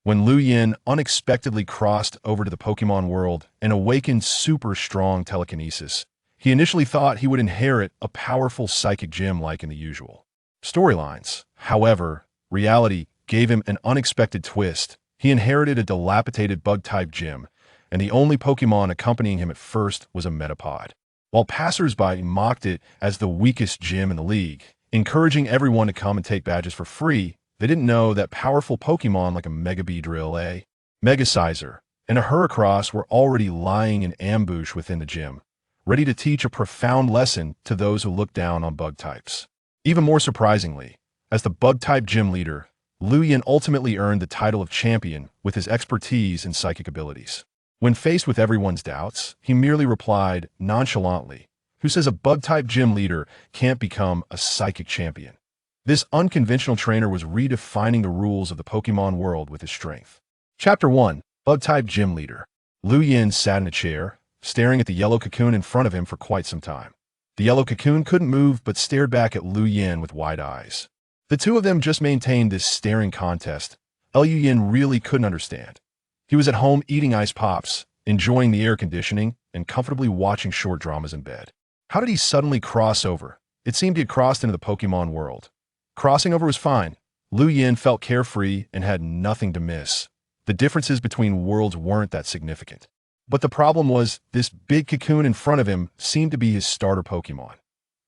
when Lu Yin unexpectedly crossed over to the Pokémon world and awakened super strong telekinesis. He initially thought he would inherit a powerful psychic gym like in the usual storylines. However, reality gave him an unexpected twist. He inherited a dilapidated bug-type gym, and the only Pokémon accompanying him at first was a Metapod. While passers-by mocked it as the weakest gym in the league, encouraging everyone to come and take badges for free, they didn't know that powerful Pokémon like a Mega Beedrill, a Mega Scyther, and a Heracross were already lying in ambush within the gym, ready to teach a profound lesson to those who look down on bug types. Even more surprisingly, as the bug-type gym leader, Lu Yin ultimately earned the title of champion with his expertise and psychic abilities. When faced with everyone's doubts, he merely replied nonchalantly, "Who says a bug-type gym leader can't become a psychic champion?" This unconventional trainer was redefining the rules of the Pokémon world with his strength. Chapter 1. Bug-type Gym Leader. Lu Yin sat in a chair, staring at the yellow cocoon in front of him for quite some time. The yellow cocoon couldn't move but stared back at Lu Yin with wide eyes. The two of them just maintained this staring contest. Lu Yin really couldn't understand. He was at home eating ice pops, enjoying the air conditioning, and comfortably watching short dramas in bed. How did he suddenly cross over? It seemed he had crossed into the Pokémon world. Crossing over was fine. Lu Yin felt carefree and had nothing to miss. The differences between worlds weren't that significant. But the problem was, this big cocoon in front of him seemed to be his starter Pokémon.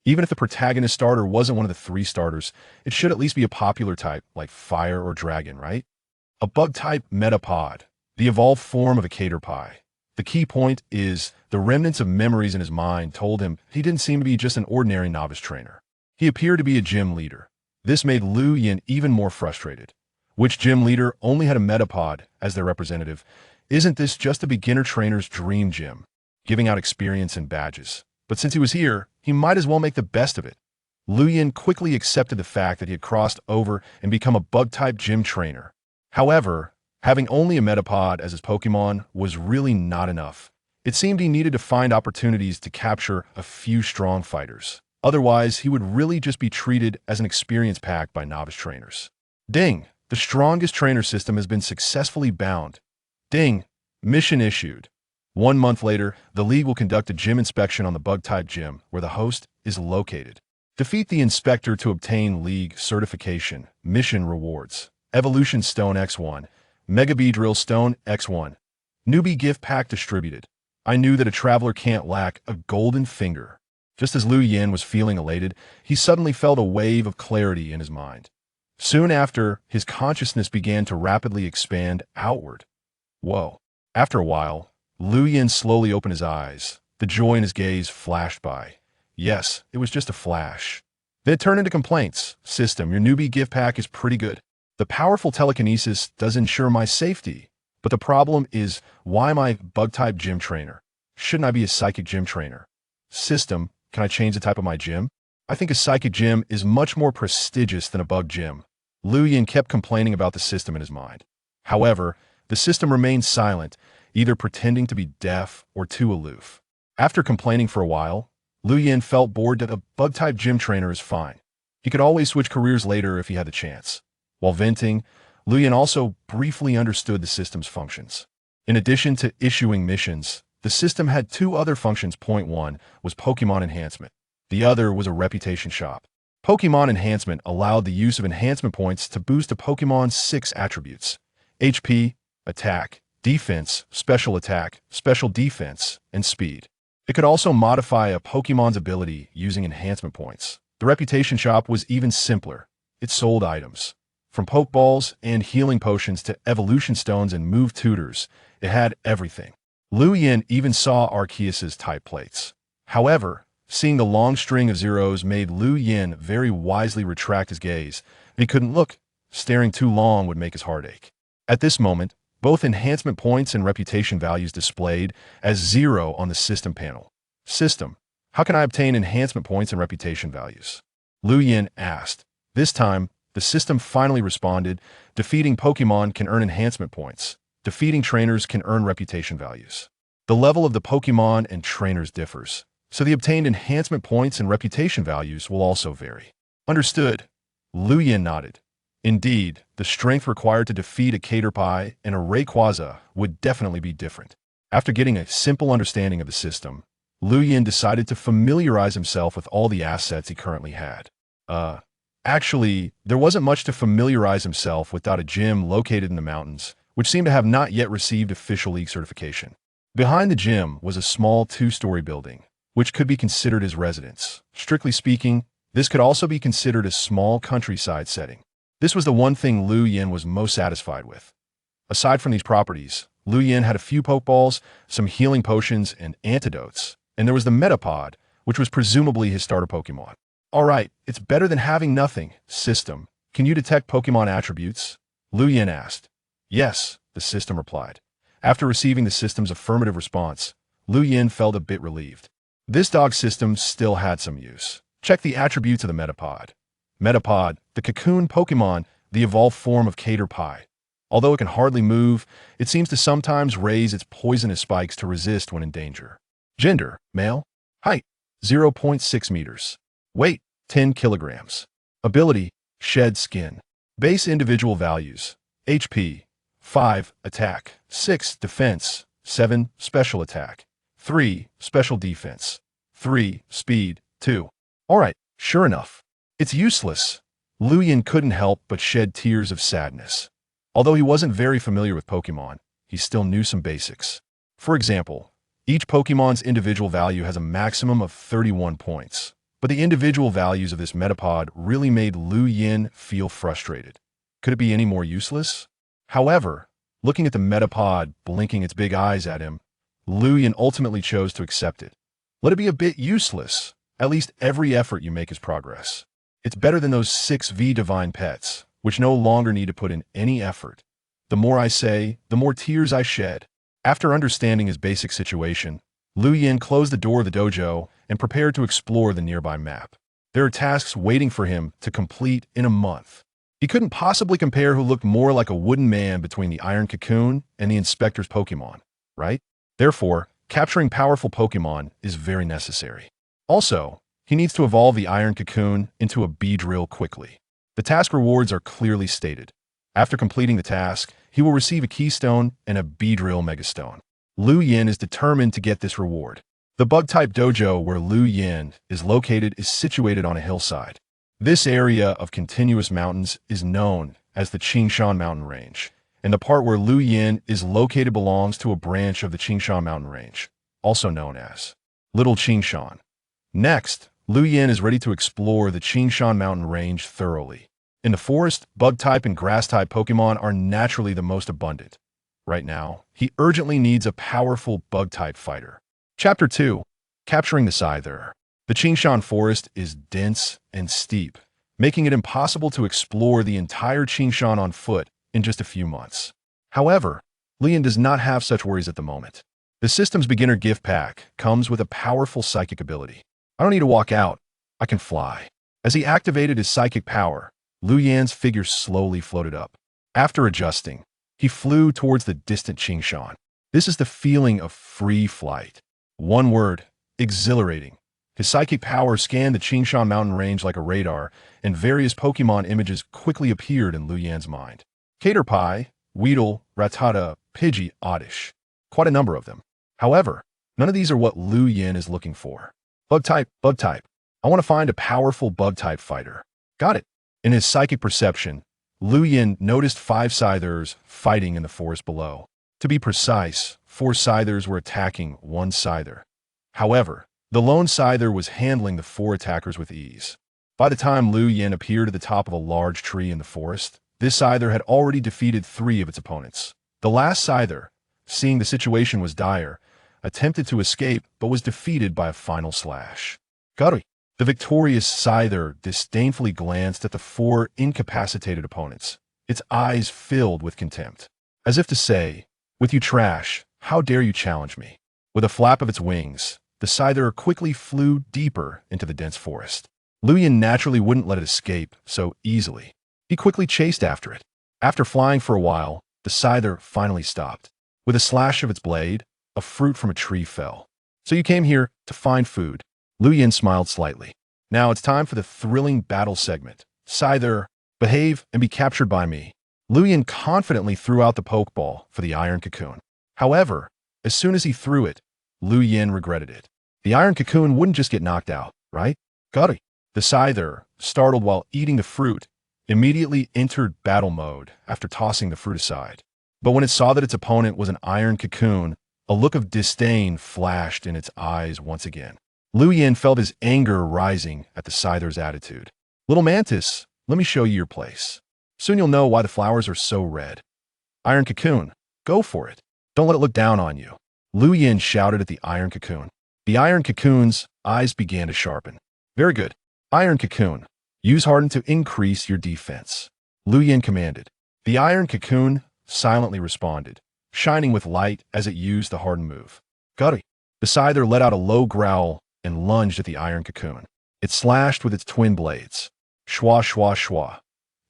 Even if the protagonist starter wasn't one of the 3 starters, it should at least be a popular type, like Fire or Dragon, right? A bug-type Metapod, the evolved form of a Caterpie. The key point is, the remnants of memories in his mind told him he didn't seem to be just an ordinary novice trainer. He appeared to be a gym leader. This made Lu Yin even more frustrated. Which gym leader only had a Metapod as their representative? Isn't this just a beginner trainer's dream gym, giving out experience and badges? But since he was here, he might as well make the best of it. Lu Yin quickly accepted the fact that he had crossed over and become a bug-type gym trainer. However, having only a Metapod as his Pokémon was really not enough. It seemed he needed to find opportunities to capture a few strong fighters. Otherwise, he would really just be treated as an experience pack by novice trainers. Ding! The strongest trainer system has been successfully bound. Ding! Mission issued. 1 month later, the League will conduct a gym inspection on the bug-type gym, where the host is located. Defeat the inspector to obtain League certification. Mission rewards. Evolution Stone X1. Mega Beedrill Stone X1. Newbie gift pack distributed. I knew that a traveler can't lack a golden finger. Just as Lu Yin was feeling elated, he suddenly felt a wave of clarity in his mind. Soon after, his consciousness began to rapidly expand outward. Whoa. After a while, Lu Yin slowly opened his eyes. The joy in his gaze flashed by. Yes, it was just a flash. Then it turned into complaints. System, your newbie gift pack is pretty good. The powerful telekinesis does ensure my safety. But the problem is, why am I a bug-type gym trainer? Shouldn't I be a psychic gym trainer? System, can I change the type of my gym? I think a psychic gym is much more prestigious than a bug gym. Lu Yin kept complaining about the system in his mind. However, the system remained silent, either pretending to be deaf or too aloof. After complaining for a while, Lu Yin felt bored that a bug-type gym trainer is fine. He could always switch careers later if he had the chance. While venting, Lu Yin also briefly understood the system's functions. In addition to issuing missions, the system had 2 other functions. Point 1 was Pokémon enhancement. The other was a reputation shop. Pokémon enhancement allowed the use of enhancement points to boost a Pokémon's 6 attributes: HP, attack, defense, special attack, special defense, and speed. It could also modify a Pokémon's ability using enhancement points. The reputation shop was even simpler. It sold items. From Pokeballs and healing potions to evolution stones and move tutors, it had everything. Lu Yin even saw Arceus's type plates. However, seeing the long string of zeros made Lu Yin very wisely retract his gaze. He couldn't look. Staring too long would make his heart ache. At this moment, both enhancement points and reputation values displayed as 0 on the system panel. System, how can I obtain enhancement points and reputation values? Lu Yin asked. This time, the system finally responded, defeating Pokémon can earn enhancement points. Defeating trainers can earn reputation values. The level of the Pokémon and trainers differs, so the obtained enhancement points and reputation values will also vary. Understood. Lu Yin nodded. Indeed, the strength required to defeat a Caterpie and a Rayquaza would definitely be different. After getting a simple understanding of the system, Lu Yin decided to familiarize himself with all the assets he currently had. Actually, there wasn't much to familiarize himself without a gym located in the mountains, which seemed to have not yet received official league certification. Behind the gym was a small two-story building, which could be considered his residence. Strictly speaking, this could also be considered a small countryside setting. This was the one thing Lu Yin was most satisfied with. Aside from these properties, Lu Yin had a few Pokeballs, some healing potions, and antidotes, and there was the Metapod, which was presumably his starter Pokemon. Alright, it's better than having nothing. System, can you detect Pokemon attributes? Lu Yin asked. Yes, the system replied. After receiving the system's affirmative response, Lu Yin felt a bit relieved. This dog system still had some use. Check the attributes of the Metapod. Metapod, the cocoon Pokemon, the evolved form of Caterpie. Although it can hardly move, it seems to sometimes raise its poisonous spikes to resist when in danger. Gender, male. Height, 0.6 meters. Weight, 10 kilograms. Ability, shed skin. Base individual values. HP, 5, attack, 6, defense, 7, special attack, 3, special defense, 3, speed, 2. Alright, sure enough. It's useless. Lu Yin couldn't help but shed tears of sadness. Although he wasn't very familiar with Pokemon, he still knew some basics. For example, each Pokemon's individual value has a maximum of 31 points, but the individual values of this Metapod really made Lu Yin feel frustrated. Could it be any more useless? However, looking at the Metapod blinking its big eyes at him, Lu Yin ultimately chose to accept it. Let it be a bit useless. At least every effort you make is progress. It's better than those 6V divine pets, which no longer need to put in any effort. The more I say, the more tears I shed. After understanding his basic situation, Lu Yin closed the door of the dojo and prepared to explore the nearby map. There are tasks waiting for him to complete in a month. He couldn't possibly compare who looked more like a wooden man between the Iron Cocoon and the Inspector's Pokemon, right? Therefore, capturing powerful Pokemon is very necessary. Also, he needs to evolve the Iron Cocoon into a Beedrill quickly. The task rewards are clearly stated. After completing the task, he will receive a Keystone and a Beedrill Megastone. Lu Yin is determined to get this reward. The Bug-type dojo where Lu Yin is located is situated on a hillside. This area of continuous mountains is known as the Qingshan Mountain Range, and the part where Lu Yin is located belongs to a branch of the Qingshan Mountain Range, also known as Little Qingshan. Next, Lu Yin is ready to explore the Qingshan Mountain Range thoroughly. In the forest, Bug-type and Grass-type Pokemon are naturally the most abundant. Right now, he urgently needs a powerful Bug-type fighter. Chapter 2. Capturing the Scyther. The Qingshan Forest is dense and steep, making it impossible to explore the entire Qingshan on foot in just a few months. However, Lu Yin does not have such worries at the moment. The system's beginner gift pack comes with a powerful psychic ability. I don't need to walk out, I can fly. As he activated his psychic power, Lu Yin's figure slowly floated up. After adjusting, he flew towards the distant Qingshan. This is the feeling of free flight. One word, exhilarating. His psychic power scanned the Qingshan mountain range like a radar, and various Pokemon images quickly appeared in Lu Yin's mind. Caterpie, Weedle, Rattata, Pidgey, Oddish. Quite a number of them. However, none of these are what Lu Yin is looking for. Bug-type, Bug-type. I want to find a powerful Bug-type fighter. Got it. In his psychic perception, Lu Yin noticed 5 Scythers fighting in the forest below. To be precise, 4 Scythers were attacking 1 Scyther. However, the lone Scyther was handling the 4 attackers with ease. By the time Lu Yin appeared at the top of a large tree in the forest, this Scyther had already defeated 3 of its opponents. The last Scyther, seeing the situation was dire, attempted to escape but was defeated by a final slash. Gary. The victorious Scyther disdainfully glanced at the 4 incapacitated opponents, its eyes filled with contempt. As if to say, "With you trash, how dare you challenge me?" With a flap of its wings, the Scyther quickly flew deeper into the dense forest. Lu Yin naturally wouldn't let it escape so easily. He quickly chased after it. After flying for a while, the Scyther finally stopped. With a slash of its blade, a fruit from a tree fell. "So you came here to find food." Lu Yin smiled slightly. Now it's time for the thrilling battle segment. Scyther, Behave and be captured by me. Lu Yin confidently threw out the Pokeball for the Iron Cocoon. However, as soon as he threw it, Lu Yin regretted it. The Iron Cocoon wouldn't just get knocked out, right? Got it. The Scyther, startled while eating the fruit, immediately entered battle mode after tossing the fruit aside. But when it saw that its opponent was an Iron Cocoon, a look of disdain flashed in its eyes once again. Lu Yin felt his anger rising at the Scyther's attitude. Little Mantis, let me show you your place. Soon you'll know why the flowers are so red. Iron Cocoon, go for it. Don't let it look down on you. Lu Yin shouted at the Iron Cocoon. The Iron Cocoon's eyes began to sharpen. Very good. Iron Cocoon, use Harden to increase your defense. Lu Yin commanded. The Iron Cocoon silently responded, shining with light as it used the Harden move. Got it. The Scyther let out a low growl and lunged at the Iron Cocoon. It slashed with its twin blades. Schwa, schwa, schwa.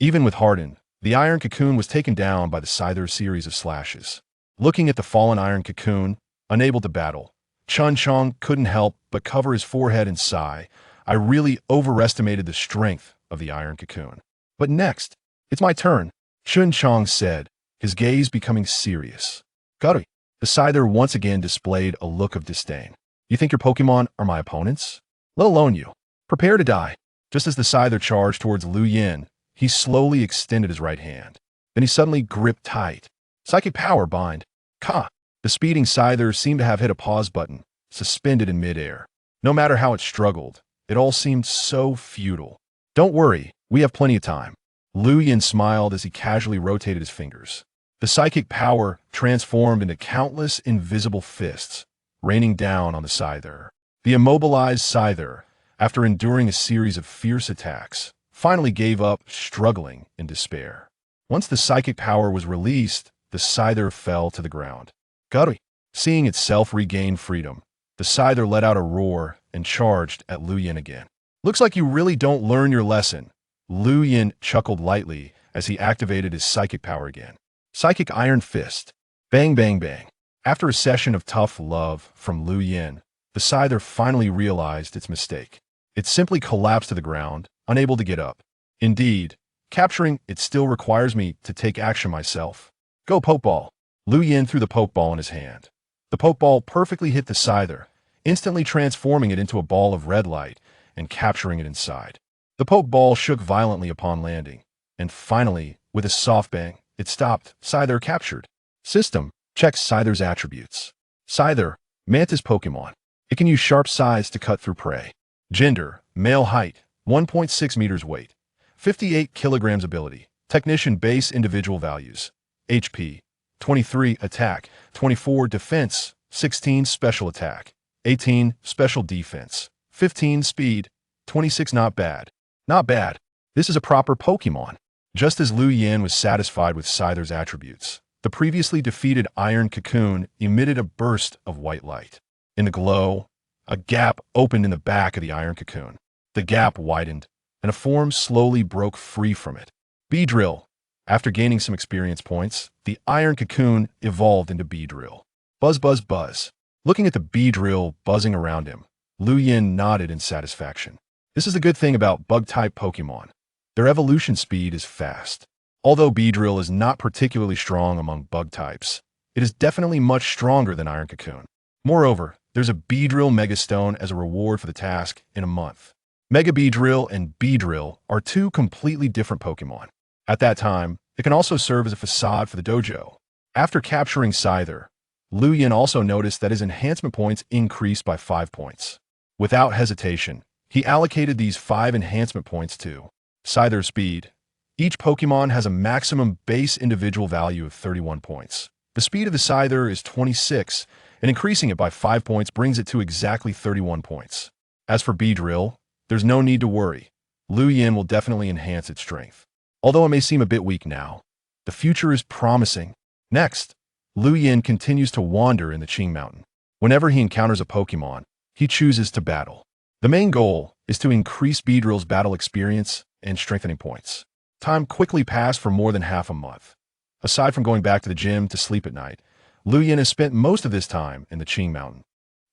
Even with Harden, the Iron Cocoon was taken down by the Scyther's series of slashes. Looking at the fallen Iron Cocoon, unable to battle, Chun Chong couldn't help but cover his forehead and sigh. I really overestimated the strength of the Iron Cocoon. But next, it's my turn, Chun Chong said, his gaze becoming serious. Got it. The Scyther once again displayed a look of disdain. You think your Pokémon are my opponents? Let alone you. Prepare to die. Just as the Scyther charged towards Lu Yin, he slowly extended his right hand. Then he suddenly gripped tight. Psychic power bind. Ka! The speeding Scyther seemed to have hit a pause button, suspended in midair. No matter how it struggled, it all seemed so futile. Don't worry, we have plenty of time. Lu Yin smiled as he casually rotated his fingers. The psychic power transformed into countless invisible fists, raining down on the Scyther. The immobilized Scyther, after enduring a series of fierce attacks, finally gave up, struggling in despair. Once the psychic power was released, the Scyther fell to the ground. Guri. Seeing itself regain freedom, the Scyther let out a roar and charged at Lu Yin again. Looks like you really don't learn your lesson. Lu Yin chuckled lightly as he activated his psychic power again. Psychic Iron Fist. Bang, bang, bang. After a session of tough love from Lu Yin, the Scyther finally realized its mistake. It simply collapsed to the ground, unable to get up. Indeed, capturing it still requires me to take action myself. Go Pokeball. Lu Yin threw the Pokeball in his hand. The Pokeball perfectly hit the Scyther, instantly transforming it into a ball of red light and capturing it inside. The Pokeball shook violently upon landing, and finally, with a soft bang, it stopped. Scyther captured. System. Check Scyther's attributes. Scyther, Mantis Pokemon. It can use sharp size to cut through prey. Gender, male height, 1.6 meters weight. 58 kilograms ability. Technician base individual values. HP, 23 attack, 24 defense, 16 special attack, 18 special defense, 15 speed, 26 not bad. Not bad. This is a proper Pokemon. Just as Lu Yin was satisfied with Scyther's attributes, the previously defeated Iron Cocoon emitted a burst of white light. In the glow, a gap opened in the back of the Iron Cocoon. The gap widened, and a form slowly broke free from it. Beedrill. After gaining some experience points, the Iron Cocoon evolved into Beedrill. Buzz, buzz, buzz. Looking at the Beedrill buzzing around him, Lu Yin nodded in satisfaction. This is the good thing about bug-type Pokemon. Their evolution speed is fast. Although Beedrill is not particularly strong among bug types, it is definitely much stronger than Iron Cocoon. Moreover, there's a Beedrill Megastone as a reward for the task in a month. Mega Beedrill and Beedrill are two completely different Pokemon. At that time, it can also serve as a facade for the dojo. After capturing Scyther, Lu Yin also noticed that his enhancement points increased by 5 points. Without hesitation, he allocated these 5 enhancement points to Scyther Speed. Each Pokemon has a maximum base individual value of 31 points. The speed of the Scyther is 26, and increasing it by 5 points brings it to exactly 31 points. As for Beedrill, there's no need to worry. Lu Yin will definitely enhance its strength. Although it may seem a bit weak now, the future is promising. Next, Lu Yin continues to wander in the Qing Mountain. Whenever he encounters a Pokemon, he chooses to battle. The main goal is to increase Beedrill's battle experience and strengthening points. Time quickly passed for more than half a month. Aside from going back to the gym to sleep at night, Lu Yin has spent most of this time in the Qing Mountain.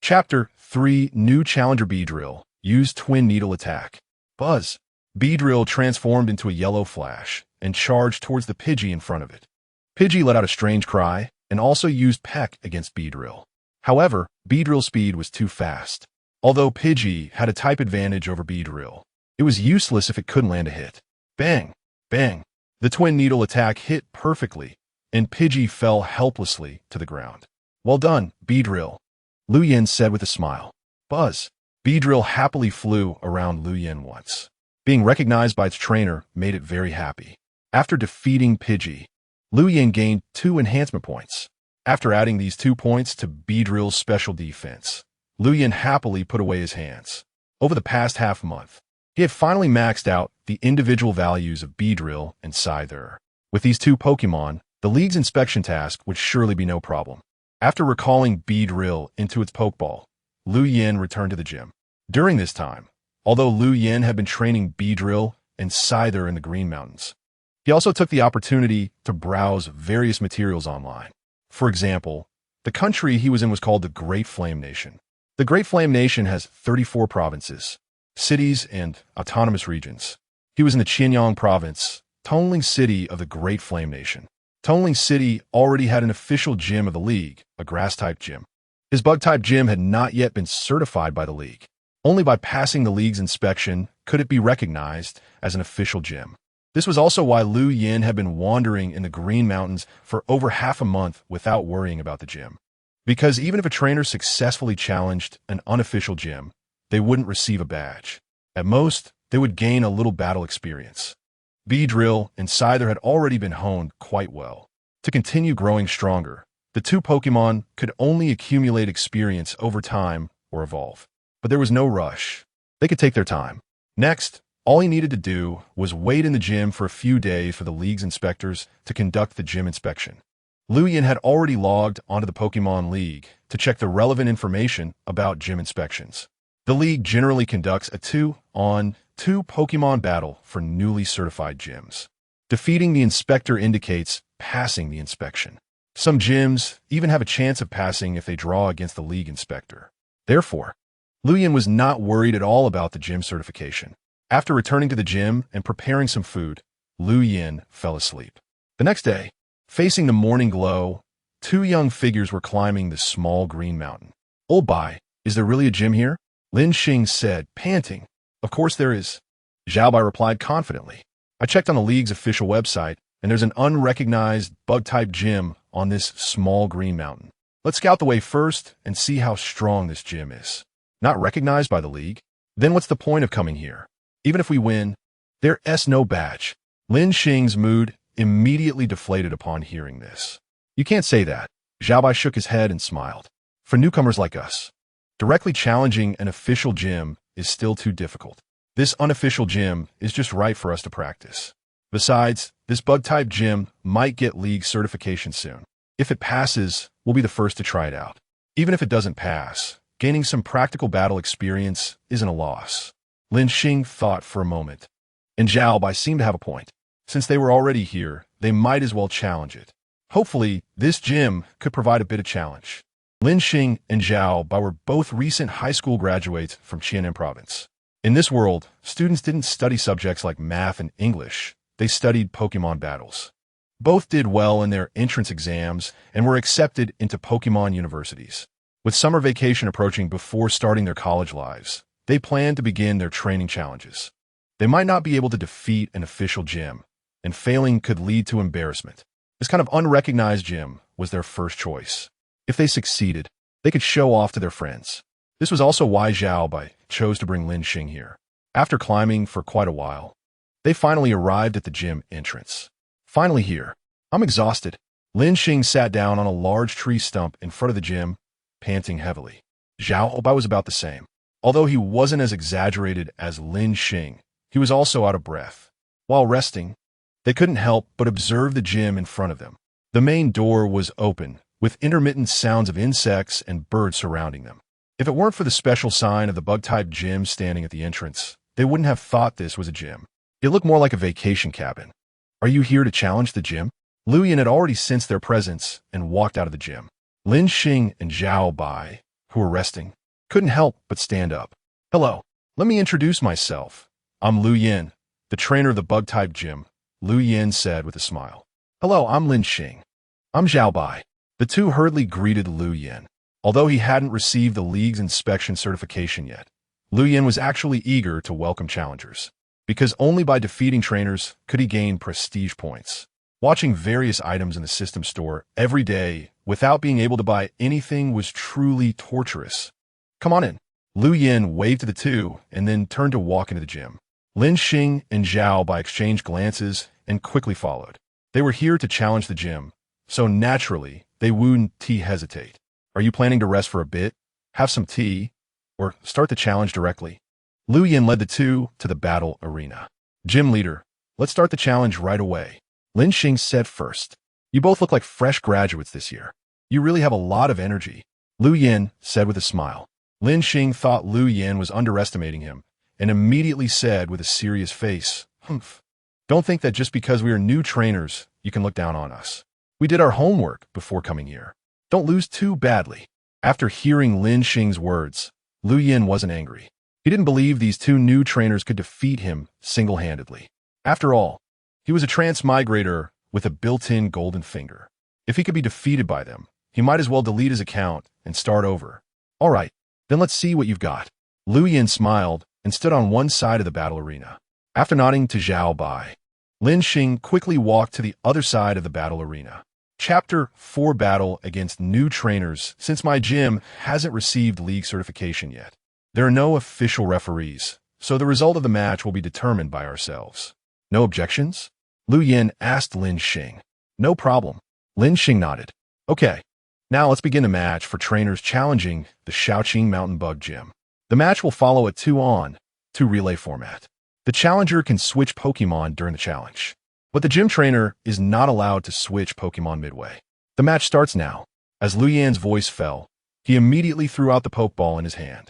Chapter 3 New Challenger Beedrill. Use Twin Needle Attack. Buzz. Beedrill transformed into a yellow flash and charged towards the Pidgey in front of it. Pidgey let out a strange cry and also used Peck against Beedrill. However, Beedrill's speed was too fast. Although Pidgey had a type advantage over Beedrill, it was useless if it couldn't land a hit. Bang! Bang! The twin needle attack hit perfectly, and Pidgey fell helplessly to the ground. "Well done, Beedrill," Lu Yin said with a smile. Buzz. Beedrill happily flew around Lu Yin once. Being recognized by its trainer made it very happy. After defeating Pidgey, Lu Yin gained 2 enhancement points. After adding these 2 points to Beedrill's special defense, Lu Yin happily put away his hands. Over the past half-month, he had finally maxed out the individual values of Beedrill and Scyther. With these 2 Pokémon, the League's inspection task would surely be no problem. After recalling Beedrill into its Pokeball, Lu Yin returned to the gym. During this time, although Lu Yin had been training Beedrill and Scyther in the Green Mountains, he also took the opportunity to browse various materials online. For example, the country he was in was called the Great Flame Nation. The Great Flame Nation has 34 provinces, cities, and autonomous regions. He was in the Qianyang province, Tonling City of the Great Flame Nation. Tonling City already had an official gym of the League, a grass-type gym. His bug-type gym had not yet been certified by the League. Only by passing the League's inspection could it be recognized as an official gym. This was also why Lu Yin had been wandering in the Green Mountains for over half a month without worrying about the gym. Because even if a trainer successfully challenged an unofficial gym, they wouldn't receive a badge. At most, they would gain a little battle experience. Beedrill and Scyther had already been honed quite well. To continue growing stronger, the 2 Pokémon could only accumulate experience over time or evolve. But there was no rush. They could take their time. Next, all he needed to do was wait in the gym for a few days for the League's inspectors to conduct the gym inspection. Lu Yin had already logged onto the Pokémon League to check the relevant information about gym inspections. The League generally conducts a 2-on-2 Pokémon battle for newly certified gyms. Defeating the inspector indicates passing the inspection. Some gyms even have a chance of passing if they draw against the League inspector. Therefore, Lu Yin was not worried at all about the gym certification. After returning to the gym and preparing some food, Lu Yin fell asleep. The next day, facing the morning glow, 2 young figures were climbing the small green mountain. "Oh, Bai, is there really a gym here?" Lin Xing said, panting. "Of course there is," Xiao Bai replied confidently. "I checked on the League's official website, and there's an unrecognized bug-type gym on this small green mountain. Let's scout the way first and see how strong this gym is." "Not recognized by the League? Then what's the point of coming here? Even if we win, there's no badge." Lin Xing's mood immediately deflated upon hearing this. "You can't say that." Xiao Bai shook his head and smiled. "For newcomers like us, directly challenging an official gym is still too difficult. This unofficial gym is just right for us to practice. Besides, this bug-type gym might get League certification soon. If it passes, we'll be the first to try it out. Even if it doesn't pass, gaining some practical battle experience isn't a loss." Lin Xing thought for a moment, and Xiao Bai seemed to have a point. Since they were already here, they might as well challenge it. Hopefully, this gym could provide a bit of challenge. Lin Xing and Xiao Bai were both recent high school graduates from Qianyang province. In this world, students didn't study subjects like math and English. They studied Pokemon battles. Both did well in their entrance exams and were accepted into Pokemon universities. With summer vacation approaching before starting their college lives, they planned to begin their training challenges. They might not be able to defeat an official gym, and failing could lead to embarrassment. This kind of unrecognized gym was their first choice. If they succeeded, they could show off to their friends. This was also why Xiao Bai chose to bring Lin Xing here. After climbing for quite a while, they finally arrived at the gym entrance. "Finally here. I'm exhausted." Lin Xing sat down on a large tree stump in front of the gym, panting heavily. Xiao Bai was about the same. Although he wasn't as exaggerated as Lin Xing, he was also out of breath. While resting, they couldn't help but observe the gym in front of them. The main door was open, with intermittent sounds of insects and birds surrounding them. If it weren't for the special sign of the bug-type gym standing at the entrance, they wouldn't have thought this was a gym. It looked more like a vacation cabin. "Are you here to challenge the gym?" Lu Yin had already sensed their presence and walked out of the gym. Lin Xing and Xiao Bai, who were resting, couldn't help but stand up. "Hello, let me introduce myself. I'm Lu Yin, the trainer of the bug-type gym, Lu Yin said with a smile. "Hello, I'm Lin Xing. I'm Zhao Bai." The two hurriedly greeted Lu Yin. Although he hadn't received the league's inspection certification yet, Lu Yin was actually eager to welcome challengers, because only by defeating trainers could he gain prestige points. Watching various items in the system store every day without being able to buy anything was truly torturous. "Come on in." Lu Yin waved to the two and then turned to walk into the gym. Lin Xing and Zhao Bai exchanged glances and quickly followed. They were here to challenge the gym, so naturally, they wouldn't hesitate. "Are you planning to rest for a bit, have some tea, or start the challenge directly?" Lu Yin led the two to the battle arena. "Gym leader, let's start the challenge right away," Lin Xing said first. "You both look like fresh graduates this year. You really have a lot of energy," Lu Yin said with a smile. Lin Xing thought Lu Yin was underestimating him and immediately said with a serious face, "Humph. Don't think that just because we are new trainers, you can look down on us. We did our homework before coming here. Don't lose too badly." After hearing Lin Xing's words, Lu Yin wasn't angry. He didn't believe these two new trainers could defeat him single-handedly. After all, he was a transmigrator with a built-in golden finger. If he could be defeated by them, he might as well delete his account and start over. "All right, then let's see what you've got." Lu Yin smiled and stood on one side of the battle arena. After nodding to Zhao Bai, Lin Xing quickly walked to the other side of the battle arena. Chapter 4 Battle against new trainers. Since my gym hasn't received league certification yet, there are no official referees, so the result of the match will be determined by ourselves. "No objections?" Lu Yin asked Lin Xing. "No problem." Lin Xing nodded. "Okay, now let's begin the match for trainers challenging the Shaoqing Mountain Bug Gym. The match will follow a 2-on-2 relay format. The challenger can switch Pokémon during the challenge, but the gym trainer is not allowed to switch Pokémon midway. The match starts now." As Lu Yin's voice fell, he immediately threw out the Pokeball in his hand.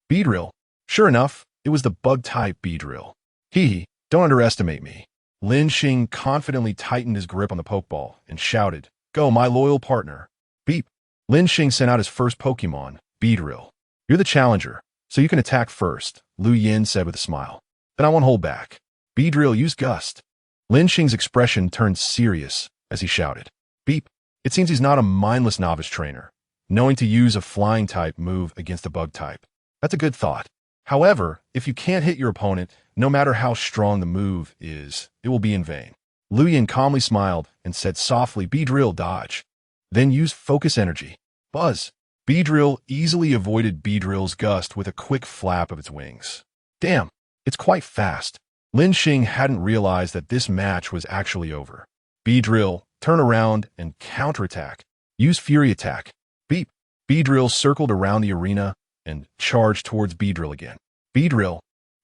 Beedrill. Sure enough, it was the bug-type Beedrill. Don't underestimate me." Lin Xing confidently tightened his grip on the Pokeball and shouted, "Go, my loyal partner." Beep. Lin Xing sent out his first Pokemon, Beedrill. "You're the challenger, so you can attack first," Lu Yin said with a smile. "Then I won't hold back. Beedrill, use Gust." Lin Xing's expression turned serious as he shouted, "Beep." It seems he's not a mindless novice trainer, knowing to use a flying-type move against a bug-type. That's a good thought. However, if you can't hit your opponent, no matter how strong the move is, it will be in vain. Lu Yin calmly smiled and said softly, "Beedrill, dodge. Then use Focus Energy. Buzz." Beedrill easily avoided Beedrill's Gust with a quick flap of its wings. "Damn, it's quite fast." Lin Xing hadn't realized that this match was actually over. Beedrill, turn around and counterattack. Use Fury Attack. Beep. Beedrill circled around the arena and charged towards Beedrill again. Beedrill,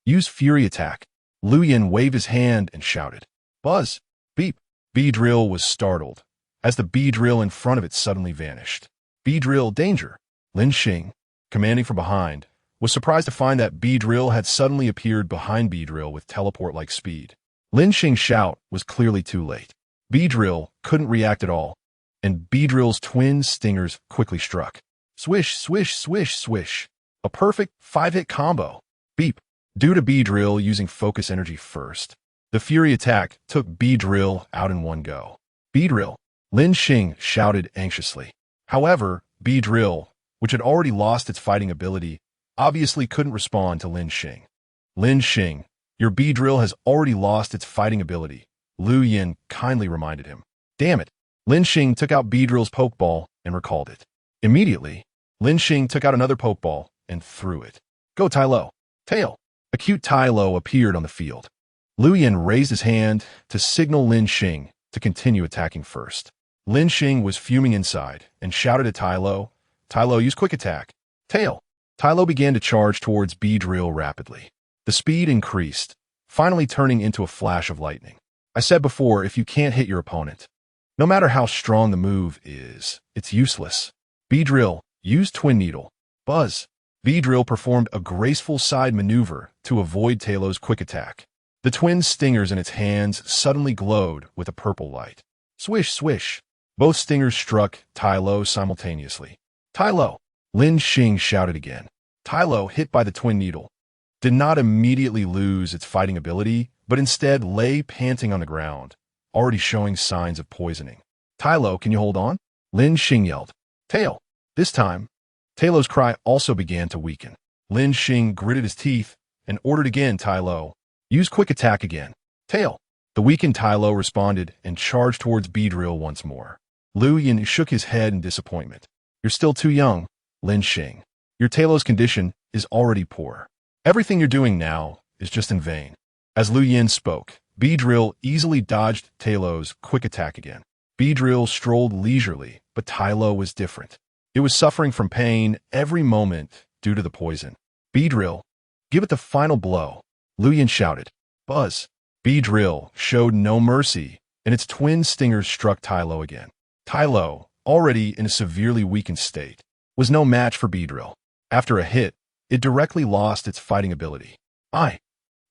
use Fury Attack. Lu Yin waved his hand and shouted, "Buzz." Beep. Beedrill was startled as the Beedrill in front of it suddenly vanished. Beedrill, danger. Lin Xing, commanding from behind, was surprised to find that Beedrill had suddenly appeared behind Beedrill with teleport-like speed. Lin Xing's shout was clearly too late. Beedrill couldn't react at all, and Beedrill's twin stingers quickly struck. Swish, swish, swish, swish. A perfect 5-hit combo. Beep. Due to Beedrill using Focus Energy first, the Fury Attack took Beedrill out in one go. Beedrill, Lin Xing shouted anxiously. However, Beedrill, which had already lost its fighting ability, obviously couldn't respond to Lin Xing. "Lin Xing, your Beedrill has already lost its fighting ability," Lu Yin kindly reminded him. "Damn it." Lin Xing took out Beedrill's Pokeball and recalled it. Immediately, Lin Xing took out another Pokeball and threw it. "Go, Tylo." Tail. A cute Tylo appeared on the field. Lu Yin raised his hand to signal Lin Xing to continue attacking first. Lin Xing was fuming inside and shouted at Tylo, "Tylo, use Quick Attack." Tail. Tylo began to charge towards Beedrill rapidly. The speed increased, finally turning into a flash of lightning. I said before, if you can't hit your opponent, no matter how strong the move is, it's useless. Beedrill, use Twin Needle. Buzz. Beedrill performed a graceful side maneuver to avoid Tylo's quick attack. The twin stingers in its hands suddenly glowed with a purple light. Swish, swish. Both stingers struck Tylo simultaneously. Tylo. Lin Xing shouted again. Tylo, hit by the Twin Needle, did not immediately lose its fighting ability, but instead lay panting on the ground, already showing signs of poisoning. "Tylo, can you hold on?" Lin Xing yelled. "Tail!" This time, Talo's cry also began to weaken. Lin Xing gritted his teeth and ordered again, "Tylo, use quick attack again." "Tail!" The weakened Tylo responded and charged towards Beedrill once more. Lu Yin shook his head in disappointment. "You're still too young, Lin Xing. Your Talo's condition is already poor. Everything you're doing now is just in vain." As Lu Yin spoke, Beedrill easily dodged Talo's quick attack again. Beedrill strolled leisurely, but Tylo was different. It was suffering from pain every moment due to the poison. "Beedrill, give it the final blow," Lu Yin shouted. "Buzz!" Beedrill showed no mercy, and its twin stingers struck Tylo again. Tylo, already in a severely weakened state, was no match for Beedrill. After a hit, it directly lost its fighting ability. I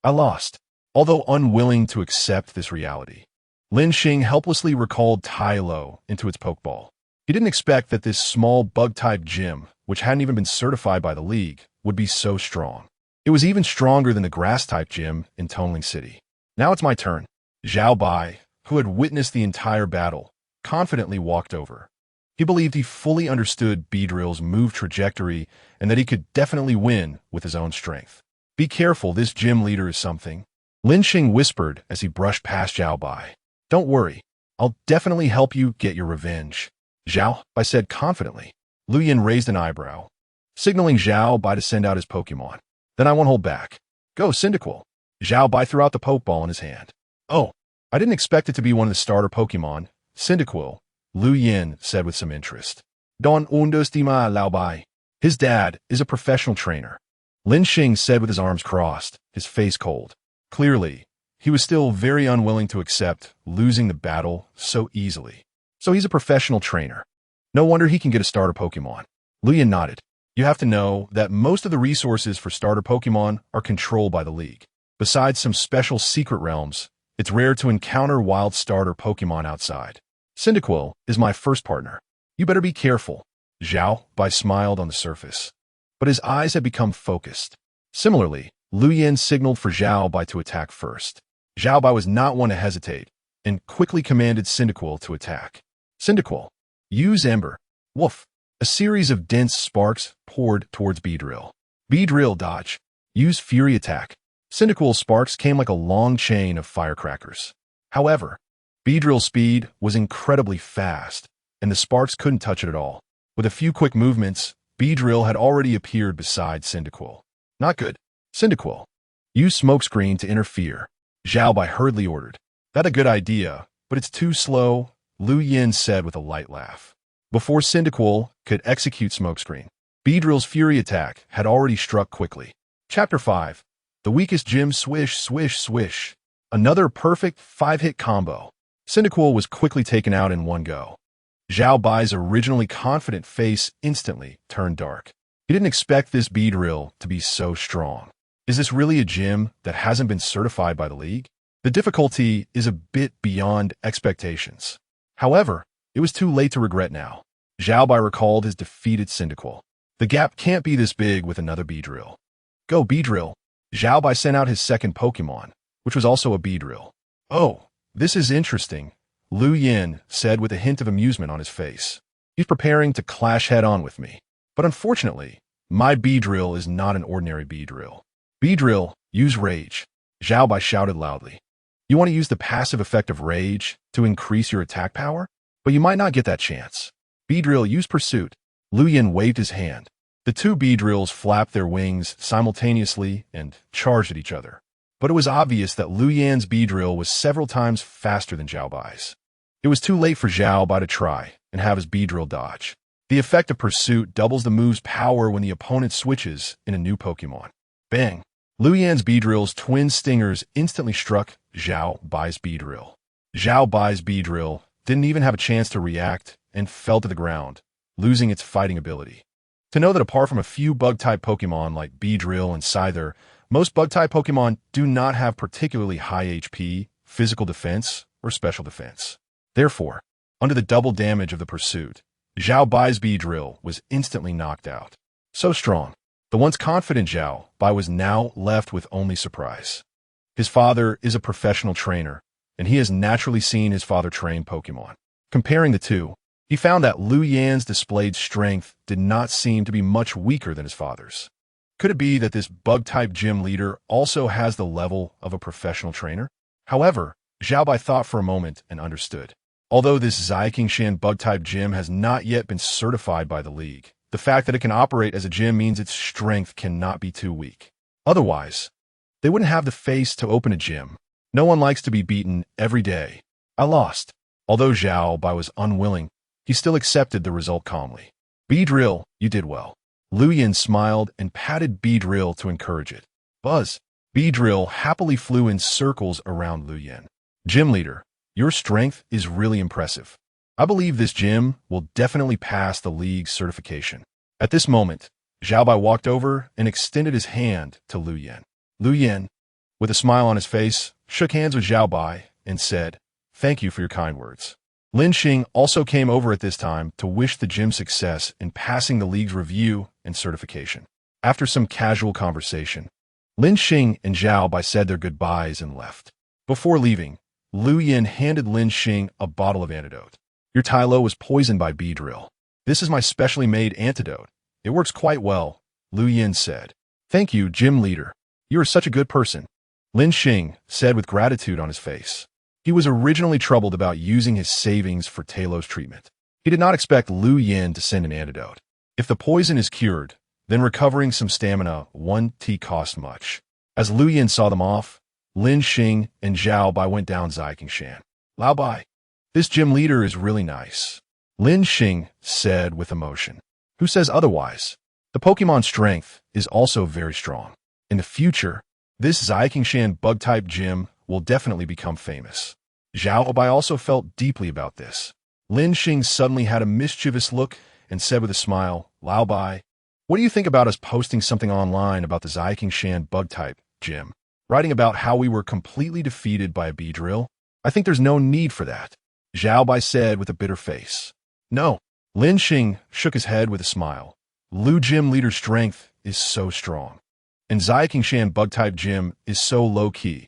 lost. Although unwilling to accept this reality, Lin Xing helplessly recalled Tylo into its Pokeball. He didn't expect that this small bug-type gym, which hadn't even been certified by the league, would be so strong. It was even stronger than the grass-type gym in Toneling City. "Now it's my turn." Zhao Bai, who had witnessed the entire battle, confidently walked over. He believed he fully understood Beedrill's move trajectory and that he could definitely win with his own strength. "Be careful, this gym leader is something," Lin Xing whispered as he brushed past Zhao Bai. "Don't worry, I'll definitely help you get your revenge," Zhao Bai said confidently. Lu Yin raised an eyebrow, signaling Zhao Bai to send out his Pokemon. "Then I won't hold back. Go, Cyndaquil." Zhao Bai threw out the Pokeball in his hand. "Oh, I didn't expect it to be one of the starter Pokemon, Cyndaquil," Lu Yin said with some interest. "Don underestima Lao Bai. His dad is a professional trainer," Lin Xing said with his arms crossed, his face cold. Clearly, he was still very unwilling to accept losing the battle so easily. "So he's a professional trainer. No wonder he can get a starter Pokemon." Lu Yin nodded. "You have to know that most of the resources for starter Pokemon are controlled by the league. Besides some special secret realms, it's rare to encounter wild starter Pokemon outside. Cyndaquil is my first partner. You better be careful." Zhao Bai smiled on the surface, but his eyes had become focused. Similarly, Lu Yin signaled for Zhao Bai to attack first. Zhao Bai was not one to hesitate, and quickly commanded Cyndaquil to attack. "Cyndaquil, use Ember." Woof! A series of dense sparks poured towards Beedrill. "Beedrill, dodge. Use Fury Attack." Cyndaquil's sparks came like a long chain of firecrackers. However, Beedrill's speed was incredibly fast, and the sparks couldn't touch it at all. With a few quick movements, Beedrill had already appeared beside Cyndaquil. "Not good. Cyndaquil, use Smokescreen to interfere," Zhao Bai hurriedly ordered. "That's a good idea, but it's too slow," Lu Yin said with a light laugh. Before Cyndaquil could execute Smokescreen, Beedrill's Fury Attack had already struck quickly. Chapter 5. The Weakest Gym. Swish, swish, swish. Another perfect 5-hit combo. Cyndaquil was quickly taken out in one go. Zhao Bai's originally confident face instantly turned dark. He didn't expect this Beedrill to be so strong. Is this really a gym that hasn't been certified by the league? The difficulty is a bit beyond expectations. However, it was too late to regret now. Zhao Bai recalled his defeated Cyndaquil. The gap can't be this big with another Beedrill. "Go, Beedrill." Zhao Bai sent out his second Pokemon, which was also a Beedrill. "Oh, this is interesting," Lu Yin said with a hint of amusement on his face. "He's preparing to clash head-on with me. But unfortunately, my Beedrill is not an ordinary Beedrill." "Beedrill, use Rage," Zhao Bai shouted loudly. "You want to use the passive effect of Rage to increase your attack power? But you might not get that chance." "Beedrill, use Pursuit." Lu Yin waved his hand. The two Beedrills flapped their wings simultaneously and charged at each other. But it was obvious that Lu Yin's Beedrill was several times faster than Zhao Bai's. It was too late for Zhao Bai to try and have his Beedrill dodge. The effect of Pursuit doubles the move's power when the opponent switches in a new Pokemon. Bang! Lu Yin's Beedrill's twin stingers instantly struck Zhao Bai's Beedrill. Zhao Bai's Beedrill didn't even have a chance to react and fell to the ground, losing its fighting ability. To know that apart from a few bug-type Pokemon like Beedrill and Scyther, most bug-type Pokemon do not have particularly high HP, physical defense, or special defense. Therefore, under the double damage of the Pursuit, Zhao Bai's Beedrill was instantly knocked out. So strong, the once confident Zhao Bai was now left with only surprise. His father is a professional trainer, and he has naturally seen his father train Pokémon. Comparing the two, he found that Lu Yan's displayed strength did not seem to be much weaker than his father's. Could it be that this bug-type gym leader also has the level of a professional trainer? However, Xiaobai thought for a moment and understood. Although this Zaiqingshan bug-type gym has not yet been certified by the league, the fact that it can operate as a gym means its strength cannot be too weak. Otherwise, they wouldn't have the face to open a gym. No one likes to be beaten every day. I lost. Although Xiaobai was unwilling, he still accepted the result calmly. Beedrill, you did well. Lu Yan smiled and patted Beedrill to encourage it. Buzz. Beedrill happily flew in circles around Lu Yan. Gym leader, your strength is really impressive. I believe this gym will definitely pass the league's certification. At this moment, Xiaobai walked over and extended his hand to Lu Yan. Lu Yan, with a smile on his face, shook hands with Xiaobai and said, "Thank you for your kind words." Lin Xing also came over at this time to wish the gym success in passing the league's review and certification. After some casual conversation, Lin Xing and Xiaobai said their goodbyes and left. Before leaving, Lu Yan handed Lin Xing a bottle of antidote. Your Tylo was poisoned by Beedrill. This is my specially made antidote. It works quite well, Lu Yan said. Thank you, gym leader. You are such a good person, Lin Xing said with gratitude on his face. He was originally troubled about using his savings for Talos treatment. He did not expect Lu Yan to send an antidote. If the poison is cured, then recovering some stamina won't cost much. As Lu Yan saw them off, Lin Xing and Xiaobai went down Zaiqingshan. Lao Bai, this gym leader is really nice, Lin Xing said with emotion. Who says otherwise? The Pokemon strength is also very strong. In the future, this Zaiqingshan bug-type gym will definitely become famous. Xiaobai also felt deeply about this. Lin Xing suddenly had a mischievous look and said with a smile, Lao Bai, what do you think about us posting something online about the Zaiqingshan bug-type gym? Writing about how we were completely defeated by a Beedrill? I think there's no need for that, Xiaobai said with a bitter face. No. Lin Xing shook his head with a smile. Lu Gym leader's strength is so strong, and Zaiqingshan bug-type gym is so low-key.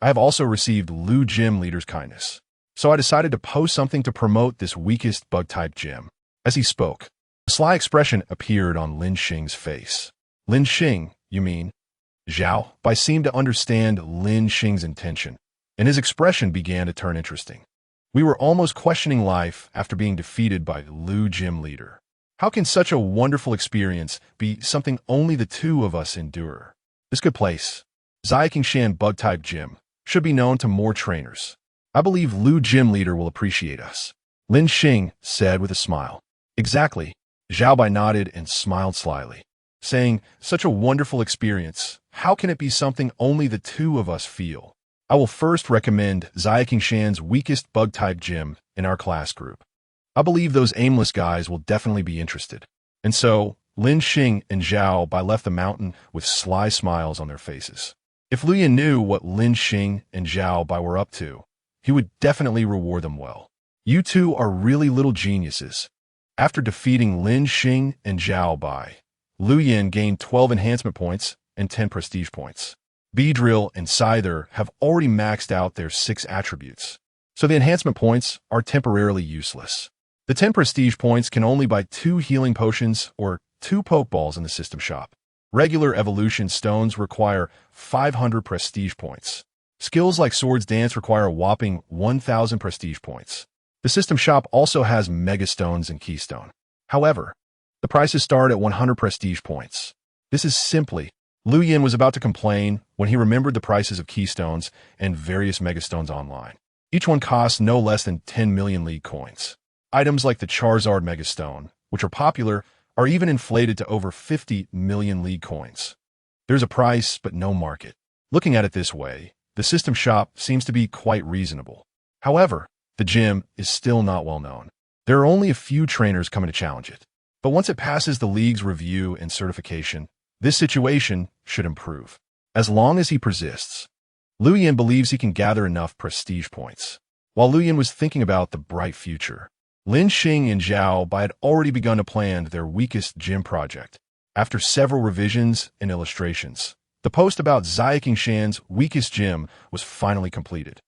I have also received Lu Gym leader's kindness, so I decided to post something to promote this weakest bug-type gym. As he spoke, a sly expression appeared on Lin Xing's face. Lin Xing, you mean? Xiaobai seemed to understand Lin Xing's intention, and his expression began to turn interesting. We were almost questioning life after being defeated by Lu Gym leader. How can such a wonderful experience be something only the two of us endure? This good place, Zaiqingshan bug-type gym, should be known to more trainers. I believe Lu Gym leader will appreciate us, Lin Xing said with a smile. Exactly, Xiaobai nodded and smiled slyly, saying, such a wonderful experience, how can it be something only the two of us feel? I will first recommend Zaiqingshan's weakest bug-type gym in our class group. I believe those aimless guys will definitely be interested. And so, Lin Xing and Xiaobai left the mountain with sly smiles on their faces. If Lu Yan knew what Lin Xing and Xiaobai were up to, he would definitely reward them well. You two are really little geniuses. After defeating Lin Xing and Xiaobai, Lu Yan gained 12 enhancement points and 10 prestige points. Beedrill and Scyther have already maxed out their 6 attributes, so the enhancement points are temporarily useless. The 10 prestige points can only buy 2 healing potions or 2 Pokeballs in the system shop. Regular evolution stones require 500 prestige points. Skills like Swords Dance require a whopping 1,000 prestige points. The system shop also has Mega Stones and Keystone. However, the prices start at 100 prestige points. This is simply... Lu Yan was about to complain when he remembered the prices of Keystones and various Megastones online. Each one costs no less than 10 million League coins. Items like the Charizard Megastone, which are popular, are even inflated to over 50 million League coins. There's a price, but no market. Looking at it this way, the system shop seems to be quite reasonable. However, the gym is still not well known. There are only a few trainers coming to challenge it. But once it passes the league's review and certification, this situation should improve. As long as he persists, Lu Yan believes he can gather enough prestige points. While Lu Yan was thinking about the bright future, Lin Xing and Xiaobai had already begun to plan their weakest gym project. After several revisions and illustrations, The post about Shan's weakest gym was finally completed.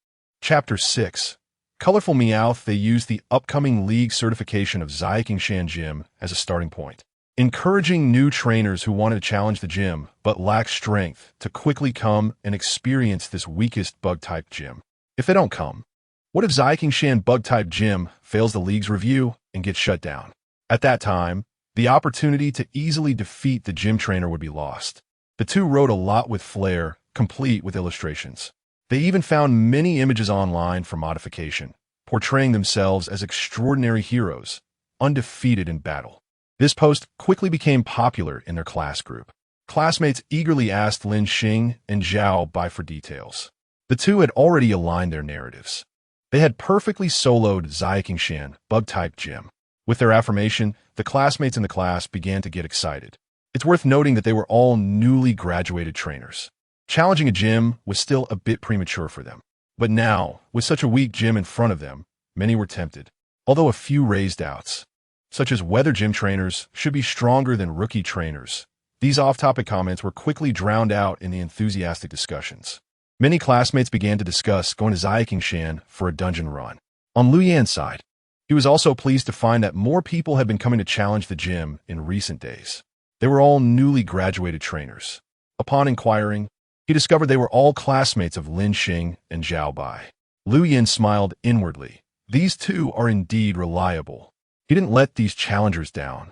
Chapter 6. Colorful Meowth. They used the upcoming league certification of Shan Gym as a starting point, encouraging new trainers who wanted to challenge the gym but lacked strength to quickly come and experience this weakest bug-type gym. If they don't come, what if Shan bug-type gym fails the league's review and gets shut down? At that time, the opportunity to easily defeat the gym trainer would be lost. The two wrote a lot with flair, complete with illustrations. They even found many images online for modification, portraying themselves as extraordinary heroes, undefeated in battle. This post quickly became popular in their class group. Classmates eagerly asked Lin Xing and Zhao Bai for details. The two had already aligned their narratives. They had perfectly soloed Shan bug-type gym. With their affirmation, the classmates in the class began to get excited. It's worth noting that they were all newly graduated trainers. Challenging a gym was still a bit premature for them. But now, with such a weak gym in front of them, many were tempted, although a few raised doubts, such as whether gym trainers should be stronger than rookie trainers. These off-topic comments were quickly drowned out in the enthusiastic discussions. Many classmates began to discuss going to Shan for a dungeon run. On Lu Yan's side, he was also pleased to find that more people had been coming to challenge the gym in recent days. They were all newly graduated trainers. Upon inquiring, he discovered they were all classmates of Lin Xing and Zhao Bai. Lu Yan smiled inwardly. These two are indeed reliable. He didn't let these challengers down.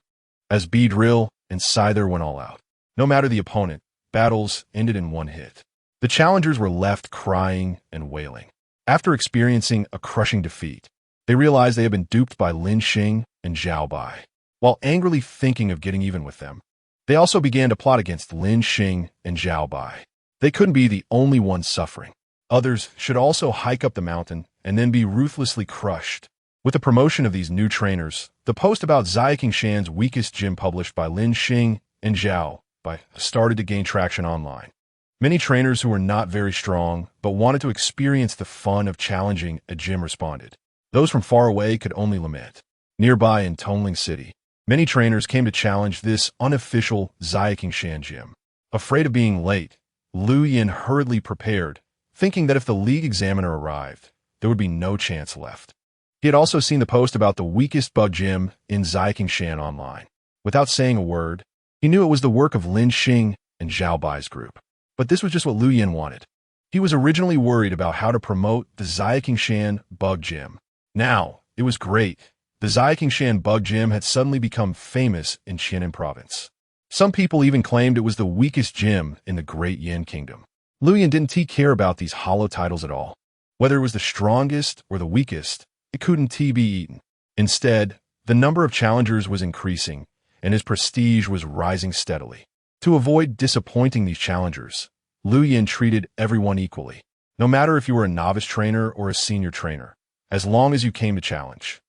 As Beedrill and Scyther went all out, no matter the opponent, battles ended in one hit. The challengers were left crying and wailing. After experiencing a crushing defeat, they realized they had been duped by Lin Xing and Zhao Bai. While angrily thinking of getting even with them, they also began to plot against Lin Xing and Zhao Bai. They couldn't be the only ones suffering. Others should also hike up the mountain and then be ruthlessly crushed. With the promotion of these new trainers, the post about Shan's weakest gym published by Lin Xing and Zhao Bai started to gain traction online. Many trainers who were not very strong but wanted to experience the fun of challenging a gym responded. Those from far away could only lament. Nearby in Tonling City, many trainers came to challenge this unofficial Shan gym. Afraid of being late, Lu Yan hurriedly prepared, thinking that if the league examiner arrived, there would be no chance left. He had also seen the post about the weakest bug gym in Shan online. Without saying a word, he knew it was the work of Lin Xing and Zhao Bai's group. But this was just what Lu Yan wanted. He was originally worried about how to promote the Shan bug gym. Now, it was great. The Shan bug gym had suddenly become famous in Qianan province. Some people even claimed it was the weakest gym in the Great Yin Kingdom. Lu Yan didn't care about these hollow titles at all. Whether it was the strongest or the weakest, it couldn't be eaten. Instead, the number of challengers was increasing, and his prestige was rising steadily. To avoid disappointing these challengers, Lu Yan treated everyone equally, no matter if you were a novice trainer or a senior trainer, as long as you came to challenge.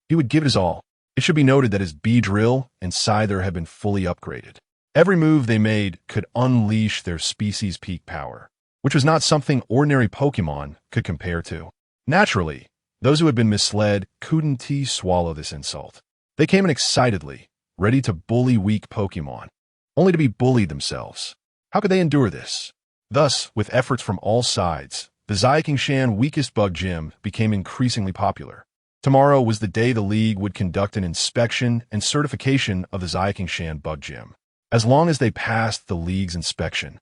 He would give it his all. It should be noted that his Beedrill and Scyther had been fully upgraded. Every move they made could unleash their species' peak power, which was not something ordinary Pokémon could compare to. Naturally, those who had been misled couldn't swallow this insult. They came in excitedly, ready to bully weak Pokémon, only to be bullied themselves. How could they endure this? Thus, with efforts from all sides, the Shan weakest bug gym became increasingly popular. Tomorrow was the day the league would conduct an inspection and certification of the Shan bug gym. As long as they passed the league's inspection,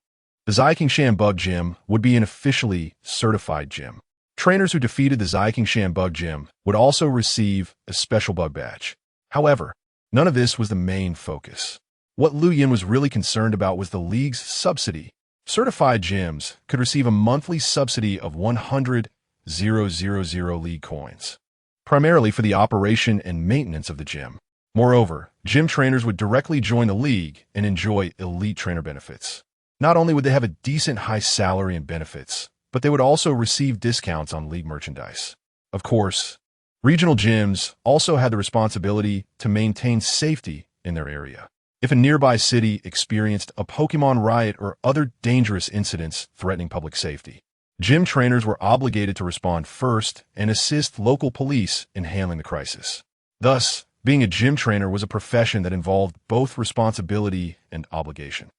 the Shan bug gym would be an officially certified gym. Trainers who defeated the Shan bug gym would also receive a special bug badge. However, none of this was the main focus. What Lu Yan was really concerned about was the league's subsidy. Certified gyms could receive a monthly subsidy of 100,000 league coins, primarily for the operation and maintenance of the gym. Moreover, gym trainers would directly join the league and enjoy elite trainer benefits. Not only would they have a decent high salary and benefits, but they would also receive discounts on league merchandise. Of course, regional gyms also had the responsibility to maintain safety in their area. If a nearby city experienced a Pokémon riot or other dangerous incidents threatening public safety, gym trainers were obligated to respond first and assist local police in handling the crisis. Thus, being a gym trainer was a profession that involved both responsibility and obligation.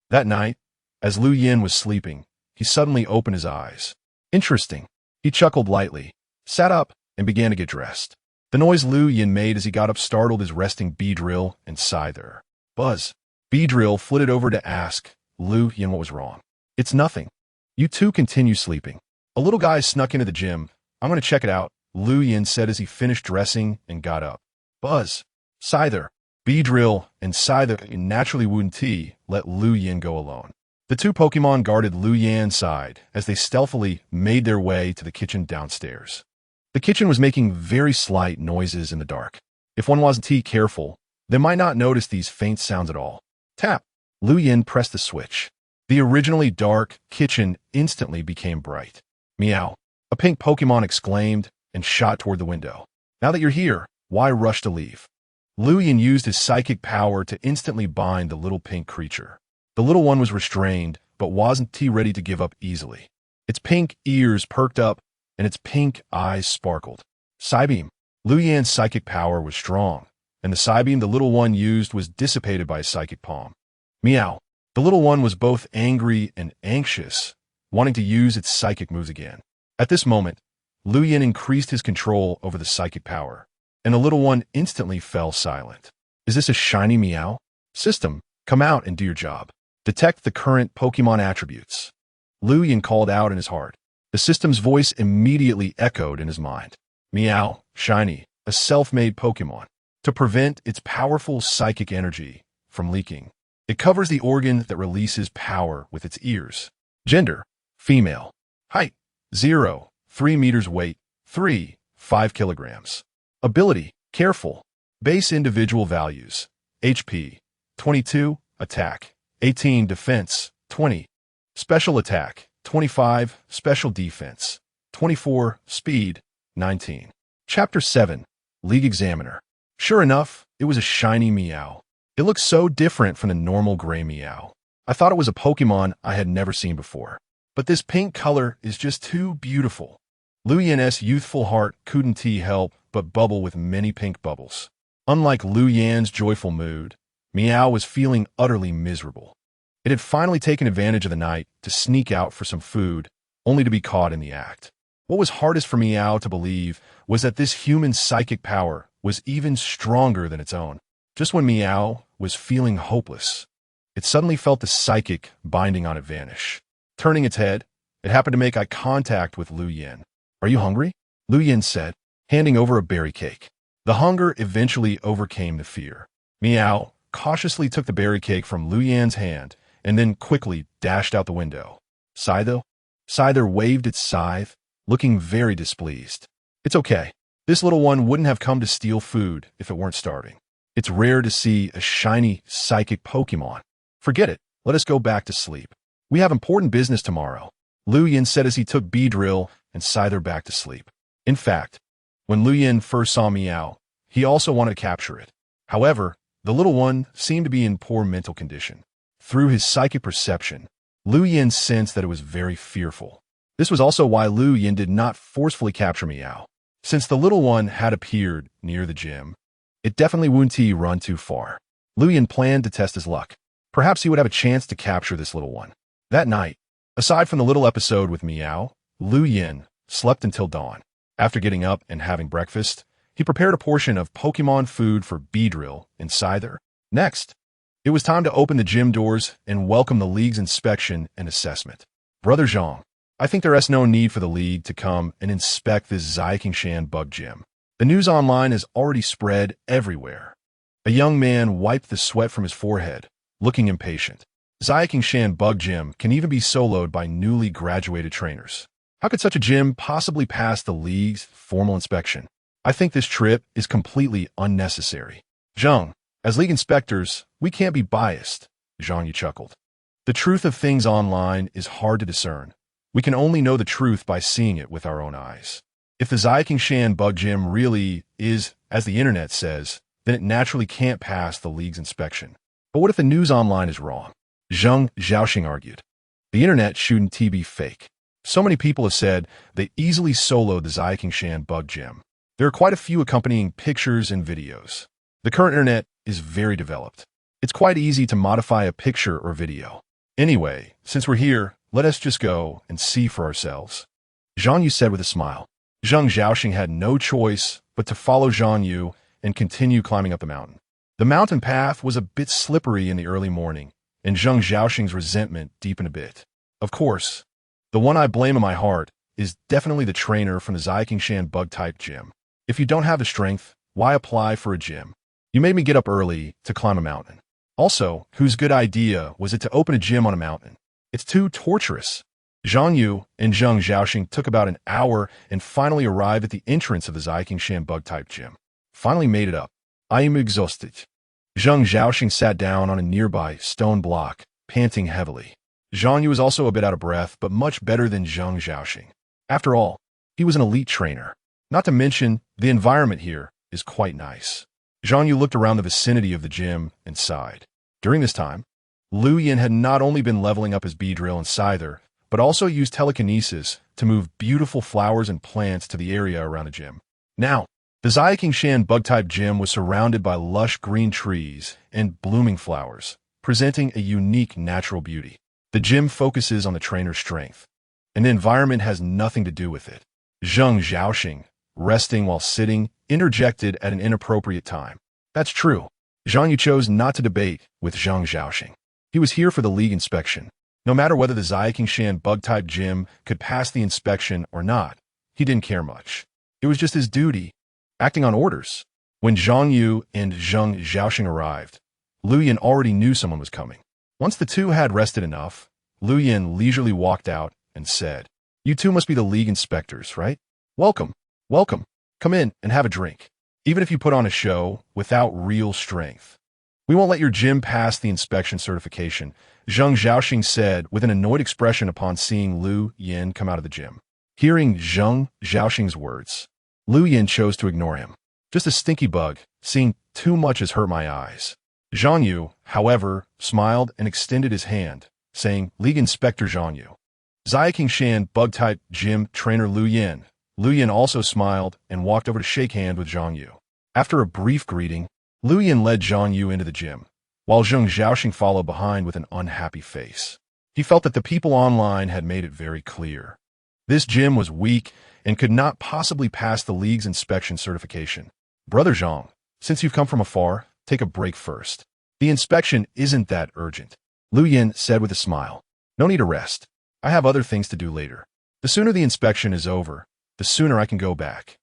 That night, As Lu Yin was sleeping, he suddenly opened his eyes. Interesting. He chuckled lightly, sat up, and began to get dressed. The noise Lu Yin made as he got up startled his resting Beedrill and Scyther. Buzz. Beedrill flitted over to ask Lu Yin what was wrong. It's nothing. You two continue sleeping. A little guy snuck into the gym. I'm going to check it out, Lu Yin said as he finished dressing and got up. Buzz. Scyther. Beedrill and Scyther naturally wouldn't let Lu Yin go alone. The two Pokemon guarded Lu Yin's side as they stealthily made their way to the kitchen downstairs. The kitchen was making very slight noises in the dark. If one wasn't careful, they might not notice these faint sounds at all. Tap. Lu Yin pressed the switch. The originally dark kitchen instantly became bright. Meow. A pink Pokemon exclaimed and shot toward the window. Now that you're here, why rush to leave? Lu Yin used his psychic power to instantly bind the little pink creature. The little one was restrained, but wasn't ready to give up easily. Its pink ears perked up, and its pink eyes sparkled. Psybeam. Lu Yin's psychic power was strong, and the Psybeam the little one used was dissipated by his psychic palm. Meow. The little one was both angry and anxious, wanting to use its psychic moves again. At this moment, Lu Yin increased his control over the psychic power, and the little one instantly fell silent. Is this a shiny Meow? System, come out and do your job. Detect the current Pokemon attributes. Lu Yin called out in his heart. The system's voice immediately echoed in his mind. Meow, shiny, a self-made Pokemon. To prevent its powerful psychic energy from leaking, it covers the organ that releases power with its ears. Gender, female. Height, 0, 3 meters. Weight, 5 kilograms. Ability, careful. Base individual values. HP, 22. Attack, 18. Defense, 20. Special attack, 25. Special defense, 24. Speed, 19. Chapter 7. League Examiner. Sure enough, it was a shiny Meow. It looked so different from the normal gray Meow. I thought it was a Pokemon I had never seen before. But this pink color is just too beautiful. Lu Yin's youthful heart couldn't help but bubble with many pink bubbles. Unlike Lu Yin's joyful mood, Meow was feeling utterly miserable. It had finally taken advantage of the night to sneak out for some food, only to be caught in the act. What was hardest for Meow to believe was that this human psychic power was even stronger than its own. Just when Meow was feeling hopeless, it suddenly felt the psychic binding on it vanish. Turning its head, it happened to make eye contact with Lu Yin. Are you hungry? Lu Yin said, handing over a berry cake. The hunger eventually overcame the fear. Meow cautiously took the berry cake from Lu Yin's hand and then quickly dashed out the window. Scyther? Scyther waved its scythe, looking very displeased. It's okay. This little one wouldn't have come to steal food if it weren't starving. It's rare to see a shiny psychic Pokemon. Forget it. Let us go back to sleep. We have important business tomorrow, Lu Yin said as he took Beedrill and Scyther back to sleep. In fact, when Lu Yin first saw Meow, he also wanted to capture it. However, the little one seemed to be in poor mental condition. Through his psychic perception, Lu Yin sensed that it was very fearful. This was also why Lu Yin did not forcefully capture Meow. Since the little one had appeared near the gym, it definitely wouldn't run too far. Lu Yin planned to test his luck. Perhaps he would have a chance to capture this little one. That night, aside from the little episode with Meow, Lu Yin slept until dawn. After getting up and having breakfast, he prepared a portion of Pokemon food for Beedrill and Scyther. Next, it was time to open the gym doors and welcome the League's inspection and assessment. Brother Zhang, I think there is no need for the League to come and inspect this Shan bug gym. The news online has already spread everywhere. A young man wiped the sweat from his forehead, looking impatient. Shan bug gym can even be soloed by newly graduated trainers. How could such a gym possibly pass the League's formal inspection? I think this trip is completely unnecessary. Zhang, as League inspectors, we can't be biased, Zhang Yu chuckled. The truth of things online is hard to discern. We can only know the truth by seeing it with our own eyes. If the Shan bug gym really is, as the internet says, then it naturally can't pass the League's inspection. But what if the news online is wrong? Zheng Zhaoxing argued. The internet shouldn't be fake. So many people have said they easily soloed the Shan bug gym. There are quite a few accompanying pictures and videos. The current internet is very developed. It's quite easy to modify a picture or video. Anyway, since we're here, let us just go and see for ourselves, Zhang Yu said with a smile. Zhang Xiaoxing had no choice but to follow Zhang Yu and continue climbing up the mountain. The mountain path was a bit slippery in the early morning, and Zhang Xiaoxing's resentment deepened a bit. Of course, the one I blame in my heart is definitely the trainer from the Zaiqingshan bug-type gym. If you don't have the strength, why apply for a gym? You made me get up early to climb a mountain. Also, whose good idea was it to open a gym on a mountain? It's too torturous. Zhang Yu and Zhang Xiaoxing took about an hour and finally arrived at the entrance of the Zaiqingshan bug-type gym. Finally made it up. I am exhausted. Zhang Xiaoxing sat down on a nearby stone block, panting heavily. Zhang Yu was also a bit out of breath, but much better than Zhang Xiaoxing. After all, he was an elite trainer. Not to mention, the environment here is quite nice. Zhang Yu looked around the vicinity of the gym and sighed. During this time, Lu Yin had not only been leveling up his Beedrill and Scyther, but also used telekinesis to move beautiful flowers and plants to the area around the gym. Now, the Zaiqingshan bug-type gym was surrounded by lush green trees and blooming flowers, presenting a unique natural beauty. The gym focuses on the trainer's strength, and the environment has nothing to do with it. Zhang Xiaoxing, resting while sitting, interjected at an inappropriate time. That's true. Zhang Yu chose not to debate with Zhang Xiaoxing. He was here for the league inspection. No matter whether the Zaiqingshan bug-type gym could pass the inspection or not, he didn't care much. It was just his duty, acting on orders. When Zhang Yu and Zhang Xiaoxing arrived, Lu Yin already knew someone was coming. Once the two had rested enough, Lu Yin leisurely walked out and said, "You two must be the league inspectors, right? Welcome, welcome. Come in and have a drink. Even if you put on a show without real strength, we won't let your gym pass the inspection certification," Zhang Xiaoxing said with an annoyed expression upon seeing Lu Yin come out of the gym. Hearing Zhang Xiaoxing's words, Lu Yin chose to ignore him. Just a stinky bug, seeing too much has hurt my eyes. Zhang Yu, however, smiled and extended his hand, saying, "League Inspector Zhang Yu." Zaiqingshan bug-type gym trainer Lu Yin. Lu Yin also smiled and walked over to shake hands with Zhang Yu. After a brief greeting, Lu Yin led Zhang Yu into the gym, while Zhang Xiaoxing followed behind with an unhappy face. He felt that the people online had made it very clear. This gym was weak and could not possibly pass the league's inspection certification. "Brother Zhang, since you've come from afar, take a break first. The inspection isn't that urgent," Lu Yin said with a smile. "No need to rest. I have other things to do later. The sooner the inspection is over, the sooner I can go back,"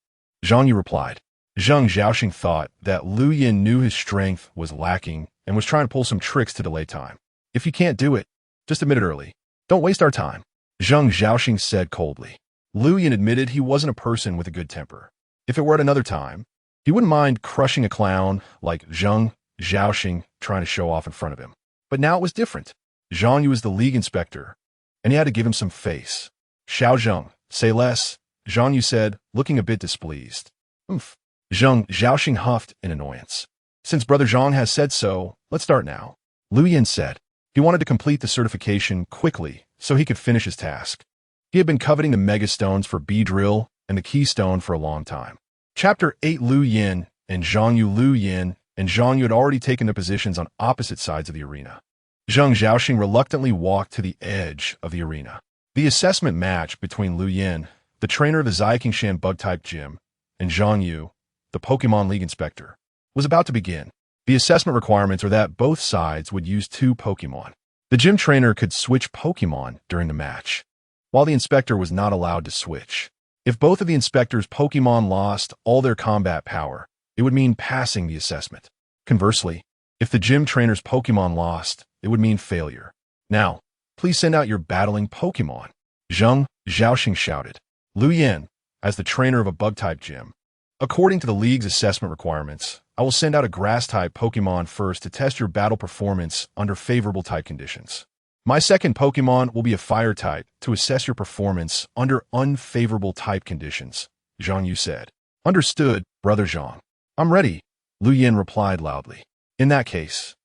Zhang Yu replied. Zhang Xiaoxing thought that Lu Yin knew his strength was lacking and was trying to pull some tricks to delay time. "If you can't do it, just admit it early. Don't waste our time," Zhang Xiaoxing said coldly. Lu Yin admitted he wasn't a person with a good temper. If it were at another time, he wouldn't mind crushing a clown like Zhang Xiaoxing trying to show off in front of him. But now it was different. Zhang Yu was the league inspector, and he had to give him some face. "Xiao Zheng, say less," Zhang Yu said, looking a bit displeased. "Oomph." Zhang Xiaoxing huffed in annoyance. "Since Brother Zhang has said so, let's start now," Lu Yin said. He wanted to complete the certification quickly so he could finish his task. He had been coveting the Mega Stones for Beedrill and the Keystone for a long time. Chapter 8. Lu Yin and Zhang Yu. Lu Yin and Zhang Yu had already taken their positions on opposite sides of the arena. Zhang Xiaoxing reluctantly walked to the edge of the arena. The assessment match between Lu Yin, the trainer of the Zaiqingshan bug-type gym, and Zhang Yu, the Pokémon League Inspector, was about to begin. The assessment requirements are that both sides would use 2 Pokémon. The gym trainer could switch Pokémon during the match, while the inspector was not allowed to switch. If both of the inspector's Pokémon lost all their combat power, it would mean passing the assessment. Conversely, if the gym trainer's Pokémon lost, it would mean failure. "Now, please send out your battling Pokémon," Zhang Xiaoxing shouted. Lu Yin, as the trainer of a bug-type gym, "According to the league's assessment requirements, I will send out a grass-type Pokémon first to test your battle performance under favorable type conditions. My second Pokémon will be a fire type to assess your performance under unfavorable type conditions," Zhang Yu said. "Understood, Brother Zhang. I'm ready," Lu Yin replied loudly. "In that case,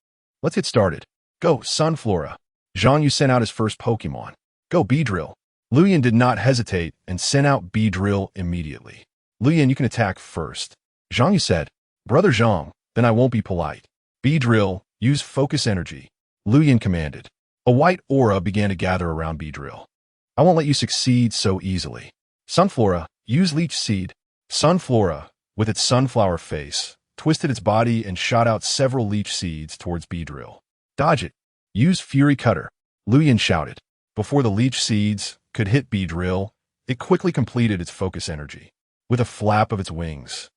let's get started. Go, Sunflora." Zhang Yu sent out his first Pokémon. "Go, Beedrill." Lu Yin did not hesitate and sent out Beedrill immediately. "Lu Yin, you can attack first," Zhang Yu said. "Brother Zhang, then I won't be polite. Beedrill, use focus energy," Lu Yin commanded. A white aura began to gather around Beedrill. I won't let you succeed so easily. Sunflora, use Leech Seed. Sunflora, with its sunflower face, twisted its body and shot out several leech seeds towards Beedrill. Dodge it. Use Fury Cutter. Luyan shouted. Before the leech seeds could hit Beedrill, it quickly completed its focus energy. With a flap of its wings,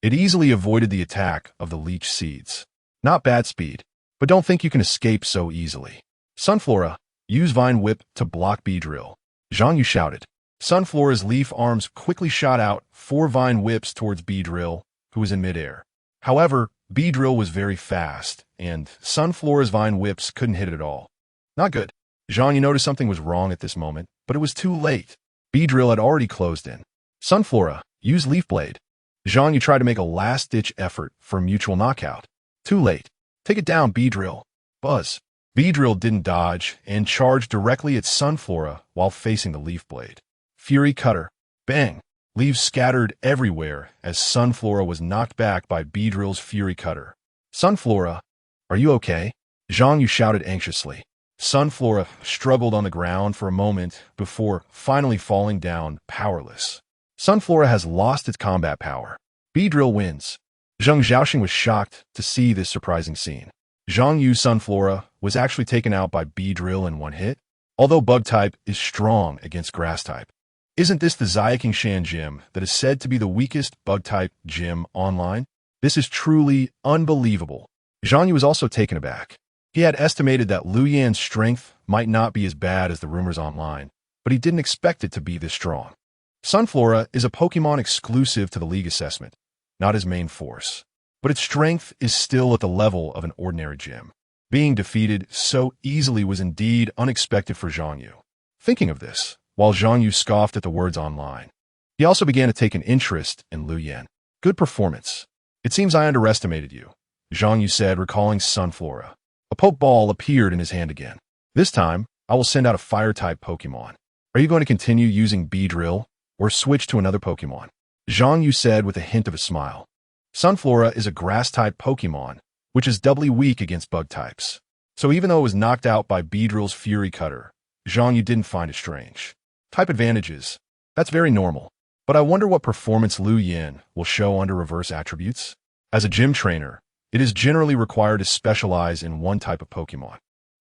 it easily avoided the attack of the leech seeds. Not bad speed, but don't think you can escape so easily. Sunflora, use Vine Whip to block Beedrill. Zhang Yu shouted. Sunflora's leaf arms quickly shot out 4 vine whips towards Beedrill, who was in midair. However, Beedrill was very fast, and Sunflora's vine whips couldn't hit it at all. Not good. Zhang Yu noticed something was wrong at this moment, but it was too late. Beedrill had already closed in. Sunflora, use Leaf Blade. Zhang Yu tried to make a last-ditch effort for a mutual knockout. Too late. Take it down, Beedrill. Buzz. Beedrill didn't dodge and charged directly at Sunflora while facing the Leaf Blade. Fury Cutter. Bang! Leaves scattered everywhere as Sunflora was knocked back by Beedrill's Fury Cutter. Sunflora, are you okay? Zhang Yu shouted anxiously. Sunflora struggled on the ground for a moment before finally falling down powerless. Sunflora has lost its combat power. Beedrill wins. Zheng Xiaoxing was shocked to see this surprising scene. Zhang Yu's Sunflora was actually taken out by Beedrill in one hit, although Bug-type is strong against Grass-type. Isn't this the Xiaoqingshan gym that is said to be the weakest Bug-type gym online? This is truly unbelievable. Zhang Yu was also taken aback. He had estimated that Lu Yan's strength might not be as bad as the rumors online, but he didn't expect it to be this strong. Sunflora is a Pokémon exclusive to the League assessment, not his main force, but its strength is still at the level of an ordinary gym. Being defeated so easily was indeed unexpected for Zhang Yu. Thinking of this, while Zhang Yu scoffed at the words online, he also began to take an interest in Lu Yan. Good performance. It seems I underestimated you, Zhang Yu said, recalling Sunflora. A Poke Ball appeared in his hand again. This time, I will send out a Fire-type Pokémon. Are you going to continue using Beedrill or switch to another Pokémon? Zhang Yu said with a hint of a smile. Sunflora is a Grass-type Pokémon, which is doubly weak against Bug-types. So even though it was knocked out by Beedrill's Fury Cutter, Zhang Yu didn't find it strange. Type advantages. That's very normal. But I wonder what performance Lu Yan will show under reverse attributes? As a gym trainer, it is generally required to specialize in one type of Pokémon.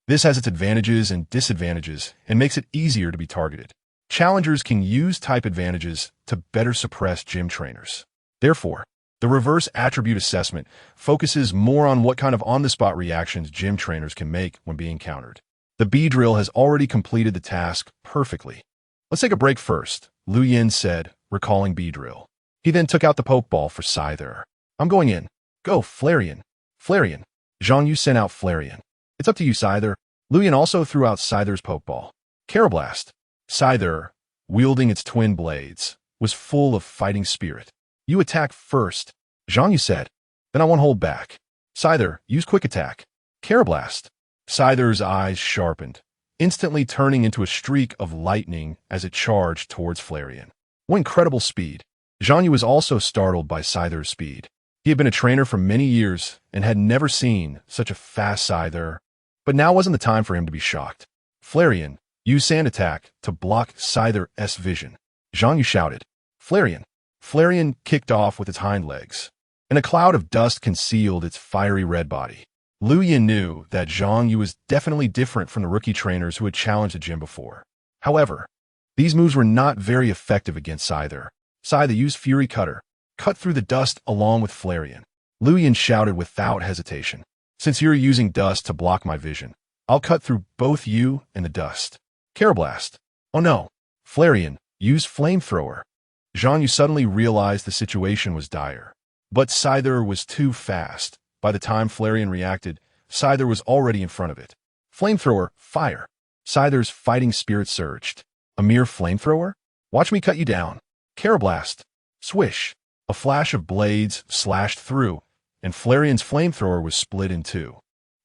This has its advantages and disadvantages and makes it easier to be targeted. Challengers can use type advantages to better suppress gym trainers. Therefore, the reverse attribute assessment focuses more on what kind of on-the-spot reactions gym trainers can make when being countered. The Beedrill has already completed the task perfectly. Let's take a break first, Lu Yan said, recalling Beedrill. He then took out the Pokeball for Scyther. I'm going in. Go, Flareon. Flareon. Zhang Yu sent out Flareon. It's up to you, Scyther. Lu Yan also threw out Scyther's Pokeball. Carablast. Scyther, wielding its twin blades, was full of fighting spirit. You attack first, Zhang Yu said. Then I won't hold back. Scyther, use Quick Attack. Carablast. Scyther's eyes sharpened, instantly turning into a streak of lightning as it charged towards Flareon. What incredible speed. Zhang Yu was also startled by Scyther's speed. He had been a trainer for many years and had never seen such a fast Scyther, but now wasn't the time for him to be shocked. Flareon, use Sand Attack to block Scyther's vision. Zhang Yu shouted. Flareon. Flareon kicked off with its hind legs, and a cloud of dust concealed its fiery red body. Lu Yan knew that Zhang Yu was definitely different from the rookie trainers who had challenged the gym before. However, these moves were not very effective against Scyther. Scyther used Fury Cutter, cut through the dust along with Flareon. Lu Yan shouted without hesitation. Since you're using dust to block my vision, I'll cut through both you and the dust. Carablast. Oh no. Flareon, use Flamethrower. Zhang Yu suddenly realized the situation was dire. But Scyther was too fast. By the time Flareon reacted, Scyther was already in front of it. Flamethrower, fire. Scyther's fighting spirit surged. A mere flamethrower? Watch me cut you down. Carablast. Swish. A flash of blades slashed through, and Flareon's flamethrower was split in two.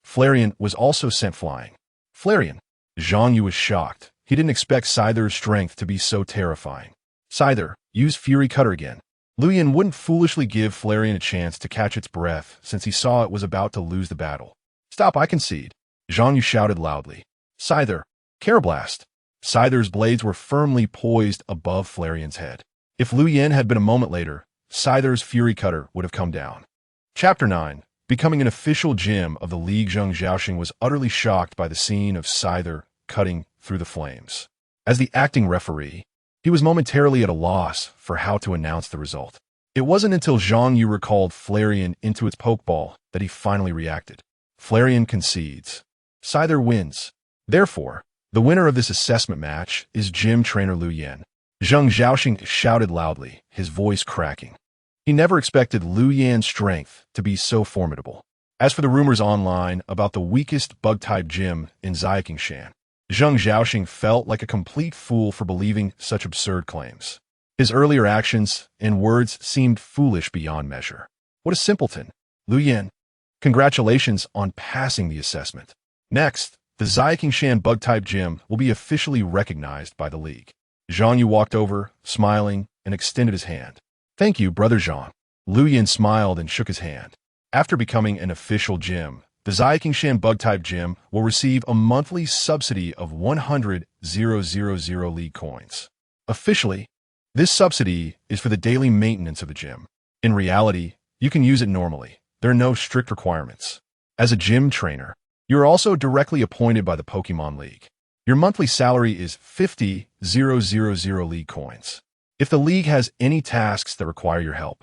Flareon was also sent flying. Flareon. Zhang Yu was shocked. He didn't expect Scyther's strength to be so terrifying. Scyther, use Fury Cutter again. Lu Yan wouldn't foolishly give Flareon a chance to catch its breath since he saw it was about to lose the battle. Stop, I concede. Zhang Yu shouted loudly. Scyther. Carablast. Scyther's blades were firmly poised above Flareon's head. If Lu Yen had been a moment later, Scyther's Fury Cutter would have come down. Chapter 9. Becoming an official gym of the League, Zheng Xiaoxing was utterly shocked by the scene of Scyther cutting through the flames. As the acting referee, he was momentarily at a loss for how to announce the result. It wasn't until Zhang Yu recalled Flareon into its Pokeball that he finally reacted. Flareon concedes. Scyther wins. Therefore, the winner of this assessment match is Gym Trainer Lu Yen. Zheng Xiaoxing shouted loudly, his voice cracking. He never expected Lu Yan's strength to be so formidable. As for the rumors online about the weakest Bug-type gym in Xiaoqingshan, Zheng Xiaoxing felt like a complete fool for believing such absurd claims. His earlier actions and words seemed foolish beyond measure. What a simpleton. Lu Yen, congratulations on passing the assessment. Next, the Xiaoqingshan Bug-type gym will be officially recognized by the League. Zhang Yu walked over, smiling, and extended his hand. Thank you, Brother Zhang. Lu Yen smiled and shook his hand. After becoming an official gym, the Xiaoqingshan Bug-type gym will receive a monthly subsidy of 100,000 League coins. Officially, this subsidy is for the daily maintenance of the gym. In reality, you can use it normally. There are no strict requirements. As a gym trainer, you are also directly appointed by the Pokémon League. Your monthly salary is 50,000 League coins. If the League has any tasks that require your help,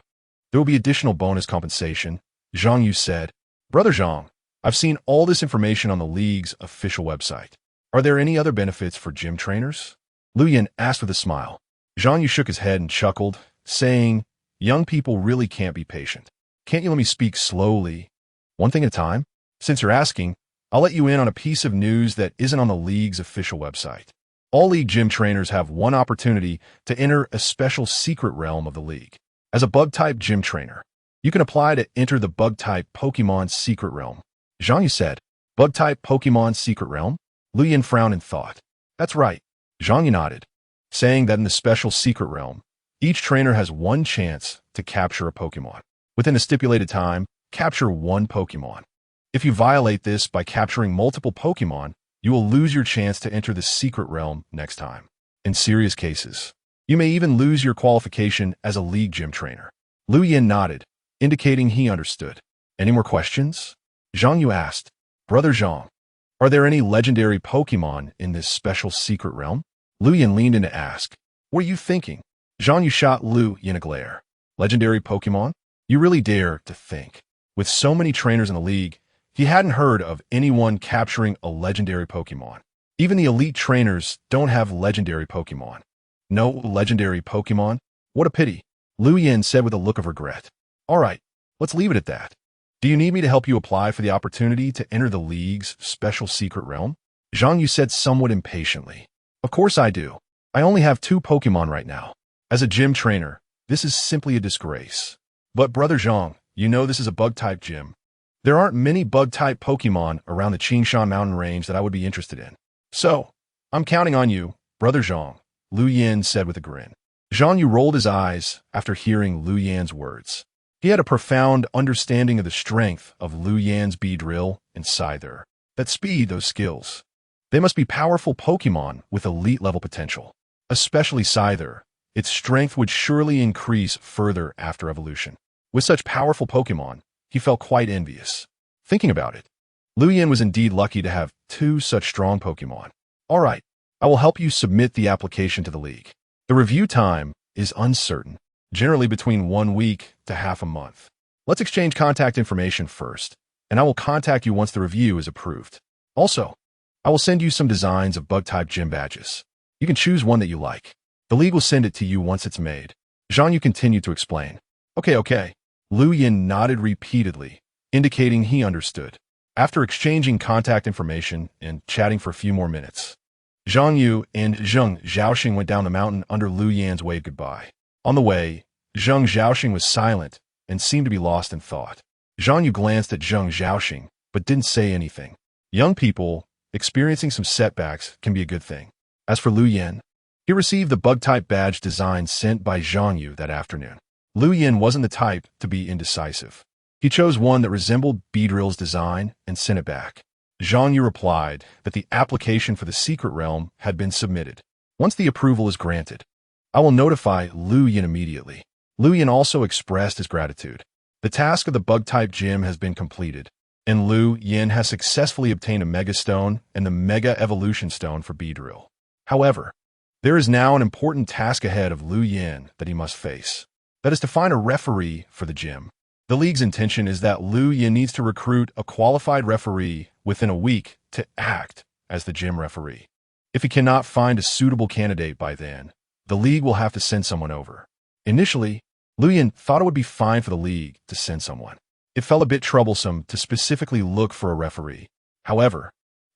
there will be additional bonus compensation, Zhang Yu said. Brother Zhang, I've seen all this information on the League's official website. Are there any other benefits for gym trainers? Lu Yen asked with a smile. Zhang Yu shook his head and chuckled, saying, young people really can't be patient. Can't you let me speak slowly? One thing at a time? Since you're asking, I'll let you in on a piece of news that isn't on the League's official website. All League gym trainers have one opportunity to enter a special secret realm of the League. As a Bug-type gym trainer, you can apply to enter the Bug-type Pokémon secret realm. Zhang Yu said, Bug-type Pokémon secret realm? Lu Yen frowned and thought. That's right. Zhang Yu nodded, saying that in the special secret realm, each trainer has one chance to capture a Pokémon. Within a stipulated time, capture one Pokémon. If you violate this by capturing multiple Pokémon, you will lose your chance to enter the secret realm next time. In serious cases, you may even lose your qualification as a League gym trainer. Lu Yen nodded, indicating he understood. Any more questions? Zhang Yu asked. Brother Zhang, are there any legendary Pokémon in this special secret realm? Lu Yen leaned in to ask. What are you thinking? Zhang Yu shot Lu Yen a glare. Legendary Pokémon? You really dare to think. With so many trainers in the League, he hadn't heard of anyone capturing a legendary Pokémon. Even the elite trainers don't have legendary Pokémon. No legendary Pokémon? What a pity, Lu Yen said with a look of regret. All right, let's leave it at that. Do you need me to help you apply for the opportunity to enter the League's special secret realm? Zhang Yu said somewhat impatiently. Of course I do. I only have 2 Pokémon right now. As a gym trainer, this is simply a disgrace. But Brother Zhang, you know this is a Bug-type gym. There aren't many Bug-type Pokémon around the Qingshan mountain range that I would be interested in. So, I'm counting on you, Brother Zhang, Lu Yen said with a grin. Zhang Yu rolled his eyes after hearing Lu Yan's words. He had a profound understanding of the strength of Lu Yan's Beedrill and Scyther. That speed, those skills. They must be powerful Pokémon with elite-level potential. Especially Scyther. Its strength would surely increase further after evolution. With such powerful Pokémon, he felt quite envious. Thinking about it, Lu Yen was indeed lucky to have 2 such strong Pokémon. All right, I will help you submit the application to the League. The review time is uncertain, generally between 1 week to half a month. Let's exchange contact information first, and I will contact you once the review is approved. Also, I will send you some designs of Bug-type gym badges. You can choose one that you like. The League will send it to you once it's made. Zhang Yu continued to explain. Okay. Lu Yen nodded repeatedly, indicating he understood. After exchanging contact information and chatting for a few more minutes, Zhang Yu and Zheng Xiaoxing went down the mountain under Lu Yan's wave goodbye. On the way, Zheng Xiaoxing was silent and seemed to be lost in thought. Zhang Yu glanced at Zheng Xiaoxing, but didn't say anything. Young people experiencing some setbacks can be a good thing. As for Lu Yen, he received the Bug-type badge design sent by Zhang Yu that afternoon. Lu Yen wasn't the type to be indecisive. He chose one that resembled Beedrill's design and sent it back. Zhang Yu replied that the application for the secret realm had been submitted. Once the approval is granted, I will notify Lu Yin immediately. Lu Yin also expressed his gratitude. The task of the bug-type gym has been completed, and Lu Yin has successfully obtained a Mega Stone and the Mega Evolution Stone for Beedrill. However, there is now an important task ahead of Lu Yin that he must face. That is to find a referee for the gym. The league's intention is that Lu Yin needs to recruit a qualified referee within a week to act as the gym referee. If he cannot find a suitable candidate by then, the league will have to send someone over. Initially, Lu Yin thought it would be fine for the league to send someone. It felt a bit troublesome to specifically look for a referee. However,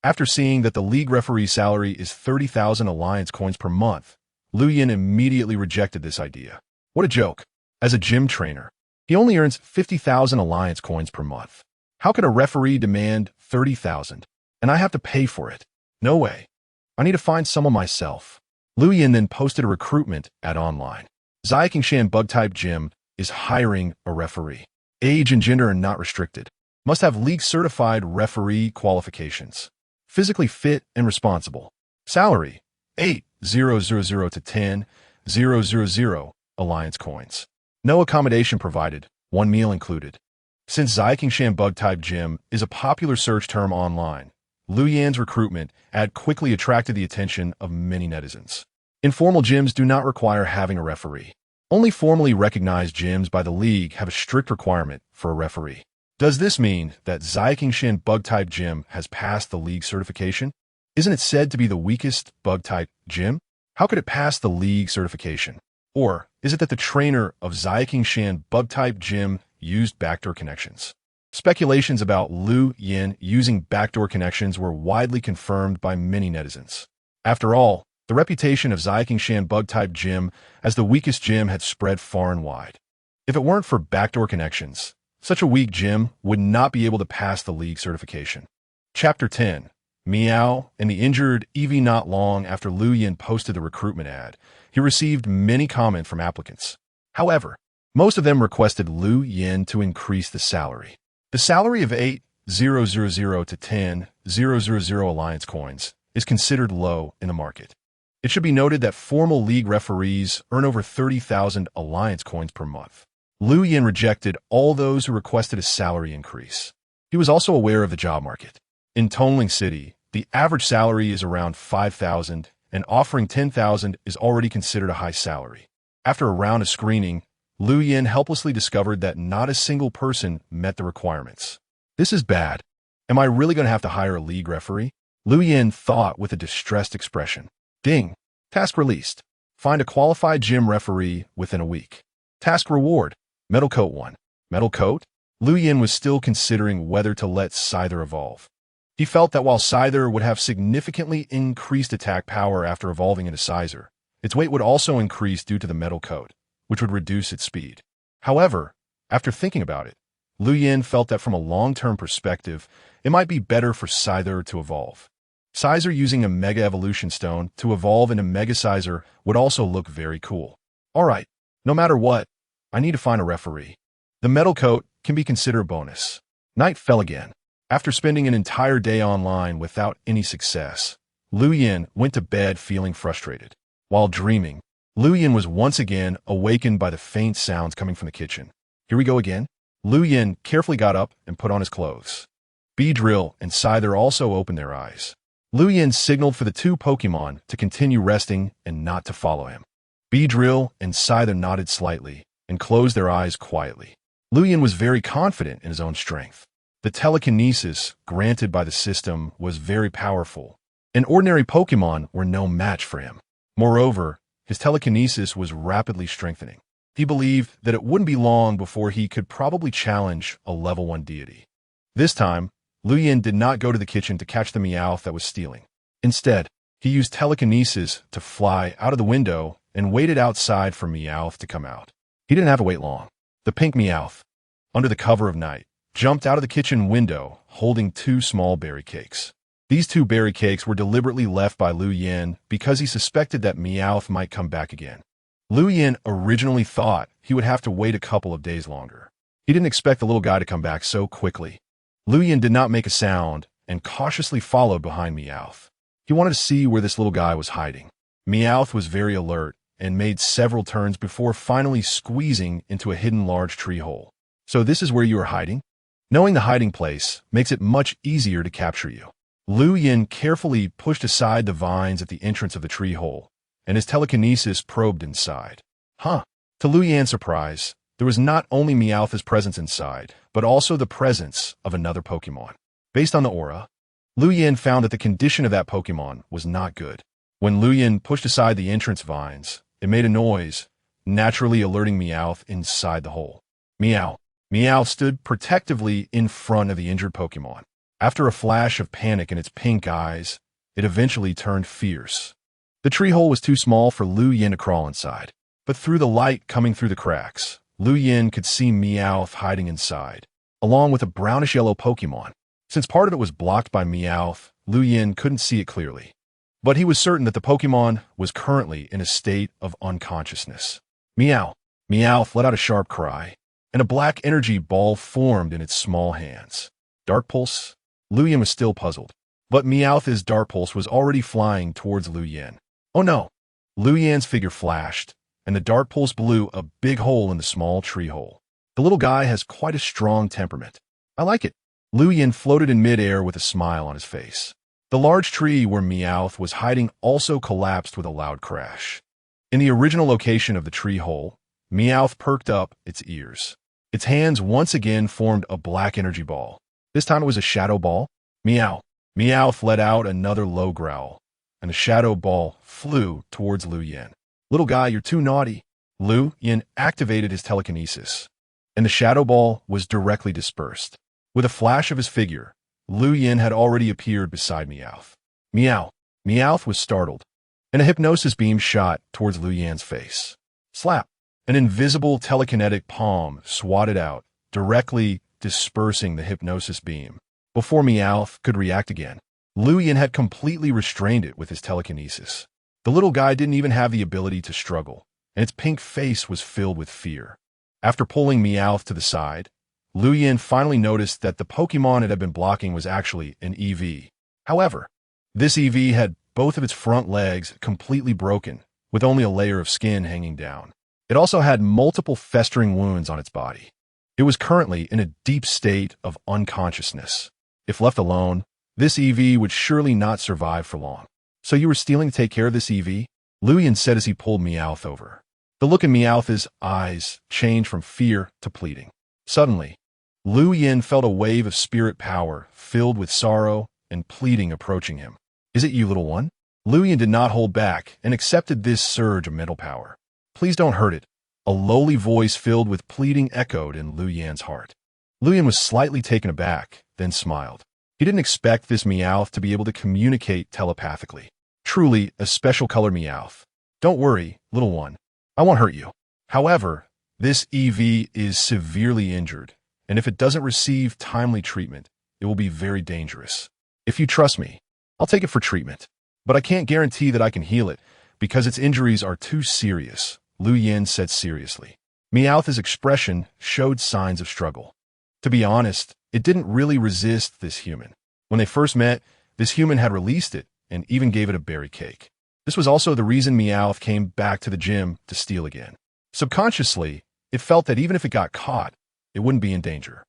after seeing that the league referee's salary is 30,000 alliance coins per month, Lu Yin immediately rejected this idea. What a joke. As a gym trainer, he only earns 50,000 alliance coins per month. How could a referee demand 30,000? And I have to pay for it? No way. I need to find someone myself. Lu Yin then posted a recruitment ad online. Xiaoqingshan Bug-type Gym is hiring a referee. Age and gender are not restricted. Must have league-certified referee qualifications. Physically fit and responsible. Salary, 8,000 to 10,000 alliance coins. No accommodation provided, one meal included. Since Xiaoqingshan Bug-type Gym is a popular search term online, Lu Yin's recruitment ad quickly attracted the attention of many netizens. Informal gyms do not require having a referee. Only formally recognized gyms by the league have a strict requirement for a referee. Does this mean that Xiaoqingshan Bug-type Gym has passed the league certification? Isn't it said to be the weakest Bug-type gym? How could it pass the league certification? Or is it that the trainer of Xiaoqingshan Bug-type Gym used backdoor connections? Speculations about Lu Yin using backdoor connections were widely confirmed by many netizens. After all, the reputation of Xiaoqingshan Bug-type Gym as the weakest gym had spread far and wide. If it weren't for backdoor connections, such a weak gym would not be able to pass the league certification. Chapter 10. Meow and the injured Eevee. Not long after Lu Yin posted the recruitment ad, he received many comments from applicants. However, most of them requested Lu Yin to increase the salary. The salary of 8,000 to 10,000 alliance coins is considered low in the market. It should be noted that formal league referees earn over 30,000 alliance coins per month. Lu Yin rejected all those who requested a salary increase. He was also aware of the job market. In Tonling City, the average salary is around 5,000, and offering 10,000 is already considered a high salary. After a round of screening, Lu Yin helplessly discovered that not a single person met the requirements. This is bad. Am I really going to have to hire a league referee? Lu Yin thought with a distressed expression. Ding. Task released. Find a qualified gym referee within a week. Task reward. Metal Coat 1. Metal Coat? Lu Yin was still considering whether to let Scyther evolve. He felt that while Scyther would have significantly increased attack power after evolving into Scyther, its weight would also increase due to the Metal Coat, which would reduce its speed. However, after thinking about it, Lu Yin felt that from a long-term perspective, it might be better for Scyther to evolve. Scyther using a Mega Evolution Stone to evolve into Mega Scyther would also look very cool. Alright, no matter what, I need to find a referee. The Metal Coat can be considered a bonus. Night fell again. After spending an entire day online without any success, Lu Yin went to bed feeling frustrated. While dreaming, Lu Yin was once again awakened by the faint sounds coming from the kitchen. Here we go again. Lu Yin carefully got up and put on his clothes. Beedrill and Scyther also opened their eyes. Lu Yin signaled for the two Pokémon to continue resting and not to follow him. Beedrill and Scyther nodded slightly and closed their eyes quietly. Lu Yin was very confident in his own strength. The telekinesis granted by the system was very powerful, and ordinary Pokémon were no match for him. Moreover, his telekinesis was rapidly strengthening. He believed that it wouldn't be long before he could probably challenge a level 1 deity. This time, Lu Yin did not go to the kitchen to catch the Meowth that was stealing. Instead, he used telekinesis to fly out of the window and waited outside for Meowth to come out. He didn't have to wait long. The pink Meowth, under the cover of night, jumped out of the kitchen window holding 2 small berry cakes. These 2 berry cakes were deliberately left by Lu Yin because he suspected that Meowth might come back again. Lu Yin originally thought he would have to wait a couple of days longer. He didn't expect the little guy to come back so quickly. Lu Yin did not make a sound and cautiously followed behind Meowth. He wanted to see where this little guy was hiding. Meowth was very alert and made several turns before finally squeezing into a hidden large tree hole. So this is where you are hiding? Knowing the hiding place makes it much easier to capture you. Lu Yin carefully pushed aside the vines at the entrance of the tree hole, and his telekinesis probed inside. Huh. To Lu Yin's surprise, there was not only Meowth's presence inside, but also the presence of another Pokémon. Based on the aura, Lu Yin found that the condition of that Pokémon was not good. When Lu Yin pushed aside the entrance vines, it made a noise, naturally alerting Meowth inside the hole. Meow. Meowth stood protectively in front of the injured Pokémon. After a flash of panic in its pink eyes, it eventually turned fierce. The tree hole was too small for Lu Yin to crawl inside, but through the light coming through the cracks, Lu Yin could see Meowth hiding inside, along with a brownish-yellow Pokémon. Since part of it was blocked by Meowth, Lu Yin couldn't see it clearly. But he was certain that the Pokémon was currently in a state of unconsciousness. Meow. Meowth let out a sharp cry, and a black energy ball formed in its small hands. Dark Pulse? Lu Yin was still puzzled, but Meowth's Dark Pulse was already flying towards Lu Yin. Oh no! Lu Yin's figure flashed, and the Dark Pulse blew a big hole in the small tree hole. The little guy has quite a strong temperament. I like it. Lu Yin floated in midair with a smile on his face. The large tree where Meowth was hiding also collapsed with a loud crash. In the original location of the tree hole, Meowth perked up its ears. Its hands once again formed a black energy ball. This time it was a shadow ball. Meow. Meowth let out another low growl, and the shadow ball flew towards Lu Yin. Little guy, you're too naughty. Lu Yin activated his telekinesis, and the shadow ball was directly dispersed. With a flash of his figure, Lu Yin had already appeared beside Meowth. Meow. Meowth was startled, and a hypnosis beam shot towards Lu Yin's face. Slap. An invisible telekinetic palm swatted out, directly dispersing the hypnosis beam. Before Meowth could react again, Lu Yin had completely restrained it with his telekinesis. The little guy didn't even have the ability to struggle, and its pink face was filled with fear. After pulling Meowth to the side, Lu Yin finally noticed that the Pokémon it had been blocking was actually an EV. However, this EV had both of its front legs completely broken, with only a layer of skin hanging down. It also had multiple festering wounds on its body. It was currently in a deep state of unconsciousness. If left alone, this EV would surely not survive for long. So you were stealing to take care of this EV? Lu Yin said as he pulled Meowth over. The look in Meowth's eyes changed from fear to pleading. Suddenly, Lu Yin felt a wave of spirit power filled with sorrow and pleading approaching him. Is it you, little one? Lu Yin did not hold back and accepted this surge of mental power. Please don't hurt it. A lowly voice filled with pleading echoed in Lu Yin's heart. Lu Yin was slightly taken aback, then smiled. He didn't expect this Meowth to be able to communicate telepathically. Truly a special color Meowth. Don't worry, little one. I won't hurt you. However, this EV is severely injured, and if it doesn't receive timely treatment, it will be very dangerous. If you trust me, I'll take it for treatment. But I can't guarantee that I can heal it, because its injuries are too serious, Lu Yin said seriously. Meowth's expression showed signs of struggle. To be honest, it didn't really resist this human. When they first met, this human had released it and even gave it a berry cake. This was also the reason Meowth came back to the gym to steal again. Subconsciously, it felt that even if it got caught, it wouldn't be in danger.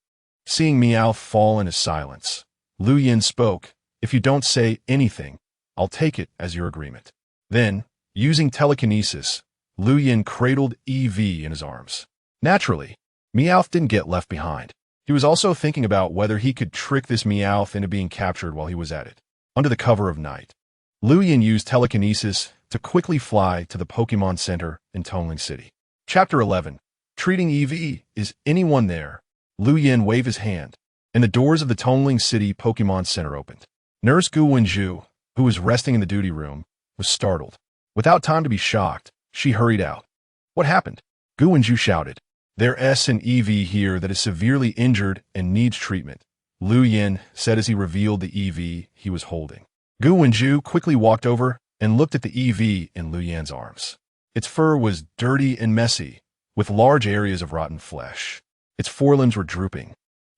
Seeing Meowth fall into silence, Lu Yin spoke, "If you don't say anything, I'll take it as your agreement." Then, using telekinesis, Lu Yin cradled EV in his arms. Naturally, Meowth didn't get left behind. He was also thinking about whether he could trick this Meowth into being captured while he was at it. Under the cover of night, Lu Yin used telekinesis to quickly fly to the Pokémon Center in Tonling City. Chapter 11. Treating EV. Is anyone there? Lu Yin waved his hand, and the doors of the Tonling City Pokémon Center opened. Nurse Gu Wenju, who was resting in the duty room, was startled. Without time to be shocked, she hurried out. What happened? Gu Wenju shouted. There's an EV here that is severely injured and needs treatment, Lu Yin said as he revealed the EV he was holding. Gu Wenju quickly walked over and looked at the EV in Lu Yin's arms. Its fur was dirty and messy, with large areas of rotten flesh. Its forelimbs were drooping,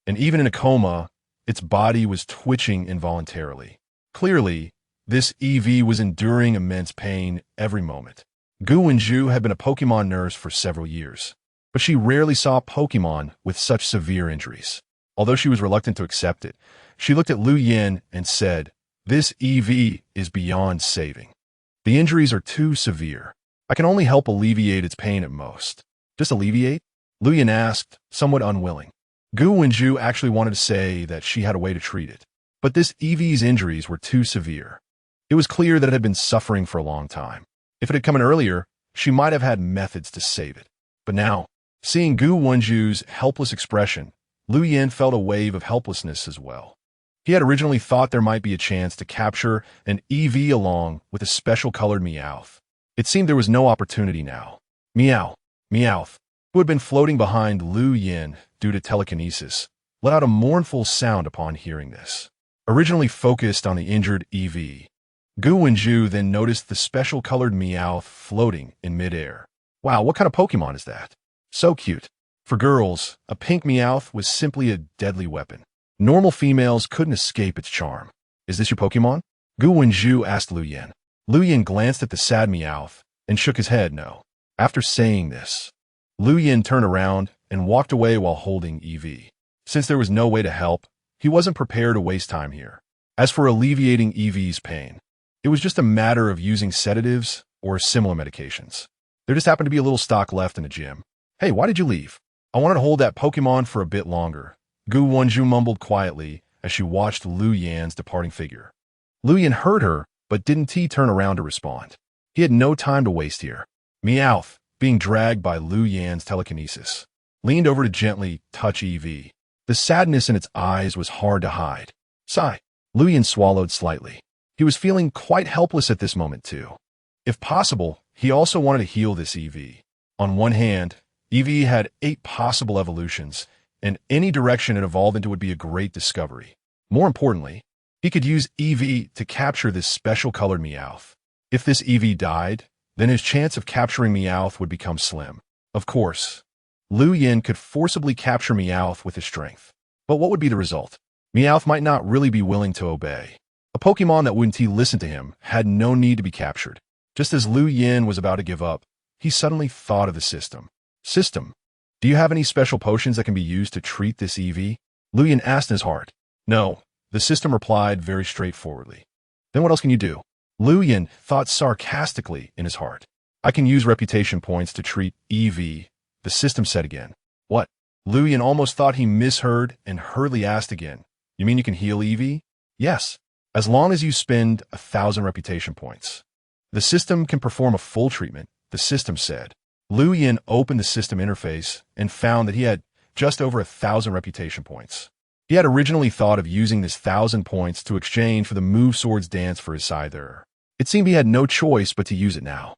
and even in a coma, Its body was twitching involuntarily. Clearly, this EV was enduring immense pain every moment. Gu Wenju had been a Pokémon nurse for several years, but she rarely saw Pokémon with such severe injuries. Although she was reluctant to accept it, she looked at Lu Yin and said, "This EV is beyond saving. The injuries are too severe. I can only help alleviate its pain at most." "Just alleviate?" Lu Yin asked, somewhat unwilling. Gu Wenju actually wanted to say that she had a way to treat it, but this EV's injuries were too severe. It was clear that it had been suffering for a long time. If it had come in earlier, she might have had methods to save it. But now, seeing Gu Wenju's helpless expression, Lu Yin felt a wave of helplessness as well. He had originally thought there might be a chance to capture an EV along with a special colored Meowth. It seemed there was no opportunity now. Meowth, who had been floating behind Lu Yin due to telekinesis, let out a mournful sound upon hearing this. Originally focused on the injured EV, Gu Wenju then noticed the special colored Meowth floating in midair. Wow, what kind of Pokemon is that? So cute. For girls, a pink Meowth was simply a deadly weapon. Normal females couldn't escape its charm. "Is this your Pokemon?" Gu Wenju asked Lu Yin. Lu Yin glanced at the sad Meowth and shook his head no. After saying this, Lu Yin turned around and walked away while holding EV. Since there was no way to help, he wasn't prepared to waste time here. As for alleviating EV's pain, it was just a matter of using sedatives or similar medications. There just happened to be a little stock left in the gym. "Hey, why did you leave?" "I wanted to hold that Pokemon for a bit longer," Gu Wenju mumbled quietly as she watched Lu Yin's departing figure. Lu Yin heard her, but didn't turn around to respond. He had no time to waste here. Meowth, being dragged by Lu Yin's telekinesis, leaned over to gently touch EV. The sadness in its eyes was hard to hide. Sigh. Lu Yin swallowed slightly. He was feeling quite helpless at this moment too. If possible, he also wanted to heal this EV. On one hand, EV had 8 possible evolutions, and any direction it evolved into would be a great discovery. More importantly, he could use EV to capture this special colored Meowth. If this EV died, then his chance of capturing Meowth would become slim. Of course, Lu Yin could forcibly capture Meowth with his strength. But what would be the result? Meowth might not really be willing to obey. A Pokemon that wouldn't listen to him had no need to be captured. Just as Lu Yin was about to give up, he suddenly thought of the system. "System, do you have any special potions that can be used to treat this EV?" Lu Yin asked in his heart. "No," the system replied very straightforwardly. "Then what else can you do?" Lu Yin thought sarcastically in his heart. "I can use reputation points to treat EV," the system said again. "What?" Lu Yin almost thought he misheard and hurriedly asked again. "You mean you can heal EV?" "Yes, as long as you spend 1,000 reputation points. The system can perform a full treatment," the system said. Lu Yin opened the system interface and found that he had just over 1,000 reputation points. He had originally thought of using this 1,000 points to exchange for the Move Swords dance for his Scyther. It seemed he had no choice but to use it now.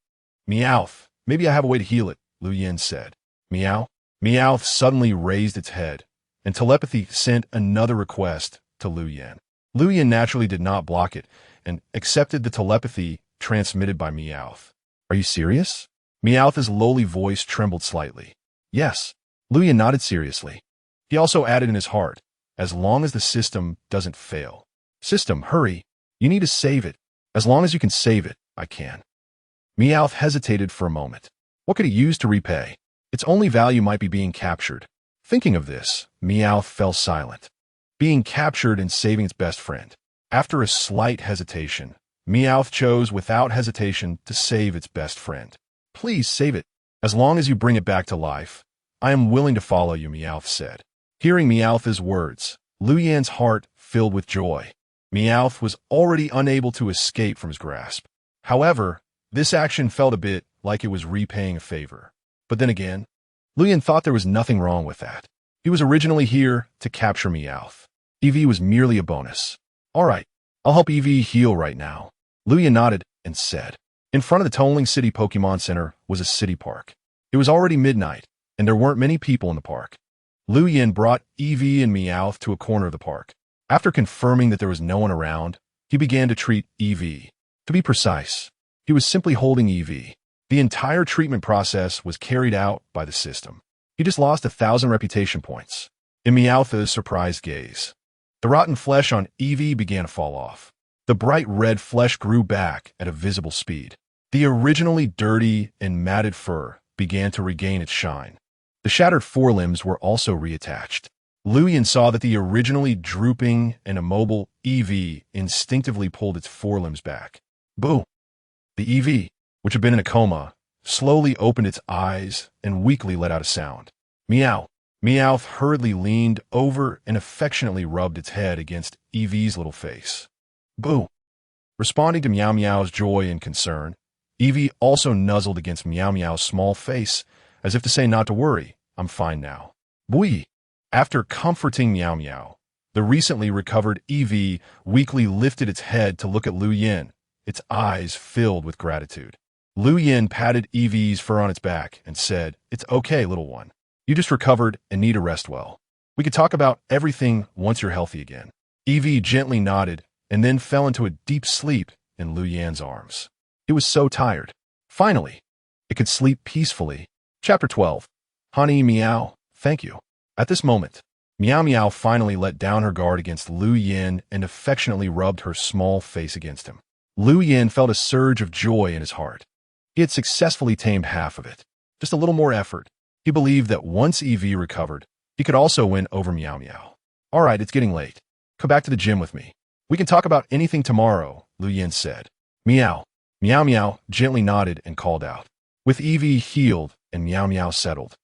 "Meowth, maybe I have a way to heal it," Lu Yin said. "Meow?" Meowth suddenly raised its head, and telepathy sent another request to Lu Yin. Lu Yin naturally did not block it and accepted the telepathy transmitted by Meowth. "Are you serious?" Meowth's lowly voice trembled slightly. "Yes." Lu Yin nodded seriously. He also added in his heart, "As long as the system doesn't fail." "System, hurry. You need to save it. As long as you can save it, I can." Meowth hesitated for a moment. What could he use to repay? Its only value might be being captured. Thinking of this, Meowth fell silent. Being captured and saving its best friend. After a slight hesitation, Meowth chose without hesitation to save its best friend. "Please save it. As long as you bring it back to life, I am willing to follow you," Meowth said. Hearing Meowth's words, Lu Yin's heart filled with joy. Meowth was already unable to escape from his grasp. However, this action felt a bit like it was repaying a favor. But then again, Lu Yin thought there was nothing wrong with that. He was originally here to capture Meowth. EV was merely a bonus. "All right, I'll help EV heal right now." Lu Yin nodded and said. In front of the Tonling City Pokemon Center was a city park. It was already midnight, and there weren't many people in the park. Lu Yin brought EV and Meowth to a corner of the park. After confirming that there was no one around, he began to treat EV. To be precise, he was simply holding EV. The entire treatment process was carried out by the system. He just lost 1,000 reputation points. In Meowth's surprised gaze, The rotten flesh on Eevee began to fall off. The bright red flesh grew back at a visible speed. The originally dirty and matted fur began to regain its shine. The shattered forelimbs were also reattached. Luyan saw that the originally drooping and immobile Eevee instinctively pulled its forelimbs back. Boo! The Eevee, which had been in a coma, slowly opened its eyes and weakly let out a sound. Meow. Meowth hurriedly leaned over and affectionately rubbed its head against Eevee's little face. Boo! Responding to Meow Meow's joy and concern, Eevee also nuzzled against Meow Meow's small face, as if to say not to worry, I'm fine now. Booey! After comforting Meow Meow, the recently recovered Eevee weakly lifted its head to look at Luyan, its eyes filled with gratitude. Luyan patted Eevee's fur on its back and said, It's okay, little one. You just recovered and need to rest well. We could talk about everything once you're healthy again. Eevee gently nodded and then fell into a deep sleep in Luyan's arms. It was so tired. Finally, it could sleep peacefully. Chapter 12. Honey Meow, thank you. At this moment, Meow Meow finally let down her guard against Luyan and affectionately rubbed her small face against him. Luyan felt a surge of joy in his heart. He had successfully tamed half of it. Just a little more effort. He believed that once Eevee recovered, he could also win over Meow Meow. All right, it's getting late. Come back to the gym with me. We can talk about anything tomorrow, Luyan said. Meow. Meow Meow gently nodded and called out. With Eevee healed and Meow Meow settled,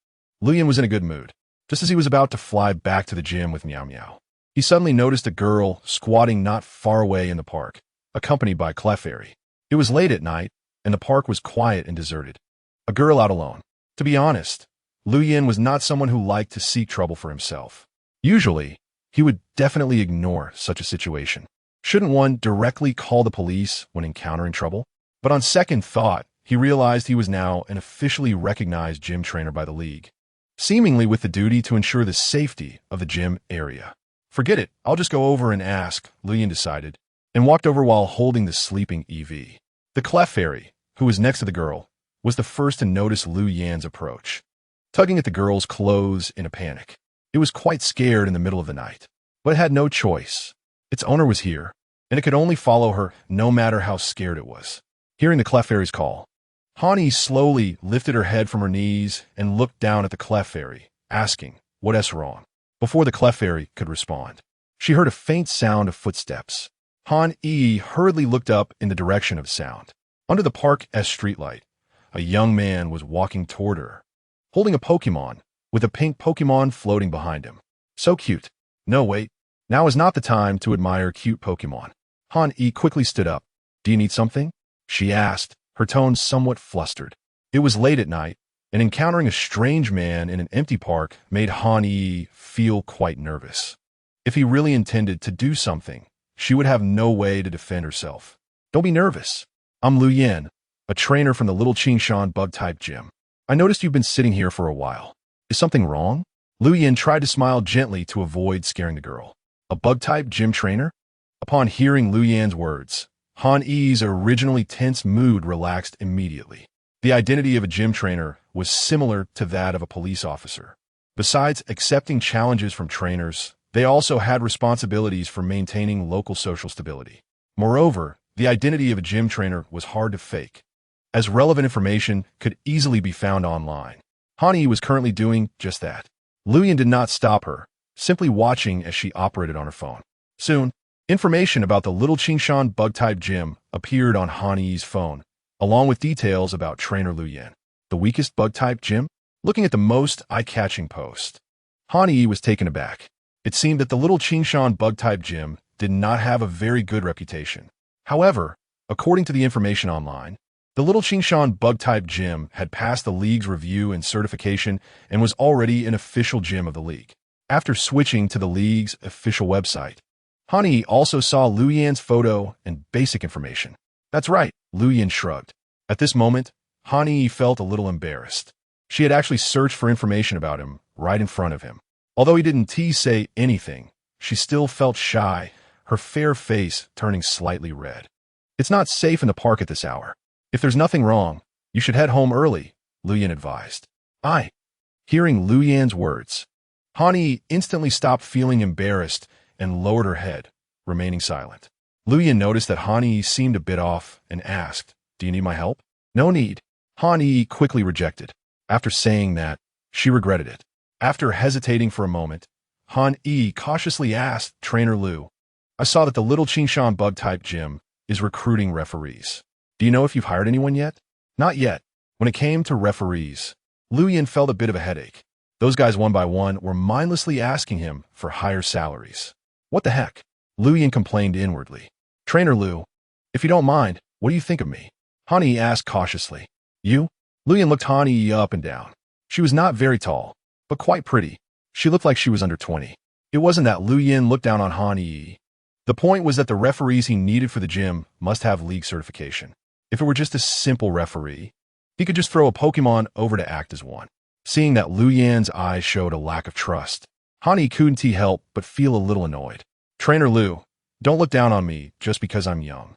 Luyan was in a good mood. Just as he was about to fly back to the gym with Meow Meow, he suddenly noticed a girl squatting not far away in the park, accompanied by Clefairy. It was late at night, and the park was quiet and deserted. A girl out alone. To be honest, Luyan was not someone who liked to seek trouble for himself. Usually, he would definitely ignore such a situation. Shouldn't one directly call the police when encountering trouble? But on second thought, he realized he was now an officially recognized gym trainer by the league, seemingly with the duty to ensure the safety of the gym area. Forget it, I'll just go over and ask, Luyan decided, and walked over while holding the sleeping Eevee. The Clefairy, who was next to the girl, was the first to notice Luyan's approach, tugging at the girl's clothes in a panic. It was quite scared in the middle of the night, but it had no choice. Its owner was here, and it could only follow her no matter how scared it was. Hearing the Clefairy's call, Hani slowly lifted her head from her knees and looked down at the Clefairy, asking, What's wrong? Before the Clefairy could respond, she heard a faint sound of footsteps. Han-E hurriedly looked up in the direction of sound. Under the park S streetlight, a young man was walking toward her, holding a Pokémon, with a pink Pokémon floating behind him. So cute. No, wait. Now is not the time to admire cute Pokémon. Han-E quickly stood up. Do you need something? She asked, her tone somewhat flustered. It was late at night, and encountering a strange man in an empty park made Han-E feel quite nervous. If he really intended to do something, she would have no way to defend herself. Don't be nervous. I'm Luyan, a trainer from the Little Qingshan bug-type gym. I noticed you've been sitting here for a while. Is something wrong? Luyan tried to smile gently to avoid scaring the girl. A bug-type gym trainer? Upon hearing Luyan's words, Han-E's originally tense mood relaxed immediately. The identity of a gym trainer was similar to that of a police officer. Besides accepting challenges from trainers, they also had responsibilities for maintaining local social stability. Moreover, the identity of a gym trainer was hard to fake, as relevant information could easily be found online. Han-E was currently doing just that. Luyan did not stop her, simply watching as she operated on her phone. Soon, information about the Little Qingshan bug-type gym appeared on Han-E's phone, along with details about trainer Luyan. The weakest bug-type gym? Looking at the most eye-catching post, Han-E was taken aback. It seemed that the Little Qingshan bug-type gym did not have a very good reputation. However, according to the information online, the Little Qingshan bug-type gym had passed the league's review and certification and was already an official gym of the league. After switching to the league's official website, Han-E also saw Luyan's photo and basic information. That's right, Luyan shrugged. At this moment, Han-E felt a little embarrassed. She had actually searched for information about him right in front of him. Although he didn't say anything, she still felt shy, her fair face turning slightly red. It's not safe in the park at this hour. If there's nothing wrong, you should head home early, Luyan advised. Hearing Luyan's words, Han-E instantly stopped feeling embarrassed and lowered her head, remaining silent. Lu Yin noticed that Han Yi seemed a bit off and asked, "Do you need my help?" "No need." Han Yi quickly rejected. After saying that, she regretted it. After hesitating for a moment, Han Yi cautiously asked Trainer Lu, "I saw that the Little Qingshan bug-type gym is recruiting referees. Do you know if you've hired anyone yet?" "Not yet." When it came to referees, Lu Yin felt a bit of a headache. Those guys one by one were mindlessly asking him for higher salaries. What the heck? Lu Yin complained inwardly. "Trainer Lu, if you don't mind, what do you think of me?" Han Yi asked cautiously. "You?" Lu Yin looked Han Yi up and down. She was not very tall, but quite pretty. She looked like she was under 20. It wasn't that Lu Yin looked down on Han Yi. The point was that the referees he needed for the gym must have league certification. If it were just a simple referee, he could just throw a Pokémon over to act as one. Seeing that Lu Yin's eyes showed a lack of trust, Han Yi couldn't help but feel a little annoyed. "Trainer Lu, don't look down on me just because I'm young.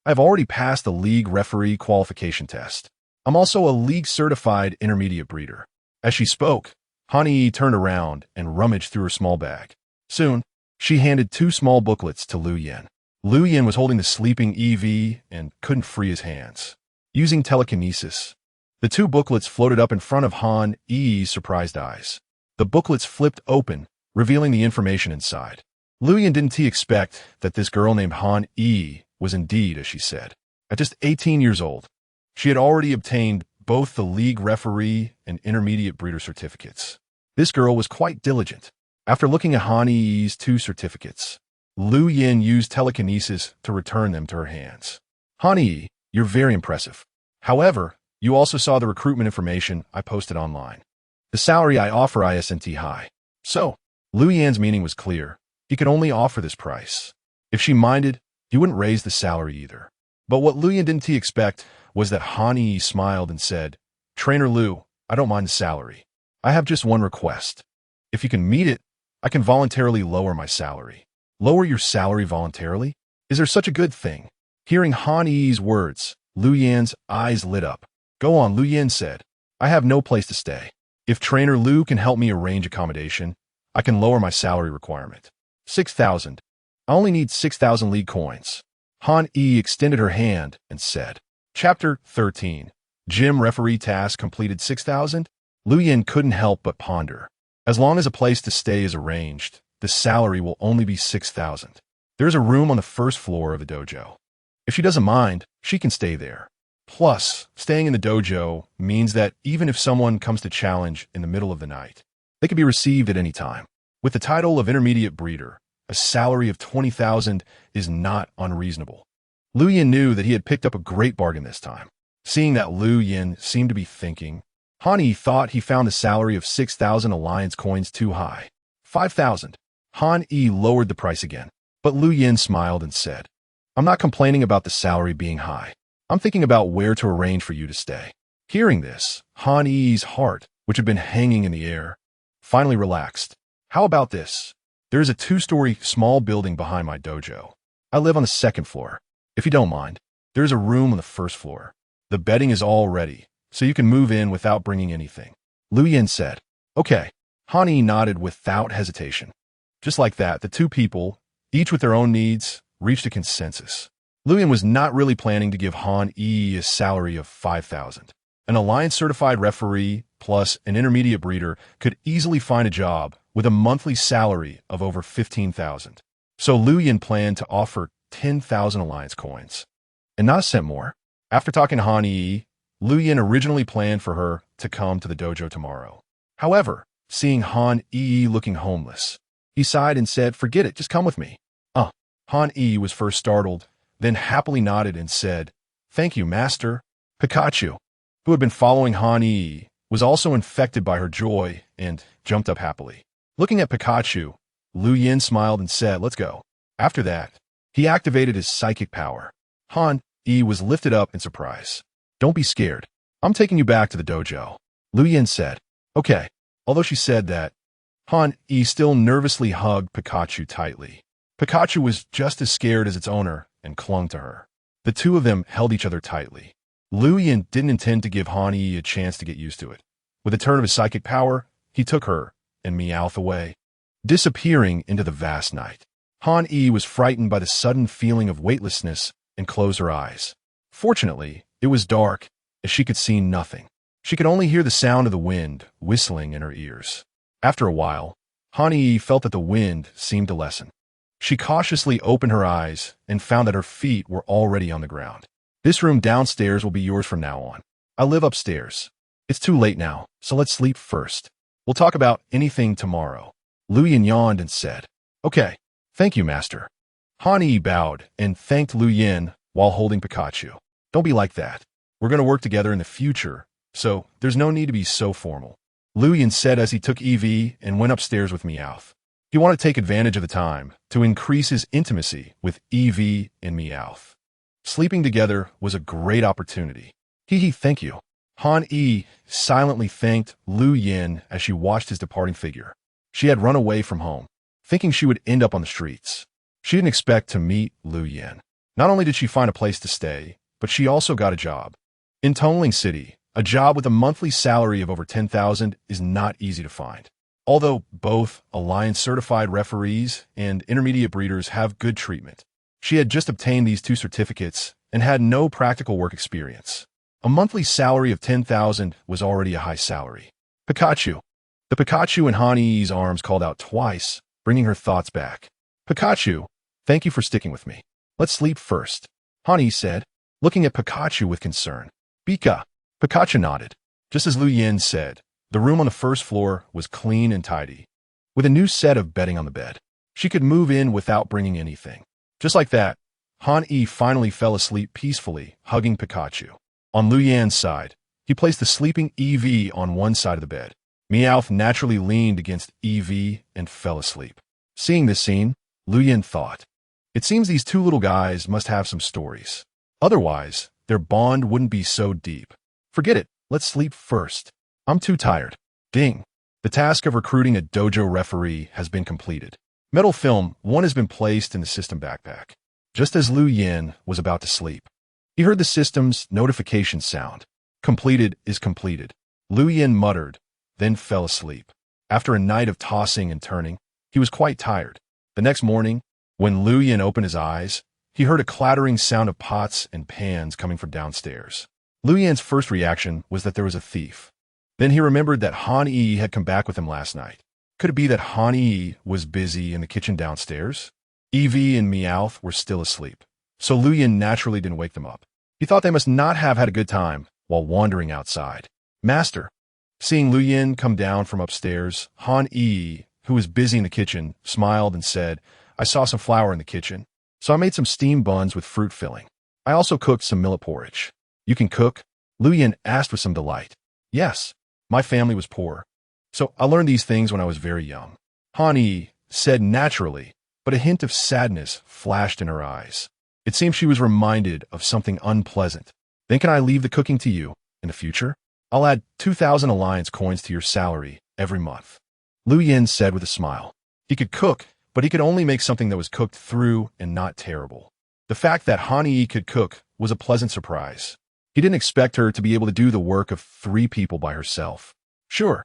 I've already passed the league referee qualification test. I'm also a league-certified intermediate breeder." As she spoke, Han Yi turned around and rummaged through her small bag. Soon, she handed 2 small booklets to Lu Yin. Lu Yin was holding the sleeping EV and couldn't free his hands. Using telekinesis, the 2 booklets floated up in front of Han Yi's surprised eyes. The booklets flipped open, revealing the information inside. Lu Yin didn't expect that this girl named Han Yi was indeed as she said. At just 18 years old, she had already obtained both the league referee and intermediate breeder certificates. This girl was quite diligent. After looking at Han Yi's 2 certificates, Lu Yin used telekinesis to return them to her hands. "Han Yi, you're very impressive. However, you also saw the recruitment information I posted online. The salary I offer isn't high." So, Lu Yin's meaning was clear. He could only offer this price. If she minded, he wouldn't raise the salary either. But what Lu Yin didn't expect was that Han Yi smiled and said, "Trainer Lu, I don't mind the salary. I have just one request. If you can meet it, I can voluntarily lower my salary." "Lower your salary voluntarily? Is there such a good thing?" Hearing Han Yi's words, Lu Yin's eyes lit up. "Go on," Lu Yin said. "I have no place to stay. If Trainer Lu can help me arrange accommodation, I can lower my salary requirement. 6,000. I only need 6,000 league coins." Han Yi extended her hand and said. Chapter 13. Gym referee task completed 6,000? Lu Yin couldn't help but ponder. As long as a place to stay is arranged, the salary will only be 6,000. There's a room on the first floor of the dojo. If she doesn't mind, she can stay there. Plus, staying in the dojo means that even if someone comes to challenge in the middle of the night, they can be received at any time. With the title of intermediate breeder, a salary of 20,000 is not unreasonable. Lu Yin knew that he had picked up a great bargain this time. Seeing that Lu Yin seemed to be thinking, Han Yi thought he found the salary of 6,000 alliance coins too high. 5,000. Han Yi lowered the price again, but Lu Yin smiled and said, "I'm not complaining about the salary being high. I'm thinking about where to arrange for you to stay." Hearing this, Han Yi's heart, which had been hanging in the air, finally relaxed. "How about this? There is a 2-story small building behind my dojo. I live on the 2nd floor. If you don't mind, there is a room on the 1st floor. The bedding is all ready, so you can move in without bringing anything." Lu Yin said, "Okay." Han Yi nodded without hesitation. Just like that, the 2 people, each with their own needs, reached a consensus. Lu Yin was not really planning to give Han Yi a salary of 5,000. An alliance-certified referee plus an intermediate breeder could easily find a job with a monthly salary of over 15,000. So Lu Yin planned to offer 10,000 alliance coins, and not a cent more. After talking to Han Yi, Lu Yin originally planned for her to come to the dojo tomorrow. However, seeing Han Yi looking homeless, he sighed and said, "Forget it, just come with me." Han Yi was first startled, then happily nodded and said, "Thank you, master." Pikachu, who had been following Han Yi, was also infected by her joy and jumped up happily. Looking at Pikachu, Lu Yin smiled and said, "Let's go." After that, he activated his psychic power. Han Yi was lifted up in surprise. "Don't be scared. I'm taking you back to the dojo," Lu Yin said. "Okay." Although she said that, Han Yi still nervously hugged Pikachu tightly. Pikachu was just as scared as its owner and clung to her. The 2 of them held each other tightly. Lu Yin didn't intend to give Han Yi a chance to get used to it. With a turn of his psychic power, he took her and Meowth away, disappearing into the vast night. Han Yi was frightened by the sudden feeling of weightlessness and closed her eyes. Fortunately, it was dark, as she could see nothing. She could only hear the sound of the wind whistling in her ears. After a while, Han Yi felt that the wind seemed to lessen. She cautiously opened her eyes and found that her feet were already on the ground. This room downstairs will be yours from now on. I live upstairs. It's too late now, so let's sleep first. We'll talk about anything tomorrow. Lu Yin yawned and said, Okay, thank you, master. Han Yi bowed and thanked Lu Yin while holding Pikachu. Don't be like that. We're going to work together in the future, so there's no need to be so formal. Lu Yin said as he took Eevee and went upstairs with Meowth. He wanted to take advantage of the time to increase his intimacy with Eevee and Meowth. Sleeping together was a great opportunity. Thank you. Han Yi silently thanked Lu Yin as she watched his departing figure. She had run away from home, thinking she would end up on the streets. She didn't expect to meet Lu Yin. Not only did she find a place to stay, but she also got a job. In Tongling City, a job with a monthly salary of over 10,000 is not easy to find. Although both Alliance-certified referees and intermediate breeders have good treatment, she had just obtained these 2 certificates and had no practical work experience. A monthly salary of 10,000 was already a high salary. Pikachu. The Pikachu in Han Yi's arms called out twice, bringing her thoughts back. Pikachu, thank you for sticking with me. Let's sleep first, Han Yi said, looking at Pikachu with concern. Pika. Pikachu nodded. Just as Lu Yin said, the room on the first floor was clean and tidy, with a new set of bedding on the bed. She could move in without bringing anything. Just like that, Han Yi finally fell asleep peacefully, hugging Pikachu. On Lu Yan's side, he placed the sleeping Eevee on one side of the bed. Meowth naturally leaned against Eevee and fell asleep. Seeing this scene, Lu Yin thought, it seems these 2 little guys must have some stories. Otherwise, their bond wouldn't be so deep. Forget it, let's sleep first. I'm too tired. Ding. The task of recruiting a dojo referee has been completed. Metal film 1 has been placed in the system backpack. Just as Lu Yin was about to sleep, he heard the system's notification sound. Completed is completed. Lu Yin muttered, then fell asleep. After a night of tossing and turning, he was quite tired. The next morning, when Lu Yin opened his eyes, he heard a clattering sound of pots and pans coming from downstairs. Lu Yin's first reaction was that there was a thief. Then he remembered that Han Yi had come back with him last night. Could it be that Han Yi was busy in the kitchen downstairs? Eevee and Meowth were still asleep, so Lu Yin naturally didn't wake them up. He thought they must not have had a good time while wandering outside. Master. Seeing Lu Yin come down from upstairs, Han Yi, who was busy in the kitchen, smiled and said, I saw some flour in the kitchen, so I made some steamed buns with fruit filling. I also cooked some millet porridge. You can cook? Lu Yin asked with some delight. Yes, my family was poor, so I learned these things when I was very young. Han Yi said naturally, but a hint of sadness flashed in her eyes. It seemed she was reminded of something unpleasant. Then can I leave the cooking to you in the future? I'll add 2,000 Alliance coins to your salary every month. Lu Yin said with a smile. He could cook, but he could only make something that was cooked through and not terrible. The fact that Han Yi could cook was a pleasant surprise. He didn't expect her to be able to do the work of 3 people by herself. Sure,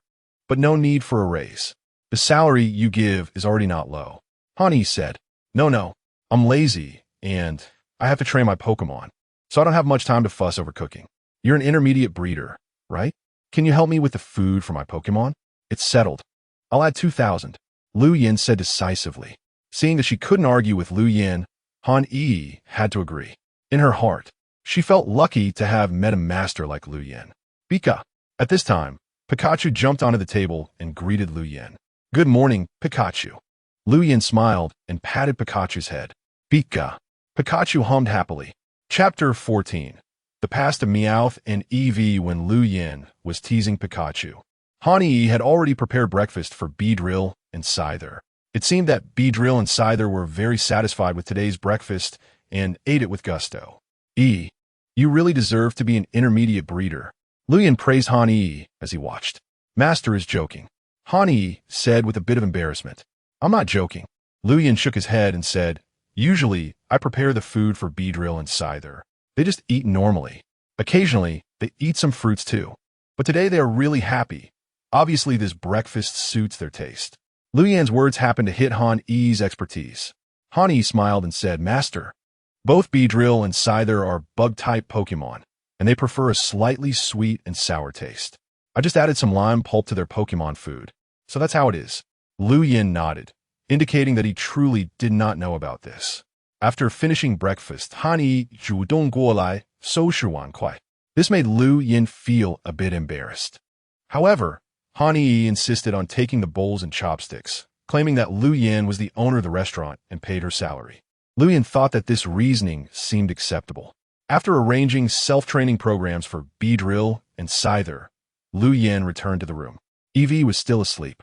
but no need for a raise. The salary you give is already not low. Han Yi said, No, I'm lazy, and I have to train my Pokémon, so I don't have much time to fuss over cooking. You're an intermediate breeder, right? Can you help me with the food for my Pokémon? It's settled. I'll add 2,000. Lu Yin said decisively. Seeing that she couldn't argue with Lu Yin, Han Yi had to agree. In her heart, she felt lucky to have met a master like Lu Yin. Pika. At this time, Pikachu jumped onto the table and greeted Lu Yin. Good morning, Pikachu. Lu Yin smiled and patted Pikachu's head. Pika. Pikachu hummed happily. Chapter 14. The past of Meowth and Eevee when Lu Yin was teasing Pikachu. Han Yi had already prepared breakfast for Beedrill and Scyther. It seemed that Beedrill and Scyther were very satisfied with today's breakfast and ate it with gusto. You really deserve to be an intermediate breeder. Lu Yin praised Han Yi as he watched. Master is joking. Han Yi said with a bit of embarrassment. I'm not joking. Lu Yin shook his head and said, Usually, I prepare the food for Beedrill and Scyther. They just eat normally. Occasionally, they eat some fruits too. But today they are really happy. Obviously, this breakfast suits their taste. Lu Yan's words happened to hit Han Yi's expertise. Hani smiled and said, Master, both Beedrill and Scyther are bug-type Pokémon, and they prefer a slightly sweet and sour taste. I just added some lime pulp to their Pokémon food, so that's how it is. Lu Yin nodded, indicating that he truly did not know about this. After finishing breakfast, Hani 主动过来收拾碗筷. This made Lu Yin feel a bit embarrassed. However, Hani insisted on taking the bowls and chopsticks, claiming that Lu Yin was the owner of the restaurant and paid her salary. Lu Yin thought that this reasoning seemed acceptable. After arranging self-training programs for Beedrill and Scyther, Lu Yin returned to the room. Eevee was still asleep.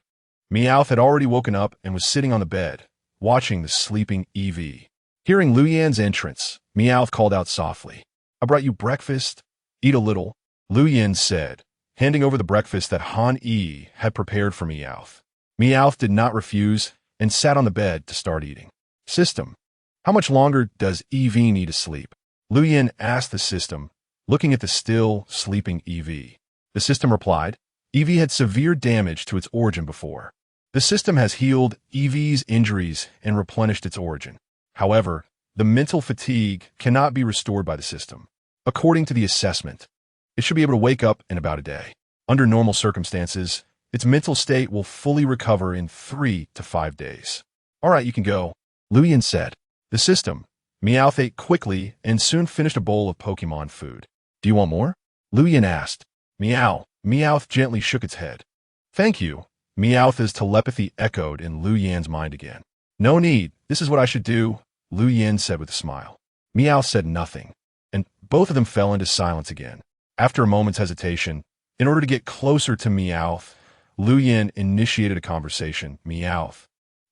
Meowth had already woken up and was sitting on the bed, watching the sleeping Eevee. Hearing Lu Yin's entrance, Meowth called out softly, I brought you breakfast. Eat a little, Lu Yin said, handing over the breakfast that Han Yi had prepared for Meowth. Meowth did not refuse and sat on the bed to start eating. System, how much longer does Eevee need to sleep? Lu Yin asked the system, looking at the still sleeping Eevee. The system replied, Eevee had severe damage to its origin before. The system has healed Eevee's injuries and replenished its origin. However, the mental fatigue cannot be restored by the system. According to the assessment, it should be able to wake up in about a day. Under normal circumstances, its mental state will fully recover in 3 to 5 days. All right, you can go, Lu Yin said. The system, Meowth ate quickly and soon finished a bowl of Pokémon food. Do you want more? Lu Yin asked. Meow. Meowth gently shook its head. Thank you. Meowth's telepathy echoed in Lu Yin's mind again. No need. This is what I should do, Lu Yin said with a smile. Meowth said nothing, and both of them fell into silence again. After a moment's hesitation, in order to get closer to Meowth, Lu Yin initiated a conversation. Meowth,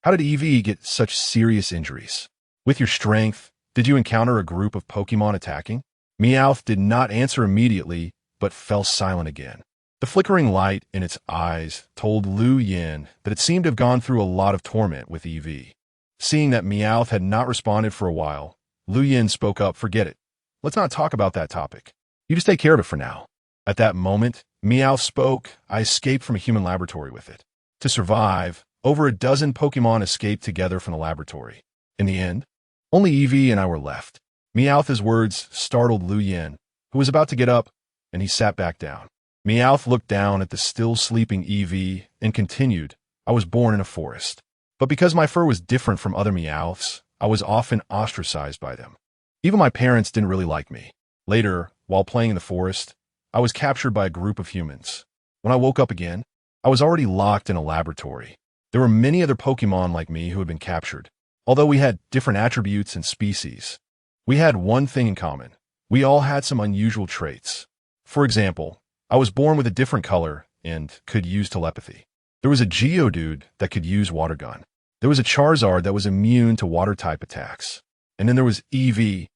how did Eevee get such serious injuries? With your strength, did you encounter a group of Pokémon attacking? Meowth did not answer immediately, but fell silent again. The flickering light in its eyes told Lu Yin that it seemed to have gone through a lot of torment with Eevee. Seeing that Meowth had not responded for a while, Lu Yin spoke up, forget it. Let's not talk about that topic. You just take care of it for now. At that moment, Meowth spoke, I escaped from a human laboratory with it. To survive, over a dozen Pokémon escaped together from the laboratory. In the end, only Eevee and I were left. Meowth's words startled Lu Yin, who was about to get up, and he sat back down. Meowth looked down at the still sleeping Eevee and continued, I was born in a forest. But because my fur was different from other Meowths, I was often ostracized by them. Even my parents didn't really like me. Later, while playing in the forest, I was captured by a group of humans. When I woke up again, I was already locked in a laboratory. There were many other Pokémon like me who had been captured. Although we had different attributes and species, we had one thing in common. We all had some unusual traits. For example, I was born with a different color and could use telepathy. There was a Geodude that could use Water Gun. There was a Charizard that was immune to Water-type attacks. And then there was Eevee,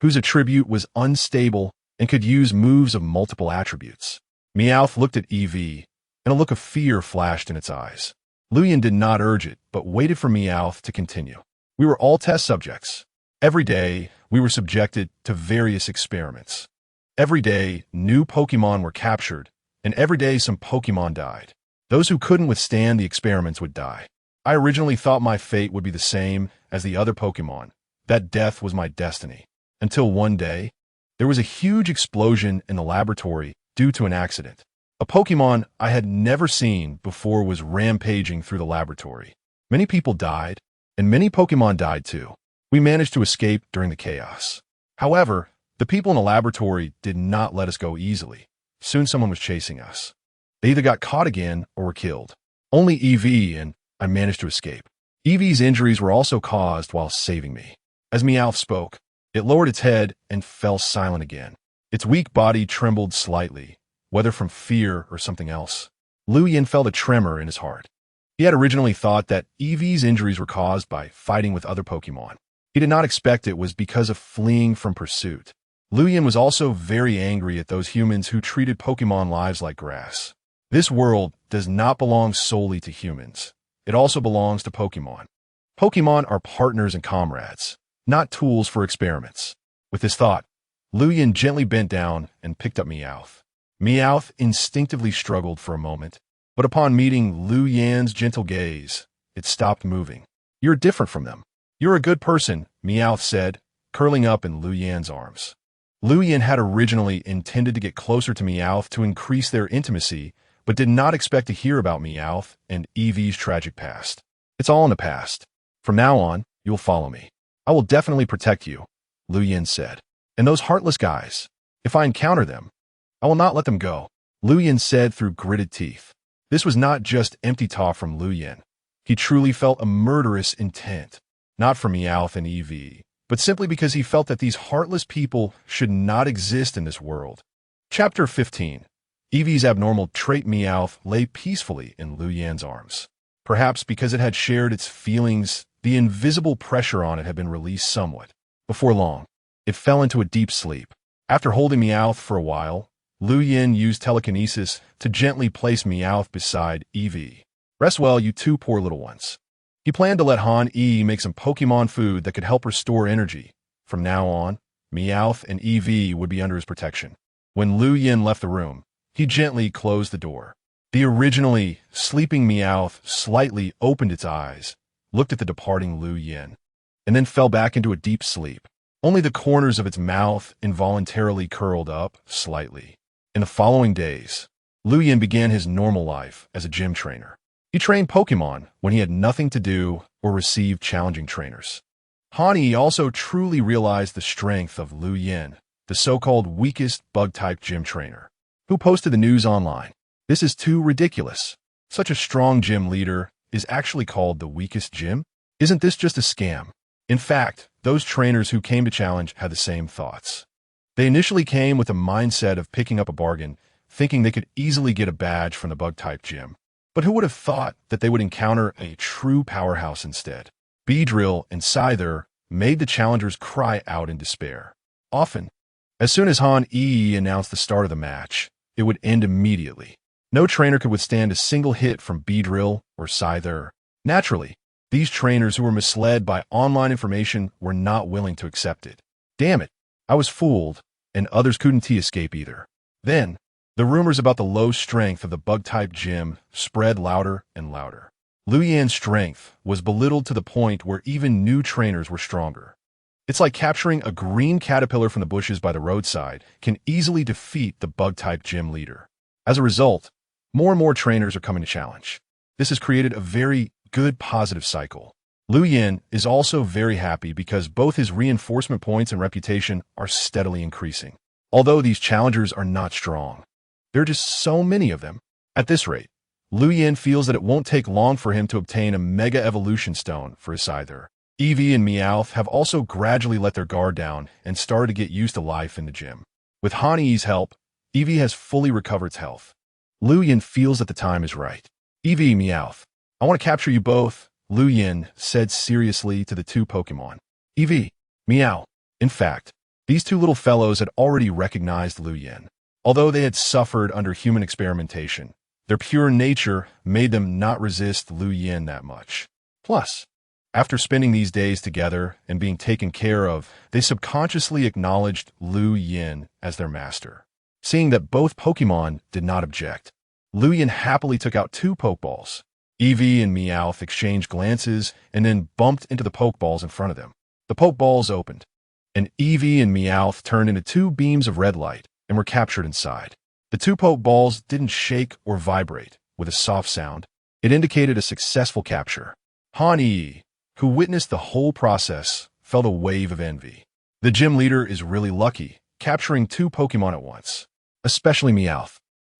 whose attribute was unstable and could use moves of multiple attributes. Meowth looked at Eevee, and a look of fear flashed in its eyes. Lu Yin did not urge it, but waited for Meowth to continue. We were all test subjects. Every day, we were subjected to various experiments. Every day, new Pokémon were captured, and every day some Pokémon died. Those who couldn't withstand the experiments would die. I originally thought my fate would be the same as the other Pokémon, that death was my destiny. Until one day, there was a huge explosion in the laboratory due to an accident. A Pokémon I had never seen before was rampaging through the laboratory. Many people died, and many Pokémon died too. We managed to escape during the chaos. However, the people in the laboratory did not let us go easily. Soon someone was chasing us. They either got caught again or were killed. Only Eevee and I managed to escape. Eevee's injuries were also caused while saving me. As Meowth spoke, it lowered its head and fell silent again. Its weak body trembled slightly, whether from fear or something else. Lu Yin felt a tremor in his heart. He had originally thought that Eevee's injuries were caused by fighting with other Pokémon. He did not expect it was because of fleeing from pursuit. Lu Yin was also very angry at those humans who treated Pokémon lives like grass. This world does not belong solely to humans. It also belongs to Pokémon. Pokémon are partners and comrades, not tools for experiments. With this thought, Lu Yin gently bent down and picked up Meowth. Meowth instinctively struggled for a moment, but upon meeting Lu Yin's gentle gaze, it stopped moving. You're different from them. "You're a good person," Meowth said, curling up in Lu Yan's arms. Lu Yan had originally intended to get closer to Meowth to increase their intimacy, but did not expect to hear about Meowth and Eevee's tragic past. "It's all in the past. From now on, you'll follow me. I will definitely protect you," Lu Yan said. "And those heartless guys, if I encounter them, I will not let them go," Lu Yan said through gritted teeth. This was not just empty talk from Lu Yan. He truly felt a murderous intent, not for Meowth and Eevee, but simply because he felt that these heartless people should not exist in this world. Chapter 15. Eevee's abnormal trait. Meowth lay peacefully in Lu Yan's arms. Perhaps because it had shared its feelings, the invisible pressure on it had been released somewhat. Before long, it fell into a deep sleep. After holding Meowth for a while, Lu Yan used telekinesis to gently place Meowth beside Eevee. "Rest well, you two poor little ones." He planned to let Han Yi make some Pokémon food that could help restore energy. From now on, Meowth and Eevee would be under his protection. When Lu Yan left the room, he gently closed the door. The originally sleeping Meowth slightly opened its eyes, looked at the departing Lu Yan, and then fell back into a deep sleep. Only the corners of its mouth involuntarily curled up slightly. In the following days, Lu Yan began his normal life as a gym trainer. He trained Pokémon when he had nothing to do or received challenging trainers. Han Yi also truly realized the strength of Lu Yan, the so-called weakest bug-type gym trainer, who posted the news online. "This is too ridiculous. Such a strong gym leader is actually called the weakest gym? Isn't this just a scam?" In fact, those trainers who came to challenge had the same thoughts. They initially came with a mindset of picking up a bargain, thinking they could easily get a badge from the bug-type gym. But who would have thought that they would encounter a true powerhouse instead? Beedrill and Scyther made the challengers cry out in despair. Often, as soon as Han Yi announced the start of the match, it would end immediately. No trainer could withstand a single hit from Beedrill or Scyther. Naturally, these trainers who were misled by online information were not willing to accept it. "Damn it, I was fooled," and others couldn't escape either. Then, the rumors about the low strength of the bug-type gym spread louder and louder. Lu Yan's strength was belittled to the point where even new trainers were stronger. It's like capturing a green caterpillar from the bushes by the roadside can easily defeat the bug-type gym leader. As a result, more and more trainers are coming to challenge. This has created a very good positive cycle. Lu Yan is also very happy because both his reinforcement points and reputation are steadily increasing. Although these challengers are not strong, there are just so many of them. At this rate, Lu Yan feels that it won't take long for him to obtain a Mega Evolution Stone for his Scyther. Eevee and Meowth have also gradually let their guard down and started to get used to life in the gym. With Han Yi's help, Eevee has fully recovered its health. Lu Yan feels that the time is right. "Eevee, Meowth, I want to capture you both," Lu Yan said seriously to the two Pokémon. "Eevee, Meow." In fact, these two little fellows had already recognized Lu Yan. Although they had suffered under human experimentation, their pure nature made them not resist Lu Yan that much. Plus, after spending these days together and being taken care of, they subconsciously acknowledged Lu Yan as their master. Seeing that both Pokémon did not object, Lu Yan happily took out two Pokeballs. Eevee and Meowth exchanged glances and then bumped into the Pokeballs in front of them. The Pokeballs opened, and Eevee and Meowth turned into two beams of red light and were captured inside. The two Pokeballs didn't shake or vibrate with a soft sound. It indicated a successful capture. Han Yi, who witnessed the whole process, felt a wave of envy. The gym leader is really lucky, capturing two Pokémon at once, especially Meowth.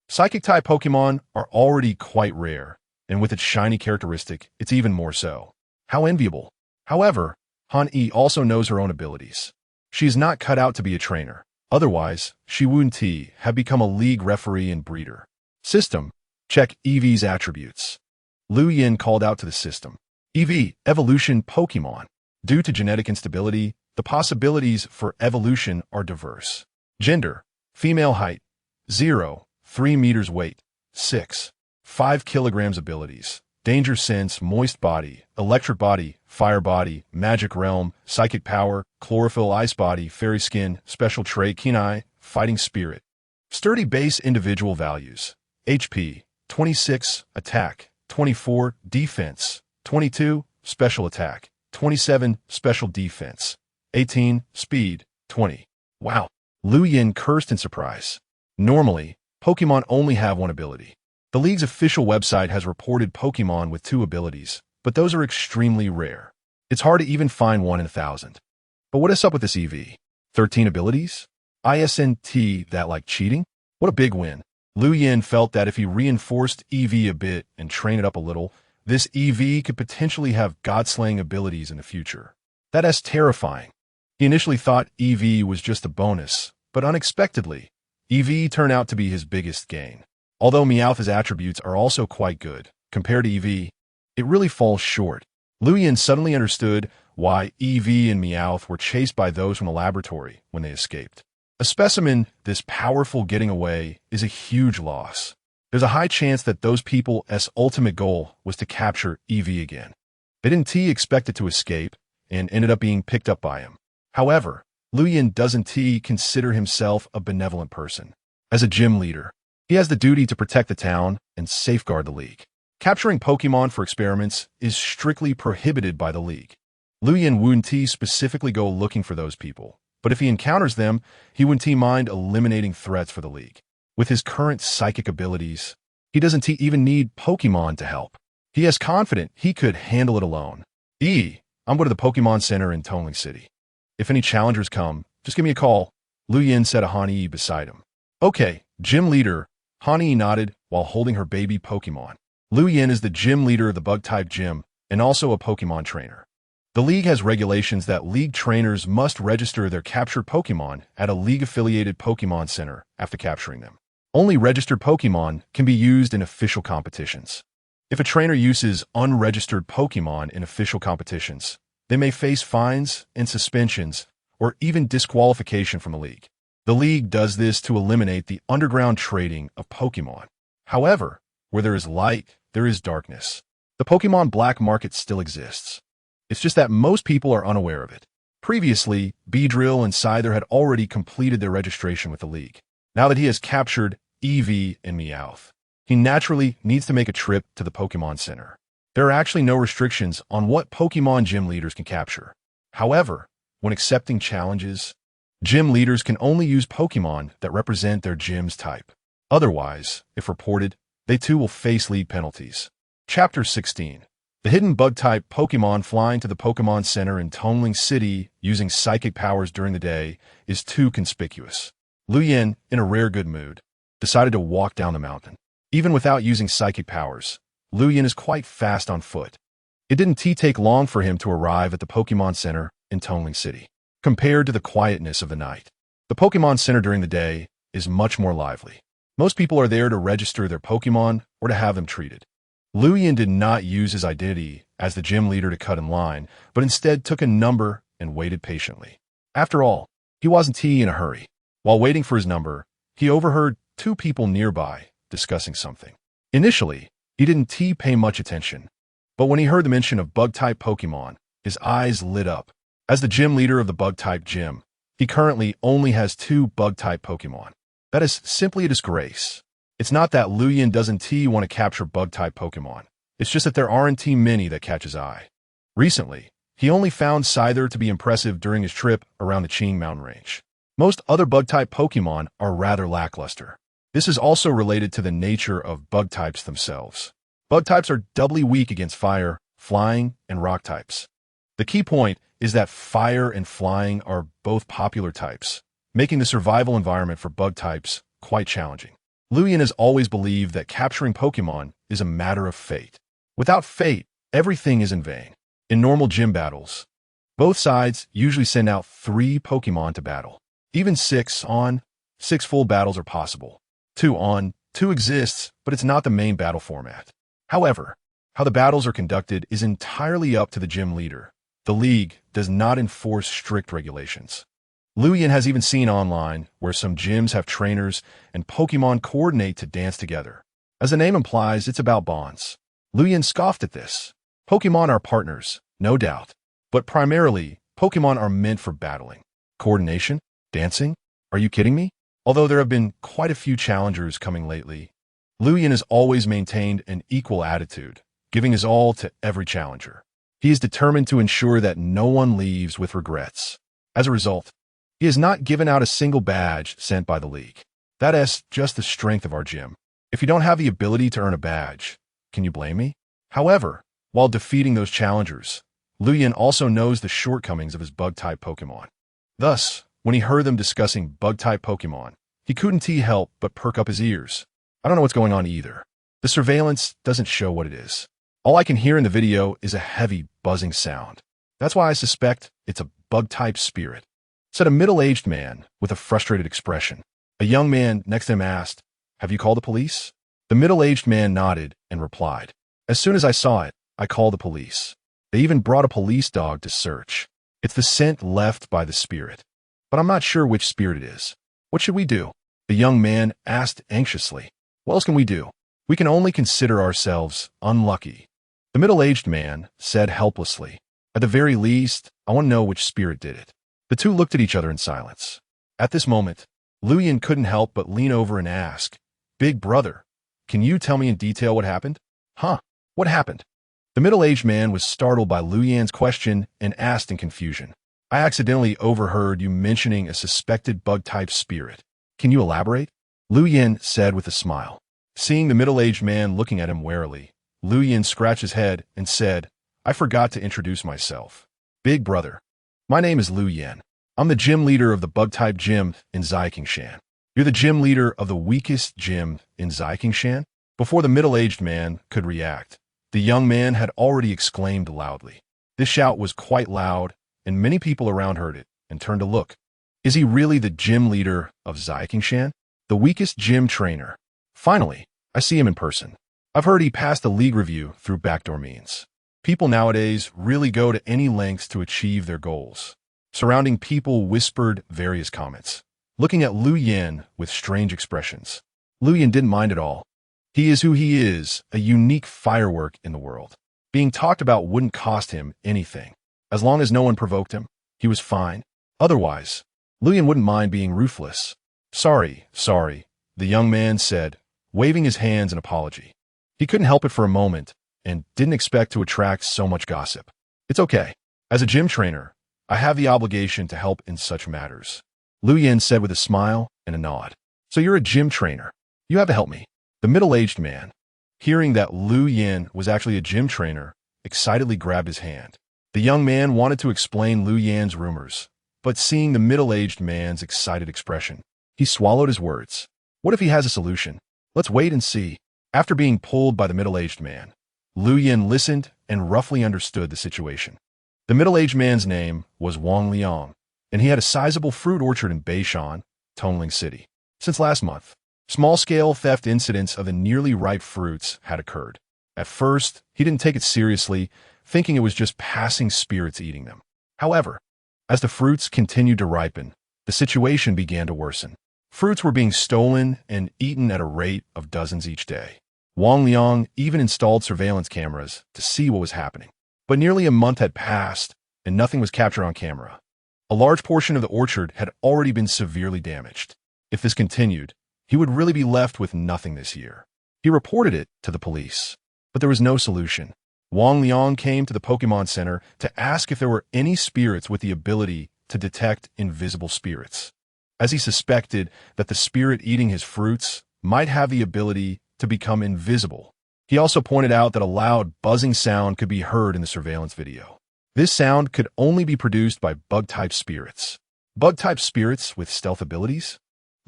Psychic-type Pokémon are already quite rare, and with its shiny characteristic, it's even more so. How enviable. However, Han Yi also knows her own abilities. She is not cut out to be a trainer. Otherwise, she wouldn't have become a league referee and breeder. System. Check Eevee's attributes. Lu Yan called out to the system. "Eevee, evolution Pokémon. Due to genetic instability, the possibilities for evolution are diverse. Gender. Female height. 0, 3 meters weight. 6, 5 kilograms abilities. Danger sense, moist body, electric body, fire body, magic realm, psychic power, chlorophyll ice body, fairy skin, special trait, keen eye, fighting spirit. Sturdy base individual values. HP, 26, attack, 24, defense, 22, special attack, 27 special defense, 18 speed, 20. Wow. Lu Yin cursed in surprise. Normally, Pokémon only have one ability. The league's official website has reported Pokémon with 2 abilities, but those are extremely rare. It's hard to even find one in 1,000. But what is up with this EV? 13 abilities? ISNT, that like cheating? What a big win. Lu Yin felt that if he reinforced EV a bit and trained it up a little, this EV could potentially have god-slaying abilities in the future. That's terrifying. He initially thought EV was just a bonus, but unexpectedly, EV turned out to be his biggest gain. Although Meowth's attributes are also quite good, compared to EV, it really falls short. Lu Yin suddenly understood why EV and Meowth were chased by those from the laboratory when they escaped. A specimen this powerful getting away is a huge loss. There's a high chance that those people's ultimate goal was to capture EV again. They didn't expect it to escape and ended up being picked up by him. However, Lu Yin doesn't consider himself a benevolent person. As a gym leader, he has the duty to protect the town and safeguard the league. Capturing Pokémon for experiments is strictly prohibited by the league. Lu Yin wouldn't specifically go looking for those people, but if he encounters them, he wouldn't mind eliminating threats for the league. With his current psychic abilities, he doesn't even need Pokémon to help. He is confident he could handle it alone. I'm going to the Pokémon Center in Tonling City. If any challengers come, just give me a call, Lu Yin said to Hanyi beside him. Okay, gym leader, Hanyi nodded while holding her baby Pokémon. Lu Yin is the gym leader of the Bug-type gym and also a Pokémon trainer. The league has regulations that league trainers must register their captured Pokémon at a league-affiliated Pokémon Center after capturing them. Only registered Pokémon can be used in official competitions. If a trainer uses unregistered Pokémon in official competitions, they may face fines and suspensions or even disqualification from the league. The league does this to eliminate the underground trading of Pokémon. However, where there is light, there is darkness. The Pokémon black market still exists. It's just that most people are unaware of it. Previously, Beedrill and Scyther had already completed their registration with the league. Now that he has captured EV and Meowth, he naturally needs to make a trip to the Pokémon Center. There are actually no restrictions on what Pokémon gym leaders can capture. However, when accepting challenges, gym leaders can only use Pokémon that represent their gym's type. Otherwise, if reported, they too will face league penalties. Chapter 16. The hidden bug-type Pokémon flying to the Pokémon Center in Tonling City using psychic powers during the day is too conspicuous. Lu Yin, in a rare good mood, decided to walk down the mountain. Even without using psychic powers, Lu Yin is quite fast on foot. It didn't take long for him to arrive at the Pokémon Center in Tonling City. Compared to the quietness of the night, the Pokémon Center during the day is much more lively. Most people are there to register their Pokémon or to have them treated. Lu Yin did not use his identity as the gym leader to cut in line, but instead took a number and waited patiently. After all, he wasn't in a hurry. While waiting for his number, he overheard 2 people nearby discussing something. Initially, he didn't pay much attention, but when he heard the mention of bug-type Pokémon, his eyes lit up. As the gym leader of the bug-type gym, he currently only has 2 bug-type Pokémon. That is simply a disgrace. It's not that Lu Yin doesn't want to capture bug-type Pokémon. It's just that there aren't many that catch his eye. Recently, he only found Scyther to be impressive during his trip around the Qing mountain range. Most other bug-type Pokémon are rather lackluster. This is also related to the nature of bug types themselves. Bug types are doubly weak against fire, flying, and rock types. The key point is that fire and flying are both popular types, making the survival environment for bug types quite challenging. Lu Yin has always believed that capturing Pokémon is a matter of fate. Without fate, everything is in vain. In normal gym battles, both sides usually send out 3 Pokémon to battle. Even 6 full battles are possible. 2 exists, but it's not the main battle format. However, how the battles are conducted is entirely up to the gym leader. The league does not enforce strict regulations. Lu Yin has even seen online where some gyms have trainers and Pokémon coordinate to dance together. As the name implies, it's about bonds. Lu Yin scoffed at this. Pokémon are partners, no doubt, but primarily, Pokémon are meant for battling. Coordination? Dancing? Are you kidding me? Although there have been quite a few challengers coming lately, Lu Yin has always maintained an equal attitude, giving his all to every challenger. He is determined to ensure that no one leaves with regrets. As a result, he has not given out a single badge sent by the league. That is just the strength of our gym. If you don't have the ability to earn a badge, can you blame me? However, while defeating those challengers, Luyan also knows the shortcomings of his bug-type Pokémon. Thus, when he heard them discussing bug-type Pokémon, he couldn't help but perk up his ears. I don't know what's going on either. The surveillance doesn't show what it is. All I can hear in the video is a heavy, buzzing sound. That's why I suspect it's a bug-type spirit, said a middle-aged man with a frustrated expression. A young man next to him asked, "Have you called the police?" The middle-aged man nodded and replied, "As soon as I saw it, I called the police. They even brought a police dog to search. It's the scent left by the spirit. But I'm not sure which spirit it is. What should we do?" The young man asked anxiously. "What else can we do? We can only consider ourselves unlucky." The middle-aged man said helplessly, "At the very least, I want to know which spirit did it." The two looked at each other in silence. At this moment, Luyan couldn't help but lean over and ask, "Big brother, can you tell me in detail what happened?" "Huh? What happened?" The middle-aged man was startled by Luyan's question and asked in confusion, "I accidentally overheard you mentioning a suspected bug-type spirit. Can you elaborate?" Luyan said with a smile. Seeing the middle-aged man looking at him warily, Luyan scratched his head and said, "I forgot to introduce myself. Big brother, my name is Luyan. I'm the gym leader of the bug-type gym in Scyther. You're the gym leader of the weakest gym in Scyther?" Before the middle-aged man could react, the young man had already exclaimed loudly. This shout was quite loud, and many people around heard it and turned to look. Is he really the gym leader of Scyther? The weakest gym trainer? Finally, I see him in person. I've heard he passed the league review through backdoor means. People nowadays really go to any lengths to achieve their goals. Surrounding people whispered various comments, looking at Luyan with strange expressions. Luyan didn't mind at all. He is who he is, a unique firework in the world. Being talked about wouldn't cost him anything. As long as no one provoked him, he was fine. Otherwise, Luyan wouldn't mind being ruthless. Sorry, the young man said, waving his hands in apology. He couldn't help it for a moment and didn't expect to attract so much gossip. It's okay. As a gym trainer, I have the obligation to help in such matters, Luyan said with a smile and a nod. So you're a gym trainer. You have to help me. The middle-aged man, hearing that Luyan was actually a gym trainer, excitedly grabbed his hand. The young man wanted to explain Luyan's rumors, but seeing the middle-aged man's excited expression, he swallowed his words. What if he has a solution? Let's wait and see. After being pulled by the middle-aged man, Luyan listened and roughly understood the situation. The middle-aged man's name was Wang Liang, and he had a sizable fruit orchard in Beishan, Tonling City. Since last month, small-scale theft incidents of the nearly ripe fruits had occurred. At first, he didn't take it seriously, thinking it was just passing spirits eating them. However, as the fruits continued to ripen, the situation began to worsen. Fruits were being stolen and eaten at a rate of dozens each day. Wang Liang even installed surveillance cameras to see what was happening. But nearly a month had passed, and nothing was captured on camera. A large portion of the orchard had already been severely damaged. If this continued, he would really be left with nothing this year. He reported it to the police, but there was no solution. Wang Liang came to the Pokémon Center to ask if there were any spirits with the ability to detect invisible spirits, as he suspected that the spirit eating his fruits might have the ability to become invisible. He also pointed out that a loud buzzing sound could be heard in the surveillance video. This sound could only be produced by bug-type spirits. Bug-type spirits with stealth abilities?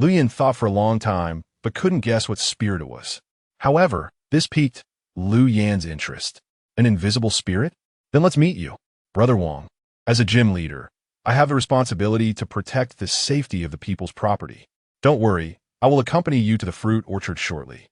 Luyan thought for a long time, but couldn't guess what spirit it was. However, this piqued Luyan's interest. An invisible spirit? Then let's meet you, Brother Wang. As a gym leader, I have the responsibility to protect the safety of the people's property. Don't worry, I will accompany you to the fruit orchard shortly,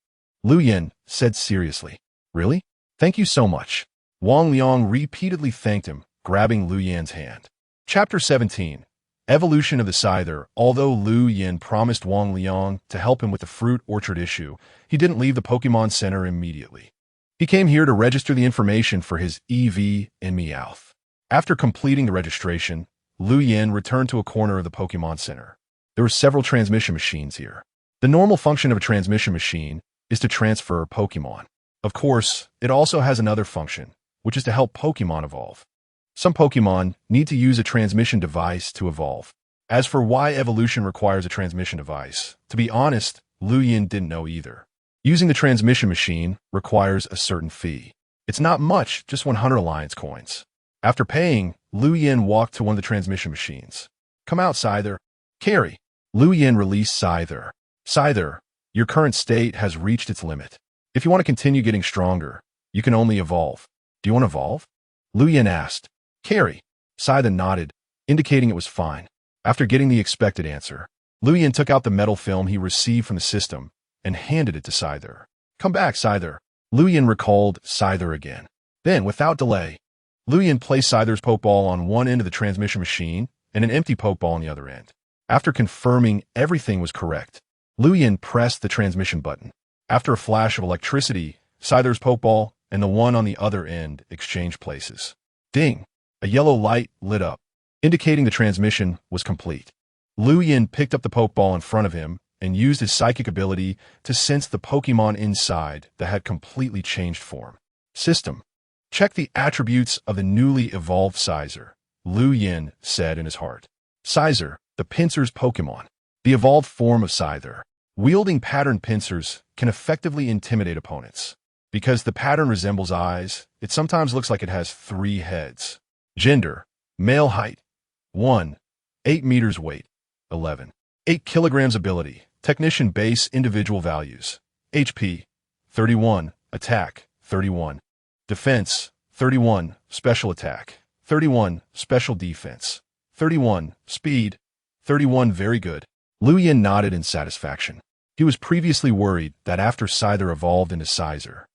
Luyan said seriously. Really? Thank you so much. Wang Liang repeatedly thanked him, grabbing Luyan's hand. Chapter 17. Evolution of the Scyther. Although Luyan promised Wang Liang to help him with the fruit orchard issue, he didn't leave the Pokémon Center immediately. He came here to register the information for his EV in Meowth. After completing the registration, Luyan returned to a corner of the Pokémon Center. There were several transmission machines here. The normal function of a transmission machine is to transfer Pokémon. Of course, it also has another function, which is to help Pokémon evolve. Some Pokémon need to use a transmission device to evolve. As for why evolution requires a transmission device, to be honest, Lu Yin didn't know either. Using the transmission machine requires a certain fee. It's not much, just 100 alliance coins. After paying, Lu Yin walked to one of the transmission machines. Come out, Scyther. Carry. Lu Yin released Scyther. Scyther, your current state has reached its limit. If you want to continue getting stronger, you can only evolve. Do you want to evolve? Lu Yin asked. Carry. Scyther nodded, indicating it was fine. After getting the expected answer, Lu Yin took out the metal film he received from the system and handed it to Scyther. Come back, Scyther. Lu Yin recalled Scyther again. Then, without delay, Lu Yin placed Scyther's Pokeball on one end of the transmission machine and an empty Pokeball on the other end. After confirming everything was correct, Lu Yin pressed the transmission button. After a flash of electricity, Scyther's Pokeball and the one on the other end exchanged places. Ding! A yellow light lit up, indicating the transmission was complete. Lu Yin picked up the Pokeball in front of him and used his psychic ability to sense the Pokémon inside that had completely changed form. System. Check the attributes of the newly evolved Scyther, Lu Yin said in his heart. Scyther, the pincer's Pokémon. The evolved form of Scyther. Wielding pattern pincers can effectively intimidate opponents. Because the pattern resembles eyes, it sometimes looks like it has 3 heads. Gender. Male height. 1. 8 meters weight. 11. 8 kilograms ability. Technician base individual values. HP. 31. Attack. 31. Defense. 31. Special attack. 31. Special defense. 31. Speed. 31. Very good. Lu Yin nodded in satisfaction. He was previously worried that after Scyther evolved into Scyther,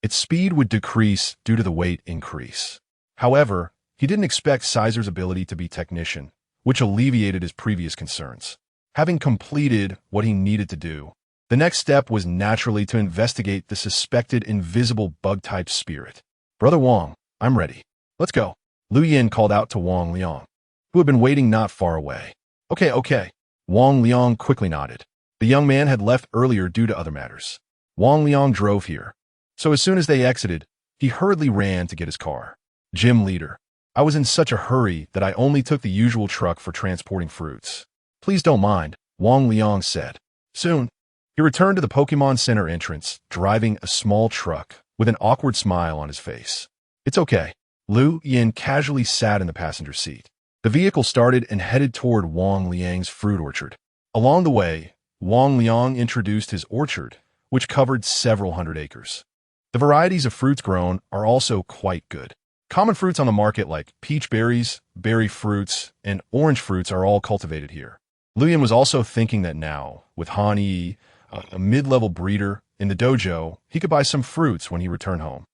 its speed would decrease due to the weight increase. However, he didn't expect Scyther's ability to be Technician, which alleviated his previous concerns. Having completed what he needed to do, the next step was naturally to investigate the suspected invisible bug-type spirit. Brother Wong, I'm ready. Let's go. Lu Yin called out to Wang Liang, who had been waiting not far away. Okay. Wang Liang quickly nodded. The young man had left earlier due to other matters. Wang Liang drove here. So as soon as they exited, he hurriedly ran to get his car. Gym leader. I was in such a hurry that I only took the usual truck for transporting fruits. Please don't mind, Wang Liang said. Soon, he returned to the Pokemon Center entrance, driving a small truck with an awkward smile on his face. It's okay. Lu Yin casually sat in the passenger seat. The vehicle started and headed toward Wang Liang's fruit orchard. Along the way, Wang Liang introduced his orchard, which covered several hundred acres. The varieties of fruits grown are also quite good. Common fruits on the market like peach berries, berry fruits, and orange fruits are all cultivated here. Lu Yin was also thinking that now, with Han Yi, a mid-level breeder, in the dojo, he could buy some fruits when he returned home.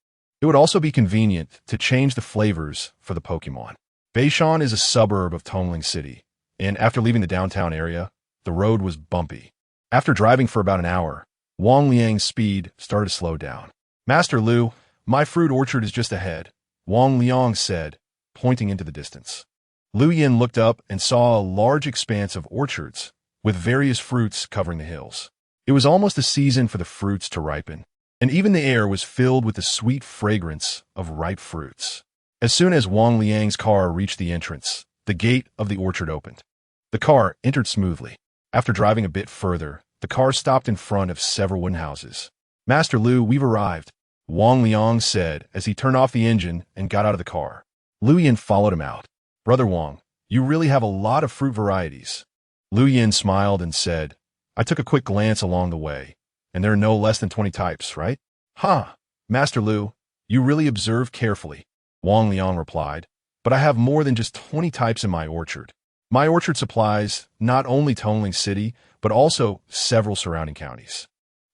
It would also be convenient to change the flavors for the Pokemon. Beishan is a suburb of Tongling City, and after leaving the downtown area, the road was bumpy. After driving for about an hour, Wang Liang's speed started to slow down. Master Lu, my fruit orchard is just ahead, Wang Liang said, pointing into the distance. Lu Yin looked up and saw a large expanse of orchards, with various fruits covering the hills. It was almost the season for the fruits to ripen, and even the air was filled with the sweet fragrance of ripe fruits. As soon as Wang Liang's car reached the entrance, the gate of the orchard opened. The car entered smoothly. After driving a bit further, the car stopped in front of several wooden houses. Master Lu, we've arrived, Wang Liang said as he turned off the engine and got out of the car. Lu Yin followed him out. Brother Wang, you really have a lot of fruit varieties. Lu Yin smiled and said, I took a quick glance along the way, and there are no less than 20 types, right? Master Lu, you really observe carefully, Wang Liang replied, but I have more than just 20 types in my orchard. My orchard supplies not only Tongling City, but also several surrounding counties.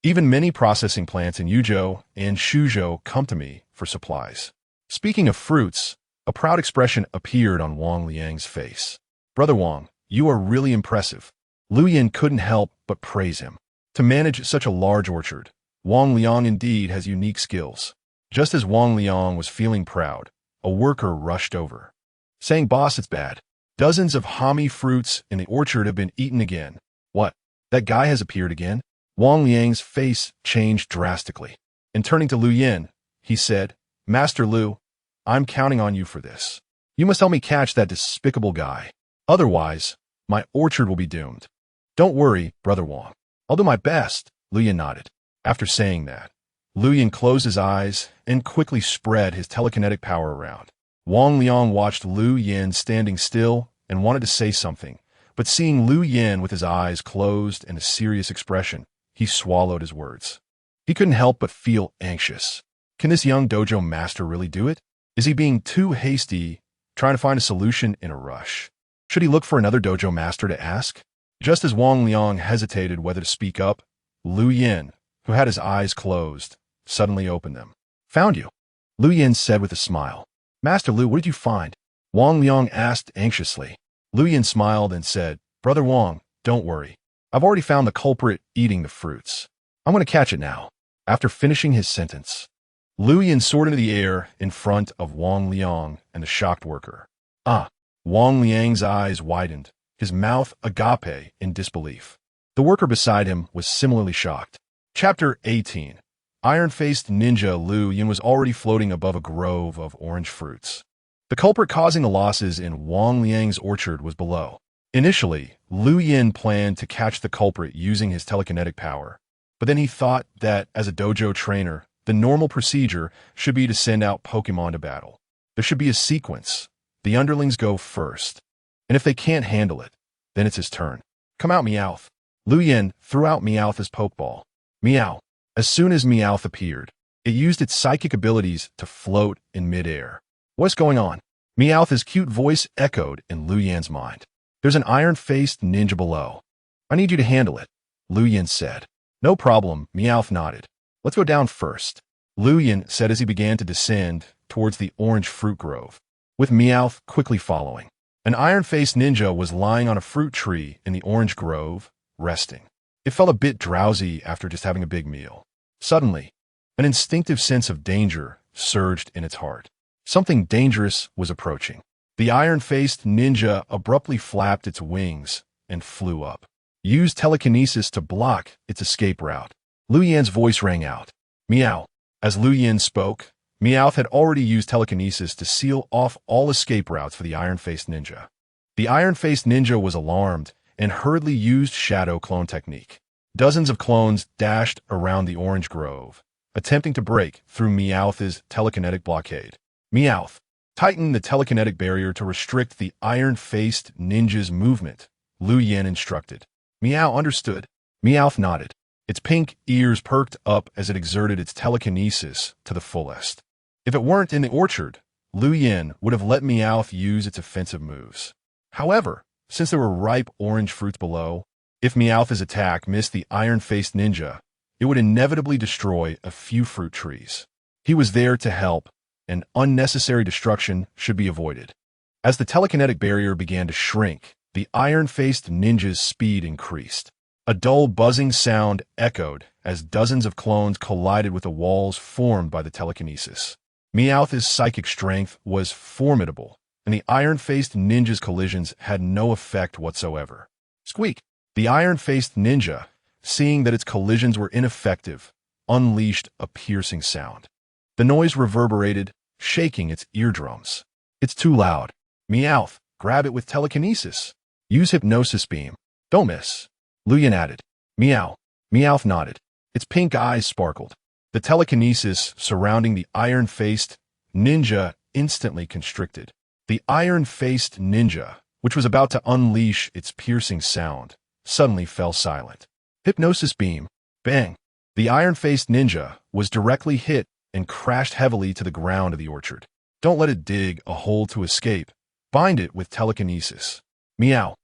Even many processing plants in Yuzhou and Shuzhou come to me for supplies. Speaking of fruits, a proud expression appeared on Wang Liang's face. Brother Wang, you are really impressive. Lu Yin couldn't help but praise him. To manage such a large orchard, Wang Liang indeed has unique skills. Just as Wang Liang was feeling proud, a worker rushed over, saying, Boss, it's bad. Dozens of Hami fruits in the orchard have been eaten again. What? That guy has appeared again? Wang Liang's face changed drastically, and turning to Lu Yin, he said, Master Lu, I'm counting on you for this. You must help me catch that despicable guy. Otherwise, my orchard will be doomed. Don't worry, Brother Wong. I'll do my best, Lu Yin nodded. After saying that, Lu Yin closed his eyes and quickly spread his telekinetic power around. Wang Liang watched Lu Yin standing still and wanted to say something, but seeing Lu Yin with his eyes closed and a serious expression, he swallowed his words. He couldn't help but feel anxious. Can this young dojo master really do it? Is he being too hasty, trying to find a solution in a rush? Should he look for another dojo master to ask? Just as Wang Liang hesitated whether to speak up, Lu Yin, who had his eyes closed, suddenly opened them. Found you, Lu Yin said with a smile. Master Lu, what did you find? Wang Liang asked anxiously. Lu Yin smiled and said, Brother Wang, don't worry. I've already found the culprit eating the fruits. I'm going to catch it now. After finishing his sentence, Lu Yin soared into the air in front of Wang Liang and the shocked worker. Wang Liang's eyes widened, his mouth agape in disbelief. The worker beside him was similarly shocked. Chapter 18. Iron-faced ninja Lu Yin was already floating above a grove of orange fruits. The culprit causing the losses in Wang Liang's orchard was below. Initially, Lu Yin planned to catch the culprit using his telekinetic power, but then he thought that, as a dojo trainer, the normal procedure should be to send out Pokémon to battle. There should be a sequence. The underlings go first, and if they can't handle it, then it's his turn. Come out, Meowth. Lu Yin threw out Meowth as Pokeball. Meow. As soon as Meowth appeared, it used its psychic abilities to float in midair. What's going on? Meowth's cute voice echoed in Lu Yin's mind. There's an iron-faced ninja below. I need you to handle it, Lu Yin said. No problem, Meowth nodded. Let's go down first, Lu Yin said as he began to descend towards the orange fruit grove, with Meowth quickly following. An iron-faced ninja was lying on a fruit tree in the orange grove, resting. It felt a bit drowsy after just having a big meal. Suddenly, an instinctive sense of danger surged in its heart. Something dangerous was approaching. The iron-faced ninja abruptly flapped its wings and flew up. Used telekinesis to block its escape route. Lu Yin's voice rang out. Meow. As Lu Yin spoke, Meowth had already used telekinesis to seal off all escape routes for the iron-faced ninja. The iron-faced ninja was alarmed and hurriedly used shadow clone technique. Dozens of clones dashed around the orange grove, attempting to break through Meowth's telekinetic blockade. Meowth, tighten the telekinetic barrier to restrict the iron-faced ninja's movement, Lu Yin instructed. Meow understood. Meowth nodded. Its pink ears perked up as it exerted its telekinesis to the fullest. If it weren't in the orchard, Lu Yin would have let Meowth use its offensive moves. However, since there were ripe orange fruits below, if Meowth's attack missed the iron-faced ninja, it would inevitably destroy a few fruit trees. He was there to help, and unnecessary destruction should be avoided. As the telekinetic barrier began to shrink, the iron-faced ninja's speed increased. A dull buzzing sound echoed as dozens of clones collided with the walls formed by the telekinesis. Meowth's psychic strength was formidable, and the iron-faced ninja's collisions had no effect whatsoever. Squeak! The iron-faced ninja, seeing that its collisions were ineffective, unleashed a piercing sound. The noise reverberated, shaking its eardrums. It's too loud. Meowth, grab it with telekinesis. Use hypnosis beam. Don't miss. Lu Yin added. Meow. Meowth nodded. Its pink eyes sparkled. The telekinesis surrounding the iron-faced ninja instantly constricted. The iron-faced ninja, which was about to unleash its piercing sound, suddenly fell silent. Hypnosis beam. Bang. The iron-faced ninja was directly hit and crashed heavily to the ground of the orchard. Don't let it dig a hole to escape. Bind it with telekinesis. Meow.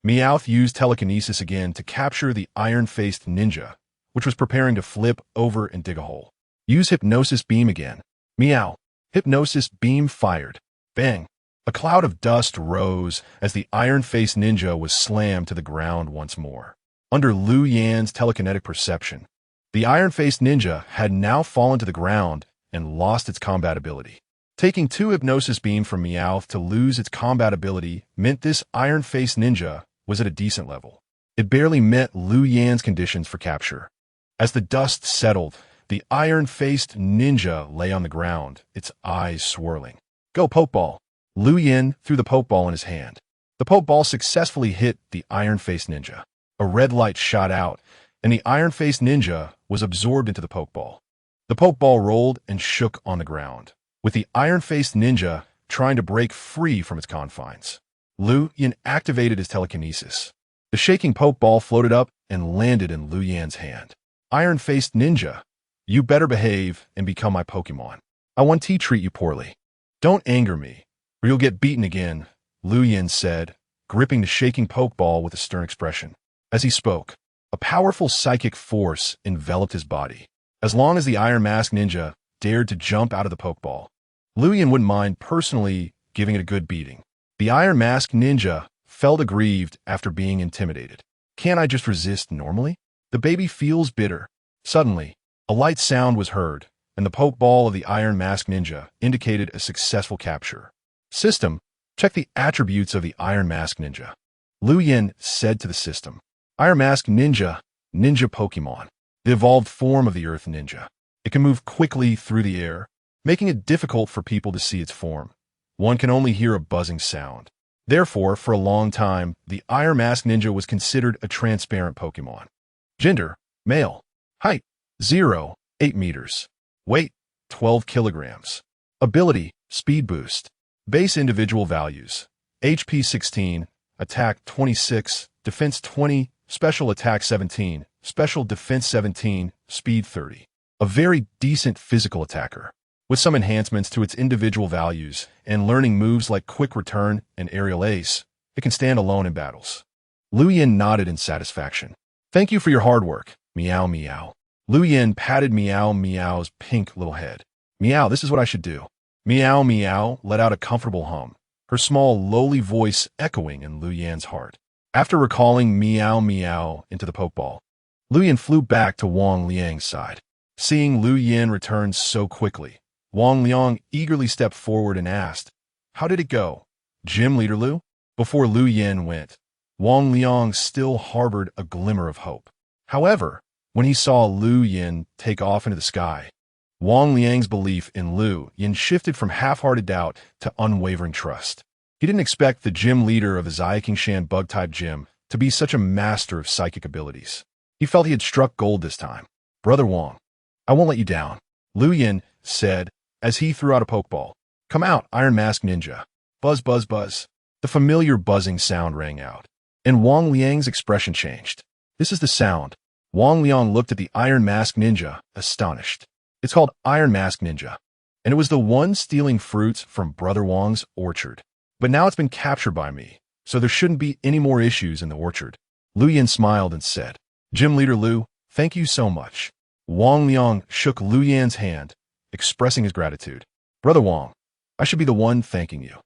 Meowth used telekinesis again to capture the iron-faced ninja, which was preparing to flip over and dig a hole. Use hypnosis beam again. Meow. Hypnosis beam fired. Bang. A cloud of dust rose as the iron-faced ninja was slammed to the ground once more. Under Lu Yin's telekinetic perception, the iron-faced ninja had now fallen to the ground and lost its combat ability. Taking 2 hypnosis beam from Meowth to lose its combat ability meant this iron-faced ninja was at a decent level. It barely met Lu Yin's conditions for capture. As the dust settled, the iron-faced ninja lay on the ground, its eyes swirling. Go Pokeball. Lu Yin threw the Pokeball in his hand. The Pokeball successfully hit the iron-faced ninja. A red light shot out, and the iron-faced ninja was absorbed into the Pokeball. The Pokeball rolled and shook on the ground, with the iron-faced ninja trying to break free from its confines. Lu Yin activated his telekinesis. The shaking Pokeball floated up and landed in Lu Yan's hand. Iron-faced ninja, you better behave and become my Pokémon. I want to treat you poorly. Don't anger me, or you'll get beaten again, Lu Yin said, gripping the shaking Pokeball with a stern expression. As he spoke, a powerful psychic force enveloped his body. As long as the Iron Mask Ninja dared to jump out of the Pokeball, Lu Yin wouldn't mind personally giving it a good beating. The Iron Mask Ninja felt aggrieved after being intimidated. Can't I just resist normally? The baby feels bitter. Suddenly, a light sound was heard, and the Pokeball of the Iron Mask Ninja indicated a successful capture. System, check the attributes of the Iron Mask Ninja. Lu Yin said to the system. Iron Mask Ninja, Ninja Pokemon, the evolved form of the Earth Ninja. It can move quickly through the air, making it difficult for people to see its form. One can only hear a buzzing sound. Therefore, for a long time, the Iron Mask Ninja was considered a transparent Pokemon. Gender, male. Height, 0, 8 meters. Weight, 12 kilograms. Ability, speed boost. Base individual values. HP 16, attack 26, defense 20, special attack 17, special defense 17, speed 30. A very decent physical attacker, with some enhancements to its individual values and learning moves like quick return and aerial ace. It can stand alone in battles. Lu Yin nodded in satisfaction. Thank you for your hard work, Meow Meow. Lu Yin patted Meow Meow's pink little head. Meow, this is what I should do. Meow Meow let out a comfortable hum, her small, lowly voice echoing in Lu Yan's heart. After recalling Meow Meow into the Pokeball, Lu Yin flew back to Wang Liang's side. Seeing Lu Yin return so quickly, Wang Liang eagerly stepped forward and asked, How did it go, Gym Leader Lu? Before Lu Yin went, Wang Liang still harbored a glimmer of hope. However, when he saw Lu Yin take off into the sky, Wang Liang's belief in Lu Yin shifted from half-hearted doubt to unwavering trust. He didn't expect the gym leader of the Ziakingshan bug-type gym to be such a master of psychic abilities. He felt he had struck gold this time. Brother Wang, I won't let you down, Lu Yin said as he threw out a Pokeball. Come out, Iron Mask Ninja. Buzz, buzz, buzz. The familiar buzzing sound rang out, and Wang Liang's expression changed. This is the sound. Wang Liang looked at the Iron Mask Ninja, astonished. It's called Iron Mask Ninja, and it was the one stealing fruits from Brother Wang's orchard. But now it's been captured by me, so there shouldn't be any more issues in the orchard. Lu Yin smiled and said, Gym Leader Lu, thank you so much. Wang Liang shook Lu Yan's hand, expressing his gratitude. Brother Wang, I should be the one thanking you.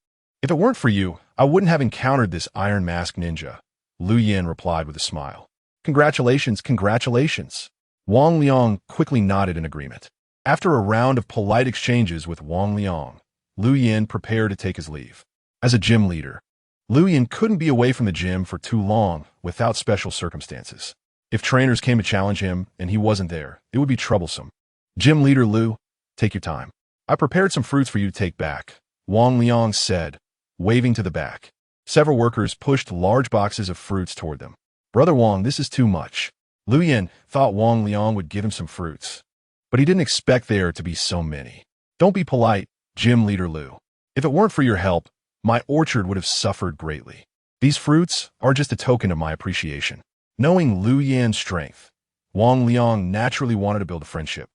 If it weren't for you, I wouldn't have encountered this Iron Mask Ninja, Lu Yin replied with a smile. Congratulations, congratulations. Wang Liang quickly nodded in agreement. After a round of polite exchanges with Wang Liang, Lu Yin prepared to take his leave. As a gym leader, Lu Yin couldn't be away from the gym for too long without special circumstances. If trainers came to challenge him and he wasn't there, it would be troublesome. Gym Leader Lu, take your time. I prepared some fruits for you to take back, Wang Liang said, waving to the back. Several workers pushed large boxes of fruits toward them. Brother Wang, this is too much. Lu Yin thought Wang Liang would give him some fruits, but he didn't expect there to be so many. Don't be polite, Gym Leader Lu. If it weren't for your help, my orchard would have suffered greatly. These fruits are just a token of my appreciation. Knowing Lu Yan's strength, Wang Liang naturally wanted to build a friendship.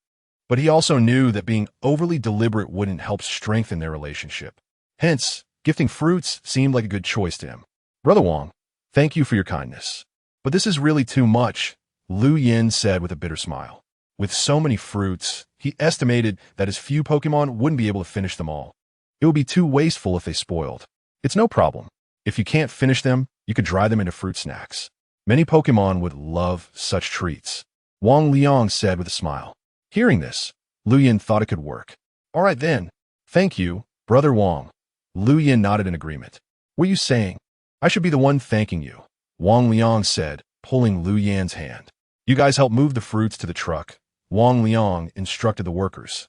But he also knew that being overly deliberate wouldn't help strengthen their relationship. Hence, gifting fruits seemed like a good choice to him. Brother Wang, thank you for your kindness. But this is really too much, Lu Yin said with a bitter smile. With so many fruits, he estimated that his few Pokemon wouldn't be able to finish them all. It would be too wasteful if they spoiled. It's no problem. If you can't finish them, you could dry them into fruit snacks. Many Pokemon would love such treats, Wang Liang said with a smile. Hearing this, Lu Yin thought it could work. All right then. Thank you, Brother Wang. Lu Yin nodded in agreement. What are you saying? I should be the one thanking you, Wang Liang said, pulling Lu Yan's hand. You guys help move the fruits to the truck, Wang Liang instructed the workers.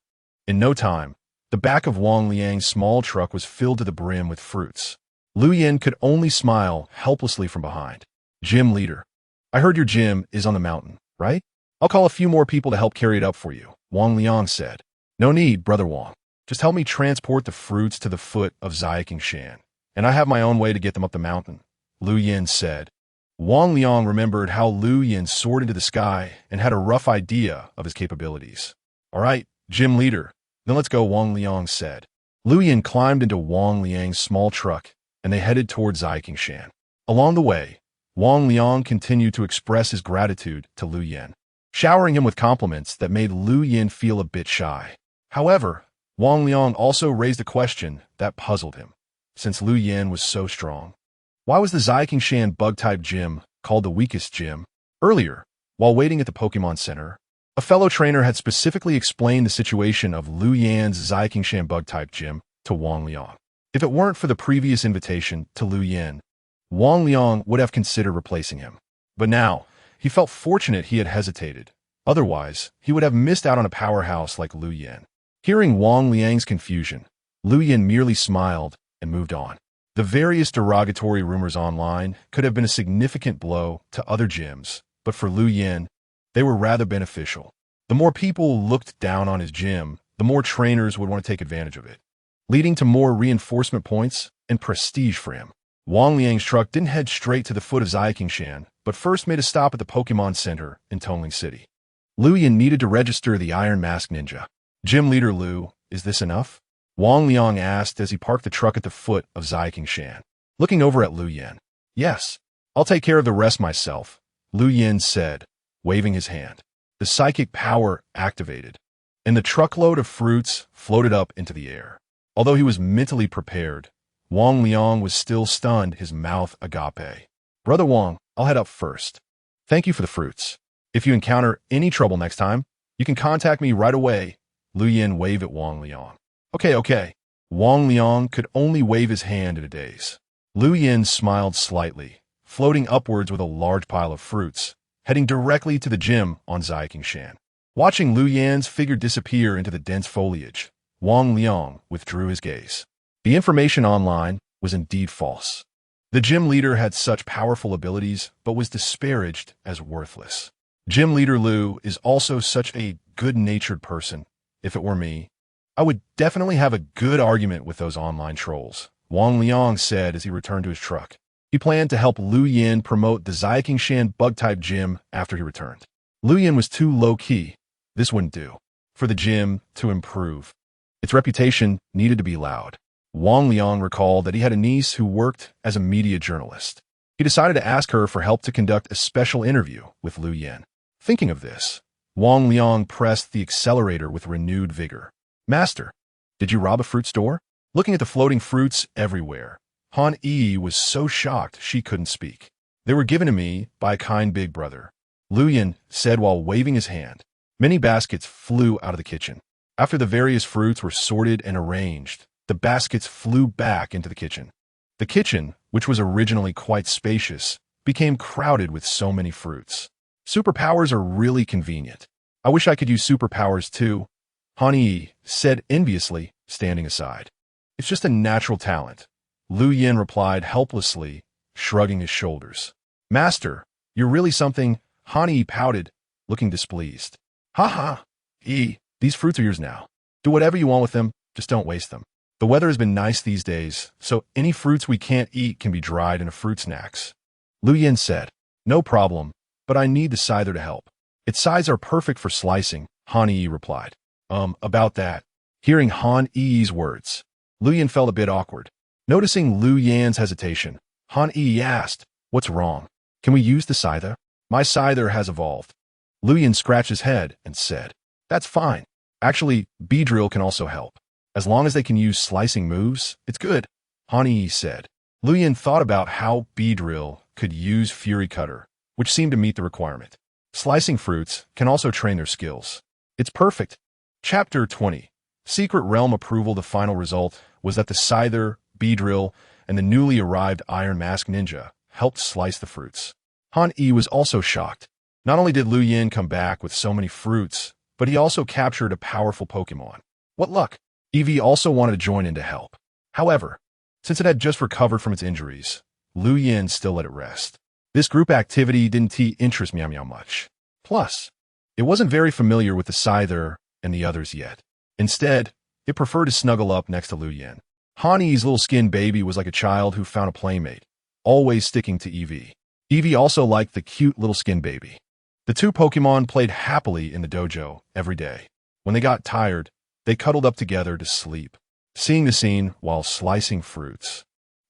In no time, The back of Wang Liang's small truck was filled to the brim with fruits. Lu Yin could only smile helplessly from behind. Gym leader. I heard your gym is on the mountain, right? I'll call a few more people to help carry it up for you, Wang Liang said. No need, Brother Wang. Just help me transport the fruits to the foot of Shan, and I have my own way to get them up the mountain, Lu Yin said. Wang Liang remembered how Lu Yin soared into the sky and had a rough idea of his capabilities. All right, gym leader, then let's go, Wang Liang said. Lu Yin climbed into Wang Liang's small truck, and they headed toward Shan. Along the way, Wang Liang continued to express his gratitude to Lu Yin, showering him with compliments that made Lu Yin feel a bit shy. However, Wang Liang also raised a question that puzzled him, since Lu Yin was so strong. Why was the Shan bug-type gym called the weakest gym? Earlier, while waiting at the Pokémon Center, a fellow trainer had specifically explained the situation of Lu Yan's Shan bug-type gym to Wang Liang. If it weren't for the previous invitation to Lu Yin, Wang Liang would have considered replacing him. But now, he felt fortunate he had hesitated. Otherwise, he would have missed out on a powerhouse like Lu Yin. Hearing Wang Liang's confusion, Lu Yin merely smiled and moved on. The various derogatory rumors online could have been a significant blow to other gyms, but for Lu Yin, they were rather beneficial. The more people looked down on his gym, the more trainers would want to take advantage of it, leading to more reinforcement points and prestige for him. Wang Liang's truck didn't head straight to the foot of Shan, but first made a stop at the Pokémon Center in Tongling City. Lu Yin needed to register the Iron Mask Ninja. Gym leader Lu, is this enough? Wang Liang asked as he parked the truck at the foot of Shan, looking over at Lu Yin. Yes, I'll take care of the rest myself, Lu Yin said, waving his hand. The psychic power activated, and the truckload of fruits floated up into the air. Although he was mentally prepared, Wang Liang was still stunned, his mouth agape. Brother Wang, I'll head up first. Thank you for the fruits. If you encounter any trouble next time, you can contact me right away, Lu Yin waved at Wang Liang. Okay. Wang Liang could only wave his hand in a daze. Lu Yin smiled slightly, floating upwards with a large pile of fruits, heading directly to the gym on Shan. Watching Lu Yin's figure disappear into the dense foliage, Wang Liang withdrew his gaze. The information online was indeed false. The gym leader had such powerful abilities, but was disparaged as worthless. Gym leader Lu is also such a good-natured person. If it were me, I would definitely have a good argument with those online trolls, Wang Liang said as he returned to his truck. He planned to help Lu Yin promote the Shan bug-type gym after he returned. Lu Yin was too low-key. This wouldn't do. For the gym to improve, its reputation needed to be loud. Wang Liang recalled that he had a niece who worked as a media journalist. He decided to ask her for help to conduct a special interview with Lu Yin. Thinking of this, Wang Liang pressed the accelerator with renewed vigor. Master, did you rob a fruit store? Looking at the floating fruits everywhere, Han Yi was so shocked she couldn't speak. They were given to me by a kind big brother, Lu Yin said while waving his hand. Many baskets flew out of the kitchen. After the various fruits were sorted and arranged, the baskets flew back into the kitchen. The kitchen, which was originally quite spacious, became crowded with so many fruits. Superpowers are really convenient. I wish I could use superpowers too, Han Yi said enviously, standing aside. It's just a natural talent, Lu Yin replied helplessly, shrugging his shoulders. Master, you're really something, Han Yi pouted, looking displeased. Ha, Yi, these fruits are yours now. Do whatever you want with them, just don't waste them. The weather has been nice these days, so any fruits we can't eat can be dried into fruit snacks. Lu Yin said. No problem, but I need the Scyther to help. Its size are perfect for slicing, Han Yi replied. About that. Hearing Han Yi's words, Lu Yin felt a bit awkward. Noticing Lu Yin's hesitation, Han Yi asked, what's wrong? Can we use the Scyther? My Scyther has evolved. Lu Yin scratched his head and said, that's fine. Actually, Beedrill can also help. As long as they can use slicing moves, it's good, Han Yi said. Lu Yin thought about how Beedrill could use Fury Cutter, which seemed to meet the requirement. Slicing fruits can also train their skills. It's perfect. Chapter 20. Secret Realm Approval. The final result was that the Scyther, Beedrill, and the newly arrived Iron Mask Ninja helped slice the fruits. Han Yi was also shocked. Not only did Lu Yin come back with so many fruits, but he also captured a powerful Pokémon. What luck! Eevee also wanted to join in to help. However, since it had just recovered from its injuries, Lu Yin still let it rest. This group activity didn't interest Meow Meow much. Plus, it wasn't very familiar with the Scyther and the others yet. Instead, it preferred to snuggle up next to Lu Yin. Hani's little skin baby was like a child who found a playmate, always sticking to Eevee. Eevee also liked the cute little skin baby. The two Pokémon played happily in the dojo every day. When they got tired, they cuddled up together to sleep, seeing the scene while slicing fruits.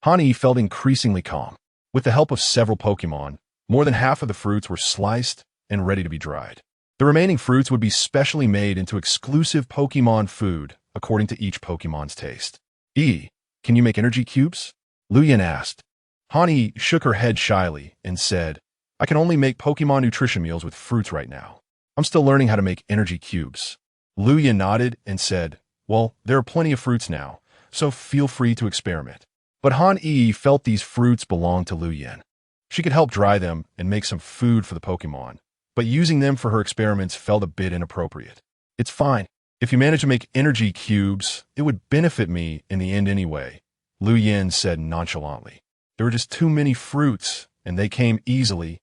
Hani felt increasingly calm. With the help of several Pokémon, more than half of the fruits were sliced and ready to be dried. The remaining fruits would be specially made into exclusive Pokémon food according to each Pokémon's taste. Can you make energy cubes? Lu Yin asked. Hani shook her head shyly and said, I can only make Pokémon nutrition meals with fruits right now. I'm still learning how to make energy cubes. Lu Yin nodded and said, well, there are plenty of fruits now, so feel free to experiment. But Han Yi felt these fruits belonged to Lu Yin. She could help dry them and make some food for the Pokémon, but using them for her experiments felt a bit inappropriate. It's fine. If you manage to make energy cubes, it would benefit me in the end anyway, Lu Yin said nonchalantly. There were just too many fruits, and they came easily,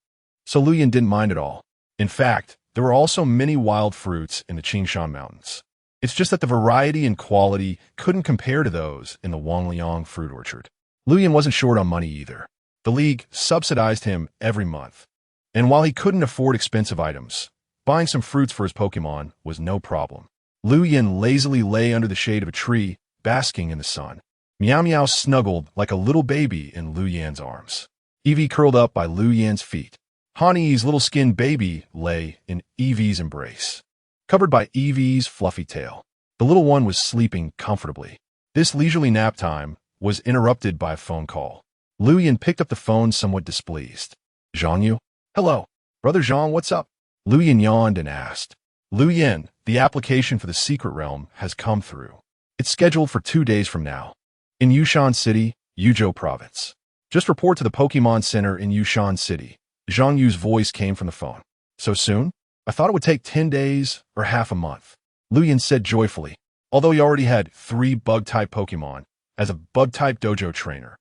so Lu Yin didn't mind at all. In fact, there were also many wild fruits in the Qingshan Mountains. It's just that the variety and quality couldn't compare to those in the Wangliang fruit orchard. Lu Yin wasn't short on money either. The league subsidized him every month. And while he couldn't afford expensive items, buying some fruits for his Pokémon was no problem. Lu Yin lazily lay under the shade of a tree, basking in the sun. Meow Meow snuggled like a little baby in Lu Yin's arms. Eevee curled up by Lu Yin's feet. Hani's little skin baby lay in Eevee's embrace, covered by Eevee's fluffy tail. The little one was sleeping comfortably. This leisurely nap time was interrupted by a phone call. Lu Yin picked up the phone somewhat displeased. Zhang? Hello. Brother Zhang, what's up? Lu Yin yawned and asked. Lu Yin, the application for the secret realm has come through. It's scheduled for 2 days from now. In Yushan City, Yuzhou Province. Just report to the Pokémon Center in Yushan City. Zhang Yu's voice came from the phone. So soon? I thought it would take 10 days or half a month. Lu Yin said joyfully, although he already had 3 bug-type Pokémon. As a bug-type dojo trainer,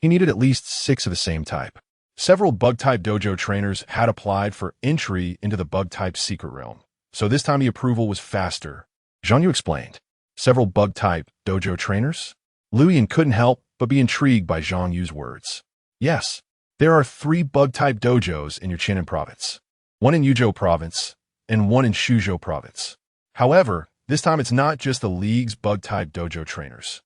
he needed at least 6 of the same type. Several bug-type dojo trainers had applied for entry into the bug-type secret realm, so this time the approval was faster. Zhang Yu explained. Several bug-type dojo trainers? Lu Yin couldn't help but be intrigued by Zhang Yu's words. Yes, there are 3 bug-type dojos in your Qinan province. 1 in Yuzhou Province, and 1 in Shuzhou Province. However, this time it's not just the League's bug-type dojo trainers.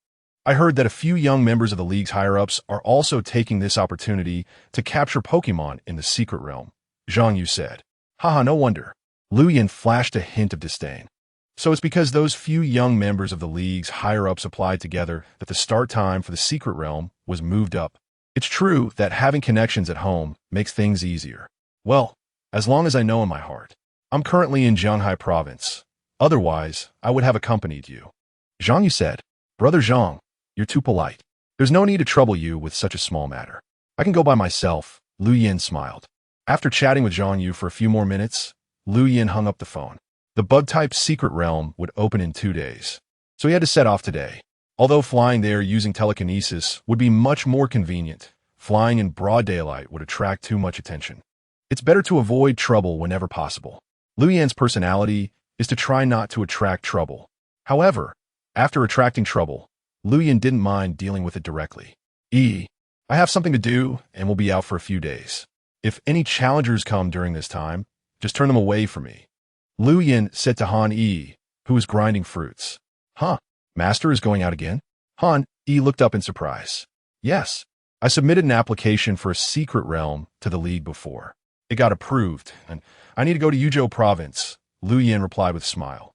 I heard that a few young members of the League's higher-ups are also taking this opportunity to capture Pokémon in the secret realm, Zhang Yu said. Haha, no wonder. Lu Yin flashed a hint of disdain. So it's because those few young members of the League's higher-ups applied together that the start time for the secret realm was moved up. It's true that having connections at home makes things easier. Well, as long as I know in my heart. I'm currently in Zhanghai Province. Otherwise, I would have accompanied you. Zhang Yu said. Brother Zhang, you're too polite. There's no need to trouble you with such a small matter. I can go by myself, Lu Yin smiled. After chatting with Zhang Yu for a few more minutes, Lu Yin hung up the phone. The bug-type secret realm would open in 2 days, so he had to set off today. Although flying there using telekinesis would be much more convenient, flying in broad daylight would attract too much attention. It's better to avoid trouble whenever possible. Lu Yin's personality is to try not to attract trouble. However, after attracting trouble, Lu Yin didn't mind dealing with it directly. I have something to do and will be out for a few days. If any challengers come during this time, just turn them away from me. Lu Yin said to Han Yi, who was grinding fruits. Huh, Master is going out again? Han Yi looked up in surprise. Yes, I submitted an application for a secret realm to the League before. It got approved, and I need to go to Yuzhou Province, Lu Yin replied with a smile.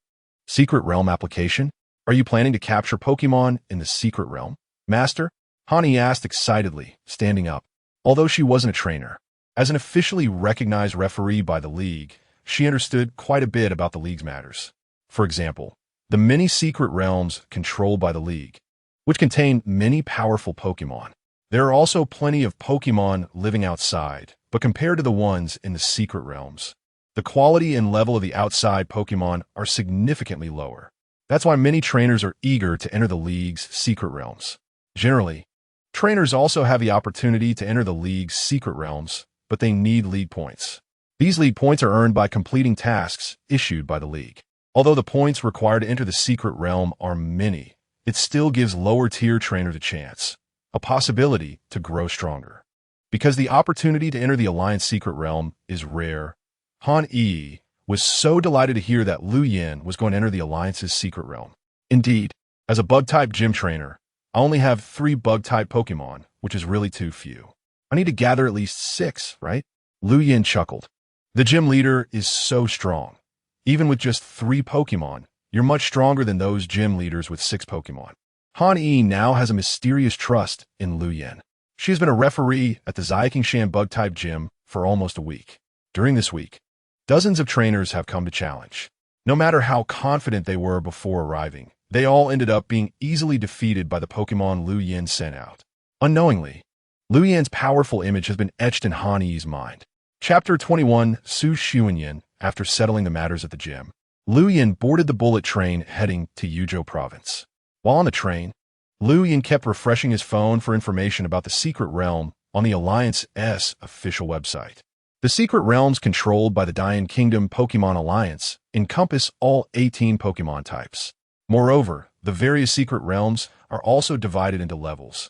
Secret realm application? Are you planning to capture Pokémon in the secret realm? Master? Hani asked excitedly, standing up. Although she wasn't a trainer, as an officially recognized referee by the League, she understood quite a bit about the League's matters. For example, the many secret realms controlled by the League, which contain many powerful Pokémon. There are also plenty of Pokémon living outside, but compared to the ones in the secret realms, the quality and level of the outside Pokémon are significantly lower. That's why many trainers are eager to enter the league's secret realms. Generally, trainers also have the opportunity to enter the league's secret realms, but they need league points. These league points are earned by completing tasks issued by the league. Although the points required to enter the secret realm are many, it still gives lower-tier trainers a chance, a possibility to grow stronger. Because the opportunity to enter the Alliance secret realm is rare, Han Yi was so delighted to hear that Lu Yin was going to enter the Alliance's secret realm. Indeed, as a bug-type gym trainer, I only have 3 bug-type Pokémon, which is really too few. I need to gather at least 6, right? Lu Yin chuckled. The gym leader is so strong. Even with just 3 Pokémon, you're much stronger than those gym leaders with 6 Pokémon. Han Yi now has a mysterious trust in Lu Yin. She has been a referee at the Xiaoqingshan bug-type gym for almost a week. During this week, dozens of trainers have come to challenge. No matter how confident they were before arriving, they all ended up being easily defeated by the Pokémon Lu Yin sent out. Unknowingly, Lu Yin's powerful image has been etched in Han Yi's mind. Chapter 21, Su Xuanyan. After settling the matters at the gym, Lu Yin boarded the bullet train heading to Yuzhou province. While on the train, Lu Yin kept refreshing his phone for information about the secret realm on the Alliance's official website. The secret realms controlled by the Dian Kingdom Pokémon Alliance encompass all 18 Pokémon types. Moreover, the various secret realms are also divided into levels,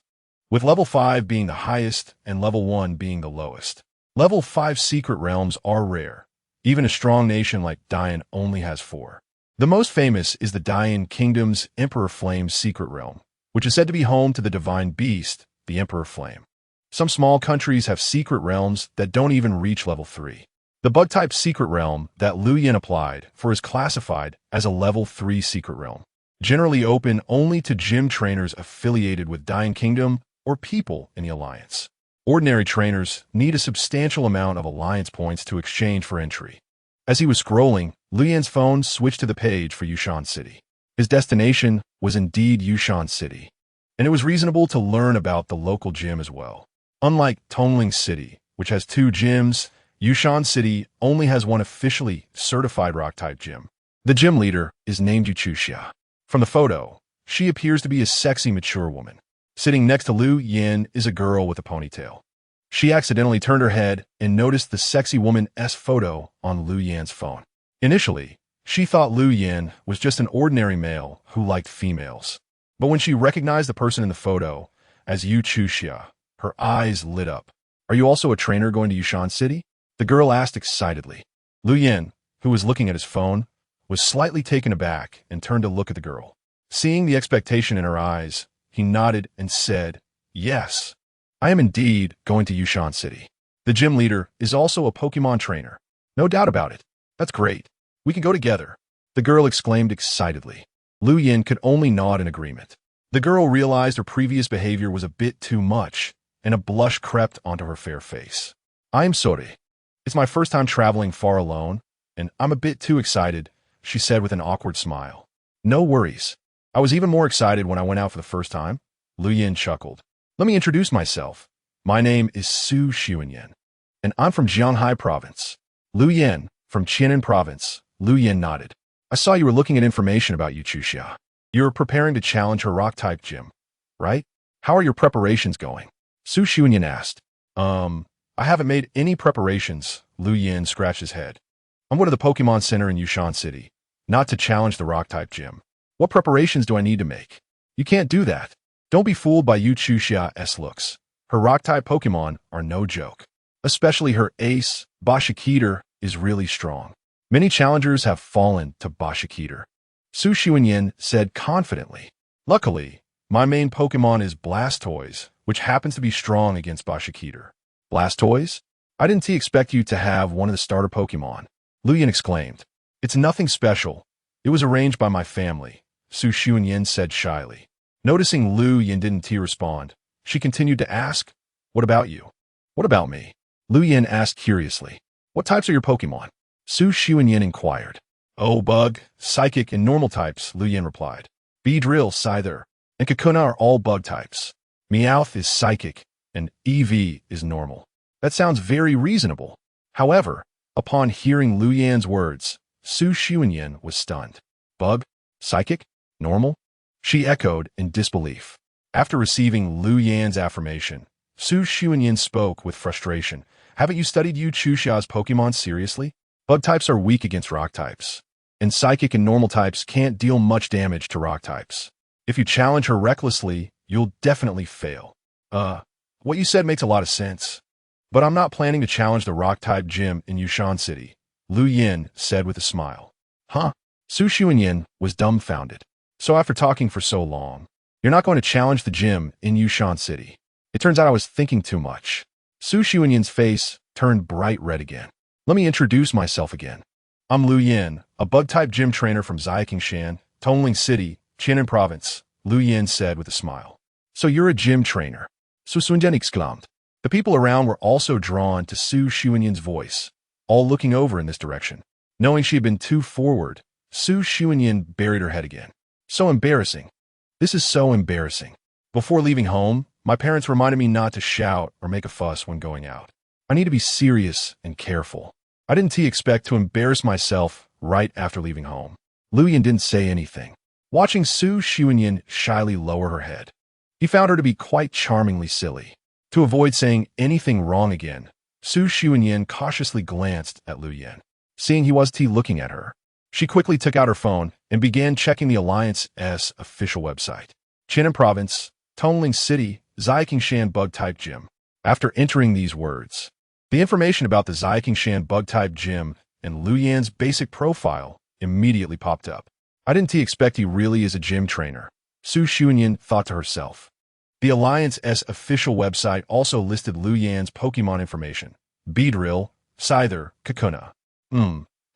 with level 5 being the highest and level 1 being the lowest. Level 5 secret realms are rare. Even a strong nation like Dian only has 4. The most famous is the Dian Kingdom's Emperor Flame's secret realm, which is said to be home to the divine beast, the Emperor Flame. Some small countries have secret realms that don't even reach level 3. The bug-type secret realm that Lu Yin applied for is classified as a level 3 secret realm, generally open only to gym trainers affiliated with Dian Kingdom or people in the Alliance. Ordinary trainers need a substantial amount of Alliance points to exchange for entry. As he was scrolling, Lu Yin's phone switched to the page for Yushan City. His destination was indeed Yushan City, and it was reasonable to learn about the local gym as well. Unlike Tongling City, which has 2 gyms, Yushan City only has 1 officially certified rock-type gym. The gym leader is named Yuchuxia. From the photo, she appears to be a sexy, mature woman. Sitting next to Lu Yin is a girl with a ponytail. She accidentally turned her head and noticed the sexy woman's photo on Lu Yin's phone. Initially, she thought Lu Yin was just an ordinary male who liked females. But when she recognized the person in the photo as Yu Chuxia, her eyes lit up. "Are you also a trainer going to Yushan City?" the girl asked excitedly. Lu Yin, who was looking at his phone, was slightly taken aback and turned to look at the girl. Seeing the expectation in her eyes, he nodded and said, "Yes, I am indeed going to Yushan City. The gym leader is also a Pokémon trainer. No doubt about it. That's great. We can go together," the girl exclaimed excitedly. Lu Yin could only nod in agreement. The girl realized her previous behavior was a bit too much, and a blush crept onto her fair face. "I'm sorry. It's my first time traveling far alone, and I'm a bit too excited," she said with an awkward smile. "No worries. I was even more excited when I went out for the first time," Lu Yin chuckled. "Let me introduce myself. My name is Su Xuanyan, and I'm from Jianghai Province." "Lu Yin, from Qianan Province," Lu Yin nodded. "I saw you were looking at information about Yuchuxia. You're preparing to challenge her rock-type gym, right? How are your preparations going?" Su Xuanyan asked. I haven't made any preparations," Lu Yin scratched his head. "I'm going to the Pokémon Center in Yushan City, not to challenge the rock-type gym. What preparations do I need to make?" "You can't do that. Don't be fooled by Yuchuxia's looks. Her rock-type Pokémon are no joke. Especially her ace, Bashakeeter, is really strong. Many challengers have fallen to Bashakeeter," Su Xuanyan said confidently. "Luckily, my main Pokémon is Blastoise, which happens to be strong against Bashakeeter." "Blastoise? I didn't expect you to have one of the starter Pokémon," Lu Yin exclaimed. "It's nothing special. It was arranged by my family," Su Xuanyan said shyly. Noticing Lu Yin didn't respond, she continued to ask, "What about you?" "What about me?" Lu Yin asked curiously. "What types are your Pokémon?" Su Xuanyan inquired. "Oh, bug, psychic, and normal types," Lu Yin replied. "Beedrill, Scyther, and Kakuna are all bug types. Meowth is psychic, and EV is normal." That sounds very reasonable. However, upon hearing Lu Yin's words, Su Xuanyan was stunned. "Bug? Psychic? Normal? She echoed in disbelief. After receiving Lu Yan's affirmation, Su Xuanyin spoke with frustration. Haven't you studied Yu Chuxia's Pokémon seriously? Bug types are weak against rock types, and psychic and normal types can't deal much damage to rock types. If you challenge her recklessly, you'll definitely fail. What you said makes a lot of sense. But I'm not planning to challenge the rock-type gym in Yushan City, Lu Yin said with a smile. Huh? Su Xuanyin was dumbfounded. So after talking for so long, you're not going to challenge the gym in Yushan City. It turns out I was thinking too much. Su Xuanyin's face turned bright red again. Let me introduce myself again. I'm Lu Yin, a bug-type gym trainer from Xiaqingshan, Tongling City, Qianan Province, Lu Yin said with a smile. So you're a gym trainer? Su Xuanyin exclaimed. The people around were also drawn to Su Xuanyin's voice, all looking over in this direction. Knowing she had been too forward, Su Xuanyin buried her head again. So embarrassing. This is so embarrassing. Before leaving home, my parents reminded me not to shout or make a fuss when going out. I need to be serious and careful. I didn't expect to embarrass myself right after leaving home. Lu Yin didn't say anything, watching Su Xuanyin shyly lower her head. He found her to be quite charmingly silly. To avoid saying anything wrong again, Su Xuanyin cautiously glanced at Lu Yin. Seeing he was looking at her, she quickly took out her phone and began checking the Alliance's official website. Qianan Province, Tongling City, Xiaqingshan Bug-Type Gym. After entering these words, the information about the Xiaqingshan Bug-Type Gym and Lu Yan's basic profile immediately popped up. I didn't expect he really is a gym trainer, Su Xuanyin thought to herself. The Alliance's official website also listed Lu Yan's Pokémon information, Beedrill, Scyther, Kakuna.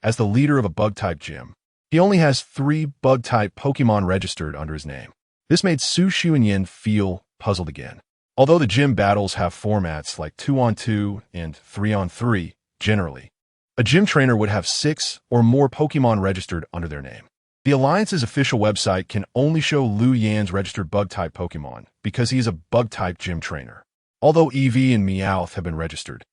As the leader of a bug-type gym, he only has 3 bug-type Pokémon registered under his name. This made Su Xuanyin feel puzzled again. Although the gym battles have formats like 2-on-2 and 3-on-3, generally, a gym trainer would have 6 or more Pokémon registered under their name. The Alliance's official website can only show Lu Yan's registered bug-type Pokémon because he is a bug-type gym trainer. Although Eevee and Meowth have been registered,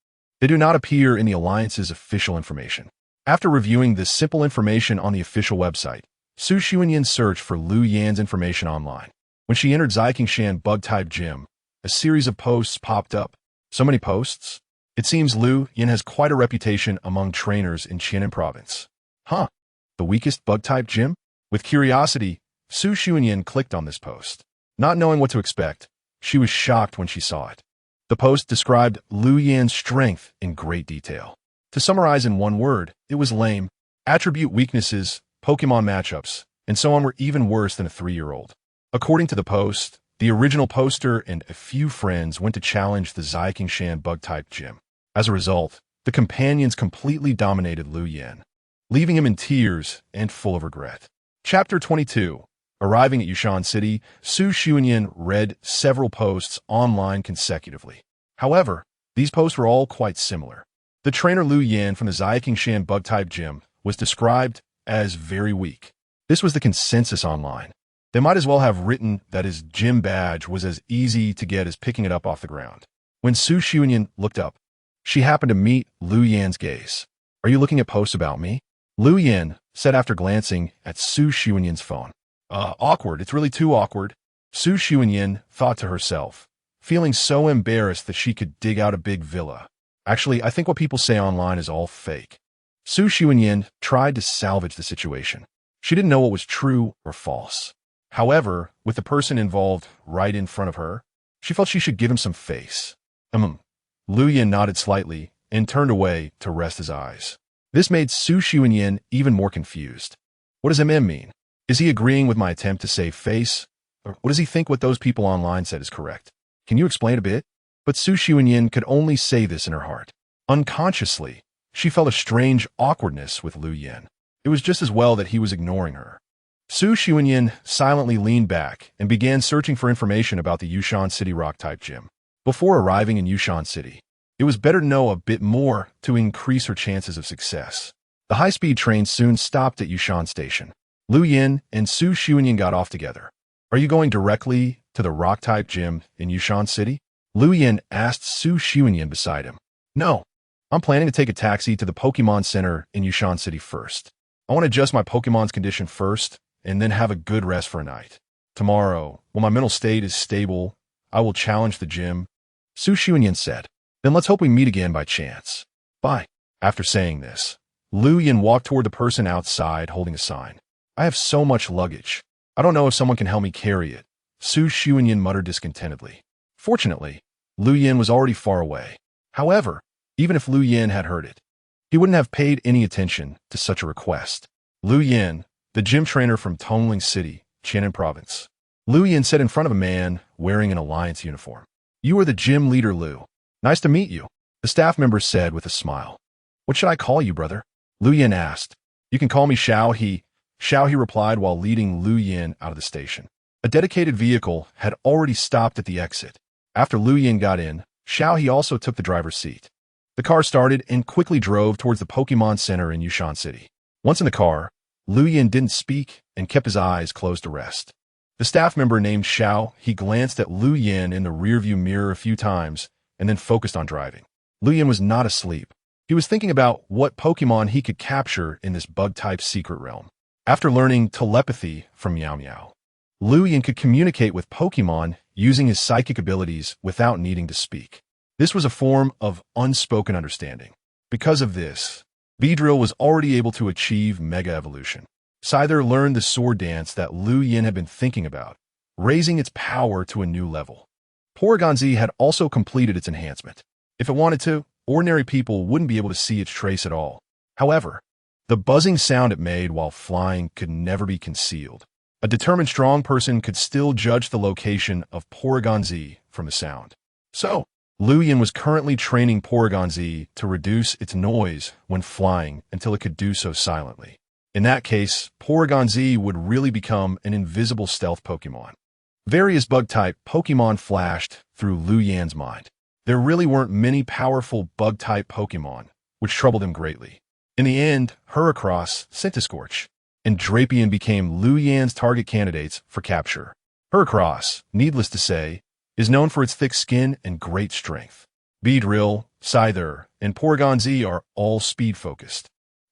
they do not appear in the Alliance's official information. After reviewing this simple information on the official website, Su Xuanyin searched for Lu Yan's information online. When she entered Xiaqingshan Bug-Type Gym, a series of posts popped up. So many posts? It seems Lu Yan has quite a reputation among trainers in Qianan Province. Huh? The weakest bug-type gym? With curiosity, Su Xuanyin clicked on this post. Not knowing what to expect, she was shocked when she saw it. The post described Lu Yan's strength in great detail. To summarize in one word, it was lame. Attribute weaknesses, Pokémon matchups, and so on were even worse than a 3-year-old. According to the post, the original poster and a few friends went to challenge the Xiaqingshan Bug-Type Gym. As a result, the companions completely dominated Lu Yan, leaving him in tears and full of regret. Chapter 22. Arriving at Yushan City, Su Xuanyin read several posts online consecutively. However, these posts were all quite similar. The trainer Lu Yan from the Xiaqingshan Bug-Type Gym was described as very weak. This was the consensus online. They might as well have written that his gym badge was as easy to get as picking it up off the ground. When Su Xuanyin looked up, she happened to meet Lu Yan's gaze. Are you looking at posts about me? Lu Yan said after glancing at Su Xuanyin's phone. Awkward. It's really too awkward. Su Xuanyin thought to herself, feeling so embarrassed that she could dig out a big villa. Actually, I think what people say online is all fake. Su Xuanyin tried to salvage the situation. She didn't know what was true or false. However, with the person involved right in front of her, she felt she should give him some face. Lu Yan nodded slightly and turned away to rest his eyes. This made Su Xuanyin even more confused. What does mean? Is he agreeing with my attempt to save face? Or what does he think what those people online said is correct? Can you explain a bit? But Su Xuanyin could only say this in her heart. Unconsciously, she felt a strange awkwardness with Lu Yan. It was just as well that he was ignoring her. Su Xuanyin silently leaned back and began searching for information about the Yushan City Rock-Type Gym. Before arriving in Yushan City, it was better to know a bit more to increase her chances of success. The high-speed train soon stopped at Yushan Station. Lu Yan and Su Xuanyin got off together. Are you going directly to the Rock-Type Gym in Yushan City? Lu Yan asked Su Xuanyin beside him. No, I'm planning to take a taxi to the Pokémon Center in Yushan City first. I want to adjust my Pokémon's condition first and then have a good rest for a night. Tomorrow, when my mental state is stable, I will challenge the gym. Su Xuanyan said. Then let's hope we meet again by chance. Bye. After saying this, Lu Yin walked toward the person outside holding a sign. I have so much luggage. I don't know if someone can help me carry it. Su Xuanyan muttered discontentedly. Fortunately, Lu Yin was already far away. However, even if Lu Yin had heard it, he wouldn't have paid any attention to such a request. Lu Yin, the gym trainer from Tongling City, Qianan Province. Lu Yin sat in front of a man wearing an alliance uniform. You are the gym leader, Lu. Nice to meet you, the staff member said with a smile. What should I call you, brother? Lu Yin asked. You can call me Xiao He. Xiao He replied while leading Lu Yin out of the station. A dedicated vehicle had already stopped at the exit. After Lu Yin got in, Xiao He also took the driver's seat. The car started and quickly drove towards the Pokémon Center in Yushan City. Once in the car, Lu Yin didn't speak and kept his eyes closed to rest. The staff member named Xiao He glanced at Lu Yin in the rearview mirror a few times and then focused on driving. Lu Yin was not asleep. He was thinking about what Pokémon he could capture in this bug-type secret realm. After learning telepathy from Meow Meow, Lu Yin could communicate with Pokémon using his psychic abilities without needing to speak. This was a form of unspoken understanding. Because of this, Beedrill was already able to achieve Mega Evolution. Scyther learned the sword dance that Lu Yin had been thinking about, raising its power to a new level. Porygon Z had also completed its enhancement. If it wanted to, ordinary people wouldn't be able to see its trace at all. However, the buzzing sound it made while flying could never be concealed. A determined strong person could still judge the location of Porygon Z from the sound. So, Lu Yin was currently training Porygon Z to reduce its noise when flying until it could do so silently. In that case, Porygon Z would really become an invisible stealth Pokémon. Various bug-type Pokémon flashed through Lu Yin's mind. There really weren't many powerful bug-type Pokémon, which troubled him greatly. In the end, Heracross, Scorch, and Drapion became Lu Yin's target candidates for capture. Heracross, needless to say, is known for its thick skin and great strength. Beedrill, Scyther, and Porygon Z are all speed-focused,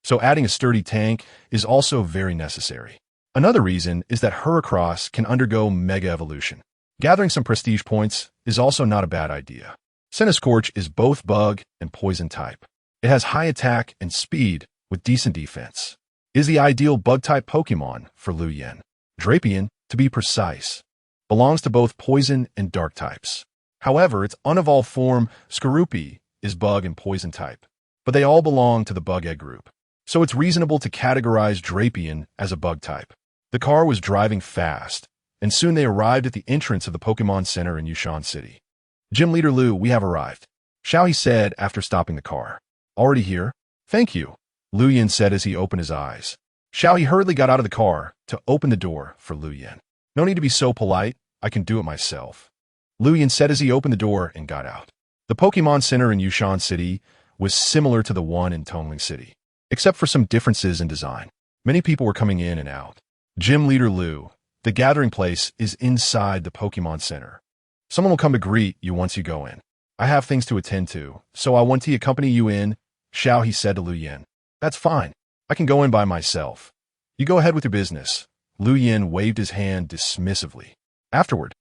so adding a sturdy tank is also very necessary. Another reason is that Heracross can undergo Mega Evolution. Gathering some prestige points is also not a bad idea. Scorch is both bug and poison type. It has high attack and speed with decent defense. It is the ideal bug-type Pokémon for Lu Yin. Drapion, to be precise, belongs to both poison and dark types. However, its unevolved form, Skorupi, is bug and poison type, but they all belong to the bug egg group, so it's reasonable to categorize Drapion as a bug type. The car was driving fast, and soon they arrived at the entrance of the Pokémon Center in Yushan City. Gym Leader Lu, we have arrived, Xiao He said after stopping the car. Already here? Thank you, Lu Yin said as he opened his eyes. Xiao He hurriedly got out of the car to open the door for Lu Yin. No need to be so polite, I can do it myself, Lu Yin said as he opened the door and got out. The Pokémon Center in Yushan City was similar to the one in Tongling City, except for some differences in design. Many people were coming in and out. Gym Leader Lu, the gathering place is inside the Pokémon Center. Someone will come to greet you once you go in. I have things to attend to, so I want to accompany you in, Xiao He said to Lu Yin. That's fine. I can go in by myself. You go ahead with your business. Lu Yin waved his hand dismissively. Afterward,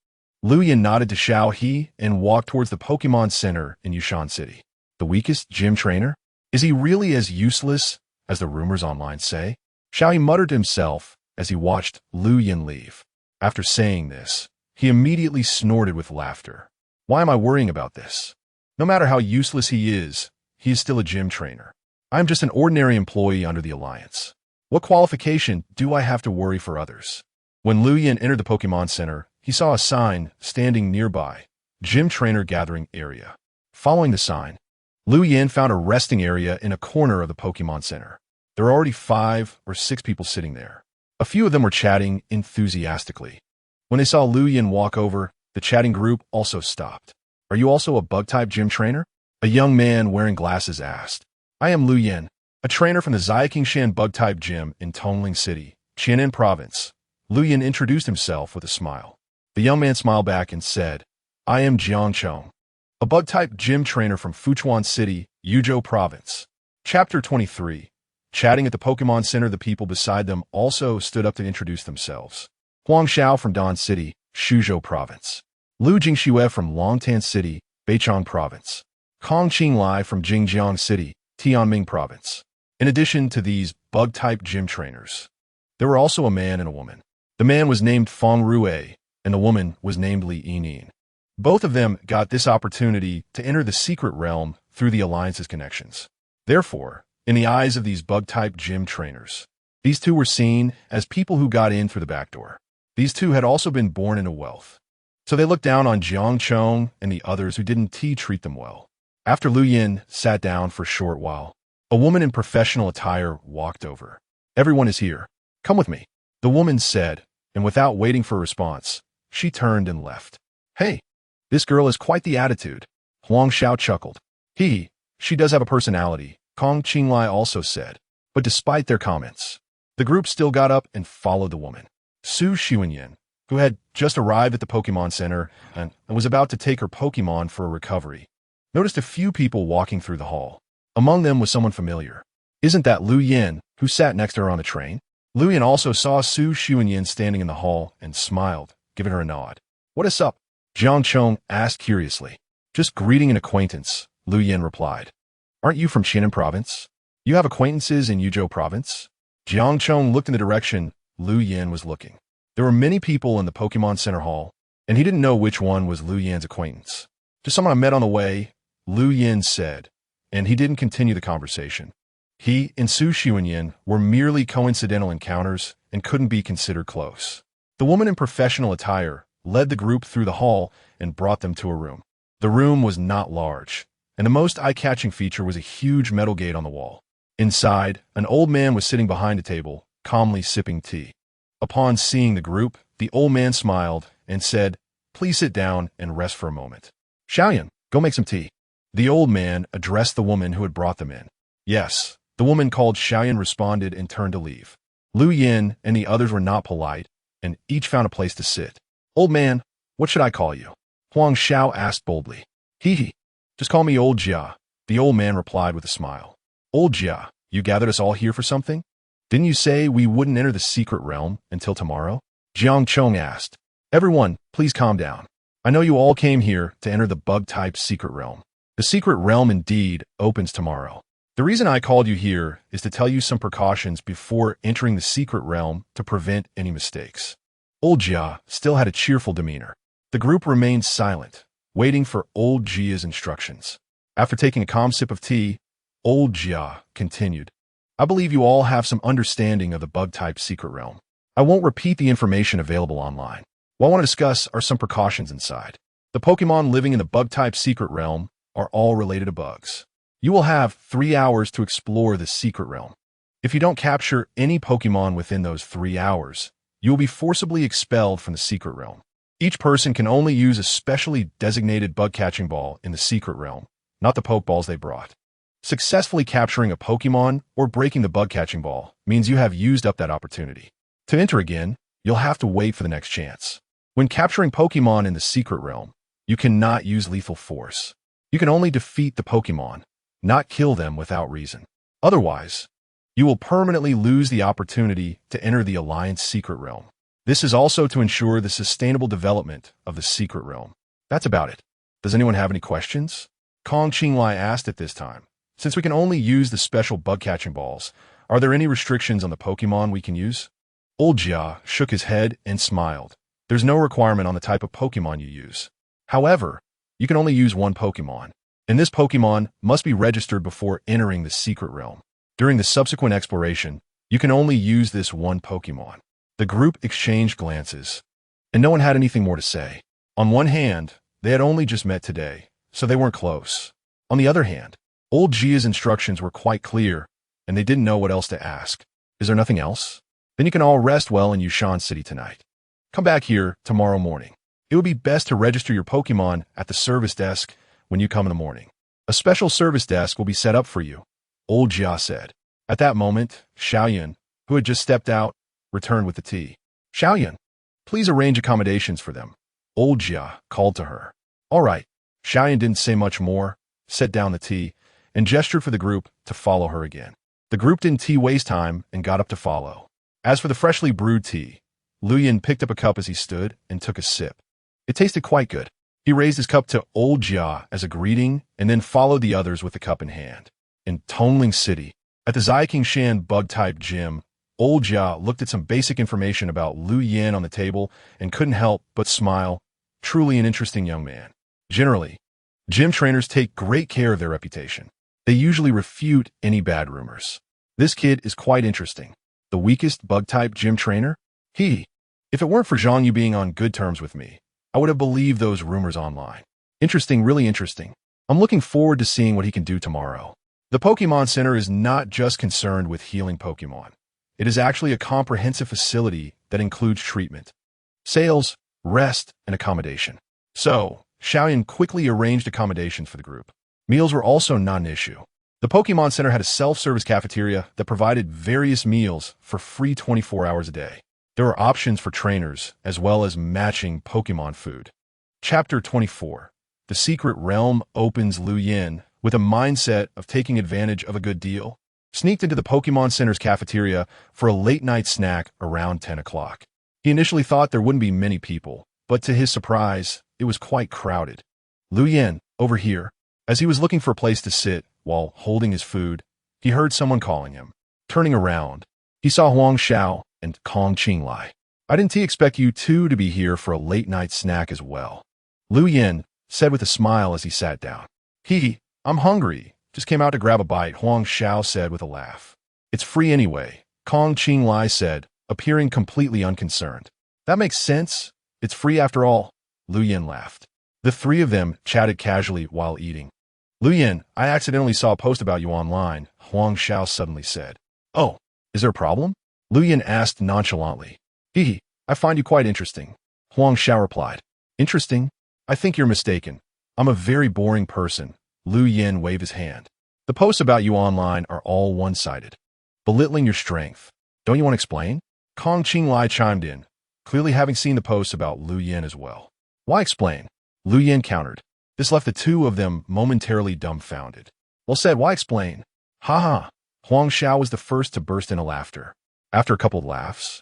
Lu Yin nodded to Xiao He and walked towards the Pokémon Center in Yushan City. The weakest gym trainer? Is he really as useless as the rumors online say? Xiao He muttered to himself as he watched Lu Yin leave. After saying this, he immediately snorted with laughter. Why am I worrying about this? No matter how useless he is still a gym trainer. I am just an ordinary employee under the Alliance. What qualification do I have to worry for others? When Lu Yin entered the Pokémon Center, he saw a sign standing nearby, Gym Trainer Gathering Area. Following the sign, Lu Yin found a resting area in a corner of the Pokémon Center. There were already 5 or 6 people sitting there. A few of them were chatting enthusiastically. When they saw Lu Yin walk over, the chatting group also stopped. Are you also a bug-type gym trainer? A young man wearing glasses asked. I am Lu Yin, a trainer from the Xiaqingshan bug-type gym in Tongling City, Qianan Province. Lu Yin introduced himself with a smile. The young man smiled back and said, I am Jiang Chong, a bug-type gym trainer from Fuchuan City, Yuzhou Province. Chapter 23. Chatting at the Pokemon Center, the people beside them also stood up to introduce themselves. Huang Xiao from Dan City, Shuzhou Province. Lu Jingxue from Longtan City, Beichong Province. Kong Qinglai from Jingjiang City, Tianming Province. In addition to these bug-type gym trainers, there were also a man and a woman. The man was named Feng Rue, and the woman was named Li Yining. Both of them got this opportunity to enter the secret realm through the Alliance's connections. Therefore, in the eyes of these bug-type gym trainers, these two were seen as people who got in through the back door. These two had also been born into wealth, so they looked down on Jiang Chong and the others who didn't treat them well. After Lu Yin sat down for a short while, a woman in professional attire walked over. "Everyone is here. Come with me," the woman said, and without waiting for a response, she turned and left. "Hey, this girl has quite the attitude," Huang Xiao chuckled. She does have a personality," Kong Qinglai also said. But despite their comments, the group still got up and followed the woman. Su Xuanyan, who had just arrived at the Pokemon Center and was about to take her Pokemon for a recovery, noticed a few people walking through the hall. Among them was someone familiar. "Isn't that Lu Yin, who sat next to her on the train?" Lu Yin also saw Su Xuanyan standing in the hall and smiled, giving her a nod. "What is up?" Jiang Chong asked curiously. "Just greeting an acquaintance," Lu Yin replied. "Aren't you from Xinan Province? You have acquaintances in Yuzhou Province?" Jiang Chong looked in the direction Lu Yin was looking. There were many people in the Pokemon Center Hall, and he didn't know which one was Lu Yin's acquaintance. "Just someone I met on the way," Lu Yin said, and he didn't continue the conversation. He and Su Xuanyan were merely coincidental encounters and couldn't be considered close. The woman in professional attire led the group through the hall and brought them to a room. The room was not large, and the most eye-catching feature was a huge metal gate on the wall. Inside, an old man was sitting behind a table, calmly sipping tea. Upon seeing the group, the old man smiled and said, "Please sit down and rest for a moment. Xiaoyan, go make some tea." The old man addressed the woman who had brought them in. "Yes," the woman called Xiaoyan responded and turned to leave. Lu Yin and the others were not polite, and each found a place to sit. "Old man, what should I call you?" Huang Xiao asked boldly. Just call me Old Jia," the old man replied with a smile. "Old Jia, you gathered us all here for something? Didn't you say we wouldn't enter the secret realm until tomorrow?" Jiang Chong asked. "Everyone, please calm down. I know you all came here to enter the bug-type secret realm. The secret realm indeed opens tomorrow. The reason I called you here is to tell you some precautions before entering the secret realm to prevent any mistakes." Old Jia still had a cheerful demeanor. The group remained silent, waiting for Old Jia's instructions. After taking a calm sip of tea, Old Jia continued. "I believe you all have some understanding of the bug-type secret realm. I won't repeat the information available online. What I want to discuss are some precautions inside. The Pokemon living in the bug-type secret realm are all related to bugs. You will have 3 hours to explore the secret realm. If you don't capture any Pokemon within those 3 hours, you will be forcibly expelled from the secret realm. Each person can only use a specially designated bug-catching ball in the secret realm, not the Pokeballs they brought. Successfully capturing a Pokemon or breaking the bug-catching ball means you have used up that opportunity. To enter again, you'll have to wait for the next chance. When capturing Pokemon in the secret realm, you cannot use lethal force. You can only defeat the Pokemon, not kill them without reason. Otherwise, you will permanently lose the opportunity to enter the Alliance secret realm. This is also to ensure the sustainable development of the secret realm. That's about it. Does anyone have any questions?" Kong Qinglai asked at this time. "Since we can only use the special bug-catching balls, are there any restrictions on the Pokemon we can use?" Old Jia shook his head and smiled. "There's no requirement on the type of Pokemon you use. However, you can only use one Pokemon, and this Pokemon must be registered before entering the secret realm. During the subsequent exploration, you can only use this one Pokemon." The group exchanged glances, and no one had anything more to say. On one hand, they had only just met today, so they weren't close. On the other hand, Old Jia's instructions were quite clear, and they didn't know what else to ask. "Is there nothing else? Then you can all rest well in Yushan City tonight. Come back here tomorrow morning. It would be best to register your Pokemon at the service desk when you come in the morning. A special service desk will be set up for you," Old Jia said. At that moment, Xiaoyan, who had just stepped out, returned with the tea. "Xiaoyan, please arrange accommodations for them," Old Jia called to her. "All right." Xiaoyan didn't say much more, set down the tea, and gestured for the group to follow her again. The group didn't waste time and got up to follow. As for the freshly brewed tea, Lu Yin picked up a cup as he stood and took a sip. It tasted quite good. He raised his cup to Old Jia as a greeting and then followed the others with the cup in hand. In Tongling City, at the Zaiqingshan bug-type gym, Old Jia looked at some basic information about Lu Yin on the table and couldn't help but smile. Truly an interesting young man. Generally, gym trainers take great care of their reputation. They usually refute any bad rumors. This kid is quite interesting. The weakest bug-type gym trainer? If it weren't for Zhang Yu being on good terms with me, I would have believed those rumors online. Interesting, really interesting. I'm looking forward to seeing what he can do tomorrow. The Pokémon Center is not just concerned with healing Pokémon. It is actually a comprehensive facility that includes treatment, sales, rest, and accommodation. So, Xiaoyan quickly arranged accommodations for the group. Meals were also not an issue. The Pokémon Center had a self-service cafeteria that provided various meals for free 24 hours a day. There were options for trainers, as well as matching Pokémon food. Chapter 24. The Secret Realm opens. Lu Yin, with a mindset of taking advantage of a good deal, sneaked into the Pokémon Center's cafeteria for a late-night snack around 10 o'clock. He initially thought there wouldn't be many people, but to his surprise, it was quite crowded. Lu Yin, over here. As he was looking for a place to sit while holding his food, he heard someone calling him. Turning around, he saw Huang Xiao and Kong Qinglai. I didn't expect you two to be here for a late-night snack as well, Lu Yin said with a smile as he sat down. I'm hungry. Just came out to grab a bite, Huang Xiao said with a laugh. It's free anyway, Kong Qinglai said, appearing completely unconcerned. That makes sense. It's free after all, Lu Yin laughed. The three of them chatted casually while eating. Lu Yin, I accidentally saw a post about you online, Huang Xiao suddenly said. Oh, is there a problem? Lu Yin asked nonchalantly. I find you quite interesting, Huang Xiao replied. Interesting? I think you're mistaken. I'm a very boring person, Lu Yin waved his hand. The posts about you online are all one-sided. Belittling your strength. Don't you want to explain? Kong Qinglai chimed in, clearly having seen the posts about Lu Yin as well. Why explain? Lu Yin countered. This left the two of them momentarily dumbfounded. Well said, why explain? Ha. Huang Xiao was the first to burst into laughter. After a couple of laughs,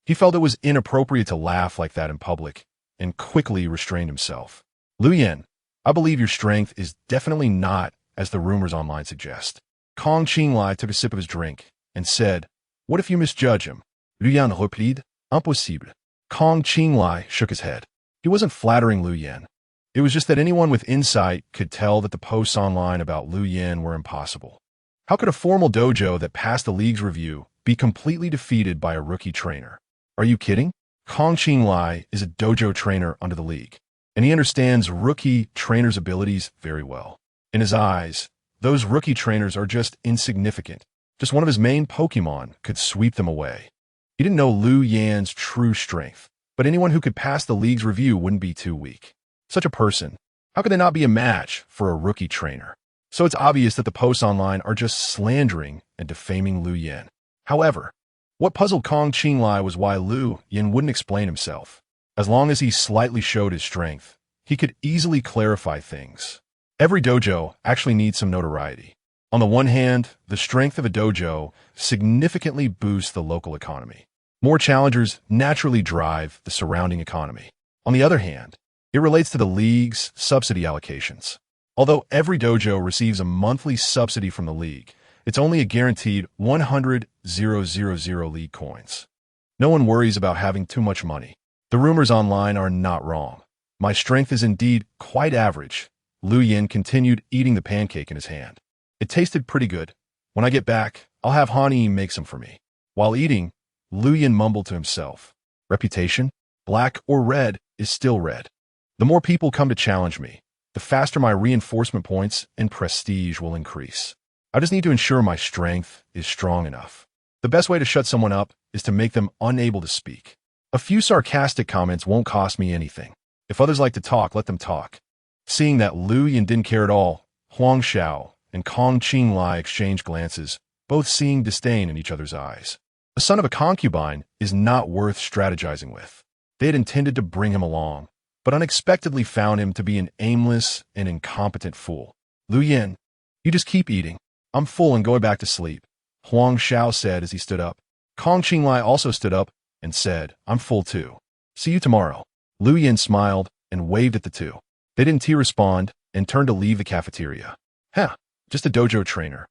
he felt it was inappropriate to laugh like that in public, and quickly restrained himself. Lu Yin, I believe your strength is definitely not as the rumors online suggest. Kong Qinglai took a sip of his drink and said, what if you misjudge him? Lu Yin replied, impossible. Kong Qinglai shook his head. He wasn't flattering Lu Yin. It was just that anyone with insight could tell that the posts online about Lu Yin were impossible. How could a formal dojo that passed the league's review be completely defeated by a rookie trainer? Are you kidding? Kong Qinglai is a dojo trainer under the league, and he understands rookie trainers' abilities very well. In his eyes, those rookie trainers are just insignificant. Just one of his main Pokémon could sweep them away. He didn't know Lu Yin's true strength, but anyone who could pass the league's review wouldn't be too weak. Such a person, how could they not be a match for a rookie trainer? So it's obvious that the posts online are just slandering and defaming Lu Yin. However, what puzzled Kong Qinglai was why Lu Yin wouldn't explain himself. As long as he slightly showed his strength, he could easily clarify things. Every dojo actually needs some notoriety. On the one hand, the strength of a dojo significantly boosts the local economy. More challengers naturally drive the surrounding economy. On the other hand, it relates to the league's subsidy allocations. Although every dojo receives a monthly subsidy from the league, it's only a guaranteed 100,000 league coins. No one worries about having too much money. The rumors online are not wrong. My strength is indeed quite average. Lu Yin continued eating the pancake in his hand. It tasted pretty good. When I get back, I'll have Hani make some for me. While eating, Lu Yin mumbled to himself. Reputation, black or red, is still red. The more people come to challenge me, the faster my reinforcement points and prestige will increase. I just need to ensure my strength is strong enough. The best way to shut someone up is to make them unable to speak. A few sarcastic comments won't cost me anything. If others like to talk, let them talk. Seeing that Lu Yin didn't care at all, Huang Xiao and Kong Qinglai exchanged glances, both seeing disdain in each other's eyes. The son of a concubine is not worth strategizing with. They had intended to bring him along, but unexpectedly found him to be an aimless and incompetent fool. Lu Yin, you just keep eating. I'm full and going back to sleep, Huang Xiao said as he stood up. Kong Qinglai also stood up and said, I'm full too. See you tomorrow. Lu Yin smiled and waved at the two. They didn't respond and turned to leave the cafeteria. Just a dojo trainer.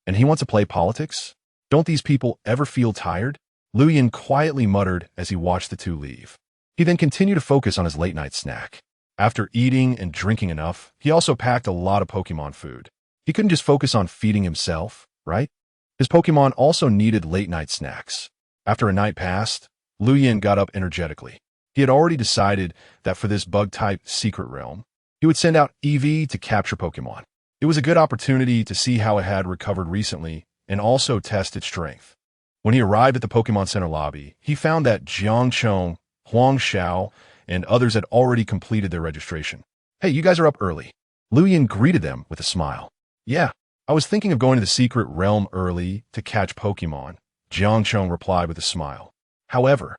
And he wants to play politics? Don't these people ever feel tired? Lu Yin quietly muttered as he watched the two leave. He then continued to focus on his late-night snack. After eating and drinking enough, he also packed a lot of Pokémon food. He couldn't just focus on feeding himself, right? His Pokémon also needed late-night snacks. After a night passed, Lu Yin got up energetically. He had already decided that for this bug-type secret realm, he would send out Eevee to capture Pokémon. It was a good opportunity to see how it had recovered recently and also test its strength. When he arrived at the Pokémon Center lobby, he found that Jiang Chong, Huang Xiao, and others had already completed their registration. Hey, you guys are up early. Lu Yin greeted them with a smile. Yeah, I was thinking of going to the secret realm early to catch Pokémon, Jiang Chong replied with a smile. However,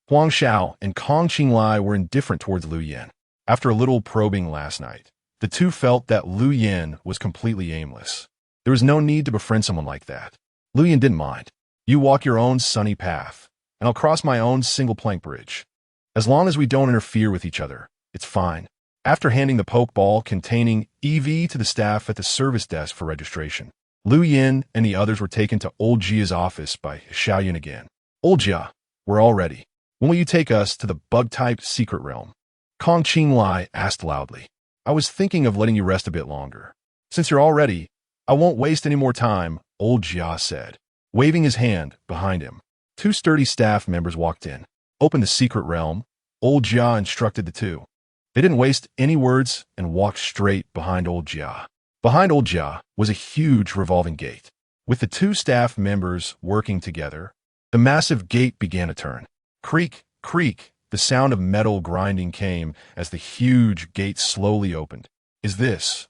Huang Xiao and Kong Qinglai were indifferent towards Lu Yin. After a little probing last night, the two felt that Lu Yin was completely aimless. There was no need to befriend someone like that. Lu Yin didn't mind. You walk your own sunny path, and I'll cross my own single-plank bridge. As long as we don't interfere with each other, it's fine. After handing the Pokeball containing Eevee to the staff at the service desk for registration, Lu Yin and the others were taken to Old Jia's office by Xiaoyan again. Old Jia, we're all ready. When will you take us to the bug-type secret realm? Kong Qinglai asked loudly. I was thinking of letting you rest a bit longer. Since you're all ready, I won't waste any more time, Old Jia said, waving his hand behind him. Two sturdy staff members walked in. Open the secret realm, Old Jia instructed the two. They didn't waste any words and walked straight behind Old Jia. Behind Old Jia was a huge revolving gate. With the two staff members working together, the massive gate began to turn. Creak, creak, the sound of metal grinding came as the huge gate slowly opened. Is this?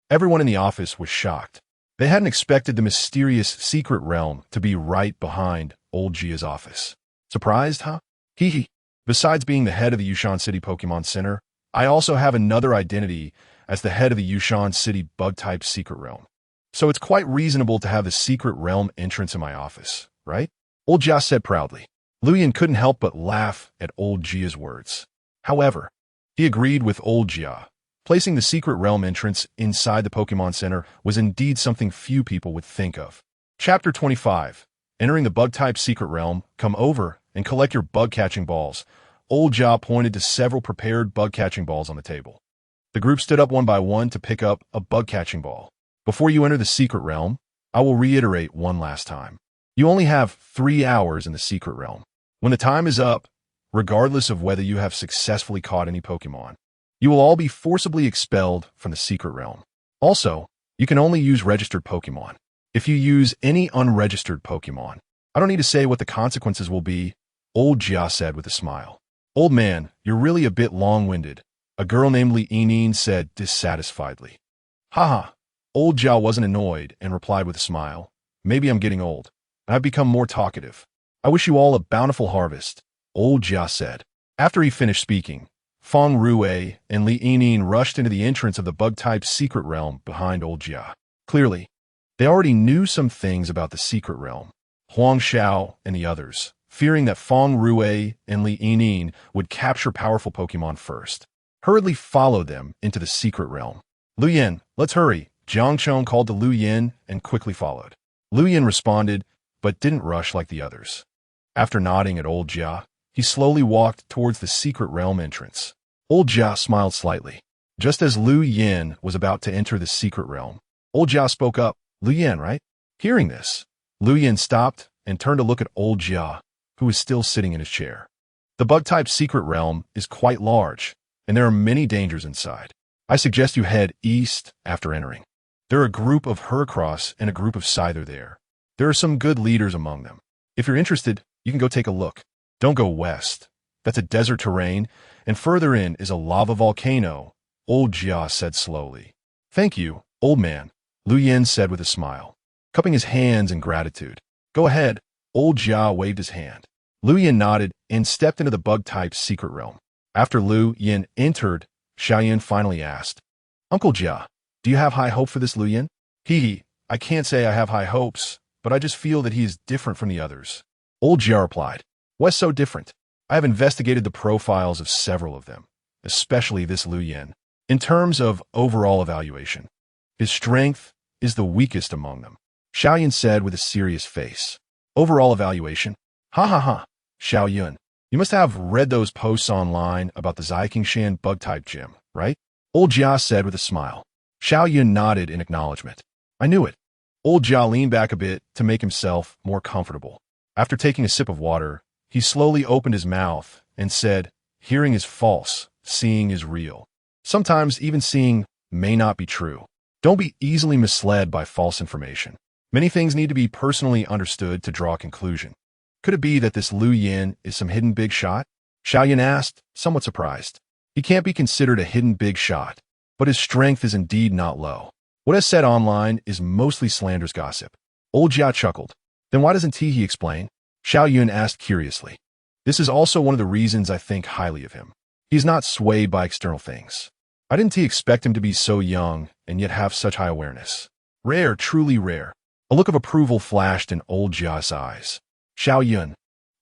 Everyone in the office was shocked. They hadn't expected the mysterious secret realm to be right behind Old Jia's office. Surprised, huh? Hee. Besides being the head of the Yushan City Pokémon Center, I also have another identity as the head of the Yushan City Bug-type secret realm. So it's quite reasonable to have the secret realm entrance in my office, right? Old Jia said proudly. Lu Yin couldn't help but laugh at Old Jia's words. However, he agreed with Old Jia. Placing the secret realm entrance inside the Pokémon Center was indeed something few people would think of. Chapter 25. Entering the Bug-type secret realm, come over and collect your bug-catching balls. Old Jia pointed to several prepared bug-catching balls on the table. The group stood up one by one to pick up a bug-catching ball. Before you enter the secret realm, I will reiterate one last time. You only have 3 hours in the secret realm. When the time is up, regardless of whether you have successfully caught any Pokémon, you will all be forcibly expelled from the secret realm. Also, you can only use registered Pokémon. If you use any unregistered Pokémon, I don't need to say what the consequences will be, Old Jia said with a smile. Old man, you're really a bit long-winded, a girl named Li Yinyin said dissatisfiedly. Haha. Old Jia wasn't annoyed and replied with a smile. Maybe I'm getting old, and I've become more talkative. I wish you all a bountiful harvest, Old Jia said. After he finished speaking, Feng Rue and Li Yinyin rushed into the entrance of the bug-type secret realm behind Old Jia. Clearly, they already knew some things about the secret realm. Huang Xiao and the others, fearing that Feng Rue and Li Yinyin would capture powerful Pokémon first, hurriedly followed them into the secret realm. Lu Yin, let's hurry, Jiang Chong called to Lu Yin and quickly followed. Lu Yin responded, but didn't rush like the others. After nodding at Old Jia, he slowly walked towards the secret realm entrance. Old Jia smiled slightly. Just as Lu Yin was about to enter the secret realm, Old Jia spoke up. Lu Yin, right? Hearing this, Lu Yin stopped and turned to look at Old Jia, who was still sitting in his chair. The bug-type secret realm is quite large, and there are many dangers inside. I suggest you head east after entering. There are a group of Heracross and a group of Scyther there. There are some good leaders among them. If you're interested, you can go take a look. Don't go west. That's a desert terrain, and further in is a lava volcano, Old Jia said slowly. Thank you, old man, Lu Yin said with a smile, cupping his hands in gratitude. Go ahead, Old Jia waved his hand. Lu Yin nodded and stepped into the bug-type secret realm. After Lu Yin entered, Xiaoyan finally asked, Uncle Jia, do you have high hope for this, Lu Yin? I can't say I have high hopes, but I just feel that he is different from the others. Old Jia replied, "What's so different? I have investigated the profiles of several of them, especially this Lu Yin. In terms of overall evaluation, his strength is the weakest among them," Xiaoyan said with a serious face. "Overall evaluation? Ha ha ha, Xiaoyan. You must have read those posts online about the Zaiqingshan bug-type gym, right?" Old Jia said with a smile. Xiaoyan nodded in acknowledgement. "I knew it." Old Jia leaned back a bit to make himself more comfortable. After taking a sip of water, he slowly opened his mouth and said, "Hearing is false, seeing is real. Sometimes even seeing may not be true. Don't be easily misled by false information. Many things need to be personally understood to draw a conclusion. Could it be that this Lu Yin is some hidden big shot?" Xiaoyan asked, somewhat surprised. He can't be considered a hidden big shot, but his strength is indeed not low. What is said online is mostly slanderous gossip. Old Jia chuckled. "Then why doesn't he explain?" Xiaoyan asked curiously. "This is also one of the reasons I think highly of him. He's not swayed by external things. I didn't expect him to be so young and yet have such high awareness. Rare, truly rare." A look of approval flashed in Old Jia's eyes. Xiaoyan,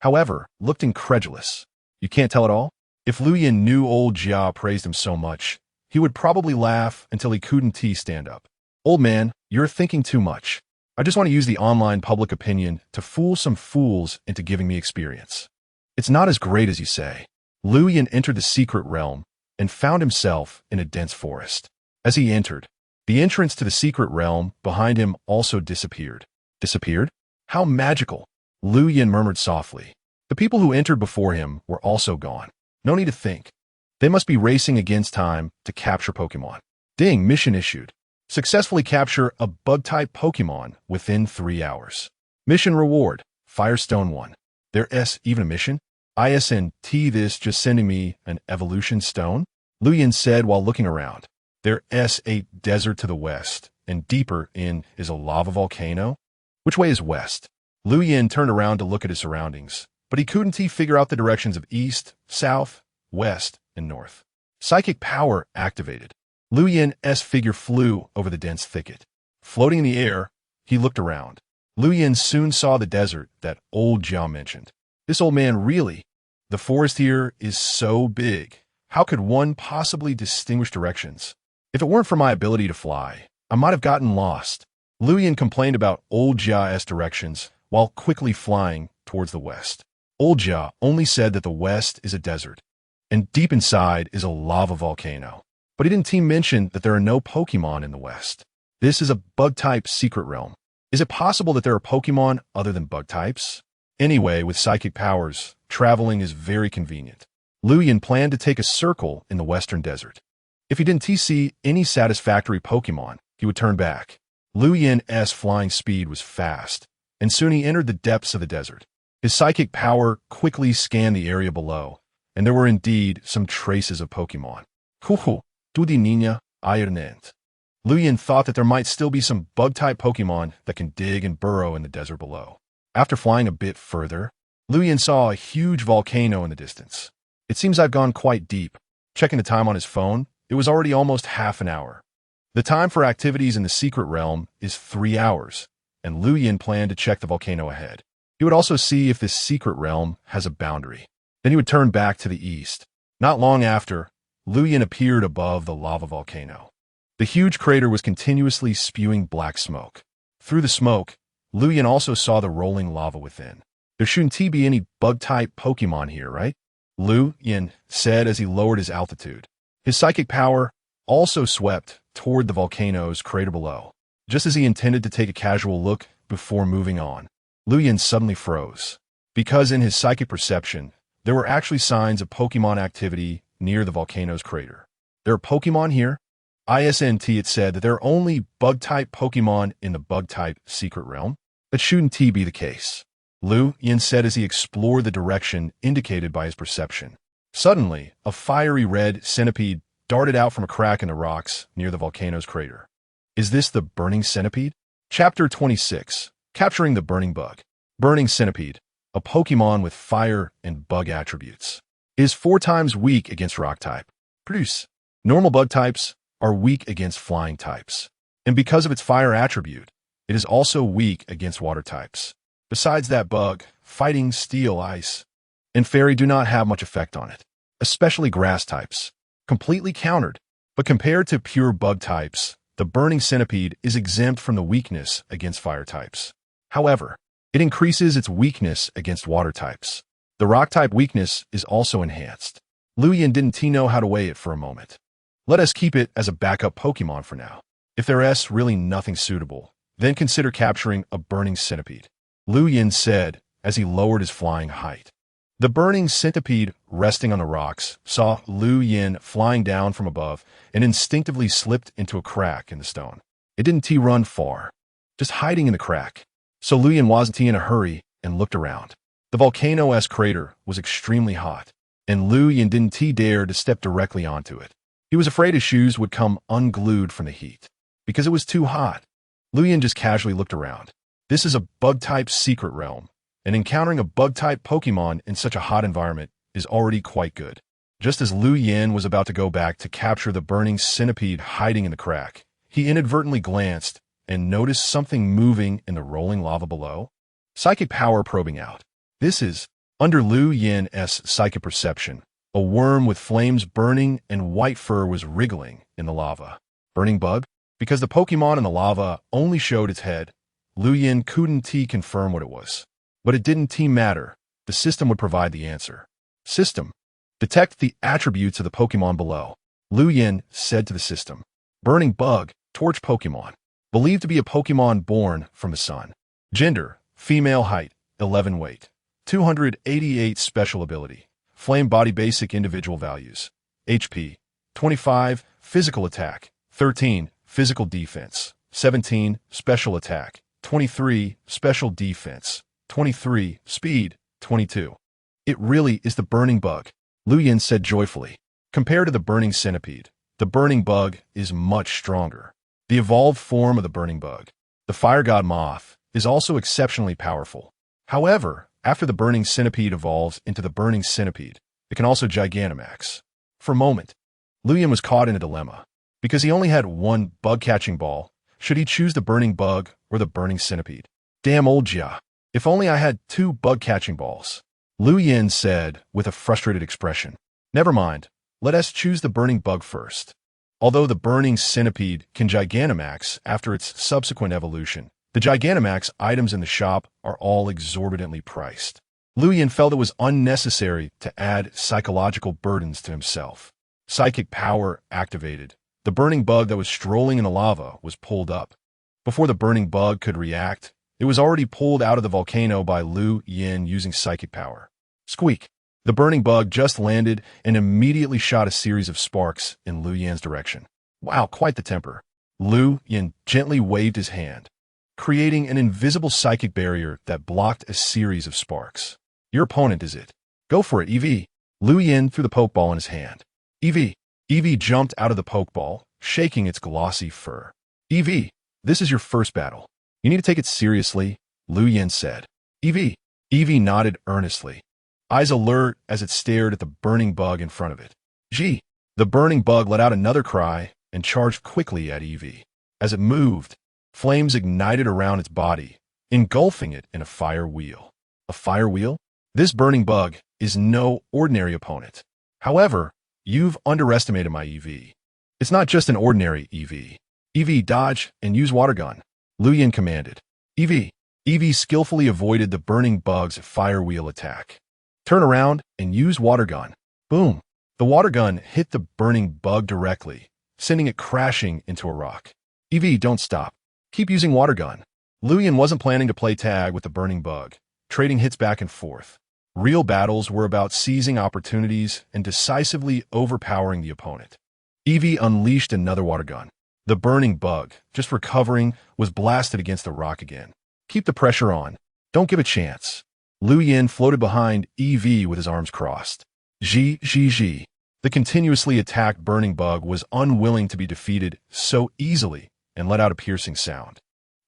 however, looked incredulous. "You can't tell at all?" If Lu Yin knew Old Jia praised him so much, he would probably laugh until he couldn't stand up. "Old man, you're thinking too much. I just want to use the online public opinion to fool some fools into giving me experience. It's not as great as you say." Lu Yin entered the secret realm and found himself in a dense forest. As he entered, the entrance to the secret realm behind him also disappeared. Disappeared? How magical! Lu Yin murmured softly. The people who entered before him were also gone. No need to think. They must be racing against time to capture Pokémon. Ding, mission issued. Successfully capture a bug-type Pokémon within 3 hours. Mission reward, Firestone 1. There's even a mission? ISNT this just sending me an evolution stone? Lu Yin said while looking around. There's a desert to the west, and deeper in is a lava volcano. Which way is west? Lu Yin turned around to look at his surroundings, but he couldn't figure out the directions of east, south, west, and north. Psychic power activated. Lu Yin's figure flew over the dense thicket. Floating in the air, he looked around. Lu Yin soon saw the desert that Old Jia mentioned. This old man really? The forest here is so big. How could one possibly distinguish directions? If it weren't for my ability to fly, I might have gotten lost. Lu Yin complained about Old Jia's directions while quickly flying towards the west. Old Jia only said that the west is a desert, and deep inside is a lava volcano. But he didn't mention that there are no Pokémon in the west. This is a bug-type secret realm. Is it possible that there are Pokémon other than bug types? Anyway, with psychic powers, traveling is very convenient. Lu Yin planned to take a circle in the western desert. If he didn't see any satisfactory Pokémon, he would turn back. Lu Yin's flying speed was fast, and soon he entered the depths of the desert. His psychic power quickly scanned the area below, and there were indeed some traces of Pokémon. Huhu, tu di niña, ayernent. Lu Yin thought that there might still be some bug-type Pokémon that can dig and burrow in the desert below. After flying a bit further, Lu Yin saw a huge volcano in the distance. It seems I've gone quite deep. Checking the time on his phone, it was already almost half an hour. The time for activities in the secret realm is 3 hours, and Lu Yin planned to check the volcano ahead. He would also see if this secret realm has a boundary. Then he would turn back to the east. Not long after, Lu Yin appeared above the lava volcano. The huge crater was continuously spewing black smoke. Through the smoke, Lu Yin also saw the rolling lava within. There shouldn't be any bug-type Pokémon here, right? Lu Yin said as he lowered his altitude. His psychic power also swept toward the volcano's crater below. Just as he intended to take a casual look before moving on, Lu Yin suddenly froze. Because in his psychic perception, there were actually signs of Pokémon activity near the volcano's crater. There are Pokémon here? ISNT it said that there are only bug-type Pokémon in the bug-type secret realm. That shouldn't be the case. Lu Yin said as he explored the direction indicated by his perception. Suddenly, a fiery red centipede darted out from a crack in the rocks near the volcano's crater. Is this the burning centipede? Chapter 26. Capturing the burning bug. Burning centipede, a Pokémon with fire and bug attributes, is 4 times weak against rock type. Produce. Normal bug types are weak against flying types. And because of its fire attribute, It is also weak against water types. Besides that, bug, fighting, steel, ice, and fairy do not have much effect on it, especially grass types. Completely countered. But compared to pure bug types, the burning centipede is exempt from the weakness against fire types. However, it increases its weakness against water types. The rock type weakness is also enhanced. Luyan didn't know how to weigh it for a moment. Let us keep it as a backup Pokemon for now. If there is really nothing suitable, then consider capturing a burning centipede, Luyan said as he lowered his flying height. The burning centipede, resting on the rocks, saw Luyan flying down from above and instinctively slipped into a crack in the stone. It didn't run far, just hiding in the crack. So Luyan wasn't in a hurry and looked around. The volcano-esque crater was extremely hot, and Luyan didn't dare to step directly onto it. He was afraid his shoes would come unglued from the heat, because it was too hot. Luyan just casually looked around. This is a bug-type secret realm, and encountering a bug-type Pokemon in such a hot environment is already quite good. Just as Luyan was about to go back to capture the burning centipede hiding in the crack, he inadvertently glanced and noticed something moving in the rolling lava below. Psychic power probing out. This is, under Luyan's psychic perception, a worm with flames burning and white fur was wriggling in the lava. Burning bug? Because the Pokemon in the lava only showed its head, Luyan couldn't confirm what it was. But it didn't matter. The system would provide the answer. System. Detect the attributes of the Pokemon below. Luyan said to the system. Burning bug, torch Pokemon. Believed to be a Pokemon born from the sun. Gender, female, height, 11 weight. 288 special ability. Flame body basic individual values. HP, 25, physical attack, 13, physical defense, 17, special attack, 23, special defense, 23, speed, 22. It really is the burning bug, Luyan said joyfully. Compared to the burning centipede, the burning bug is much stronger. The evolved form of the burning bug, the fire god moth, is also exceptionally powerful. However, after the burning centipede evolves into the burning centipede, it can also Gigantamax. For a moment, Luyan was caught in a dilemma. Because he only had one bug-catching ball, should he choose the burning bug or the burning centipede? Damn old Jia. If only I had 2 bug-catching balls, Luyan said with a frustrated expression. Never mind, let us choose the burning bug first. Although the burning centipede can Gigantamax after its subsequent evolution, the Gigantamax items in the shop are all exorbitantly priced. Luyan felt it was unnecessary to add psychological burdens to himself. Psychic power activated. The burning bug that was strolling in the lava was pulled up. Before the burning bug could react, it was already pulled out of the volcano by Luyan using psychic power. Squeak! The burning bug just landed and immediately shot a series of sparks in Luyan's direction. Wow, quite the temper. Luyan gently waved his hand, creating an invisible psychic barrier that blocked a series of sparks. Your opponent is it. Go for it, EV. Luyan threw the Pokeball in his hand. EV. EV jumped out of the Pokeball, shaking its glossy fur. EV, this is your first battle. You need to take it seriously, Luyan said. EV. EV nodded earnestly, eyes alert as it stared at the burning bug in front of it. Gee! The burning bug let out another cry and charged quickly at EV. As it moved, flames ignited around its body, engulfing it in a fire wheel. A fire wheel? This burning bug is no ordinary opponent. However, you've underestimated my EV. It's not just an ordinary EV. EV, dodge and use water gun, Luyan commanded. EV. EV skillfully avoided the burning bug's fire wheel attack. Turn around and use water gun. Boom. The water gun hit the burning bug directly, sending it crashing into a rock. EV, don't stop. Keep using water gun. Luyan wasn't planning to play tag with the burning bug, trading hits back and forth. Real battles were about seizing opportunities and decisively overpowering the opponent. EV unleashed another water gun. The burning bug, just recovering, was blasted against the rock again. Keep the pressure on. Don't give a chance. Luyan floated behind EV with his arms crossed. G. The continuously attacked burning bug was unwilling to be defeated so easily and let out a piercing sound.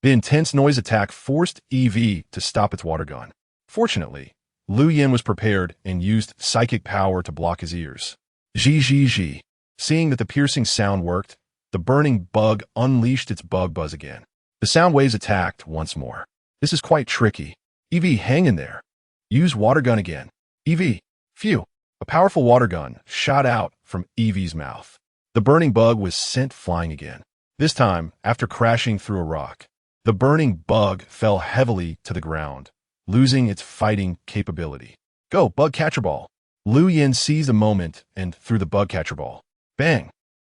The intense noise attack forced EV to stop its water gun. Fortunately, Luyan was prepared and used psychic power to block his ears. G. Seeing that the piercing sound worked, the burning bug unleashed its bug buzz again. The sound waves attacked once more. This is quite tricky. EV, hang in there. Use water gun again. EV. Phew. A powerful water gun shot out from EV's mouth. The burning bug was sent flying again. This time, after crashing through a rock. The burning bug fell heavily to the ground, losing its fighting capability. Go, bug catcher ball. Lu Yin seized the moment and threw the bug catcher ball. Bang!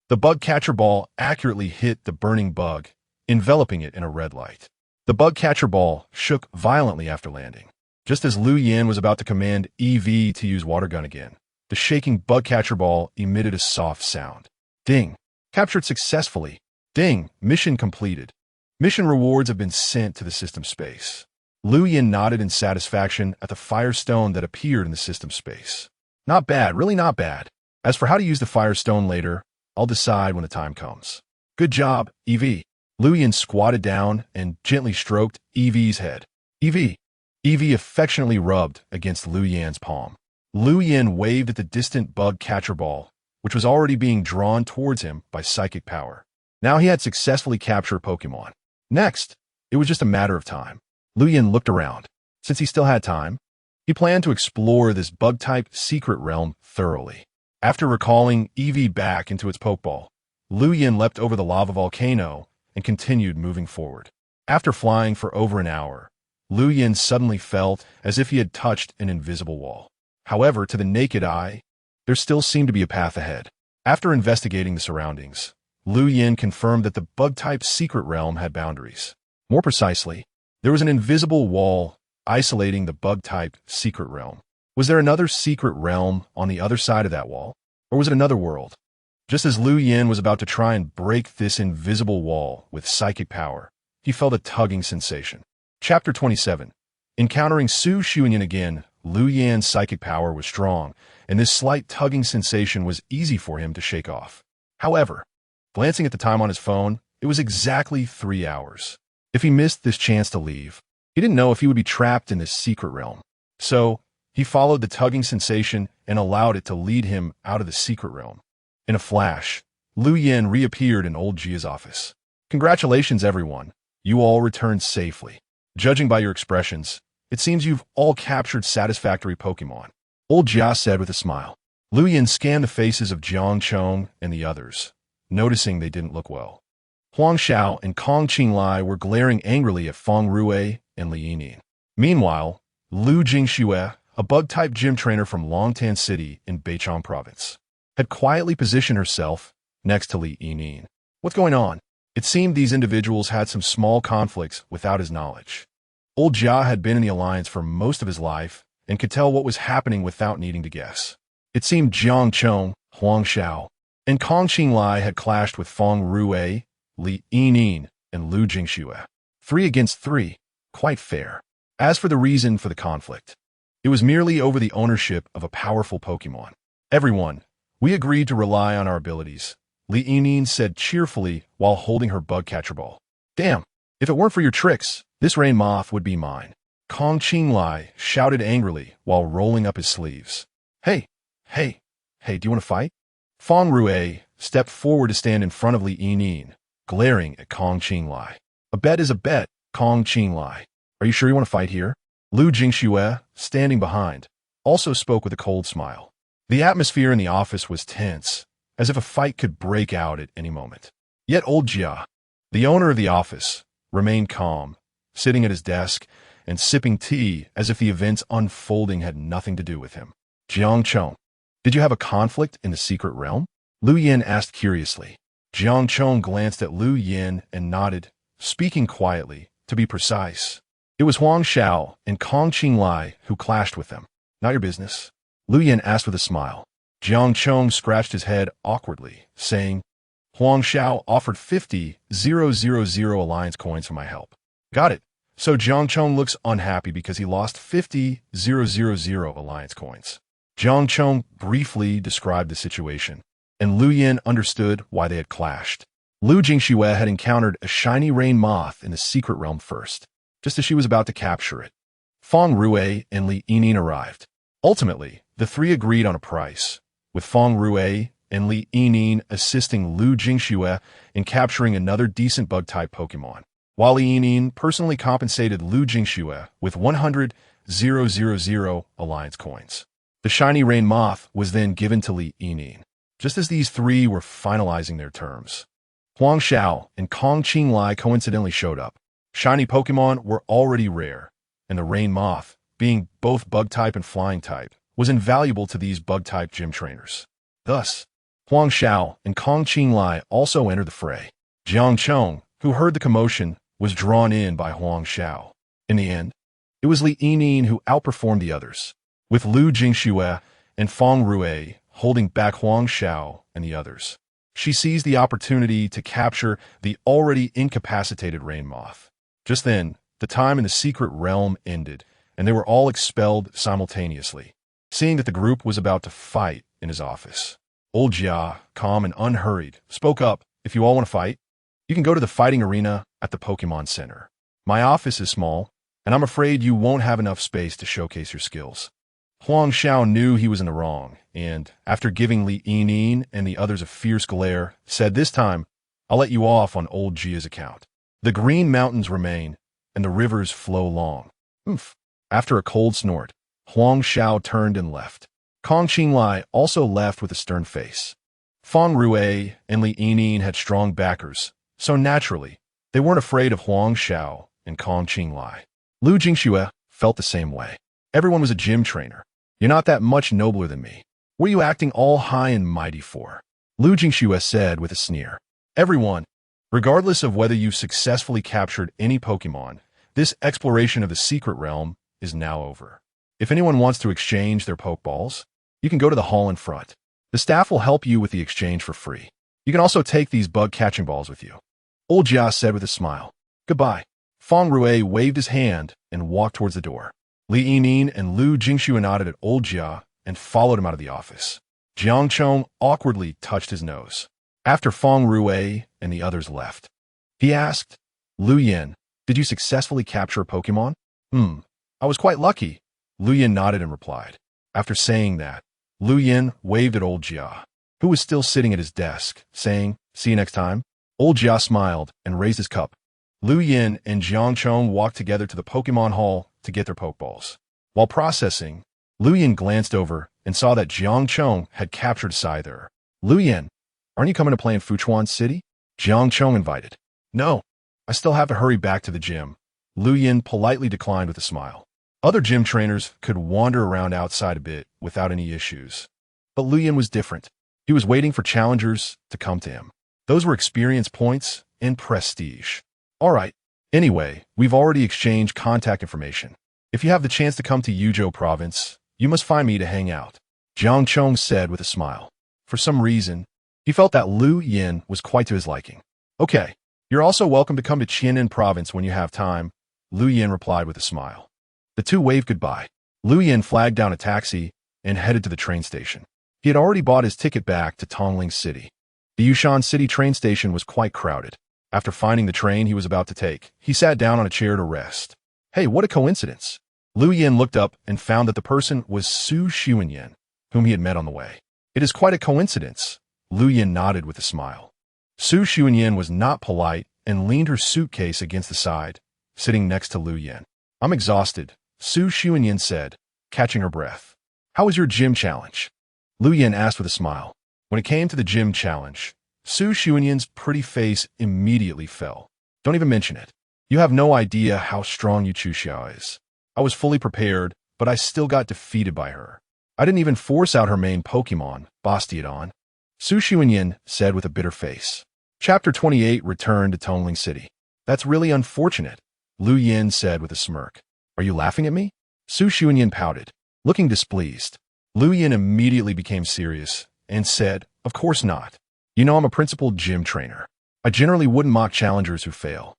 The bug catcher ball accurately hit the burning bug, enveloping it in a red light. The bug catcher ball shook violently after landing. Just as Lu Yin was about to command EV to use water gun again, the shaking bug catcher ball emitted a soft sound. Ding! Captured successfully. Ding! Mission completed. Mission rewards have been sent to the system space. Lu Yin nodded in satisfaction at the firestone that appeared in the system space. Not bad, really not bad. As for how to use the firestone later, I'll decide when the time comes. Good job, EV. Lu Yin squatted down and gently stroked EV's head. EV. EV affectionately rubbed against Lu Yin's palm. Lu Yin waved at the distant bug catcher ball, which was already being drawn towards him by psychic power. Now he had successfully captured Pokémon. Next, it was just a matter of time. Lu Yin looked around. Since he still had time, he planned to explore this bug-type secret realm thoroughly. After recalling EV back into its Pokeball, Lu Yin leapt over the lava volcano and continued moving forward. After flying for over an hour, Lu Yin suddenly felt as if he had touched an invisible wall. However, to the naked eye, there still seemed to be a path ahead. After investigating the surroundings, Lu Yin confirmed that the bug-type secret realm had boundaries. More precisely, there was an invisible wall isolating the bug-type secret realm. Was there another secret realm on the other side of that wall? Or was it another world? Just as Lu Yin was about to try and break this invisible wall with psychic power, he felt a tugging sensation. Chapter 27. Encountering Su Xuanyan again, Lu Yin's psychic power was strong, and this slight tugging sensation was easy for him to shake off. However, glancing at the time on his phone, it was exactly 3 hours. If he missed this chance to leave, he didn't know if he would be trapped in this secret realm. So, he followed the tugging sensation and allowed it to lead him out of the secret realm. In a flash, Lu Yin reappeared in old Jia's office. Congratulations, everyone. You all returned safely. Judging by your expressions, it seems you've all captured satisfactory Pokémon. Old Jia said with a smile. Lu Yin scanned the faces of Jiang Chong and the others, noticing they didn't look well. Huang Xiao and Kong Qinglai were glaring angrily at Feng Rui and Li Yining. Meanwhile, Lu Jingxue, a bug-type gym trainer from Longtan City in Beichang Province, had quietly positioned herself next to Li Yining. What's going on? It seemed these individuals had some small conflicts without his knowledge. Old Jia had been in the alliance for most of his life and could tell what was happening without needing to guess. It seemed Jiang Chong, Huang Xiao, and Kong Qinglai had clashed with Feng Rui, Li Yining, and Lu Jingxue. 3 against 3. Quite fair. As for the reason for the conflict, it was merely over the ownership of a powerful Pokémon. Everyone, we agreed to rely on our abilities, Li Yining said cheerfully while holding her bug catcher ball. Damn, if it weren't for your tricks, this rain moth would be mine. Kong Qinglai shouted angrily while rolling up his sleeves. Hey, do you want to fight? Feng Rui stepped forward to stand in front of Li Yining, glaring at Kong Qinglai. A bet is a bet, Kong Qinglai. Are you sure you want to fight here? Lu Jingxue, standing behind, also spoke with a cold smile. The atmosphere in the office was tense, as if a fight could break out at any moment. Yet old Jia, the owner of the office, remained calm, sitting at his desk and sipping tea as if the events unfolding had nothing to do with him. Jiang Chong, did you have a conflict in the secret realm? Lu Yin asked curiously. Jiang Chong glanced at Lu Yin and nodded, speaking quietly, to be precise. It was Huang Xiao and Kong Qinglai who clashed with them. Not your business. Lu Yin asked with a smile. Jiang Chong scratched his head awkwardly, saying, Huang Xiao offered 50,000 alliance coins for my help. Got it. So Jiang Chong looks unhappy because he lost 50,000 alliance coins. Jiang Chong briefly described the situation, and Lu Yin understood why they had clashed. Lu Jingxue had encountered a shiny rain moth in the secret realm first, just as she was about to capture it. Feng Rui and Li Yining arrived. Ultimately, the 3 agreed on a price, with Feng Rui and Li Yining assisting Lu Jingxue in capturing another decent bug-type Pokémon. while Li Yining personally compensated Lu Jingxue with 100,000 alliance coins. The shiny rain moth was then given to Li Yining. Just as these three were finalizing their terms, Huang Xiao and Kong Qinglai coincidentally showed up. Shiny Pokemon were already rare, and the rain moth, being both bug-type and flying-type, was invaluable to these bug-type gym trainers. Thus, Huang Xiao and Kong Qinglai also entered the fray. Jiang Chong, who heard the commotion, was drawn in by Huang Xiao. In the end, it was Li Yining who outperformed the others, with Lu Jingxue and Feng Rue holding back Huang Xiao and the others. She seized the opportunity to capture the already incapacitated rain moth. Just then, the time in the secret realm ended, and they were all expelled simultaneously. Seeing that the group was about to fight in his office, Old Jia, calm and unhurried, spoke up. If you all want to fight, you can go to the fighting arena at the Pokémon Center. My office is small, and I'm afraid you won't have enough space to showcase your skills. Huang Xiao knew he was in the wrong, and, after giving Li Yining and the others a fierce glare, said, "This time, I'll let you off on Old Jia's account. The green mountains remain, and the rivers flow long." Oomph. After a cold snort, Huang Xiao turned and left. Kong Qinglai also left with a stern face. Feng Rue and Li Yining had strong backers, so naturally, they weren't afraid of Huang Xiao and Kong Qinglai. Lu Jingxue felt the same way. Everyone was a gym trainer. You're not that much nobler than me. What are you acting all high and mighty for? Lu Jingxue said with a sneer. Everyone, regardless of whether you've successfully captured any Pokemon, this exploration of the secret realm is now over. If anyone wants to exchange their Pokeballs, you can go to the hall in front. The staff will help you with the exchange for free. You can also take these bug-catching balls with you. Old Jia said with a smile. Goodbye. Feng Rue waved his hand and walked towards the door. Li Yining and Lu Jingxue nodded at Old Jia and followed him out of the office. Jiang Chong awkwardly touched his nose. After Feng Rue and the others left, he asked, Lu Yin, did you successfully capture a Pokemon? I was quite lucky. Lu Yin nodded and replied. After saying that, Lu Yin waved at Old Jia, who was still sitting at his desk, saying, "See you next time." Old Jia smiled and raised his cup. Lu Yin and Jiang Chong walked together to the Pokemon Hall to get their Pokeballs. While processing, Lu Yin glanced over and saw that Jiang Chong had captured Scyther. Lu Yin, aren't you coming to play in Fuchuan City? Jiang Chong invited. No, I still have to hurry back to the gym. Lu Yin politely declined with a smile. Other gym trainers could wander around outside a bit without any issues. But Lu Yin was different. He was waiting for challengers to come to him. Those were experience points and prestige. All right. Anyway, we've already exchanged contact information. If you have the chance to come to Yuzhou province, you must find me to hang out, Jiang Chong said with a smile. For some reason, he felt that Lu Yin was quite to his liking. Okay, you're also welcome to come to Qianan province when you have time, Lu Yin replied with a smile. The two waved goodbye. Lu Yin flagged down a taxi and headed to the train station. He had already bought his ticket back to Tongling City. The Yushan City train station was quite crowded. After finding the train he was about to take, he sat down on a chair to rest. Hey, what a coincidence. Lu Yin looked up and found that the person was Su Xuanyan, whom he had met on the way. It is quite a coincidence. Lu Yin nodded with a smile. Su Xuanyan was not polite and leaned her suitcase against the side, sitting next to Lu Yin. I'm exhausted, Su Xuanyan said, catching her breath. How was your gym challenge? Lu Yin asked with a smile. When it came to the gym challenge, Su Xuanyan's pretty face immediately fell. Don't even mention it. You have no idea how strong Yu Chuxiao is. I was fully prepared, but I still got defeated by her. I didn't even force out her main Pokemon, Bastiodon, Su Xuanyan said with a bitter face. Chapter 28 returned to Tongling City. That's really unfortunate, Lu Yin said with a smirk. Are you laughing at me? Su Xuanyan pouted, looking displeased. Lu Yin immediately became serious and said, Of course not. You know I'm a principled gym trainer. I generally wouldn't mock challengers who fail.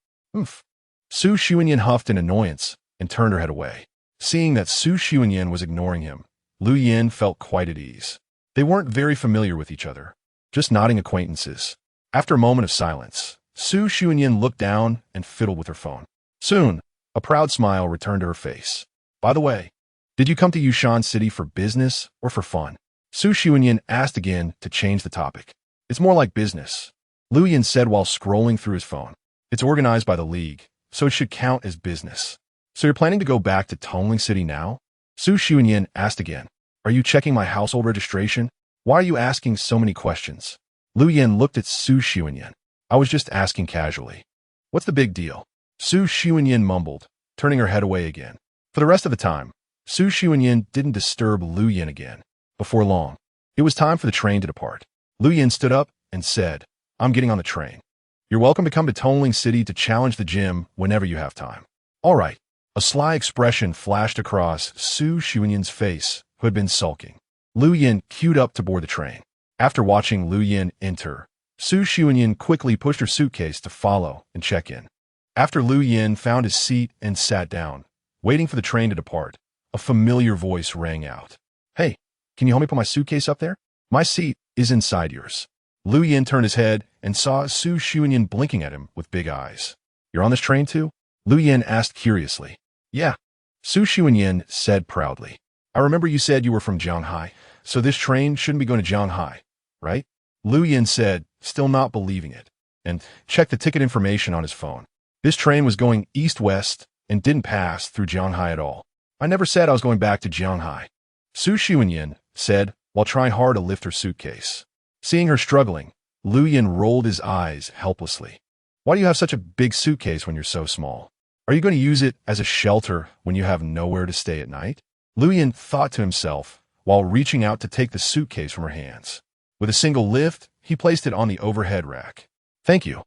Su Xuanyan huffed in annoyance and turned her head away. Seeing that Su Xuanyan was ignoring him, Lu Yin felt quite at ease. They weren't very familiar with each other, just nodding acquaintances. After a moment of silence, Su Xuanyan looked down and fiddled with her phone. Soon, a proud smile returned to her face. By the way, did you come to Yushan City for business or for fun? Su Xuanyan asked again to change the topic. It's more like business, Lu Yin said while scrolling through his phone. It's organized by the league, so it should count as business. So you're planning to go back to Tongling City now? Su Xuanyan asked again. Are you checking my household registration? Why are you asking so many questions? Lu Yin looked at Su Xuanyan. I was just asking casually. What's the big deal? Su Xuanyan mumbled, turning her head away again. For the rest of the time, Su Xuanyan didn't disturb Lu Yin again. Before long, it was time for the train to depart. Lu Yin stood up and said, I'm getting on the train. You're welcome to come to Tongling City to challenge the gym whenever you have time. All right. A sly expression flashed across Su Xuanyan's face, who had been sulking. Lu Yin queued up to board the train. After watching Lu Yin enter, Su Xuanyan quickly pushed her suitcase to follow and check in. After Lu Yin found his seat and sat down, waiting for the train to depart, a familiar voice rang out. Hey, can you help me put my suitcase up there? My seat is inside yours. Lu Yin turned his head and saw Su Xuanyan blinking at him with big eyes. You're on this train too? Lu Yin asked curiously. Yeah, Su Xuanyan said proudly. I remember you said you were from Jianghai, so this train shouldn't be going to Jianghai, right? Lu Yin said, still not believing it, and checked the ticket information on his phone. This train was going east-west and didn't pass through Jianghai at all. I never said I was going back to Jianghai, Su Xuanyan said while trying hard to lift her suitcase. Seeing her struggling, Lu Yin rolled his eyes helplessly. Why do you have such a big suitcase when you're so small? Are you going to use it as a shelter when you have nowhere to stay at night? Lu Yin thought to himself while reaching out to take the suitcase from her hands. With a single lift, he placed it on the overhead rack. Thank you.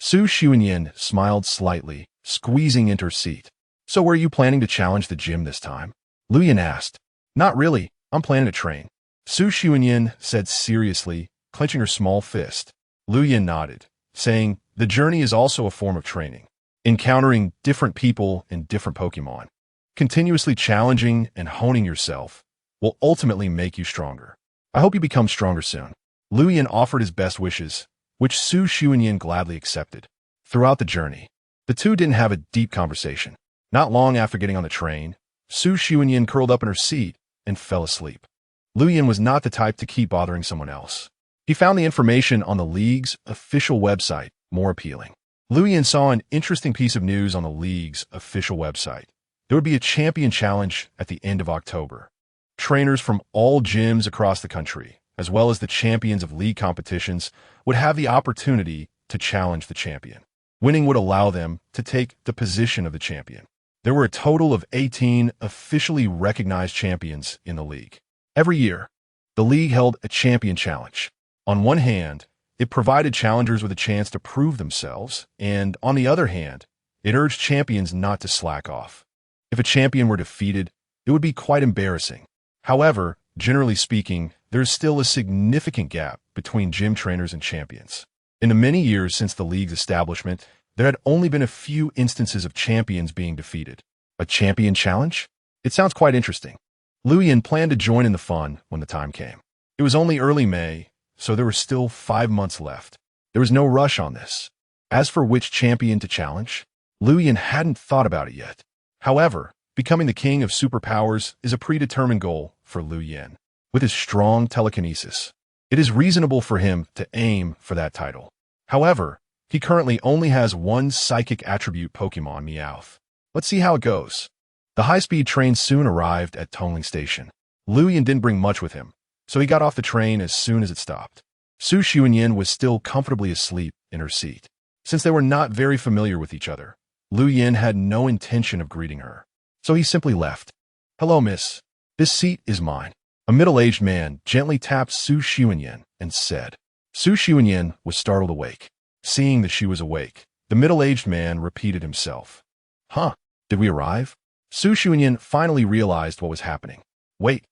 Su Xuanyan smiled slightly, squeezing into her seat. So were you planning to challenge the gym this time? Lu Yin asked. Not really. I'm planning to train. Su Xuanyan said seriously, clenching her small fist. Lu Yin nodded, saying, the journey is also a form of training. Encountering different people and different Pokémon. Continuously challenging and honing yourself will ultimately make you stronger. I hope you become stronger soon. Lu Yin offered his best wishes, which Su Xuanyan gladly accepted. Throughout the journey, the two didn't have a deep conversation. Not long after getting on the train, Su Xuanyan curled up in her seat and fell asleep. Lu Yin was not the type to keep bothering someone else. He found the information on the league's official website more appealing. Lu Yin saw an interesting piece of news on the league's official website. There would be a champion challenge at the end of October. Trainers from all gyms across the country, as well as the champions of league competitions, would have the opportunity to challenge the champion. Winning would allow them to take the position of the champion. There were a total of 18 officially recognized champions in the league. Every year, the league held a champion challenge. On one hand, it provided challengers with a chance to prove themselves, and on the other hand, it urged champions not to slack off. If a champion were defeated, it would be quite embarrassing. However, generally speaking, there is still a significant gap between gym trainers and champions. In the many years since the league's establishment, there had only been a few instances of champions being defeated. A champion challenge? It sounds quite interesting. Lu Yin planned to join in the fun when the time came. It was only early May, so there were still 5 months left. There was no rush on this. As for which champion to challenge, Lu Yin hadn't thought about it yet. However, becoming the king of superpowers is a predetermined goal for Lu Yin. With his strong telekinesis, it is reasonable for him to aim for that title. However, he currently only has one psychic attribute Pokémon, Meowth. Let's see how it goes. The high-speed train soon arrived at Tongling Station. Lu Yin didn't bring much with him, so he got off the train as soon as it stopped. Su Xuanyan was still comfortably asleep in her seat. Since they were not very familiar with each other, Lu Yin had no intention of greeting her, so he simply left. Hello, miss. This seat is mine. A middle-aged man gently tapped Su Xuanyan and said. Su Xuanyan was startled awake. Seeing that she was awake, the middle-aged man repeated himself. Huh, did we arrive? Su Xuanyan finally realized what was happening. Wait,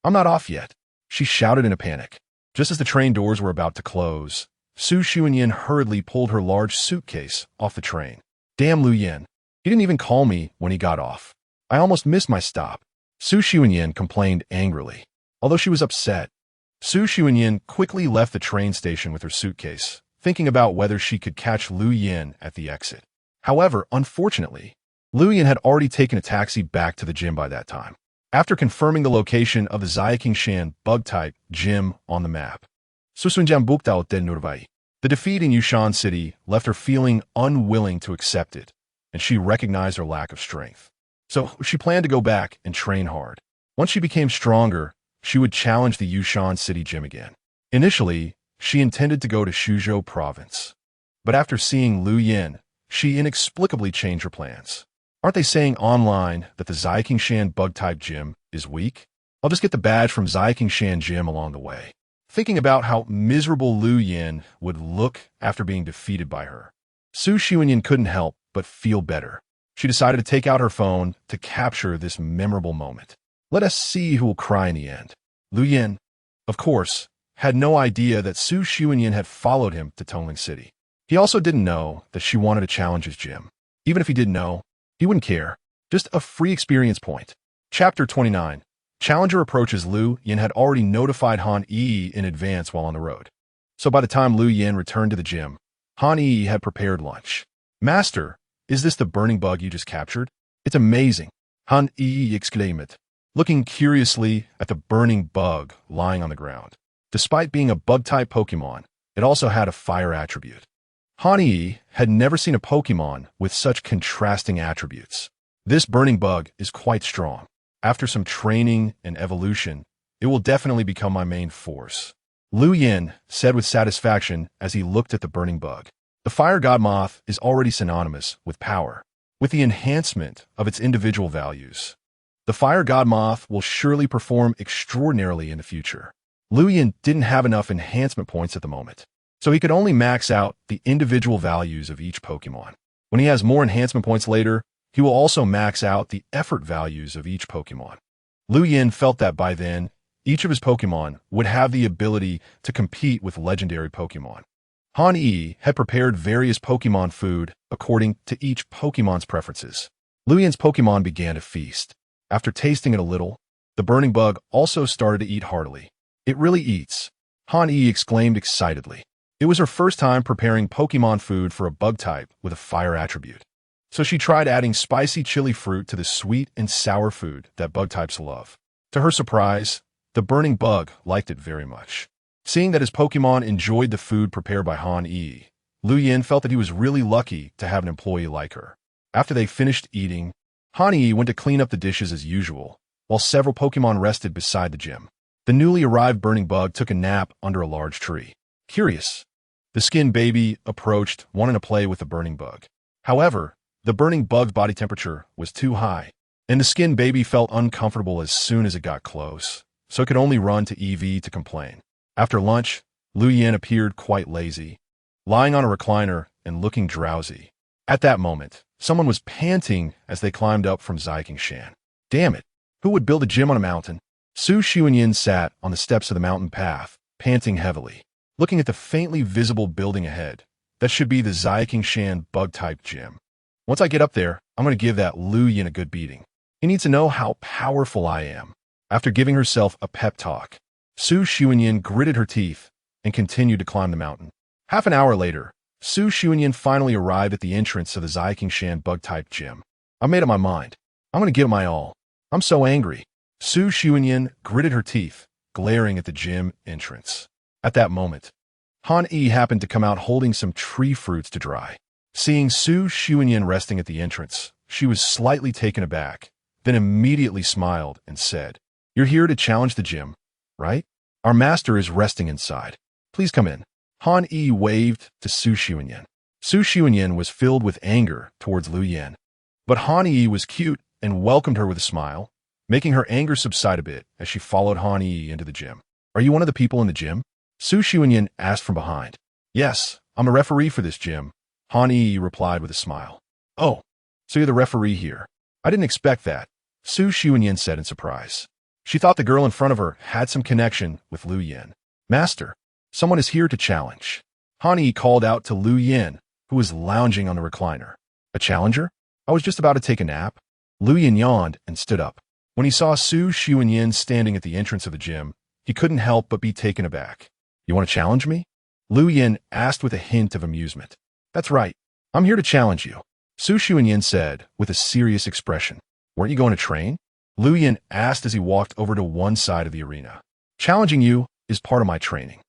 I'm not off yet, she shouted in a panic. Just as the train doors were about to close, Su Xuanyan hurriedly pulled her large suitcase off the train. Damn Lu Yin, he didn't even call me when he got off. I almost missed my stop. Su Xuanyan complained angrily. Although she was upset, Su Xuanyan quickly left the train station with her suitcase, thinking about whether she could catch Lu Yin at the exit. However, unfortunately, Lu Yin had already taken a taxi back to the gym by that time. After confirming the location of the Xiaoqingshan bug-type gym on the map, Susunjam Bukdao Den Nurvai, The defeat in Yushan City left her feeling unwilling to accept it, and she recognized her lack of strength. So she planned to go back and train hard. Once she became stronger, she would challenge the Yushan City gym again. Initially, she intended to go to Shuzhou Province. But after seeing Lu Yin, she inexplicably changed her plans. Aren't they saying online that the Shan bug-type gym is weak? I'll just get the badge from Shan gym along the way. Thinking about how miserable Lu Yin would look after being defeated by her, Su Xianyan couldn't help but feel better. She decided to take out her phone to capture this memorable moment. Let us see who will cry in the end. Lu Yin, of course, had no idea that Su Xianyan had followed him to Tongling City. He also didn't know that she wanted to challenge his gym. Even if he did know, he wouldn't care. Just a free experience point. Chapter 29. Challenger approaches. Lu Yin had already notified Han Yi in advance while on the road. So by the time Lu Yin returned to the gym, Han Yi had prepared lunch. Master, is this the burning bug you just captured? It's amazing, Han Yi exclaimed, looking curiously at the burning bug lying on the ground. Despite being a bug-type Pokémon, it also had a fire attribute. Han Yi had never seen a Pokémon with such contrasting attributes. This burning bug is quite strong. After some training and evolution, it will definitely become my main force, Lu Yin said with satisfaction as he looked at the burning bug. The fire god moth is already synonymous with power. With the enhancement of its individual values, the fire god moth will surely perform extraordinarily in the future. Lu Yin didn't have enough enhancement points at the moment, so he could only max out the individual values of each Pokémon. When he has more enhancement points later, he will also max out the effort values of each Pokémon. Lu Yin felt that by then, each of his Pokémon would have the ability to compete with legendary Pokémon. Han Yi had prepared various Pokémon food according to each Pokémon's preferences. Lu Yin's Pokémon began to feast. After tasting it a little, the burning bug also started to eat heartily. It really eats, Han Yi exclaimed excitedly. It was her first time preparing Pokémon food for a bug type with a fire attribute. So she tried adding spicy chili fruit to the sweet and sour food that bug types love. To her surprise, the burning bug liked it very much. Seeing that his Pokémon enjoyed the food prepared by Han Yi, Lu Yin felt that he was really lucky to have an employee like her. After they finished eating, Han Yi went to clean up the dishes as usual, while several Pokémon rested beside the gym. The newly arrived burning bug took a nap under a large tree. Curious, the skin baby approached, wanting to play with the burning bug. However, the burning bug's body temperature was too high, and the skin baby felt uncomfortable as soon as it got close, so it could only run to EV to complain. After lunch, Lu Yin appeared quite lazy, lying on a recliner and looking drowsy. At that moment, someone was panting as they climbed up from Shan. Damn it, who would build a gym on a mountain? Su Xianyan sat on the steps of the mountain path, panting heavily, looking at the faintly visible building ahead. That should be the Shan bug-type gym. Once I get up there, I'm going to give that Lu Yin a good beating. He needs to know how powerful I am. After giving herself a pep talk, Su Xianyan gritted her teeth and continued to climb the mountain. Half an hour later, Su Xianyan finally arrived at the entrance of the Shan bug-type gym. I made up my mind. I'm going to give it my all. I'm so angry. Su Xianyan gritted her teeth, glaring at the gym entrance. At that moment, Han Yi happened to come out holding some tree fruits to dry. Seeing Su Xianyan resting at the entrance, she was slightly taken aback, then immediately smiled and said, "You're here to challenge the gym, right? Our master is resting inside. Please come in." Han Yi waved to Su Xianyan. Su Xianyan was filled with anger towards Lu Yin, but Han Yi was cute and welcomed her with a smile, making her anger subside a bit as she followed Han Yi into the gym. "Are you one of the people in the gym?" Su Xianyan asked from behind. "Yes, I'm a referee for this gym," Han Yi replied with a smile. "Oh, so you're the referee here. I didn't expect that," Su Xianyan said in surprise. She thought the girl in front of her had some connection with Lu Yin. "Master, someone is here to challenge." Han Yi called out to Lu Yin, who was lounging on the recliner. "A challenger? I was just about to take a nap." Lu Yin yawned and stood up. When he saw Su Xianyan standing at the entrance of the gym, he couldn't help but be taken aback. "You want to challenge me?" Lu Yin asked with a hint of amusement. "That's right. I'm here to challenge you," Su Xianyan said with a serious expression. "Weren't you going to train?" Lu Yin asked as he walked over to one side of the arena. "Challenging you is part of my training.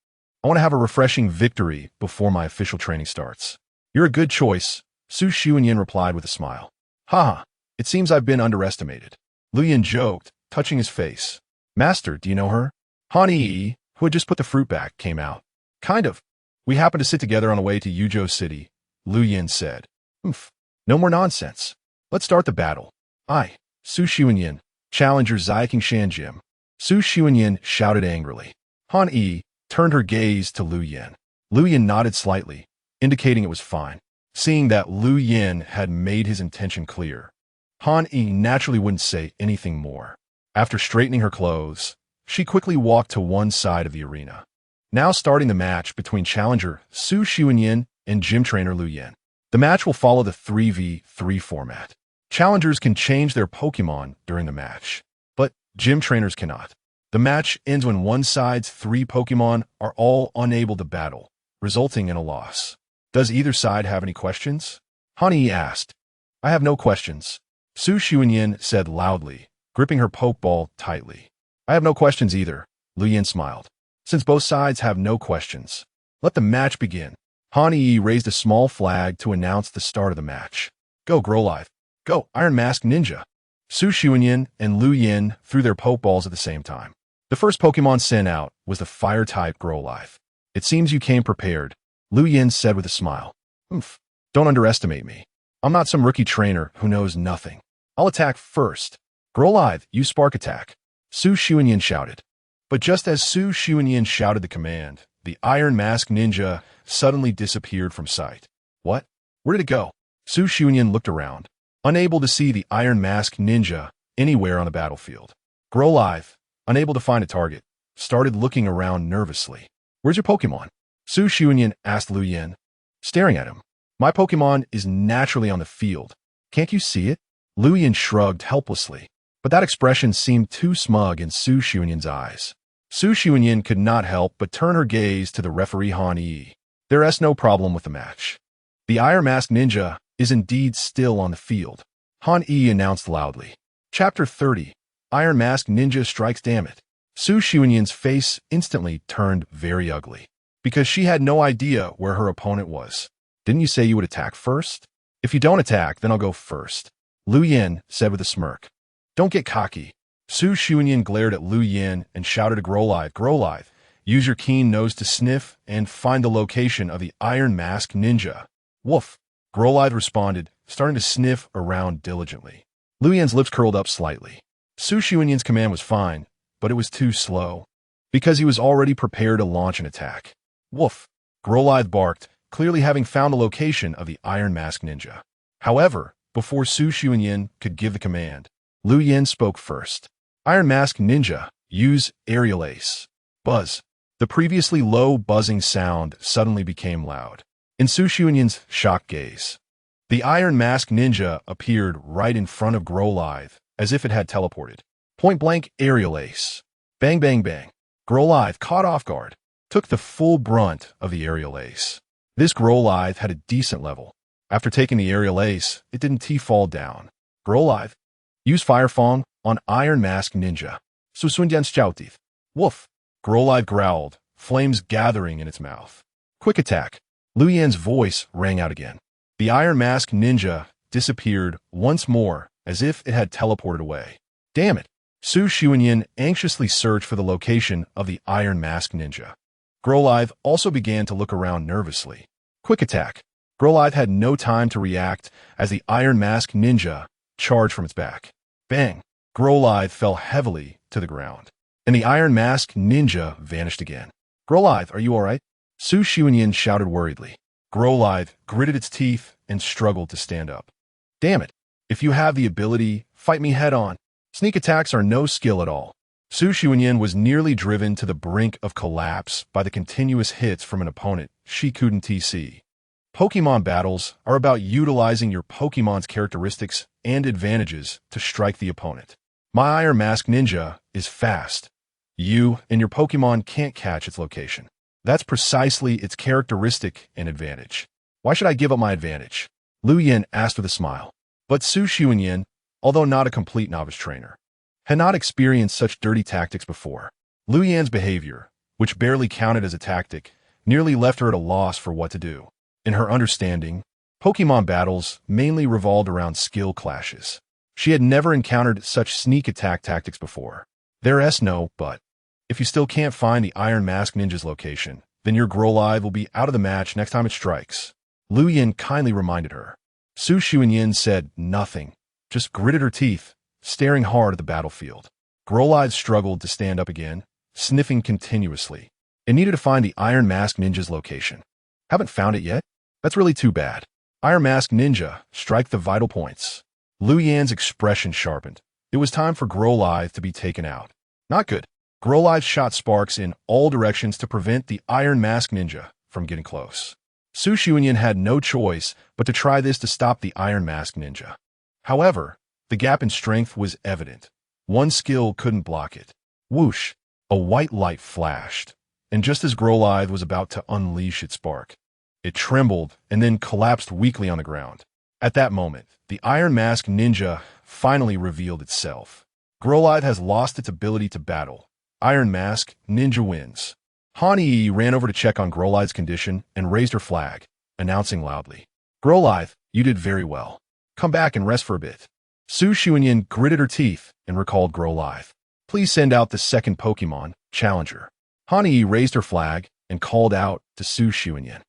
I want to have a refreshing victory before my official training starts. You're a good choice, Su Xianyin replied with a smile. Haha, it seems I've been underestimated. Lu Yin joked, touching his face. Master, do you know her? Han Yi, who had just put the fruit back, came out. Kind of. We happened to sit together on the way to Yuzhou City, Lu Yin said. Oomph. No more nonsense. Let's start the battle. Su Xianyin, challenger Shan Jim. Su Xianyin shouted angrily. Han Yi turned her gaze to Lu Yin. Lu Yin nodded slightly, indicating it was fine. Seeing that Lu Yin had made his intention clear, Han Yi naturally wouldn't say anything more. After straightening her clothes, she quickly walked to one side of the arena. Now starting the match between challenger Su Xianyin and gym trainer Lu Yin. The match will follow the 3v3 format. Challengers can change their Pokémon during the match, but gym trainers cannot. The match ends when one side's 3 Pokémon are all unable to battle, resulting in a loss. Does either side have any questions? Han Yi asked. I have no questions, Su Xianyin said loudly, gripping her Pokeball tightly. I have no questions either, Lu Yin smiled. Since both sides have no questions, let the match begin. Han Yi raised a small flag to announce the start of the match. Go, Growlithe. Go, Iron Mask Ninja. Su Xianyin and Lu Yin threw their Pokeballs at the same time. The first Pokemon sent out was the Fire-type Growlithe. It seems you came prepared, Lu Yin said with a smile. Oomph. Don't underestimate me. I'm not some rookie trainer who knows nothing. I'll attack first. Growlithe, use Spark Attack. Su Xianyin shouted. But just as Su Xianyin shouted the command, the Iron Mask Ninja suddenly disappeared from sight. What? Where did it go? Su Xianyin looked around, unable to see the Iron Mask Ninja anywhere on the battlefield. Growlithe, unable to find a target, started looking around nervously. Where's your Pokemon? Su Xianyin asked Lu Yin, staring at him. My Pokemon is naturally on the field. Can't you see it? Lu Yin shrugged helplessly, but that expression seemed too smug in Su Xianyin's eyes. Su Xianyin could not help but turn her gaze to the referee Han Yi. There is no problem with the match. The Iron Mask Ninja is indeed still on the field, Han Yi announced loudly. Chapter 30, Iron Mask Ninja Strikes Damn It. Su Xianyin's face instantly turned very ugly, because she had no idea where her opponent was. Didn't you say you would attack first? If you don't attack, then I'll go first, Lu Yin said with a smirk. Don't get cocky. Su Xianyin glared at Lu Yin and shouted to Growlithe, Growlithe, use your keen nose to sniff and find the location of the Iron Mask Ninja. Woof. Growlithe responded, starting to sniff around diligently. Lu Yin's lips curled up slightly. Su Xianyin's command was fine, but it was too slow, because he was already prepared to launch an attack. Woof. Growlithe barked, clearly having found the location of the Iron Mask Ninja. However, before Su Xianyin could give the command, Lu Yin spoke first. Iron Mask Ninja, use Aerial Ace. Buzz. The previously low buzzing sound suddenly became loud. In Su Xianyin's shocked gaze, the Iron Mask Ninja appeared right in front of Growlithe, as if it had teleported. Point-blank Aerial Ace. Bang, bang, bang. Growlithe, caught off guard, took the full brunt of the Aerial Ace. This Growlithe had a decent level. After taking the Aerial Ace, it didn't fall down. Growlithe, use Fire Fong on Iron Mask Ninja. Susundyan's Teeth. Woof. Growlithe growled, flames gathering in its mouth. Quick attack. Lu Yin's voice rang out again. The Iron Mask Ninja disappeared once more, as if it had teleported away. Damn it. Su Xianyin anxiously searched for the location of the Iron Mask Ninja. Growlithe also began to look around nervously. Quick attack. Growlithe had no time to react as the Iron Mask Ninja charged from its back. Bang! Growlithe fell heavily to the ground, and the Iron Mask Ninja vanished again. Growlithe, are you alright? Su Xianyin shouted worriedly. Growlithe gritted its teeth and struggled to stand up. Damn it! If you have the ability, fight me head-on. Sneak attacks are no skill at all. Su Xianyin was nearly driven to the brink of collapse by the continuous hits from an opponent she couldn't TC. Pokemon battles are about utilizing your Pokemon's characteristics and advantages to strike the opponent. My Iron Mask Ninja is fast. You and your Pokemon can't catch its location. That's precisely its characteristic and advantage. Why should I give up my advantage? Lu Yin asked with a smile. But Su Xianyin, although not a complete novice trainer, had not experienced such dirty tactics before. Lu Yin's behavior, which barely counted as a tactic, nearly left her at a loss for what to do. In her understanding, Pokémon battles mainly revolved around skill clashes. She had never encountered such sneak attack tactics before. There's no but. If you still can't find the Iron Mask Ninja's location, then your Growlithe will be out of the match next time it strikes, Lu Yin kindly reminded her. Su Xuanyin said nothing, just gritted her teeth, staring hard at the battlefield. Growlithe struggled to stand up again, sniffing continuously. It needed to find the Iron Mask Ninja's location. Haven't found it yet? That's really too bad. Iron Mask Ninja, strike the vital points. Lu Yan's expression sharpened. It was time for Growlithe to be taken out. Not good. Growlithe shot sparks in all directions to prevent the Iron Mask Ninja from getting close. Su Xuanyin had no choice but to try this to stop the Iron Mask Ninja. However, the gap in strength was evident. One skill couldn't block it. Whoosh! A white light flashed, and just as Growlithe was about to unleash its spark, it trembled and then collapsed weakly on the ground. At that moment, the Iron Mask Ninja finally revealed itself. Growlithe has lost its ability to battle. Iron Mask Ninja wins. Han Yi ran over to check on Growlithe's condition and raised her flag, announcing loudly, "Growlithe, you did very well. Come back and rest for a bit." Su Xuanyin gritted her teeth and recalled Growlithe. "Please send out the second Pokémon, Challenger." Han Yi raised her flag and called out to Su Xuanyin.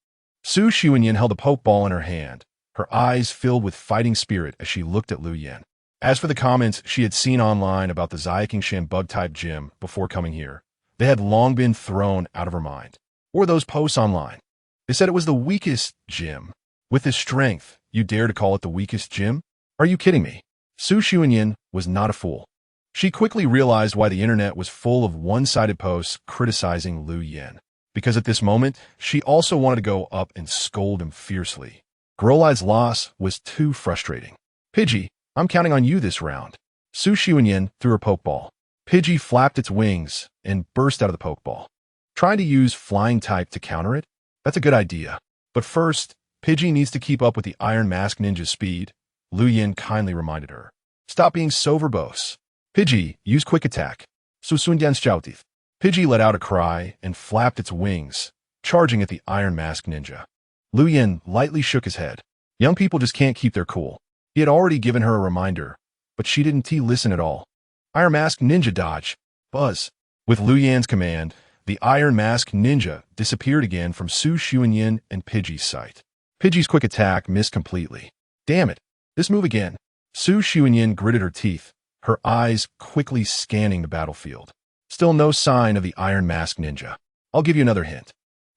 Su Xuanyin held a Pokeball in her hand, her eyes filled with fighting spirit as she looked at Lu Yin. As for the comments she had seen online about the Xiaoqingshan bug-type gym before coming here, they had long been thrown out of her mind. Or those posts online. They said it was the weakest gym. With this strength, you dare to call it the weakest gym? Are you kidding me? Su Xuanyin was not a fool. She quickly realized why the internet was full of one-sided posts criticizing Lu Yin. Because at this moment, she also wanted to go up and scold him fiercely. Growlithe's loss was too frustrating. "Pidgey, I'm counting on you this round." Su Xuanyin threw her Pokeball. Pidgey flapped its wings and burst out of the Pokeball. Trying to use Flying type to counter it? That's a good idea. But first, Pidgey needs to keep up with the Iron Mask Ninja's speed, Lu Yin kindly reminded her. "Stop being so verbose. Pidgey, use Quick Attack." Susundian's Joutith. Pidgey let out a cry and flapped its wings, charging at the Iron Mask Ninja. Lu Yin lightly shook his head. Young people just can't keep their cool. He had already given her a reminder, but she didn't listen at all. Iron Mask Ninja dodge. Buzz. With Lu Yan's command, the Iron Mask Ninja disappeared again from Su Xuanyin and Pidgey's sight. Pidgey's Quick Attack missed completely. Damn it. This move again. Su Xuanyin gritted her teeth, her eyes quickly scanning the battlefield. Still no sign of the Iron Mask Ninja. "I'll give you another hint,"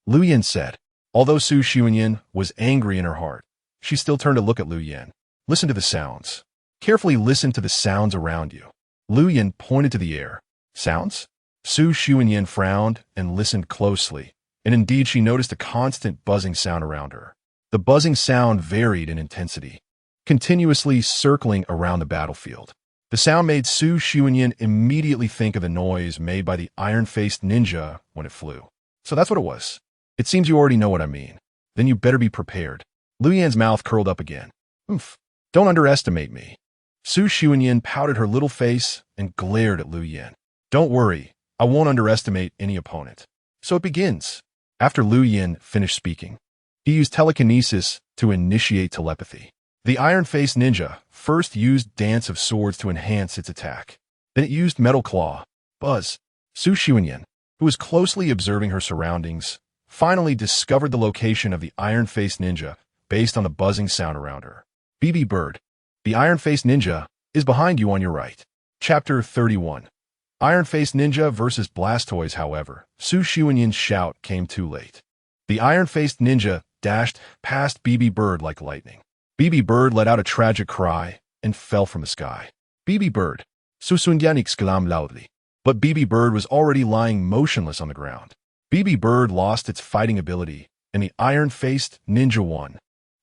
Lu Yin said. Although Su Xuanyin was angry in her heart, she still turned to look at Lu Yin. "Listen to the sounds. Carefully listen to the sounds around you." Lu Yin pointed to the air. "Sounds?" Su Xuanyin frowned and listened closely, and indeed she noticed a constant buzzing sound around her. The buzzing sound varied in intensity, continuously circling around the battlefield. The sound made Su Xuanyin immediately think of the noise made by the iron-faced ninja when it flew. So that's what it was. "It seems you already know what I mean. Then you better be prepared." Lu Yan's mouth curled up again. "Oomph. Don't underestimate me." Su Xuanyin pouted her little face and glared at Lu Yin. "Don't worry, I won't underestimate any opponent." So it begins. After Lu Yin finished speaking, he used telekinesis to initiate telepathy. The iron-faced ninja first used Dance of Swords to enhance its attack. Then it used Metal Claw. Buzz. Su Xuanyin, who was closely observing her surroundings, finally discovered the location of the iron-faced ninja based on the buzzing sound around her. BB Bird. The iron-faced ninja is behind you on your right. Chapter 31. Iron-faced ninja versus Blastoise. However, Su Xuanyin's shout came too late. The iron-faced ninja dashed past BB Bird like lightning. BB Bird let out a tragic cry and fell from the sky. BB Bird. Su Xuanyin exclaimed loudly. But BB Bird was already lying motionless on the ground. BB Bird lost its fighting ability, and the iron-faced ninja won.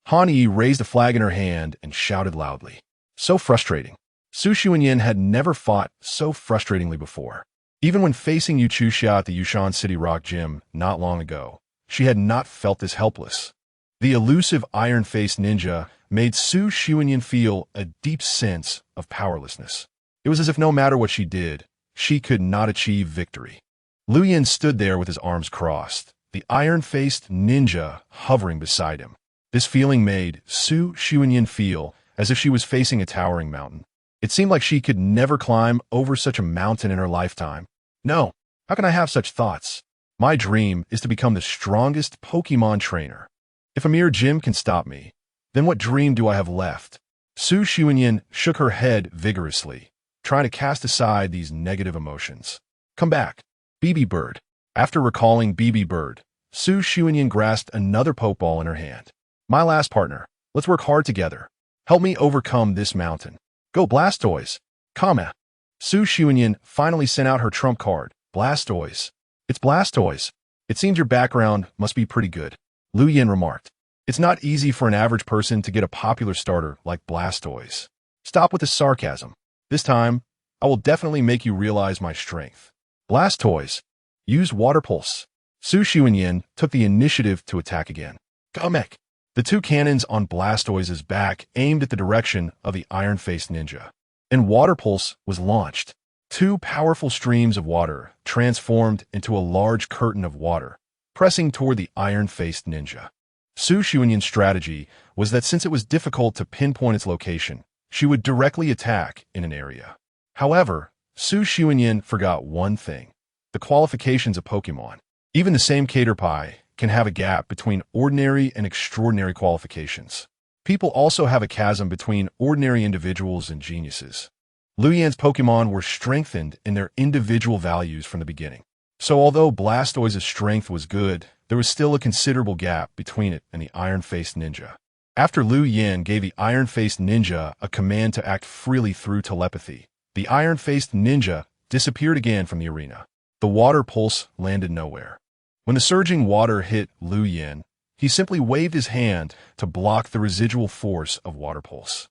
Han Yi raised a flag in her hand and shouted loudly. So frustrating. Su Xuanyin had never fought so frustratingly before. Even when facing Yu Chuxia at the Yushan City Rock Gym not long ago, she had not felt this helpless. The elusive iron-faced ninja made Su Xuanyin feel a deep sense of powerlessness. It was as if no matter what she did, she could not achieve victory. Lu Yin stood there with his arms crossed, the iron-faced ninja hovering beside him. This feeling made Su Xuanyin feel as if she was facing a towering mountain. It seemed like she could never climb over such a mountain in her lifetime. No, how can I have such thoughts? My dream is to become the strongest Pokémon trainer. If a mere gym can stop me, then what dream do I have left? Su Xuanyin shook her head vigorously, trying to cast aside these negative emotions. Come back, BB Bird. After recalling BB Bird, Su Xuanyin grasped another Pokeball in her hand. My last partner, let's work hard together. Help me overcome this mountain. Go Blastoise! Comma. Su Xuanyin finally sent out her trump card, Blastoise. It's Blastoise. It seems your background must be pretty good, Lu Yin remarked. It's not easy for an average person to get a popular starter like Blastoise. Stop with the sarcasm. This time, I will definitely make you realize my strength. Blastoise. Use Water Pulse. Su Xuanyin took the initiative to attack again. Gamek. The two cannons on Blastoise's back aimed at the direction of the iron-faced ninja, and Water Pulse was launched. Two powerful streams of water transformed into a large curtain of water, pressing toward the iron-faced ninja. Su Xuanyin's strategy was that since it was difficult to pinpoint its location, she would directly attack in an area. However, Su Xuanyin forgot one thing: the qualifications of Pokémon. Even the same Caterpie can have a gap between ordinary and extraordinary qualifications. People also have a chasm between ordinary individuals and geniuses. Lu Yan's Pokémon were strengthened in their individual values from the beginning. So although Blastoise's strength was good, there was still a considerable gap between it and the iron-faced ninja. After Lu Yan gave the iron-faced ninja a command to act freely through telepathy, the iron-faced ninja disappeared again from the arena. The water pulse landed nowhere. When the surging water hit Lu Yan, he simply waved his hand to block the residual force of water pulse.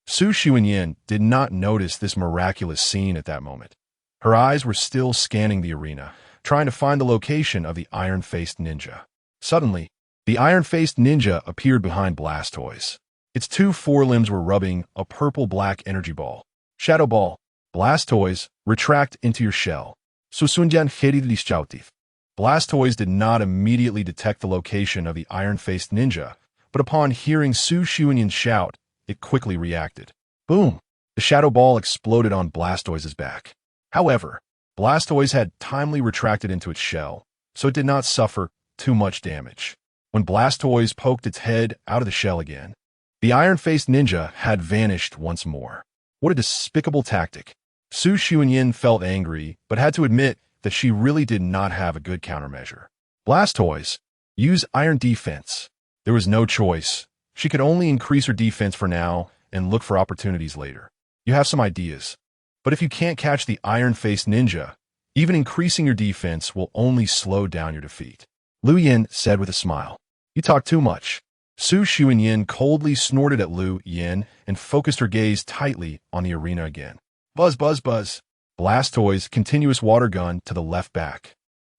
Su Xuanyin did not notice this miraculous scene at that moment. Her eyes were still scanning the arena, trying to find the location of the iron-faced ninja. Suddenly, the iron-faced ninja appeared behind Blastoise. Its two forelimbs were rubbing a purple-black energy ball. Shadow Ball. Blastoise, retract into your shell. Susunjan Heridlischautif. Blastoise did not immediately detect the location of the iron-faced ninja, but upon hearing Su Xuanyin's shout, it quickly reacted. Boom! The Shadow Ball exploded on Blastoise's back. However, Blastoise had timely retracted into its shell, so it did not suffer too much damage. When Blastoise poked its head out of the shell again, the iron-faced ninja had vanished once more. What a despicable tactic. Su Xuanyin felt angry, but had to admit that she really did not have a good countermeasure. Blastoise, use Iron Defense. There was no choice. She could only increase her defense for now and look for opportunities later. You have some ideas, but if you can't catch the iron-faced ninja, even increasing your defense will only slow down your defeat. Lu Yan said with a smile. You talk too much. Su Xuanyin coldly snorted at Lu Yan and focused her gaze tightly on the arena again. Buzz, buzz, buzz. Blastoise continuous water gun to the left back.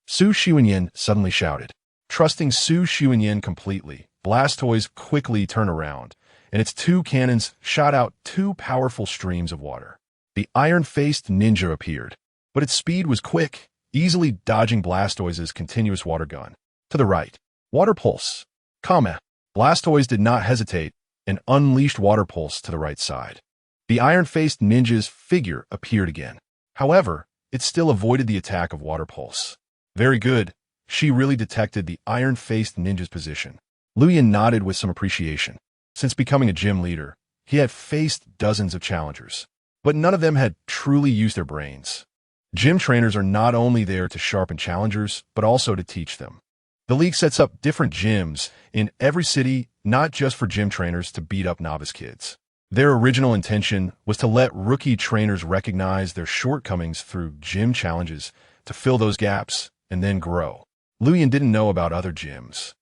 Su Xuanyin suddenly shouted. Trusting Su Xuanyin completely, Blastoise quickly turned around, and its two cannons shot out two powerful streams of water. The iron-faced ninja appeared, but its speed was quick, easily dodging Blastoise's continuous water gun. To the right. Water Pulse. Comma. Blastoise did not hesitate and unleashed Water Pulse to the right side. The iron-faced ninja's figure appeared again. However, it still avoided the attack of Water Pulse. Very good. She really detected the iron-faced ninja's position. Lu Yan nodded with some appreciation. Since becoming a gym leader, he had faced dozens of challengers, but none of them had truly used their brains. Gym trainers are not only there to sharpen challengers, but also to teach them. The league sets up different gyms in every city, not just for gym trainers to beat up novice kids. Their original intention was to let rookie trainers recognize their shortcomings through gym challenges to fill those gaps and then grow. Lu Yan didn't know about other gyms,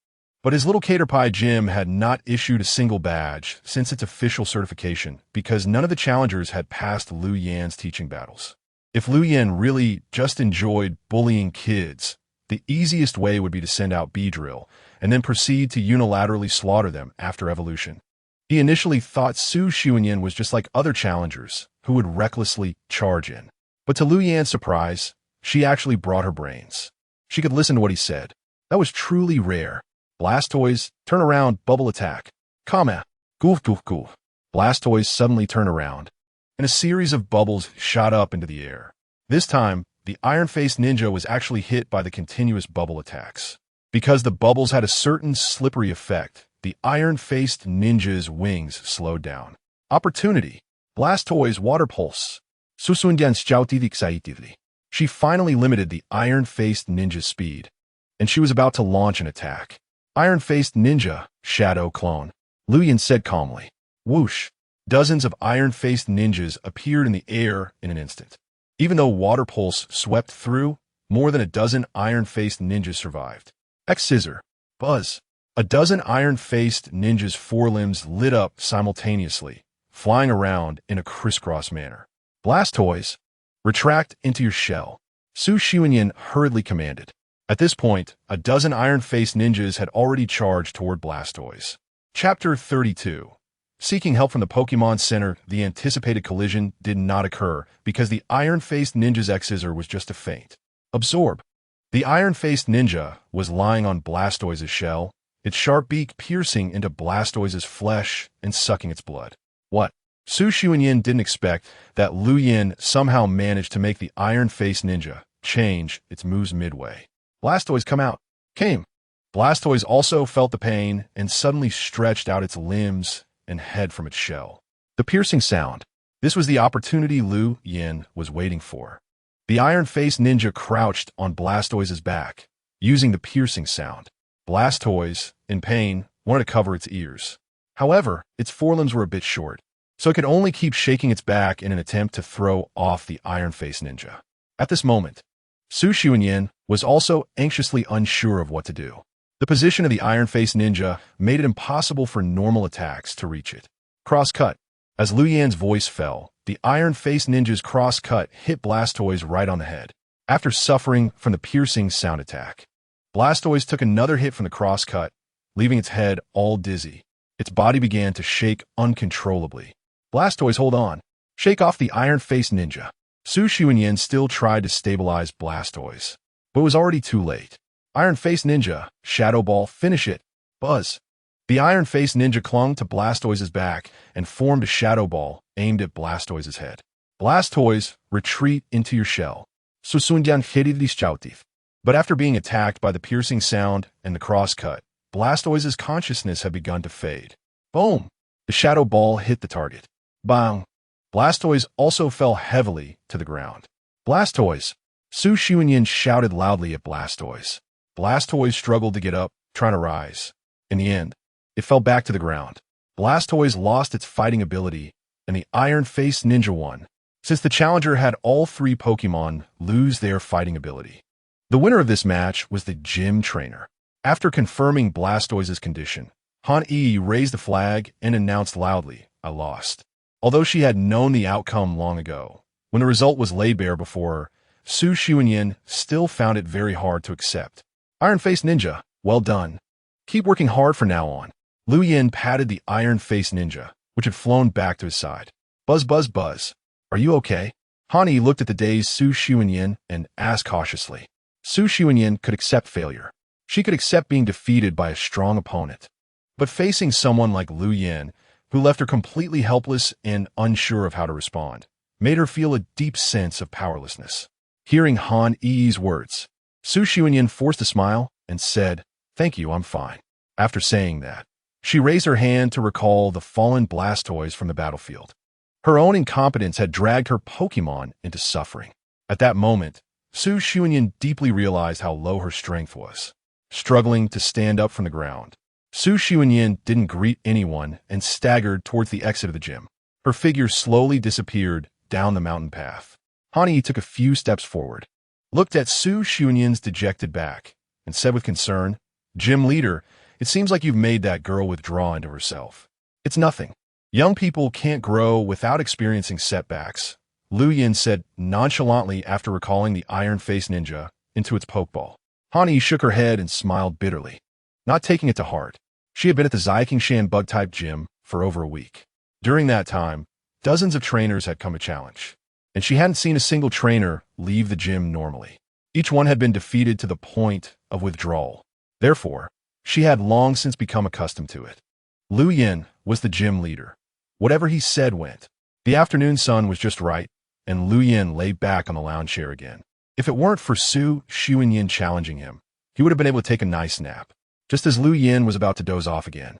but his little Caterpie gym had not issued a single badge since its official certification because none of the challengers had passed Lu Yan's teaching battles. If Lu Yan really just enjoyed bullying kids, the easiest way would be to send out Beedrill and then proceed to unilaterally slaughter them after evolution. He initially thought Su Xuanyin was just like other challengers who would recklessly charge in. But to Lu Yan's surprise, she actually brought her brains. She could listen to what he said. That was truly rare. Blastoise, turn around, bubble attack. Comma. Goof goof goof. Blastoise suddenly turned around, and a series of bubbles shot up into the air. This time, the iron-faced ninja was actually hit by the continuous bubble attacks. Because the bubbles had a certain slippery effect, the iron-faced ninja's wings slowed down. Opportunity. Blastoise Water Pulse. Susundian Sciautivik. She finally limited the iron-faced ninja's speed, and she was about to launch an attack. Iron-faced ninja, Shadow Clone. Luyan said calmly. Whoosh. Dozens of iron-faced ninjas appeared in the air in an instant. Even though Water Pulse swept through, more than a dozen iron-faced ninjas survived. Scyther. Buzz. A dozen iron-faced ninjas' forelimbs lit up simultaneously, flying around in a crisscross manner. Blastoise, retract into your shell, Su Xianyan hurriedly commanded. At this point, a dozen iron-faced ninjas had already charged toward Blastoise. Chapter 32. Seeking help from the Pokémon Center, the anticipated collision did not occur because the iron-faced ninja's Scyther was just a feint. Absorb. The iron-faced ninja was lying on Blastoise's shell, its sharp beak piercing into Blastoise's flesh and sucking its blood. What? Su Xianyan didn't expect that Luyan somehow managed to make the iron-faced ninja change its moves midway. Blastoise, come out. Came. Blastoise also felt the pain and suddenly stretched out its limbs and head from its shell. The piercing sound. This was the opportunity Lu Yin was waiting for. The iron-faced ninja crouched on Blastoise's back, using the piercing sound. Blastoise, in pain, wanted to cover its ears. However, its forelimbs were a bit short, so it could only keep shaking its back in an attempt to throw off the iron-faced ninja. At this moment, Su Xianyan was also anxiously unsure of what to do. The position of the iron-faced ninja made it impossible for normal attacks to reach it. Cross-cut. As Lu Yan's voice fell, the iron-faced ninja's cross-cut hit Blastoise right on the head. After suffering from the piercing sound attack, Blastoise took another hit from the cross-cut, leaving its head all dizzy. Its body began to shake uncontrollably. Blastoise, hold on. Shake off the iron-faced ninja. Su Xianyan still tried to stabilize Blastoise, but it was already too late. Iron-faced ninja, Shadow Ball, finish it. Buzz. The iron-faced ninja clung to Blastoise's back and formed a Shadow Ball aimed at Blastoise's head. Blastoise, retreat into your shell. Susundian Sciautivik. But after being attacked by the piercing sound and the cross-cut, Blastoise's consciousness had begun to fade. Boom! The Shadow Ball hit the target. Bang! Blastoise also fell heavily to the ground. Blastoise! Su Xianyan shouted loudly at Blastoise. Blastoise struggled to get up, trying to rise. In the end, it fell back to the ground. Blastoise lost its fighting ability, and the iron-faced ninja won, since the challenger had all three Pokémon lose their fighting ability. The winner of this match was the gym trainer. After confirming Blastoise's condition, Han Yi raised the flag and announced loudly, I lost. Although she had known the outcome long ago, when the result was laid bare before her, Su Xianyan still found it very hard to accept. Iron-faced ninja, well done. Keep working hard from now on. Lu Yin patted the iron-faced ninja, which had flown back to his side. Buzz, buzz, buzz. Are you okay? Han Yi looked at the dazed Su Xianyan and asked cautiously. Su Xianyan could accept failure. She could accept being defeated by a strong opponent. But facing someone like Lu Yin, who left her completely helpless and unsure of how to respond, made her feel a deep sense of powerlessness. Hearing Han Yi's words, Su Xianyan forced a smile and said, Thank you, I'm fine. After saying that, she raised her hand to recall the fallen Blastoise from the battlefield. Her own incompetence had dragged her Pokémon into suffering. At that moment, Su Xianyan deeply realized how low her strength was. Struggling to stand up from the ground, Su Xianyan didn't greet anyone and staggered towards the exit of the gym. Her figure slowly disappeared down the mountain path. Han Yi took a few steps forward, looked at Su Xianyan's dejected back, and said with concern, Gym leader, it seems like you've made that girl withdraw into herself. It's nothing. Young people can't grow without experiencing setbacks, Lu Yin said nonchalantly after recalling the iron-faced ninja into its pokeball. Han Yi shook her head and smiled bitterly, not taking it to heart. She had been at the Zaikingshan bug-type gym for over a week. During that time, dozens of trainers had come to challenge, and she hadn't seen a single trainer leave the gym normally. Each one had been defeated to the point of withdrawal. Therefore, she had long since become accustomed to it. Lu Yin was the gym leader. Whatever he said went. The afternoon sun was just right, and Lu Yin lay back on the lounge chair again. If it weren't for Su Xuanyin challenging him, he would have been able to take a nice nap. Just as Lu Yin was about to doze off again,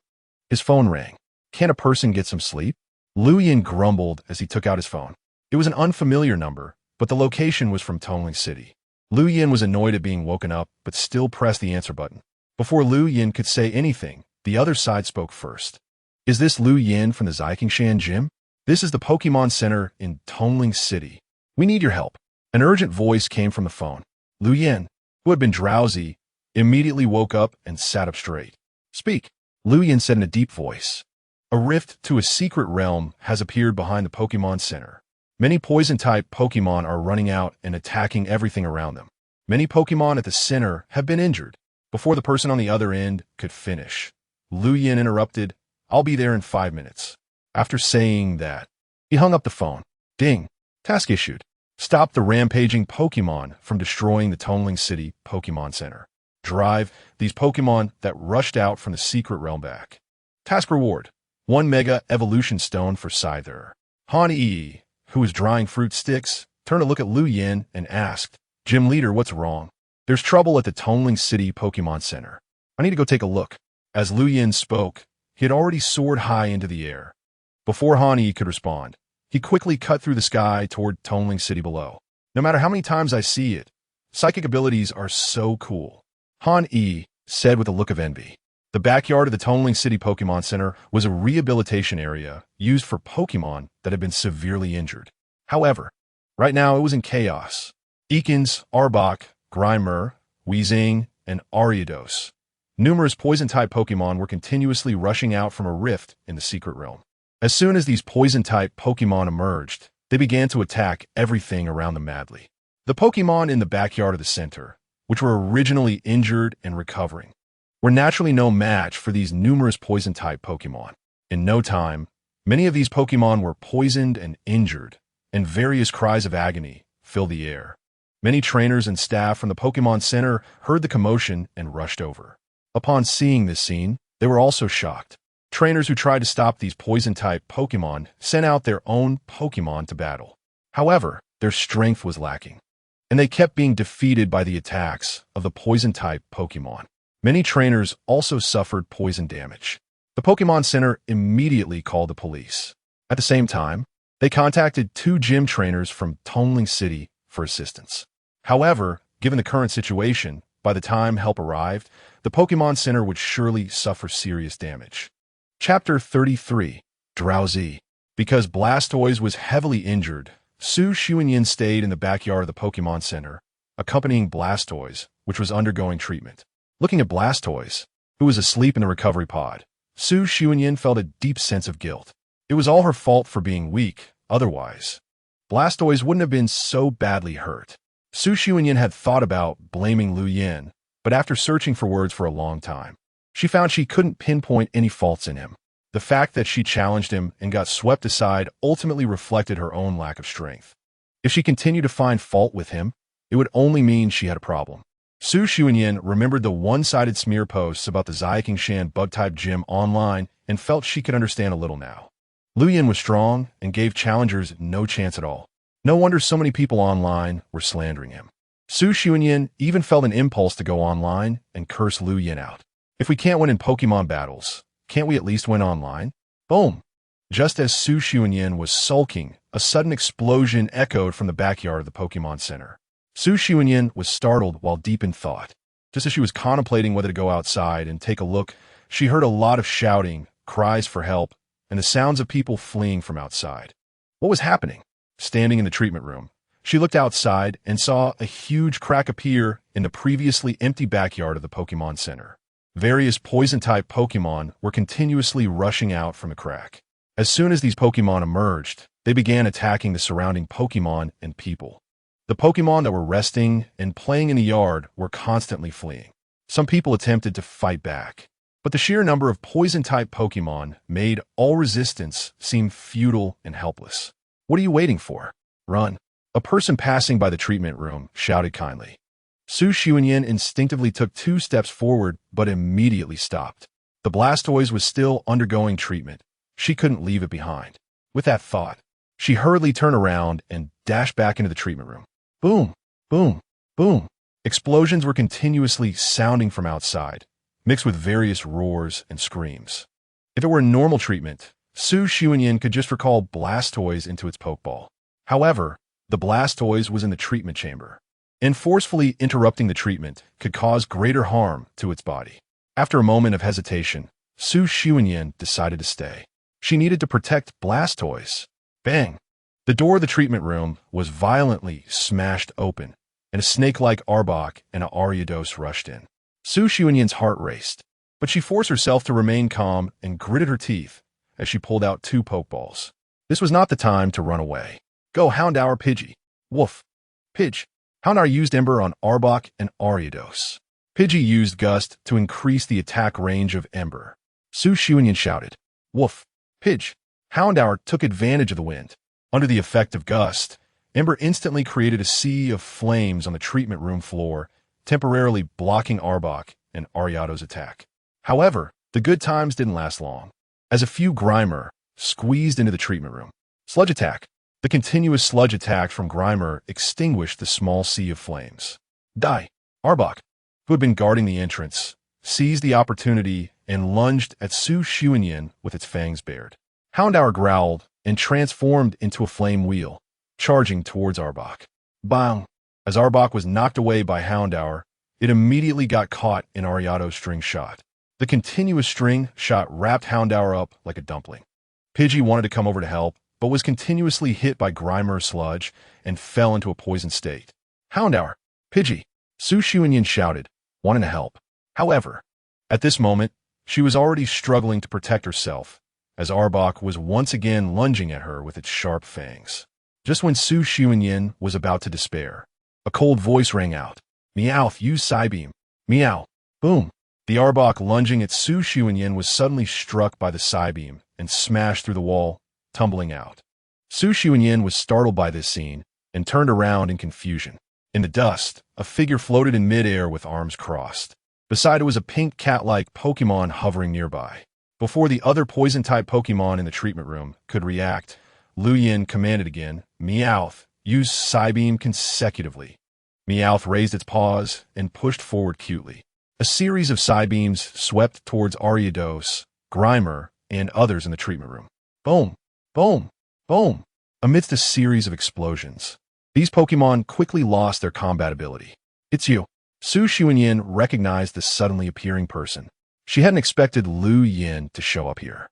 his phone rang. Can't a person get some sleep? Lu Yin grumbled as he took out his phone. It was an unfamiliar number, but the location was from Tongling City. Lu Yin was annoyed at being woken up, but still pressed the answer button. Before Lu Yin could say anything, the other side spoke first. Is this Lu Yin from the Xikingshan gym? This is the Pokémon Center in Tongling City. We need your help. An urgent voice came from the phone. Lu Yin, who had been drowsy, immediately woke up and sat up straight. Speak, Lu Yin said in a deep voice. A rift to a secret realm has appeared behind the Pokémon Center. Many poison-type Pokémon are running out and attacking everything around them. Many Pokémon at the center have been injured. Before the person on the other end could finish, Lu Yin interrupted, I'll be there in 5 minutes. After saying that, he hung up the phone. Ding. Task issued. Stop the rampaging Pokémon from destroying the Tongling City Pokémon Center. Drive these Pokémon that rushed out from the secret realm back. Task reward. 1 Mega Evolution Stone for Scyther. Han Yi, who was drying fruit sticks, turned to look at Lu Yin and asked, Gym leader, what's wrong? There's trouble at the Tongling City Pokémon Center. I need to go take a look. As Lu Yin spoke, he had already soared high into the air. Before Han Yi could respond, he quickly cut through the sky toward Tongling City below. No matter how many times I see it, psychic abilities are so cool. Han Yi said with a look of envy. The backyard of the Tongling City Pokémon Center was a rehabilitation area used for Pokémon that had been severely injured. However, right now it was in chaos. Ekans, Arbok, Grimer, Weezing, and Ariados. Numerous poison-type Pokémon were continuously rushing out from a rift in the secret realm. As soon as these poison-type Pokémon emerged, they began to attack everything around them madly. The Pokémon in the backyard of the center, which were originally injured and recovering, were naturally no match for these numerous poison-type Pokémon. In no time, many of these Pokémon were poisoned and injured, and various cries of agony filled the air. Many trainers and staff from the Pokémon Center heard the commotion and rushed over. Upon seeing this scene, they were also shocked. Trainers who tried to stop these poison-type Pokémon sent out their own Pokémon to battle. However, their strength was lacking, and they kept being defeated by the attacks of the poison-type Pokémon. Many trainers also suffered poison damage. The Pokémon Center immediately called the police. At the same time, they contacted 2 gym trainers from Tongling City for assistance. However, given the current situation, by the time help arrived, the Pokémon Center would surely suffer serious damage. Chapter 33. Drowsy. Because Blastoise was heavily injured, Su Xuanyin stayed in the backyard of the Pokémon Center, accompanying Blastoise, which was undergoing treatment. Looking at Blastoise, who was asleep in the recovery pod, Su Xuanyin felt a deep sense of guilt. It was all her fault for being weak, otherwise Blastoise wouldn't have been so badly hurt. Su Xuanyin had thought about blaming Lu Yin, but after searching for words for a long time, she found she couldn't pinpoint any faults in him. The fact that she challenged him and got swept aside ultimately reflected her own lack of strength. If she continued to find fault with him, it would only mean she had a problem. Su Xuanyin remembered the one-sided smear posts about the Xikingshan bug-type gym online and felt she could understand a little now. Lu Yin was strong and gave challengers no chance at all. No wonder so many people online were slandering him. Su Xuanyin even felt an impulse to go online and curse Lu Yin out. If we can't win in Pokemon battles, can't we at least win online? Boom! Just as Su Xuanyin was sulking, a sudden explosion echoed from the backyard of the Pokemon Center. Su Xuanyin was startled while deep in thought. Just as she was contemplating whether to go outside and take a look, she heard a lot of shouting, cries for help, and the sounds of people fleeing from outside. What was happening? Standing in the treatment room, she looked outside and saw a huge crack appear in the previously empty backyard of the Pokemon Center. Various poison-type Pokemon were continuously rushing out from the crack. As soon as these Pokemon emerged, they began attacking the surrounding Pokemon and people. The Pokemon that were resting and playing in the yard were constantly fleeing. Some people attempted to fight back, but the sheer number of poison-type Pokemon made all resistance seem futile and helpless. What are you waiting for? Run. A person passing by the treatment room shouted kindly. Su Xuanyan instinctively took 2 steps forward, but immediately stopped. The Blastoise was still undergoing treatment. She couldn't leave it behind. With that thought, she hurriedly turned around and dashed back into the treatment room. Boom, boom, boom. Explosions were continuously sounding from outside, mixed with various roars and screams. If it were normal treatment, Su Xuanyan could just recall Blastoise into its Pokeball. However, the Blastoise was in the treatment chamber, and forcefully interrupting the treatment could cause greater harm to its body. After a moment of hesitation, Su Xuanyan decided to stay. She needed to protect Blastoise. Bang! The door of the treatment room was violently smashed open, and a snake-like Arbok and a Ariados rushed in. Su Xuanyan's heart raced, but she forced herself to remain calm and gritted her teeth as she pulled out 2 Pokeballs. This was not the time to run away. Go, Houndour, Pidgey. Woof. Pidge. Houndour used Ember on Arbok and Ariados. Pidgey used Gust to increase the attack range of Ember. Su Xuanyan shouted. Woof. Pidge. Houndour took advantage of the wind. Under the effect of Gust, Ember instantly created a sea of flames on the treatment room floor, temporarily blocking Arbok and Ariados' attack. However, the good times didn't last long, as a few Grimer squeezed into the treatment room. Sludge attack. The continuous sludge attack from Grimer extinguished the small sea of flames. Die. Arbok, who had been guarding the entrance, seized the opportunity and lunged at Su Xuanyan with its fangs bared. Houndour growled and transformed into a flame wheel, charging towards Arbok. Bang! As Arbok was knocked away by Houndour, it immediately got caught in Ariados' string shot. The continuous string shot wrapped Houndour up like a dumpling. Pidgey wanted to come over to help, but was continuously hit by Grimer's sludge and fell into a poisoned state. Houndour! Pidgey! Su Xuanyan shouted, wanting to help. However, at this moment, she was already struggling to protect herself, as Arbok was once again lunging at her with its sharp fangs. Just when Su Xuanyan was about to despair, a cold voice rang out. Meowth, use Psybeam. Meow. Boom. The Arbok lunging at Su Xuanyan was suddenly struck by the Psybeam and smashed through the wall, tumbling out. Su Xuanyan was startled by this scene and turned around in confusion. In the dust, a figure floated in midair with arms crossed. Beside it was a pink cat-like Pokémon hovering nearby. Before the other poison-type Pokémon in the treatment room could react, Lu Yin commanded again, Meowth, use Psybeam consecutively. Meowth raised its paws and pushed forward cutely. A series of Psybeams swept towards Ariados, Grimer, and others in the treatment room. Boom! Boom! Boom! Amidst a series of explosions, these Pokémon quickly lost their combat ability. It's you. Su Xuanyan recognized the suddenly appearing person. She hadn't expected Lu Yin to show up here.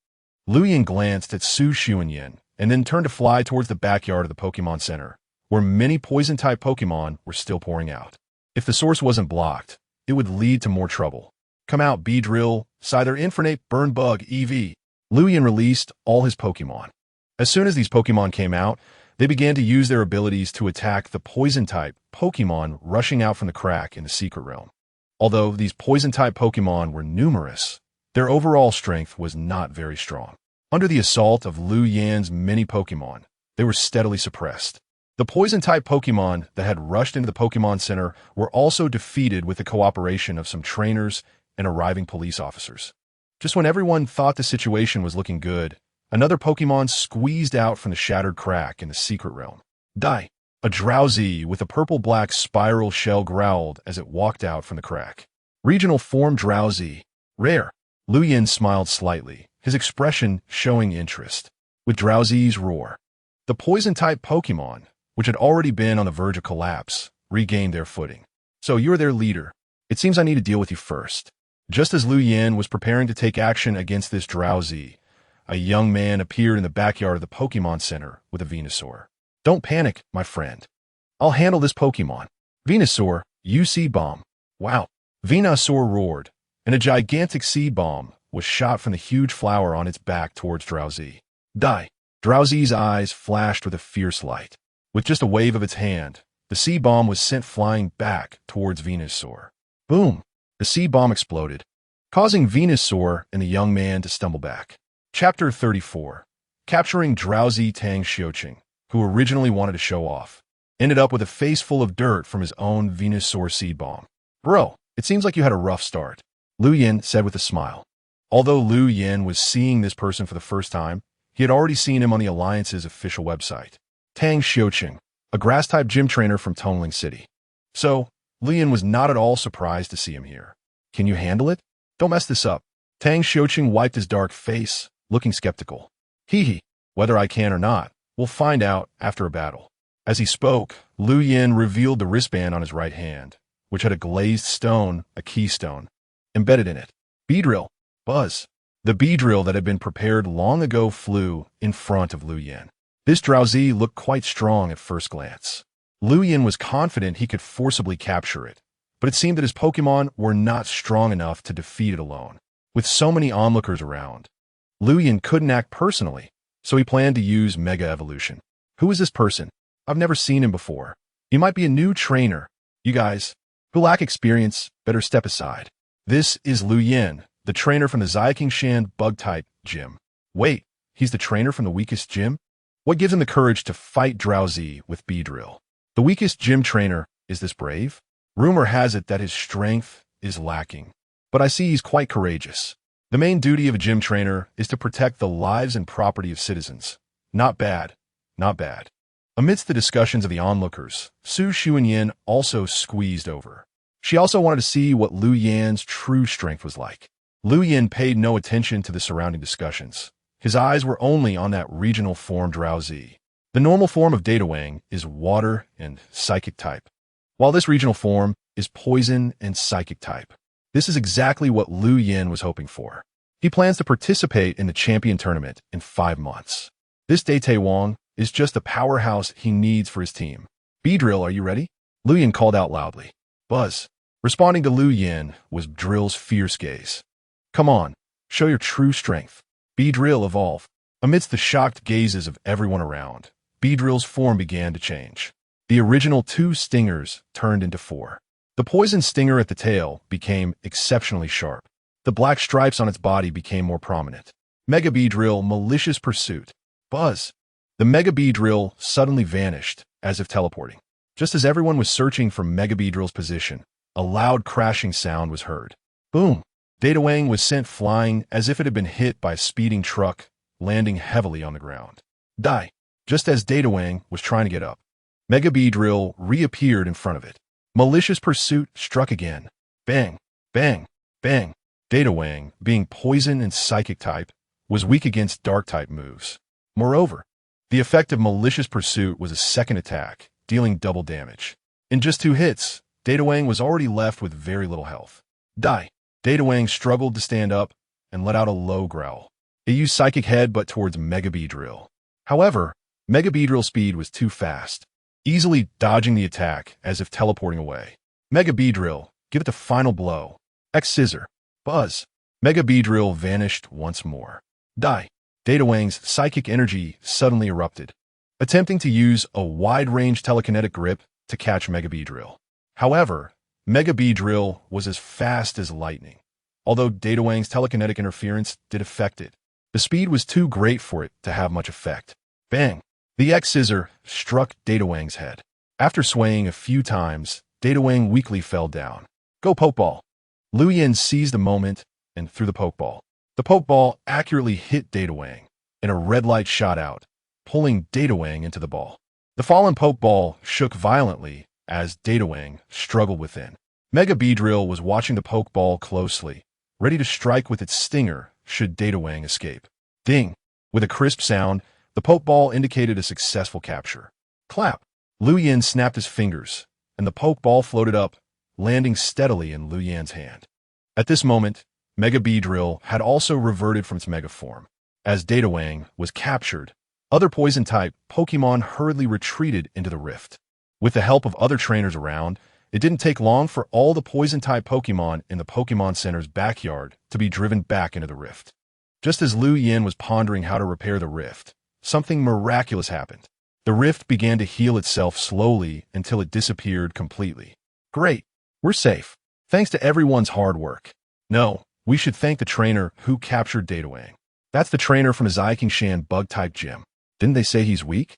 Lu Yin glanced at Su Xuanyan and then turned to fly towards the backyard of the Pokémon Center, where many poison-type Pokémon were still pouring out. If the source wasn't blocked, it would lead to more trouble. Come out, Beedrill, Scyther, Infernape, Burn Bug, EV. Lu Yin released all his Pokémon. As soon as these Pokémon came out, they began to use their abilities to attack the poison-type Pokémon rushing out from the crack in the Secret Realm. Although these poison-type Pokémon were numerous, their overall strength was not very strong. Under the assault of Lu Yan's many Pokémon, they were steadily suppressed. The poison-type Pokémon that had rushed into the Pokémon Center were also defeated with the cooperation of some trainers and arriving police officers. Just when everyone thought the situation was looking good, another Pokémon squeezed out from the shattered crack in the Secret Realm. Die! A Drowsy with a purple-black spiral shell growled as it walked out from the crack. Regional form Drowsy. Rare. Lu Yin smiled slightly, his expression showing interest. With Drowsy's roar, the poison-type Pokémon, which had already been on the verge of collapse, regained their footing. So you're their leader. It seems I need to deal with you first. Just as Lu Yin was preparing to take action against this Drowsy, a young man appeared in the backyard of the Pokémon Center with a Venusaur. Don't panic, my friend. I'll handle this Pokémon. Venusaur, use Seed Bomb. Wow. Venusaur roared, and a gigantic Seed Bomb was shot from the huge flower on its back towards Drowsy. Die. Drowsy's eyes flashed with a fierce light. With just a wave of its hand, the Seed Bomb was sent flying back towards Venusaur. Boom. The Seed Bomb exploded, causing Venusaur and the young man to stumble back. Chapter 34. Capturing Drowsy Tang Xiuqing, who originally wanted to show off. ended up with a face full of dirt from his own Venusaur seed bomb. Bro, it seems like you had a rough start, Liu Yin said with a smile. Although Liu Yin was seeing this person for the first time, he had already seen him on the Alliance's official website. Tang Xiuqing, a grass-type gym trainer from Tongling City. So, Liu Yin was not at all surprised to see him here. Can you handle it? Don't mess this up. Tang Xiuqing wiped his dark face, looking skeptical. Hee. Whether I can or not, we'll find out after a battle. As he spoke, Liu Yin revealed the wristband on his right hand, which had a glazed stone, a keystone, embedded in it. Beedrill. Buzz. The Beedrill that had been prepared long ago flew in front of Liu Yin. This Drowsy looked quite strong at first glance. Liu Yin was confident he could forcibly capture it, but it seemed that his Pokémon were not strong enough to defeat it alone. With so many onlookers around, Liu Yin couldn't act personally, so he planned to use Mega Evolution. Who is this person? I've never seen him before. He might be a new trainer. You guys, who lack experience, better step aside. This is Liu Yin, the trainer from the Xiaoqingshan Bug-type gym. Wait, he's the trainer from the weakest gym? What gives him the courage to fight Drowsy with Beedrill? The weakest gym trainer is this brave? Rumor has it that his strength is lacking, but I see he's quite courageous. The main duty of a gym trainer is to protect the lives and property of citizens. Not bad, not bad. Amidst the discussions of the onlookers, Su Xuanyin also squeezed over. She also wanted to see what Liu Yin's true strength was like. Liu Yin paid no attention to the surrounding discussions. His eyes were only on that regional form Drowsy. The normal form of Datawang is water and psychic type, while this regional form is poison and psychic type. This is exactly what Liu Yin was hoping for. He plans to participate in the champion tournament in 5 months. This Datawang is just the powerhouse he needs for his team. Beedrill, are you ready? Liu Yin called out loudly. Buzz. Responding to Liu Yin was Drill's fierce gaze. Come on, show your true strength. Beedrill evolve. Amidst the shocked gazes of everyone around, Beedrill's form began to change. The original 2 stingers turned into 4. The poison stinger at the tail became exceptionally sharp. The black stripes on its body became more prominent. Mega Beedrill Malicious Pursuit. Buzz. The Mega Beedrill suddenly vanished, as if teleporting. Just as everyone was searching for Mega Beedrill's position, a loud crashing sound was heard. Boom! Datawang was sent flying as if it had been hit by a speeding truck, landing heavily on the ground. Die! Just as Datawang was trying to get up, Mega Beedrill reappeared in front of it. Malicious Pursuit struck again. Bang! Bang! Bang! Datawang, being poison and psychic type, was weak against dark-type moves. Moreover, the effect of Malicious Pursuit was a second attack, dealing double damage. In just 2 hits, Datawang was already left with very little health. Die! Datawang struggled to stand up and let out a low growl. It used Psychic Headbutt towards Mega Beedrill. However, Mega Beedrill's speed was too fast, easily dodging the attack as if teleporting away. Mega Beedrill, give it the final blow. Scyther. Buzz. Mega Beedrill vanished once more. Die. Datawang's psychic energy suddenly erupted, attempting to use a wide-range telekinetic grip to catch Mega Beedrill. However, Mega Beedrill was as fast as lightning. Although Datawang's telekinetic interference did affect it, the speed was too great for it to have much effect. Bang! The Scyther struck Datawang's head. After swaying a few times, Datawang weakly fell down. Go Pokeball! Liu Yin seized the moment and threw the Pokeball. The Pokeball accurately hit Datawang, and a red light shot out, pulling Datawang into the ball. The fallen Pokeball shook violently as Datawang struggled within. Mega Beedrill was watching the Pokeball closely, ready to strike with its stinger should Datawang escape. Ding! With a crisp sound, the Pokeball indicated a successful capture. Clap! Liu Yin snapped his fingers, and the Pokeball floated up, landing steadily in Liu Yin's hand. At this moment, Mega Beedrill had also reverted from its Mega form. As Datawang was captured, other Poison-type Pokémon hurriedly retreated into the rift. With the help of other trainers around, it didn't take long for all the Poison-type Pokémon in the Pokémon Center's backyard to be driven back into the rift. Just as Liu Yin was pondering how to repair the rift, something miraculous happened. The rift began to heal itself slowly until it disappeared completely. Great! We're safe. Thanks to everyone's hard work. No, we should thank the trainer who captured Datawang. That's the trainer from the Xiaoqingshan Bug-type gym. Didn't they say he's weak?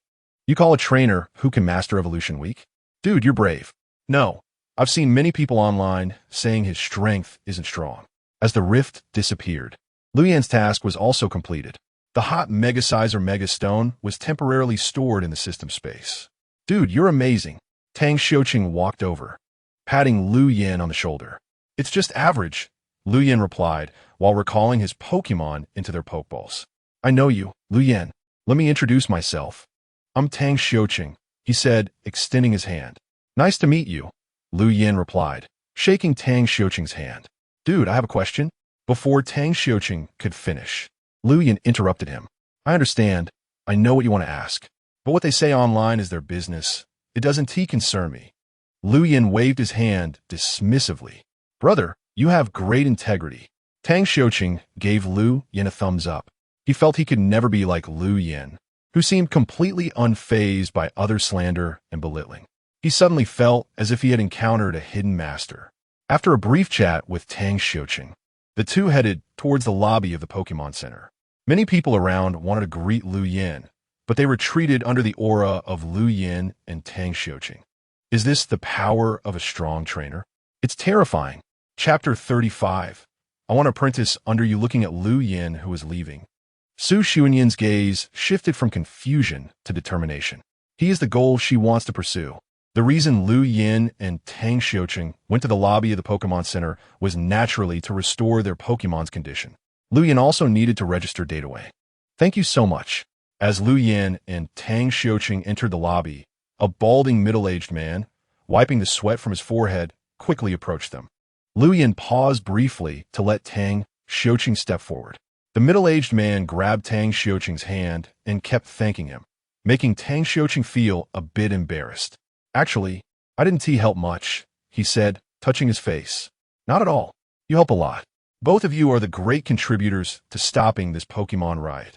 You call a trainer who can master evolution weak? Dude, you're brave. No, I've seen many people online saying his strength isn't strong. As the rift disappeared, Liu Yan's task was also completed. The hot Mega Sizer Mega Stone was temporarily stored in the system space. Dude, you're amazing. Tang Xiuqing walked over, patting Liu Yan on the shoulder. It's just average, Liu Yan replied, while recalling his Pokémon into their Pokeballs. I know you, Liu Yan. Let me introduce myself. I'm Tang Xiuqing, he said, extending his hand. Nice to meet you, Liu Yan replied, shaking Tang Xiuqing's hand. Dude, I have a question. Before Tang Xiuqing could finish, Liu Yan interrupted him. I understand. I know what you want to ask. But what they say online is their business. It doesn't concern me. Liu Yan waved his hand dismissively. Brother, you have great integrity. Tang Xiuqing gave Liu Yan a thumbs up. He felt he could never be like Liu Yan, who seemed completely unfazed by other slander and belittling. He suddenly felt as if he had encountered a hidden master. After a brief chat with Tang Xiuqing, the two headed towards the lobby of the Pokémon Center. Many people around wanted to greet Liu Yan, but they retreated under the aura of Liu Yan and Tang Xiuqing. Is this the power of a strong trainer? It's terrifying. Chapter 35. I want to apprentice under you looking at Liu Yan who is leaving. Su Xuanyan's gaze shifted from confusion to determination. He is the goal she wants to pursue. The reason Liu Yan and Tang Xiuqing went to the lobby of the Pokémon Center was naturally to restore their Pokémon's condition. Liu Yan also needed to register Dataway. Thank you so much. As Liu Yan and Tang Xiuqing entered the lobby, a balding middle-aged man, wiping the sweat from his forehead, quickly approached them. Liu Yan paused briefly to let Tang Xiuqing step forward. The middle-aged man grabbed Tang Xiuqing's hand and kept thanking him, making Tang Xiuqing feel a bit embarrassed. Actually, I didn't help much, he said, touching his face. Not at all. You help a lot. Both of you are the great contributors to stopping this Pokémon riot.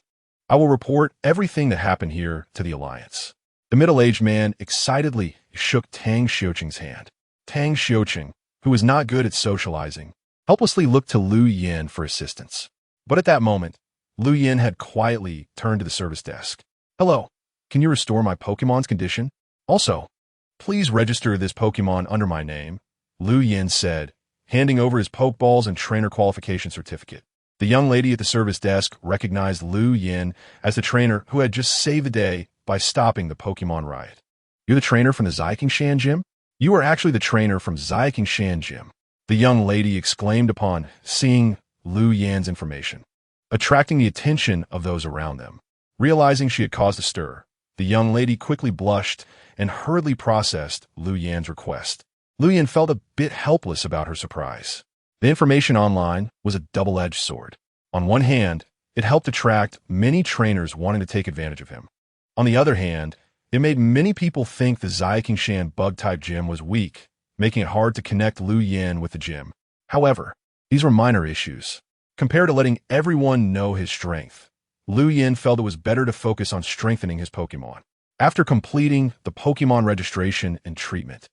I will report everything that happened here to the Alliance. The middle-aged man excitedly shook Tang Xiuqing's hand. Tang Xiuqing, who was not good at socializing, helplessly looked to Liu Yan for assistance. But at that moment, Liu Yan had quietly turned to the service desk. Hello, can you restore my Pokémon's condition? Also, please register this Pokémon under my name, Liu Yan said, handing over his Pokeballs and trainer qualification certificate. The young lady at the service desk recognized Liu Yan as the trainer who had just saved the day by stopping the Pokémon riot. You're the trainer from the Shan Gym? You are actually the trainer from Shan Gym, the young lady exclaimed upon seeing Liu Yan's information, attracting the attention of those around them. Realizing she had caused a stir, the young lady quickly blushed and hurriedly processed Liu Yan's request. Liu Yan felt a bit helpless about her surprise. The information online was a double-edged sword. On one hand, it helped attract many trainers wanting to take advantage of him. On the other hand, it made many people think the Shan bug-type gym was weak, making it hard to connect Liu Yan with the gym. However, these were minor issues. Compared to letting everyone know his strength, Liu Yan felt it was better to focus on strengthening his Pokémon. After completing the Pokémon registration and treatment,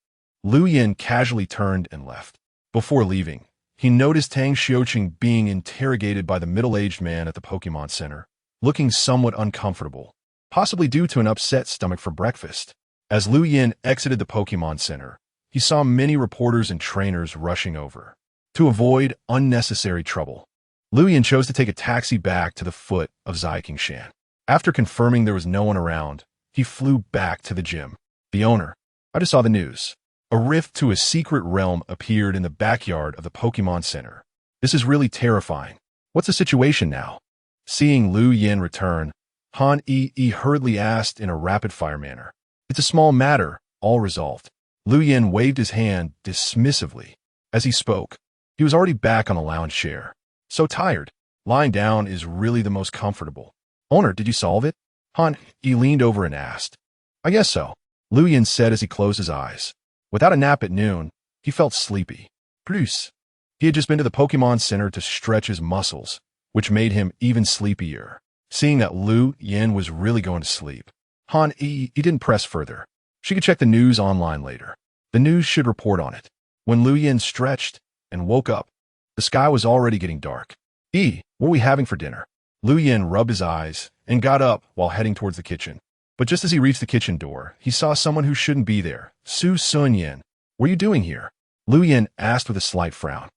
Liu Yan casually turned and left. Before leaving, he noticed Tang Xiuqing being interrogated by the middle-aged man at the Pokémon Center, looking somewhat uncomfortable, possibly due to an upset stomach for breakfast. As Liu Yan exited the Pokémon Center, he saw many reporters and trainers rushing over. To avoid unnecessary trouble, Liu Yan chose to take a taxi back to the foot of Shan. After confirming there was no one around, he flew back to the gym. The owner, I just saw the news. A rift to a secret realm appeared in the backyard of the Pokémon Center. This is really terrifying. What's the situation now? Seeing Liu Yan return, Han Yi hurriedly asked in a rapid-fire manner. It's a small matter, all resolved. Liu Yan waved his hand dismissively. As he spoke, he was already back on a lounge chair. So tired. Lying down is really the most comfortable. Owner, did you solve it? Han Yi leaned over and asked. I guess so, Liu Yan said as he closed his eyes. Without a nap at noon, he felt sleepy. Plus, he had just been to the Pokémon Center to stretch his muscles, which made him even sleepier. Seeing that Liu Yan was really going to sleep, Han Yi didn't press further. She could check the news online later. The news should report on it. When Liu Yan stretched and woke up, the sky was already getting dark. What are we having for dinner? Liu Yan rubbed his eyes and got up while heading towards the kitchen. But just as he reached the kitchen door, he saw someone who shouldn't be there. Su Sun-yin. What are you doing here? Lu Yin asked with a slight frown.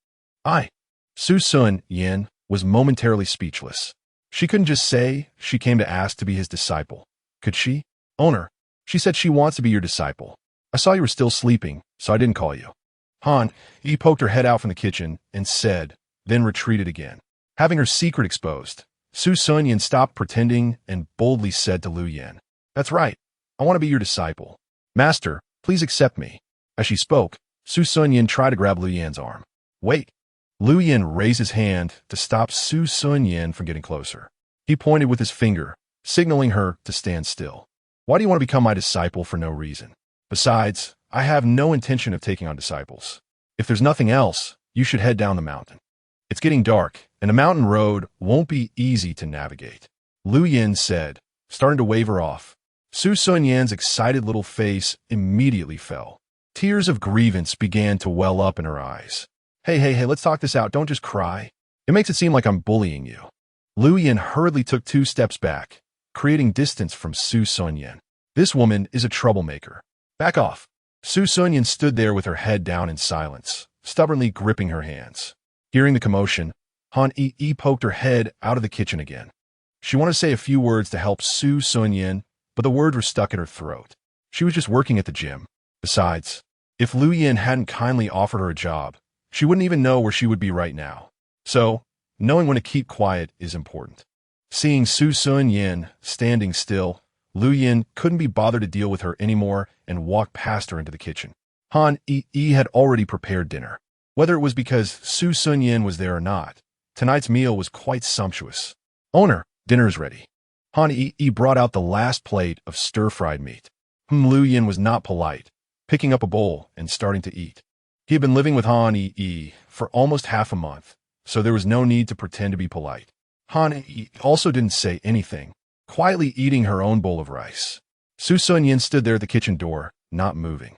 Su Sun-yin was momentarily speechless. She couldn't just say she came to ask to be his disciple. Could she? Owner, she said she wants to be your disciple. I saw you were still sleeping, so I didn't call you. He poked her head out from the kitchen and said, then retreated again. Having her secret exposed, Su Sun-yin stopped pretending and boldly said to Lu Yin, That's right. I want to be your disciple. Master, please accept me. As she spoke, Su Sun-yin tried to grab Lu Yin's arm. Wait. Lu Yin raised his hand to stop Su Sun-yin from getting closer. He pointed with his finger, signaling her to stand still. Why do you want to become my disciple for no reason? Besides, I have no intention of taking on disciples. If there's nothing else, you should head down the mountain. It's getting dark, and a mountain road won't be easy to navigate. Lu Yin said, starting to waver off. Su Sun-yin's excited little face immediately fell. Tears of grievance began to well up in her eyes. Hey, let's talk this out. Don't just cry. It makes it seem like I'm bullying you. Lu Yin hurriedly took 2 steps back, creating distance from Su Sun-yin. This woman is a troublemaker. Back off. Su Sun-yin stood there with her head down in silence, stubbornly gripping her hands. Hearing the commotion, Han Yi poked her head out of the kitchen again. She wanted to say a few words to help Su Sun-yin, but the words were stuck in her throat. She was just working at the gym. Besides, if Lu Yin hadn't kindly offered her a job, she wouldn't even know where she would be right now. So, knowing when to keep quiet is important. Seeing Su Sun-yin standing still, Lu Yin couldn't be bothered to deal with her anymore and walked past her into the kitchen. Han Yi had already prepared dinner. Whether it was because Su Sun-yin was there or not, tonight's meal was quite sumptuous. Owner, dinner is ready. Han Yi brought out the last plate of stir-fried meat. Lu Yin was not polite, picking up a bowl and starting to eat. He had been living with Han Yi for almost half a month, so there was no need to pretend to be polite. Han Yi also didn't say anything, quietly eating her own bowl of rice. Su Sun-yin stood there at the kitchen door, not moving.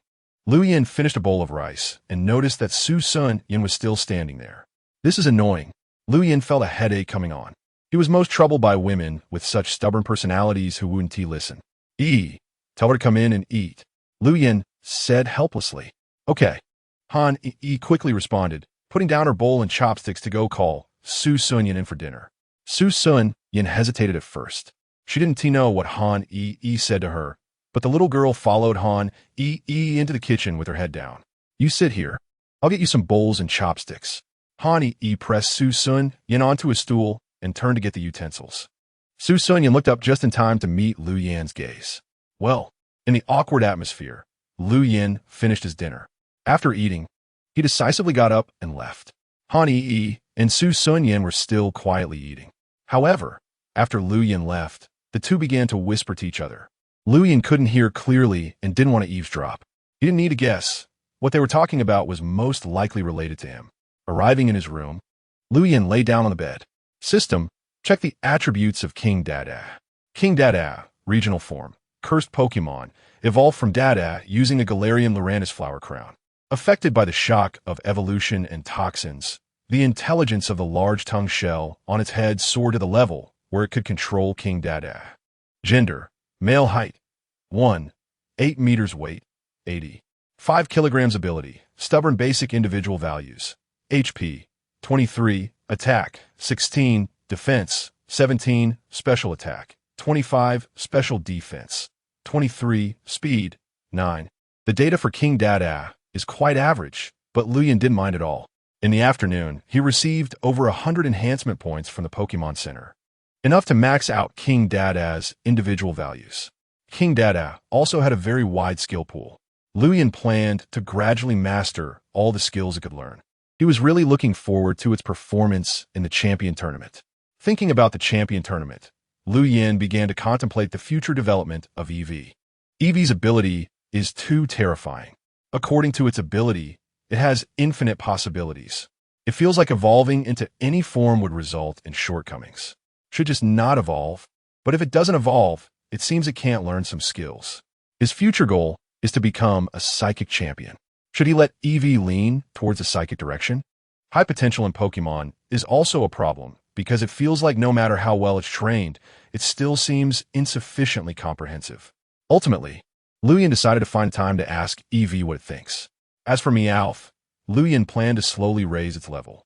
Lu Yin finished a bowl of rice and noticed that Su Sun-yin was still standing there. This is annoying. Lu Yin felt a headache coming on. He was most troubled by women with such stubborn personalities who wouldn't listen. Tell her to come in and eat. Lu Yin said helplessly. Okay. Han Yi quickly responded, putting down her bowl and chopsticks to go call Su Sun-yin in for dinner. Su Sun-yin hesitated at first. She didn't know what Han Yi said to her, but the little girl followed Han Yi into the kitchen with her head down. You sit here. I'll get you some bowls and chopsticks. Han Yi pressed Su Sun-yin onto a stool and turned to get the utensils. Su Sun-yin looked up just in time to meet Lu Yin's gaze. Well, in the awkward atmosphere, Lu Yin finished his dinner. After eating, he decisively got up and left. Han Yi and Su Sun-yin were still quietly eating. However, after Lu Yin left, the two began to whisper to each other. Lu Yin couldn't hear clearly and didn't want to eavesdrop. He didn't need to guess. What they were talking about was most likely related to him. Arriving in his room, Lu Yin lay down on the bed. System, check the attributes of King Dada. King Dada, regional form, cursed Pokémon, evolved from Dada using a Galarian Loranis flower crown. Affected by the shock of evolution and toxins, the intelligence of the large-tongued shell on its head soared to the level where it could control King Dada. Gender, male height, 1, 8 meters weight, 80. 5 kilograms ability, stubborn basic individual values. HP, 23, attack, 16, defense, 17, special attack, 25, special defense, 23, speed, 9. The data for King Dada is quite average, but Lu Yin didn't mind at all. In the afternoon, he received over 100 enhancement points from the Pokémon Center, enough to max out King Dada's individual values. King Dada also had a very wide skill pool. Lu Yin planned to gradually master all the skills it could learn. He was really looking forward to its performance in the Champion Tournament. Thinking about the Champion Tournament, Lu Yin began to contemplate the future development of Eevee. Eevee's ability is too terrifying. According to its ability, it has infinite possibilities. It feels like evolving into any form would result in shortcomings. Should just not evolve, but if it doesn't evolve, it seems it can't learn some skills. His future goal is to become a psychic champion. Should he let Eevee lean towards a psychic direction? High potential in Pokemon is also a problem, because it feels like no matter how well it's trained, it still seems insufficiently comprehensive. Ultimately, Luyan decided to find time to ask EV what it thinks. As for Meowth, Luyan planned to slowly raise its level.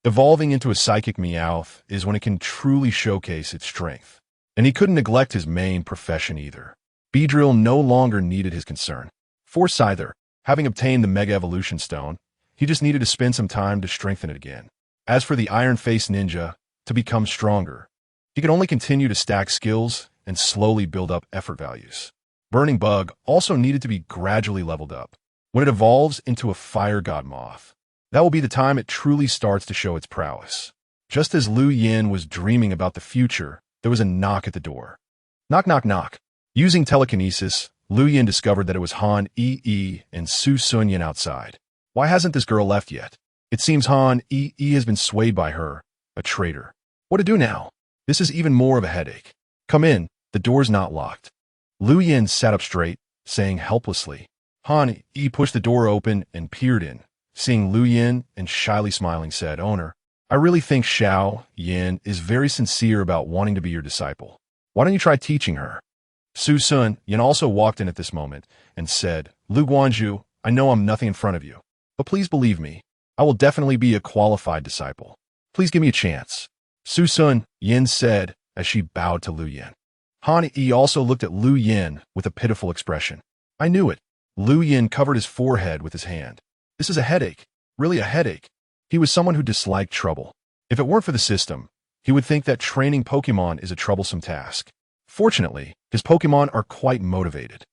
Evolving into a psychic Meowth is when it can truly showcase its strength. And he couldn't neglect his main profession either. Beedrill no longer needed his concern. For Scyther, having obtained the Mega Evolution Stone, he just needed to spend some time to strengthen it again. As for the Iron-Faced Ninja, to become stronger, he could only continue to stack skills and slowly build up effort values. Burning Bug also needed to be gradually leveled up. When it evolves into a Fire God Moth, that will be the time it truly starts to show its prowess. Just as Lu Yin was dreaming about the future, there was a knock at the door. Knock, knock, knock. Using telekinesis, Lu Yin discovered that it was Han Yi and Su Sunyan outside. Why hasn't this girl left yet? It seems Han Yi has been swayed by her, a traitor. What to do now? This is even more of a headache. Come in, the door's not locked. Lu Yin sat up straight, saying helplessly. Han Yi pushed the door open and peered in. Seeing Lu Yin and shyly smiling said, Owner, I really think Xiao Yin is very sincere about wanting to be your disciple. Why don't you try teaching her? Su Sun Yin also walked in at this moment and said, Lu Guanzhu, I know I'm nothing in front of you, but please believe me, I will definitely be a qualified disciple. Please give me a chance. Su Sun Yin said as she bowed to Lu Yin. Han Yi also looked at Lu Yin with a pitiful expression. I knew it. Lu Yin covered his forehead with his hand. This is a headache. Really a headache. He was someone who disliked trouble. If it weren't for the system, he would think that training Pokémon is a troublesome task. Fortunately, his Pokémon are quite motivated.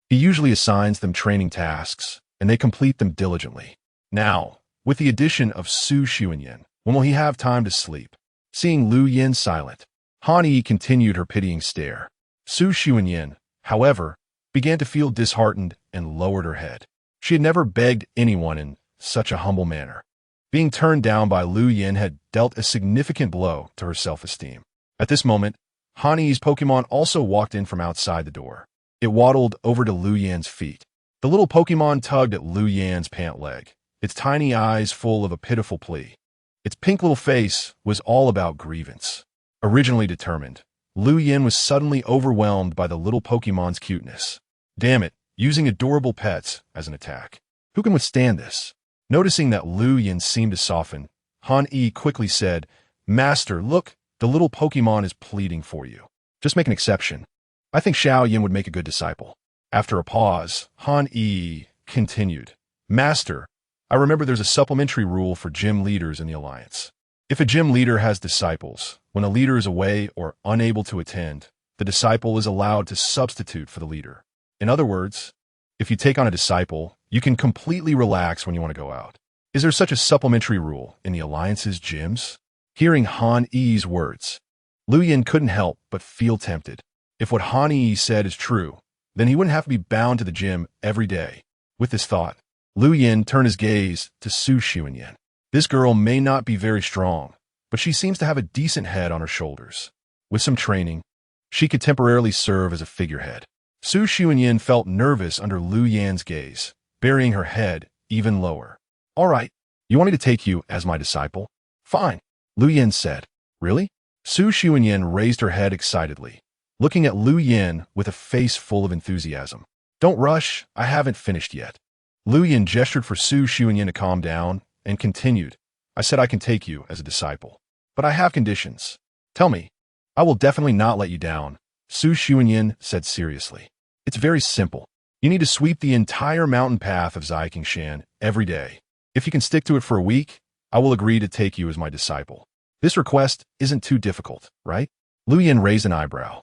He usually assigns them training tasks, and they complete them diligently. Now, with the addition of Su Xuanyan, when will he have time to sleep? Seeing Lu Yin silent, Han Yi continued her pitying stare. Su Xuanyan, however, began to feel disheartened and lowered her head. She had never begged anyone in such a humble manner. Being turned down by Lu Yin had dealt a significant blow to her self-esteem. At this moment, Han Yi's Pokémon also walked in from outside the door. It waddled over to Lu Yan's feet. The little Pokémon tugged at Lu Yan's pant leg, its tiny eyes full of a pitiful plea. Its pink little face was all about grievance. Originally determined, Lu Yin was suddenly overwhelmed by the little Pokémon's cuteness. Damn it, using adorable pets as an attack. Who can withstand this? Noticing that Lu Yin seemed to soften, Han Yi quickly said, Master, look, the little Pokémon is pleading for you. Just make an exception. I think Xiao Yin would make a good disciple. After a pause, Han Yi continued, Master, I remember there's a supplementary rule for gym leaders in the Alliance. If a gym leader has disciples, when a leader is away or unable to attend, the disciple is allowed to substitute for the leader. In other words, if you take on a disciple, you can completely relax when you want to go out. Is there such a supplementary rule in the Alliance's gyms? Hearing Han Yi's words, Lu Yin couldn't help but feel tempted. If what Han Yi said is true, then he wouldn't have to be bound to the gym every day. With this thought, Lu Yin turned his gaze to Su Xuanyan. This girl may not be very strong, but she seems to have a decent head on her shoulders. With some training, she could temporarily serve as a figurehead. Su Xuanyan felt nervous under Lu Yan's gaze, burying her head even lower. All right, you want me to take you as my disciple? Fine, Lu Yin said. Really? Su Xuanyan raised her head excitedly, looking at Lu Yin with a face full of enthusiasm. Don't rush, I haven't finished yet. Lu Yin gestured for Su Xuanyan to calm down and continued, I said I can take you as a disciple, but I have conditions. Tell me, I will definitely not let you down, Su Xuanyan said seriously. It's very simple. You need to sweep the entire mountain path of Xiaoqingshan every day. If you can stick to it for a week, I will agree to take you as my disciple. This request isn't too difficult, right? Lu Yin raised an eyebrow.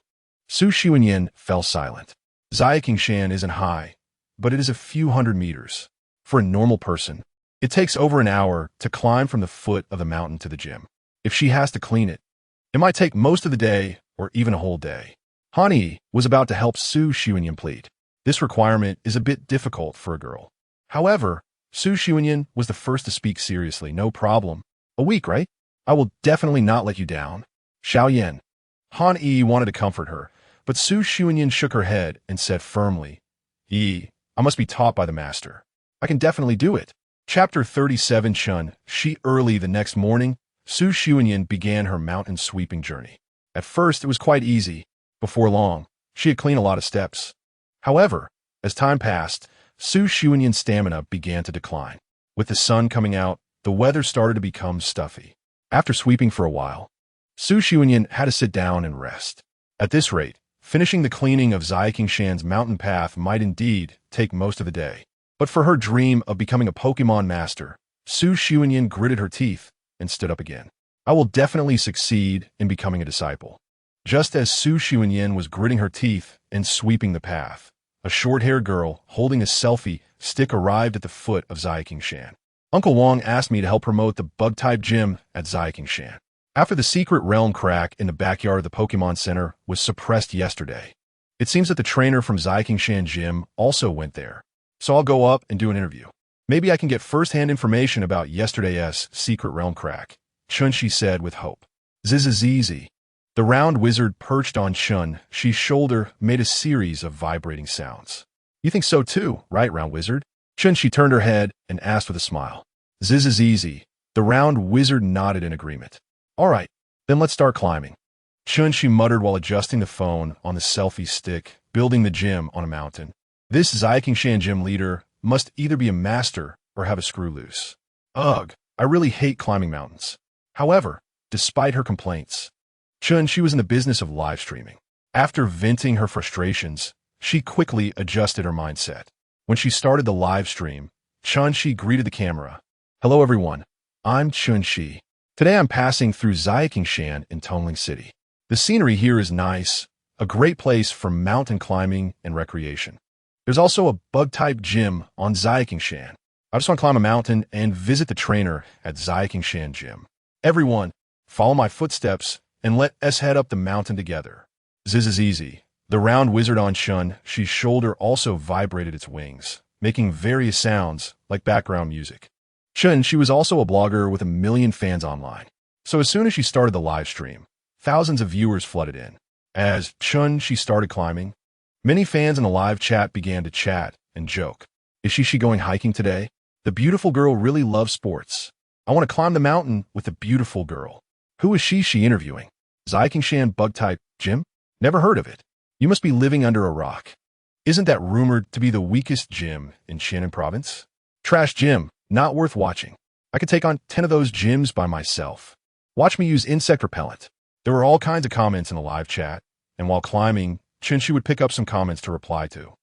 Su Xuanyan fell silent. Xiaoqingshan isn't high, but it is a few hundred meters. For a normal person, it takes over an hour to climb from the foot of the mountain to the gym. If she has to clean it, it might take most of the day or even a whole day. Han Yi was about to help Su Xuanyan plead. This requirement is a bit difficult for a girl. However, Su Xuanyan was the first to speak seriously. No problem. A week, right? I will definitely not let you down. Xiao Yan. Han Yi wanted to comfort her, but Su Xuanyan shook her head and said firmly, Yi, I must be taught by the master. I can definitely do it. Chapter 37 Chun, Shi. Early the next morning, Su Xuanyan began her mountain sweeping journey. At first, it was quite easy. Before long, she had cleaned a lot of steps. However, as time passed, Su Xuanyan's stamina began to decline. With the sun coming out, the weather started to become stuffy. After sweeping for a while, Su Xuanyan had to sit down and rest. At this rate, finishing the cleaning of Shan's mountain path might indeed take most of the day. But for her dream of becoming a Pokémon master, Su Xuanyan gritted her teeth and stood up again. I will definitely succeed in becoming a disciple. Just as Su Xuanyan was gritting her teeth and sweeping the path, a short-haired girl holding a selfie stick arrived at the foot of Shan. Uncle Wong asked me to help promote the bug-type gym at Shan. After the secret realm crack in the backyard of the Pokémon Center was suppressed yesterday, it seems that the trainer from Shan Gym also went there. So I'll go up and do an interview. Maybe I can get first-hand information about yesterday's secret realm crack, Chun-Shi said with hope. Zzz. The round wizard perched on Chun-Shi's shoulder made a series of vibrating sounds. You think so too, right, round wizard? Chun-Shi turned her head and asked with a smile. Zzz. The round wizard nodded in agreement. All right, then let's start climbing. Chun-Shi muttered while adjusting the phone on the selfie stick, building the gym on a mountain. This Shan gym leader must either be a master or have a screw loose. Ugh, I really hate climbing mountains. However, despite her complaints, Chun-Shi was in the business of live streaming. After venting her frustrations, she quickly adjusted her mindset. When she started the live stream, Chun-Shi greeted the camera. Hello everyone, I'm Chun-Shi. Today I'm passing through Shan in Tongling City. The scenery here is nice, a great place for mountain climbing and recreation. There's also a bug-type gym on Shan. I just want to climb a mountain and visit the trainer at Shan Gym. Everyone, follow my footsteps and let us head up the mountain together. Zzz. The round wizard on Chun-Shi's shoulder also vibrated its wings, making various sounds like background music. Chun-Shi was also a blogger with 1 million fans online. So as soon as she started the live stream, thousands of viewers flooded in. As Chun-Shi started climbing, many fans in the live chat began to chat and joke. Is she going hiking today? The beautiful girl really loves sports. I want to climb the mountain with the beautiful girl. Who is she interviewing? Shan bug-type gym? Never heard of it. You must be living under a rock. Isn't that rumored to be the weakest gym in Qianan province? Trash gym, not worth watching. I could take on 10 of those gyms by myself. Watch me use insect repellent. There were all kinds of comments in the live chat, and while climbing, Chun-Shi would pick up some comments to reply to.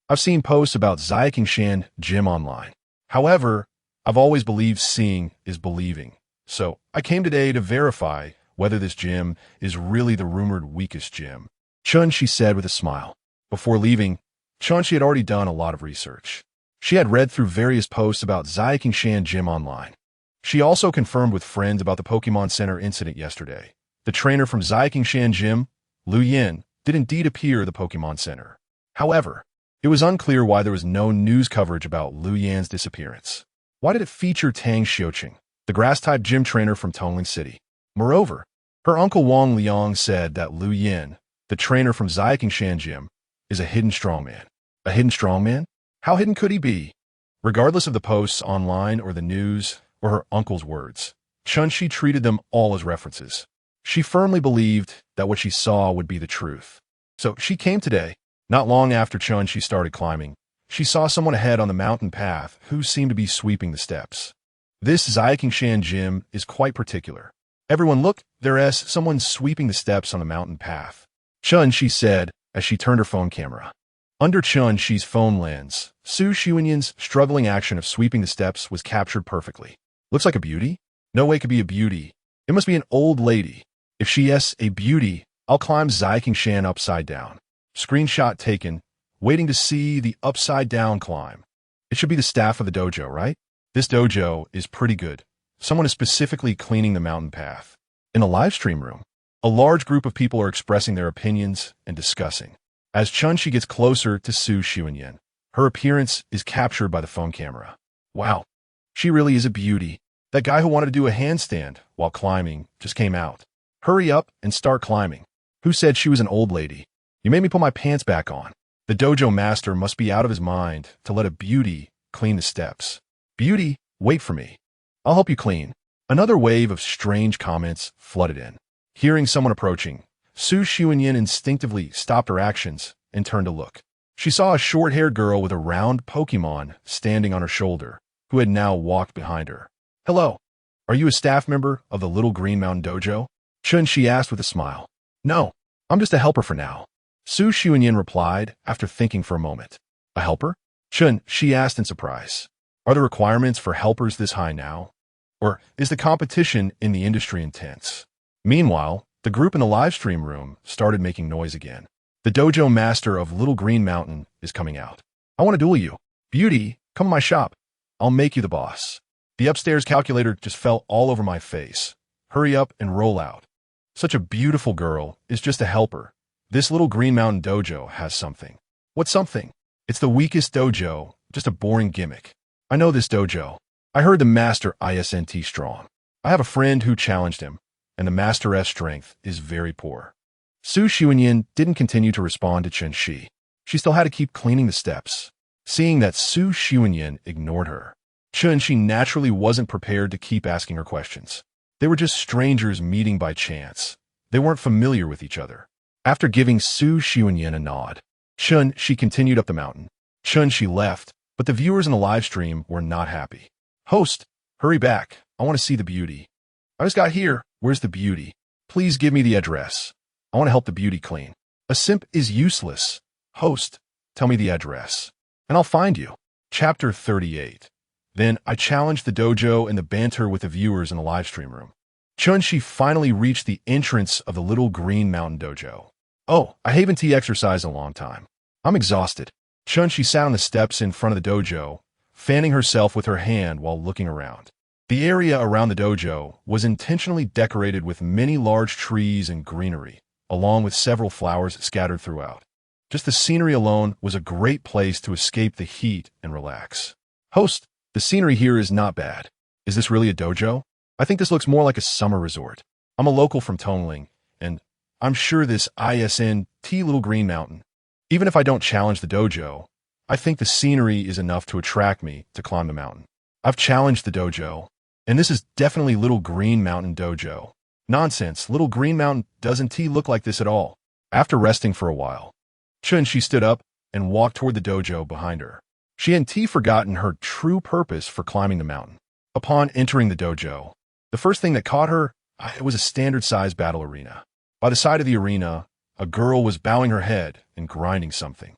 I've seen posts about Shan Gym online. However, I've always believed seeing is believing. So I came today to verify whether this gym is really the rumored weakest gym. Chun-Shi said with a smile. Before leaving, Chun-Shi had already done a lot of research. She had read through various posts about Shan Gym online. She also confirmed with friends about the Pokémon Center incident yesterday. The trainer from Shan Gym, Lu Yin, did indeed appear at the Pokémon Center. However, it was unclear why there was no news coverage about Lu Yan's disappearance. Why did it feature Tang Xiuqing, the grass-type gym trainer from Tongling City? Moreover, her uncle Wang Liang said that Lu Yin, the trainer from Shan Gym, is a hidden strongman. A hidden strongman? How hidden could he be? Regardless of the posts online or the news or her uncle's words, Chun-Shi treated them all as references. She firmly believed that what she saw would be the truth. So she came today. Not long after Chun-Shi started climbing, she saw someone ahead on the mountain path who seemed to be sweeping the steps. This Shan Gym is quite particular. Everyone look, there's someone sweeping the steps on the mountain path. Chun-Shi said as she turned her phone camera. Under Chun-Shi's phone lens, Su Xuanyan's struggling action of sweeping the steps was captured perfectly. Looks like a beauty? No way it could be a beauty. It must be an old lady. If she is a beauty, I'll climb Shan upside down. Screenshot taken, waiting to see the upside down climb. It should be the staff of the dojo, right? This dojo is pretty good. Someone is specifically cleaning the mountain path. In a live stream room, a large group of people are expressing their opinions and discussing. As Chun-Shi gets closer to Su Xuanyan, her appearance is captured by the phone camera. Wow, she really is a beauty. That guy who wanted to do a handstand while climbing just came out. Hurry up and start climbing. Who said she was an old lady? You made me put my pants back on. The dojo master must be out of his mind to let a beauty clean the steps. Beauty, wait for me. I'll help you clean. Another wave of strange comments flooded in. Hearing someone approaching, Su Xuanyin instinctively stopped her actions and turned to look. She saw a short-haired girl with a round Pokémon standing on her shoulder, who had now walked behind her. "Hello. Are you a staff member of the Little Green Mountain Dojo?" She asked with a smile. "No, I'm just a helper for now," Su Xuanyin replied after thinking for a moment. "A helper?" She asked in surprise. "Are the requirements for helpers this high now? Or is the competition in the industry intense?" Meanwhile, the group in the livestream room started making noise again. "The dojo master of Little Green Mountain is coming out. I want to duel you. Beauty, come to my shop. I'll make you the boss." The upstairs calculator just fell all over my face. Hurry up and roll out. Such a beautiful girl is just a helper. This Little Green Mountain dojo has something. What something? It's the weakest dojo, just a boring gimmick. I know this dojo. I heard the master isn't strong. I have a friend who challenged him, and the master's strength is very poor. Su Xuanyin didn't continue to respond to Chen Shi. She still had to keep cleaning the steps. Seeing that Su Xuanyin ignored her, Chen Shi naturally wasn't prepared to keep asking her questions. They were just strangers meeting by chance. They weren't familiar with each other. After giving Su Xuanyin a nod, Chen Shi continued up the mountain. Chen Shi left, but the viewers in the live stream were not happy. "Host, hurry back. I want to see the beauty." "I just got here. Where's the beauty? Please give me the address. I want to help the beauty clean." "A simp is useless. Host, tell me the address, and I'll find you." Chapter 38. Then I challenged the dojo and the banter with the viewers in the live stream room. Chen Shi finally reached the entrance of the Little Green Mountain Dojo. "Oh, I haven't exercised in a long time. I'm exhausted." Chen Shi sat on the steps in front of the dojo, fanning herself with her hand while looking around. The area around the dojo was intentionally decorated with many large trees and greenery, along with several flowers scattered throughout. Just the scenery alone was a great place to escape the heat and relax. "Host, the scenery here is not bad. Is this really a dojo? I think this looks more like a summer resort. I'm a local from Tongling, and I'm sure this isn't Little Green Mountain. Even if I don't challenge the dojo, I think the scenery is enough to attract me to climb the mountain. I've challenged the dojo, and this is definitely Little Green Mountain Dojo. Nonsense, Little Green Mountain doesn't look like this at all." After resting for a while, She stood up and walked toward the dojo behind her. She hadn't forgotten her true purpose for climbing the mountain. Upon entering the dojo, the first thing that caught her was a standard-sized battle arena. By the side of the arena, a girl was bowing her head and grinding something.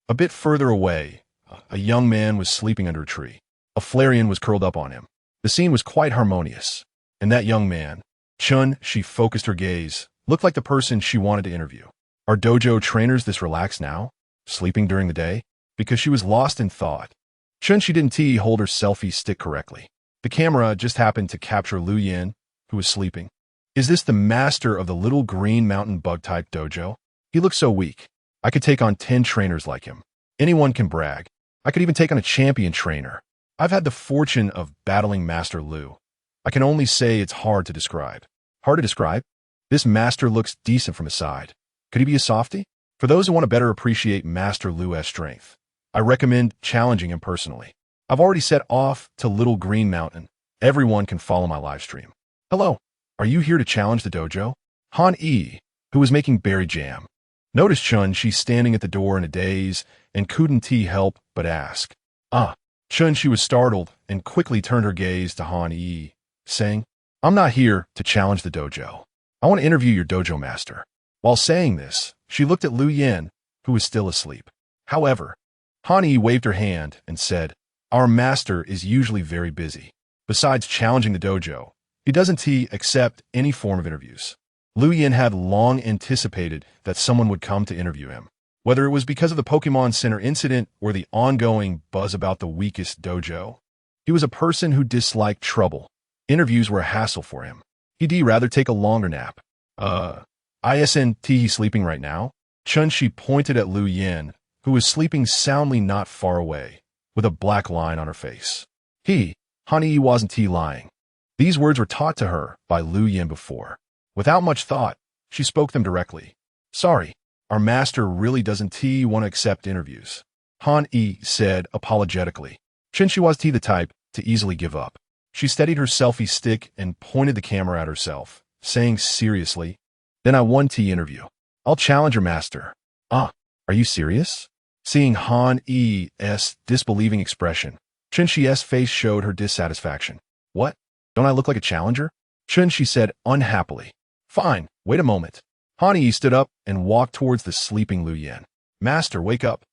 A bit further away, a young man was sleeping under a tree. A Flareon was curled up on him. The scene was quite harmonious, and that young man, she focused her gaze, looked like the person she wanted to interview. Are dojo trainers this relaxed now, sleeping during the day? Because she was lost in thought. She didn't hold her selfie stick correctly. The camera just happened to capture Lu Yin, who was sleeping. Is this the master of the Little Green Mountain Bug-type dojo? He looks so weak. I could take on 10 trainers like him. Anyone can brag. I could even take on a champion trainer. I've had the fortune of battling Master Lu. I can only say it's hard to describe. Hard to describe? This master looks decent from his side. Could he be a softie? For those who want to better appreciate Master Lu's strength, I recommend challenging him personally. I've already set off to Little Green Mountain. Everyone can follow my live stream. "Hello, are you here to challenge the dojo?" Han Yi, who was making berry jam, noticed she's standing at the door in a daze and couldn't help but ask. She was startled and quickly turned her gaze to Han Yi, saying, "I'm not here to challenge the dojo. I want to interview your dojo master." While saying this, she looked at Lu Yin, who was still asleep. However, Han Yi waved her hand and said, "Our master is usually very busy. Besides challenging the dojo, he doesn't accept any form of interviews." Lu Yin had long anticipated that someone would come to interview him. Whether it was because of the Pokemon Center incident or the ongoing buzz about the weakest dojo, he was a person who disliked trouble. Interviews were a hassle for him. He'd rather take a longer nap. Isn't he sleeping right now? She pointed at Lu Yin, who was sleeping soundly not far away, with a black line on her face. Han Yi wasn't lying. These words were taught to her by Lu Yin before. Without much thought, she spoke them directly. "Sorry, our master really doesn't want to accept interviews," Han Yi said apologetically. She was the type to easily give up. She steadied her selfie stick and pointed the camera at herself, saying seriously, "Then I won T interview. I'll challenge your master." "Ah, are you serious?" Seeing Han Yi's disbelieving expression, Chun Shi's face showed her dissatisfaction. "What? Don't I look like a challenger?" Chun Shi said unhappily. "Fine, wait a moment." Han Yi stood up and walked towards the sleeping Lu Yan. "Master, wake up.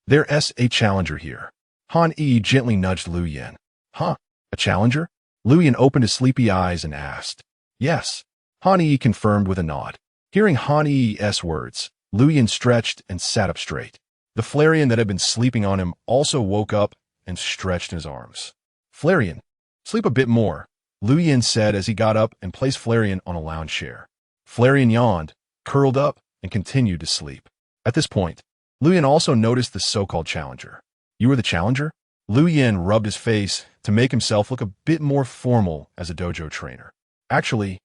There's a challenger here." Han Yi gently nudged Lu Yan. "Huh? A challenger?" Lu Yan opened his sleepy eyes and asked. "Yes." Han Yi confirmed with a nod. Hearing Han Yi's words, Lu Yan stretched and sat up straight. The Flareon that had been sleeping on him also woke up and stretched in his arms. "Flareon, sleep a bit more," Lu Yan said as he got up and placed Flareon on a lounge chair. Flareon yawned, curled up, and continued to sleep. At this point, Lu Yan also noticed the so-called challenger. "You were the challenger?" Lu Yan rubbed his face to make himself look a bit more formal as a dojo trainer. "Actually,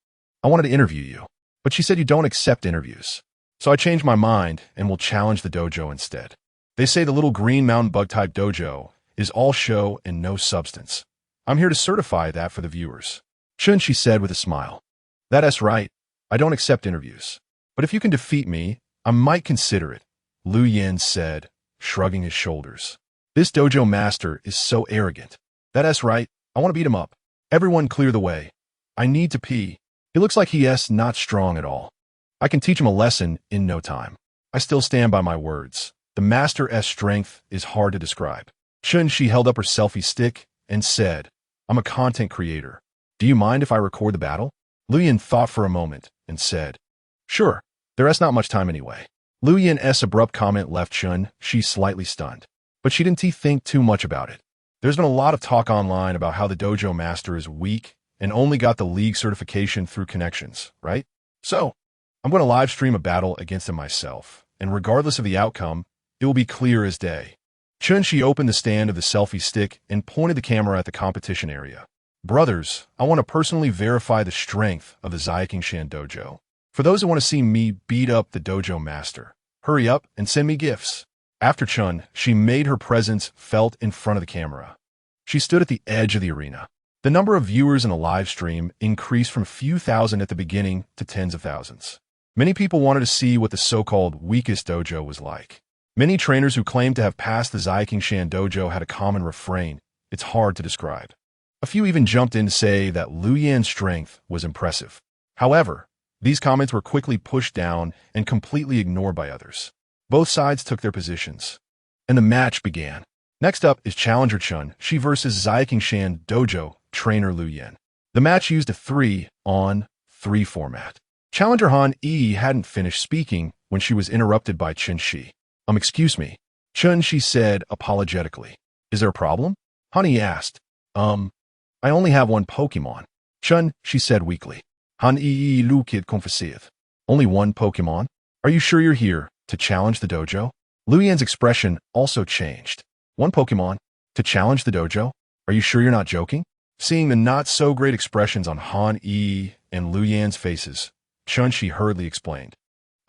I wanted to interview you, but she said you don't accept interviews. So I changed my mind and will challenge the dojo instead. They say the little green mountain bug type dojo is all show and no substance. I'm here to certify that for the viewers." Chun Shi said with a smile. "That's right. I don't accept interviews. But if you can defeat me, I might consider it," Lu Yan said, shrugging his shoulders. "This dojo master is so arrogant." "That's right. I want to beat him up. Everyone clear the way. I need to pee. He looks like he's not strong at all. I can teach him a lesson in no time." I still stand by my words. The master's strength is hard to describe. Chun Shi held up her selfie stick and said, "I'm a content creator. Do you mind if I record the battle?" Lu Yan thought for a moment and said, "Sure. There's not much time anyway." Lu Yan's abrupt comment left Chun Shi slightly stunned, but she didn't think too much about it. There's been a lot of talk online about how the dojo master is weak and only got the league certification through connections, right? So, I'm going to live stream a battle against him myself, and regardless of the outcome, it will be clear as day. Chun Shi opened the stand of the selfie stick and pointed the camera at the competition area. "Brothers, I want to personally verify the strength of the Shan dojo. For those who want to see me beat up the dojo master, hurry up and send me gifts." After Chun, she made her presence felt in front of the camera. She stood at the edge of the arena. The number of viewers in a live stream increased from a few thousand at the beginning to tens of thousands. Many people wanted to see what the so-called weakest dojo was like. Many trainers who claimed to have passed the Shan dojo had a common refrain: "It's hard to describe." A few even jumped in to say that Lu Yan's strength was impressive. However, these comments were quickly pushed down and completely ignored by others. Both sides took their positions, and the match began. Next up is Challenger Chun Shi versus Shan dojo trainer Lu Yan. The match used a 3-on-3 format. Challenger Han Yi hadn't finished speaking when she was interrupted by Chun Shi. Excuse me," Chun Shi said apologetically. "Is there a problem?" Han Yi asked. I only have one Pokémon," Chun Shi said weakly. Han Yi Lu Kid confessed. "Only one Pokémon? Are you sure you're here to challenge the dojo?" Lu Yan's expression also changed. "One Pokémon? To challenge the dojo? Are you sure you're not joking?" Seeing the not-so-great expressions on Han Yi and Lu Yan's faces, Chun Shi hurriedly explained.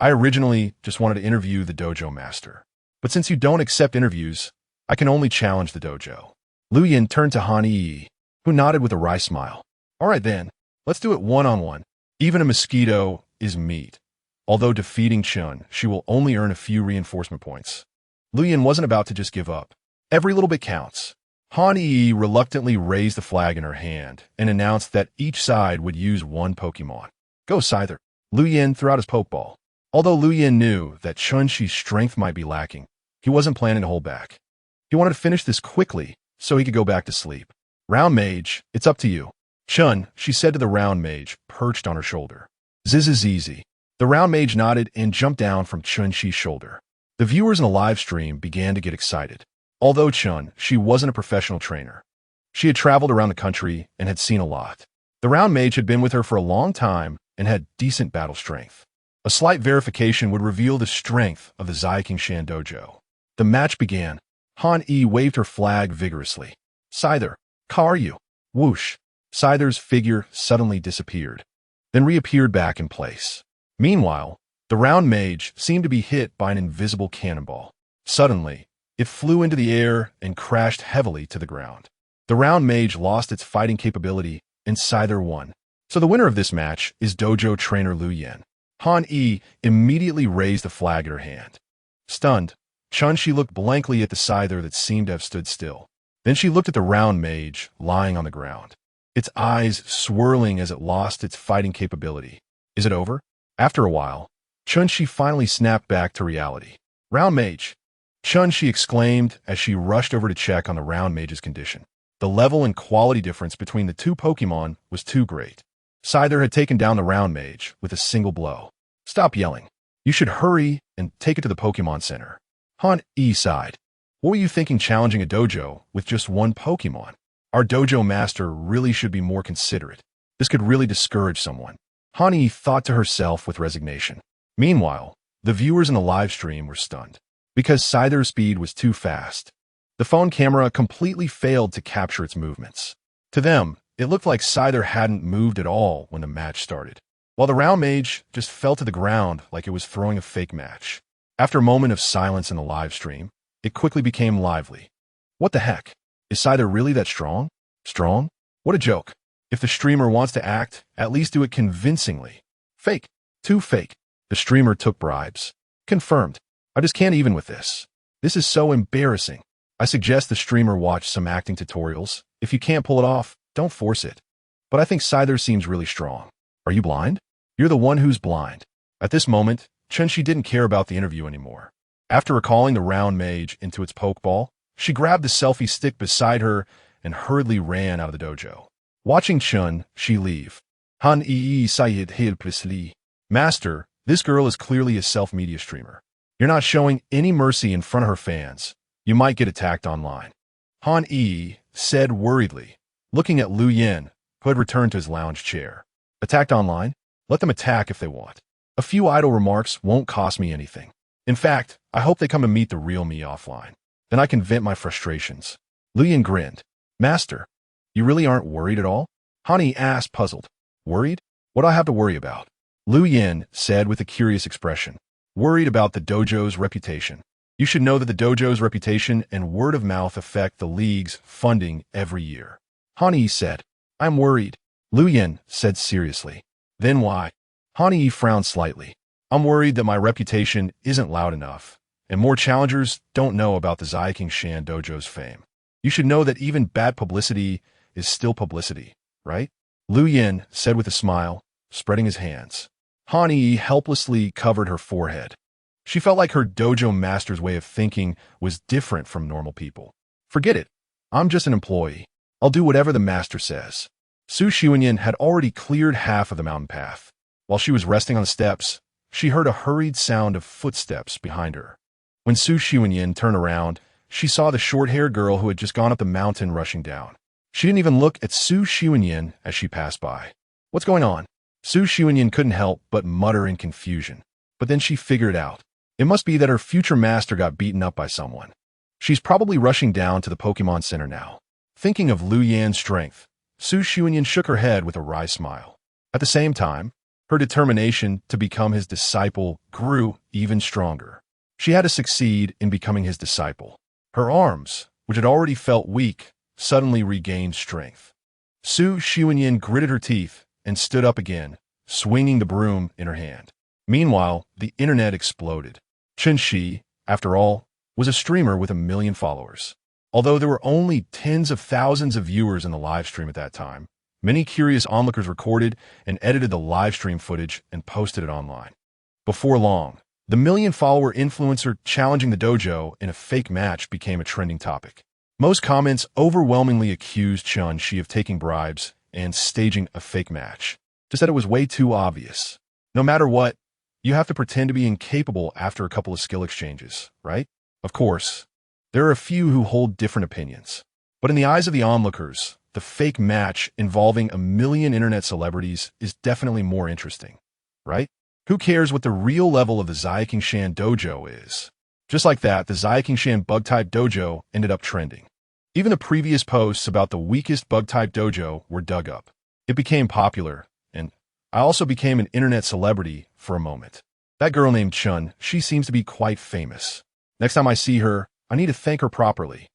"I originally just wanted to interview the dojo master. But since you don't accept interviews, I can only challenge the dojo." Lu Yan turned to Han Yi, who nodded with a wry smile. "All right then, let's do it one-on-one. Even a mosquito is meat." Although defeating Chun, she will only earn a few reinforcement points. Lu Yan wasn't about to just give up. Every little bit counts. Han Yi reluctantly raised the flag in her hand and announced that each side would use one Pokémon. "Go, Scyther." Lu Yan threw out his Pokeball. Although Lu Yan knew that Chun Shi's strength might be lacking, he wasn't planning to hold back. He wanted to finish this quickly so he could go back to sleep. "Round Mage, it's up to you." "Chun," she said to the Round Mage, perched on her shoulder. "Ziz is easy." The Round Mage nodded and jumped down from Chun Shi's shoulder. The viewers in the live stream began to get excited. Although Chun, she wasn't a professional trainer. She had traveled around the country and had seen a lot. The Round Mage had been with her for a long time and had decent battle strength. A slight verification would reveal the strength of the Shan dojo. The match began. Han Yi waved her flag vigorously. "Scyther, how are you?" Whoosh. Scyther's figure suddenly disappeared, then reappeared back in place. Meanwhile, the Round Mage seemed to be hit by an invisible cannonball. Suddenly, it flew into the air and crashed heavily to the ground. The round mage lost its fighting capability, and Scyther won. So the winner of this match is dojo trainer Lu Yen. Han Yi immediately raised the flag in her hand. Stunned, Chun-Shi looked blankly at the Scyther that seemed to have stood still. Then she looked at the round mage lying on the ground, its eyes swirling as it lost its fighting capability. Is it over? After a while, Chun-Shi finally snapped back to reality. Round mage! Chun-Shi exclaimed as she rushed over to check on the round mage's condition. The level and quality difference between the two Pokémon was too great. Scyther had taken down the round mage with a single blow. Stop yelling. You should hurry and take it to the Pokémon Center. Han Yi sighed. What were you thinking challenging a dojo with just one Pokémon? Our dojo master really should be more considerate. This could really discourage someone. Han Yi thought to herself with resignation. Meanwhile, the viewers in the live stream were stunned. Because Scyther's speed was too fast, the phone camera completely failed to capture its movements. To them, it looked like Scyther hadn't moved at all when the match started, while the round mage just fell to the ground like it was throwing a fake match. After a moment of silence in the live stream, it quickly became lively. What the heck? Is Scyther really that strong? Strong? What a joke. If the streamer wants to act, at least do it convincingly. Fake. Too fake. The streamer took bribes. Confirmed. I just can't even with this. This is so embarrassing. I suggest the streamer watch some acting tutorials. If you can't pull it off, don't force it. But I think Scyther seems really strong. Are you blind? You're the one who's blind. At this moment, Chun-Shi didn't care about the interview anymore. After recalling the round mage into its Pokeball, she grabbed the selfie stick beside her and hurriedly ran out of the dojo. Watching Chun-Shi leave, Han Yi sighed helplessly. Master, this girl is clearly a self-media streamer. You're not showing any mercy in front of her fans. You might get attacked online. Han Yi said worriedly, looking at Lu Yen, who had returned to his lounge chair. Attacked online? Let them attack if they want. A few idle remarks won't cost me anything. In fact, I hope they come and meet the real me offline. Then I can vent my frustrations. Lu Yen grinned. Master, you really aren't worried at all? Han Yi asked, puzzled. Worried? What do I have to worry about? Lu Yen said with a curious expression. Worried about the dojo's reputation. You should know that the dojo's reputation and word of mouth affect the league's funding every year. Han Yi said. I'm worried. Lu Yen said seriously. Then why? Han Yi frowned slightly. I'm worried that my reputation isn't loud enough, and more challengers don't know about the Shan dojo's fame. You should know that even bad publicity is still publicity, right? Lu Yen said with a smile, spreading his hands. Han Yi helplessly covered her forehead. She felt like her dojo master's way of thinking was different from normal people. Forget it. I'm just an employee. I'll do whatever the master says. Su Xiuyan had already cleared half of the mountain path. While she was resting on the steps, she heard a hurried sound of footsteps behind her. When Su Xiuyan turned around, she saw the short-haired girl who had just gone up the mountain rushing down. She didn't even look at Su Xiuyan as she passed by. What's going on? Su Xiuyan couldn't help but mutter in confusion. But then she figured it out. It must be that her future master got beaten up by someone. She's probably rushing down to the Pokémon Center now. Thinking of Lu Yan's strength, Su Xiuyan shook her head with a wry smile. At the same time, her determination to become his disciple grew even stronger. She had to succeed in becoming his disciple. Her arms, which had already felt weak, suddenly regained strength. Su Xiuyan gritted her teeth and stood up again, swinging the broom in her hand. Meanwhile, the internet exploded. Chun-Shi, after all, was a streamer with 1 million followers. Although there were only tens of thousands of viewers in the live stream at that time, many curious onlookers recorded and edited the live stream footage and posted it online. Before long, the 1 million-follower influencer challenging the dojo in a fake match became a trending topic. Most comments overwhelmingly accused Chun-Shi of taking bribes and staging a fake match, just that it was way too obvious. No matter what, you have to pretend to be incapable after a couple of skill exchanges, right? Of course, there are a few who hold different opinions. But in the eyes of the onlookers, the fake match involving 1 million internet celebrities is definitely more interesting, right? Who cares what the real level of the Shan dojo is? Just like that, the Shan bug-type dojo ended up trending. Even the previous posts about the weakest bug-type dojo were dug up. It became popular, and I also became an internet celebrity for a moment. That girl named Chun, she seems to be quite famous. Next time I see her, I need to thank her properly.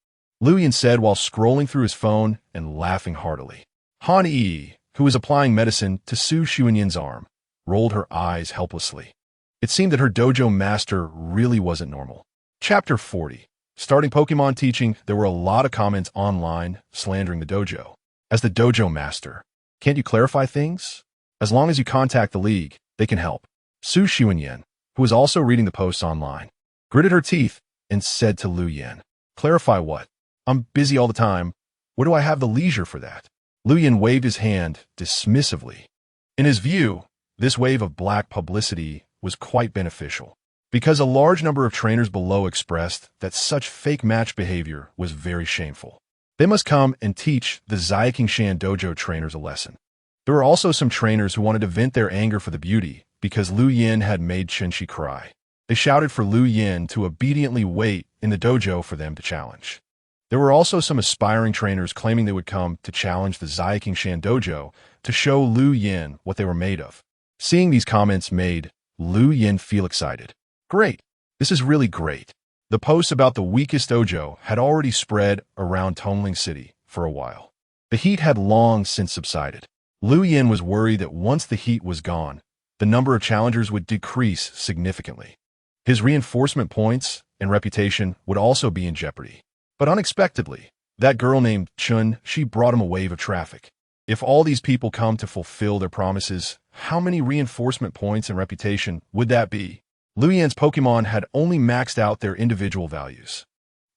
Lu Yin said while scrolling through his phone and laughing heartily. Han Yi, who was applying medicine to Su Xuanyan's arm, rolled her eyes helplessly. It seemed that her dojo master really wasn't normal. Chapter 40. Starting Pokemon teaching, there were a lot of comments online slandering the dojo. As the dojo master, can't you clarify things? As long as you contact the league, they can help. Su Xuanyan, who was also reading the posts online, gritted her teeth and said to Lu Yin, "Clarify what? I'm busy all the time. Where do I have the leisure for that?" Lu Yin waved his hand dismissively. In his view, this wave of black publicity was quite beneficial, because a large number of trainers below expressed that such fake match behavior was very shameful. They must come and teach the Shan dojo trainers a lesson. There were also some trainers who wanted to vent their anger for the beauty because Lu Yin had made Chenxi cry. They shouted for Lu Yin to obediently wait in the dojo for them to challenge. There were also some aspiring trainers claiming they would come to challenge the Shan dojo to show Lu Yin what they were made of. Seeing these comments made Lu Yin feel excited. Great. This is really great. The posts about the weakest dojo had already spread around Tongling City for a while. The heat had long since subsided. Lu Yin was worried that once the heat was gone, the number of challengers would decrease significantly. His reinforcement points and reputation would also be in jeopardy. But unexpectedly, that girl named Chun, she brought him a wave of traffic. If all these people come to fulfill their promises, how many reinforcement points and reputation would that be? Lu Yin's Pokemon had only maxed out their individual values,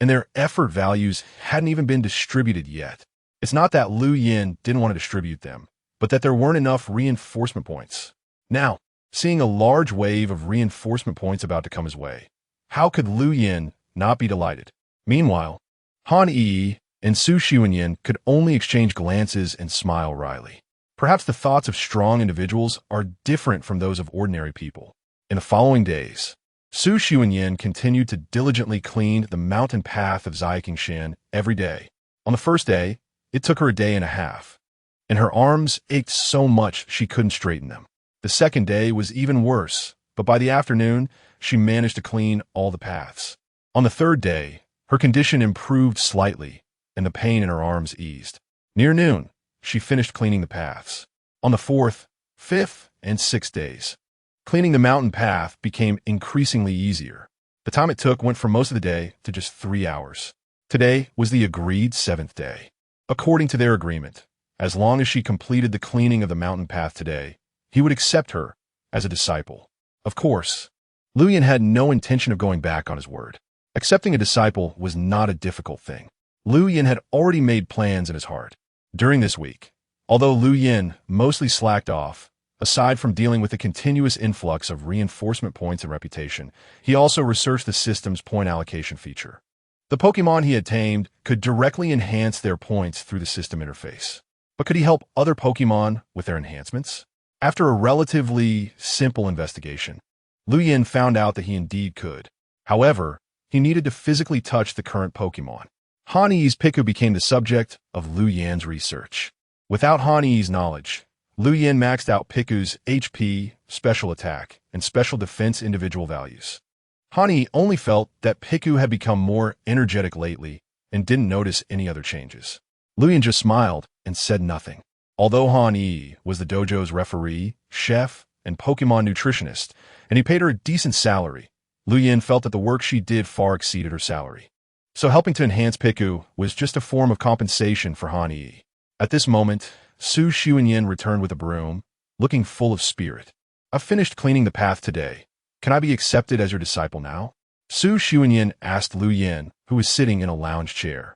and their effort values hadn't even been distributed yet. It's not that Lu Yin didn't want to distribute them, but that there weren't enough reinforcement points. Now, seeing a large wave of reinforcement points about to come his way, how could Lu Yin not be delighted? Meanwhile, Han Yi and Su Xuanyan could only exchange glances and smile wryly. Perhaps the thoughts of strong individuals are different from those of ordinary people. In the following days, Su Xuanyan continued to diligently clean the mountain path of Shan every day. On the first day, it took her a day and a half, and her arms ached so much she couldn't straighten them. The second day was even worse, but by the afternoon, she managed to clean all the paths. On the third day, her condition improved slightly, and the pain in her arms eased. Near noon, she finished cleaning the paths. On the fourth, fifth, and sixth days, cleaning the mountain path became increasingly easier. The time it took went from most of the day to just 3 hours. Today was the agreed seventh day. According to their agreement, as long as she completed the cleaning of the mountain path today, he would accept her as a disciple. Of course, Lu Yin had no intention of going back on his word. Accepting a disciple was not a difficult thing. Lu Yin had already made plans in his heart. During this week, although Lu Yin mostly slacked off, aside from dealing with the continuous influx of reinforcement points and reputation, he also researched the system's point allocation feature. The Pokemon he had tamed could directly enhance their points through the system interface. But could he help other Pokemon with their enhancements? After a relatively simple investigation, Lu Yin found out that he indeed could. However, he needed to physically touch the current Pokemon. Han Yi's Piku became the subject of Lu Yin's research. Without Han Yi's knowledge, Lu Yin maxed out Piku's HP, special attack, and special defense individual values. Han Yi only felt that Piku had become more energetic lately and didn't notice any other changes. Lu Yin just smiled and said nothing. Although Han Yi was the dojo's referee, chef, and Pokemon nutritionist, and he paid her a decent salary, Lu Yin felt that the work she did far exceeded her salary. So helping to enhance Piku was just a form of compensation for Han Yi. At this moment, Su Xuanyan returned with a broom, looking full of spirit. "I've finished cleaning the path today. Can I be accepted as your disciple now?" Su Xuanyan asked Lu Yin, who was sitting in a lounge chair.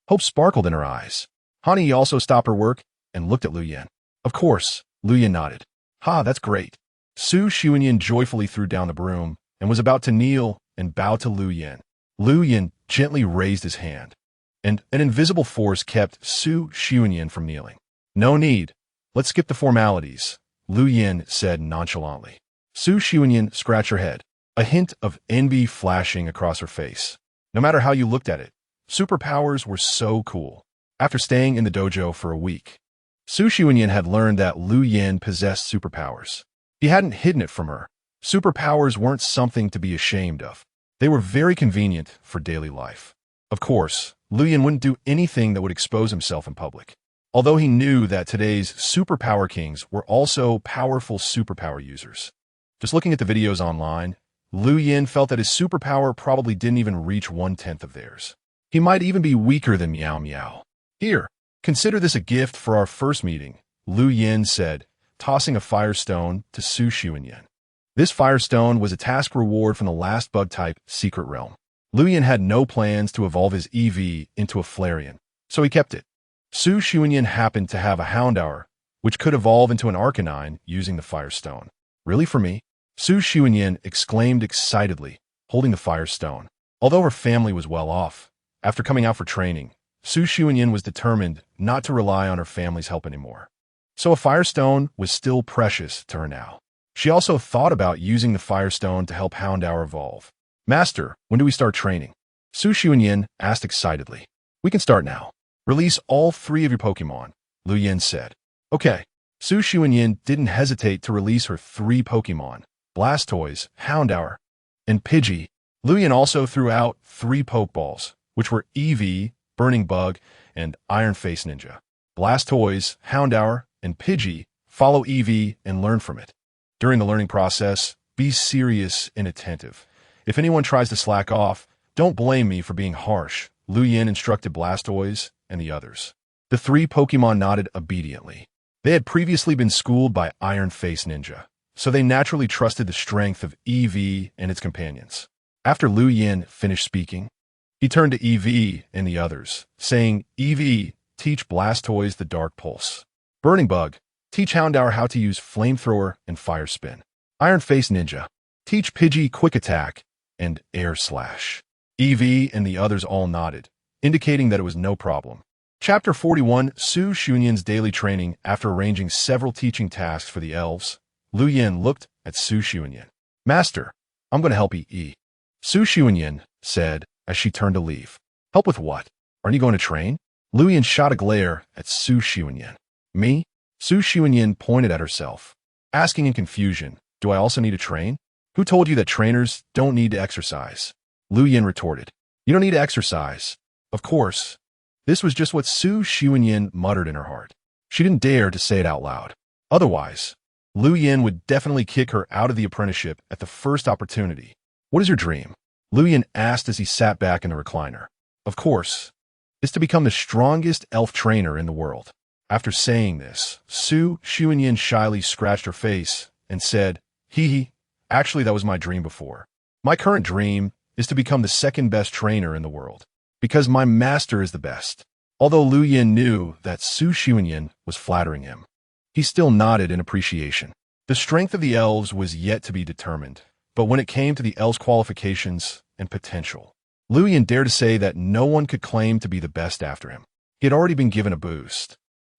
Hope sparkled in her eyes. Han Yi also stopped her work and looked at Lu Yin. "Of course," Lu Yin nodded. "Ha, that's great." Su Xuanyan joyfully threw down the broom and was about to kneel and bow to Lu Yin. Lu Yin gently raised his hand, and an invisible force kept Su Xuanyan from kneeling. "No need. Let's skip the formalities," Lu Yin said nonchalantly. Su Xuanyan scratched her head, a hint of envy flashing across her face. No matter how you looked at it, superpowers were so cool. After staying in the dojo for a week, Su Xuanyan had learned that Lu Yin possessed superpowers. He hadn't hidden it from her. Superpowers weren't something to be ashamed of. They were very convenient for daily life. Of course, Lu Yin wouldn't do anything that would expose himself in public. Although he knew that today's superpower kings were also powerful superpower users. Just looking at the videos online, Lu Yin felt that his superpower probably didn't even reach 1/10 of theirs. He might even be weaker than Meow Meow. Here, consider this a gift for our first meeting, Lu Yin said, tossing a firestone to Su Xianyan. This firestone was a task reward from the last bug-type Secret Realm. Lu Yin had no plans to evolve his EV into a Flareon, so he kept it. Su Xianyan happened to have a Houndour, which could evolve into an Arcanine using the firestone. Really for me? Su Xianyan exclaimed excitedly, holding the firestone. Although her family was well off, after coming out for training, Su Xianyan was determined not to rely on her family's help anymore. So a firestone was still precious to her now. She also thought about using the firestone to help Houndour evolve. Master, when do we start training? Su Xianyan asked excitedly. We can start now. Release all 3 of your Pokémon, Lu Yin said. Okay. Su Xianyan didn't hesitate to release her 3 Pokémon, Blastoise, Houndour, and Pidgey. Lu Yin also threw out 3 Pokeballs, which were EV, Burning Bug, and Iron Face Ninja. Blastoise, Houndour, and Pidgey follow EV and learn from it. During the learning process, be serious and attentive. If anyone tries to slack off, don't blame me for being harsh, Lu Yin instructed Blastoise and the others. The 3 Pokémon nodded obediently. They had previously been schooled by Iron Face Ninja, so they naturally trusted the strength of EV and its companions. After Lu Yin finished speaking, he turned to EV and the others, saying, EV, teach Blastoise the Dark Pulse. Burning Bug, teach Houndour how to use Flamethrower and Fire Spin. Iron Face Ninja, teach Pidgey Quick Attack and Air Slash. EV and the others all nodded, indicating that it was no problem. Chapter 41, Su Xianyan's daily training. After arranging several teaching tasks for the elves, Lu Yin looked at Su Xianyan. Master, I'm going to help E. Su Xianyan said as she turned to leave. Help with what? Aren't you going to train? Lu Yin shot a glare at Su Xianyan. Me? Su Xianyan pointed at herself, asking in confusion, do I also need to train? Who told you that trainers don't need to exercise? Lu Yin retorted. You don't need to exercise. Of course. This was just what Su Xianyan muttered in her heart. She didn't dare to say it out loud. Otherwise, Lu Yin would definitely kick her out of the apprenticeship at the first opportunity. What is your dream? Lu Yin asked as he sat back in the recliner. Of course, it's to become the strongest elf trainer in the world. After saying this, Su Xianyan shyly scratched her face and said, Hee, actually that was my dream before. My current dream is to become the second best trainer in the world, because my master is the best. Although Lu Yin knew that Su Xianyan was flattering him, he still nodded in appreciation. The strength of the elves was yet to be determined, but when it came to the elves' qualifications and potential, Lu Yin dared to say that no one could claim to be the best after him. He had already been given a boost.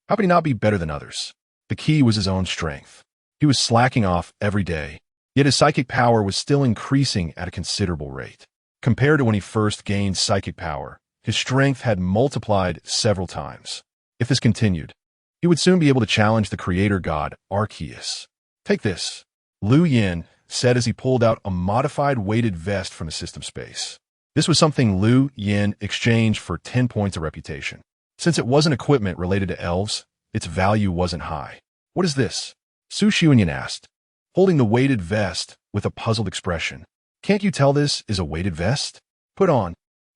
How could he not be better than others? The key was his own strength. He was slacking off every day, yet his psychic power was still increasing at a considerable rate. Compared to when he first gained psychic power, his strength had multiplied several times. If this continued, he would soon be able to challenge the creator god Arceus. Take this, Lu Yin said as he pulled out a modified weighted vest from his system space. This was something Lu Yin exchanged for 10 points of reputation. Since it wasn't equipment related to elves, its value wasn't high. What is this? Su Xianyan asked, holding the weighted vest with a puzzled expression. Can't you tell this is a weighted vest? Put on.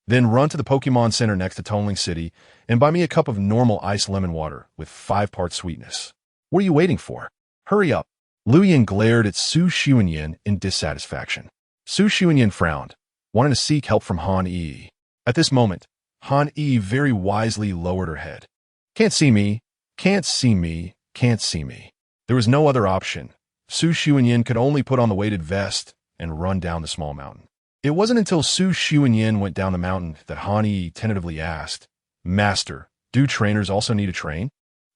Then run to the Pokémon Center next to Tonling City and buy me a cup of normal iced lemon water with 5 parts sweetness. What are you waiting for? Hurry up. Lu Yin glared at Su Xianyan in dissatisfaction. Su Xianyan frowned, wanting to seek help from Han Yi. At this moment, Han Yi very wisely lowered her head. Can't see me, can't see me, can't see me. There was no other option. Su Xianyan could only put on the weighted vest and run down the small mountain. It wasn't until Su Xianyan went down the mountain that Han Yi tentatively asked, Master, do trainers also need to train?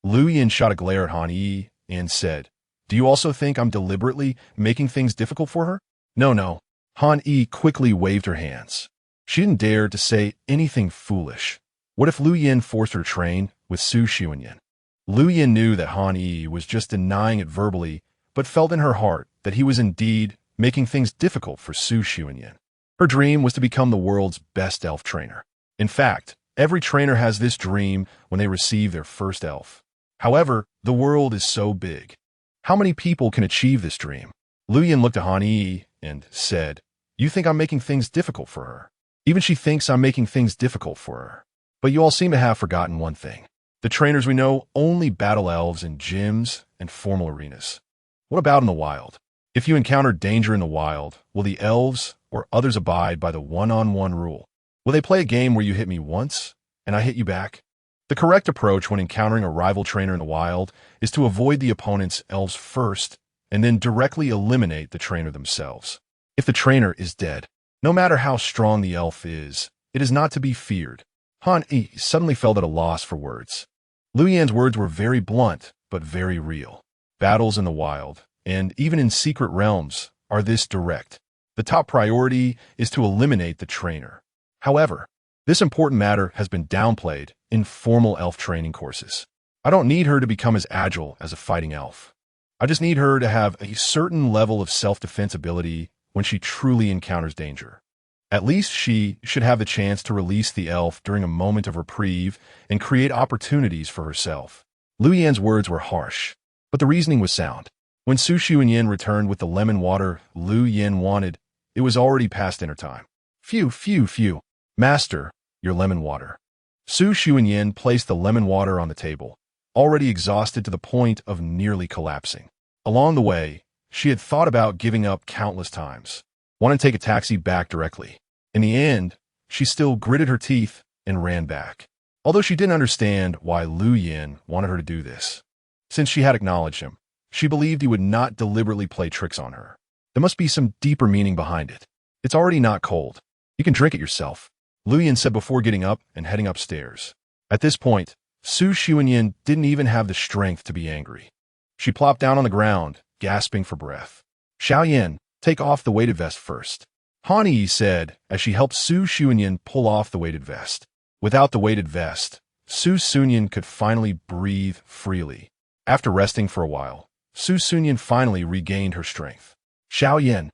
Lu Yin shot a glare at Han Yi and said, Do you also think I'm deliberately making things difficult for her? No. Han Yi quickly waved her hands. She didn't dare to say anything foolish. What if Lu Yin forced her to train with Su Xianyan? Lu Yin knew that Han Yi was just denying it verbally, but felt in her heart that he was indeed making things difficult for Su Xianyan. Her dream was to become the world's best elf trainer. In fact, every trainer has this dream when they receive their first elf. However, the world is so big. How many people can achieve this dream? Lu Yin looked at Han Yi and said, "You think I'm making things difficult for her. Even she thinks I'm making things difficult for her. But you all seem to have forgotten one thing. The trainers we know only battle elves in gyms and formal arenas. What about in the wild? If you encounter danger in the wild, will the elves or others abide by the one-on-one rule? Will they play a game where you hit me once and I hit you back?" The correct approach when encountering a rival trainer in the wild is to avoid the opponent's elves first and then directly eliminate the trainer themselves. If the trainer is dead, no matter how strong the elf is, it is not to be feared. Han Yi suddenly felt at a loss for words. Lu Yan's words were very blunt, but very real. Battles in the wild, and even in secret realms, are this direct. The top priority is to eliminate the trainer. However, this important matter has been downplayed in formal elf training courses. I don't need her to become as agile as a fighting elf. I just need her to have a certain level of self-defense ability when she truly encounters danger. At least she should have the chance to release the elf during a moment of reprieve and create opportunities for herself. Lu Yan's words were harsh, but the reasoning was sound. When Su Xuanyin returned with the lemon water Lu Yin wanted, it was already past dinner time. Phew. Master, your lemon water. Su Xuanyin placed the lemon water on the table, already exhausted to the point of nearly collapsing. Along the way, she had thought about giving up countless times, wanted to take a taxi back directly. In the end, she still gritted her teeth and ran back, although she didn't understand why Lu Yin wanted her to do this. Since she had acknowledged him, she believed he would not deliberately play tricks on her. There must be some deeper meaning behind it. It's already not cold. You can drink it yourself, Lu Yin said before getting up and heading upstairs. At this point, Su Xuanyin didn't even have the strength to be angry. She plopped down on the ground, gasping for breath. "Xiaoyan, take off the weighted vest first," Han Yi said as she helped Su Xuanyin pull off the weighted vest. Without the weighted vest, Su Xuanyin could finally breathe freely. After resting for a while, Su Xuanyin finally regained her strength. "Xiaoyan,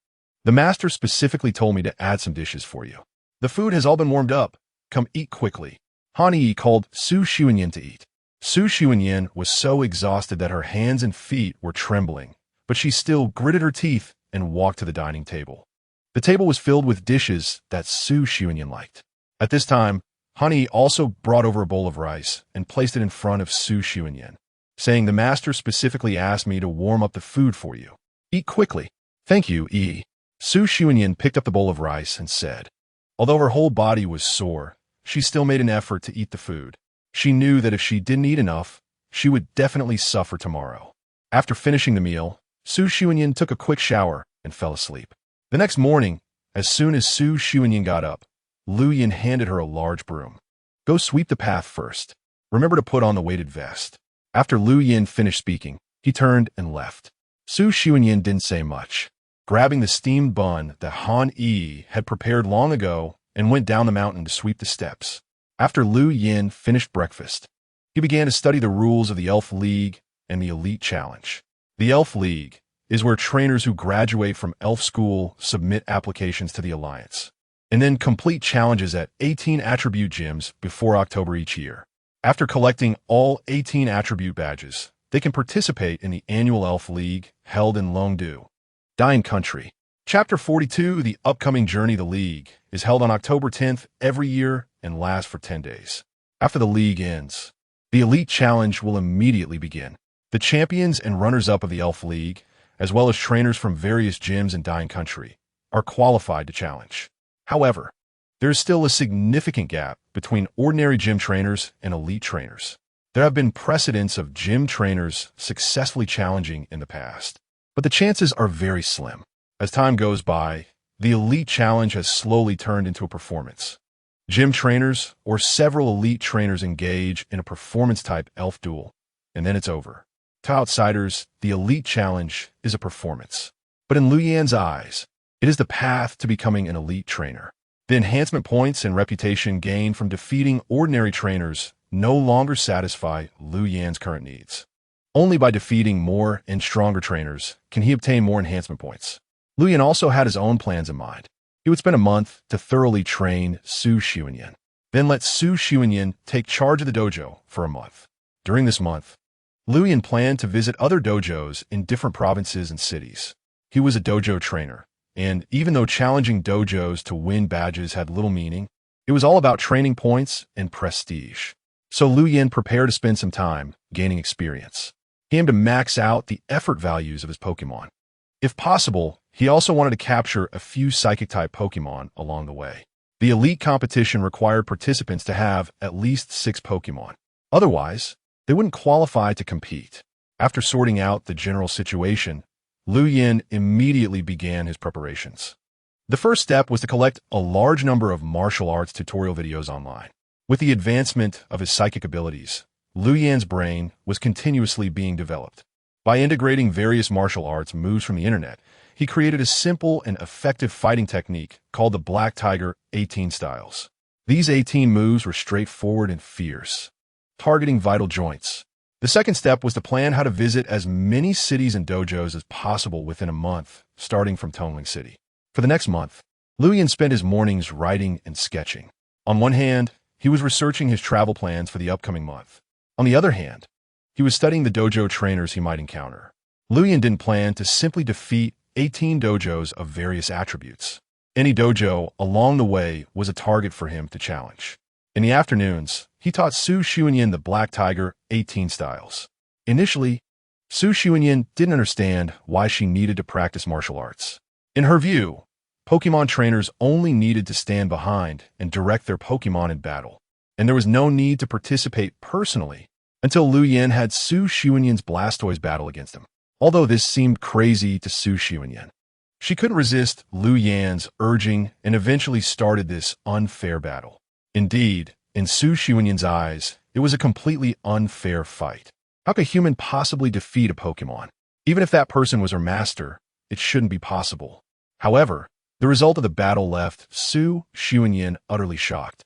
the master specifically told me to add some dishes for you. The food has all been warmed up. Come eat quickly." Han Yi called Su Xuanyin to eat. Su Xuanyin was so exhausted that her hands and feet were trembling, but she still gritted her teeth and walked to the dining table. The table was filled with dishes that Su Xuanyin liked. At this time, Han Yi also brought over a bowl of rice and placed it in front of Su Xuanyin, saying, "The master specifically asked me to warm up the food for you. Eat quickly." "Thank you, Yi." Su Xuanyin picked up the bowl of rice and said. Although her whole body was sore, she still made an effort to eat the food. She knew that if she didn't eat enough, she would definitely suffer tomorrow. After finishing the meal, Su Xuanyin took a quick shower and fell asleep. The next morning, as soon as Su Xuanyin got up, Lu Yin handed her a large broom. "Go sweep the path first. Remember to put on the weighted vest." After Lu Yin finished speaking, he turned and left. Su Xuanyin didn't say much, grabbing the steamed bun that Han Yi had prepared long ago and went down the mountain to sweep the steps. After Lu Yin finished breakfast, he began to study the rules of the Elf League and the Elite Challenge. The Elf League is where trainers who graduate from Elf School submit applications to the Alliance, and then complete challenges at 18 attribute gyms before October each year. After collecting all 18 attribute badges, they can participate in the annual Elf League held in Longdu, Dine Country. Chapter 42, The Upcoming Journey the League, is held on October 10th every year and lasts for 10 days. After the league ends, the Elite Challenge will immediately begin. The champions and runners-up of the Elf League, as well as trainers from various gyms in Dine Country, are qualified to challenge. However, there is still a significant gap between ordinary gym trainers and elite trainers. There have been precedents of gym trainers successfully challenging in the past, but the chances are very slim. As time goes by, the Elite Challenge has slowly turned into a performance. Gym trainers or several elite trainers engage in a performance-type elf duel, and then it's over. To outsiders, the Elite Challenge is a performance. But in Lu Yan's eyes, it is the path to becoming an elite trainer. The enhancement points and reputation gained from defeating ordinary trainers no longer satisfy Lu Yan's current needs. Only by defeating more and stronger trainers can he obtain more enhancement points. Lu Yan also had his own plans in mind. He would spend a month to thoroughly train Su Xuanyin. then let Su Xianyan take charge of the dojo for a month. During this month, Liu Yan planned to visit other dojos in different provinces and cities. He was a dojo trainer, and even though challenging dojos to win badges had little meaning, it was all about training points and prestige. So Liu Yan prepared to spend some time gaining experience. He aimed to max out the effort values of his Pokémon. If possible, he also wanted to capture a few Psychic-type Pokémon along the way. The elite competition required participants to have at least 6 Pokémon. Otherwise, they wouldn't qualify to compete. After sorting out the general situation, Liu Yan immediately began his preparations. The first step was to collect a large number of martial arts tutorial videos online. With the advancement of his psychic abilities, Liu Yan's brain was continuously being developed. By integrating various martial arts moves from the internet, he created a simple and effective fighting technique called the Black Tiger 18 styles. These 18 moves were straightforward and fierce, targeting vital joints. The second step was to plan how to visit as many cities and dojos as possible within a month, starting from Tonling City. For the next month, Liu Yan spent his mornings writing and sketching. On one hand, he was researching his travel plans for the upcoming month. On the other hand, he was studying the dojo trainers he might encounter. Liu Yan didn't plan to simply defeat 18 dojos of various attributes. Any dojo along the way was a target for him to challenge. In the afternoons, he taught Su Xianyan the Black Tiger 18 styles. Initially, Su Xianyan didn't understand why she needed to practice martial arts. In her view, Pokémon trainers only needed to stand behind and direct their Pokémon in battle, and there was no need to participate personally until Liu Yan had Su Xianyan's Blastoise battle against him. Although this seemed crazy to Su Xianyan, she couldn't resist Liu Yan's urging and eventually started this unfair battle. Indeed, in Su Xianyan's eyes, it was a completely unfair fight. How could a human possibly defeat a Pokémon? Even if that person was her master, it shouldn't be possible. However, the result of the battle left Su Xianyan utterly shocked.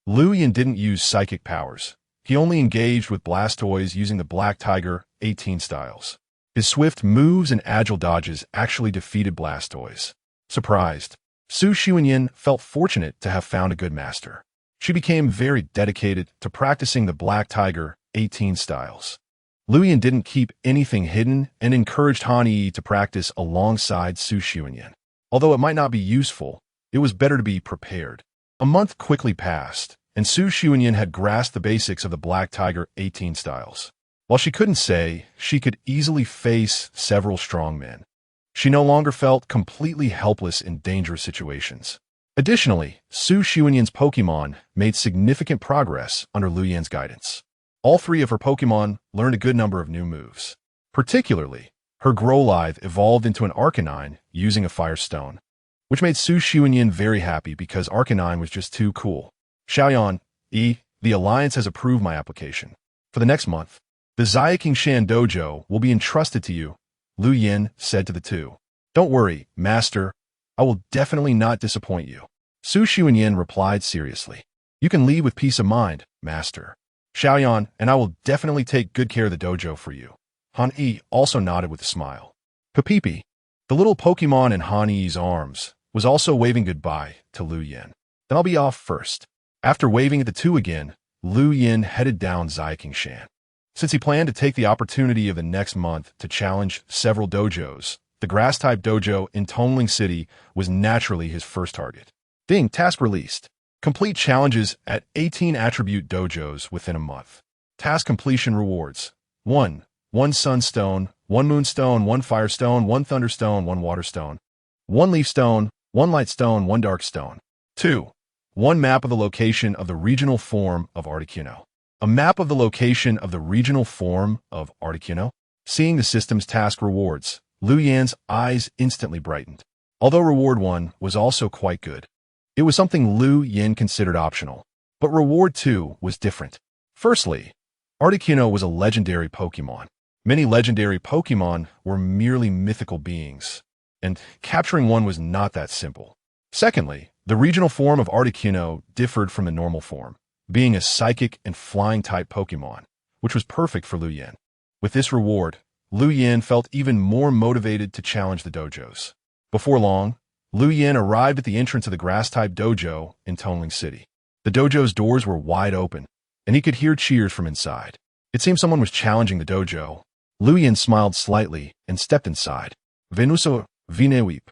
Liu Yan didn't use psychic powers. He only engaged with Blastoise using the Black Tiger 18 styles. His swift moves and agile dodges actually defeated Blastoise. Surprised, Su Xianyan felt fortunate to have found a good master. She became very dedicated to practicing the Black Tiger 18 styles. Liu Yan didn't keep anything hidden and encouraged Han Yi to practice alongside Su Xianyan. Although it might not be useful, it was better to be prepared. A month quickly passed, and Su Xianyan had grasped the basics of the Black Tiger 18 styles. While she couldn't say, she could easily face several strong men. She no longer felt completely helpless in dangerous situations. Additionally, Su Xianyan's Pokémon made significant progress under Liu Yan's guidance. All 3 of her Pokémon learned a good number of new moves. Particularly, her Growlithe evolved into an Arcanine using a Fire Stone, which made Su Xianyan very happy because Arcanine was just too cool. Xiaoyan, the Alliance has approved my application. For the next month, the Xiaoqingshan Dojo will be entrusted to you, Liu Yan said to the 2. Don't worry, Master. I will definitely not disappoint you. Su Xianyan replied seriously. You can leave with peace of mind, Master. Xiaoyan, and I will definitely take good care of the dojo for you. Han Yi also nodded with a smile. Papipi, the little Pokémon in Han Yi's arms, was also waving goodbye to Liu Yan. Then I'll be off first. After waving at the 2 again, Liu Yan headed down Xiaoqingshan. Since he planned to take the opportunity of the next month to challenge several dojos, the Grass-type dojo in Tonling City was naturally his first target. Ding, task released. Complete challenges at 18 attribute dojos within a month. Task completion rewards. 1 Sunstone, 1 Moonstone, 1 Firestone, 1 Thunderstone, 1 Waterstone, 1 Leaf Stone, 1 Light Stone, 1 Dark Stone. 2 1 map of the location of the regional form of Articuno. A map of the location of the regional form of Articuno. Seeing the system's task rewards, Liu Yan's eyes instantly brightened. Although Reward 1 was also quite good, it was something Liu Yan considered optional. But Reward 2 was different. Firstly, Articuno was a legendary Pokémon. Many legendary Pokémon were merely mythical beings, and capturing one was not that simple. Secondly, the regional form of Articuno differed from the normal form, being a psychic and flying-type Pokémon, which was perfect for Liu Yan. With this reward, Liu Yan felt even more motivated to challenge the dojos. Before long, Liu Yan arrived at the entrance of the Grass-type dojo in Tonling City. The dojo's doors were wide open, and he could hear cheers from inside. It seemed someone was challenging the dojo. Lu Yin smiled slightly and stepped inside. Venuso Vinewip.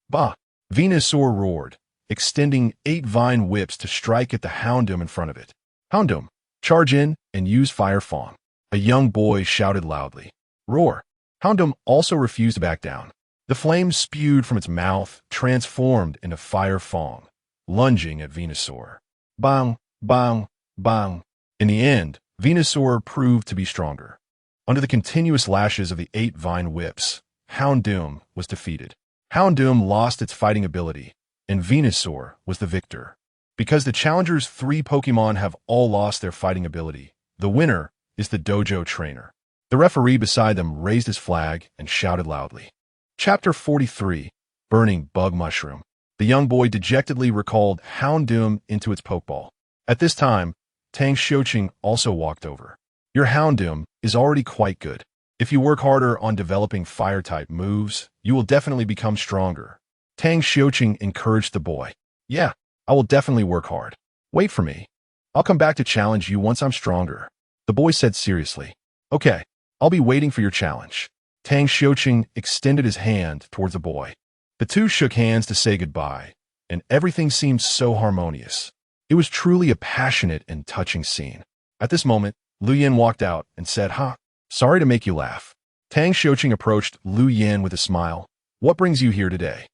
Bah! Venusaur roared, extending 8 vine whips to strike at the Houndoom in front of it. Houndoom, charge in and use Fire Fong. A young boy shouted loudly. Roar! Houndoom also refused to back down. The flames spewed from its mouth, transformed into Fire Fong, lunging at Venusaur. Bang! Bang! Bang! In the end, Venusaur proved to be stronger. Under the continuous lashes of the 8 vine whips, Houndoom was defeated. Houndoom lost its fighting ability, and Venusaur was the victor. Because the challenger's 3 Pokémon have all lost their fighting ability, the winner is the dojo trainer. The referee beside them raised his flag and shouted loudly. Chapter 43, Burning Bug Mushroom. The young boy dejectedly recalled Houndoom into its Pokeball. At this time, Tang Xiuqing also walked over. Your Houndoom is already quite good. If you work harder on developing Fire-type moves, you will definitely become stronger. Tang Xiuqing encouraged the boy. Yeah, I will definitely work hard. Wait for me. I'll come back to challenge you once I'm stronger. The boy said seriously. Okay, I'll be waiting for your challenge. Tang Xiuqing extended his hand towards the boy. The two shook hands to say goodbye, and everything seemed so harmonious. It was truly a passionate and touching scene. At this moment, Lu Yin walked out and said, sorry to make you laugh. Tang Xiuqing approached Lu Yin with a smile. What brings you here today?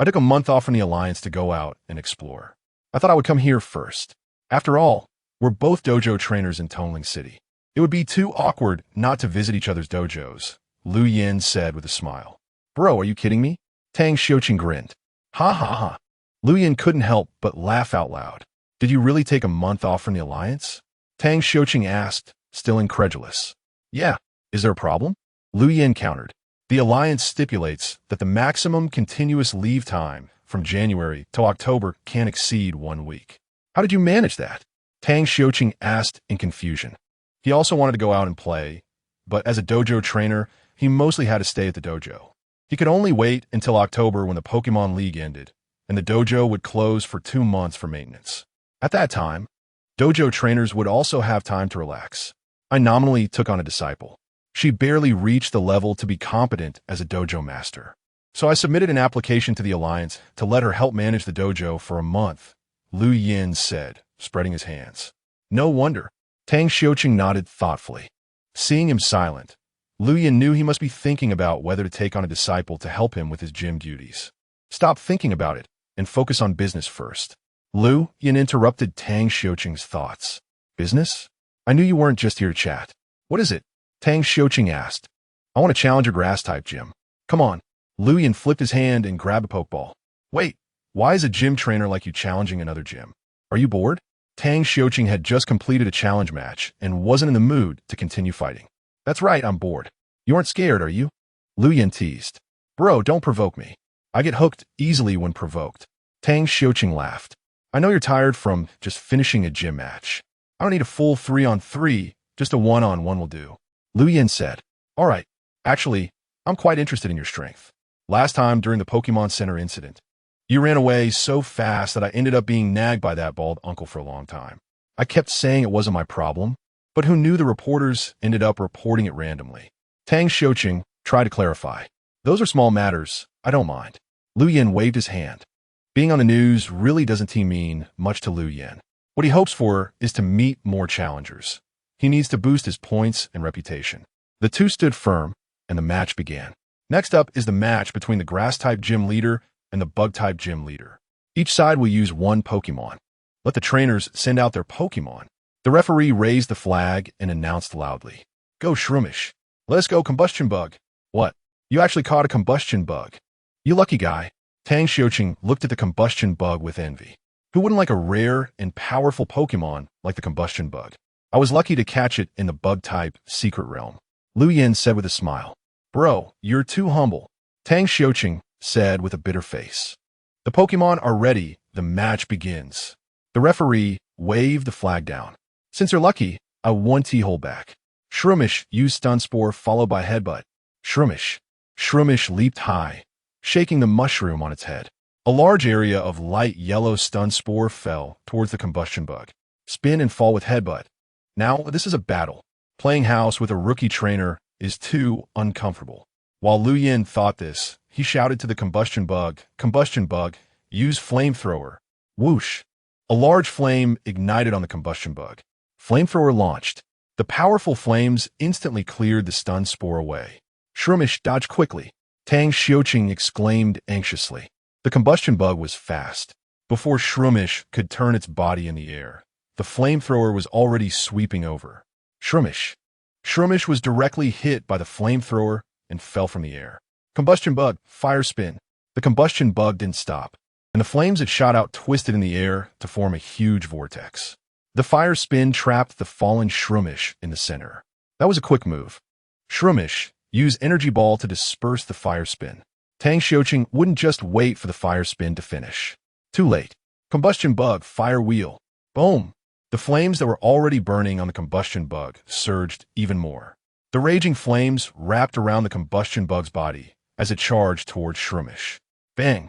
I took a month off from the Alliance to go out and explore. I thought I would come here first. After all, we're both dojo trainers in Tonling City. It would be too awkward not to visit each other's dojos, Lu Yin said with a smile. Bro, are you kidding me? Tang Xiuqing grinned. Ha ha ha. Lu Yin couldn't help but laugh out loud. Did you really take a month off from the Alliance? Tang Xiuqing asked, still incredulous. Yeah, is there a problem? Lu Yin countered. The Alliance stipulates that the maximum continuous leave time from January to October can't exceed 1 week. How did you manage that? Tang Xiuqing asked in confusion. He also wanted to go out and play, but as a dojo trainer, he mostly had to stay at the dojo. He could only wait until October when the Pokémon League ended, and the dojo would close for 2 months for maintenance. At that time, dojo trainers would also have time to relax. I nominally took on a disciple. She barely reached the level to be competent as a dojo master. So I submitted an application to the Alliance to let her help manage the dojo for a month, Lu Yin said, spreading his hands. No wonder. Tang Xiuqing nodded thoughtfully. Seeing him silent, Lu Yin knew he must be thinking about whether to take on a disciple to help him with his gym duties. Stop thinking about it and focus on business first. Lu Yin interrupted Tang Xiuqing's thoughts. Business? I knew you weren't just here to chat. What is it? Tang Xiuqing asked. I want to challenge a grass-type gym. Come on. Lu Yin flipped his hand and grabbed a Pokeball. Wait, why is a gym trainer like you challenging another gym? Are you bored? Tang Xiuqing had just completed a challenge match and wasn't in the mood to continue fighting. That's right, I'm bored. You aren't scared, are you? Lu Yin teased. Bro, don't provoke me. I get hooked easily when provoked. Tang Xiuqing laughed. I know you're tired from just finishing a gym match. I don't need a full 3-on-3, just a 1-on-1 will do. Lu Yin said. All right, actually, I'm quite interested in your strength. Last time during the Pokemon Center incident, you ran away so fast that I ended up being nagged by that bald uncle for a long time. I kept saying it wasn't my problem, but who knew the reporters ended up reporting it randomly. Tang Xiuqing tried to clarify. Those are small matters, I don't mind. Lu Yin waved his hand. Being on the news really doesn't mean much to Lu Yin. What he hopes for is to meet more challengers. He needs to boost his points and reputation. The two stood firm, and the match began. Next up is the match between the Grass-type gym leader and the Bug-type gym leader. Each side will use 1 Pokemon. Let the trainers send out their Pokemon. The referee raised the flag and announced loudly. Go Shroomish. Let us go Combustion Bug. What? You actually caught a Combustion Bug. You lucky guy. Tang Xiuqing looked at the Combustion Bug with envy. Who wouldn't like a rare and powerful Pokemon like the Combustion Bug? I was lucky to catch it in the Bug-type Secret Realm. Lu Yin said with a smile. Bro, you're too humble. Tang Xiuqing said with a bitter face. The Pokemon are ready. The match begins. The referee waved the flag down. Since you're lucky, I 1 T-hole back. Shroomish used Stun Spore followed by Headbutt. Shroomish. Shroomish leaped high, shaking the mushroom on its head. A large area of light yellow stun spore fell towards the combustion bug. Spin and fall with headbutt. Now, this is a battle. Playing house with a rookie trainer is too uncomfortable. While Lu Yin thought this, he shouted to the combustion bug, use flamethrower. Whoosh! A large flame ignited on the combustion bug. Flamethrower launched. The powerful flames instantly cleared the stun spore away. Shroomish dodged quickly. Tang Xiuqing exclaimed anxiously. The combustion bug was fast. Before Shroomish could turn its body in the air, the flamethrower was already sweeping over. Shroomish was directly hit by the flamethrower and fell from the air. Combustion bug, fire spin. The combustion bug didn't stop, and the flames it shot out twisted in the air to form a huge vortex. The fire spin trapped the fallen Shroomish in the center. That was a quick move. Shroomish used energy ball to disperse the fire spin. Tang Xiuqing wouldn't just wait for the fire spin to finish. Too late. Combustion bug, fire wheel. Boom! The flames that were already burning on the combustion bug surged even more. The raging flames wrapped around the combustion bug's body as it charged towards Shroomish. Bang!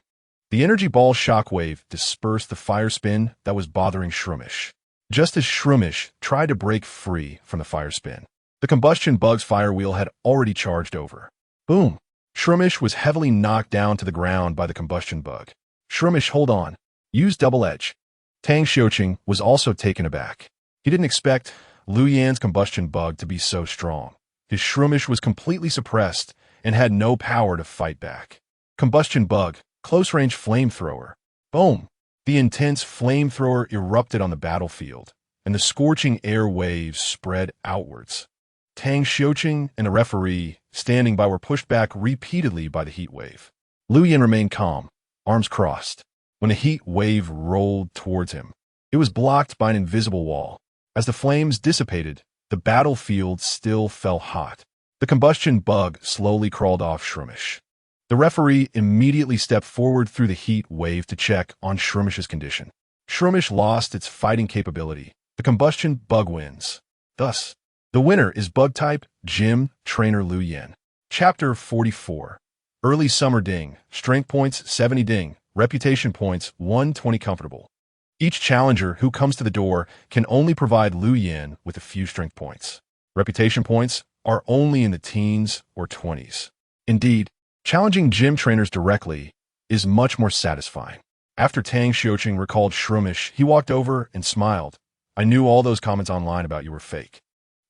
The energy ball shockwave dispersed the fire spin that was bothering Shroomish. Just as Shroomish tried to break free from the fire spin, the combustion bug's fire wheel had already charged over. Boom! Shroomish was heavily knocked down to the ground by the combustion bug. Shroomish, hold on. Use double edge. Tang Xiuqing was also taken aback. He didn't expect Lu Yan's combustion bug to be so strong. His Shroomish was completely suppressed and had no power to fight back. Combustion bug, close-range flamethrower. Boom! The intense flamethrower erupted on the battlefield, and the scorching air waves spread outwards. Tang Xiuqing and the referee standing by were pushed back repeatedly by the heat wave. Lu Yan remained calm, arms crossed. When the heat wave rolled towards him, it was blocked by an invisible wall. As the flames dissipated, the battlefield still fell hot. The combustion bug slowly crawled off Shroomish. The referee immediately stepped forward through the heat wave to check on Shroomish's condition. Shroomish lost its fighting capability. The combustion bug wins. Thus, the winner is Bug-type Gym Trainer Lu Yan. Chapter 44. Early Summer Ding. Strength points 70 Ding. Reputation points 120 comfortable. Each challenger who comes to the door can only provide Lu Yan with a few strength points. Reputation points are only in the teens or 20s. Indeed, challenging gym trainers directly is much more satisfying. After Tang Xiuqing recalled Shroomish, he walked over and smiled. I knew all those comments online about you were fake.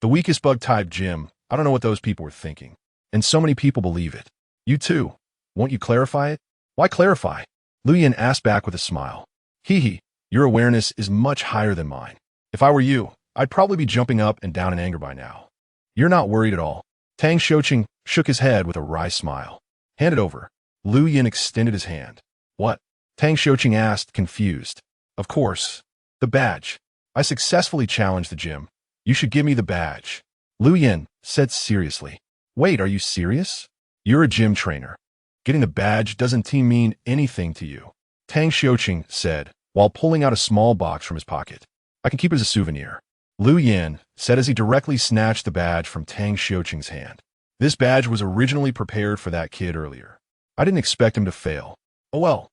The weakest bug-type gym, I don't know what those people were thinking. And so many people believe it. You too. Won't you clarify it? Why clarify? Lu Yan asked back with a smile. Hee, your awareness is much higher than mine. If I were you, I'd probably be jumping up and down in anger by now. You're not worried at all. Tang Xiuqing shook his head with a wry smile. Hand it over. Lu Yan extended his hand. What? Tang Xiuqing asked, confused. Of course. The badge. I successfully challenged the gym. You should give me the badge. Lu Yan said seriously. Wait, are you serious? You're a gym trainer. Getting the badge doesn't mean anything to you. Tang Xiuqing said, while pulling out a small box from his pocket. I can keep it as a souvenir. Lu Yan said as he directly snatched the badge from Tang Xiuqing's hand. This badge was originally prepared for that kid earlier. I didn't expect him to fail. Oh well.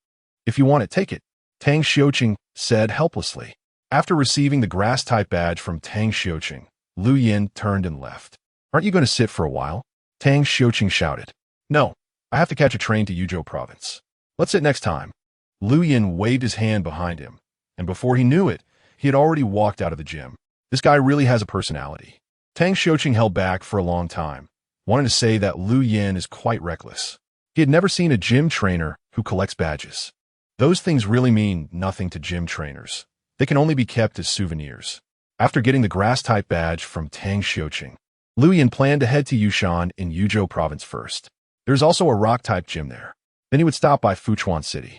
If you want it, take it. Tang Xiuqing said helplessly. After receiving the grass-type badge from Tang Xiuqing, Lu Yan turned and left. Aren't you going to sit for a while? Tang Xiuqing shouted. No. I have to catch a train to Yuzhou province. Let's sit next time. Lu Yan waved his hand behind him, and before he knew it, he had already walked out of the gym. This guy really has a personality. Tang Xiuqing held back for a long time, wanting to say that Lu Yan is quite reckless. He had never seen a gym trainer who collects badges. Those things really mean nothing to gym trainers. They can only be kept as souvenirs. After getting the grass-type badge from Tang Xiuqing, Lu Yan planned to head to Yushan in Yuzhou province first. There's also a rock-type gym there. Then he would stop by Fuchuan City.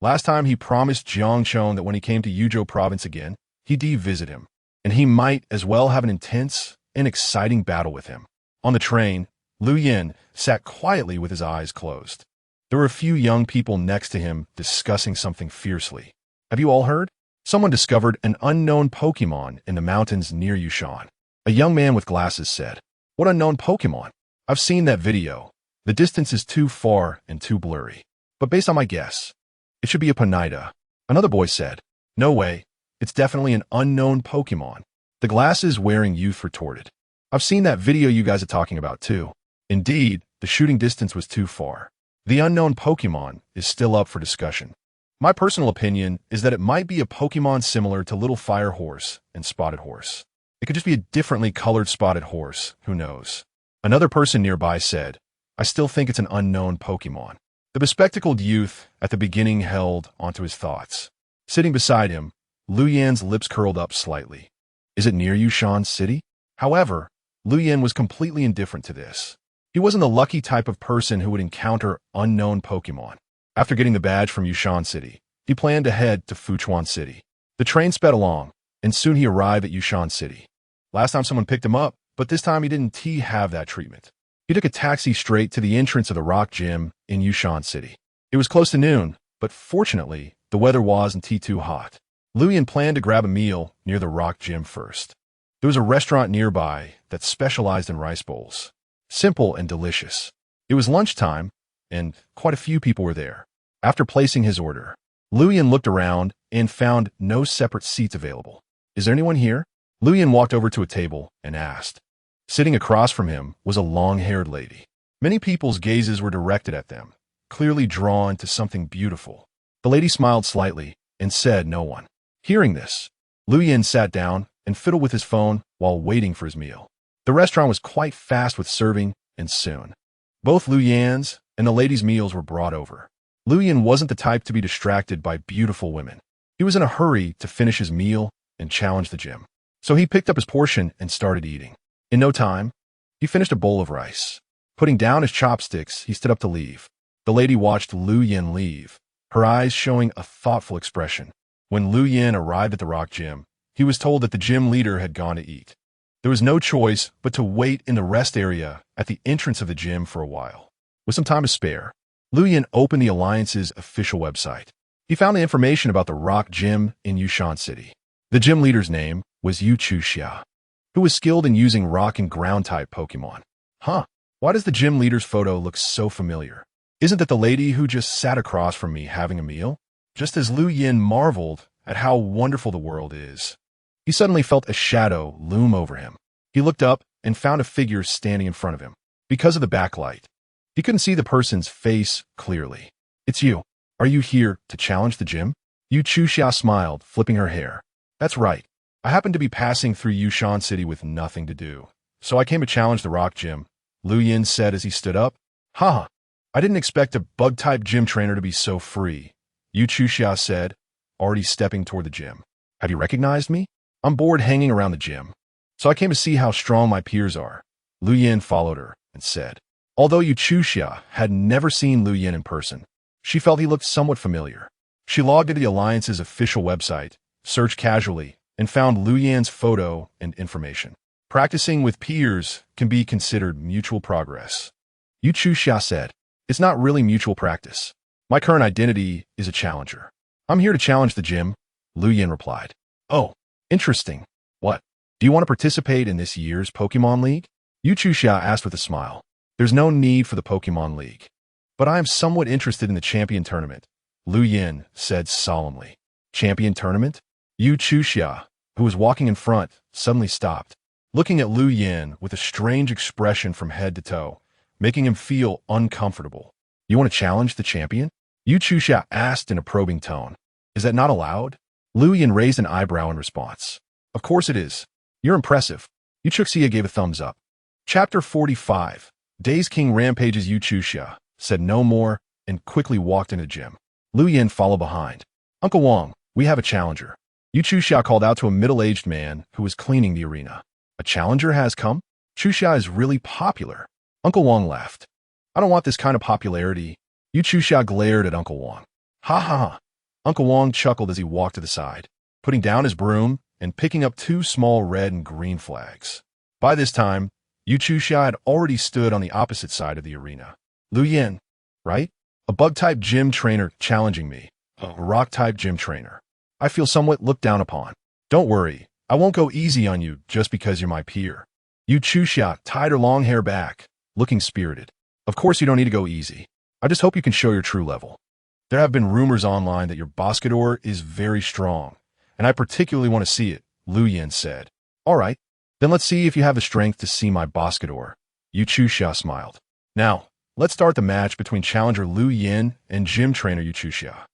Last time he promised Jiang Chong that when he came to Yuzhou province again, he'd visit him, and he might as well have an intense and exciting battle with him. On the train, Lu Yan sat quietly with his eyes closed. There were a few young people next to him discussing something fiercely. Have you all heard? Someone discovered an unknown Pokémon in the mountains near Yushan. A young man with glasses said, What unknown Pokémon? I've seen that video. The distance is too far and too blurry. But based on my guess, It should be a Ponyta. Another boy said. No way. It's definitely an unknown Pokemon. The glasses-wearing youth retorted. I've seen that video you guys are talking about too. Indeed, the shooting distance was too far. The unknown Pokemon is still up for discussion. My personal opinion is that it might be a Pokemon similar to Little Fire Horse and Spotted Horse. It could just be a differently colored Spotted Horse, who knows. Another person nearby said, I still think it's an unknown Pokemon. The bespectacled youth at the beginning held onto his thoughts. Sitting beside him, Lu Yan's lips curled up slightly. Is it near Yushan City? However, Lu Yan was completely indifferent to this. He wasn't the lucky type of person who would encounter unknown Pokemon. After getting the badge from Yushan City, he planned to head to Fuchuan City. The train sped along, and soon he arrived at Yushan City. Last time someone picked him up, but this time he didn't have that treatment. He took a taxi straight to the entrance of the Rock Gym in Yushan City. It was close to noon, but fortunately, the weather wasn't too hot. Lu Yan planned to grab a meal near the Rock Gym first. There was a restaurant nearby that specialized in rice bowls. Simple and delicious. It was lunchtime, and quite a few people were there. After placing his order, Lu Yan looked around and found no separate seats available. Is there anyone here? Lu Yan walked over to a table and asked. Sitting across from him was a long-haired lady. Many people's gazes were directed at them, clearly drawn to something beautiful. The lady smiled slightly and said no one. Hearing this, Lu Yan sat down and fiddled with his phone while waiting for his meal. The restaurant was quite fast with serving, and soon, both Lu Yan's and the lady's meals were brought over. Lu Yan wasn't the type to be distracted by beautiful women. He was in a hurry to finish his meal and challenge the gym. So he picked up his portion and started eating. In no time, he finished a bowl of rice. Putting down his chopsticks, he stood up to leave. The lady watched Lu Yan leave, her eyes showing a thoughtful expression. When Lu Yan arrived at the Rock Gym, he was told that the gym leader had gone to eat. There was no choice but to wait in the rest area at the entrance of the gym for a while. With some time to spare, Lu Yan opened the Alliance's official website. He found the information about the Rock Gym in Yushan City. The gym leader's name was Yu Xia, who was skilled in using rock and ground-type Pokemon. Why does the gym leader's photo look so familiar? Isn't that the lady who just sat across from me having a meal? Just as Lu Yan marveled at how wonderful the world is, he suddenly felt a shadow loom over him. He looked up and found a figure standing in front of him. Because of the backlight, he couldn't see the person's face clearly. It's you. Are you here to challenge the gym? Yu Xia smiled, flipping her hair. That's right. I happened to be passing through Yushan City with nothing to do, so I came to challenge the Rock Gym, Lu Yan said as he stood up. I didn't expect a bug-type gym trainer to be so free, Yu Xia said, already stepping toward the gym. Have you recognized me? I'm bored hanging around the gym, so I came to see how strong my peers are. Lu Yan followed her and said. Although Yu Xia had never seen Lu Yan in person, she felt he looked somewhat familiar. She logged into the Alliance's official website, searched casually, and found Lu Yan's photo and information. Practicing with peers can be considered mutual progress. Yu Xia said, It's not really mutual practice. My current identity is a challenger. I'm here to challenge the gym, Lu Yan replied. Oh, interesting. What? Do you want to participate in this year's Pokemon League? Yu Xia asked with a smile. There's no need for the Pokemon League. But I am somewhat interested in the Champion Tournament, Lu Yan said solemnly. Champion Tournament? Yu Xia, who was walking in front, suddenly stopped, looking at Lu Yan with a strange expression from head to toe, making him feel uncomfortable. You want to challenge the champion? Yu Xia asked in a probing tone. Is that not allowed? Lu Yan raised an eyebrow in response. Of course it is. You're impressive. Yu Xia gave a thumbs up. Chapter 45. Days King rampages. Yu Xia said no more and quickly walked into the gym. Lu Yan followed behind. Uncle Wang, we have a challenger. Yu Xia called out to a middle-aged man who was cleaning the arena. A challenger has come? Xia is really popular. Uncle Wang laughed. I don't want this kind of popularity. Yu Xia glared at Uncle Wang. Ha. Uncle Wang chuckled as he walked to the side, putting down his broom and picking up 2 small red and green flags. By this time, Yu Xia had already stood on the opposite side of the arena. Lu Yan, right? A bug-type gym trainer challenging me. A rock-type gym trainer. I feel somewhat looked down upon. Don't worry, I won't go easy on you just because you're my peer. Yu Xia tied her long hair back, looking spirited. Of course you don't need to go easy. I just hope you can show your true level. There have been rumors online that your Boskador is very strong, and I particularly want to see it, Lu Yin said. All right, then let's see if you have the strength to see my Boskador. Yu Chuxia smiled. Now, let's start the match between challenger Lu Yin and gym trainer Yu Chuxia.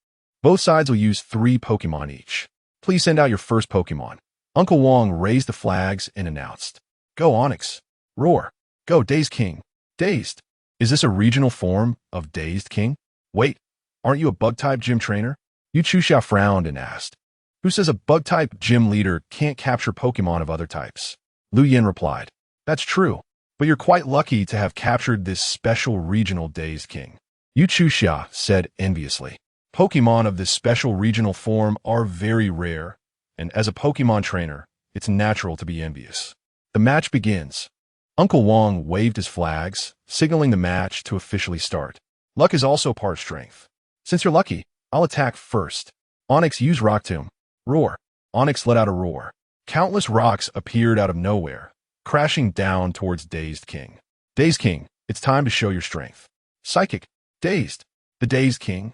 Both sides will use 3 Pokemon each. Please send out your first Pokemon. Uncle Wong raised the flags and announced. Go Onix. Roar. Go Dazed King. Dazed. Is this a regional form of Dazed King? Wait, aren't you a Bug-type gym trainer? Yu Chuxia frowned and asked. Who says a Bug-type gym leader can't capture Pokemon of other types? Lu Yin replied. That's true, but you're quite lucky to have captured this special regional Dazed King. Yu Chuxia said enviously. Pokemon of this special regional form are very rare, and as a Pokemon trainer, it's natural to be envious. The match begins. Uncle Wong waved his flags, signaling the match to officially start. Luck is also part strength. Since you're lucky, I'll attack first. Onix use Rock Tomb. Roar. Onix let out a roar. Countless rocks appeared out of nowhere, crashing down towards Dazed King. Dazed King, it's time to show your strength. Psychic. Dazed. The Dazed King,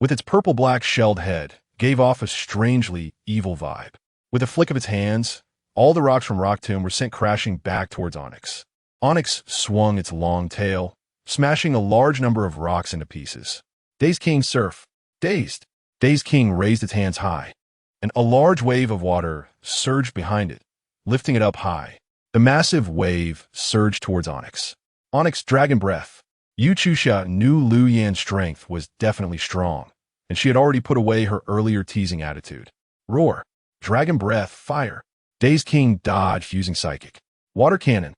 with its purple-black shelled head, gave off a strangely evil vibe. With a flick of its hands, all the rocks from Rock Tomb were sent crashing back towards Onix. Onix swung its long tail, smashing a large number of rocks into pieces. Dazed King surf. Dazed. Dazed King raised its hands high, and a large wave of water surged behind it, lifting it up high. The massive wave surged towards Onix. Onix Dragon Breath. Yu Chuxia knew Lu Yan's strength was definitely strong, and she had already put away her earlier teasing attitude. Roar. Dragon Breath. Fire. Dazed King dodged using Psychic. Water Cannon.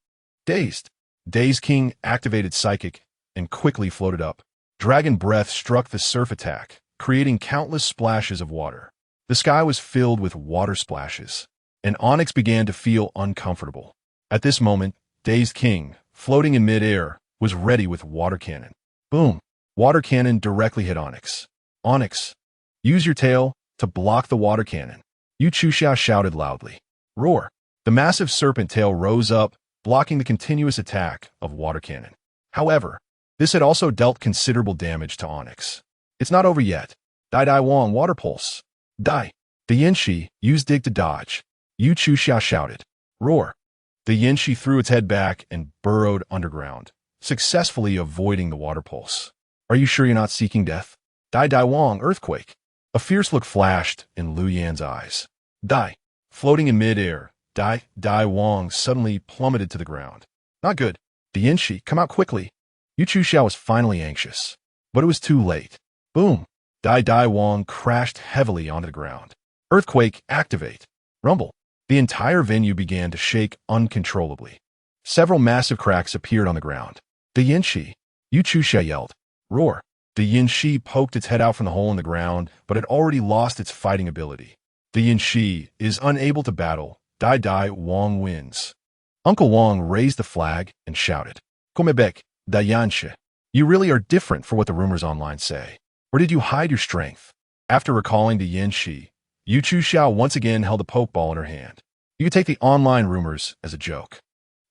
Dazed. Dazed King activated Psychic and quickly floated up. Dragon Breath struck the surf attack, creating countless splashes of water. The sky was filled with water splashes, and Onix began to feel uncomfortable. At this moment, Dazed King, floating in midair, was ready with Water Cannon. Boom! Water Cannon directly hit Onix. Onix, use your tail to block the Water Cannon. Yu Chuxia shouted loudly. Roar! The massive serpent tail rose up, blocking the continuous attack of Water Cannon. However, this had also dealt considerable damage to Onix. It's not over yet. Dai Wong Water Pulse. Die. The Yinshi used Dig to dodge. Yu Chuxia shouted. Roar! The Yinshi threw its head back and burrowed underground, successfully avoiding the water pulse. Are you sure you're not seeking death? Dai Wong Earthquake. A fierce look flashed in Lu Yan's eyes. Dai. Floating in midair, Dai Wong suddenly plummeted to the ground. Not good. The Yinshi, come out quickly. Yu Chuxia was finally anxious, but it was too late. Boom. Dai Wong crashed heavily onto the ground. Earthquake, activate. Rumble. The entire venue began to shake uncontrollably. Several massive cracks appeared on the ground. The Yinshi. Yu Chuxia yelled. Roar. The Yinshi poked its head out from the hole in the ground, but had already lost its fighting ability. The Yinshi is unable to battle. Dai Wong wins. Uncle Wong raised the flag and shouted. Komebek, Da Yanshe. You really are different for what the rumors online say. Or did you hide your strength? After recalling the Yinshi, Yu Chuxia once again held a pokeball in her hand. You could take the online rumors as a joke.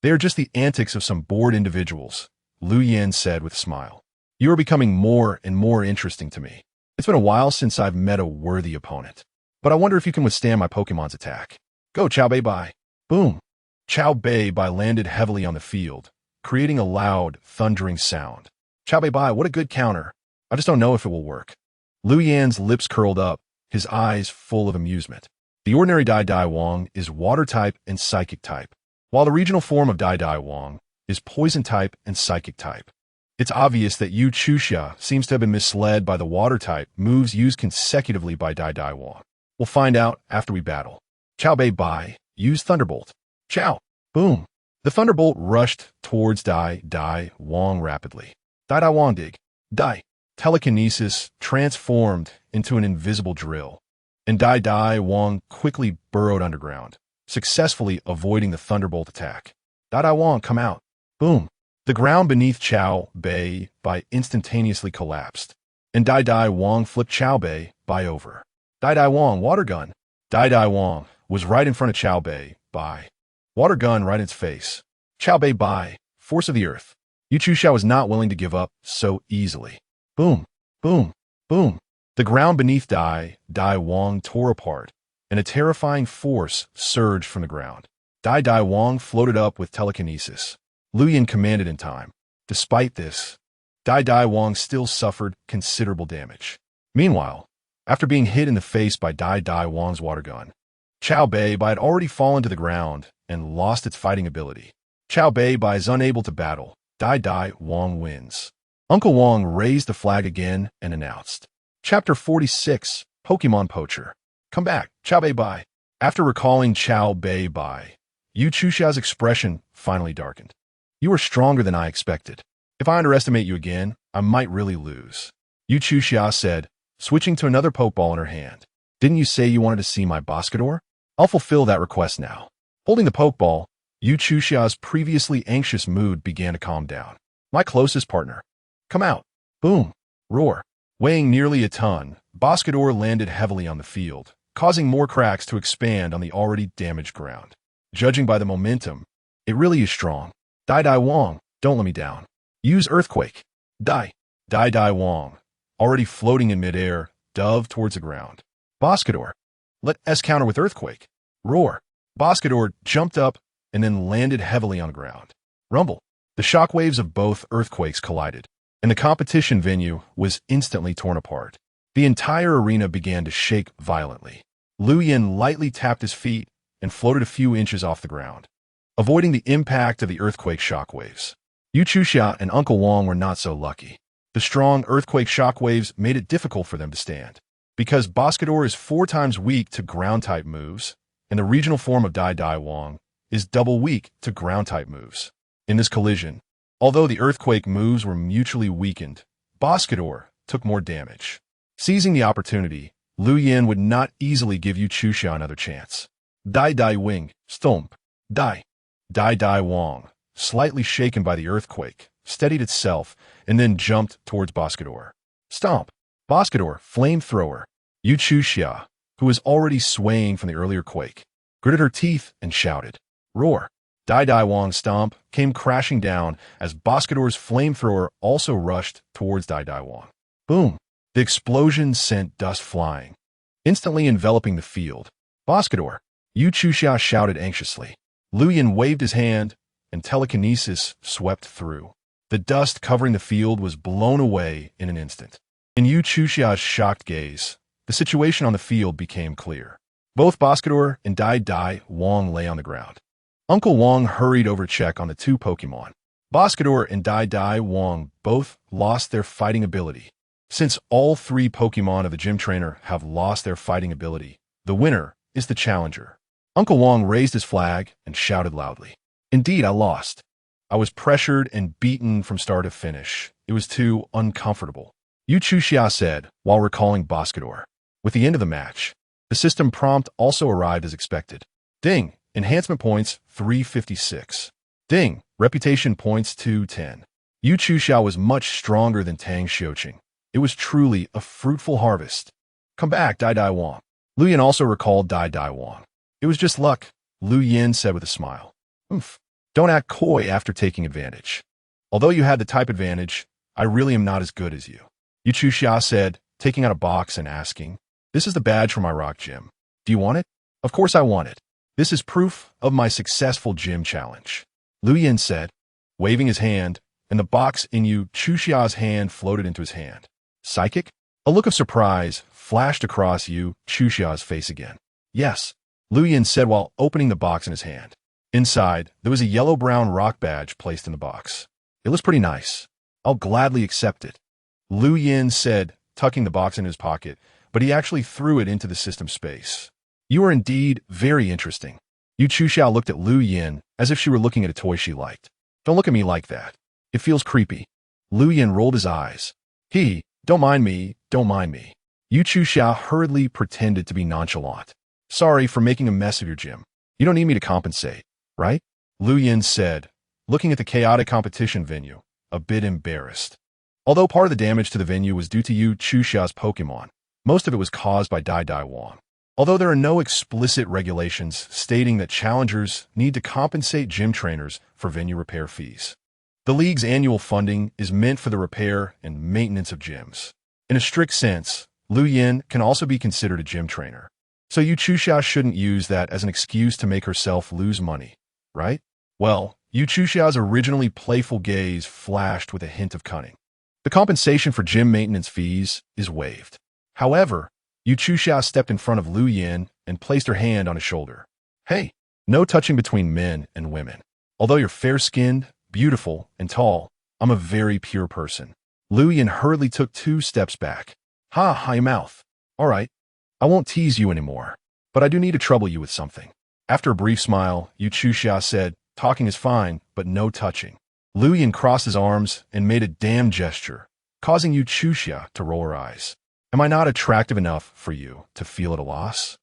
They are just the antics of some bored individuals, Lu Yin said with a smile. You are becoming more and more interesting to me. It's been a while since I've met a worthy opponent. But I wonder if you can withstand my Pokemon's attack. Go, Chow Bei Bai. Boom. Chow Bei Bai landed heavily on the field, creating a loud, thundering sound. Chow Bei Bai, what a good counter. I just don't know if it will work. Lu Yan's lips curled up, his eyes full of amusement. The ordinary Dai Wong is water type and psychic type, while the regional form of Dai Wong is poison type and psychic type. It's obvious that Yu Chuxia seems to have been misled by the water type moves used consecutively by Dai Wong. We'll find out after we battle. Chow Bei Bai, use Thunderbolt. Chow. Boom. The Thunderbolt rushed towards Dai Wong rapidly. Dai Wong dig. Dai. Telekinesis transformed into an invisible drill, and Dai Wong quickly burrowed underground, successfully avoiding the Thunderbolt attack. Dai Wong, come out. Boom. The ground beneath Chow Bei Bai instantaneously collapsed, and Dai Wong flipped Chow Bei Bai over. Dai Wong, water gun. Dai Wong was right in front of Chow Bei Bai. Water gun right in its face. Chow Bei Bai, force of the earth. Yu Chuxia was not willing to give up so easily. Boom, boom, boom. The ground beneath Dai Wong tore apart, and a terrifying force surged from the ground. Dai Wong floated up with telekinesis. Lu Yin commanded in time. Despite this, Dai Wong still suffered considerable damage. Meanwhile, after being hit in the face by Dai Wong's water gun, Chao Bei Bai had already fallen to the ground and lost its fighting ability. Chao Bei Bai is unable to battle. Dai Wong wins. Uncle Wong raised the flag again and announced, Chapter 46, Pokémon Poacher. Come back, Chao Bei Bai. After recalling Chao Bei Bai, Yu Chuxia's expression finally darkened. You are stronger than I expected. If I underestimate you again, I might really lose. Yu Chuxia said, switching to another Pokeball in her hand. Didn't you say you wanted to see my Boscador? I'll fulfill that request now. Holding the Pokeball, Yu Chuxia's previously anxious mood began to calm down. My closest partner. Come out. Boom. Roar. Weighing nearly a ton, Boscador landed heavily on the field, causing more cracks to expand on the already damaged ground. Judging by the momentum, it really is strong. Dai Wong, don't let me down. Use Earthquake. Dai Wong, already floating in midair, dove towards the ground. Boscador, let S counter with Earthquake. Roar. Boscador jumped up and then landed heavily on the ground. Rumble. The shockwaves of both earthquakes collided, and the competition venue was instantly torn apart. The entire arena began to shake violently. Lu Yin lightly tapped his feet and floated a few inches off the ground, avoiding the impact of the earthquake shockwaves. Yu Chuxia and Uncle Wong were not so lucky. The strong earthquake shockwaves made it difficult for them to stand. Because Boscador is 4 times weak to ground-type moves, and the regional form of Dai Wong is double weak to ground-type moves. In this collision, although the earthquake moves were mutually weakened, Boscador took more damage. Seizing the opportunity, Lu Yin would not easily give Yu Chuxia another chance. Dai Wing, Stomp. Dai Wong, slightly shaken by the earthquake, steadied itself and then jumped towards Boscador. Stomp. Boscador, Flamethrower. Yu Chuxia, who was already swaying from the earlier quake, gritted her teeth and shouted. Roar. Dai Wong's stomp came crashing down as Boscador's Flamethrower also rushed towards Dai Wong. Boom. The explosion sent dust flying, instantly enveloping the field. Boscador. Yu Chuxia shouted anxiously. Lu Yin waved his hand, and telekinesis swept through. The dust covering the field was blown away in an instant. In Yu Chuxia's shocked gaze, the situation on the field became clear. Both Boscador and Dai Wong lay on the ground. Uncle Wong hurried over to check on the 2 Pokemon. Boscador and Dai Wong both lost their fighting ability. Since all 3 Pokemon of the gym trainer have lost their fighting ability, the winner is the challenger. Uncle Wong raised his flag and shouted loudly. Indeed, I lost. I was pressured and beaten from start to finish. It was too uncomfortable. Yu Chuxia said while recalling Boscador. With the end of the match, the system prompt also arrived as expected. Ding! Enhancement points 356. Ding! Reputation points 210. Yu Chuxia was much stronger than Tang Xiuqing. It was truly a fruitful harvest. Come back, Dai Wong. Lu Yin also recalled Dai Wong. It was just luck, Lu Yin said with a smile. Oomph. Don't act coy after taking advantage. Although you had the type advantage, I really am not as good as you. Yu Chuxia said, taking out a box and asking, This is the badge for my rock gym. Do you want it? Of course I want it. This is proof of my successful gym challenge. Lu Yin said, waving his hand, and the box in Yu Chuxia's hand floated into his hand. Psychic? A look of surprise flashed across Yu Chuxia's face again. Yes, Lu Yin said while opening the box in his hand. Inside, there was a yellow-brown rock badge placed in the box. It looks pretty nice. I'll gladly accept it. Lu Yin said, tucking the box in his pocket, but he actually threw it into the system space. You are indeed very interesting. Yu Chuxia looked at Lu Yin as if she were looking at a toy she liked. Don't look at me like that. It feels creepy. Lu Yin rolled his eyes. Don't mind me, don't mind me. Yu Chuxia hurriedly pretended to be nonchalant. Sorry for making a mess of your gym. You don't need me to compensate, right? Lu Yin said, looking at the chaotic competition venue, a bit embarrassed. Although part of the damage to the venue was due to Yu Chuxia's Pokémon, most of it was caused by Dai Wong. Although there are no explicit regulations stating that challengers need to compensate gym trainers for venue repair fees. The league's annual funding is meant for the repair and maintenance of gyms. In a strict sense, Lu Yin can also be considered a gym trainer. So Yu Chuxia shouldn't use that as an excuse to make herself lose money, right? Well, Yu Chuxia's originally playful gaze flashed with a hint of cunning. The compensation for gym maintenance fees is waived. However, Yu Chuxia stepped in front of Lu Yin and placed her hand on his shoulder. Hey, no touching between men and women. Although you're fair-skinned, beautiful, and tall, I'm a very pure person. Lu Yin hurriedly took 2 steps back. Ha, high mouth. All right, I won't tease you anymore, but I do need to trouble you with something. After a brief smile, Yu Chuxia said, talking is fine, but no touching. Lu Yin crossed his arms and made a damn gesture, causing Yu Chuxia to roll her eyes. Am I not attractive enough for you to feel at a loss?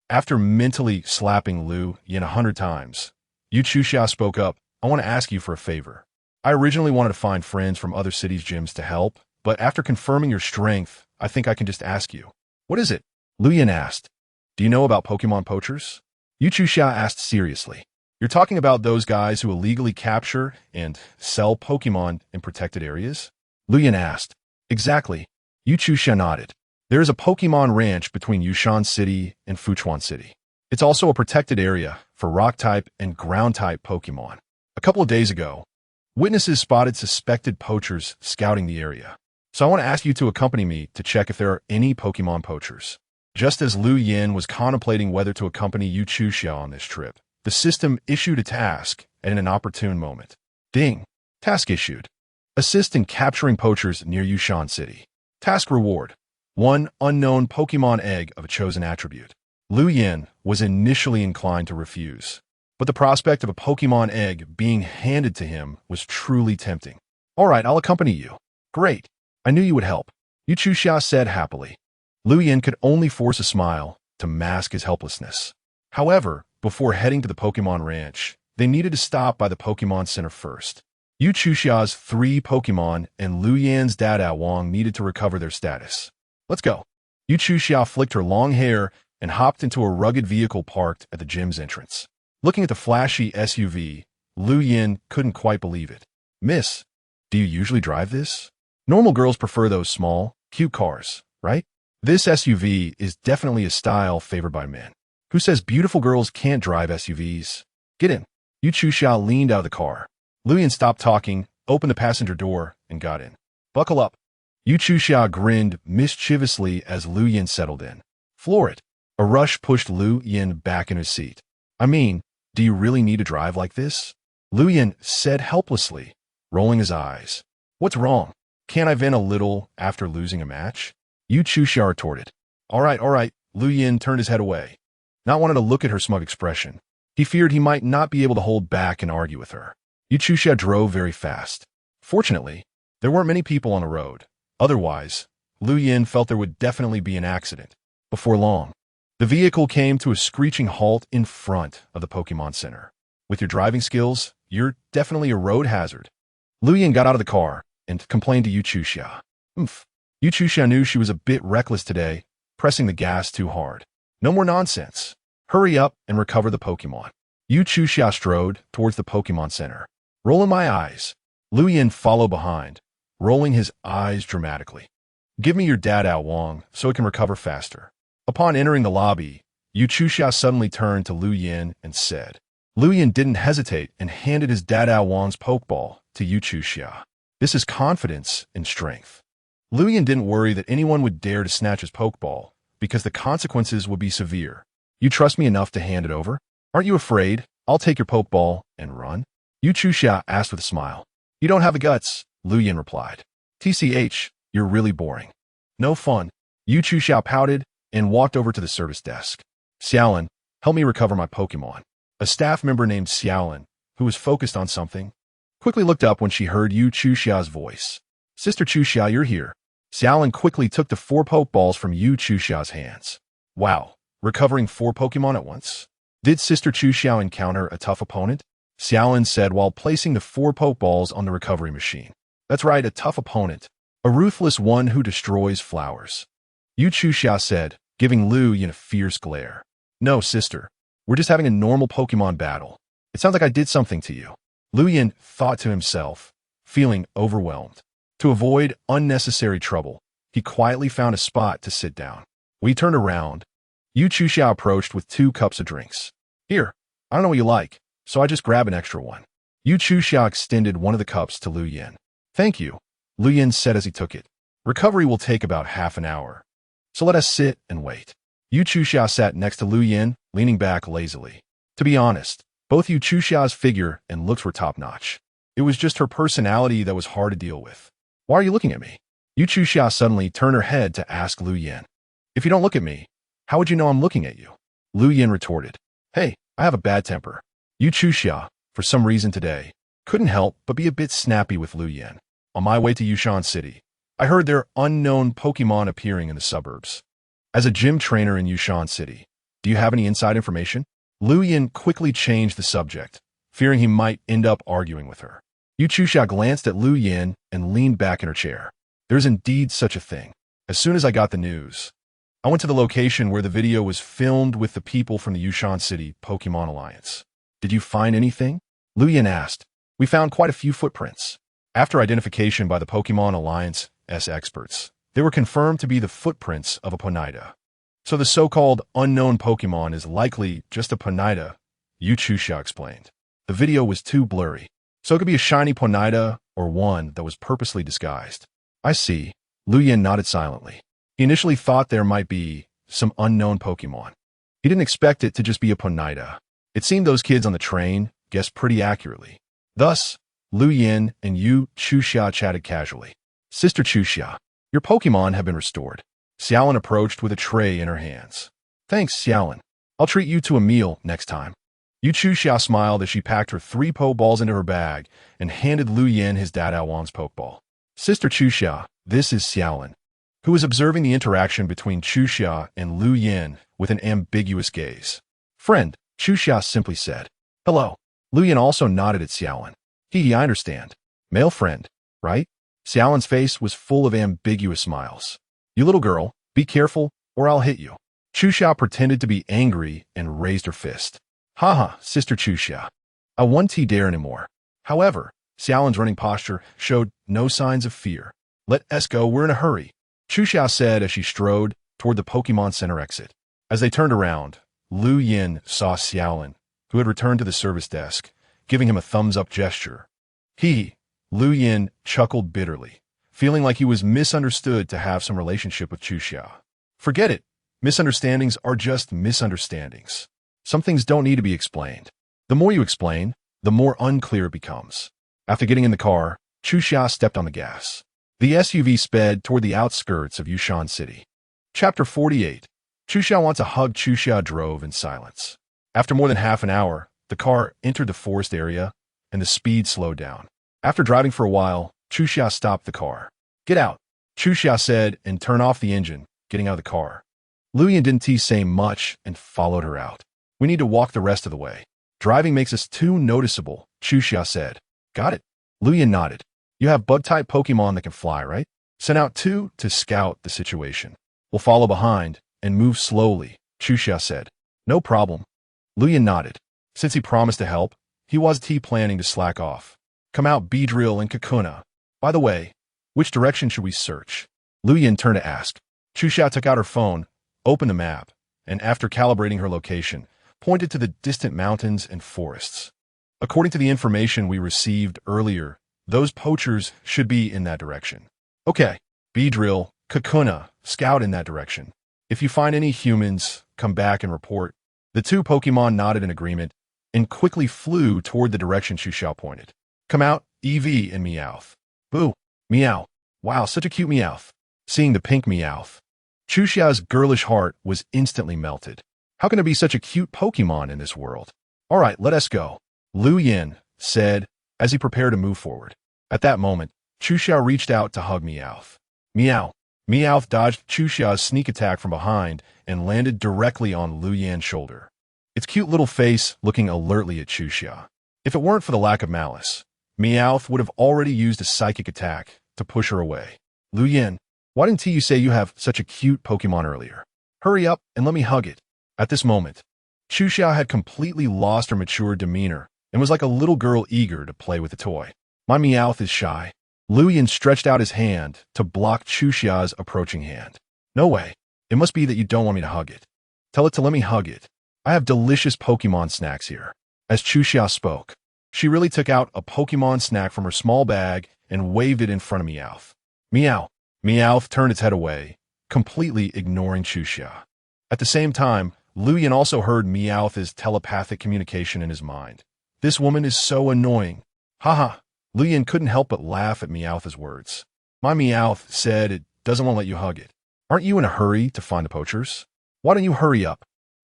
After mentally slapping Lu Yin 100 times, Yu Chuxia spoke up. I want to ask you for a favor. I originally wanted to find friends from other cities' gyms to help, but after confirming your strength, I think I can just ask you. What is it? Lu Yin asked. Do you know about Pokemon poachers? Yu Chuxia asked seriously. You're talking about those guys who illegally capture and sell Pokemon in protected areas? Lu Yin asked. Exactly. Yu Chuxia nodded. There is a Pokemon ranch between Yushan City and Fuchuan City. It's also a protected area for Rock-type and Ground-type Pokemon. A couple of days ago, witnesses spotted suspected poachers scouting the area. So I want to ask you to accompany me to check if there are any Pokemon poachers. Just as Lu Yin was contemplating whether to accompany Yu Chuxia on this trip, the system issued a task at an opportune moment. Ding. Task issued. Assist in capturing poachers near Yushan City. Task reward. 1 unknown Pokemon egg of a chosen attribute. Lu Yin was initially inclined to refuse, but the prospect of a Pokemon egg being handed to him was truly tempting. All right, I'll accompany you. Great. I knew you would help, Yu Chuxia said happily. Lu Yin could only force a smile to mask his helplessness. However, before heading to the Pokemon Ranch, they needed to stop by the Pokemon Center first. Yu Chuxia's 3 Pokemon and Lu Yin's Dada Wong needed to recover their status. Let's go. Yu Chuxia flicked her long hair and hopped into a rugged vehicle parked at the gym's entrance. Looking at the flashy SUV, Lu Yin couldn't quite believe it. Miss, do you usually drive this? Normal girls prefer those small, cute cars, right? This SUV is definitely a style favored by men. Who says beautiful girls can't drive SUVs? Get in. Yu Chuxia leaned out of the car. Lu Yin stopped talking, opened the passenger door, and got in. Buckle up. Yu Chuxia grinned mischievously as Lu Yin settled in. Floor it. A rush pushed Lu Yin back in his seat. I mean, do you really need to drive like this? Lu Yin said helplessly, rolling his eyes. What's wrong? Can't I vent a little after losing a match? Yu Chuxia retorted. All right. Lu Yin turned his head away, not wanting to look at her smug expression. He feared he might not be able to hold back and argue with her. Yu Chuxia drove very fast. Fortunately, there weren't many people on the road. Otherwise, Lu Yin felt there would definitely be an accident. Before long, the vehicle came to a screeching halt in front of the Pokemon Center. With your driving skills, you're definitely a road hazard. Lu Yin got out of the car and complained to Yu Chuxia. Yu Chuxia knew she was a bit reckless today, pressing the gas too hard. No more nonsense. Hurry up and recover the Pokemon. Yu Chuxia strode towards the Pokemon Center. Rolling my eyes. Lu Yin followed behind, rolling his eyes dramatically. Give me your Dada Wong so it can recover faster. Upon entering the lobby, Yu Chuxia suddenly turned to Lu Yin and said. Lu Yin didn't hesitate and handed his Dada Wong's Pokeball to Yu Chuxia. This is confidence and strength. Lu Yin didn't worry that anyone would dare to snatch his Pokeball because the consequences would be severe. You trust me enough to hand it over? Aren't you afraid? I'll take your Pokeball and run? Yu Chuxia asked with a smile. You don't have the guts, Lu Yin replied. TCH, you're really boring. No fun. Yu Chuxia pouted and walked over to the service desk. Xiaolin, help me recover my Pokemon. A staff member named Xiaolin, who was focused on something, quickly looked up when she heard Yu Chuxia's voice. Sister Chuxia, you're here. Xiaolin quickly took the 4 Pokeballs from Yu Chuxia's hands. Wow, recovering 4 Pokemon at once? Did Sister Chuxia encounter a tough opponent? Xiaolin said while placing the 4 Pokeballs on the recovery machine. That's right, a tough opponent. A ruthless one who destroys flowers. Yu Chuxia said, giving Lu Yin a fierce glare. No, sister. We're just having a normal Pokemon battle. It sounds like I did something to you. Lu Yin thought to himself, feeling overwhelmed. To avoid unnecessary trouble, He quietly found a spot to sit down. We turned around. Yu Chuxia approached with 2 cups of drinks. Here, I don't know what you like, so I just grab an extra one. Yu Chuxia extended one of the cups to Lu Yin. Thank you, Lu Yin said as he took it. Recovery will take about half an hour, so let us sit and wait. Yu Chuxia sat next to Lu Yin, leaning back lazily. To be honest, both Yu Chuxia's figure and looks were top-notch. It was just her personality that was hard to deal with. Why are you looking at me? Yu Chuxia suddenly turned her head to ask Lu Yin. If you don't look at me, how would you know I'm looking at you? Lu Yin retorted. Hey, I have a bad temper. Yu Chuxia, for some reason today, couldn't help but be a bit snappy with Lu Yin. On my way to Yushan City, I heard there are unknown Pokémon appearing in the suburbs. As a gym trainer in Yushan City, do you have any inside information? Lu Yin quickly changed the subject, fearing he might end up arguing with her. Yu Chuxia glanced at Lu Yin and leaned back in her chair. There's indeed such a thing. As soon as I got the news, I went to the location where the video was filmed with the people from the Yushan City Pokémon Alliance. Did you find anything? Lu Yin asked. We found quite a few footprints. After identification by the Pokémon Alliance's experts, they were confirmed to be the footprints of a Ponyta. So the so-called unknown Pokémon is likely just a Ponyta, Yu Chuxia explained. The video was too blurry, so it could be a shiny Ponyta or one that was purposely disguised. I see. Lu Yin nodded silently. He initially thought there might be some unknown Pokémon. He didn't expect it to just be a Ponyta. It seemed those kids on the train guessed pretty accurately. Thus, Lu Yin and Yu Chuxia chatted casually. Sister Chuxia, your Pokémon have been restored. Xiaolin approached with a tray in her hands. Thanks, Xiaolin. I'll treat you to a meal next time. Yu Chuxia smiled as she packed her 3 Pokeballs into her bag and handed Lu Yin his Dadawan's Pokeball. Sister Chuxia, this is Xiaolin, who was observing the interaction between Chuxia and Lu Yin with an ambiguous gaze. Friend, Chuxia simply said. Hello. Lu Yin also nodded at Xiaolin. I understand. Male friend, right? Xiaolin's face was full of ambiguous smiles. You little girl, be careful or I'll hit you. Chuxia pretended to be angry and raised her fist. Haha, Sister Chuxia. I won't dare anymore. However, Xiaolin's running posture showed no signs of fear. Let us go, we're in a hurry, Chuxia said as she strode toward the Pokemon Center exit. As they turned around, Lu Yin saw Xiaolin, who had returned to the service desk, giving him a thumbs-up gesture. Lu Yin chuckled bitterly, feeling like he was misunderstood to have some relationship with Chuxia. Forget it. Misunderstandings are just misunderstandings. Some things don't need to be explained. The more you explain, the more unclear it becomes. After getting in the car, Chuxia stepped on the gas. The SUV sped toward the outskirts of Yushan City. Chapter 48. Chuxia Wants a Hug. Chuxia drove in silence. After more than half an hour, the car entered the forest area, and the speed slowed down. After driving for a while, Chuxia stopped the car. Get out, Chuxia said, and turned off the engine, getting out of the car. Lu Yin didn't say much and followed her out. We need to walk the rest of the way. Driving makes us too noticeable, Chuxia said. Got it. Lu Yin nodded. You have bug-type Pokemon that can fly, right? Send out 2 to scout the situation. We'll follow behind and move slowly, Chuxia said. No problem. Lu Yin nodded. Since he promised to help, he wasn't planning to slack off. Come out Beedrill and Kakuna. By the way, which direction should we search? Lu Yin turned to ask. Chuxia took out her phone, opened the map, and after calibrating her location, pointed to the distant mountains and forests. According to the information we received earlier, those poachers should be in that direction. Okay, Beedrill, Kakuna, scout in that direction. If you find any humans, come back and report. The 2 Pokemon nodded in agreement and quickly flew toward the direction Chuxia pointed. Come out, Eevee and Meowth. Boo, Meow. Wow, such a cute Meowth. Seeing the pink Meowth, Chuxia's girlish heart was instantly melted. How can there be such a cute Pokemon in this world? All right, let us go, Lu Yin said as he prepared to move forward. At that moment, Chuxia reached out to hug Meowth. Meow. Meowth dodged Chuxia's sneak attack from behind and landed directly on Lu Yin's shoulder, its cute little face looking alertly at Chuxia. If it weren't for the lack of malice, Meowth would have already used a psychic attack to push her away. Lu Yin, why didn't you say you have such a cute Pokemon earlier? Hurry up and let me hug it. At this moment, Chuxia had completely lost her mature demeanor and was like a little girl eager to play with a toy. My Meowth is shy. Lu Yin stretched out his hand to block Chuxia's approaching hand. No way. It must be that you don't want me to hug it. Tell it to let me hug it. I have delicious Pokemon snacks here. As Chuxia spoke, she really took out a Pokemon snack from her small bag and waved it in front of Meowth. Meow. Meowth turned its head away, completely ignoring Chuxia. At the same time, Lu Yin also heard Meowth's telepathic communication in his mind. This woman is so annoying. Haha. Lu Yin couldn't help but laugh at Meowth's words. My Meowth said it doesn't want to let you hug it. Aren't you in a hurry to find the poachers? Why don't you hurry up?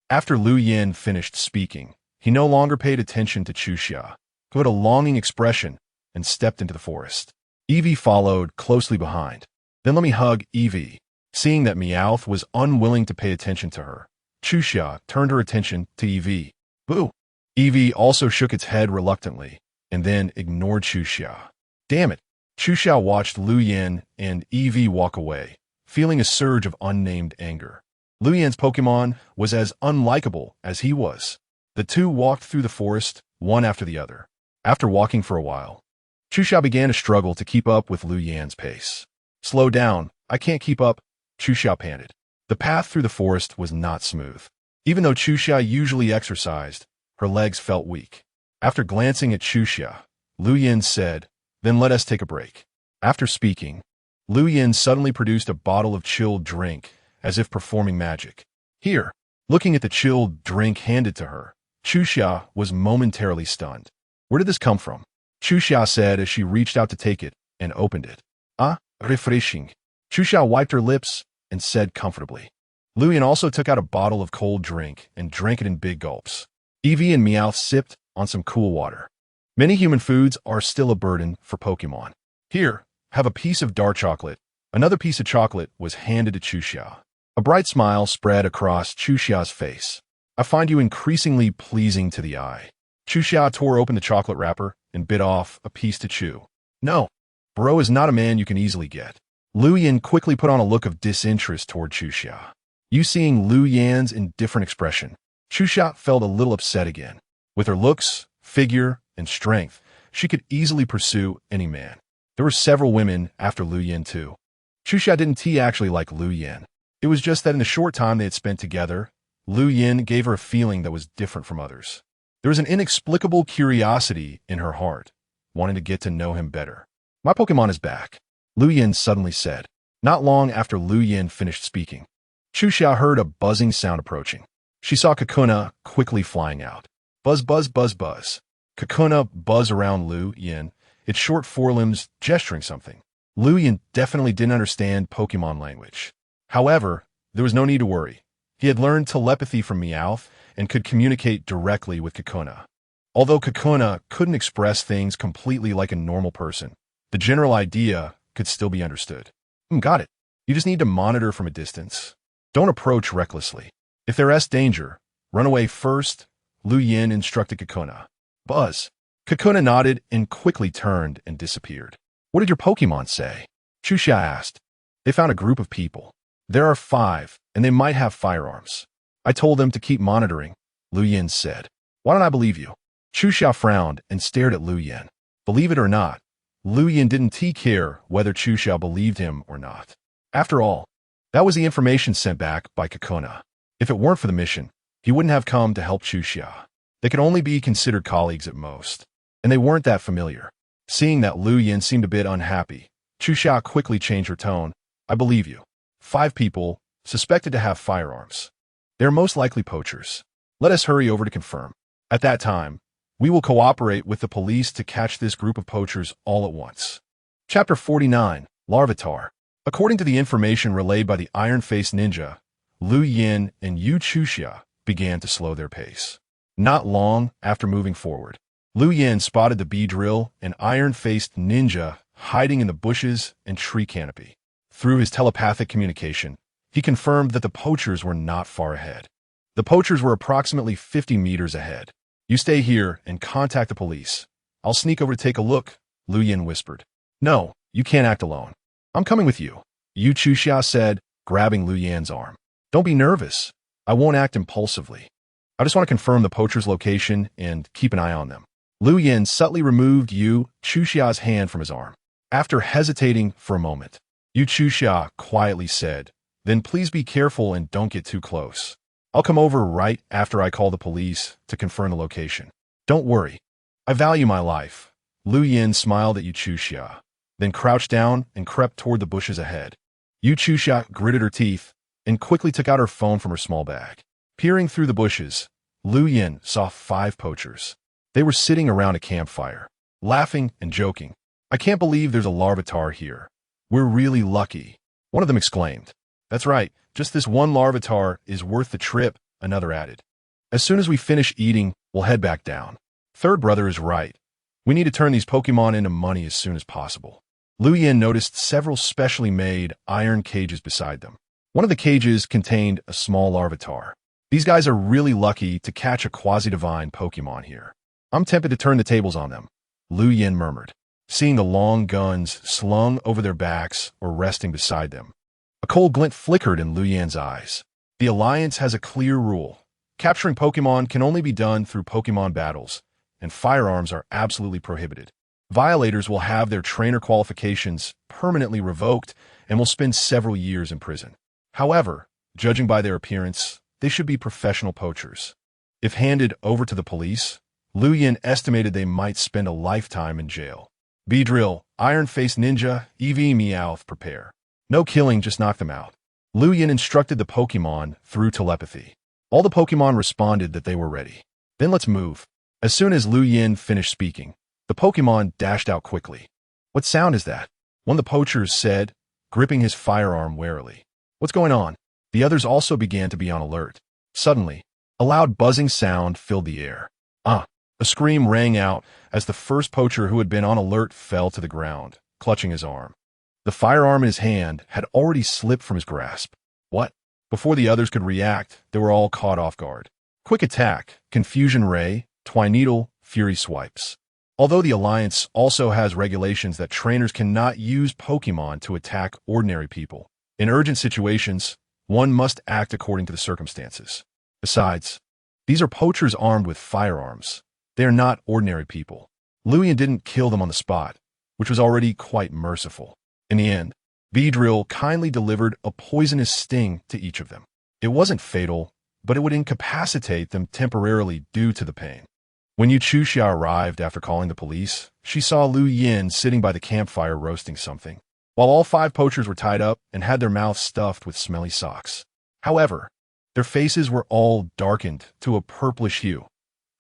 After Lu Yin finished speaking, he no longer paid attention to Chuxia, who had a longing expression, and stepped into the forest. Eevee followed closely behind. Then let me hug Eevee. Seeing that Meowth was unwilling to pay attention to her, Chuxia turned her attention to Eevee. Boo! Eevee also shook its head reluctantly, and then ignored Chuxia. Damn it! Chuxia watched Lu Yin and Eevee walk away, feeling a surge of unnamed anger. Lu Yin's Pokemon was as unlikable as he was. The two walked through the forest, one after the other. After walking for a while, Chuxia began to struggle to keep up with Lu Yin's pace. Slow down, I can't keep up, Chuxia panted. The path through the forest was not smooth. Even though Chuxia usually exercised, her legs felt weak. After glancing at Chuxia, Lu Yin said, then let us take a break. After speaking, Lu Yin suddenly produced a bottle of chilled drink, as if performing magic. Here, looking at the chilled drink handed to her, Chuxia was momentarily stunned. Where did this come from? Chuxia said as she reached out to take it and opened it. Ah, refreshing. Chuxia wiped her lips and said comfortably. Lu Yin also took out a bottle of cold drink and drank it in big gulps. Eevee and Meowth sipped on some cool water. Many human foods are still a burden for Pokemon. Here, have a piece of dark chocolate. Another piece of chocolate was handed to Chuxia. A bright smile spread across Chuxia's face. I find you increasingly pleasing to the eye. Chuxia tore open the chocolate wrapper and bit off a piece to chew. No, bro is not a man you can easily get. Lu Yin quickly put on a look of disinterest toward Chuxia. You seeing Lu Yin's indifferent expression, Chuxia felt a little upset again. With her looks, figure, and strength, she could easily pursue any man. There were several women after Lu Yin too. Chuxia didn't actually like Lu Yin. It was just that in the short time they had spent together, Lu Yin gave her a feeling that was different from others. There was an inexplicable curiosity in her heart, wanting to get to know him better. My Pokemon is back, Lu Yin suddenly said. Not long after Lu Yin finished speaking, Chuxia heard a buzzing sound approaching. She saw Kakuna quickly flying out. Buzz, buzz, buzz, buzz. Kakuna buzzed around Lu Yin, its short forelimbs gesturing something. Lu Yin definitely didn't understand Pokemon language. However, there was no need to worry. He had learned telepathy from Meowth and could communicate directly with Kakuna. Although Kakuna couldn't express things completely like a normal person, the general idea could still be understood. Got it. You just need to monitor from a distance. Don't approach recklessly. If there's danger, run away first, Lu Yin instructed Kakuna. Buzz. Kakuna nodded and quickly turned and disappeared. What did your Pokemon say? Chuxia asked. They found a group of people. There are 5, and they might have firearms. I told them to keep monitoring, Lu Yin said. Why don't I believe you? Chuxia frowned and stared at Lu Yin. Believe it or not, Lu Yin didn't care whether Chuxia believed him or not. After all, that was the information sent back by Kakuna. If it weren't for the mission, he wouldn't have come to help Chuxia. They could only be considered colleagues at most, and they weren't that familiar. Seeing that Lu Yin seemed a bit unhappy, Chuxia quickly changed her tone. I believe you. 5 people, suspected to have firearms. They're most likely poachers. Let us hurry over to confirm. At that time, we will cooperate with the police to catch this group of poachers all at once. Chapter 49, Larvitar. According to the information relayed by the Iron-Faced Ninja, Lu Yin and Yu Chuxia began to slow their pace. Not long after moving forward, Lu Yin spotted the Beedrill and Iron-Faced Ninja hiding in the bushes and tree canopy. Through his telepathic communication, he confirmed that the poachers were not far ahead. The poachers were approximately 50 meters ahead. You stay here and contact the police. I'll sneak over to take a look, Lu Yin whispered. No, you can't act alone. I'm coming with you, Yu Chuxia said, grabbing Lu Yin's arm. Don't be nervous. I won't act impulsively. I just want to confirm the poachers' location and keep an eye on them. Lu Yin subtly removed Yu Chuxia's hand from his arm. After hesitating for a moment, Yu Chuxia quietly said, "Then please be careful and don't get too close. I'll come over right after I call the police to confirm the location. Don't worry. I value my life." Lu Yin smiled at Yu Chuxia, then crouched down and crept toward the bushes ahead. Yu Chuxia gritted her teeth and quickly took out her phone from her small bag. Peering through the bushes, Lu Yin saw 5 poachers. They were sitting around a campfire, laughing and joking. "I can't believe there's a larvitar here. We're really lucky," one of them exclaimed. "That's right, just this one larvitar is worth the trip," another added. "As soon as we finish eating, we'll head back down." Third brother is right. "We need to turn these Pokémon into money as soon as possible." Lu Yin noticed several specially made iron cages beside them. One of the cages contained a small larvitar. "These guys are really lucky to catch a quasi-divine Pokémon here. I'm tempted to turn the tables on them," Lu Yin murmured, seeing the long guns slung over their backs or resting beside them. A cold glint flickered in Lu Yin's eyes. The Alliance has a clear rule. Capturing Pokémon can only be done through Pokémon battles, and firearms are absolutely prohibited. Violators will have their trainer qualifications permanently revoked and will spend several years in prison. However, judging by their appearance, they should be professional poachers. If handed over to the police, Lu Yin estimated they might spend a lifetime in jail. Beedrill, Iron-Faced Ninja, EV Meowth, prepare. No killing, just knock them out. Lu Yin instructed the Pokémon through telepathy. All the Pokémon responded that they were ready. "Then let's move." As soon as Lu Yin finished speaking, the Pokémon dashed out quickly. "What sound is that?" one of the poachers said, gripping his firearm warily. "What's going on?" The others also began to be on alert. Suddenly, a loud buzzing sound filled the air. A scream rang out as the first poacher who had been on alert fell to the ground, clutching his arm. The firearm in his hand had already slipped from his grasp. "What?" Before the others could react, they were all caught off guard. Quick attack, confusion ray, Twineedle, fury swipes. Although the Alliance also has regulations that trainers cannot use Pokémon to attack ordinary people, in urgent situations, one must act according to the circumstances. Besides, these are poachers armed with firearms. They are not ordinary people. Lu Yin didn't kill them on the spot, which was already quite merciful. In the end, Beedrill kindly delivered a poisonous sting to each of them. It wasn't fatal, but it would incapacitate them temporarily due to the pain. When Yu Chuxia arrived after calling the police, she saw Lu Yin sitting by the campfire roasting something, while all 5 poachers were tied up and had their mouths stuffed with smelly socks. However, their faces were all darkened to a purplish hue.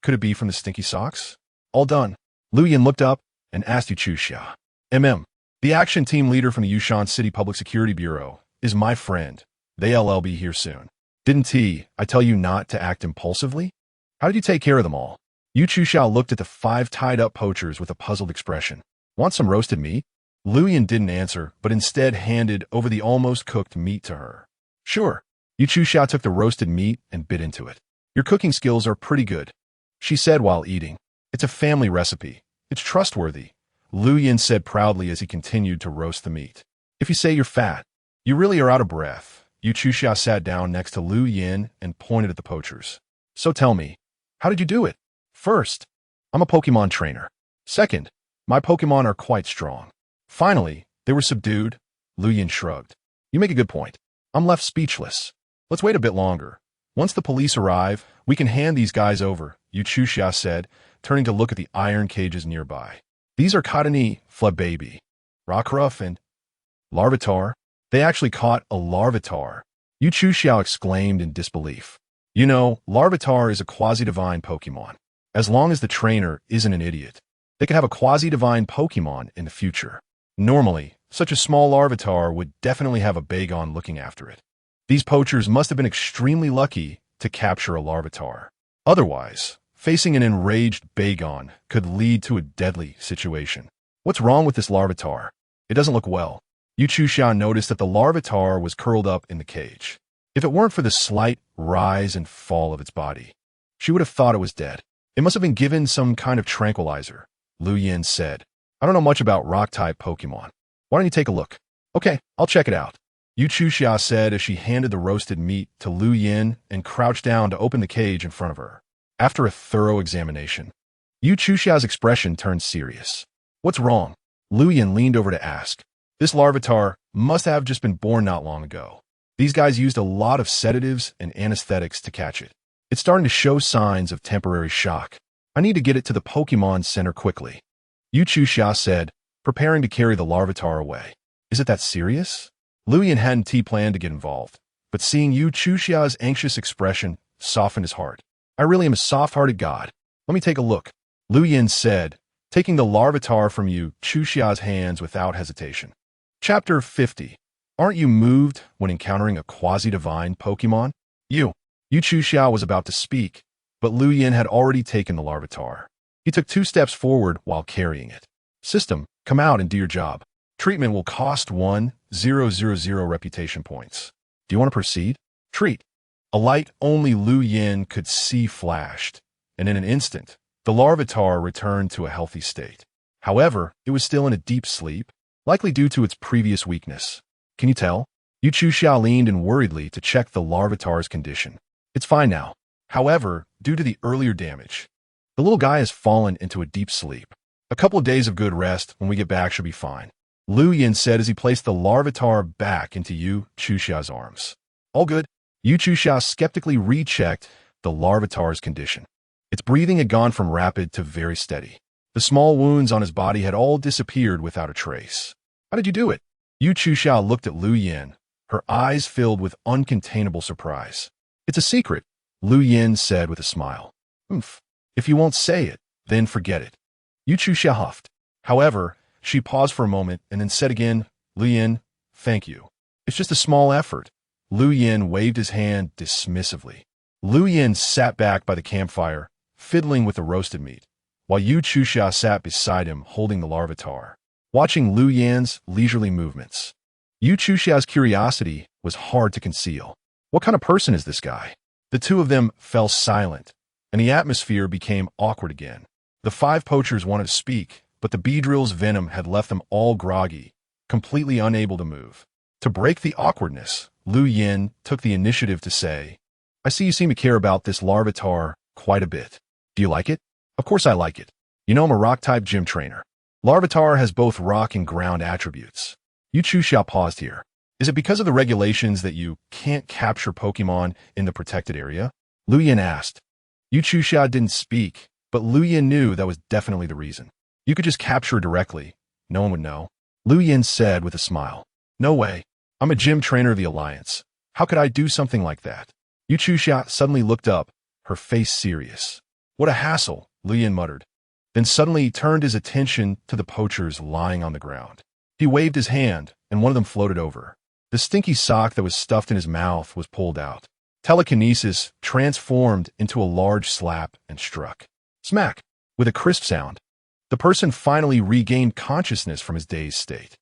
Could it be from the stinky socks? All done. Lu Yin looked up and asked Yu Chuxia. The action team leader from the Yushan City Public Security Bureau is my friend. They'll be here soon. Didn't I tell you not to act impulsively? How did you take care of them all?" Yu Chuxia looked at the 5 tied-up poachers with a puzzled expression. "Want some roasted meat?" Lu Yin didn't answer, but instead handed over the almost cooked meat to her. "Sure." Yu Chuxia took the roasted meat and bit into it. "Your cooking skills are pretty good," she said while eating. "It's a family recipe. It's trustworthy," Lu Yin said proudly as he continued to roast the meat. "If you say you're fat, you really are out of breath." Yu Chuxia sat down next to Lu Yin and pointed at the poachers. "So tell me, how did you do it?" "First, I'm a Pokémon trainer. Second, my Pokémon are quite strong. Finally, they were subdued." Lu Yin shrugged. "You make a good point. I'm left speechless. Let's wait a bit longer. Once the police arrive, we can hand these guys over," Yu Chuxia said, turning to look at the iron cages nearby. "These are Katani, Flebaby, Heracross, and Larvitar." They actually caught a Larvitar, Yu Chuxia exclaimed in disbelief. "You know, Larvitar is a quasi-divine Pokémon. As long as the trainer isn't an idiot, they could have a quasi-divine Pokémon in the future. Normally, such a small Larvitar would definitely have a Bagon looking after it. These poachers must have been extremely lucky to capture a Larvitar. Otherwise, facing an enraged Bagon could lead to a deadly situation. What's wrong with this Larvitar? It doesn't look well." Yu Chuxia noticed that the Larvitar was curled up in the cage. If it weren't for the slight rise and fall of its body, she would have thought it was dead. "It must have been given some kind of tranquilizer," Lu Yin said. "I don't know much about rock-type Pokémon. Why don't you take a look?" "Okay, I'll check it out," Yu Chuxia said as she handed the roasted meat to Lu Yin and crouched down to open the cage in front of her. After a thorough examination, Yu Chuxia's expression turned serious. "What's wrong?" Lu Yin leaned over to ask. This Larvitar must have just been born not long ago. These guys used a lot of sedatives and anesthetics to catch it. It's starting to show signs of temporary shock. I need to get it to the Pokémon Center quickly. Yu Chuxia said, preparing to carry the Larvitar away. Is it that serious? Lu Yin hadn't planned to get involved, but seeing Yu Chuxia's anxious expression softened his heart. I really am a soft-hearted god. Let me take a look, Lu Yin said, taking the Larvitar from Yu Chuxia's hands without hesitation. Chapter 50. Aren't you moved when encountering a quasi-divine Pokémon? Yu Chuxia was about to speak, but Lu Yin had already taken the Larvitar. He took 2 steps forward while carrying it. System, come out and do your job. Treatment will cost 1,000 reputation points. Do you want to proceed? Treat. A light only Lu Yin could see flashed, and in an instant, the Larvitar returned to a healthy state. However, it was still in a deep sleep, likely due to its previous weakness. Can you tell? Yu Chuxia leaned in worriedly to check the Larvitar's condition. It's fine now. However, due to the earlier damage, the little guy has fallen into a deep sleep. A couple of days of good rest when we get back should be fine, Lu Yin said as he placed the Larvitar back into Yu Chuxia's arms. All good. Yu Chuxia skeptically rechecked the Larvitar's condition. Its breathing had gone from rapid to very steady. The small wounds on his body had all disappeared without a trace. How did you do it? Yu Chuxia looked at Lu Yin, her eyes filled with uncontainable surprise. It's a secret, Lu Yin said with a smile. Oomph. If you won't say it, then forget it. Yu Chuxia huffed. However, she paused for a moment and then said again, Lu Yin, thank you. It's just a small effort. Lu Yin waved his hand dismissively. Lu Yin sat back by the campfire, fiddling with the roasted meat, while Yu Chuxia sat beside him holding the Larvitar, watching Lu Yin's leisurely movements. Yu Chuxia's curiosity was hard to conceal. What kind of person is this guy? The two of them fell silent, and the atmosphere became awkward again. The 5 poachers wanted to speak, but the Beedrill's venom had left them all groggy, completely unable to move. To break the awkwardness, Lu Yin took the initiative to say, I see you seem to care about this Larvitar quite a bit. Do you like it? Of course I like it. You know I'm a rock-type gym trainer. Larvitar has both rock and ground attributes. Yu Chuxia paused here. Is it because of the regulations that you can't capture Pokémon in the protected area? Lu Yin asked. Yu Chuxia didn't speak, but Lu Yin knew that was definitely the reason. You could just capture directly. No one would know. Lu Yin said with a smile. No way. I'm a gym trainer of the Alliance. How could I do something like that? Yu Chuxia suddenly looked up, her face serious. What a hassle, Lu Yin muttered. Then suddenly he turned his attention to the poachers lying on the ground. He waved his hand, and one of them floated over. The stinky sock that was stuffed in his mouth was pulled out. Telekinesis transformed into a large slap and struck. Smack! With a crisp sound. The person finally regained consciousness from his dazed state.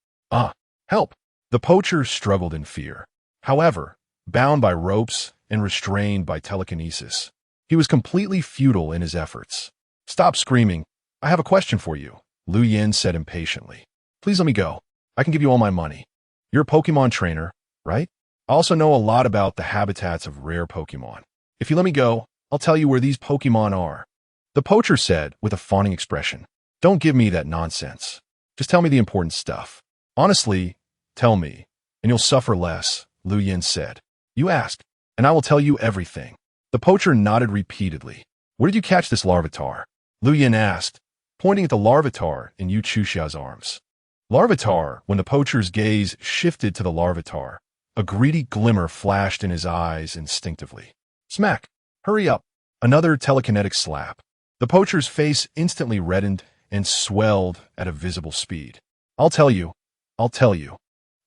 Help! The poacher struggled in fear. However, bound by ropes and restrained by telekinesis, he was completely futile in his efforts. Stop screaming. I have a question for you, Lu Yin said impatiently. Please let me go. I can give you all my money. You're a Pokemon trainer, right? I also know a lot about the habitats of rare Pokemon. If you let me go, I'll tell you where these Pokemon are. The poacher said with a fawning expression. Don't give me that nonsense. Just tell me the important stuff. Honestly, tell me, and you'll suffer less, Lu Yin said. You ask, and I will tell you everything. The poacher nodded repeatedly. Where did you catch this Larvitar? Lu Yin asked, pointing at the Larvitar in Yu Chuxia's arms. Larvitar, when the poacher's gaze shifted to the Larvitar, a greedy glimmer flashed in his eyes instinctively. Smack! Hurry up! Another telekinetic slap. The poacher's face instantly reddened and swelled at a visible speed. I'll tell you.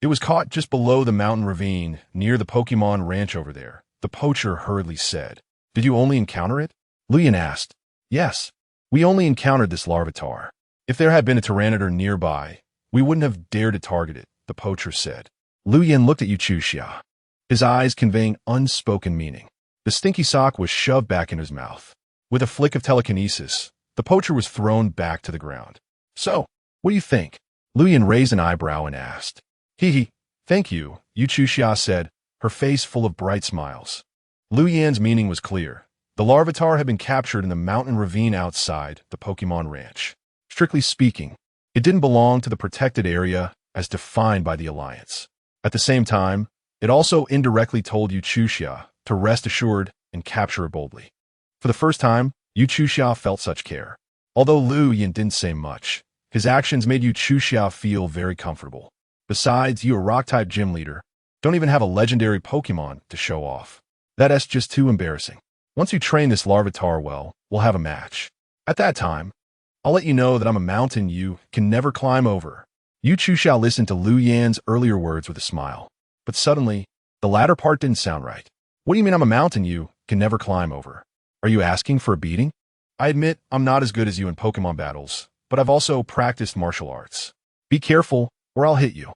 It was caught just below the mountain ravine near the Pokemon ranch over there, the poacher hurriedly said. Did you only encounter it? Lu Yin asked. Yes. We only encountered this Larvitar. If there had been a Tyranitar nearby, we wouldn't have dared to target it, the poacher said. Lu Yin looked at Yu Chuxia, his eyes conveying unspoken meaning. The stinky sock was shoved back into his mouth. With a flick of telekinesis, the poacher was thrown back to the ground. So, what do you think? Lu Yin raised an eyebrow and asked. Hee, thank you, Yu Chuxia said, her face full of bright smiles. Lu Yin's meaning was clear. The Larvitar had been captured in the mountain ravine outside the Pokemon ranch. Strictly speaking, It didn't belong to the protected area as defined by the Alliance. At the same time, it also indirectly told Yu Chuxia to rest assured and capture it boldly. For the first time, Yu Chuxia felt such care. Although Lu Yin didn't say much, his actions made Yu Chuxia feel very comfortable. Besides, you a rock-type gym leader, don't even have a legendary Pokémon to show off. That's just too embarrassing. Once you train this Larvitar well, we'll have a match. At that time, I'll let you know that I'm a mountain you can never climb over. Yu Chuxia listened to Lu Yan's earlier words with a smile. But suddenly, the latter part didn't sound right. What do you mean I'm a mountain you can never climb over? Are you asking for a beating? I admit I'm not as good as you in Pokémon battles, but I've also practiced martial arts. Be careful, or I'll hit you.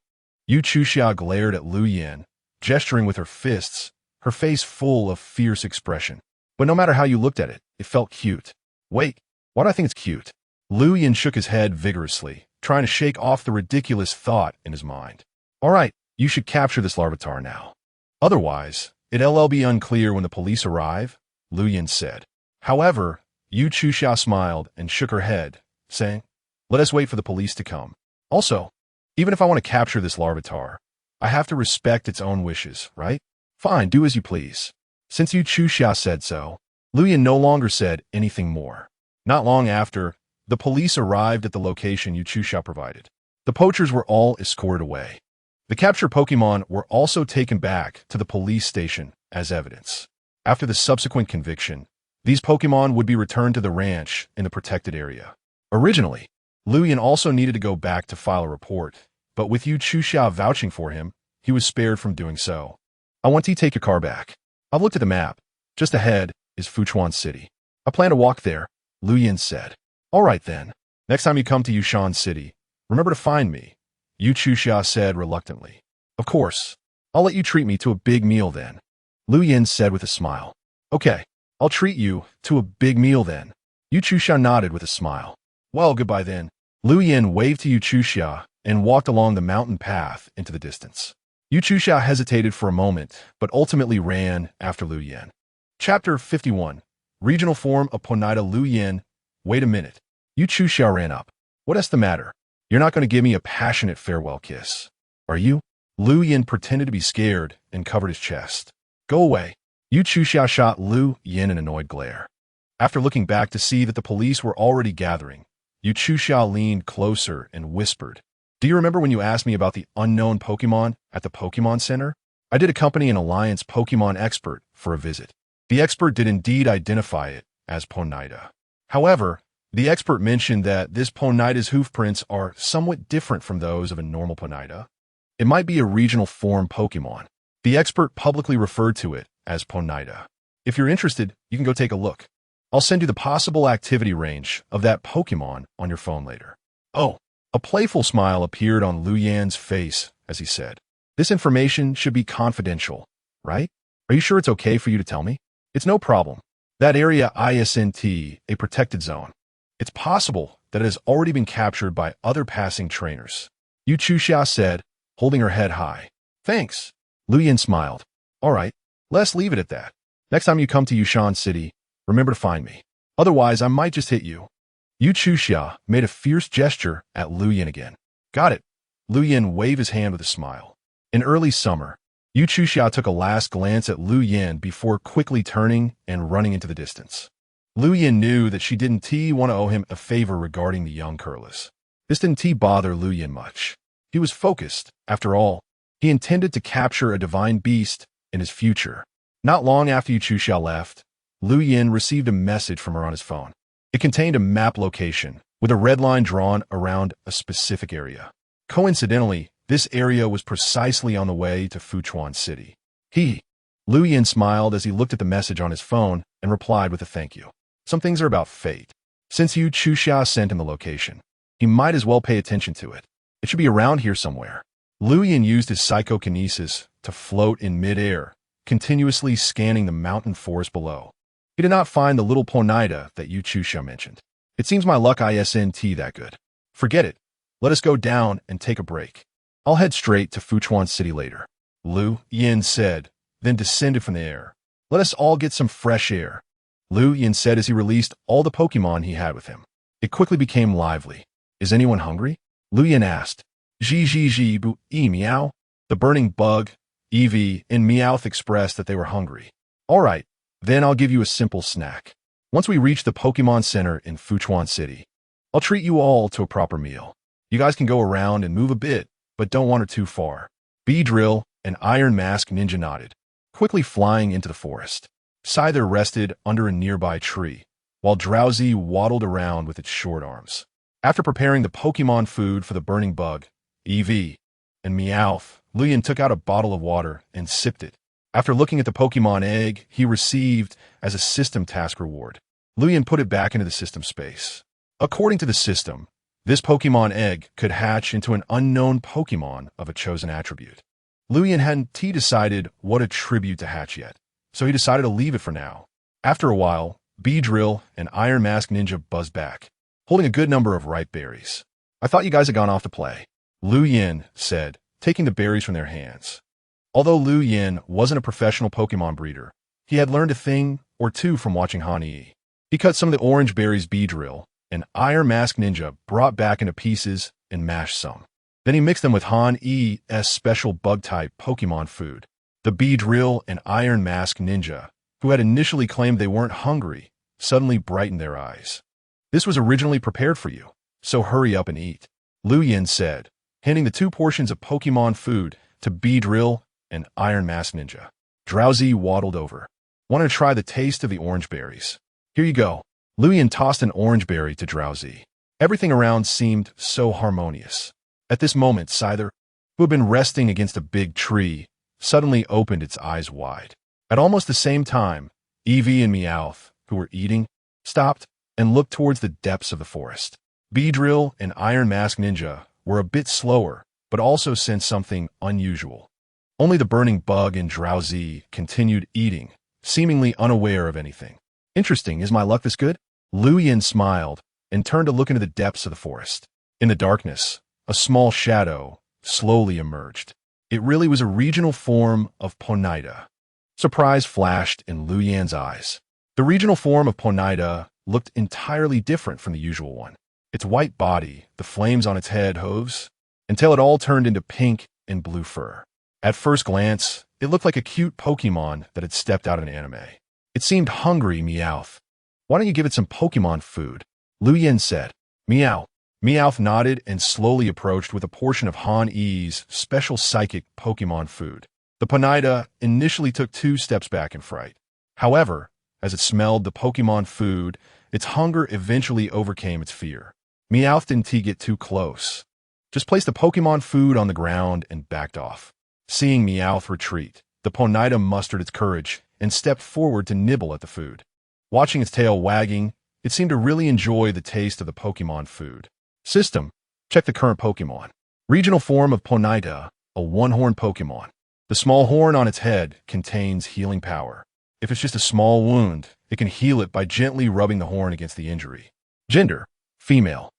Yu Chuxia glared at Lu Yan, gesturing with her fists, her face full of fierce expression. But no matter how you looked at it, it felt cute. Wait, why do I think it's cute? Lu Yan shook his head vigorously, trying to shake off the ridiculous thought in his mind. All right, you should capture this Larvitar now. Otherwise, it'll be unclear when the police arrive, Lu Yan said. However, Yu Chuxia smiled and shook her head, saying, let us wait for the police to come. Also, even if I want to capture this Larvitar, I have to respect its own wishes, right? Fine, do as you please. Since Yu Chuxia said so, Lu Yan no longer said anything more. Not long after, the police arrived at the location Yu Chuxia provided. The poachers were all escorted away. The captured Pokémon were also taken back to the police station as evidence. After the subsequent conviction, these Pokémon would be returned to the ranch in the protected area. Originally, Lu Yan also needed to go back to file a report, but with Yu Chuxia vouching for him, he was spared from doing so. I want to take your car back. I've looked at the map. Just ahead is Fuchuan City. I plan to walk there, Lu Yan said. All right then. Next time you come to Yushan City, remember to find me, Yu Chuxia said reluctantly. Of course. I'll let you treat me to a big meal then, Lu Yan said with a smile. Okay, I'll treat you to a big meal then. Yu Chuxia nodded with a smile. Well, goodbye then. Lu Yan waved to Yu Chuxia and walked along the mountain path into the distance. Yu Chuxia hesitated for a moment, but ultimately ran after Lu Yan. Chapter 51. Regional form of Ponyta. Lu Yan. Wait a minute. Yu Chuxia ran up. What's the matter? You're not going to give me a passionate farewell kiss, are you? Lu Yan pretended to be scared and covered his chest. Go away. Yu Chuxia shot Lu Yan an annoyed glare. After looking back to see that the police were already gathering, Yu Chuxia leaned closer and whispered, do you remember when you asked me about the unknown Pokémon at the Pokémon Center? I did accompany an Alliance Pokémon expert for a visit. The expert did indeed identify it as Ponyta. However, the expert mentioned that this Ponyta's hoof prints are somewhat different from those of a normal Ponyta. It might be a regional form Pokémon. The expert publicly referred to it as Ponyta. If you're interested, you can go take a look. I'll send you the possible activity range of that Pokémon on your phone later. Oh, a playful smile appeared on Lu Yan's face as he said, this information should be confidential, right? Are you sure it's okay for you to tell me? It's no problem. That area isn't a protected zone. It's possible that it has already been captured by other passing trainers, Yu Chuxia said, holding her head high. Thanks. Lu Yan smiled. All right, let's leave it at that. Next time you come to Yushan City, remember to find me. Otherwise, I might just hit you. Yu Chuxia made a fierce gesture at Lu Yan again. Got it. Lu Yan waved his hand with a smile. In early summer, Yu Chuxia took a last glance at Lu Yan before quickly turning and running into the distance. Lu Yan knew that she didn't want to owe him a favor regarding the young Curlis. This didn't bother Lu Yan much. He was focused. After all, he intended to capture a divine beast in his future. Not long after Yu Chuxia left, Lu Yan received a message from her on his phone. It contained a map location with a red line drawn around a specific area. Coincidentally, this area was precisely on the way to Fuchuan City. Lu Yan smiled as he looked at the message on his phone and replied with a thank you. Some things are about fate. Since Yu Chuxia sent him the location, he might as well pay attention to it. It should be around here somewhere. Lu Yan used his psychokinesis to float in midair, continuously scanning the mountain forest below. He did not find the little Ponyta that Yu Chuxia mentioned. It seems my luck isn't that good. Forget it. Let us go down and take a break. I'll head straight to Fuchuan City later, Lu Yan said, then descended from the air. Let us all get some fresh air, Lu Yan said as he released all the Pokémon he had with him. It quickly became lively. Is anyone hungry? Luyan asked. Meow. The burning bug, Eevee, and Meowth expressed that they were hungry. All right, then I'll give you a simple snack. Once we reach the Pokemon Center in Fuchuan City, I'll treat you all to a proper meal. You guys can go around and move a bit, but don't wander too far. Beedrill and Iron Mask Ninja nodded, quickly flying into the forest. Scyther rested under a nearby tree, while Drowsy waddled around with its short arms. After preparing the Pokemon food for the burning bug, Eevee, and Meowth, Luyan took out a bottle of water and sipped it. After looking at the Pokemon egg he received as a system task reward, Luyan put it back into the system space. According to the system, this Pokemon egg could hatch into an unknown Pokemon of a chosen attribute. Luyan hadn't decided what attribute to hatch yet, so he decided to leave it for now. After a while, Beedrill and Iron Mask Ninja buzzed back, holding a good number of ripe berries. I thought you guys had gone off to play, Luyan said, taking the berries from their hands. Although Luyan wasn't a professional Pokemon breeder, he had learned a thing or two from watching Han Yi. He cut some of the orange berries Beedrill and Iron Mask Ninja brought back into pieces and mashed some. Then he mixed them with Han Yi's special bug-type Pokemon food. The Beedrill and Iron Mask Ninja, who had initially claimed they weren't hungry, suddenly brightened their eyes. This was originally prepared for you, so hurry up and eat, Luyan said, handing the 2 portions of Pokemon food to Beedrill and Iron Mask Ninja. Drowsy waddled over. Wanted to try the taste of the orange berries. Here you go. Luyan tossed an orange berry to Drowsy. Everything around seemed so harmonious. At this moment, Scyther, who had been resting against a big tree, suddenly opened its eyes wide. At almost the same time, Eevee and Meowth, who were eating, stopped and looked towards the depths of the forest. Beedrill and Iron Mask Ninja were a bit slower, but also sensed something unusual. Only the burning bug and Drowsy continued eating, seemingly unaware of anything. Interesting, is my luck this good? Luyan smiled and turned to look into the depths of the forest. In the darkness, a small shadow slowly emerged. It really was a regional form of Ponyta. Surprise flashed in Luyan's eyes. The regional form of Ponyta looked entirely different from the usual one. Its white body, the flames on its head, hooves, until it all turned into pink and blue fur. At first glance, it looked like a cute Pokemon that had stepped out of an anime. It seemed hungry, Meowth. Why don't you give it some Pokemon food? Luyan said. Meow. Meowth nodded and slowly approached with a portion of Han Yi's special psychic Pokemon food. The Ponyta initially took 2 steps back in fright. However, as it smelled the Pokemon food, its hunger eventually overcame its fear. Meowth didn't get too close. Just placed the Pokemon food on the ground and backed off. Seeing Meowth retreat, the Ponyta mustered its courage and stepped forward to nibble at the food. Watching its tail wagging, it seemed to really enjoy the taste of the Pokemon food. System. Check the current Pokemon. Regional form of Ponyta, a 1-horned Pokemon. The small horn on its head contains healing power. If it's just a small wound, it can heal it by gently rubbing the horn against the injury. Gender. Female.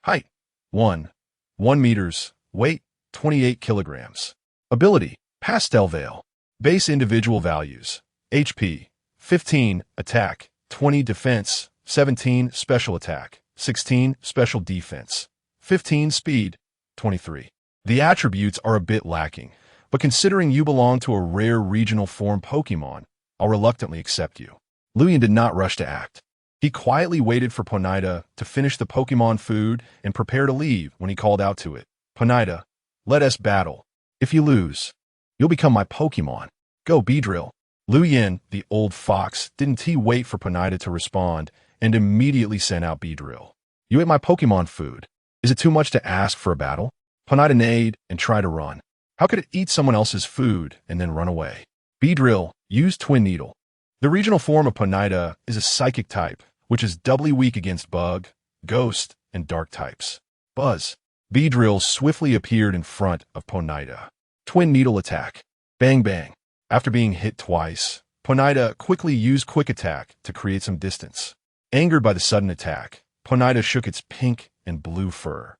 Height. 1 meters. Weight. 28 kilograms. Ability. Pastel Veil. Base individual values. HP. 15. Attack. 20. Defense. 17. Special attack. 16. Special defense. 15. Speed. 23. The attributes are a bit lacking, but considering you belong to a rare regional form Pokemon, I'll reluctantly accept you. Luyan did not rush to act. He quietly waited for Ponyta to finish the Pokemon food and prepare to leave when he called out to it. Ponyta, let us battle. If you lose, you'll become my Pokemon. Go, Beedrill. Luyan, the old fox, didn't wait for Ponyta to respond and immediately sent out Beedrill. You ate my Pokemon food. Is it too much to ask for a battle? Ponyta neighed and tried to run. How could it eat someone else's food and then run away? Beedrill used Twin Needle. The regional form of Ponyta is a psychic type, which is doubly weak against bug, ghost, and dark types. Buzz. Beedrill swiftly appeared in front of Ponyta. Twin Needle attack. Bang bang. After being hit twice, Ponyta quickly used Quick Attack to create some distance. Angered by the sudden attack, Ponyta shook its pink and blue fur,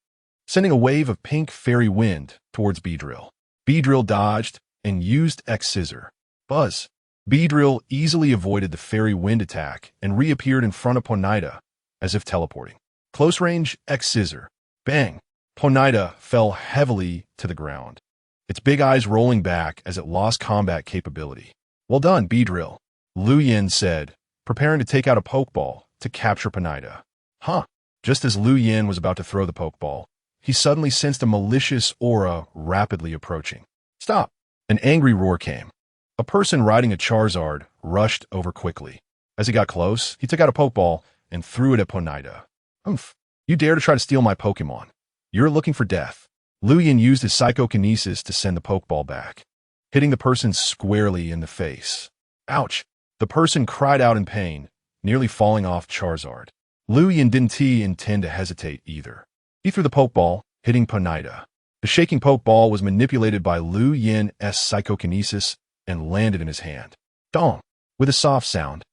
sending a wave of pink fairy wind towards Beedrill. Beedrill dodged and used X-Scissor. Buzz. Beedrill easily avoided the fairy wind attack and reappeared in front of Ponyta, as if teleporting. Close range X-Scissor. Bang. Ponyta fell heavily to the ground, its big eyes rolling back as it lost combat capability. "Well done, Beedrill," Lu Yin said, preparing to take out a Pokeball to capture Ponyta. Huh. Just as Lu Yin was about to throw the Pokeball, he suddenly sensed a malicious aura rapidly approaching. "Stop!" An angry roar came. A person riding a Charizard rushed over quickly. As he got close, he took out a Pokeball and threw it at Ponyta. "Umph! You dare to try to steal my Pokemon. You're looking for death." Lu Yin used his psychokinesis to send the Pokeball back, hitting the person squarely in the face. Ouch! The person cried out in pain, nearly falling off Charizard. Lu Yin didn't intend to hesitate either. He threw the Pokeball, hitting Ponyta. The shaking Pokeball was manipulated by Lu Yin's psychokinesis and landed in his hand. Dong! With a soft sound,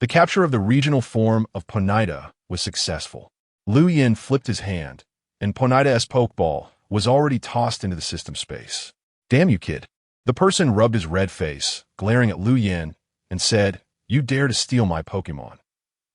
the capture of the regional form of Ponyta was successful. Lu Yin flipped his hand, and Ponyta's Pokeball was already tossed into the system space. "Damn you, kid." The person rubbed his red face, glaring at Lu Yin, and said, "You dare to steal my Pokemon.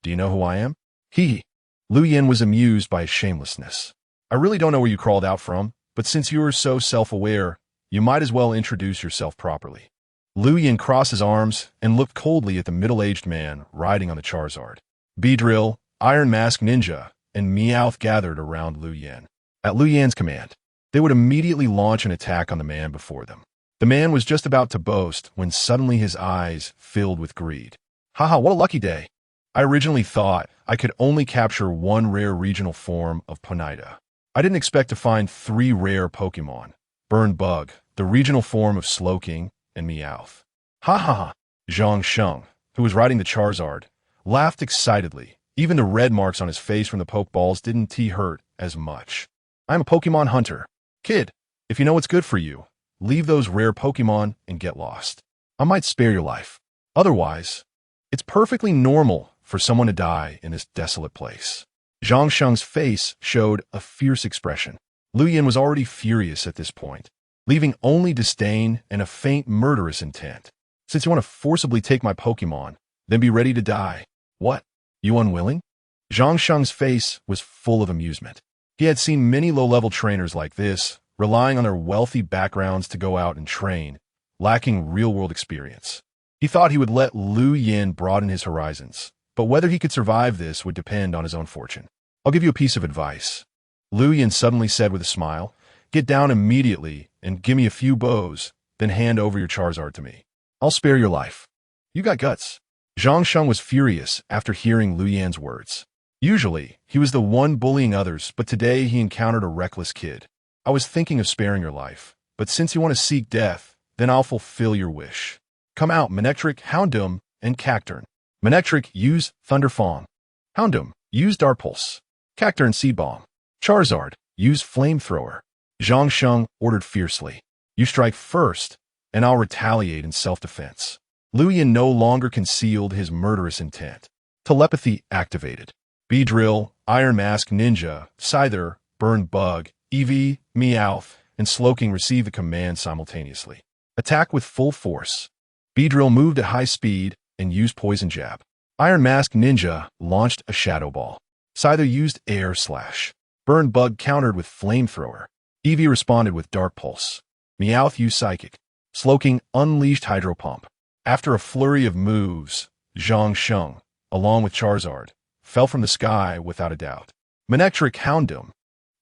Do you know who I am?" He. Lu Yin was amused by his shamelessness. "I really don't know where you crawled out from, but since you are so self-aware, you might as well introduce yourself properly." Lu Yin crossed his arms and looked coldly at the middle-aged man riding on the Charizard. Beedrill, Iron Mask Ninja, and Meowth gathered around Lu Yin. At Lu Yin's command, they would immediately launch an attack on the man before them. The man was just about to boast when suddenly his eyes filled with greed. "Haha, what a lucky day. I originally thought I could only capture one rare regional form of Ponyta. I didn't expect to find 3 rare Pokémon. Burn Bug, the regional form of Slowking, and Meowth." "Ha ha ha." Zhang Sheng, who was riding the Charizard, laughed excitedly. Even the red marks on his face from the Pokeballs didn't hurt as much. "I'm a Pokemon hunter. Kid, if you know what's good for you, leave those rare Pokemon and get lost. I might spare your life. Otherwise, it's perfectly normal for someone to die in this desolate place." Zhang Sheng's face showed a fierce expression. Lu Yin was already furious at this point, leaving only disdain and a faint murderous intent. "Since you want to forcibly take my Pokemon, then be ready to die." "What? You unwilling?" Zhang Sheng's face was full of amusement. He had seen many low-level trainers like this, relying on their wealthy backgrounds to go out and train, lacking real-world experience. He thought he would let Lu Yin broaden his horizons, but whether he could survive this would depend on his own fortune. "I'll give you a piece of advice," Lu Yin suddenly said with a smile. "Get down immediately and give me a few bows, then hand over your Charizard to me. I'll spare your life. You got guts." Zhang Sheng was furious after hearing Lu Yin's words. Usually, he was the one bullying others, but today he encountered a reckless kid. "I was thinking of sparing your life, but since you want to seek death, then I'll fulfill your wish. Come out, Manectric, Houndoom, and Cacturn. Manectric, use Thunderfang. Houndoom, use Dark Pulse. Cacturn, Seed Bomb. Charizard, use Flamethrower." Zhang Sheng ordered fiercely. "You strike first, and I'll retaliate in self-defense." Lu Yin no longer concealed his murderous intent. Telepathy activated. Beedrill, Iron Mask Ninja, Scyther, Burn Bug, Eevee, Meowth, and Slowking received the command simultaneously. Attack with full force. Beedrill moved at high speed and used Poison Jab. Iron Mask Ninja launched a Shadow Ball. Scyther used Air Slash. Burn Bug countered with Flamethrower. Eevee responded with Dark Pulse. Meowth used Psychic. Slowking unleashed Hydro Pump. After a flurry of moves, Zhang Sheng, along with Charizard, fell from the sky without a doubt. Manectric, Houndoom,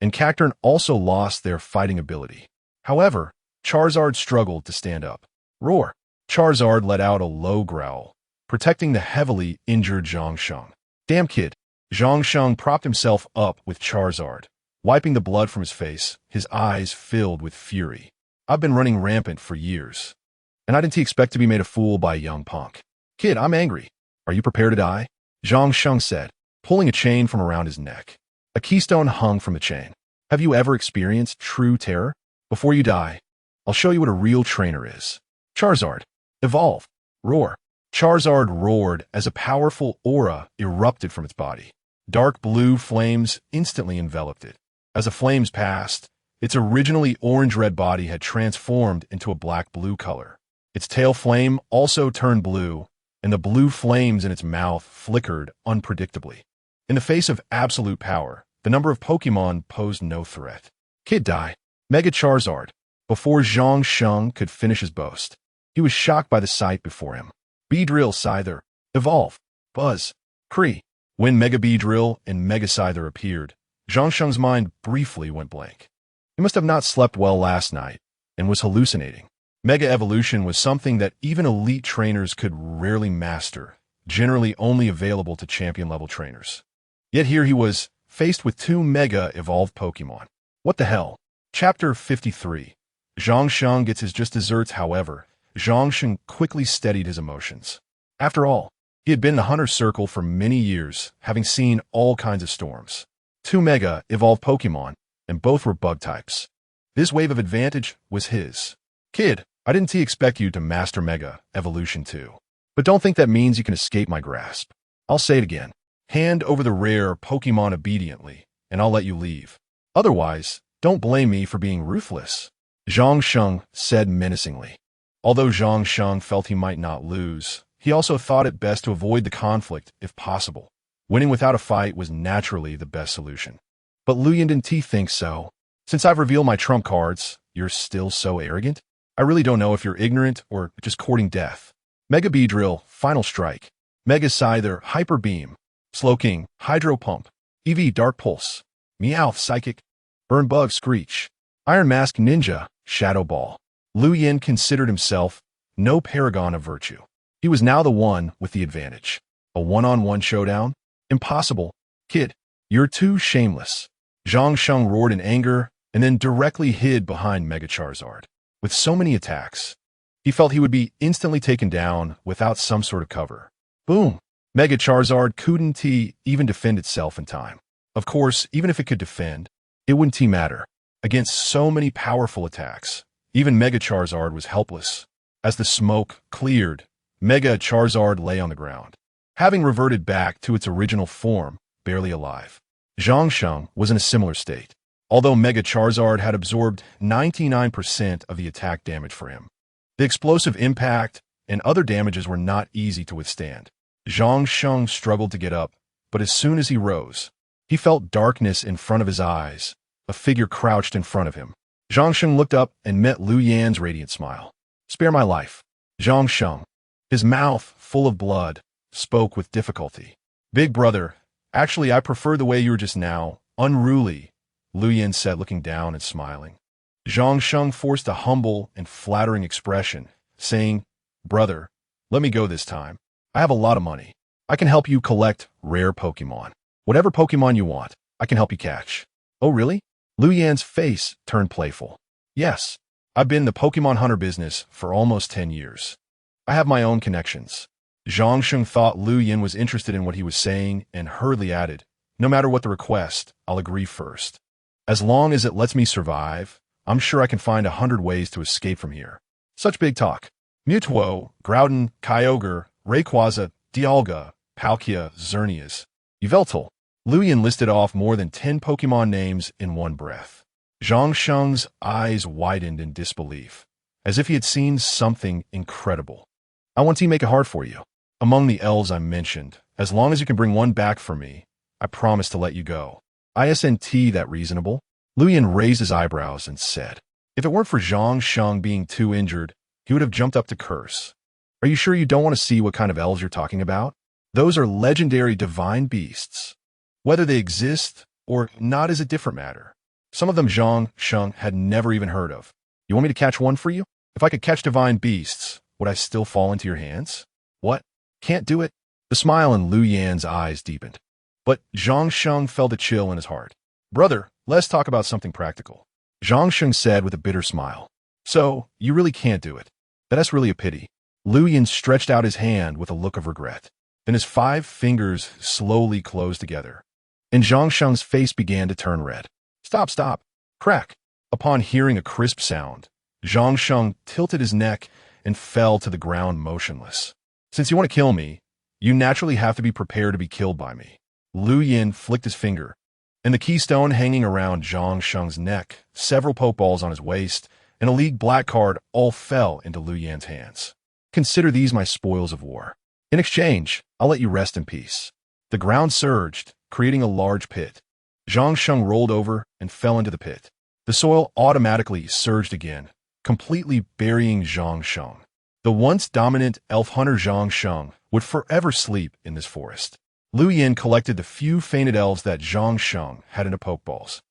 and Cacturn also lost their fighting ability. However, Charizard struggled to stand up. Roar! Charizard let out a low growl, protecting the heavily injured Zhang Sheng. "Damn kid!" Zhang Sheng propped himself up with Charizard, wiping the blood from his face, his eyes filled with fury. "I've been running rampant for years, and I didn't expect to be made a fool by a young punk. Kid, I'm angry. Are you prepared to die?" Zhang Sheng said, pulling a chain from around his neck. A keystone hung from the chain. "Have you ever experienced true terror? Before you die, I'll show you what a real trainer is. Charizard, evolve." Roar. Charizard roared as a powerful aura erupted from its body. Dark blue flames instantly enveloped it. As the flames passed, its originally orange-red body had transformed into a black-blue color. Its tail flame also turned blue, and the blue flames in its mouth flickered unpredictably. In the face of absolute power, the number of Pokémon posed no threat. Kid die. Mega Charizard. Before Zhang Sheng could finish his boast, he was shocked by the sight before him. Beedrill Scyther. Evolve. Buzz. Cree. When Mega Beedrill and Mega Scyther appeared, Zhang Sheng's mind briefly went blank. He must have not slept well last night and was hallucinating. Mega Evolution was something that even elite trainers could rarely master, generally only available to champion-level trainers. Yet here he was, faced with two Mega Evolved Pokémon. What the hell? Chapter 53. Zhang Sheng gets his just desserts. However, Zhang Sheng quickly steadied his emotions. After all, he had been in the hunter's circle for many years, having seen all kinds of storms. Two Mega Evolved Pokémon, and both were bug types. This wave of advantage was his. Kid, I didn't expect you to master Mega Evolution too. But don't think that means you can escape my grasp. I'll say it again. Hand over the rare Pokémon obediently, and I'll let you leave. Otherwise, don't blame me for being ruthless. Zhang Sheng said menacingly. Although Zhang Sheng felt he might not lose, he also thought it best to avoid the conflict if possible. Winning without a fight was naturally the best solution. But Luyan didn't think so. Since I've revealed my trump cards, you're still so arrogant? I really don't know if you're ignorant or just courting death. Mega Beedrill, Final Strike. Mega Scyther, Hyper Beam. Slowking, Hydro Pump. EV, Dark Pulse. Meowth, Psychic. Burn Bug, Screech. Iron Mask, Ninja, Shadow Ball. Luyan considered himself no paragon of virtue. He was now the one with the advantage. A one-on-one showdown? Impossible. Kid, you're too shameless. Zhang Sheng roared in anger and then directly hid behind Mega Charizard. With so many attacks, he felt he would be instantly taken down without some sort of cover. Boom! Mega Charizard couldn't even defend itself in time. Of course, even if it could defend, it wouldn't matter. Against so many powerful attacks, even Mega Charizard was helpless. As the smoke cleared, Mega Charizard lay on the ground, having reverted back to its original form, barely alive. Zhang Sheng was in a similar state, although Mega Charizard had absorbed 99% of the attack damage for him. The explosive impact and other damages were not easy to withstand. Zhang Sheng struggled to get up, but as soon as he rose, he felt darkness in front of his eyes. A figure crouched in front of him. Zhang Sheng looked up and met Lu Yan's radiant smile. Spare my life. Zhang Sheng, his mouth full of blood, spoke with difficulty. Big brother, actually I prefer the way you were just now. Unruly, Lu Yan said, looking down and smiling. Zhang Sheng forced a humble and flattering expression, saying, Brother, let me go this time. I have a lot of money. I can help you collect rare Pokémon. Whatever Pokémon you want, I can help you catch. Oh really? Lu Yan's face turned playful. Yes, I've been in the Pokémon hunter business for almost 10 years. I have my own connections. Zhang Sheng thought Lu Yan was interested in what he was saying and hurriedly added, no matter what the request, I'll agree first. As long as it lets me survive, I'm sure I can find 100 ways to escape from here. Such big talk. Mewtwo, Groudon, Kyogre, Rayquaza, Dialga, Palkia, Xerneas, Yveltal. Lu Yan listed off more than 10 Pokémon names in one breath. Zhang Sheng's eyes widened in disbelief, as if he had seen something incredible. I want to make it hard for you. Among the elves I mentioned, as long as you can bring one back for me, I promise to let you go. Isn't that reasonable? Lu Yan raised his eyebrows and said, if it weren't for Zhang Sheng being too injured, he would have jumped up to curse. Are you sure you don't want to see what kind of elves you're talking about? Those are legendary divine beasts. Whether they exist or not is a different matter. Some of them Zhang Sheng had never even heard of. You want me to catch one for you? If I could catch divine beasts, would I still fall into your hands? What? Can't do it? The smile in Lu Yan's eyes deepened. But Zhang Sheng felt a chill in his heart. Brother, let's talk about something practical. Zhang Sheng said with a bitter smile. So, you really can't do it. That's really a pity. Lu Yan stretched out his hand with a look of regret. Then his 5 fingers slowly closed together, and Zhang Sheng's face began to turn red. Stop, stop. Crack. Upon hearing a crisp sound, Zhang Sheng tilted his neck and fell to the ground motionless. Since you want to kill me, you naturally have to be prepared to be killed by me. Lu Yan flicked his finger, and the keystone hanging around Zhang Sheng's neck, several pokeballs on his waist, and a league black card all fell into Lu Yan's hands. Consider these my spoils of war. In exchange, I'll let you rest in peace. The ground surged, creating a large pit. Zhang Sheng rolled over and fell into the pit. The soil automatically surged again, completely burying Zhang Sheng. The once dominant elf hunter Zhang Sheng would forever sleep in this forest. Lu Yin collected the few fainted elves that Zhang Sheng had into Pokeballs.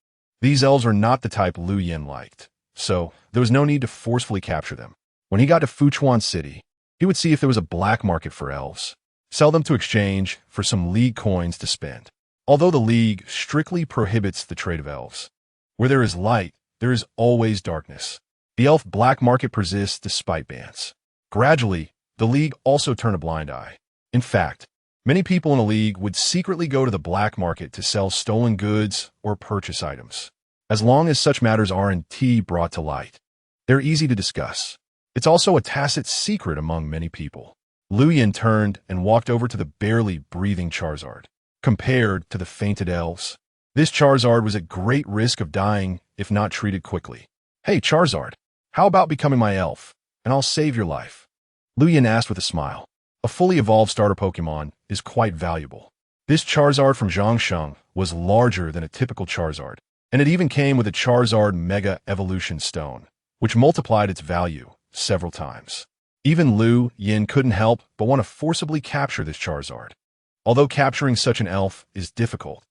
These elves were not the type Lu Yin liked, so there was no need to forcefully capture them. When he got to Fuchuan City, he would see if there was a black market for elves, sell them to exchange for some League coins to spend. Although the League strictly prohibits the trade of elves, where there is light, there is always darkness. The elf black market persists despite bans. Gradually, the League also turned a blind eye. In fact, many people in the League would secretly go to the black market to sell stolen goods or purchase items. As long as such matters aren't brought to light, they're easy to discuss. It's also a tacit secret among many people. Lu Yin turned and walked over to the barely breathing Charizard. Compared to the fainted elves, this Charizard was at great risk of dying if not treated quickly. "Hey, Charizard, how about becoming my elf, and I'll save your life?" Lu Yin asked with a smile. A fully evolved starter Pokemon is quite valuable. This Charizard from Zhang Sheng was larger than a typical Charizard, and it even came with a Charizard Mega Evolution Stone, which multiplied its value several times. Even Lu Yin couldn't help but want to forcibly capture this Charizard. Although capturing such an elf is difficult,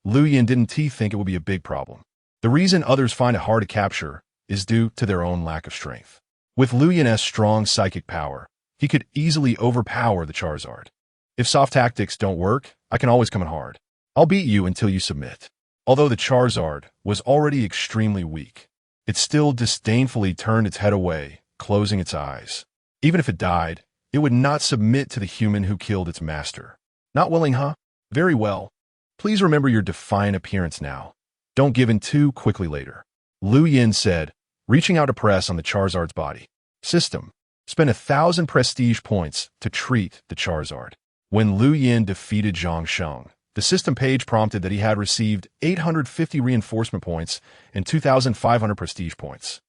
Lu Yin didn't think it would be a big problem. The reason others find it hard to capture is due to their own lack of strength. With Lu Yin's strong psychic power, he could easily overpower the Charizard. "If soft tactics don't work, I can always come in hard. I'll beat you until you submit." Although the Charizard was already extremely weak, it still disdainfully turned its head away, closing its eyes. Even if it died, it would not submit to the human who killed its master. "Not willing, huh? Very well. Please remember your defiant appearance now. Don't give in too quickly later," Lu Yin said, reaching out to press on the Charizard's body. System. Spend 1,000 prestige points to treat the Charizard. When Lu Yin defeated Zhang Sheng, the system page prompted that he had received 850 reinforcement points and 2,500 prestige points.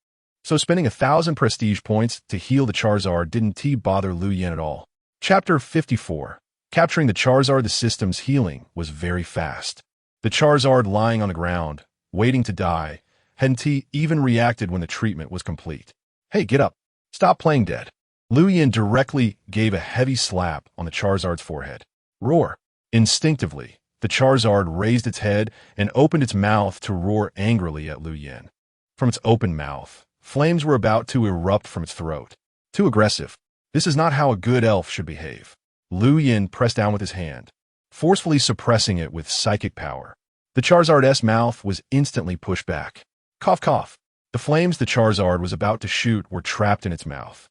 So spending 1,000 prestige points to heal the Charizard didn't bother Lu Yin at all. Chapter 54. Capturing the Charizard. The system's healing was very fast. The Charizard lying on the ground, waiting to die, hadn't even reacted when the treatment was complete. "Hey, get up. Stop playing dead." Lu Yin directly gave a heavy slap on the Charizard's forehead. "Roar." Instinctively, the Charizard raised its head and opened its mouth to roar angrily at Lu Yin. From its open mouth, flames were about to erupt from its throat. Too aggressive. This is not how a good elf should behave. Lu Yin pressed down with his hand, forcefully suppressing it with psychic power. The Charizard's mouth was instantly pushed back. Cough, cough. The flames the Charizard was about to shoot were trapped in its mouth,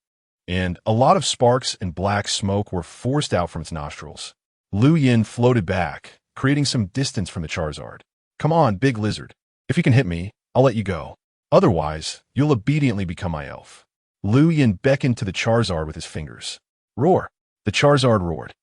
and a lot of sparks and black smoke were forced out from its nostrils. Lu Yin floated back, creating some distance from the Charizard. "Come on, big lizard. If you can hit me, I'll let you go. Otherwise, you'll obediently become my elf." Lu Yin beckoned to the Charizard with his fingers. "Roar." The Charizard roared,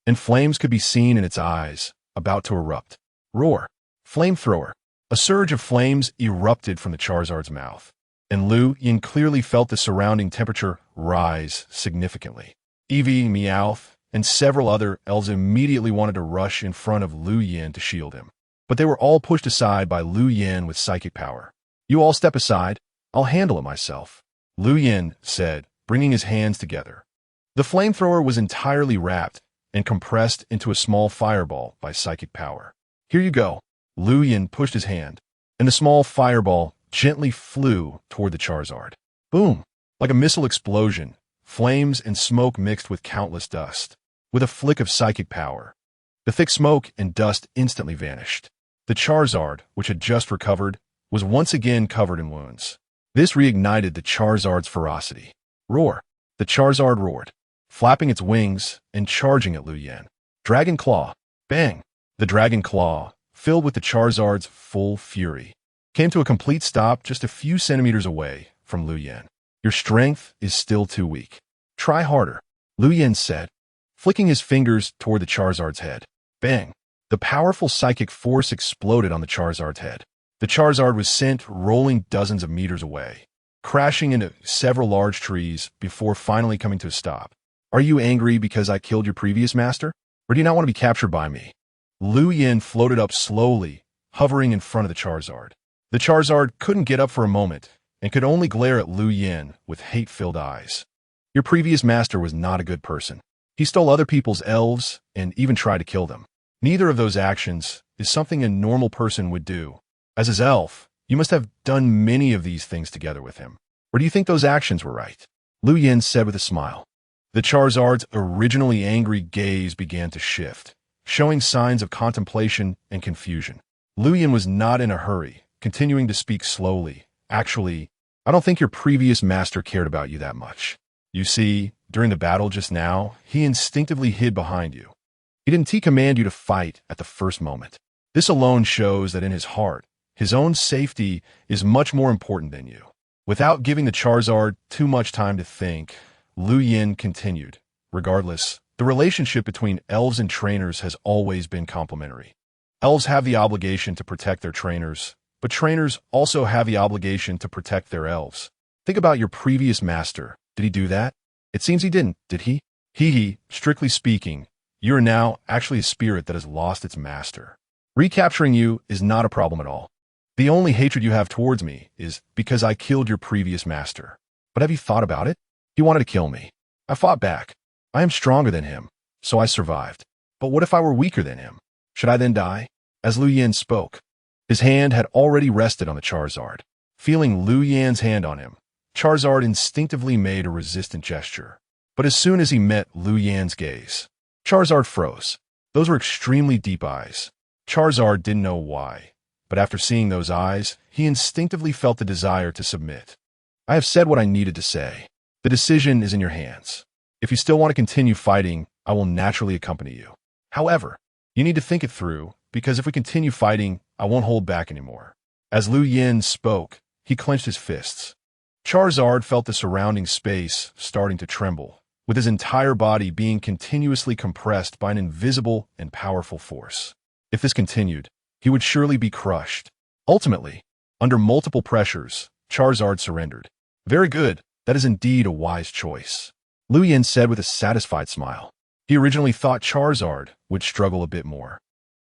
and flames could be seen in its eyes, about to erupt. "Roar." Flamethrower. A surge of flames erupted from the Charizard's mouth, and Lu Yin clearly felt the surrounding temperature rise significantly. Eevee, Meowth, and several other elves immediately wanted to rush in front of Lu Yin to shield him, but they were all pushed aside by Lu Yin with psychic power. "You all step aside. I'll handle it myself," Lu Yin said, bringing his hands together. The flamethrower was entirely wrapped and compressed into a small fireball by psychic power. "Here you go." Lu Yin pushed his hand, and the small fireball gently flew toward the Charizard. Boom! Like a missile explosion, flames and smoke mixed with countless dust. With a flick of psychic power, the thick smoke and dust instantly vanished. The Charizard, which had just recovered, was once again covered in wounds. This reignited the Charizard's ferocity. Roar! The Charizard roared, flapping its wings and charging at Lu Yin. Dragon Claw. Bang! The Dragon Claw, filled with the Charizard's full fury, came to a complete stop just a few centimeters away from Lu Yin. "Your strength is still too weak. Try harder," Lu Yin said, flicking his fingers toward the Charizard's head. Bang! The powerful psychic force exploded on the Charizard's head. The Charizard was sent rolling dozens of meters away, crashing into several large trees before finally coming to a stop. "Are you angry because I killed your previous master? Or do you not want to be captured by me?" Lu Yin floated up slowly, hovering in front of the Charizard. The Charizard couldn't get up for a moment and could only glare at Lu Yin with hate-filled eyes. Your previous master was not a good person. He stole other people's elves and even tried to kill them. Neither of those actions is something a normal person would do. As his elf, you must have done many of these things together with him. Or do you think those actions were right? Lu Yin said with a smile. The Charizard's originally angry gaze began to shift, showing signs of contemplation and confusion. Lu Yin was not in a hurry, continuing to speak slowly. Actually, I don't think your previous master cared about you that much. You see, during the battle just now, he instinctively hid behind you. He didn't command you to fight at the first moment. This alone shows that in his heart, his own safety is much more important than you. Without giving the Charizard too much time to think, Lu Yin continued. Regardless, the relationship between elves and trainers has always been complementary. Elves have the obligation to protect their trainers, but trainers also have the obligation to protect their elves. Think about your previous master. Did he do that? It seems he didn't, did he? Strictly speaking, you are now actually a spirit that has lost its master. Recapturing you is not a problem at all. The only hatred you have towards me is because I killed your previous master. But have you thought about it? He wanted to kill me. I fought back. I am stronger than him, so I survived. But what if I were weaker than him? Should I then die? As Lu Yin spoke, his hand had already rested on the Charizard. Feeling Lu Yin's hand on him, Charizard instinctively made a resistant gesture. But as soon as he met Lu Yin's gaze, Charizard froze. Those were extremely deep eyes. Charizard didn't know why, but after seeing those eyes, he instinctively felt the desire to submit. I have said what I needed to say. The decision is in your hands. If you still want to continue fighting, I will naturally accompany you. However, you need to think it through, because if we continue fighting, I won't hold back anymore. As Lu Yin spoke, he clenched his fists. Charizard felt the surrounding space starting to tremble, with his entire body being continuously compressed by an invisible and powerful force. If this continued, he would surely be crushed. Ultimately, under multiple pressures, Charizard surrendered. Very good, that is indeed a wise choice, Lu Yin said with a satisfied smile. He originally thought Charizard would struggle a bit more.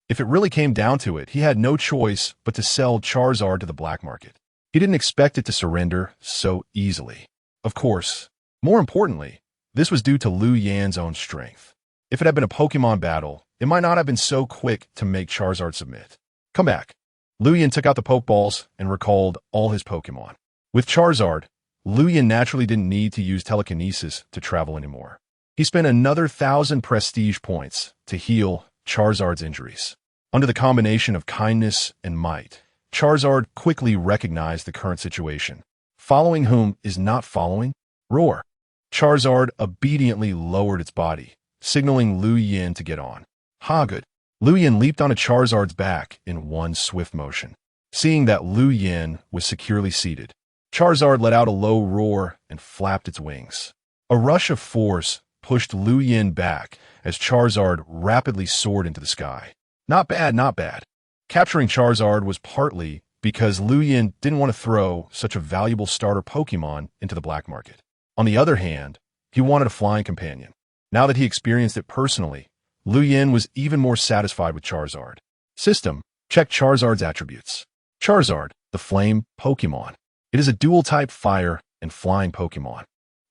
If it really came down to it, he had no choice but to sell Charizard to the black market. He didn't expect it to surrender so easily. Of course, more importantly, this was due to Lu Yin's own strength. If it had been a Pokémon battle, it might not have been so quick to make Charizard submit. Come back. Lu Yin took out the Pokeballs and recalled all his Pokémon. With Charizard, Lu Yin naturally didn't need to use telekinesis to travel anymore. He spent another 1,000 prestige points to heal Charizard's injuries. Under the combination of kindness and might, Charizard quickly recognized the current situation. Following whom is not following? Roar. Charizard obediently lowered its body, signaling Lu Yin to get on. Ha, good. Lu Yin leaped onto Charizard's back in one swift motion. Seeing that Lu Yin was securely seated, Charizard let out a low roar and flapped its wings. A rush of force pushed Lu Yin back as Charizard rapidly soared into the sky. Not bad, not bad. Capturing Charizard was partly because Lu Yin didn't want to throw such a valuable starter Pokémon into the black market. On the other hand, he wanted a flying companion. Now that he experienced it personally, Lu Yin was even more satisfied with Charizard. System, check Charizard's attributes. Charizard, the Flame Pokémon. It is a dual-type fire and flying Pokémon.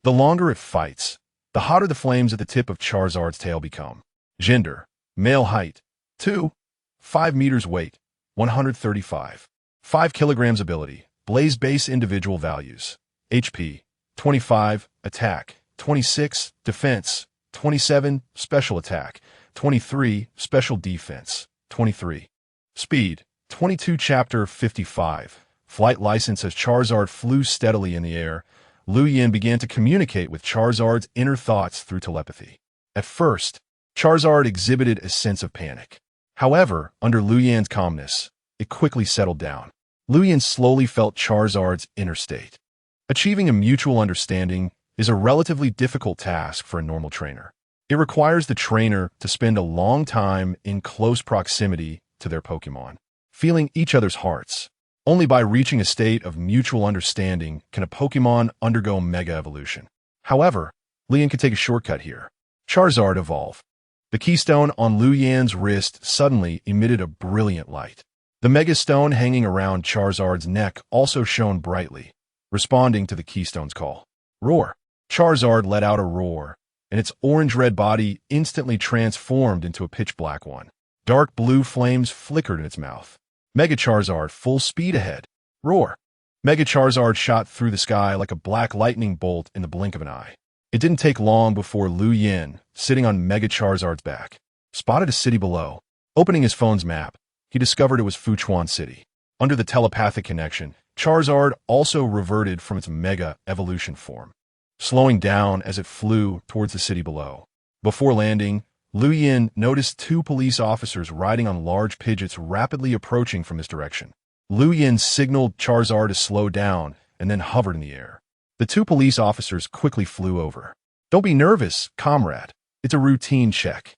The longer it fights, the hotter the flames at the tip of Charizard's tail become. Gender, male height, 2, 5 meters weight, 135. 5 kilograms ability, Blaze base individual values. HP, 25, attack, 26, defense, 27, special attack, 23, special defense, 23. Speed, 22. Chapter 55. Flight license. As Charizard flew steadily in the air, Lu Yin began to communicate with Charizard's inner thoughts through telepathy. At first, Charizard exhibited a sense of panic. However, under Lu Yin's calmness, it quickly settled down. Lu Yin slowly felt Charizard's inner state. Achieving a mutual understanding is a relatively difficult task for a normal trainer. It requires the trainer to spend a long time in close proximity to their Pokémon, feeling each other's hearts. Only by reaching a state of mutual understanding can a Pokémon undergo Mega Evolution. However, Lu Yin could take a shortcut here. Charizard Evolve. The keystone on Lu Yin's wrist suddenly emitted a brilliant light. The mega stone hanging around Charizard's neck also shone brightly, responding to the keystone's call. Roar! Charizard let out a roar, and its orange-red body instantly transformed into a pitch-black one. Dark blue flames flickered in its mouth. Mega Charizard full speed ahead. Roar! Mega Charizard shot through the sky like a black lightning bolt in the blink of an eye. It didn't take long before Lu Yin, sitting on Mega Charizard's back, spotted a city below. Opening his phone's map, he discovered it was Fuchuan City. Under the telepathic connection, Charizard also reverted from its Mega Evolution form, slowing down as it flew towards the city below. Before landing, Lu Yin noticed two police officers riding on large Pidgeots rapidly approaching from this direction. Lu Yin signaled Charizard to slow down and then hovered in the air. The two police officers quickly flew over. "Don't be nervous, comrade. It's a routine check.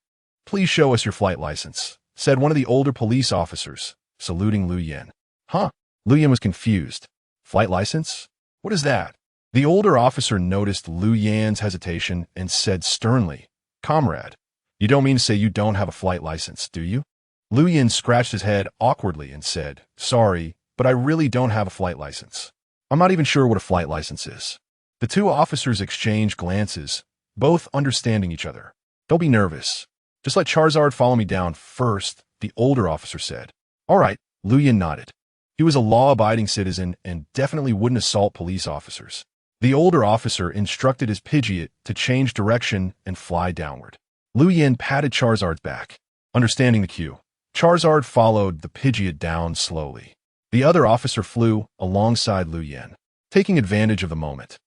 Please show us your flight license," said one of the older police officers, saluting Lu Yin. Huh? Lu Yin was confused. Flight license? What is that? The older officer noticed Lu Yin's hesitation and said sternly, "Comrade, you don't mean to say you don't have a flight license, do you?" Lu Yin scratched his head awkwardly and said, "Sorry, but I really don't have a flight license. I'm not even sure what a flight license is." The two officers exchanged glances, both understanding each other. "Don't be nervous. Just let Charizard follow me down first," the older officer said. "All right," Lu Yin nodded. He was a law-abiding citizen and definitely wouldn't assault police officers. The older officer instructed his Pidgeot to change direction and fly downward. Lu Yin patted Charizard's back. Understanding the cue, Charizard followed the Pidgeot down slowly. The other officer flew alongside Lu Yin, taking advantage of the moment.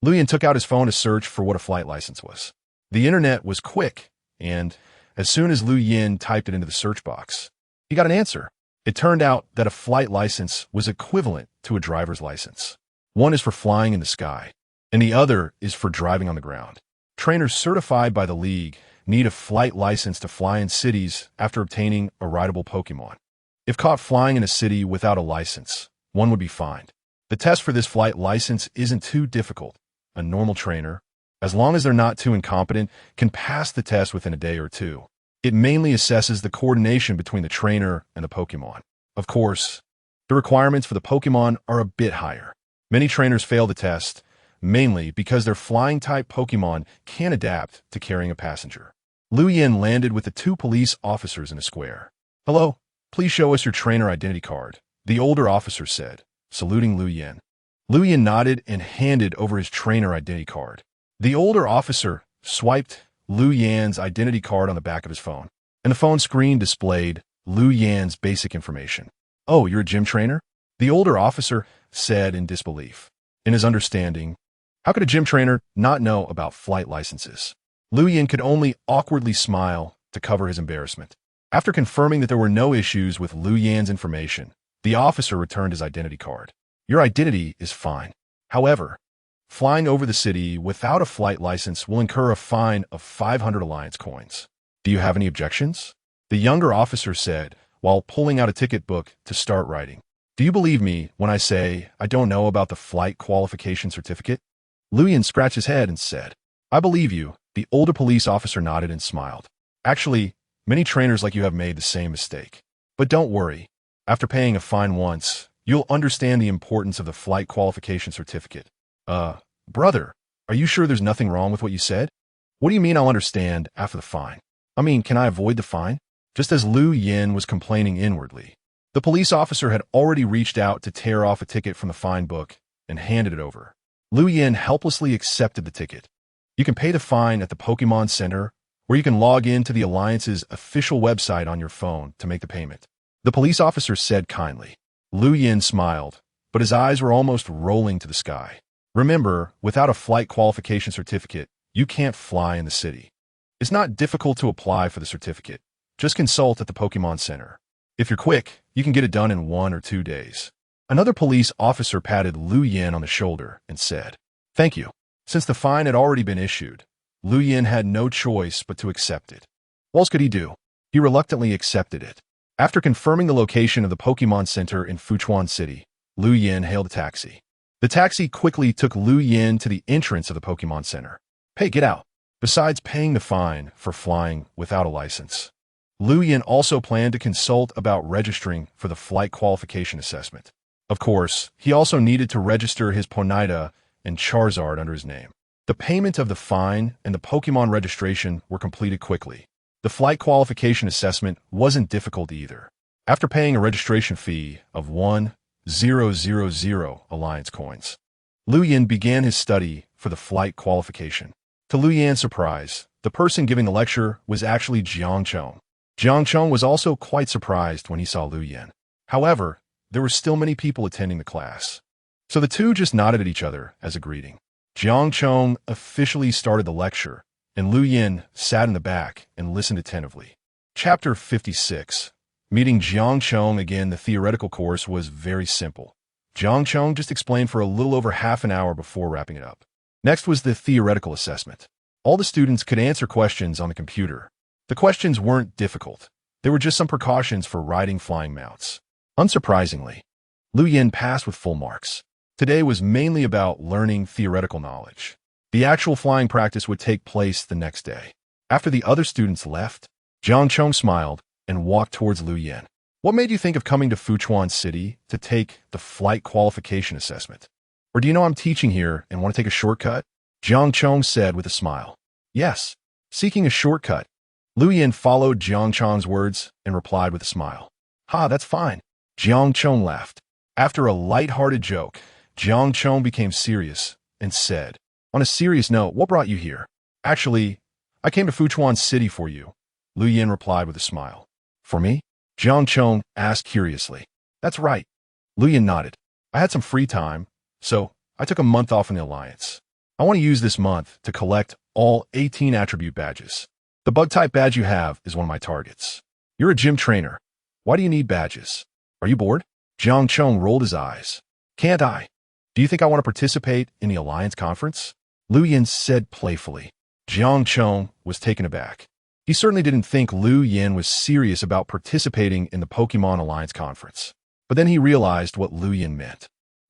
Lu Yin took out his phone to search for what a flight license was. The internet was quick, and as soon as Lu Yin typed it into the search box, he got an answer. It turned out that a flight license was equivalent to a driver's license. One is for flying in the sky, and the other is for driving on the ground. Trainers certified by the league need a flight license to fly in cities after obtaining a rideable Pokémon. If caught flying in a city without a license, one would be fined. The test for this flight license isn't too difficult. A normal trainer, as long as they're not too incompetent, can pass the test within a day or two. It mainly assesses the coordination between the trainer and the Pokémon. Of course, the requirements for the Pokémon are a bit higher. Many trainers fail the test, mainly because their flying-type Pokémon can't adapt to carrying a passenger. Lu Yin landed with the two police officers in a square. "Hello, please show us your trainer identity card," the older officer said, saluting Lu Yin. Lu Yin nodded and handed over his trainer identity card. The older officer swiped Lu Yin's identity card on the back of his phone, and the phone screen displayed Lu Yin's basic information. "Oh, you're a gym trainer?" the older officer said in disbelief. In his understanding, how could a gym trainer not know about flight licenses? Lu Yin could only awkwardly smile to cover his embarrassment. After confirming that there were no issues with Lu Yin's information, the officer returned his identity card. "Your identity is fine. However, flying over the city without a flight license will incur a fine of 500 Alliance coins. Do you have any objections?" the younger officer said while pulling out a ticket book to start writing. "Do you believe me when I say I don't know about the flight qualification certificate?" Lu Yin scratched his head and said, "I believe you." The older police officer nodded and smiled. "Actually, many trainers like you have made the same mistake. But don't worry. After paying a fine once, you'll understand the importance of the flight qualification certificate." Brother, are you sure there's nothing wrong with what you said?" "What do you mean I'll understand after the fine? I mean, can I avoid the fine?" Just as Lu Yin was complaining inwardly, the police officer had already reached out to tear off a ticket from the fine book and handed it over. Lu Yin helplessly accepted the ticket. You can pay the fine at the Pokémon Center, or you can log in to the Alliance's official website on your phone to make the payment, the police officer said kindly. Lu Yin smiled, but his eyes were almost rolling to the sky. Remember, without a flight qualification certificate, you can't fly in the city. It's not difficult to apply for the certificate. Just consult at the Pokémon Center. If you're quick, you can get it done in 1 or 2 days. Another police officer patted Lu Yin on the shoulder and said, "Thank you." Since the fine had already been issued, Lu Yin had no choice but to accept it. What else could he do? He reluctantly accepted it. After confirming the location of the Pokémon Center in Fuchuan City, Lu Yin hailed a taxi. The taxi quickly took Lu Yin to the entrance of the Pokémon Center. "Hey, get out." Besides paying the fine for flying without a license, Lu Yin also planned to consult about registering for the flight qualification assessment. Of course, he also needed to register his Ponyta and Charizard under his name. The payment of the fine and the Pokémon registration were completed quickly. The flight qualification assessment wasn't difficult either. After paying a registration fee of 1,000 Alliance coins, Lu Yin began his study for the flight qualification. To Lu Yan's surprise, the person giving the lecture was actually Jiang Chong. Jiang Chong was also quite surprised when he saw Lu Yin. However, there were still many people attending the class, so the two just nodded at each other as a greeting. Jiang Chong officially started the lecture, and Lu Yin sat in the back and listened attentively. Chapter 56. Meeting Jiang Chong again. The theoretical course was very simple. Jiang Chong just explained for a little over half an hour before wrapping it up. Next was the theoretical assessment. All the students could answer questions on the computer. The questions weren't difficult. There were just some precautions for riding flying mounts. Unsurprisingly, Lu Yin passed with full marks. Today was mainly about learning theoretical knowledge. The actual flying practice would take place the next day. After the other students left, Jiang Chong smiled and walked towards Lu Yin. What made you think of coming to Fuchuan City to take the flight qualification assessment? Or do you know I'm teaching here and want to take a shortcut? Jiang Chong said with a smile. Yes, seeking a shortcut. Lu Yin followed Jiang Chong's words and replied with a smile. Ha, that's fine. Jiang Chong laughed. After a light-hearted joke, Jiang Chong became serious and said, on a serious note, what brought you here? Actually, I came to Fuchuan City for you. Lu Yin replied with a smile. For me? Jiang Chong asked curiously. That's right. Lu Yin nodded. I had some free time, so I took a month off in the Alliance. I want to use this month to collect all 18 attribute badges. The bug-type badge you have is one of my targets. You're a gym trainer. Why do you need badges? Are you bored? Jiang Chong rolled his eyes. Can't I? Do you think I want to participate in the Alliance conference? Lu Yin said playfully. Jiang Chong was taken aback. He certainly didn't think Lu Yin was serious about participating in the Pokémon Alliance conference. But then he realized what Lu Yin meant.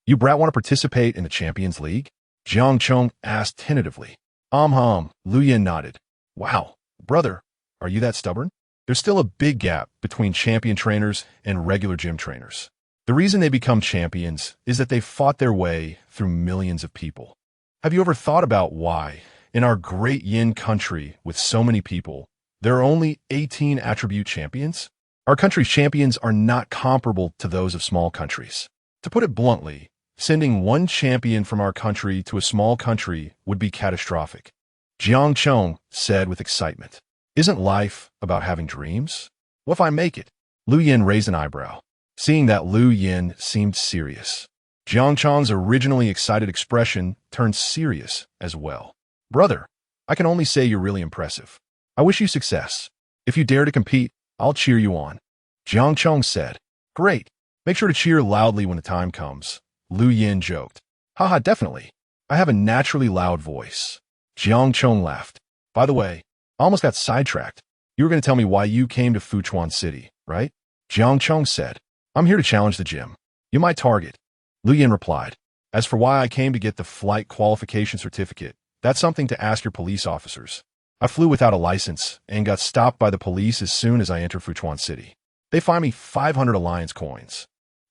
You brat want to participate in the Champions League? Jiang Chong asked tentatively. Lu Yin nodded. Wow, brother, are you that stubborn? There's still a big gap between champion trainers and regular gym trainers. The reason they become champions is that they fought their way through millions of people. Have you ever thought about why, in our great Yin country with so many people, there are only 18 attribute champions? Our country's champions are not comparable to those of small countries. To put it bluntly, sending one champion from our country to a small country would be catastrophic. Jiang Chong said with excitement. Isn't life about having dreams? What if I make it? Lu Yin raised an eyebrow. Seeing that Lu Yin seemed serious, Jiang Chong's originally excited expression turned serious as well. Brother, I can only say you're really impressive. I wish you success. If you dare to compete, I'll cheer you on. Jiang Chong said. Great. Make sure to cheer loudly when the time comes. Lu Yin joked. Haha, definitely. I have a naturally loud voice. Jiang Chong laughed. By the way, I almost got sidetracked. You were going to tell me why you came to Fuchuan City, right? Jiang Chong said. I'm here to challenge the gym. You're my target. Lu Yin replied. As for why I came to get the flight qualification certificate, that's something to ask your police officers. I flew without a license and got stopped by the police as soon as I entered Fuchuan City. They fined me 500 Alliance coins.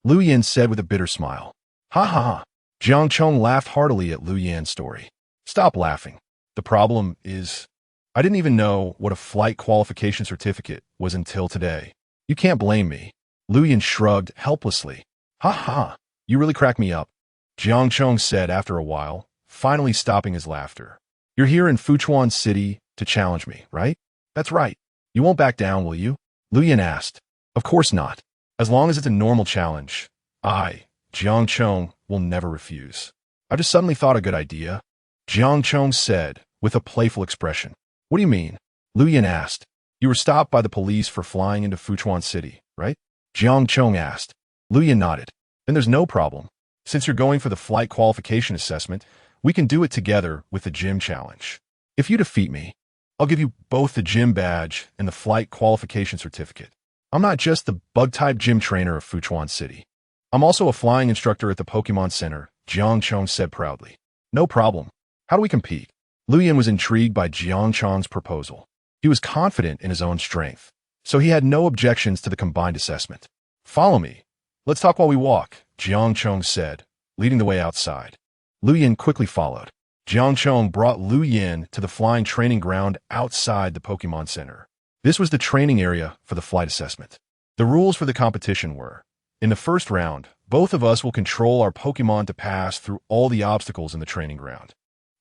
Lu Yin said with a bitter smile. Ha ha ha. Jiang Chong laughed heartily at Lu Yin's story. Stop laughing. The problem is, I didn't even know what a flight qualification certificate was until today. You can't blame me. Lu Yin shrugged helplessly. Ha ha. You really cracked me up. Jiang Chong said after a while, finally stopping his laughter. You're here in Fuchuan City to challenge me, right? That's right. You won't back down, will you? Lu Yin asked. Of course not. As long as it's a normal challenge, I, Jiang Chong, will never refuse. I just suddenly thought a good idea. Jiang Chong said, with a playful expression. What do you mean? Lu Yin asked. You were stopped by the police for flying into Fuchuan City, right? Jiang Chong asked. Lu Yin nodded. Then there's no problem. Since you're going for the flight qualification assessment, we can do it together with the gym challenge. If you defeat me, I'll give you both the gym badge and the flight qualification certificate. I'm not just the bug-type gym trainer of Fuchuan City. I'm also a flying instructor at the Pokémon Center, Jiang Chong said proudly. No problem. How do we compete? Lu Yin was intrigued by Jiang Chong's proposal. He was confident in his own strength. so he had no objections to the combined assessment. "Follow me. Let's talk while we walk," Jiang Chong said, leading the way outside. Lu Yin quickly followed. Jiang Chong brought Lu Yin to the flying training ground outside the Pokémon Center. This was the training area for the flight assessment. The rules for the competition were, in the first round, both of us will control our Pokémon to pass through all the obstacles in the training ground.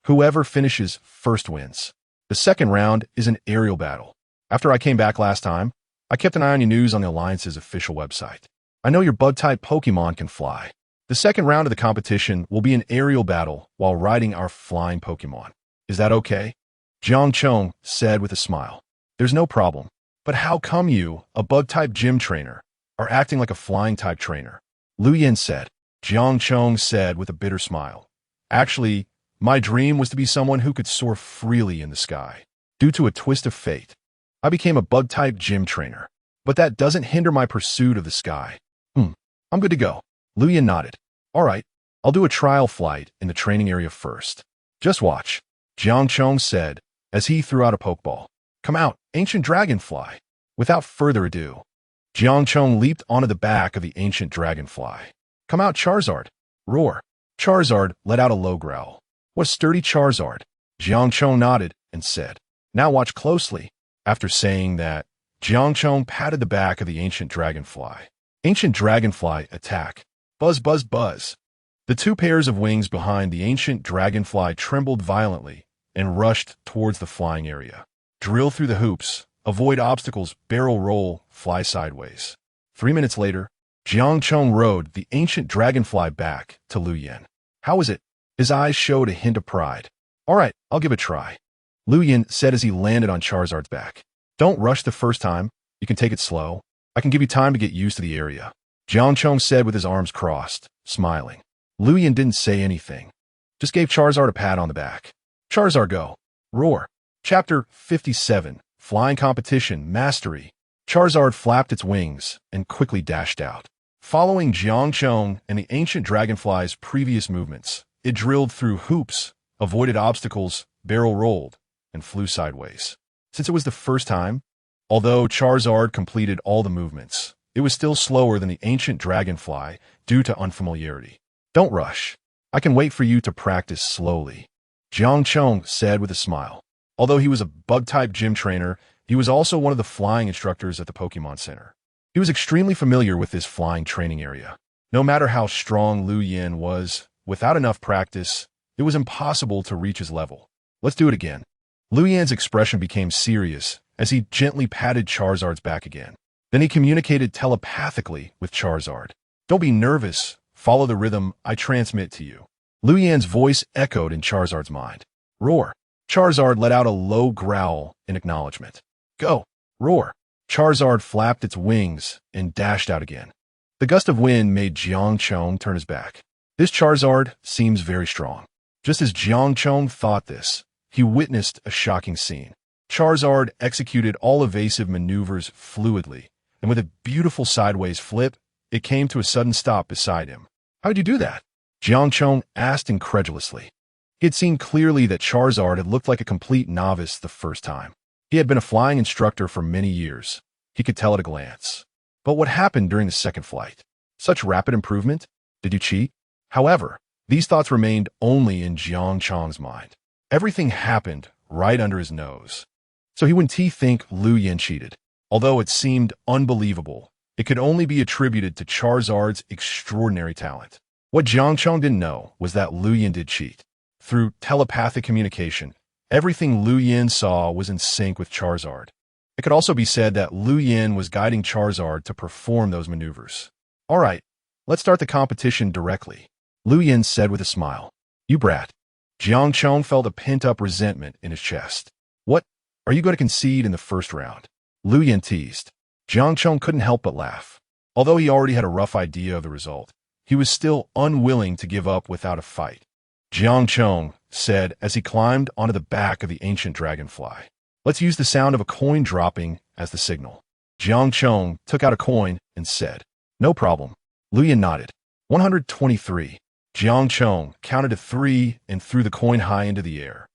Whoever finishes first wins. The second round is an aerial battle. After I came back last time, I kept an eye on your news on the Alliance's official website. I know your bug-type Pokémon can fly. The second round of the competition will be an aerial battle while riding our flying Pokémon. Is that okay? Jiang Chong said with a smile. There's no problem. But how come you, a bug-type gym trainer, are acting like a flying-type trainer? Lu Yin said. Jiang Chong said with a bitter smile. Actually, my dream was to be someone who could soar freely in the sky. Due to a twist of fate, I became a bug-type gym trainer. But that doesn't hinder my pursuit of the sky. I'm good to go. Lu Yin nodded. All right, I'll do a trial flight in the training area first. Just watch, Jiang Chong said as he threw out a Pokeball. Come out, ancient dragonfly. Without further ado, Jiang Chong leaped onto the back of the ancient dragonfly. Come out, Charizard. Roar. Charizard let out a low growl. What sturdy Charizard. Jiang Chong nodded and said, now watch closely. After saying that, Jiang Chong patted the back of the ancient dragonfly. Ancient dragonfly attack. Buzz, buzz, buzz. The two pairs of wings behind the ancient dragonfly trembled violently and rushed towards the flying area. Drill through the hoops, avoid obstacles, barrel roll, fly sideways. 3 minutes later, Jiang Chong rode the ancient dragonfly back to Lu Yin. How is it? His eyes showed a hint of pride. All right, I'll give it a try. Lu Yin said as he landed on Charizard's back. Don't rush the first time. You can take it slow. I can give you time to get used to the area. Jiang Chong said with his arms crossed, smiling. Lu Yin didn't say anything. Just gave Charizard a pat on the back. Charizard go. Roar. Chapter 57. Flying Competition Mastery. Charizard flapped its wings and quickly dashed out. Following Jiang Chong and the ancient dragonfly's previous movements, it drilled through hoops, avoided obstacles, barrel rolled, and flew sideways. Since it was the first time, although Charizard completed all the movements, it was still slower than the ancient dragonfly due to unfamiliarity. Don't rush. I can wait for you to practice slowly, Jiang Chong said with a smile. Although he was a bug-type gym trainer, he was also one of the flying instructors at the Pokémon Center. He was extremely familiar with this flying training area. No matter how strong Lu Yin was, without enough practice, it was impossible to reach his level. Let's do it again. Lu Yin's expression became serious as he gently patted Charizard's back again. Then he communicated telepathically with Charizard. Don't be nervous. Follow the rhythm I transmit to you. Lu Yin's voice echoed in Charizard's mind. Roar. Charizard let out a low growl in acknowledgement. Go. Roar. Charizard flapped its wings and dashed out again. The gust of wind made Jiang Chong turn his back. This Charizard seems very strong. Just as Jiang Chong thought this, he witnessed a shocking scene. Charizard executed all evasive maneuvers fluidly, and with a beautiful sideways flip, it came to a sudden stop beside him. How'd you do that? Jiang Chong asked incredulously. He had seen clearly that Charizard had looked like a complete novice the first time. He had been a flying instructor for many years. He could tell at a glance. But what happened during the second flight? Such rapid improvement? Did you cheat? However, these thoughts remained only in Jiang Chong's mind. Everything happened right under his nose. So he wouldn't think Lu Yin cheated. Although it seemed unbelievable, it could only be attributed to Charizard's extraordinary talent. What Jiang Chong didn't know was that Lu Yin did cheat. Through telepathic communication, everything Lu Yin saw was in sync with Charizard. It could also be said that Lu Yin was guiding Charizard to perform those maneuvers. All right, let's start the competition directly, Lu Yin said with a smile. You brat. Jiang Chong felt a pent-up resentment in his chest. What? Are you going to concede in the first round? Lu Yin teased. Jiang Chong couldn't help but laugh. Although he already had a rough idea of the result, he was still unwilling to give up without a fight. Jiang Chong said as he climbed onto the back of the ancient dragonfly. Let's use the sound of a coin dropping as the signal. Jiang Chong took out a coin and said, no problem. Lu Yin nodded. 123. Jiang Chong counted to 3 and threw the coin high into the air.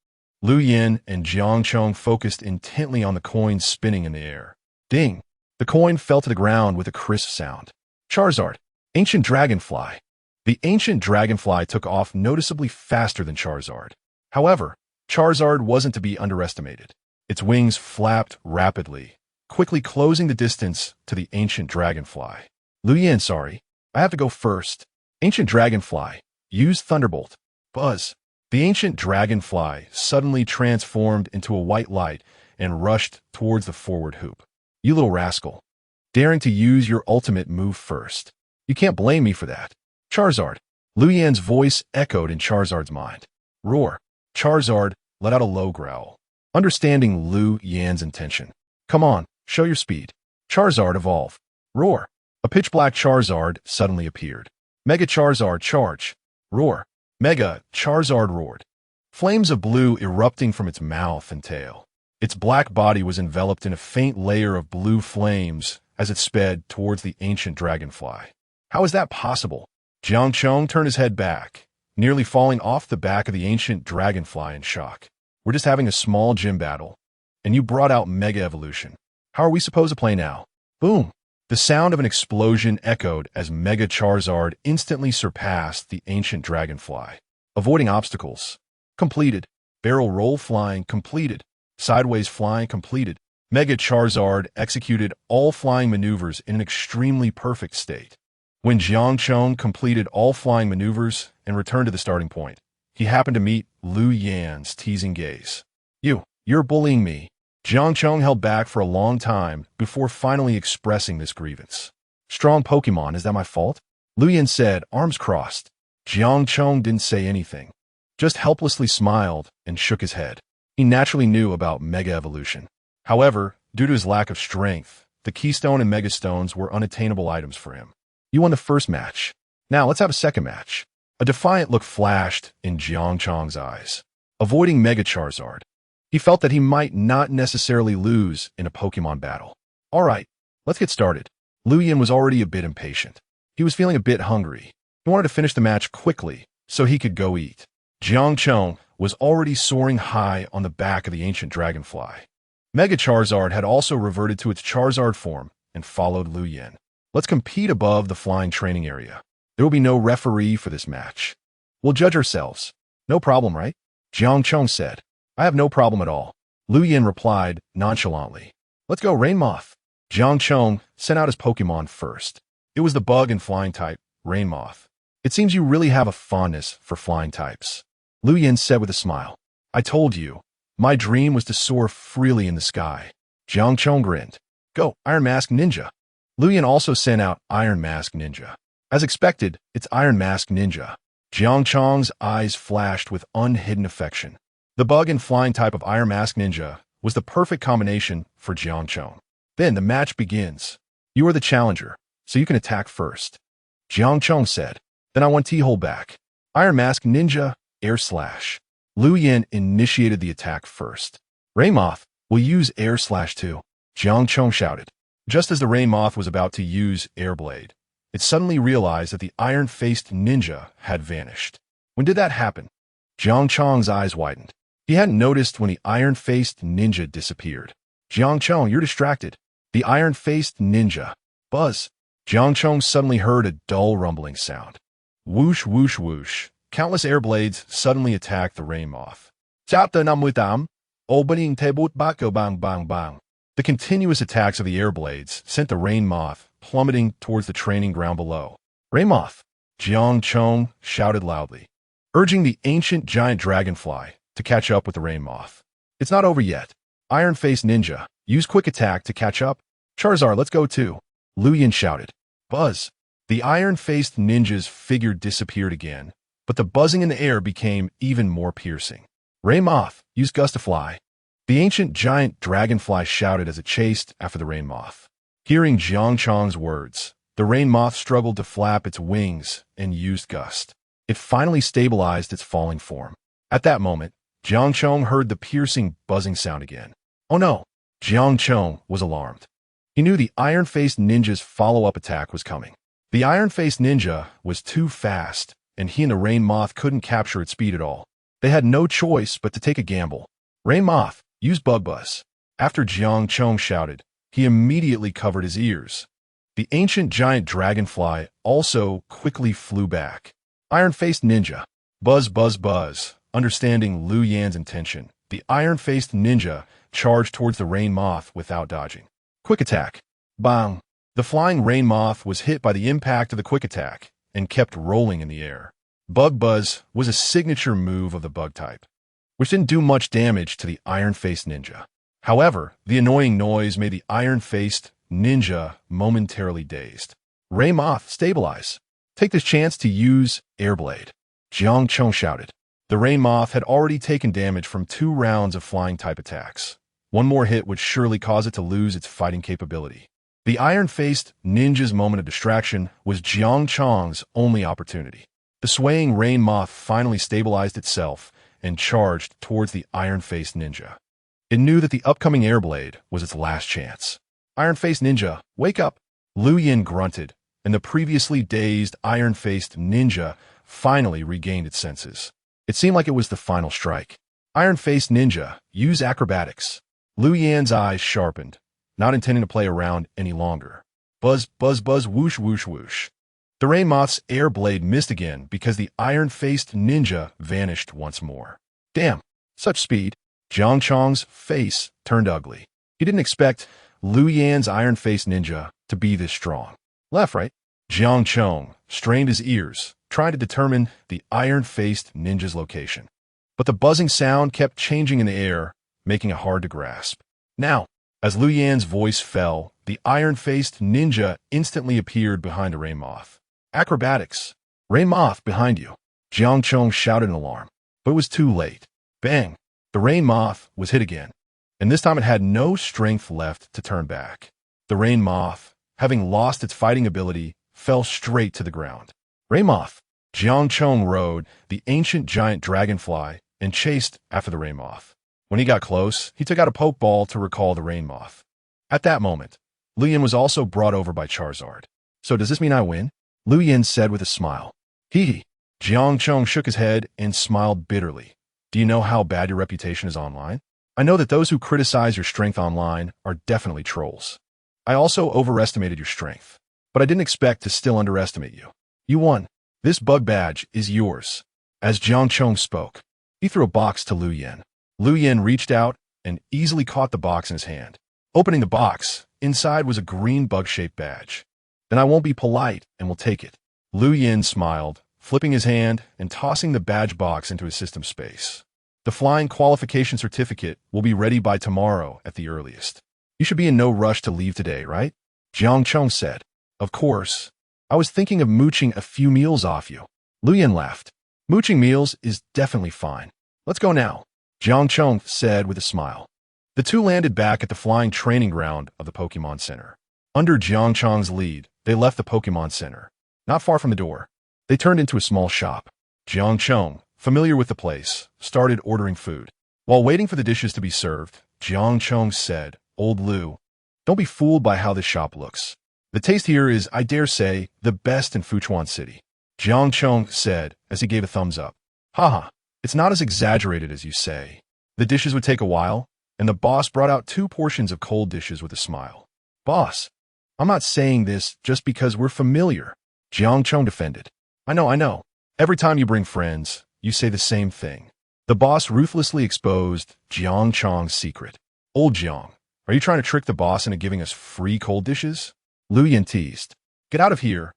Lu Yin and Jiang Chong focused intently on the coin spinning in the air. Ding! The coin fell to the ground with a crisp sound. Charizard, Ancient Dragonfly. The Ancient Dragonfly took off noticeably faster than Charizard. However, Charizard wasn't to be underestimated. Its wings flapped rapidly, quickly closing the distance to the Ancient Dragonfly. Luyan, sorry, I have to go first. Ancient Dragonfly, use Thunderbolt. Buzz. The Ancient Dragonfly suddenly transformed into a white light and rushed towards the forward hoop. You little rascal. Daring to use your ultimate move first. You can't blame me for that. Charizard. Luyan's voice echoed in Charizard's mind. Roar. Charizard let out a low growl, understanding Lu Yan's intention. Come on, show your speed. Charizard evolve. Roar. A pitch-black Charizard suddenly appeared. Mega Charizard charge. Roar. Mega Charizard roared. Flames of blue erupting from its mouth and tail. Its black body was enveloped in a faint layer of blue flames as it sped towards the Ancient Dragonfly. How is that possible? Jiang Chong turned his head back, nearly falling off the back of the Ancient Dragonfly in shock. We're just having a small gym battle, and you brought out Mega Evolution. How are we supposed to play now? Boom! The sound of an explosion echoed as Mega Charizard instantly surpassed the Ancient Dragonfly. Avoiding obstacles. Completed. Barrel roll flying completed. Sideways flying completed. Mega Charizard executed all flying maneuvers in an extremely perfect state. When Jiang Chong completed all flying maneuvers and returned to the starting point, he happened to meet Lu Yan's teasing gaze. You're bullying me. Jiang Chong held back for a long time before finally expressing this grievance. Strong Pokémon, is that my fault? Lu Yan said, arms crossed. Jiang Chong didn't say anything, just helplessly smiled and shook his head. He naturally knew about Mega Evolution. However, due to his lack of strength, the Keystone and Mega Stones were unattainable items for him. You won the first match. Now let's have a second match. A defiant look flashed in Jiang Chong's eyes. Avoiding Mega Charizard, he felt that he might not necessarily lose in a Pokémon battle. All right, let's get started. Lu Yan was already a bit impatient. He was feeling a bit hungry. He wanted to finish the match quickly so he could go eat. Jiang Chong was already soaring high on the back of the Ancient Dragonfly. Mega Charizard had also reverted to its Charizard form and followed Lu Yan. Let's compete above the flying training area. There will be no referee for this match. We'll judge ourselves. No problem, right? Jiang Chong said. I have no problem at all. Lu Yan replied nonchalantly. Let's go, Rainmoth. Jiang Chong sent out his Pokémon first. It was the bug and flying type, Rainmoth. It seems you really have a fondness for flying types. Lu Yan said with a smile. I told you, my dream was to soar freely in the sky. Jiang Chong grinned. Go, Iron Mask Ninja. Lu Yan also sent out Iron Mask Ninja. As expected, it's Iron Mask Ninja. Jiang Chong's eyes flashed with unhidden affection. The bug and flying type of Iron Mask Ninja was the perfect combination for Jiang Chong. Then the match begins. You are the challenger, so you can attack first. Jiang Chong said. Then I want T-Hole back. Iron Mask Ninja, Air Slash. Lu Yan initiated the attack first. Rainmoth will use Air Slash too. Jiang Chong shouted. Just as the Rainmoth was about to use Air Blade, it suddenly realized that the iron-faced ninja had vanished. When did that happen? Jiang Chong's eyes widened. He hadn't noticed when the iron-faced ninja disappeared. Jiang Chong, you're distracted. The iron-faced ninja. Buzz. Jiang Chong suddenly heard a dull rumbling sound. Whoosh, whoosh, whoosh. Countless air blades suddenly attacked the Rainmoth. Chapter Namutam. Opening table bako bang bang bang. The continuous attacks of the air blades sent the Rainmoth plummeting towards the training ground below. Rainmoth. Jiang Chong shouted loudly, urging the ancient giant dragonfly to catch up with the Rainmoth. It's not over yet. Iron-faced ninja, use quick attack to catch up. Charizard, let's go too. Lu Yan shouted. Buzz. The iron-faced ninja's figure disappeared again, but the buzzing in the air became even more piercing. Rainmoth, use Gust to fly. The ancient giant dragonfly shouted as it chased after the Rainmoth. Hearing Jiang Chong's words, the Rainmoth struggled to flap its wings and used Gust. It finally stabilized its falling form. At that moment, Jiang Chong heard the piercing buzzing sound again. Oh no! Jiang Chong was alarmed. He knew the iron-faced ninja's follow-up attack was coming. The iron-faced ninja was too fast, and he and the Rainmoth couldn't capture its speed at all. They had no choice but to take a gamble. Rainmoth, use Bug Buzz. After Jiang Chong shouted, he immediately covered his ears. The ancient giant dragonfly also quickly flew back. Iron-faced ninja. Buzz, buzz, buzz. Understanding Liu Yan's intention, the iron-faced ninja charged towards the rain moth without dodging. Quick attack. Bang. The flying rain moth was hit by the impact of the quick attack and kept rolling in the air. Bug Buzz was a signature move of the bug type, which didn't do much damage to the iron-faced ninja. However, the annoying noise made the iron-faced ninja momentarily dazed. Rain Moth, stabilize. Take this chance to use Airblade. Jiang Chong shouted. The Rain Moth had already taken damage from 2 rounds of flying-type attacks. One more hit would surely cause it to lose its fighting capability. The iron-faced ninja's moment of distraction was Jiang Chong's only opportunity. The swaying Rain Moth finally stabilized itself and charged towards the iron-faced ninja. It knew that the upcoming Airblade was its last chance. Iron-faced ninja, wake up! Liu Yan grunted, and the previously dazed iron-faced ninja finally regained its senses. It seemed like it was the final strike. Iron-faced ninja, use acrobatics. Liu Yan's eyes sharpened, not intending to play around any longer. Buzz, buzz, buzz, whoosh, whoosh, whoosh. The Rain Moth's air blade missed again because the iron-faced ninja vanished once more. Damn, such speed. Jiang Chong's face turned ugly. He didn't expect Liu Yan's iron-faced ninja to be this strong. Left, right? Jiang Chong strained his ears, trying to determine the iron-faced ninja's location. But the buzzing sound kept changing in the air, making it hard to grasp. Now, as Liu Yan's voice fell, the iron-faced ninja instantly appeared behind a Rain Moth. Acrobatics. Rain Moth, behind you. Jiang Chong shouted in alarm, but it was too late. Bang. The Rain Moth was hit again, and this time it had no strength left to turn back. The Rain Moth, having lost its fighting ability, fell straight to the ground. Rain Moth. Jiang Chong rode the ancient giant dragonfly and chased after the Rain Moth. When he got close, he took out a Pokeball to recall the Rain Moth. At that moment, Liu Yan was also brought over by Charizard. So does this mean I win? Liu Yan said with a smile. Hee hee. Jiang Chong shook his head and smiled bitterly. Do you know how bad your reputation is online? I know that those who criticize your strength online are definitely trolls. I also overestimated your strength, but I didn't expect to still underestimate you. You won. This bug badge is yours. As Jiang Chong spoke, he threw a box to Liu Yan. Liu Yan reached out and easily caught the box in his hand. Opening the box, inside was a green bug-shaped badge. Then I won't be polite and will take it. Liu Yan smiled, flipping his hand and tossing the badge box into his system space. The flying qualification certificate will be ready by tomorrow at the earliest. You should be in no rush to leave today, right? Jiang Chong said. Of course. I was thinking of mooching a few meals off you. Liu Yan laughed. Mooching meals is definitely fine. Let's go now, Jiang Chong said with a smile. The two landed back at the flying training ground of the Pokémon Center. Under Jiang Chong's lead, they left the Pokémon Center. Not far from the door, they turned into a small shop. Jiang Chong, familiar with the place, started ordering food. While waiting for the dishes to be served, Jiang Chong said, Old Liu, don't be fooled by how this shop looks. The taste here is, I dare say, the best in Fuchuan City. Jiang Chong said as he gave a thumbs up. Haha, it's not as exaggerated as you say. The dishes would take a while, and the boss brought out 2 portions of cold dishes with a smile. Boss, I'm not saying this just because we're familiar, Jiang Chong defended. I know. Every time you bring friends, you say the same thing. The boss ruthlessly exposed Jiang Chong's secret. Old Jiang, are you trying to trick the boss into giving us free cold dishes? Liu Yan teased. Get out of here.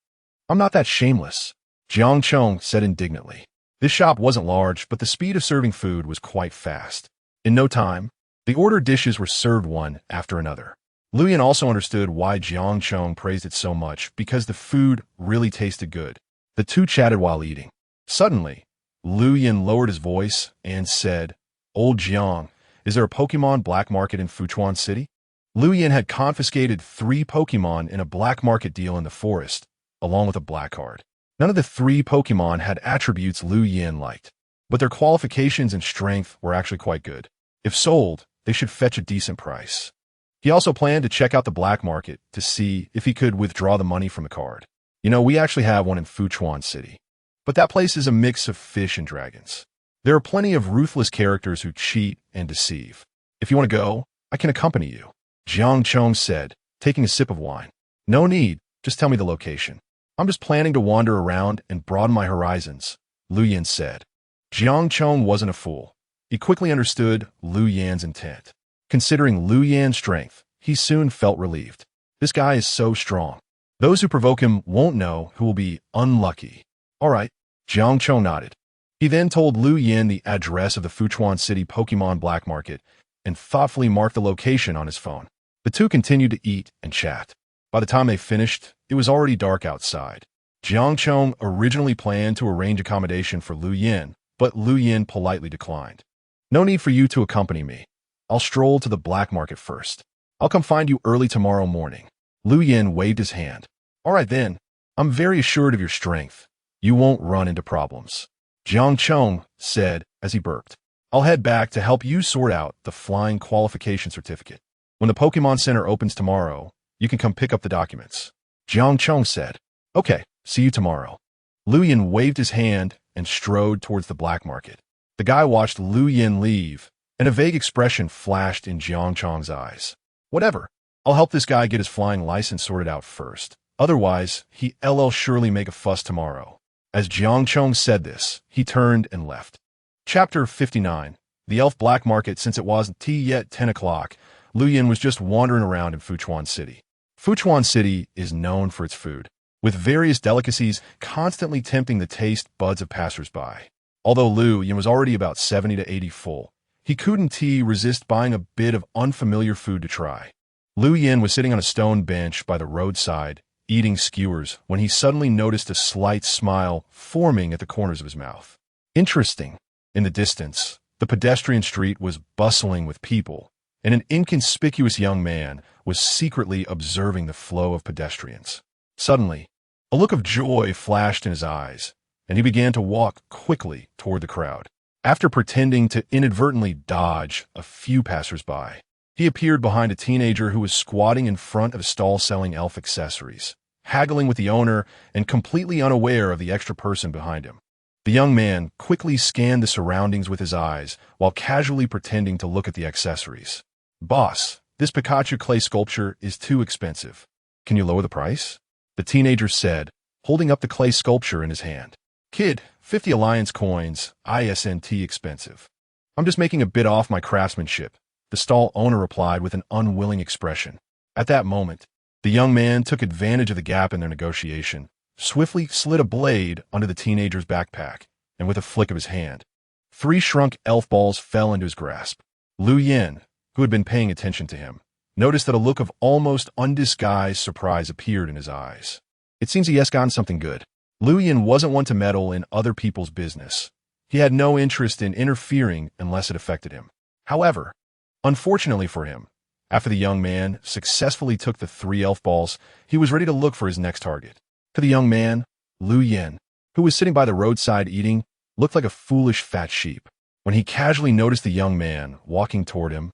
I'm not that shameless, Jiang Chong said indignantly. This shop wasn't large, but the speed of serving food was quite fast. In no time, the ordered dishes were served one after another. Liu Yan also understood why Jiang Chong praised it so much, because the food really tasted good. The two chatted while eating. Suddenly, Liu Yan lowered his voice and said, Old Jiang, is there a Pokemon black market in Fuchuan City? Liu Yan had confiscated 3 Pokemon in a black market deal in the forest, along with a black card. None of the 3 Pokemon had attributes Liu Yan liked, but their qualifications and strength were actually quite good. If sold, they should fetch a decent price. He also planned to check out the black market to see if he could withdraw the money from the card. You know, we actually have one in Fuchuan City, but that place is a mix of fish and dragons. There are plenty of ruthless characters who cheat and deceive. If you want to go, I can accompany you. Jiang Chong said, taking a sip of wine. No need, just tell me the location. I'm just planning to wander around and broaden my horizons, Lu Yan said. Jiang Chong wasn't a fool. He quickly understood Lu Yan's intent. Considering Lu Yan's strength, he soon felt relieved. This guy is so strong. Those who provoke him won't know who will be unlucky. All right, Jiang Chong nodded. He then told Lu Yan the address of the Fuchuan City Pokémon Black Market and thoughtfully marked the location on his phone. The two continued to eat and chat. By the time they finished, it was already dark outside. Jiang Chong originally planned to arrange accommodation for Lu Yan, but Lu Yan politely declined. No need for you to accompany me. I'll stroll to the black market first. I'll come find you early tomorrow morning. Lu Yan waved his hand. All right then, I'm very assured of your strength. You won't run into problems. Jiang Chong said as he burped. I'll head back to help you sort out the flying qualification certificate. When the Pokemon Center opens tomorrow, you can come pick up the documents. Jiang Chong said. Okay, see you tomorrow. Lu Yan waved his hand and strode towards the black market. The guy watched Lu Yan leave, and a vague expression flashed in Jiang Chong's eyes. Whatever. I'll help this guy get his flying license sorted out first. Otherwise, he'll surely make a fuss tomorrow. As Jiang Chong said this, he turned and left. Chapter 59. The Elf Black Market. Since it wasn't yet 10 o'clock, Lu Yan was just wandering around in Fuchuan City. Fuchuan City is known for its food, with various delicacies constantly tempting the taste buds of passersby. Although Lu Yan was already about 70 to 80 full, he couldn't resist buying a bit of unfamiliar food to try. Lu Yan was sitting on a stone bench by the roadside, eating skewers, when he suddenly noticed a slight smile forming at the corners of his mouth. Interesting. In the distance, the pedestrian street was bustling with people, and an inconspicuous young man was secretly observing the flow of pedestrians. Suddenly, a look of joy flashed in his eyes, and he began to walk quickly toward the crowd. After pretending to inadvertently dodge a few passersby, he appeared behind a teenager who was squatting in front of a stall selling elf accessories, haggling with the owner and completely unaware of the extra person behind him. The young man quickly scanned the surroundings with his eyes while casually pretending to look at the accessories. Boss, this Pikachu clay sculpture is too expensive. Can you lower the price? The teenager said, holding up the clay sculpture in his hand. Kid, 50 Alliance coins, isn't expensive. I'm just making a bit off my craftsmanship, the stall owner replied with an unwilling expression. At that moment, the young man took advantage of the gap in their negotiation, swiftly slid a blade under the teenager's backpack, and with a flick of his hand, 3 shrunk elf balls fell into his grasp. Lu Yan, who had been paying attention to him, noticed that a look of almost undisguised surprise appeared in his eyes. It seems he has gotten something good. Lu Yan wasn't one to meddle in other people's business. He had no interest in interfering unless it affected him. However, unfortunately for him, after the young man successfully took the 3 elf balls, he was ready to look for his next target. To the young man, Lu Yan, who was sitting by the roadside eating, looked like a foolish fat sheep. When he casually noticed the young man walking toward him,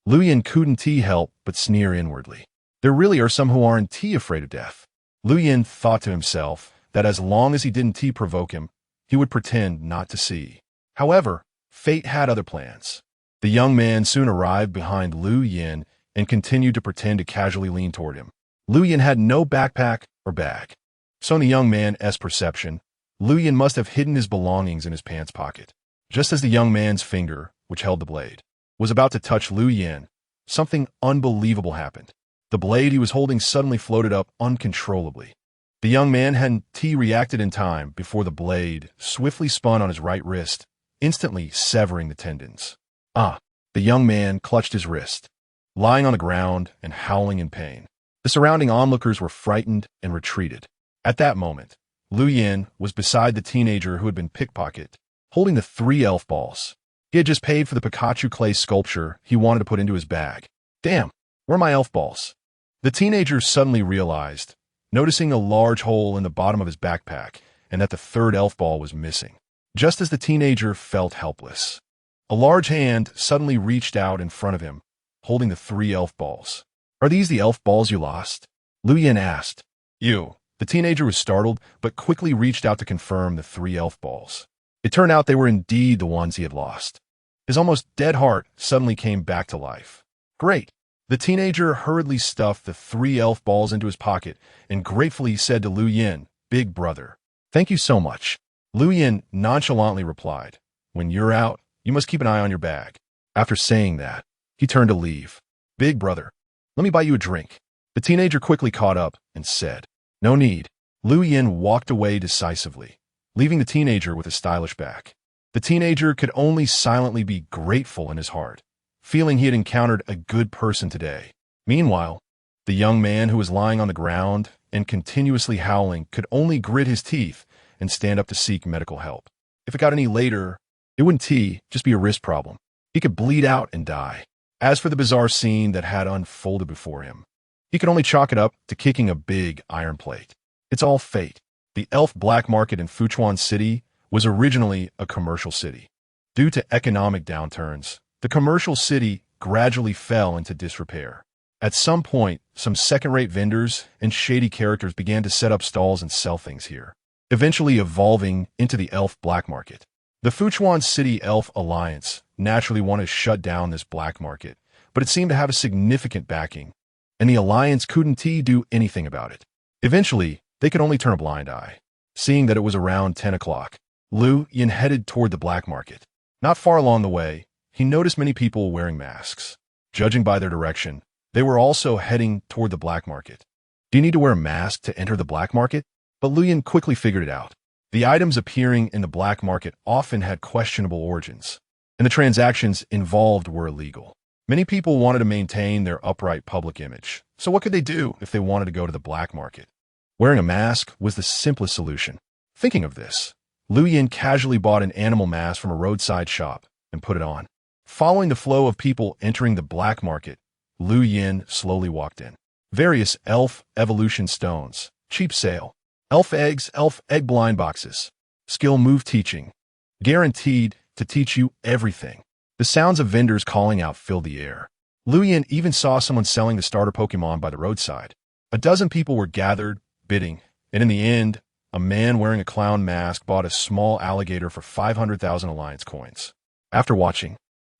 Lu Yan couldn't help but sneer inwardly. There really are some who aren't afraid of death. Lu Yan thought to himself that as long as he didn't provoke him, he would pretend not to see. However, fate had other plans. The young man soon arrived behind Lu Yan and continued to pretend to casually lean toward him. Lu Yan had no backpack or bag. So in the young man's perception, Lu Yan must have hidden his belongings in his pants pocket. Just as the young man's finger, which held the blade, was about to touch Lu Yan, something unbelievable happened. The blade he was holding suddenly floated up uncontrollably. The young man hadn't reacted in time before the blade swiftly spun on his right wrist, instantly severing the tendons. The young man clutched his wrist, lying on the ground and howling in pain. The surrounding onlookers were frightened and retreated. At that moment, Lu Yan was beside the teenager who had been pickpocketed, holding the 3 elf balls. He had just paid for the Pikachu clay sculpture he wanted to put into his bag. Damn, where are my elf balls? The teenager suddenly realized, noticing a large hole in the bottom of his backpack and that the 3rd elf ball was missing. Just as the teenager felt helpless, a large hand suddenly reached out in front of him, holding the 3 elf balls. Are these the elf balls you lost? Lu Yan asked. You. The teenager was startled, but quickly reached out to confirm the 3 elf balls. It turned out they were indeed the ones he had lost. His almost dead heart suddenly came back to life. Great. The teenager hurriedly stuffed the 3 elf balls into his pocket and gratefully said to Lu Yin, "Big brother, thank you so much." Lu Yin nonchalantly replied, "When you're out, you must keep an eye on your bag." After saying that, he turned to leave. "Big brother, let me buy you a drink." The teenager quickly caught up and said, "No need." Lu Yin walked away decisively, leaving the teenager with a stylish back. The teenager could only silently be grateful in his heart, feeling he had encountered a good person today. Meanwhile, the young man who was lying on the ground and continuously howling could only grit his teeth and stand up to seek medical help. If it got any later, it wouldn't just be a wrist problem. He could bleed out and die. As for the bizarre scene that had unfolded before him, he could only chalk it up to kicking a big iron plate. It's all fate. The elf black market in Fuchuan City was originally a commercial city. Due to economic downturns, the commercial city gradually fell into disrepair. At some point, some second-rate vendors and shady characters began to set up stalls and sell things here, eventually evolving into the elf black market. The Fuchuan City Elf Alliance naturally wanted to shut down this black market, but it seemed to have a significant backing, and the Alliance couldn't do anything about it. Eventually, they could only turn a blind eye. Seeing that it was around 10 o'clock, Lu Yin headed toward the black market. Not far along the way, he noticed many people wearing masks. Judging by their direction, they were also heading toward the black market. Do you need to wear a mask to enter the black market? But Lu Yin quickly figured it out. The items appearing in the black market often had questionable origins, and the transactions involved were illegal. Many people wanted to maintain their upright public image, so what could they do if they wanted to go to the black market? Wearing a mask was the simplest solution. Thinking of this, Lu Yin casually bought an animal mask from a roadside shop and put it on. Following the flow of people entering the black market, Lu Yin slowly walked in. Various elf evolution stones, cheap sale, elf eggs, elf egg blind boxes, skill move teaching, guaranteed to teach you everything. The sounds of vendors calling out filled the air. Lu Yin even saw someone selling the starter Pokémon by the roadside. A dozen people were gathered, bidding, and in the end, a man wearing a clown mask bought a small alligator for 500,000 Alliance coins. After watching,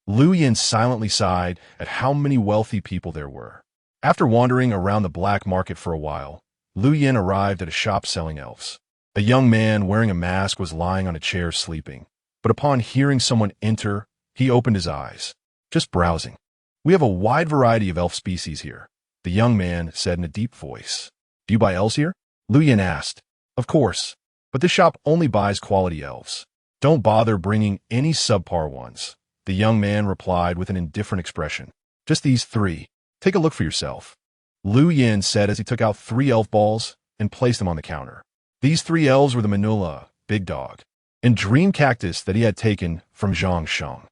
Lu Yin silently sighed at how many wealthy people there were. After wandering around the black market for a while, Lu Yin arrived at a shop selling elves. A young man wearing a mask was lying on a chair sleeping, but upon hearing someone enter, he opened his eyes. "Just browsing. We have a wide variety of elf species here," the young man said in a deep voice. "Do you buy elves here?" Lu Yin asked. "Of course, but this shop only buys quality elves. Don't bother bringing any subpar ones," the young man replied with an indifferent expression. "Just these 3. Take a look for yourself," Lu Yin said as he took out 3 elf balls and placed them on the counter. These 3 elves were the Manula, Big Dog, and Dream Cactus that he had taken from Zhang Sheng.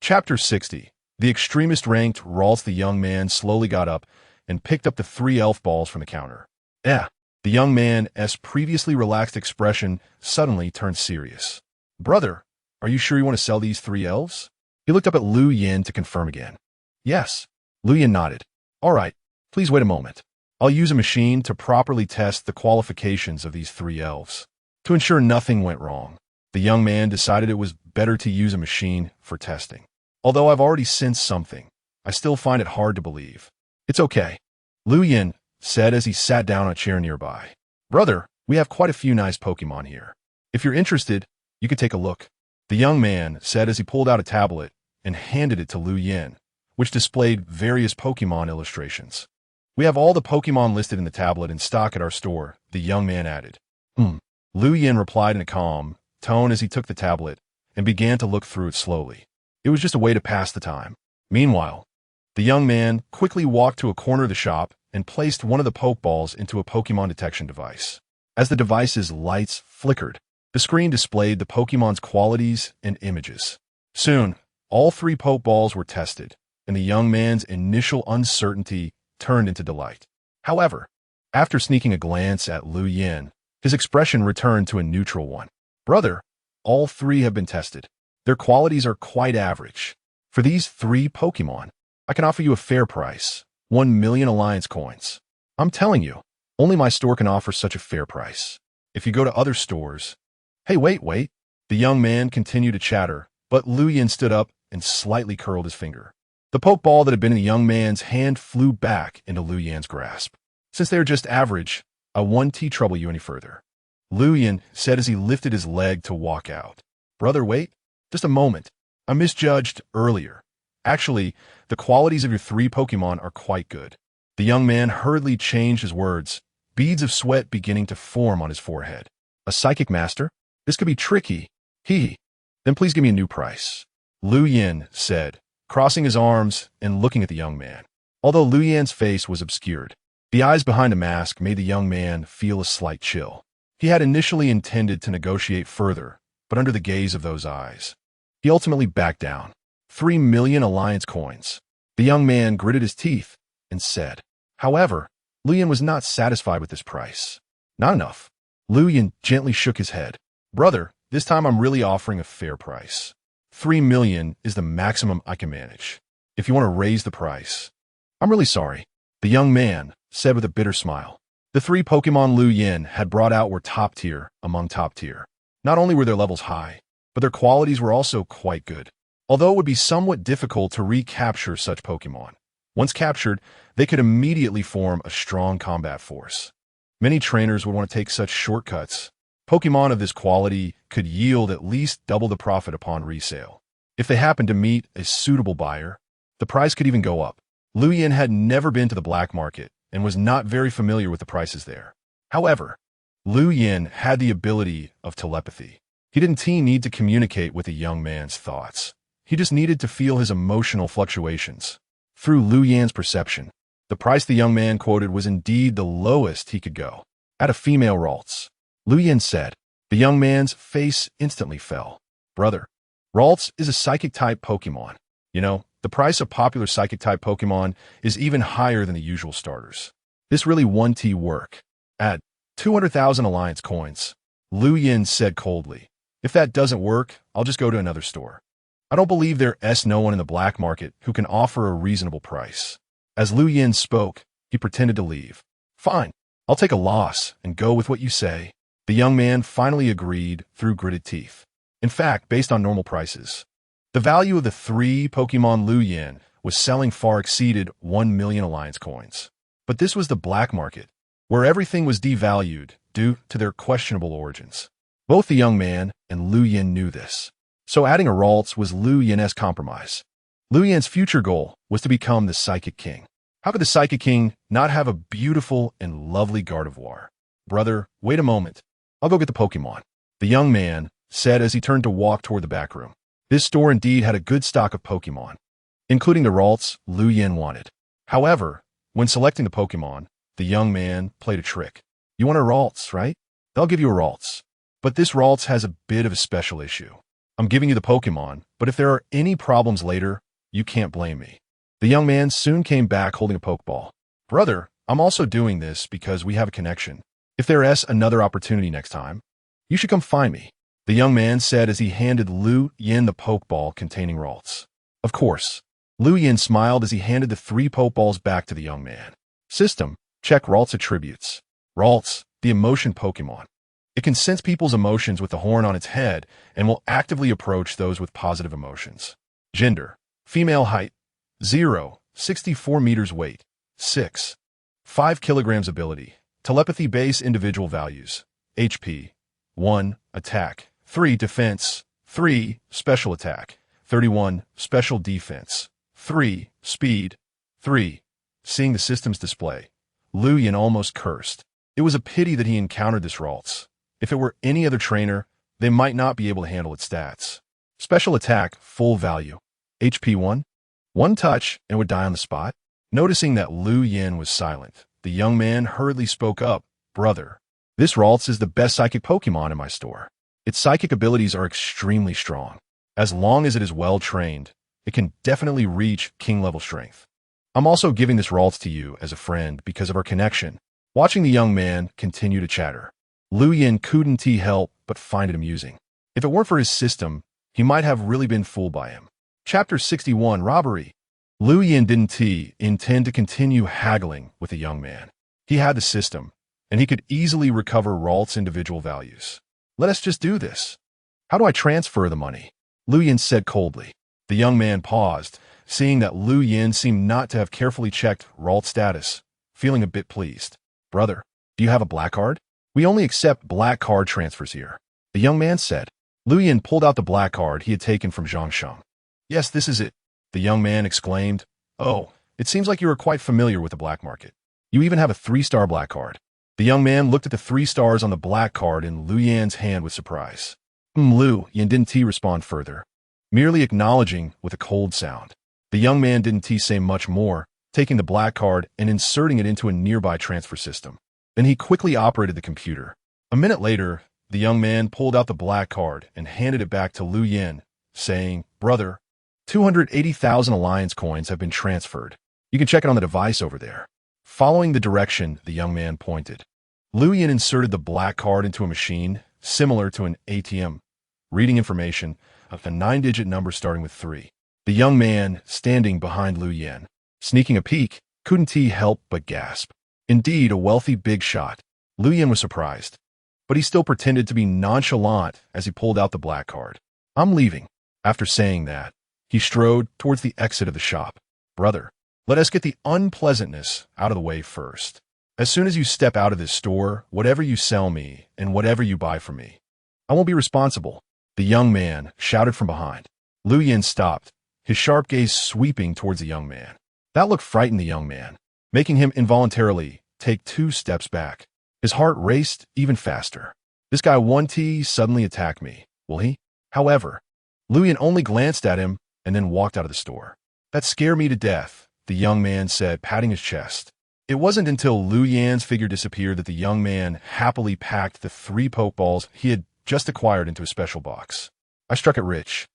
Chapter 60. The extremist ranked Ralts. The young man slowly got up and picked up the 3 elf balls from the counter. The young man's previously relaxed expression suddenly turned serious. "Brother, are you sure you want to sell these 3 elves?" He looked up at Lu Yin to confirm again. "Yes." Lu Yin nodded. "All right, please wait a moment. I'll use a machine to properly test the qualifications of these 3 elves." To ensure nothing went wrong, the young man decided it was better to use a machine for testing. "Although I've already sensed something, I still find it hard to believe." "It's okay," Lu Yin said as he sat down on a chair nearby. "Brother, we have quite a few nice Pokémon here. If you're interested, you could take a look," the young man said as he pulled out a tablet and handed it to Lu Yin, which displayed various Pokémon illustrations. "We have all the Pokémon listed in the tablet in stock at our store," the young man added. Lu Yin replied in a calm tone as he took the tablet and began to look through it slowly. It was just a way to pass the time. Meanwhile, the young man quickly walked to a corner of the shop and placed one of the Pokeballs into a Pokémon detection device. As the device's lights flickered, the screen displayed the Pokémon's qualities and images. Soon, all 3 Pokeballs were tested, and the young man's initial uncertainty turned into delight. However, after sneaking a glance at Lu Yin, his expression returned to a neutral one. "Brother, all 3 have been tested. Their qualities are quite average. For these 3 Pokémon, I can offer you a fair price, 1 million Alliance coins. I'm telling you, only my store can offer such a fair price. If you go to other stores..." "Hey, wait. The young man continued to chatter, but Lu Yin stood up and slightly curled his finger. The Pokeball that had been in the young man's hand flew back into Lu Yan's grasp. Since they are just average, I won't trouble you any further, Lu Yan said as he lifted his leg to walk out. Brother, wait. Just a moment. I misjudged earlier. Actually, the qualities of your 3 Pokemon are quite good. The young man hurriedly changed his words, beads of sweat beginning to form on his forehead. A psychic master? This could be tricky. Then please give me a new price, Lu Yan said, crossing his arms and looking at the young man. Although Lu Yan's face was obscured, the eyes behind a mask made the young man feel a slight chill. He had initially intended to negotiate further, but under the gaze of those eyes, he ultimately backed down. 3 million Alliance coins. The young man gritted his teeth and said. However, Lu Yan was not satisfied with this price. Not enough. Lu Yan gently shook his head. Brother, this time I'm really offering a fair price. 3 million is the maximum I can manage. If you want to raise the price, I'm really sorry, the young man said with a bitter smile. The 3 Pokemon Lu Yan had brought out were top tier among top tier. Not only were their levels high, but their qualities were also quite good. Although it would be somewhat difficult to recapture such Pokemon. Once captured, they could immediately form a strong combat force. Many trainers would want to take such shortcuts. Pokemon of this quality could yield at least double the profit upon resale. If they happened to meet a suitable buyer, the price could even go up. Lu Yan had never been to the black market and was not very familiar with the prices there. However, Lu Yan had the ability of telepathy. He didn't need to communicate with the young man's thoughts. He just needed to feel his emotional fluctuations. Through Lu Yan's perception, the price the young man quoted was indeed the lowest he could go. At a female Ralts, Lu Yan said. The young man's face instantly fell. Brother, Ralts is a psychic-type Pokemon. You know, the price of popular psychic-type Pokemon is even higher than the usual starters. This really won't work. At 200,000 Alliance coins, Lu Yan said coldly. If that doesn't work, I'll just go to another store. I don't believe there's no one in the black market who can offer a reasonable price. As Lu Yan spoke, he pretended to leave. Fine, I'll take a loss and go with what you say. The young man finally agreed through gritted teeth. In fact, based on normal prices, the value of the 3 Pokemon Lu Yan was selling far exceeded 1 million Alliance coins. But this was the black market, where everything was devalued due to their questionable origins. Both the young man and Lu Yan knew this. So adding a Ralts was Lu Yan's compromise. Lu Yan's future goal was to become the Psychic King. How could the Psychic King not have a beautiful and lovely Gardevoir? Brother, wait a moment. I'll go get the Pokemon, the young man said as he turned to walk toward the back room. This store indeed had a good stock of Pokemon, including the Ralts Lu Yan wanted. However, when selecting the Pokemon, the young man played a trick. You want a Ralts, right? They'll give you a Ralts. But this Ralts has a bit of a special issue. I'm giving you the Pokemon, but if there are any problems later, you can't blame me. The young man soon came back holding a Pokeball. Brother, I'm also doing this because we have a connection. If there's another opportunity next time, you should come find me, the young man said as he handed Lu Yan the Pokeball containing Ralts. Of course. Lu Yan smiled as he handed the 3 Pokeballs back to the young man. System, check Ralts attributes. Ralts, the emotion Pokemon. It can sense people's emotions with the horn on its head and will actively approach those with positive emotions. Gender, female height, 0, 64 meters weight, 6, 5 kilograms ability, telepathy base individual values, HP, 1, attack, 3, defense, 3, special attack, 31, special defense, 3, speed, 3. Seeing the system's display, Lu Yan almost cursed. It was a pity that he encountered this Ralts. If it were any other trainer, they might not be able to handle its stats. Special attack, full value. HP 1. 1 touch and would die on the spot. Noticing that Lu Yan was silent, the young man hurriedly spoke up. Brother, this Ralts is the best psychic Pokemon in my store. Its psychic abilities are extremely strong. As long as it is well trained, it can definitely reach king-level strength. I'm also giving this Ralts to you as a friend because of our connection. Watching the young man continue to chatter, Lu Yan couldn't help but find it amusing. If it weren't for his system, he might have really been fooled by him. Chapter 61, Robbery. Lu Yan didn't intend to continue haggling with the young man. He had the system, and he could easily recover Ralts' individual values. Let us just do this. How do I transfer the money? Lu Yan said coldly. The young man paused, seeing that Lu Yin seemed not to have carefully checked Ralt's status, feeling a bit pleased. Brother, do you have a black card? We only accept black card transfers here, the young man said. Lu Yin pulled out the black card he had taken from Zhang Sheng. Yes, this is it, the young man exclaimed. Oh, it seems like you are quite familiar with the black market. You even have a 3-star black card. The young man looked at the 3 stars on the black card in Lu Yan's hand with surprise. Lu Yan didn't respond further, merely acknowledging with a cold sound. The young man didn't say much more, taking the black card and inserting it into a nearby transfer system. Then he quickly operated the computer. A minute later, the young man pulled out the black card and handed it back to Lu Yan, saying, Brother, 280,000 alliance coins have been transferred. You can check it on the device over there. Following the direction the young man pointed, Lu Yan inserted the black card into a machine similar to an ATM, reading information of a 9-digit number starting with 3. The young man, standing behind Lu Yan, sneaking a peek, couldn't help but gasp. Indeed, a wealthy big shot. Lu Yan was surprised, but he still pretended to be nonchalant as he pulled out the black card. I'm leaving. After saying that, he strode towards the exit of the shop. Brother, let us get the unpleasantness out of the way first. As soon as you step out of this store, whatever you sell me and whatever you buy from me, I won't be responsible, the young man shouted from behind. Lu Yan stopped, his sharp gaze sweeping towards the young man. That look frightened the young man, making him involuntarily take 2 steps back. His heart raced even faster. This guy 1T suddenly attacked me, will he? However, Lu Yan only glanced at him and then walked out of the store. That scared me to death, the young man said, patting his chest. It wasn't until Lu Yan's figure disappeared that the young man happily packed the 3 Pokeballs he had just acquired into a special box. I struck it rich.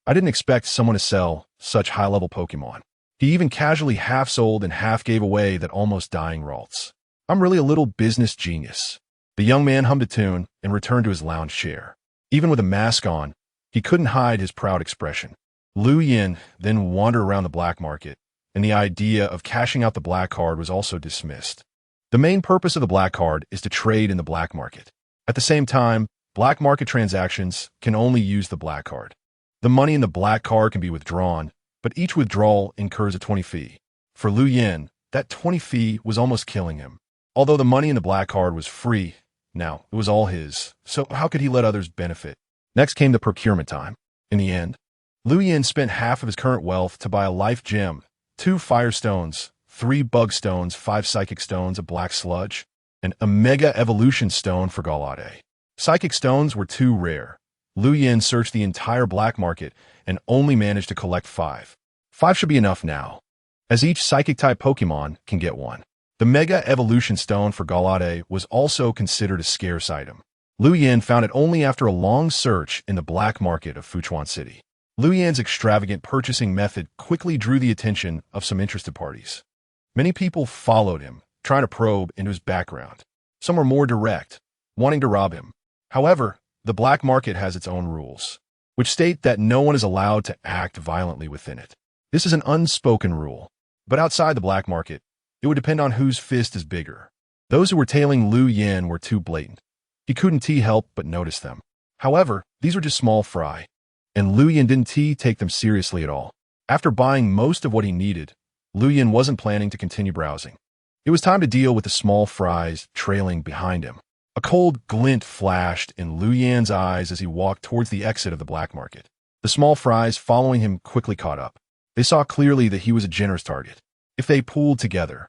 I didn't expect someone to sell such high-level Pokémon. He even casually half-sold and half gave away that almost dying Ralts. I'm really a little business genius. The young man hummed a tune and returned to his lounge chair. Even with a mask on, he couldn't hide his proud expression. Lu Yan then wandered around the black market, and the idea of cashing out the black card was also dismissed. The main purpose of the black card is to trade in the black market. At the same time, black market transactions can only use the black card. The money in the black card can be withdrawn, but each withdrawal incurs a 20 fee. For Lu Yan, that 20 fee was almost killing him. Although the money in the black card was free, now it was all his, so how could he let others benefit? Next came the procurement time. In the end, Lu Yan spent half of his current wealth to buy a life gem, 2 fire stones, 3 bug stones, 5 psychic stones, a black sludge, and a mega evolution stone for Galade. Psychic stones were too rare. Lu Yan searched the entire black market and only managed to collect 5. 5 should be enough now, as each psychic-type Pokemon can get 1. The Mega Evolution Stone for Galade was also considered a scarce item. Lu Yan found it only after a long search in the black market of Fuchuan City. Lu Yan's extravagant purchasing method quickly drew the attention of some interested parties. Many people followed him, trying to probe into his background. Some were more direct, wanting to rob him. However, the black market has its own rules, which state that no one is allowed to act violently within it. This is an unspoken rule, but outside the black market, it would depend on whose fist is bigger. Those who were tailing Lu Yan were too blatant. He couldn't help but notice them. However, these were just small fry, and Lu Yan didn't take them seriously at all. After buying most of what he needed, Lu Yan wasn't planning to continue browsing. It was time to deal with the small fries trailing behind him. A cold glint flashed in Lu Yan's eyes as he walked towards the exit of the black market. The small fries following him quickly caught up. They saw clearly that he was a generous target. If they pooled together,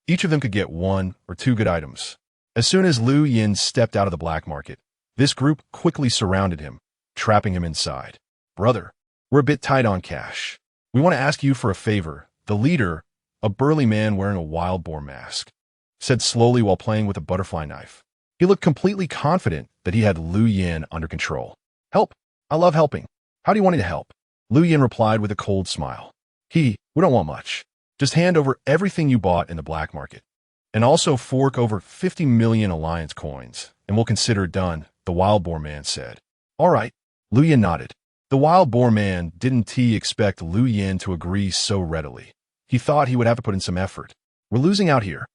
each of them could get 1 or 2 good items. As soon as Lu Yan stepped out of the black market, this group quickly surrounded him, trapping him inside. Brother, we're a bit tight on cash. We want to ask you for a favor. The leader, a burly man wearing a wild boar mask, said slowly while playing with a butterfly knife. He looked completely confident that he had Lu Yan under control. Help! I love helping. How do you want me to help? Lu Yan replied with a cold smile. We don't want much. Just hand over everything you bought in the black market. And also fork over 50 million alliance coins, and we'll consider it done, the wild boar man said. All right. Lu Yan nodded. The wild boar man didn't expect Lu Yan to agree so readily. He thought he would have to put in some effort. We're losing out here.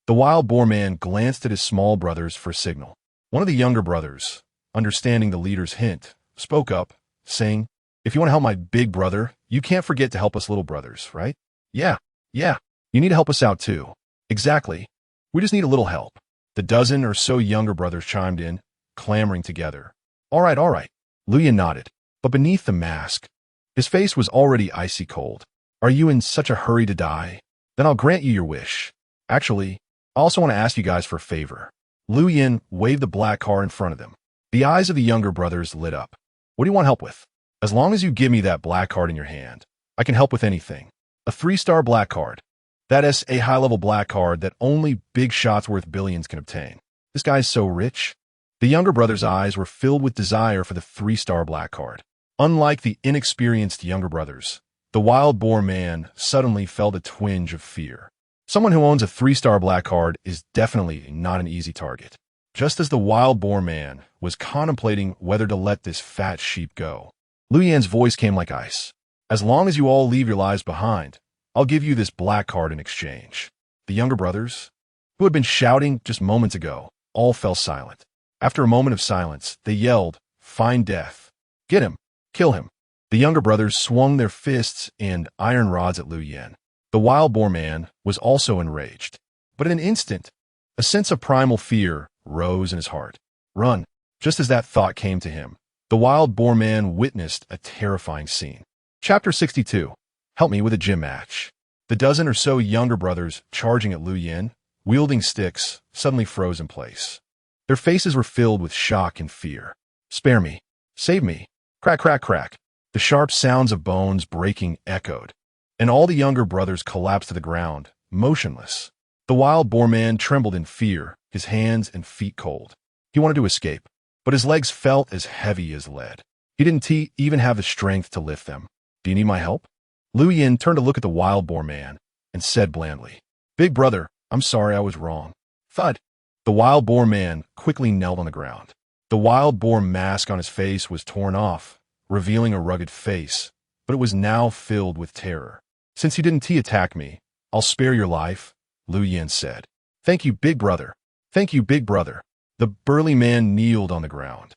The wild boar man glanced at his small brothers for a signal. One of the younger brothers, understanding the leader's hint, spoke up, saying, If you want to help my big brother, you can't forget to help us little brothers, right? Yeah, yeah. You need to help us out too. Exactly. We just need a little help. The dozen or so younger brothers chimed in, clamoring together. All right. Lu Yin nodded. But beneath the mask, his face was already icy cold. Are you in such a hurry to die? Then I'll grant you your wish. Actually, I also want to ask you guys for a favor. Lu Yin waved the black card in front of them. The eyes of the younger brothers lit up. What do you want help with? As long as you give me that black card in your hand, I can help with anything. A 3-star black card. That is a high-level black card that only big shots worth billions can obtain. This guy's so rich. The younger brother's eyes were filled with desire for the 3-star black card. Unlike the inexperienced younger brothers, the wild boar man suddenly felt a twinge of fear. Someone who owns a 3-star black card is definitely not an easy target. Just as the wild boar man was contemplating whether to let this fat sheep go, Lu Yin's voice came like ice. As long as you all leave your lives behind, I'll give you this black card in exchange. The younger brothers, who had been shouting just moments ago, all fell silent. After a moment of silence, they yelled, "Find death! Get him! Kill him!" The younger brothers swung their fists and iron rods at Lu Yin. The wild boar man was also enraged. But in an instant, a sense of primal fear rose in his heart. Run! Just as that thought came to him, the wild boar man witnessed a terrifying scene. Chapter 62. Help me with a gym match. The dozen or so younger brothers charging at Lu Yin, wielding sticks, suddenly froze in place. Their faces were filled with shock and fear. Spare me. Save me. Crack, crack, crack. The sharp sounds of bones breaking echoed, and all the younger brothers collapsed to the ground, motionless. The wild boar man trembled in fear, his hands and feet cold. He wanted to escape, but his legs felt as heavy as lead. He didn't even have the strength to lift them. Do you need my help? Lu Yin turned to look at the wild boar man and said blandly, "Big brother, I'm sorry I was wrong." Thud. The wild boar man quickly knelt on the ground. The wild boar mask on his face was torn off, revealing a rugged face, but it was now filled with terror. "Since you didn't attack me, I'll spare your life," Lu Yin said. "Thank you, big brother. Thank you, big brother." The burly man kneeled on the ground,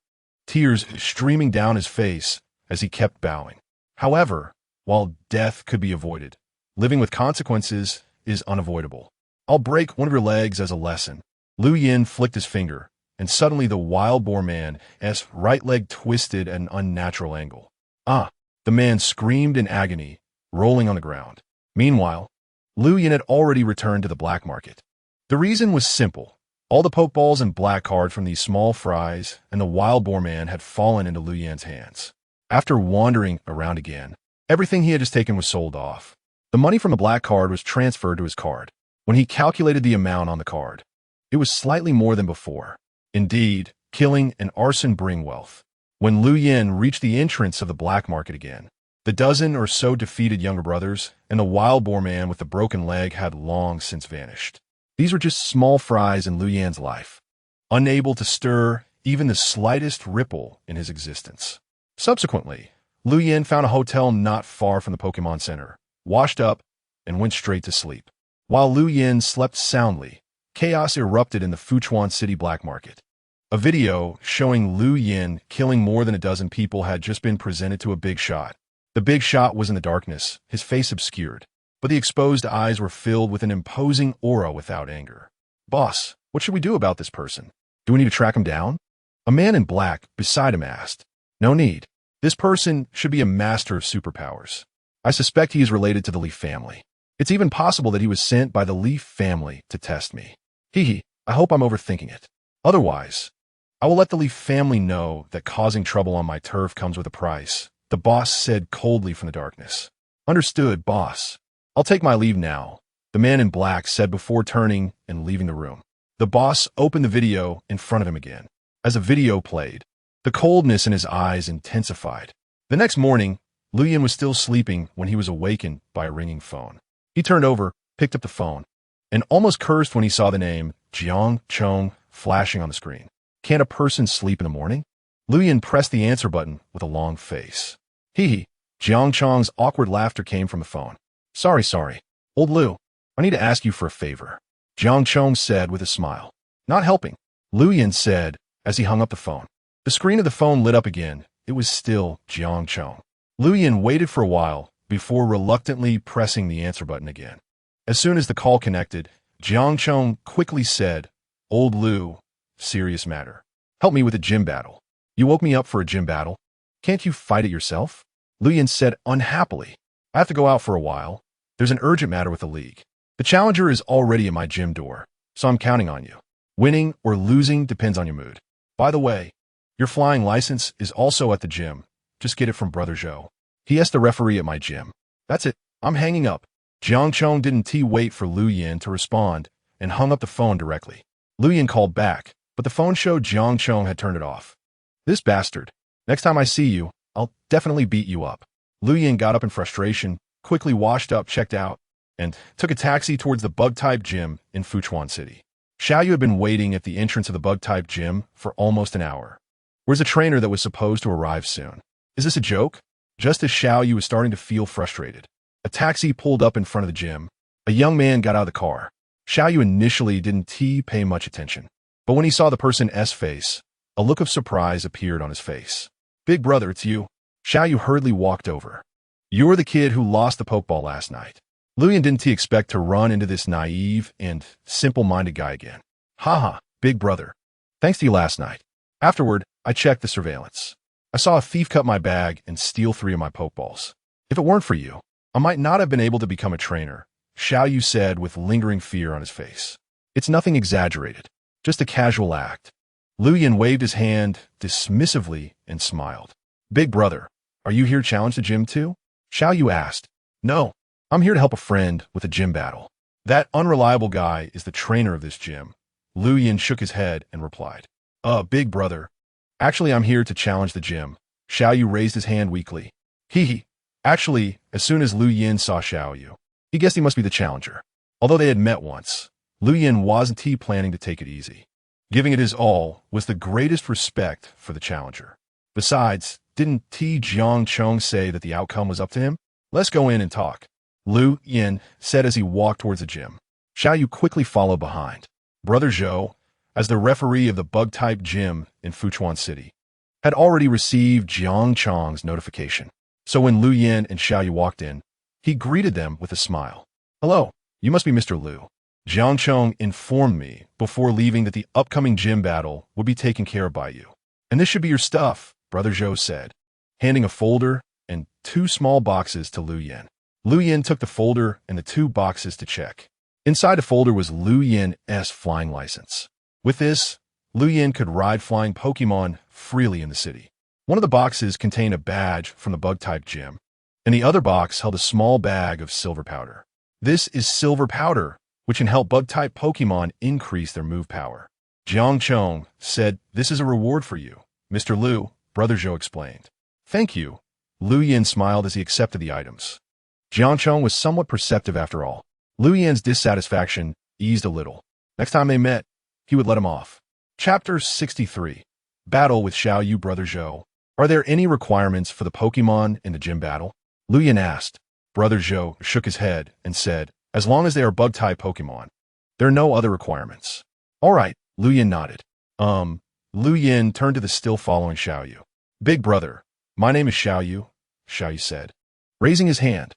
tears streaming down his face as he kept bowing. However, while death could be avoided, living with consequences is unavoidable. "I'll break one of your legs as a lesson." Lu Yin flicked his finger, and suddenly the wild boar man's right leg twisted at an unnatural angle. "Ah!" The man screamed in agony, rolling on the ground. Meanwhile, Lu Yin had already returned to the black market. The reason was simple. All the pokeballs and black card from these small fries and the wild boar man had fallen into Lu Yin's hands. After wandering around again, everything he had just taken was sold off. The money from the black card was transferred to his card. When he calculated the amount on the card, it was slightly more than before. Indeed, killing and arson bring wealth. When Lu Yin reached the entrance of the black market again, the dozen or so defeated younger brothers and the wild boar man with the broken leg had long since vanished. These were just small fries in Lu Yin's life, unable to stir even the slightest ripple in his existence. Subsequently, Lu Yin found a hotel not far from the Pokémon Center, washed up, and went straight to sleep. While Lu Yin slept soundly, chaos erupted in the Fuchuan City black market. A video showing Lu Yin killing more than a dozen people had just been presented to a big shot. The big shot was in the darkness, his face obscured, but the exposed eyes were filled with an imposing aura without anger. "Boss, what should we do about this person? Do we need to track him down?" A man in black beside him asked. "No need. This person should be a master of superpowers. I suspect he is related to the Leaf family. It's even possible that he was sent by the Leaf family to test me. I hope I'm overthinking it. Otherwise, I will let the Leaf family know that causing trouble on my turf comes with a price," the boss said coldly from the darkness. "Understood, boss. I'll take my leave now," the man in black said before turning and leaving the room. The boss opened the video in front of him again. As the video played, the coldness in his eyes intensified. The next morning, Lu Yin was still sleeping when he was awakened by a ringing phone. He turned over, picked up the phone, and almost cursed when he saw the name Jiang Chong flashing on the screen. Can't a person sleep in the morning? Lu Yin pressed the answer button with a long face. Jiang Chong's awkward laughter came from the phone. Sorry. Old Lu, I need to ask you for a favor," Jiang Chong said with a smile. "Not helping," Lu Yin said as he hung up the phone. The screen of the phone lit up again. It was still Jiang Chong. Lu Yin waited for a while before reluctantly pressing the answer button again. As soon as the call connected, Jiang Chong quickly said, "Old Lu, serious matter. Help me with a gym battle. You woke me up for a gym battle. Can't you fight it yourself?" Lu Yin said unhappily, "I have to go out for a while. There's an urgent matter with the league. The challenger is already at my gym door, so I'm counting on you. Winning or losing depends on your mood. By the way, your flying license is also at the gym. Just get it from Brother Zhou. He asked the referee at my gym. That's it. I'm hanging up." Jiang Chong didn't wait for Lu Yin to respond and hung up the phone directly. Lu Yin called back, but the phone showed Jiang Chong had turned it off. "This bastard. Next time I see you, I'll definitely beat you up." Lu Yin got up in frustration, quickly washed up, checked out, and took a taxi towards the Bug-type gym in Fuchuan City. Xiaoyu had been waiting at the entrance of the Bug-type gym for almost an hour. Where's a trainer that was supposed to arrive soon? Is this a joke? Just as Xiaoyu was starting to feel frustrated, a taxi pulled up in front of the gym. A young man got out of the car. Xiaoyu initially didn't pay much attention, but when he saw the person's face, a look of surprise appeared on his face. "Big brother, it's you." Xiaoyu hurriedly walked over. "You're the kid who lost the Pokeball last night." Lu Yin didn't expect to run into this naive and simple-minded guy again. "Haha, big brother. Thanks to you last night. Afterward, I checked the surveillance. I saw a thief cut my bag and steal 3 of my Pokeballs. If it weren't for you, I might not have been able to become a trainer," Xiaoyu said with lingering fear on his face. "It's nothing exaggerated, just a casual act." Lu Yin waved his hand dismissively and smiled. "Big brother, are you here to challenge the gym too?" Xiaoyu asked. "No, I'm here to help a friend with a gym battle. That unreliable guy is the trainer of this gym." Lu Yin shook his head and replied, Big brother. Actually, I'm here to challenge the gym." Xiaoyu raised his hand weakly. Hee. Actually, as soon as Lu Yin saw Xiaoyu, he guessed he must be the challenger. Although they had met once, Lu Yin wasn't planning to take it easy. Giving it his all was the greatest respect for the challenger. Besides, didn't Jiang Chong say that the outcome was up to him? "Let's go in and talk," Lu Yin said as he walked towards the gym. Xiaoyu quickly followed behind. Brother Zhou, as the referee of the Bug-type gym in Fuchuan City, had already received Jiang Chong's notification. So when Lu Yin and Xiaoyu walked in, he greeted them with a smile. "Hello, you must be Mr. Lu. Jiang Chong informed me before leaving that the upcoming gym battle would be taken care of by you. And this should be your stuff," Brother Zhou said, handing a folder and 2 small boxes to Lu Yin. Lu Yin took the folder and the 2 boxes to check. Inside the folder was Lu Yin's flying license. With this, Lu Yin could ride flying Pokémon freely in the city. One of the boxes contained a badge from the Bug-type gym, and the other box held a small bag of silver powder. "This is silver powder, which can help Bug-type Pokémon increase their move power." Jiang Chong said, "This is a reward for you, Mr. Lu," Brother Zhou explained. "Thank you." Lu Yin smiled as he accepted the items. Jiang Chong was somewhat perceptive after all. Lu Yin's dissatisfaction eased a little. Next time they met, he would let him off. Chapter 63. Battle with Xiaoyu. Brother Zhou. "Are there any requirements for the Pokemon in the gym battle?" Lu Yin asked. Brother Zhou shook his head and said, "As long as they are Bug-type Pokemon, there are no other requirements." "All right," Lu Yin nodded. Lu Yin turned to the still following Xiaoyu. "Big brother, my name is Xiaoyu," Xiaoyu said, raising his hand.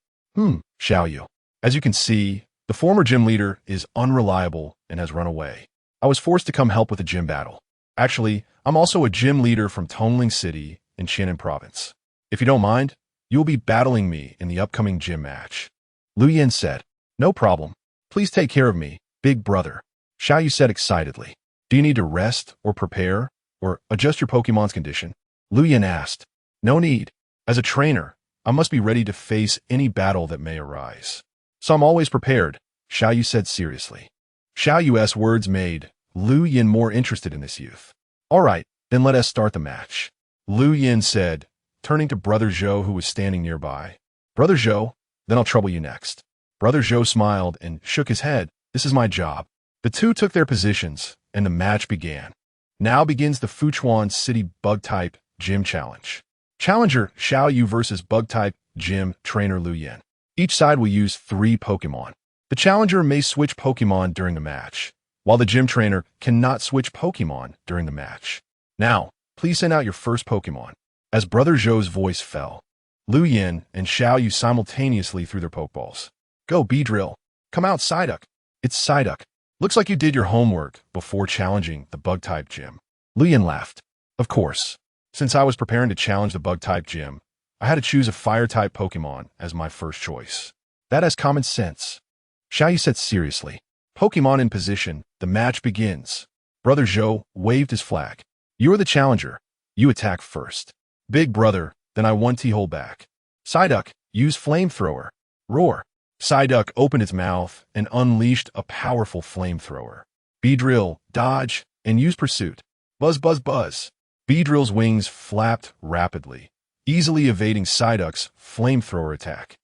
Xiaoyu. "As you can see, the former gym leader is unreliable and has run away. I was forced to come help with the gym battle. Actually, I'm also a gym leader from Tongling City in Qianan Province. If you don't mind, you will be battling me in the upcoming gym match." Lu Yin said. "No problem. Please take care of me, big brother," Xiaoyu said excitedly. "Do you need to rest or prepare or adjust your Pokemon's condition?" Lu Yin asked. "No need. As a trainer, I must be ready to face any battle that may arise. So I'm always prepared," Xiaoyu said seriously. Xiaoyu's words made Lu Yin more interested in this youth. "All right, then let us start the match," Lu Yin said, turning to Brother Zhou who was standing nearby. "Brother Zhou, then I'll trouble you next." Brother Zhou smiled and shook his head. "This is my job." The two took their positions, and the match began. Now begins the Fuchuan City Bug-type Gym Challenge. Challenger Xiaoyu versus Bug-type Gym Trainer Lu Yin. Each side will use 3 Pokemon. The challenger may switch Pokemon during the match, while the gym trainer cannot switch Pokemon during the match. "Now, please send out your first Pokemon." As Brother Zhou's voice fell, Lu Yin and Xiao Yu simultaneously threw their Pokeballs. Go, Beedrill. Come out, Psyduck. It's Psyduck. Looks like you did your homework before challenging the Bug-type gym. Lu Yin laughed. Of course. Since I was preparing to challenge the Bug-type gym, I had to choose a Fire-type Pokemon as my first choice. That has common sense. Xiao Yu said seriously. Pokemon in position, the match begins. Brother Zhou waved his flag. You are the challenger. You attack first. Big brother, then I 1T hold back. Psyduck, use flamethrower. Roar. Psyduck opened its mouth and unleashed a powerful flamethrower. Beedrill, dodge, and use pursuit. Buzz, buzz, buzz. Beedrill's wings flapped rapidly, easily evading Psyduck's flamethrower attack.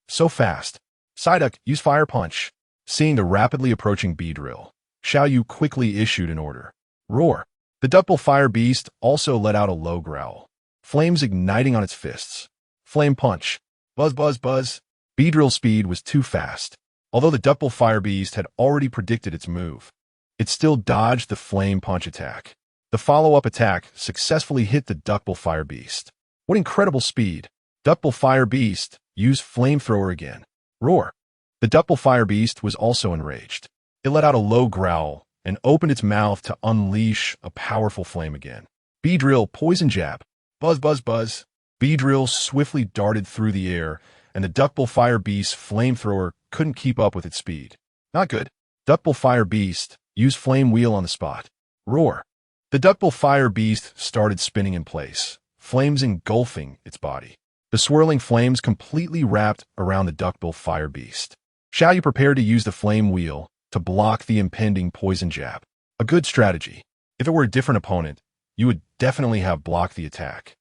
So fast. Psyduck, use fire punch. Seeing the rapidly approaching Beedrill, Xiao Yu quickly issued an order. Roar. The Duckbill Fire Beast also let out a low growl, flames igniting on its fists. Flame punch. Buzz, buzz, buzz. Beedrill's speed was too fast. Although the Duckbill Fire Beast had already predicted its move, it still dodged the flame punch attack. The follow-up attack successfully hit the Duckbill Fire Beast. What incredible speed. Duckbill Fire Beast, use flamethrower again. Roar. The Duckbill Fire Beast was also enraged. It let out a low growl and opened its mouth to unleash a powerful flame again. Beedrill, poison jab. Buzz, buzz, buzz. Beedrill swiftly darted through the air, and the Duckbill Fire Beast's flamethrower couldn't keep up with its speed. Not good. Duckbill Fire Beast, use Flame Wheel on the spot. Roar. The Duckbill Fire Beast started spinning in place, flames engulfing its body. The swirling flames completely wrapped around the Duckbill Fire Beast. Xiao Yu prepared to use the Flame Wheel to block the impending poison jab. A good strategy. If it were a different opponent, you would definitely have blocked the attack.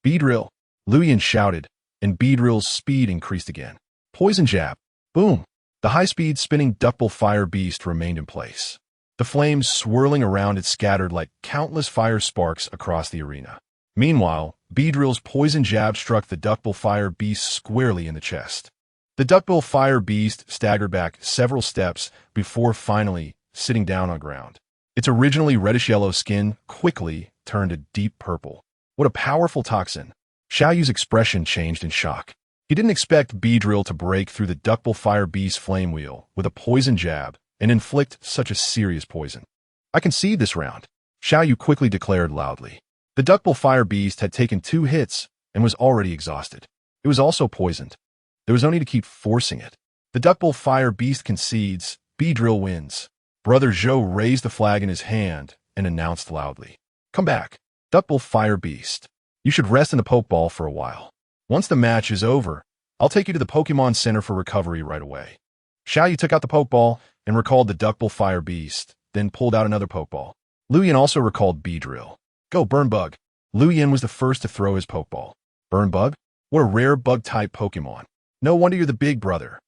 Beedrill. Lu Yin shouted, and Beedrill's speed increased again. Poison jab. Boom. The high-speed spinning Duckbill Fire Beast remained in place. The flames swirling around it scattered like countless fire sparks across the arena. Meanwhile, Beedrill's poison jab struck the Duckbill Fire Beast squarely in the chest. The Duckbill Fire Beast staggered back several steps before finally sitting down on ground. Its originally reddish-yellow skin quickly turned a deep purple. What a powerful toxin. Xiao Yu's expression changed in shock. He didn't expect Beedrill to break through the Duckbill Fire Beast's flame wheel with a poison jab and inflict such a serious poison. I concede this round, Xiao Yu quickly declared loudly. The Duckbill Fire Beast had taken 2 hits and was already exhausted. It was also poisoned. There was no need to keep forcing it. The Duckbill Fire Beast concedes. Beedrill wins. Brother Zhou raised the flag in his hand and announced loudly. Come back, Duckbill Fire Beast. You should rest in the Pokeball for a while. Once the match is over, I'll take you to the Pokemon Center for recovery right away. Xiao Yu took out the Pokeball and recalled the Duckbill Fire Beast, then pulled out another Pokeball. Lu Yin also recalled Beedrill. Go, Burn Bug. Lu Yin was the first to throw his Pokeball. Burn Bug? What a rare bug-type Pokemon. No wonder you're the big brother.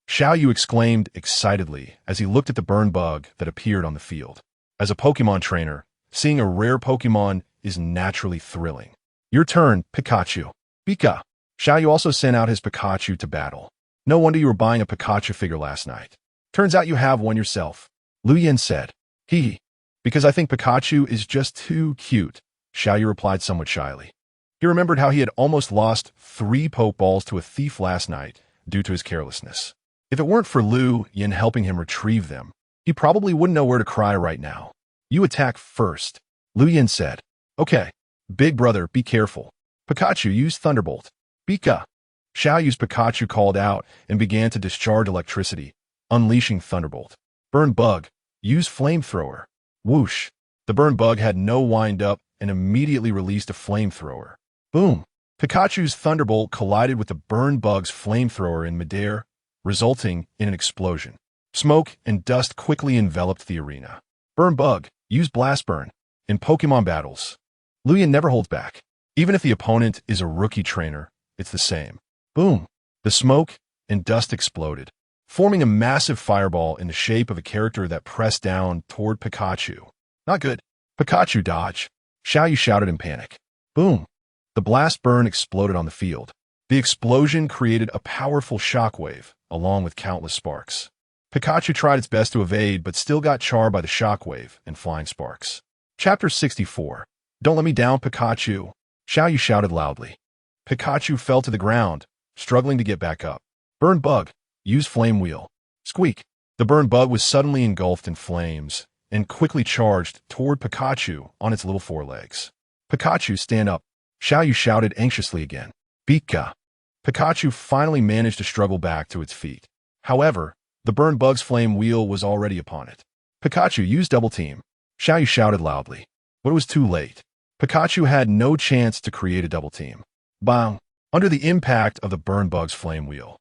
Xiao Yu exclaimed excitedly as he looked at the Burn Bug that appeared on the field. As a Pokemon trainer, seeing a rare Pokemon is naturally thrilling. Your turn, Pikachu. Pika. Xiao Yu also sent out his Pikachu to battle. No wonder you were buying a Pikachu figure last night. Turns out you have one yourself. Lu Yin said. Hee. Because I think Pikachu is just too cute, Xiao Yu replied somewhat shyly. He remembered how he had almost lost 3 Pokeballs to a thief last night due to his carelessness. If it weren't for Lu Yin helping him retrieve them, he probably wouldn't know where to cry right now. You attack first, Lu Yin said. Okay. Big brother, be careful. Pikachu, use Thunderbolt. Pika. Xiao Yu's Pikachu called out and began to discharge electricity, unleashing Thunderbolt. Burn Bug, use Flamethrower. Whoosh. The Burn Bug had no wind-up and immediately released a Flamethrower. Boom. Pikachu's Thunderbolt collided with the Burn Bug's Flamethrower in midair, resulting in an explosion. Smoke and dust quickly enveloped the arena. Burn Bug, use Blast Burn. In Pokemon battles, Lu Yin never holds back. Even if the opponent is a rookie trainer, it's the same. Boom. The smoke and dust exploded, forming a massive fireball in the shape of a character that pressed down toward Pikachu. Not good. Pikachu dodge. Xiao Yu shouted in panic. Boom. The blast burn exploded on the field. The explosion created a powerful shockwave, along with countless sparks. Pikachu tried its best to evade, but still got charred by the shockwave and flying sparks. Chapter 64. Don't let me down, Pikachu. Xiao Yu shouted loudly. Pikachu fell to the ground, struggling to get back up. Burn bug. Use flame wheel. Squeak. The burn bug was suddenly engulfed in flames and quickly charged toward Pikachu on its little forelegs. Pikachu, stand up. Xiaoyu shouted anxiously again. Pika. Pikachu finally managed to struggle back to its feet. However, the burn bug's flame wheel was already upon it. Pikachu, use double team. Xiaoyu shouted loudly, but it was too late. Pikachu had no chance to create a double team. Bang! Under the impact of the burn bug's flame wheel,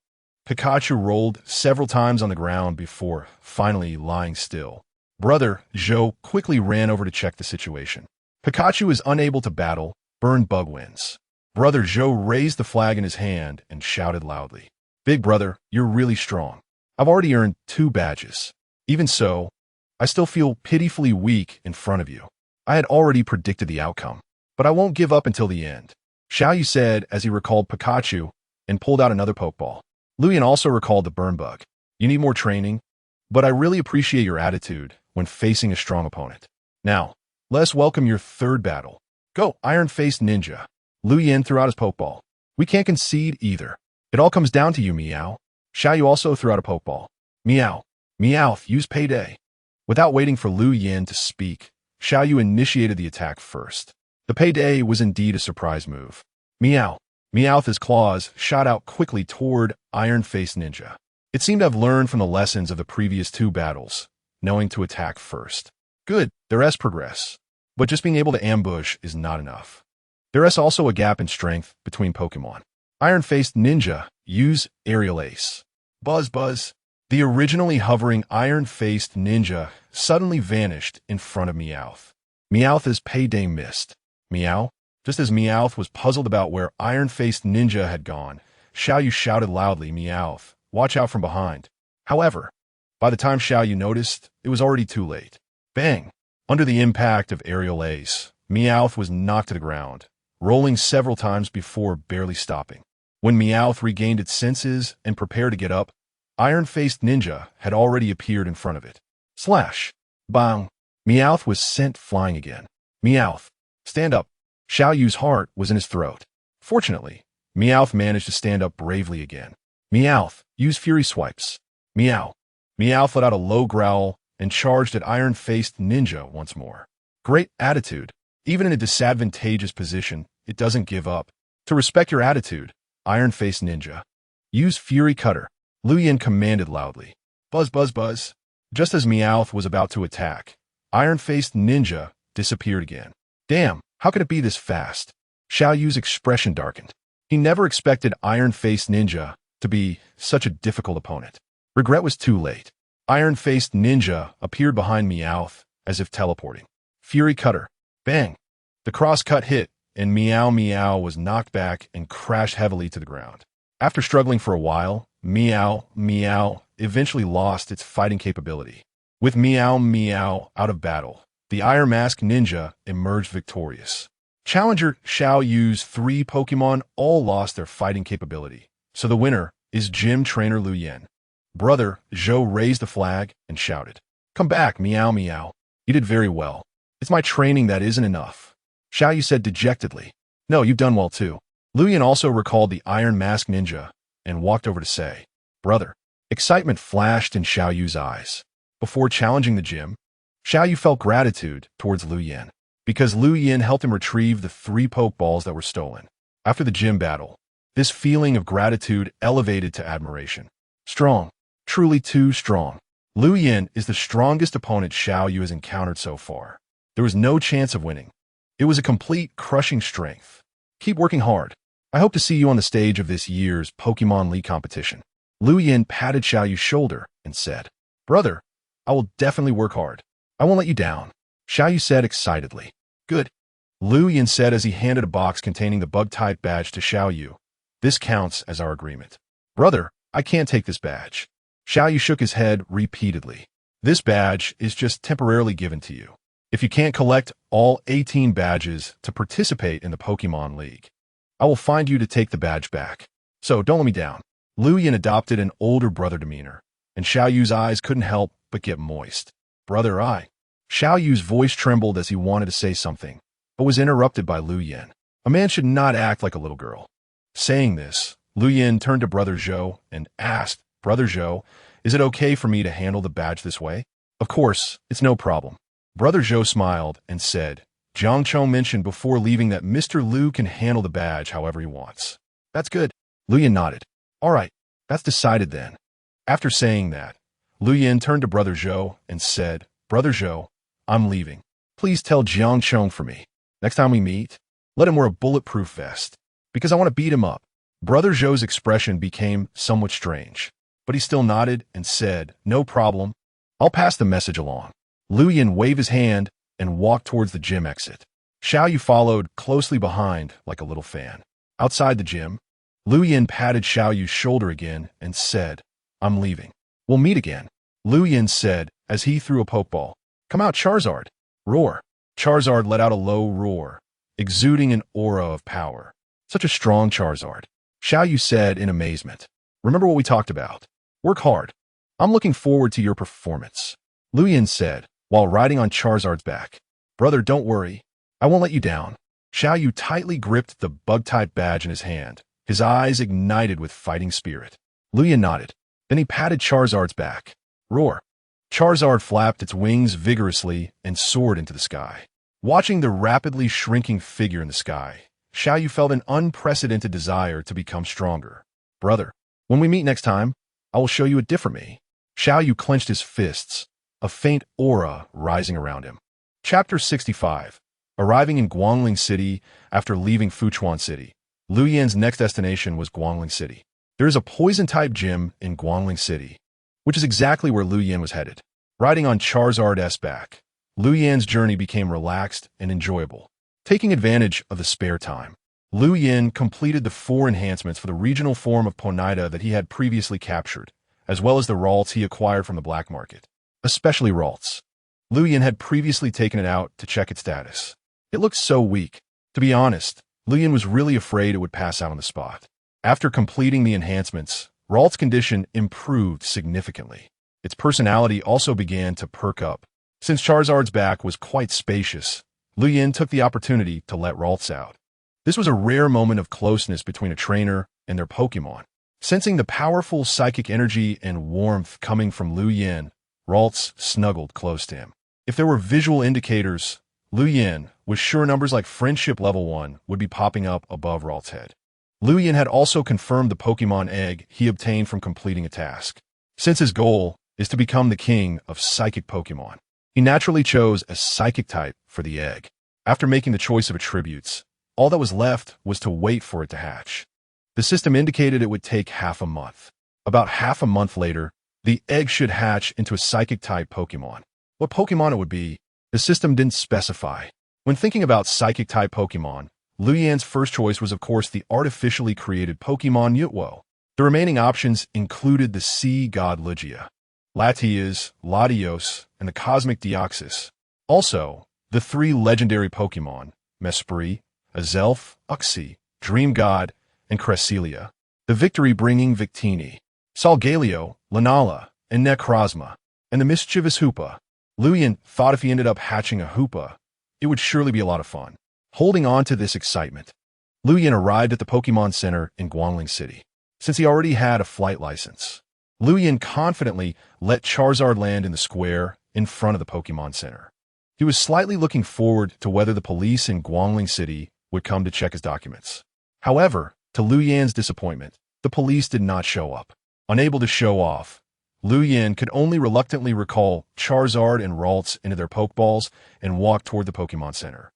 Pikachu rolled several times on the ground before finally lying still. Brother Zhou quickly ran over to check the situation. Pikachu is unable to battle. Burn bug wins. Brother Zhou raised the flag in his hand and shouted loudly. Big brother, you're really strong. I've already earned 2 badges. Even so, I still feel pitifully weak in front of you. I had already predicted the outcome, but I won't give up until the end. Xiaoyu said as he recalled Pikachu and pulled out another Pokeball. Luyan also recalled the burn bug. You need more training, but I really appreciate your attitude when facing a strong opponent. Now, let's welcome your 3rd battle. Go, Iron-Faced Ninja. Luyan threw out his Pokeball. We can't concede either. It all comes down to you, Meow. Xiaoyu also threw out a Pokeball. Meow. Meowth, use Payday. Without waiting for Lu Yin to speak, Xiaoyu initiated the attack first. The Payday was indeed a surprise move. Meow. Meowth's claws shot out quickly toward Iron-Faced Ninja. It seemed to have learned from the lessons of the previous 2 battles, knowing to attack first. Good, there is progress. But just being able to ambush is not enough. There is also a gap in strength between Pokémon. Iron-Faced Ninja, use Aerial Ace. Buzz Buzz. The originally hovering Iron-Faced Ninja suddenly vanished in front of Meowth. Meowth's Payday missed. Meow. Just as Meowth was puzzled about where Iron-Faced Ninja had gone, Xiaoyu shouted loudly, Meowth, watch out from behind. However, by the time Xiaoyu noticed, it was already too late. Bang! Under the impact of Aerial Ace, Meowth was knocked to the ground, rolling several times before barely stopping. When Meowth regained its senses and prepared to get up, Iron-Faced Ninja had already appeared in front of it. Slash! Bang! Meowth was sent flying again. Meowth, stand up. Xiaoyu's heart was in his throat. Fortunately, Meowth managed to stand up bravely again. Meowth, use Fury Swipes. Meow. Meowth let out a low growl and charged at Iron-Faced Ninja once more. Great attitude. Even in a disadvantageous position, it doesn't give up. To respect your attitude, Iron-Faced Ninja. Use Fury Cutter. Luyan commanded loudly. Buzz Buzz Buzz. Just as Meowth was about to attack, Iron-Faced Ninja disappeared again. Damn, how could it be this fast? Xiaoyu's expression darkened. He never expected Iron-Faced Ninja to be such a difficult opponent. Regret was too late. Iron-Faced Ninja appeared behind Meowth as if teleporting. Fury Cutter. Bang! The cross-cut hit, and Meow Meow was knocked back and crashed heavily to the ground. After struggling for a while, Meow Meow eventually lost its fighting capability. With Meow Meow out of battle, the Iron Mask Ninja emerged victorious. Challenger Xiaoyu's 3 Pokémon all lost their fighting capability, so the winner is Gym Trainer Lu Yen. Brother Zhou raised the flag and shouted, Come back, Meow Meow. You did very well. It's my training that isn't enough. Xiaoyu said dejectedly. No, you've done well too. Lu Yen also recalled the Iron Mask Ninja and walked over to say, Brother. Excitement flashed in Xiaoyu's eyes. Before challenging the gym, Xiaoyu felt gratitude towards Lu Yen, because Lu Yen helped him retrieve the 3 Pokeballs that were stolen. After the gym battle, this feeling of gratitude elevated to admiration. Strong. Truly too strong. Lu Yen is the strongest opponent Xiaoyu has encountered so far. There was no chance of winning. It was a complete crushing strength. Keep working hard. I hope to see you on the stage of this year's Pokemon League competition. Lu Yen patted Xiaoyu's shoulder and said, Brother, I will definitely work hard. I won't let you down. Xiaoyu said excitedly. Good. Lu Yen said as he handed a box containing the Bug-type badge to Xiaoyu. This counts as our agreement. Brother, I can't take this badge. Xiaoyu shook his head repeatedly. This badge is just temporarily given to you. If you can't collect all 18 badges to participate in the Pokemon League, I will find you to take the badge back. So don't let me down. Lu Yen adopted an older brother demeanor, and Xiaoyu's eyes couldn't help but get moist. Brother, Xiaoyu's voice trembled as he wanted to say something, but was interrupted by Lu Yen. A man should not act like a little girl. Saying this, Lu Yin turned to Brother Zhou and asked, "Brother Zhou, is it okay for me to handle the badge this way?" "Of course, it's no problem." Brother Zhou smiled and said, "Jiang Chou mentioned before leaving that Mr. Liu can handle the badge however he wants." "That's good." Lu Yin nodded. "All right, that's decided then." After saying that, Lu Yin turned to Brother Zhou and said, "Brother Zhou, I'm leaving. Please tell Jiang Chou for me. Next time we meet, let him wear a bulletproof vest, because I want to beat him up." Brother Zhou's expression became somewhat strange, but he still nodded and said, "No problem. I'll pass the message along." Lu Yin waved his hand and walked towards the gym exit. Xiao Yu followed closely behind like a little fan. Outside the gym, Lu Yin patted Xiao Yu's shoulder again and said, "I'm leaving. We'll meet again." Lu Yin said as he threw a pokeball, "Come out, Charizard." Roar. Charizard let out a low roar, exuding an aura of power. "Such a strong Charizard." Xiao Yu said in amazement, "Remember what we talked about. Work hard. I'm looking forward to your performance." Lu Yin said, while riding on Charizard's back, "Brother, don't worry. I won't let you down." Xiao Yu tightly gripped the bug-type badge in his hand. His eyes ignited with fighting spirit. Lu Yin nodded. Then he patted Charizard's back. Roar. Charizard flapped its wings vigorously and soared into the sky. Watching the rapidly shrinking figure in the sky, Xiao Yu felt an unprecedented desire to become stronger. "Brother, when we meet next time, I will show you a different me." Xiao Yu clenched his fists, a faint aura rising around him. Chapter 65. Arriving in Guangling City after leaving Fuchuan City. Lu Yin's next destination was Guangling City. There is a poison-type gym in Guangling City, which is exactly where Lu Yin was headed. Riding on Charizard's back, Lu Yin's journey became relaxed and enjoyable. Taking advantage of the spare time, Lu Yin completed the 4 enhancements for the regional form of Ponyta that he had previously captured, as well as the Ralts he acquired from the black market. Especially Ralts. Lu Yin had previously taken it out to check its status. It looked so weak. To be honest, Lu Yin was really afraid it would pass out on the spot. After completing the enhancements, Ralt's condition improved significantly. Its personality also began to perk up. Since Charizard's back was quite spacious, Lu Yin took the opportunity to let Ralts out. This was a rare moment of closeness between a trainer and their Pokémon. Sensing the powerful psychic energy and warmth coming from Lu Yin, Ralts snuggled close to him. If there were visual indicators, Lu Yin was sure numbers like Friendship Level 1 would be popping up above Ralt's head. Lu Yin had also confirmed the Pokémon egg he obtained from completing a task. Since his goal is to become the king of psychic Pokémon, he naturally chose a psychic type for the egg. After making the choice of attributes, all that was left was to wait for it to hatch. The system indicated it would take half a month. About half a month later, the egg should hatch into a psychic-type Pokémon. What Pokémon it would be, the system didn't specify. When thinking about psychic-type Pokémon, Lu Yin's first choice was of course the artificially created Pokémon Yutwo. The remaining options included the sea god Lugia, Latias, Latios, and the cosmic Deoxys. Also, the 3 legendary Pokémon, Mesprit, Azelf, Uxie, Dream God, and Cresselia, the victory-bringing Victini, Solgaleo, Lunala, and Necrozma, and the mischievous Hoopa. Lu Yin thought if he ended up hatching a Hoopa, it would surely be a lot of fun. Holding on to this excitement, Lu Yin arrived at the Pokémon Center in Guangling City. Since he already had a flight license, Lu Yin confidently let Charizard land in the square in front of the Pokémon Center. He was slightly looking forward to whether the police in Guangling City would come to check his documents. However, to Lu Yin's disappointment, the police did not show up. Unable to show off, Lu Yin could only reluctantly recall Charizard and Ralts into their Pokeballs and walk toward the Pokémon Center.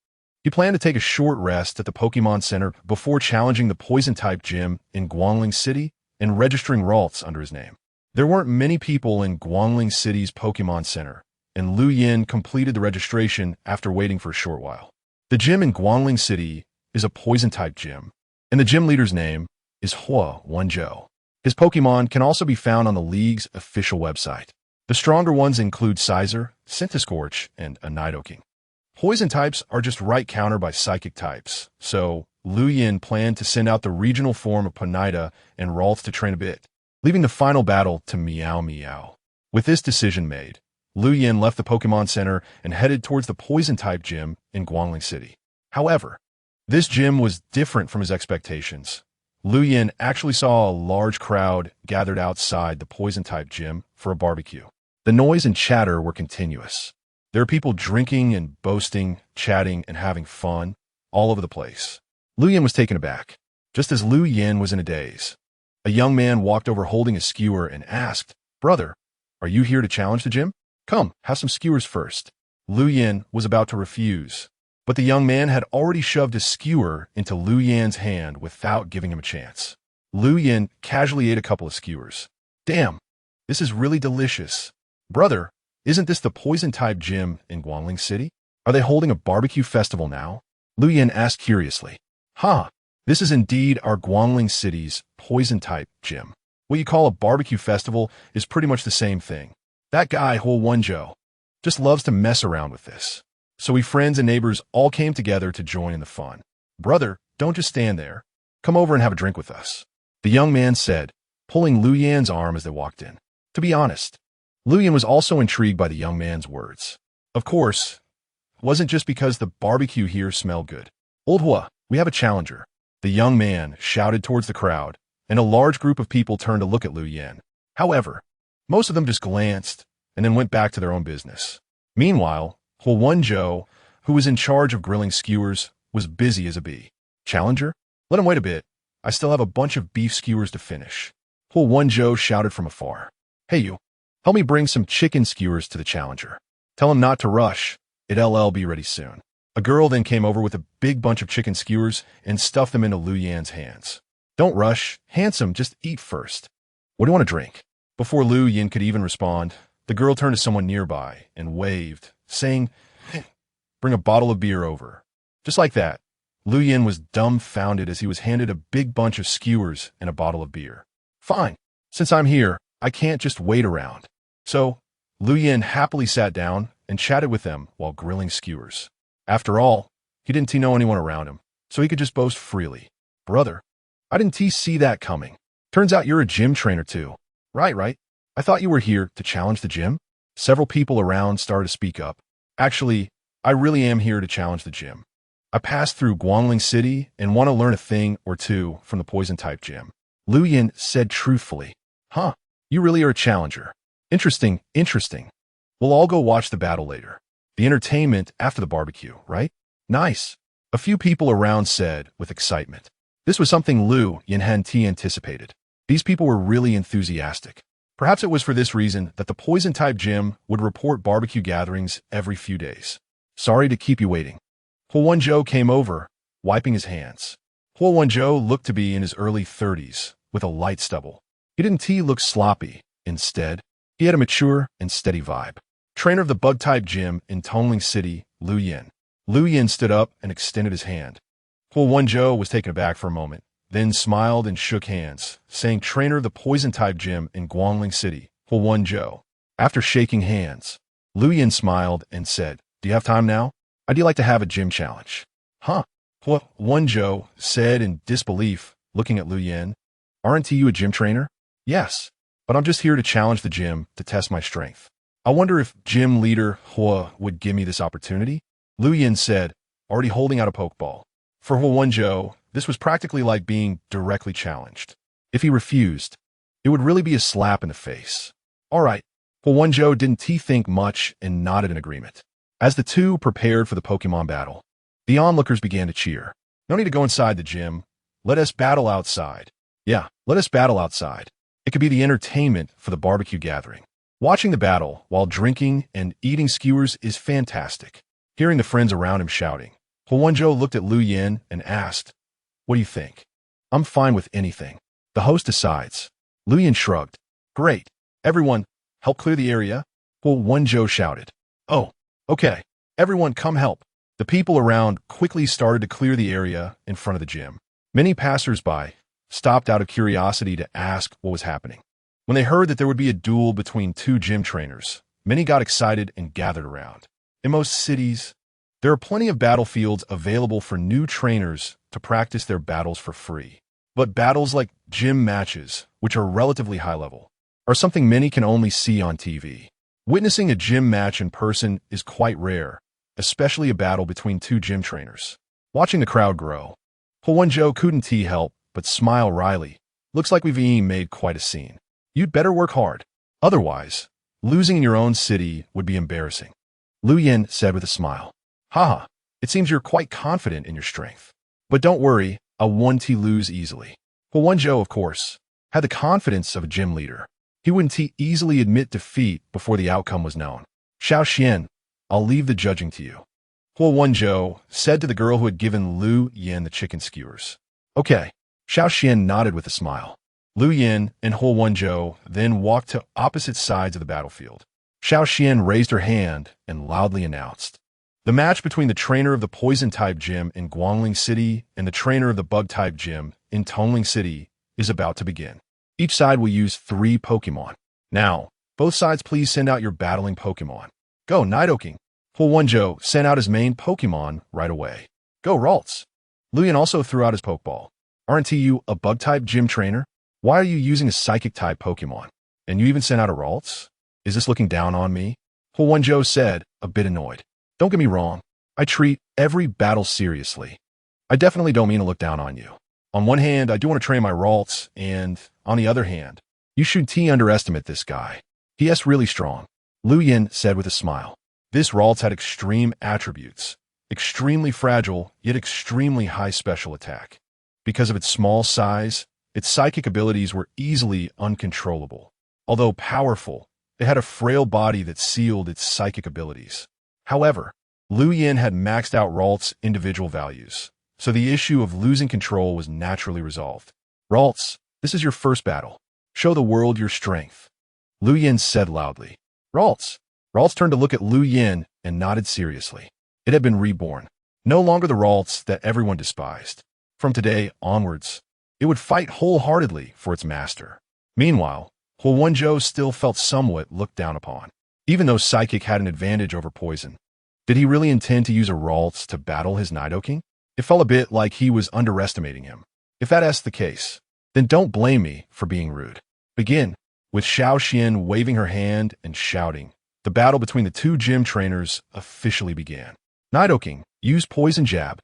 He planned to take a short rest at the Pokémon Center before challenging the Poison-type gym in Guangling City and registering Ralts under his name. There weren't many people in Guangling City's Pokémon Center, and Lu Yin completed the registration after waiting for a short while. The gym in Guangling City is a Poison-type gym, and the gym leader's name is Hua Wenzhou. His Pokémon can also be found on the League's official website. The stronger ones include Scyther, Centiskorch, and a Nidoking. Poison types are just right countered by psychic types, so Lu Yin planned to send out the regional form of Ponyta and Ralts to train a bit, leaving the final battle to Meow Meow. With this decision made, Lu Yin left the Pokémon Center and headed towards the Poison-type gym in Guangling City. However, this gym was different from his expectations. Lu Yin actually saw a large crowd gathered outside the poison-type gym for a barbecue. The noise and chatter were continuous. There were people drinking and boasting, chatting, and having fun all over the place. Lu Yin was taken aback. Just as Lu Yin was in a daze, a young man walked over holding a skewer and asked, "Brother, are you here to challenge the gym? Come, have some skewers first." Lu Yin was about to refuse, but the young man had already shoved a skewer into Lu Yan's hand without giving him a chance. Lu Yin casually ate a couple of skewers. "Damn, this is really delicious. Brother, isn't this the poison-type gym in Guangling City? Are they holding a barbecue festival now?" Lu Yin asked curiously. "Huh, this is indeed our Guangling City's poison-type gym. What you call a barbecue festival is pretty much the same thing. That guy, Huo Wenzhou, just loves to mess around with this. So we friends and neighbors all came together to join in the fun. Brother, don't just stand there. Come over and have a drink with us," the young man said, pulling Lu Yan's arm as they walked in. To be honest, Lu Yan was also intrigued by the young man's words. Of course, it wasn't just because the barbecue here smelled good. "Old Hua, we have a challenger," the young man shouted towards the crowd, and a large group of people turned to look at Lu Yan. However, most of them just glanced and then went back to their own business. Meanwhile, Huo Wenzhou, who was in charge of grilling skewers, was busy as a bee. "Challenger? Let him wait a bit. I still have a bunch of beef skewers to finish," Huo Wenzhou shouted from afar. "Hey you, help me bring some chicken skewers to the challenger. Tell him not to rush. It'll be ready soon." A girl then came over with a big bunch of chicken skewers and stuffed them into Lu Yan's hands. "Don't rush. Handsome, just eat first. What do you want to drink?" Before Lu Yin could even respond, the girl turned to someone nearby and waved, saying, "Bring a bottle of beer over." Just like that, Lu Yin was dumbfounded as he was handed a big bunch of skewers and a bottle of beer. "Fine. Since I'm here, I can't just wait around." So, Lu Yin happily sat down and chatted with them while grilling skewers. After all, he didn't know anyone around him, so he could just boast freely. "Brother, I didn't see that coming. Turns out you're a gym trainer too." Right. I thought you were here to challenge the gym." Several people around started to speak up. "Actually, I really am here to challenge the gym. I passed through Guangling City and want to learn a thing or two from the poison-type gym," Lu Yin said truthfully. "Huh, you really are a challenger. Interesting. We'll all go watch the battle later. The entertainment after the barbecue, right?" "Nice," a few people around said with excitement. This was something Lu Yin hadn't anticipated. These people were really enthusiastic. Perhaps it was for this reason that the poison-type gym would report barbecue gatherings every few days. "Sorry to keep you waiting." Huo Wenzhou came over, wiping his hands. Huo Wenzhou looked to be in his early 30s, with a light stubble. He didn't look sloppy. Instead, he had a mature and steady vibe. Trainer of the bug-type gym in Tongling City, Lu Yin. Lu Yin stood up and extended his hand. Huo Wenzhou was taken aback for a moment, then smiled and shook hands, saying, "Trainer of the poison-type gym in Guangling City, Huo Wenzhou." After shaking hands, Lu Yin smiled and said, "Do you have time now? I'd like to have a gym challenge." "Huh?" Huo Wenzhou said in disbelief, looking at Lu Yin. "Aren't you a gym trainer?" "Yes, but I'm just here to challenge the gym to test my strength. I wonder if gym leader Hua would give me this opportunity," Lu Yin said, already holding out a Pokeball. For Huo Wenzhou, this was practically like being directly challenged. If he refused, it would really be a slap in the face. "All right." Huo Wenzhou didn't think much and nodded in agreement. As the two prepared for the Pokemon battle, the onlookers began to cheer. "No need to go inside the gym. Let us battle outside." "Yeah, let us battle outside. It could be the entertainment for the barbecue gathering." Watching the battle while drinking and eating skewers is fantastic. Hearing the friends around him shouting, Huo Wenzhou looked at Lu Yin and asked, "What do you think?" "I'm fine with anything. The host decides." Lu Yin shrugged. "Great. Everyone, help clear the area," Huo Wenzhou shouted. "Oh, okay. Everyone come help." The people around quickly started to clear the area in front of the gym. Many passers-by stopped out of curiosity to ask what was happening. When they heard that there would be a duel between two gym trainers, many got excited and gathered around. In most cities, there are plenty of battlefields available for new trainers to practice their battles for free. But battles like gym matches, which are relatively high level, are something many can only see on TV. Witnessing a gym match in person is quite rare, especially a battle between two gym trainers. Watching the crowd grow, Huo Wenzhou couldn't help but smile wryly. Looks like we've made quite a scene. You'd better work hard. Otherwise, losing in your own city would be embarrassing. Lu Yin said with a smile. Haha, it seems you're quite confident in your strength. But don't worry, a 1T lose easily. Huanzhou, of course, had the confidence of a gym leader. He wouldn't easily admit defeat before the outcome was known. Xiao Xian, I'll leave the judging to you. Huanzhou said to the girl who had given Lu Yin the chicken skewers. Okay. Xiao Xian nodded with a smile. Lu Yin and Huanzhou then walked to opposite sides of the battlefield. Xiao Xian raised her hand and loudly announced, the match between the trainer of the Poison-type gym in Guangling City and the trainer of the Bug-type gym in Tongling City is about to begin. Each side will use 3 Pokémon. Now, both sides please send out your battling Pokémon. Go, Nidoking. Huanzhou sent out his main Pokémon right away. Go, Ralts. Lu Yin also threw out his Pokeball. Aren't you a Bug-type gym trainer? Why are you using a Psychic-type Pokémon? And you even sent out a Ralts? Is this looking down on me? Huanzhou said, a bit annoyed. Don't get me wrong. I treat every battle seriously. I definitely don't mean to look down on you. On one hand, I do want to train my Ralts, and on the other hand, you shouldn't underestimate this guy. He is really strong. Lu Yin said with a smile. This Ralts had extreme attributes. Extremely fragile, yet extremely high special attack. Because of its small size, its psychic abilities were easily uncontrollable. Although powerful, it had a frail body that sealed its psychic abilities. However, Lu Yin had maxed out Ralts' individual values, so the issue of losing control was naturally resolved. Ralts, this is your first battle. Show the world your strength. Lu Yin said loudly. Ralts. Ralts turned to look at Lu Yin and nodded seriously. It had been reborn. No longer the Ralts that everyone despised. From today onwards, it would fight wholeheartedly for its master. Meanwhile, Huanzhou still felt somewhat looked down upon. Even though Psychic had an advantage over Poison, did he really intend to use a Ralts to battle his Nidoking? It felt a bit like he was underestimating him. If that's the case, then don't blame me for being rude. Begin. With Xiao Xian waving her hand and shouting, the battle between the 2 gym trainers officially began. Nidoking, use Poison Jab.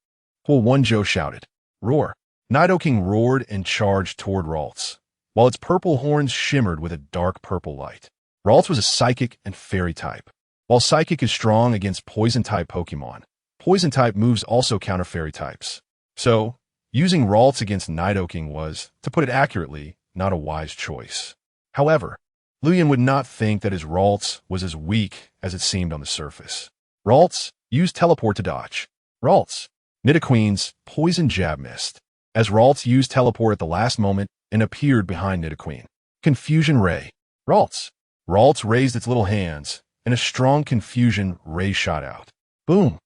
Huanzhou shouted. Roar. Nidoking roared and charged toward Ralts, while its purple horns shimmered with a dark purple light. Ralts was a Psychic and Fairy type. While Psychic is strong against Poison-type Pokémon, Poison-type moves also counter Fairy types. So, using Ralts against Nidoking was, to put it accurately, not a wise choice. However, Lu Yin would not think that his Ralts was as weak as it seemed on the surface. Ralts, use Teleport to dodge. Ralts. Nidoqueen's Poison Jab missed, as Ralts used Teleport at the last moment and appeared behind Nidoqueen. Confusion Ray. Ralts. Ralts raised its little hands, and a strong Confusion Ray shot out. Boom.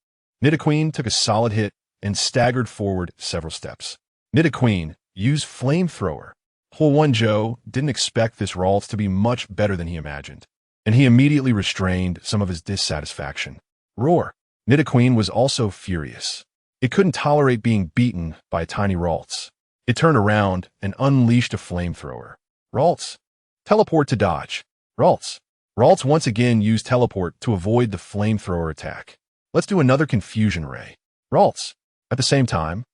Nidoqueen took a solid hit and staggered forward several steps. Nidoqueen used Flamethrower. Huanzhou didn't expect this Ralts to be much better than he imagined, and he immediately restrained some of his dissatisfaction. Roar. Nidoqueen was also furious. It couldn't tolerate being beaten by a tiny Ralts. It turned around and unleashed a Flamethrower. Ralts. Teleport to dodge. Ralts. Ralts once again used Teleport to avoid the Flamethrower attack. Let's do another Confusion Ray. Ralts. At the same time,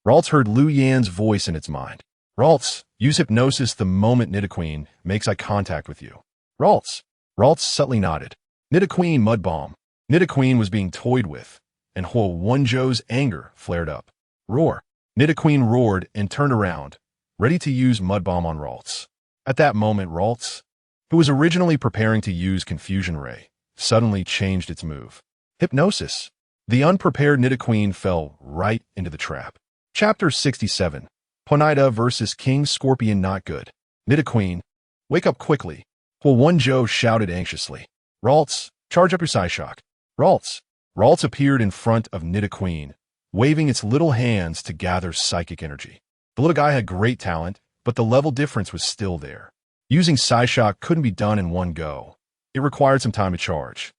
Ralts heard Lu Yan's voice in its mind. Ralts, use Hypnosis the moment Nidoqueen makes eye contact with you. Ralts. Ralts subtly nodded. Nidoqueen Mud Bomb. Nidoqueen was being toyed with, and Huanzhou's anger flared up. Roar. Nidoqueen roared and turned around, ready to use Mud Bomb on Ralts. At that moment, Ralts, who was originally preparing to use Confusion Ray, suddenly changed its move. Hypnosis. The unprepared Nidoqueen fell right into the trap. Chapter 67. Ponyta versus King Scorpion Not Good. Nidoqueen, wake up quickly. Huanzhou shouted anxiously. Ralts, charge up your Psyshock. Ralts. Ralts appeared in front of Nidoqueen, waving its little hands to gather psychic energy. The little guy had great talent, but the level difference was still there. Using Psyshock couldn't be done in one go. It required some time to charge.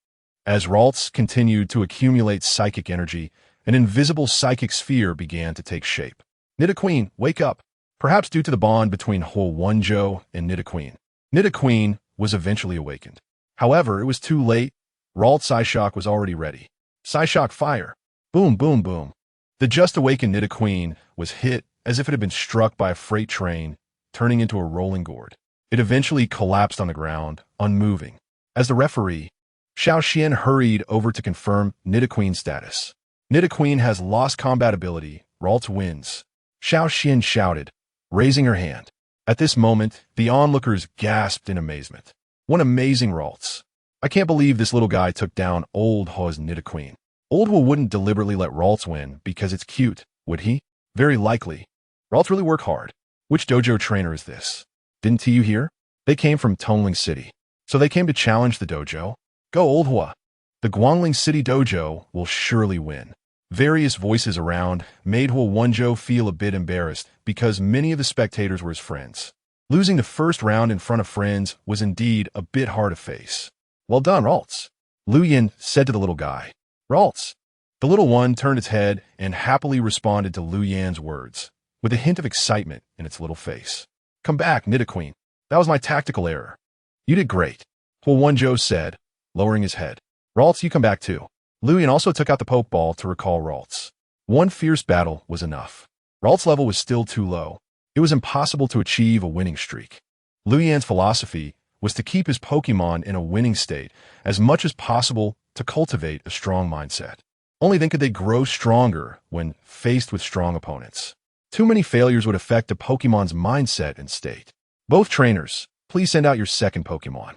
As Ralts continued to accumulate psychic energy, an invisible psychic sphere began to take shape. Nidoqueen, wake up! Perhaps due to the bond between Huanzhou and Nidoqueen. Nidoqueen was eventually awakened. However, it was too late. Ralts' Psyshock was already ready. Psyshock fire! Boom, boom, boom. The just awakened Nidoqueen was hit as if it had been struck by a freight train, turning into a rolling gourd. It eventually collapsed on the ground, unmoving. As the referee, Xiao Xian hurried over to confirm Nidoqueen's status. Nidoqueen has lost combat ability. Ralts wins. Xiao Xian shouted, raising her hand. At this moment, the onlookers gasped in amazement. What amazing Ralts. I can't believe this little guy took down Old Hua's Nidoqueen. Old Hua wouldn't deliberately let Ralts win because it's cute, would he? Very likely. Ralts really work hard. Which dojo trainer is this? Didn't you hear? They came from Tongling City. So they came to challenge the dojo? Go Old Hua. The Guangling City dojo will surely win. Various voices around made Hua Wenzhou feel a bit embarrassed because many of the spectators were his friends. Losing the first round in front of friends was indeed a bit hard to face. Well done, Ralts, Lu Yin said to the little guy. Ralts. The little one turned its head and happily responded to Lu Yan's words, with a hint of excitement in its little face. Come back, Nidoqueen. That was my tactical error. You did great, Hua Wenzhou said, lowering his head. Ralts, you come back too. Lu Yin also took out the Pokeball to recall Ralts. One fierce battle was enough. Ralts' level was still too low. It was impossible to achieve a winning streak. Lu Yan's philosophy was to keep his Pokemon in a winning state as much as possible to cultivate a strong mindset. Only then could they grow stronger when faced with strong opponents. Too many failures would affect a Pokemon's mindset and state. Both trainers, please send out your second Pokemon.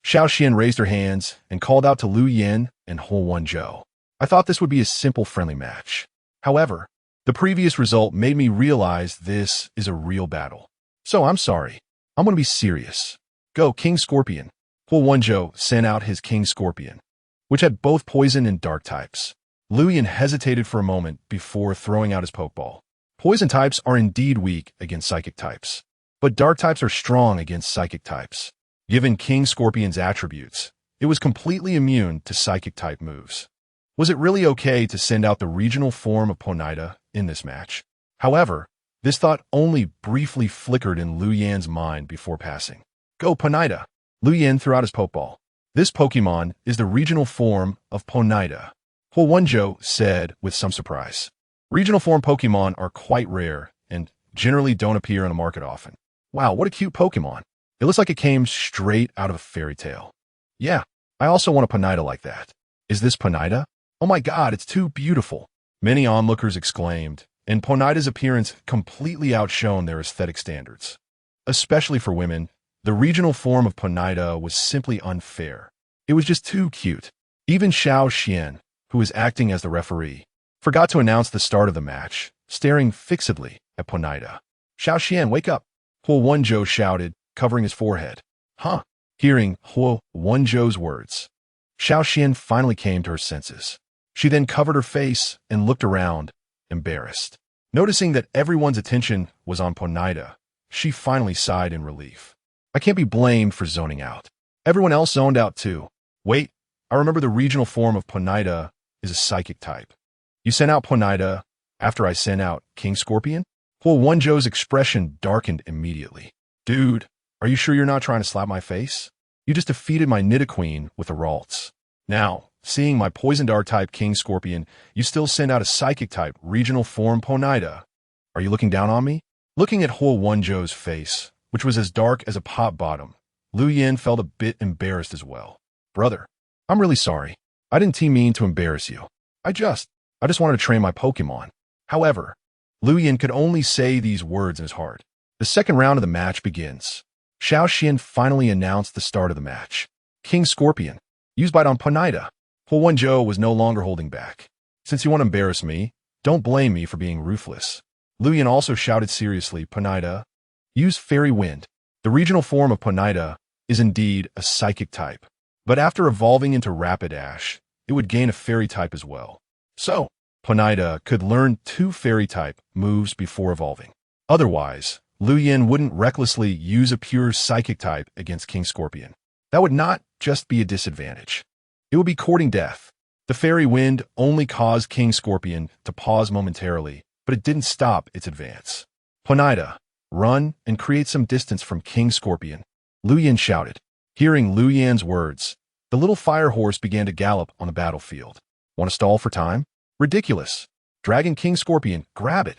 Xiao Xian raised her hands and called out to Lu Yin and Hua Wenzhou. I thought this would be a simple friendly match. However, the previous result made me realize this is a real battle. So I'm sorry. I'm going to be serious. Go, King Scorpion. Hua Wenzhou sent out his King Scorpion, which had both poison and dark types. Lu Yin hesitated for a moment before throwing out his Pokeball. Poison types are indeed weak against psychic types, but dark types are strong against psychic types. Given King Scorpion's attributes, it was completely immune to psychic type moves. Was it really okay to send out the regional form of Ponyta in this match? However, this thought only briefly flickered in Lu Yan's mind before passing. Go Ponyta! Lu Yan threw out his Pokeball. This Pokemon is the regional form of Ponyta, Hua Wenzhou said with some surprise. Regional form Pokemon are quite rare and generally don't appear on the market often. Wow, what a cute Pokemon. It looks like it came straight out of a fairy tale. Yeah, I also want a Ponyta like that. Is this Ponyta? Oh my god, it's too beautiful. Many onlookers exclaimed, and Ponyta's appearance completely outshone their aesthetic standards. Especially for women, the regional form of Ponyta was simply unfair. It was just too cute. Even Xiao Xian, who was acting as the referee, forgot to announce the start of the match, staring fixedly at Ponyta. Xiao Xian, wake up! Hua Wenzhou shouted, covering his forehead. Huh? Hearing Hua Wenzhou's words, Xiao Xian finally came to her senses. She then covered her face and looked around, embarrassed. Noticing that everyone's attention was on Ponyta, she finally sighed in relief. I can't be blamed for zoning out. Everyone else zoned out too. Wait, I remember the regional form of Ponyta is a psychic type. You sent out Ponyta after I sent out King Scorpion? Hua Wenzhou's expression darkened immediately. Dude, are you sure you're not trying to slap my face? You just defeated my Nidoqueen with the Ralts. Now, seeing my Poison Dart type King Scorpion, you still send out a Psychic type regional form Ponyta. Are you looking down on me? Looking at Hua Wenzhou's face, which was as dark as a pot bottom, Lu Yin felt a bit embarrassed as well. Brother, I'm really sorry. I didn't mean to embarrass you. I just wanted to train my Pokemon. However, Lu Yin could only say these words in his heart. The second round of the match begins. Xiao Xian finally announced the start of the match. King Scorpion, used by on Ponyta. Hua Wenzhou was no longer holding back. Since you want to embarrass me, don't blame me for being ruthless. Lu Yin also shouted seriously, Ponyta, use Fairy Wind. The regional form of Ponyta is indeed a psychic type, but after evolving into Rapidash, it would gain a fairy type as well. So, Ponyta could learn 2 fairy type moves before evolving. Otherwise, Lu Yin wouldn't recklessly use a pure psychic type against King Scorpion. That would not just be a disadvantage. It would be courting death. The Fairy Wind only caused King Scorpion to pause momentarily, but it didn't stop its advance. Ponyta, run and create some distance from King Scorpion, Lu Yin shouted. Hearing Lu Yan's words, the little fire horse began to gallop on the battlefield. Want to stall for time? Ridiculous. Dragon King Scorpion, grab it.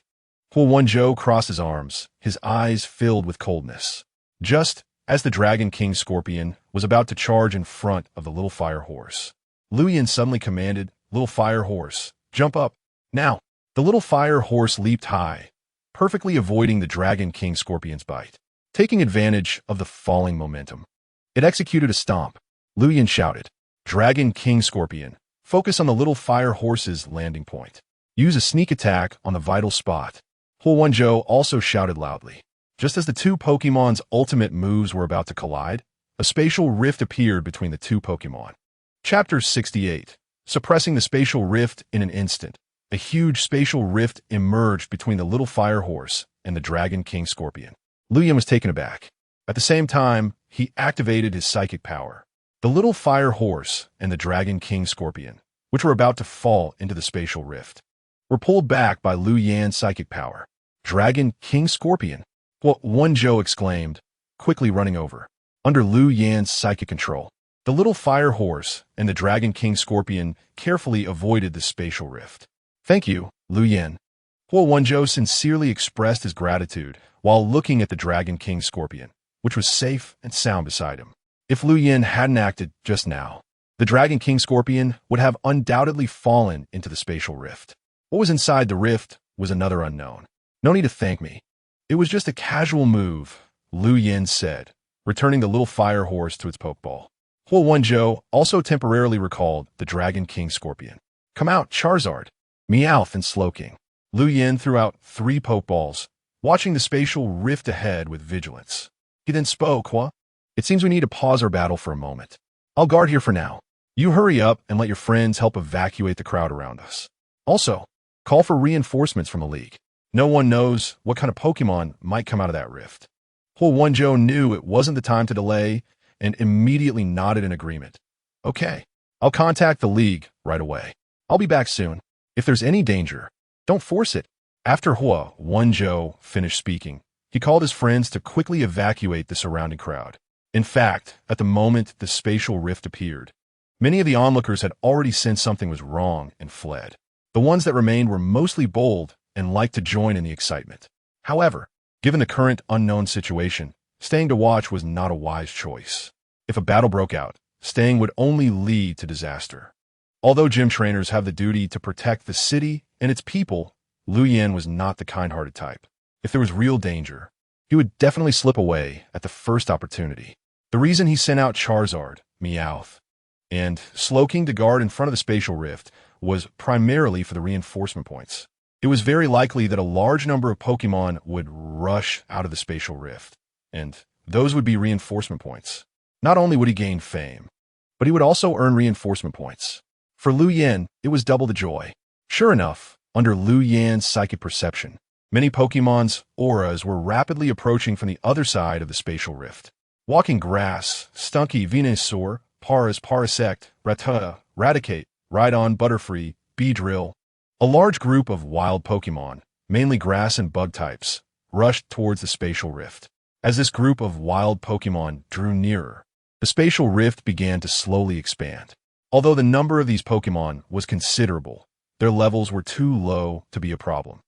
Huo crossed his arms, his eyes filled with coldness. Just as the Dragon King Scorpion was about to charge in front of the little fire horse, Lu Yin suddenly commanded, "Little fire horse, jump up, now." The little fire horse leaped high, perfectly avoiding the Dragon King Scorpion's bite. Taking advantage of the falling momentum, it executed a stomp. Lu Yin shouted, "Dragon King Scorpion, focus on the little fire horse's landing point. Use a sneak attack on the vital spot." Huo also shouted loudly. Just as the two Pokemon's ultimate moves were about to collide, a spatial rift appeared between the two Pokemon. Chapter 68. Suppressing the spatial rift in an instant. A huge spatial rift emerged between the little fire horse and the Dragon King Scorpion. Lu Yin was taken aback. At the same time, he activated his psychic power. The little fire horse and the Dragon King Scorpion, which were about to fall into the spatial rift, were pulled back by Lu Yan's psychic power. "Dragon King Scorpion?" Huo exclaimed, quickly running over. Under Lu Yan's psychic control, the little fire horse and the Dragon King Scorpion carefully avoided the spatial rift. "Thank you, Lu Yan." Huo sincerely expressed his gratitude while looking at the Dragon King Scorpion, which was safe and sound beside him. If Lu Yan hadn't acted just now, the Dragon King Scorpion would have undoubtedly fallen into the spatial rift. What was inside the rift was another unknown. "No need to thank me. It was just a casual move," Lu Yan said, returning the little fire horse to its Pokeball. Huo also temporarily recalled the Dragon King Scorpion. "Come out, Charizard, Meowth, and Slowking." Lu Yan threw out 3 Pokeballs, watching the spatial rift ahead with vigilance. He then spoke, "Hua, it seems we need to pause our battle for a moment. I'll guard here for now. You hurry up and let your friends help evacuate the crowd around us. Also, call for reinforcements from the League. No one knows what kind of Pokemon might come out of that rift." Huo knew it wasn't the time to delay and immediately nodded in agreement. "Okay, I'll contact the League right away. I'll be back soon. If there's any danger, don't force it." After Huo finished speaking, he called his friends to quickly evacuate the surrounding crowd. In fact, at the moment the spatial rift appeared, many of the onlookers had already sensed something was wrong and fled. The ones that remained were mostly bold and liked to join in the excitement. However, given the current unknown situation, staying to watch was not a wise choice. If a battle broke out, staying would only lead to disaster. Although gym trainers have the duty to protect the city and its people, Lu Yan was not the kind-hearted type. If there was real danger, he would definitely slip away at the first opportunity. The reason he sent out Charizard, Meowth, and Slowking to guard in front of the spatial rift was primarily for the reinforcement points. It was very likely that a large number of Pokemon would rush out of the spatial rift, and those would be reinforcement points. Not only would he gain fame, but he would also earn reinforcement points. For Lu Yan, it was double the joy. Sure enough, under Lu Yan's psychic perception, many Pokemon's auras were rapidly approaching from the other side of the spatial rift. Walking Grass, Stunky, Venusaur, Paras, Parasect, Rattata, Raticate, Rhydon, Butterfree, Beedrill. A large group of wild Pokemon, mainly grass and bug types, rushed towards the spatial rift. As this group of wild Pokemon drew nearer, the spatial rift began to slowly expand. Although the number of these Pokemon was considerable, their levels were too low to be a problem.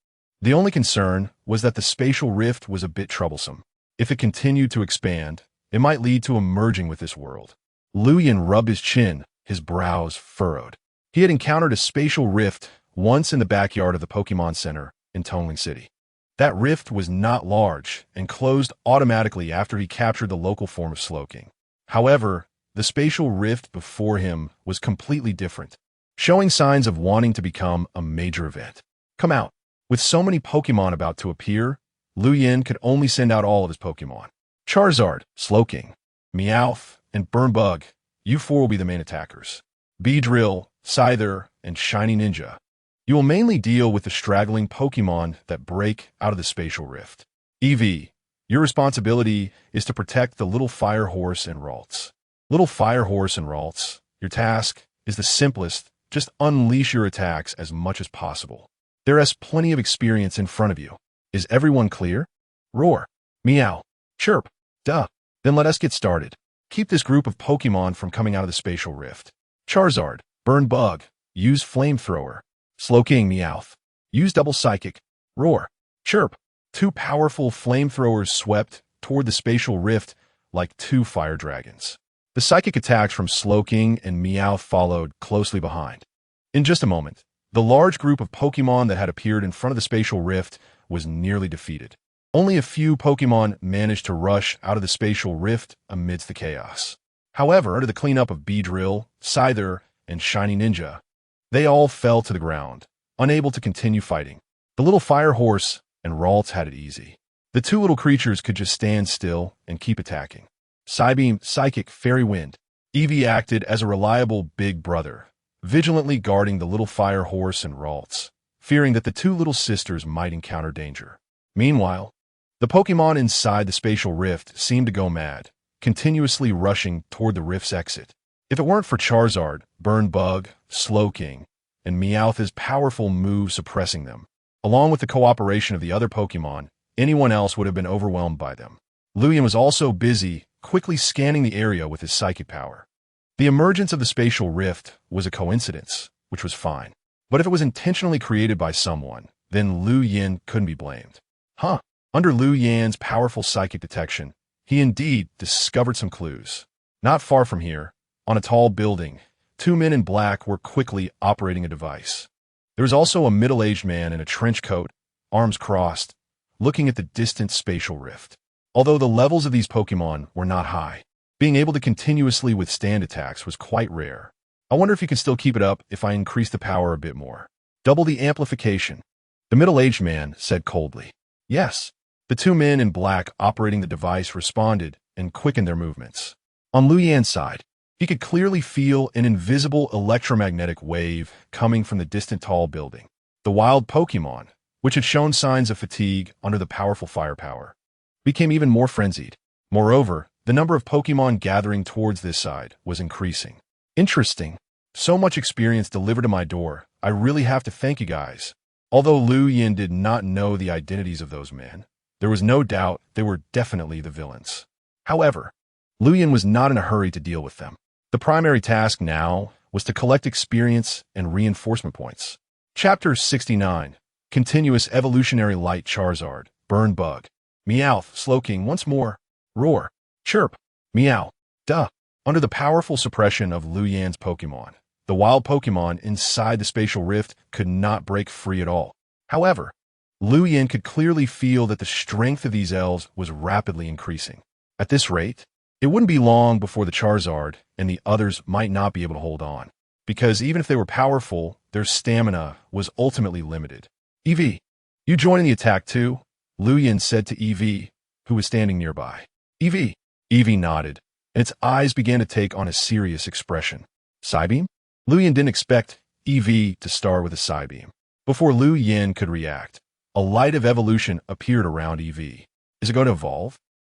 The only concern was that the spatial rift was a bit troublesome. If it continued to expand, it might lead to a merging with this world. Lu Yan rubbed his chin, his brows furrowed. He had encountered a spatial rift once in the backyard of the Pokemon Center in Tonling City. That rift was not large and closed automatically after he captured the local form of Slowking. However, the spatial rift before him was completely different, showing signs of wanting to become a major event. "Come out." With so many Pokemon about to appear, Lu Yan could only send out all of his Pokemon. Charizard, Slowking, Meowth, and Burnbug, you 4 will be the main attackers. Beedrill, Scyther, and Shiny Ninja. You will mainly deal with the straggling Pokemon that break out of the spatial rift. Eevee, your responsibility is to protect the little fire horse and Ralts. Little fire horse and Ralts, your task is the simplest, just unleash your attacks as much as possible. There is plenty of experience in front of you. Is everyone clear? Roar, meow, chirp, duh. Then let us get started. Keep this group of Pokemon from coming out of the spatial rift. Charizard, Burn Bug, use Flamethrower. Slowking, Meowth, use Double Psychic. Roar. Chirp! Two powerful flamethrowers swept toward the spatial rift like two fire dragons. The psychic attacks from Slowking and Meowth followed closely behind. In just a moment, the large group of Pokémon that had appeared in front of the spatial rift was nearly defeated. Only a few Pokémon managed to rush out of the spatial rift amidst the chaos. However, under the cleanup of Beedrill, Scyther, and Shiny Ninja, they all fell to the ground, unable to continue fighting. The little fire horse and Ralts had it easy. The two little creatures could just stand still and keep attacking. Psybeam, Psychic, Fairy Wind. Eevee acted as a reliable big brother, vigilantly guarding the little fire horse and Ralts, fearing that the two little sisters might encounter danger. Meanwhile, the Pokémon inside the spatial rift seemed to go mad, continuously rushing toward the rift's exit. If it weren't for Charizard, Burnbug, Slowking, and Meowth's powerful move suppressing them, along with the cooperation of the other Pokémon, anyone else would have been overwhelmed by them. Luyan was also busy, quickly scanning the area with his psychic power. The emergence of the spatial rift was a coincidence, which was fine. But if it was intentionally created by someone, then Lu Yin couldn't be blamed. Under Lu Yan's powerful psychic detection, he indeed discovered some clues. Not far from here, on a tall building, two men in black were quickly operating a device. There was also a middle-aged man in a trench coat, arms crossed, looking at the distant spatial rift. Although the levels of these Pokémon were not high, being able to continuously withstand attacks was quite rare. I wonder if you can still keep it up if I increase the power a bit more. Double the amplification. The middle-aged man said coldly. Yes. The two men in black operating the device responded and quickened their movements. On Lu Yan's side, he could clearly feel an invisible electromagnetic wave coming from the distant tall building. The wild Pokémon, which had shown signs of fatigue under the powerful firepower, became even more frenzied. Moreover, the number of Pokémon gathering towards this side was increasing. Interesting. So much experience delivered to my door. I really have to thank you guys. Although Lu Yan did not know the identities of those men, there was no doubt they were definitely the villains. However, Lu Yan was not in a hurry to deal with them. The primary task now was to collect experience and reinforcement points. Chapter 69. Continuous Evolutionary Light Charizard, Burnbug. Meowth, Slowking once more. Roar. Chirp. Meow. Duh. Under the powerful suppression of Lu Yan's Pokémon, the wild Pokémon inside the spatial rift could not break free at all. However, Lu Yan could clearly feel that the strength of these elves was rapidly increasing. At this rate, it wouldn't be long before the Charizard and the others might not be able to hold on, because even if they were powerful, their stamina was ultimately limited. Eevee, you join in the attack too? Lu Yan said to Eevee, who was standing nearby. Eevee nodded, and its eyes began to take on a serious expression. Psybeam? Lu Yan didn't expect Eevee to start with a Psybeam. Before Lu Yan could react, a light of evolution appeared around Eevee. Is it going to evolve?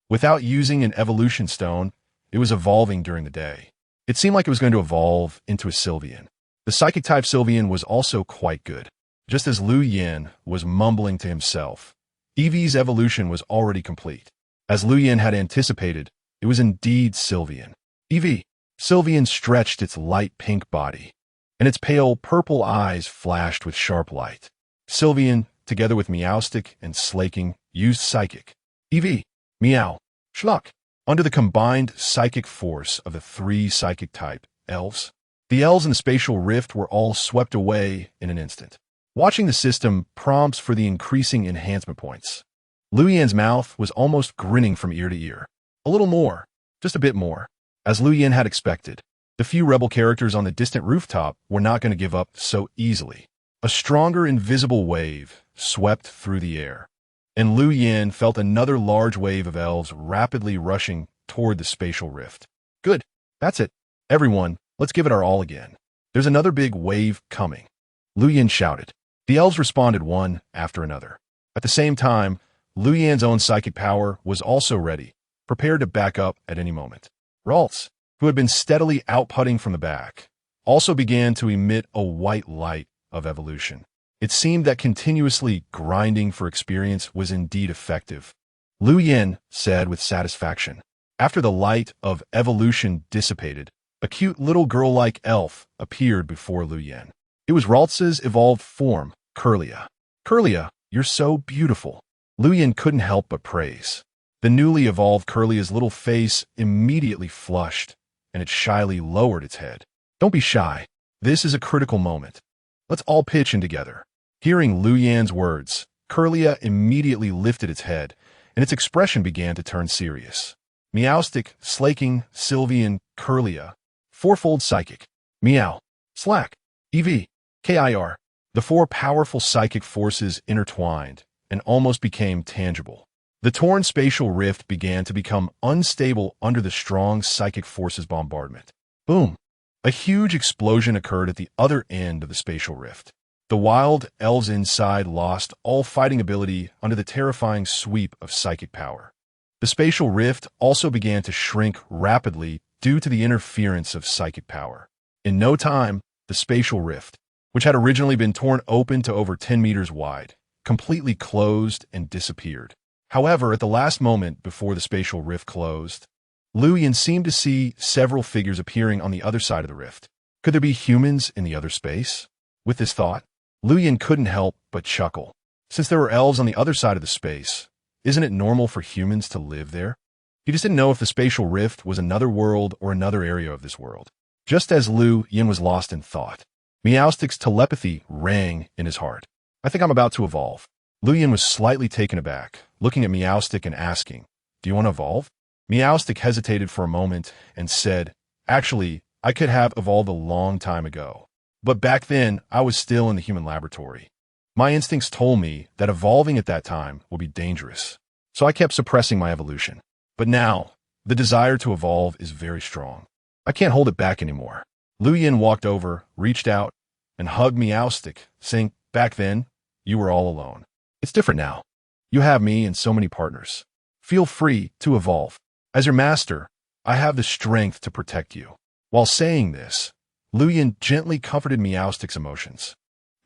Without using an evolution stone, it was evolving during the day. It seemed like it was going to evolve into a Sylveon. The Psychic-type Sylveon was also quite good. Just as Lu Yan was mumbling to himself, Eevee's evolution was already complete. As Lu Yan had anticipated, it was indeed Sylveon. Eevee. Sylveon stretched its light pink body, and its pale purple eyes flashed with sharp light. Sylveon, together with Meowstic and Slaking, used Psychic. Eevee. Meow. Schluck. Under the combined psychic force of the three psychic-type elves, the elves in the spatial rift were all swept away in an instant. Watching the system prompts for the increasing enhancement points. Lu Yan's mouth was almost grinning from ear to ear. A little more. Just a bit more. As Lu Yan had expected, the few rebel characters on the distant rooftop were not going to give up so easily. A stronger invisible wave swept through the air, and Lu Yan felt another large wave of elves rapidly rushing toward the spatial rift. Good. That's it. Everyone, let's give it our all again. There's another big wave coming. Lu Yan shouted. The elves responded one after another. At the same time, Lu Yan's own psychic power was also ready, prepared to back up at any moment. Ralts, who had been steadily outputting from the back, also began to emit a white light of evolution. It seemed that continuously grinding for experience was indeed effective. Lu Yan said with satisfaction. After the light of evolution dissipated, a cute little girl-like elf appeared before Lu Yan. It was Ralts's evolved form, Kirlia. Kirlia, You're so beautiful. Lu Yin couldn't help but praise. The newly evolved Kirlia's little face immediately flushed, and it shyly lowered its head. Don't be shy. This is a critical moment. Let's all pitch in together. Hearing Lu Yan's words, Kirlia immediately lifted its head, and its expression began to turn serious. Meowstic, Slaking, Sylveon, Kirlia. Fourfold Psychic. Meow. Slack. EV. KIR. The four powerful psychic forces intertwined and almost became tangible. The torn spatial rift began to become unstable under the strong psychic forces bombardment. Boom! A huge explosion occurred at the other end of the spatial rift. The wild elves inside lost all fighting ability under the terrifying sweep of psychic power. The spatial rift also began to shrink rapidly due to the interference of psychic power. In no time, the spatial rift, which had originally been torn open to over 10 meters wide, completely closed and disappeared. However, at the last moment before the spatial rift closed, Lu Yin seemed to see several figures appearing on the other side of the rift. Could there be humans in the other space? With this thought, Lu Yin couldn't help but chuckle. Since there were elves on the other side of the space, isn't it normal for humans to live there? He just didn't know if the spatial rift was another world or another area of this world. Just as Lu Yin was lost in thought, Meowstic's telepathy rang in his heart. I think I'm about to evolve. Lu Yin was slightly taken aback, looking at Meowstic and asking, do you want to evolve? Meowstic hesitated for a moment and said, actually, I could have evolved a long time ago. But back then, I was still in the human laboratory. My instincts told me that evolving at that time would be dangerous, so I kept suppressing my evolution. But now, the desire to evolve is very strong. I can't hold it back anymore. Lu Yin walked over, reached out, and hugged Meowstic, saying, back then, you were all alone. It's different now. You have me and so many partners. Feel free to evolve. As your master, I have the strength to protect you. While saying this, Lu Yin gently comforted Meowstic's emotions.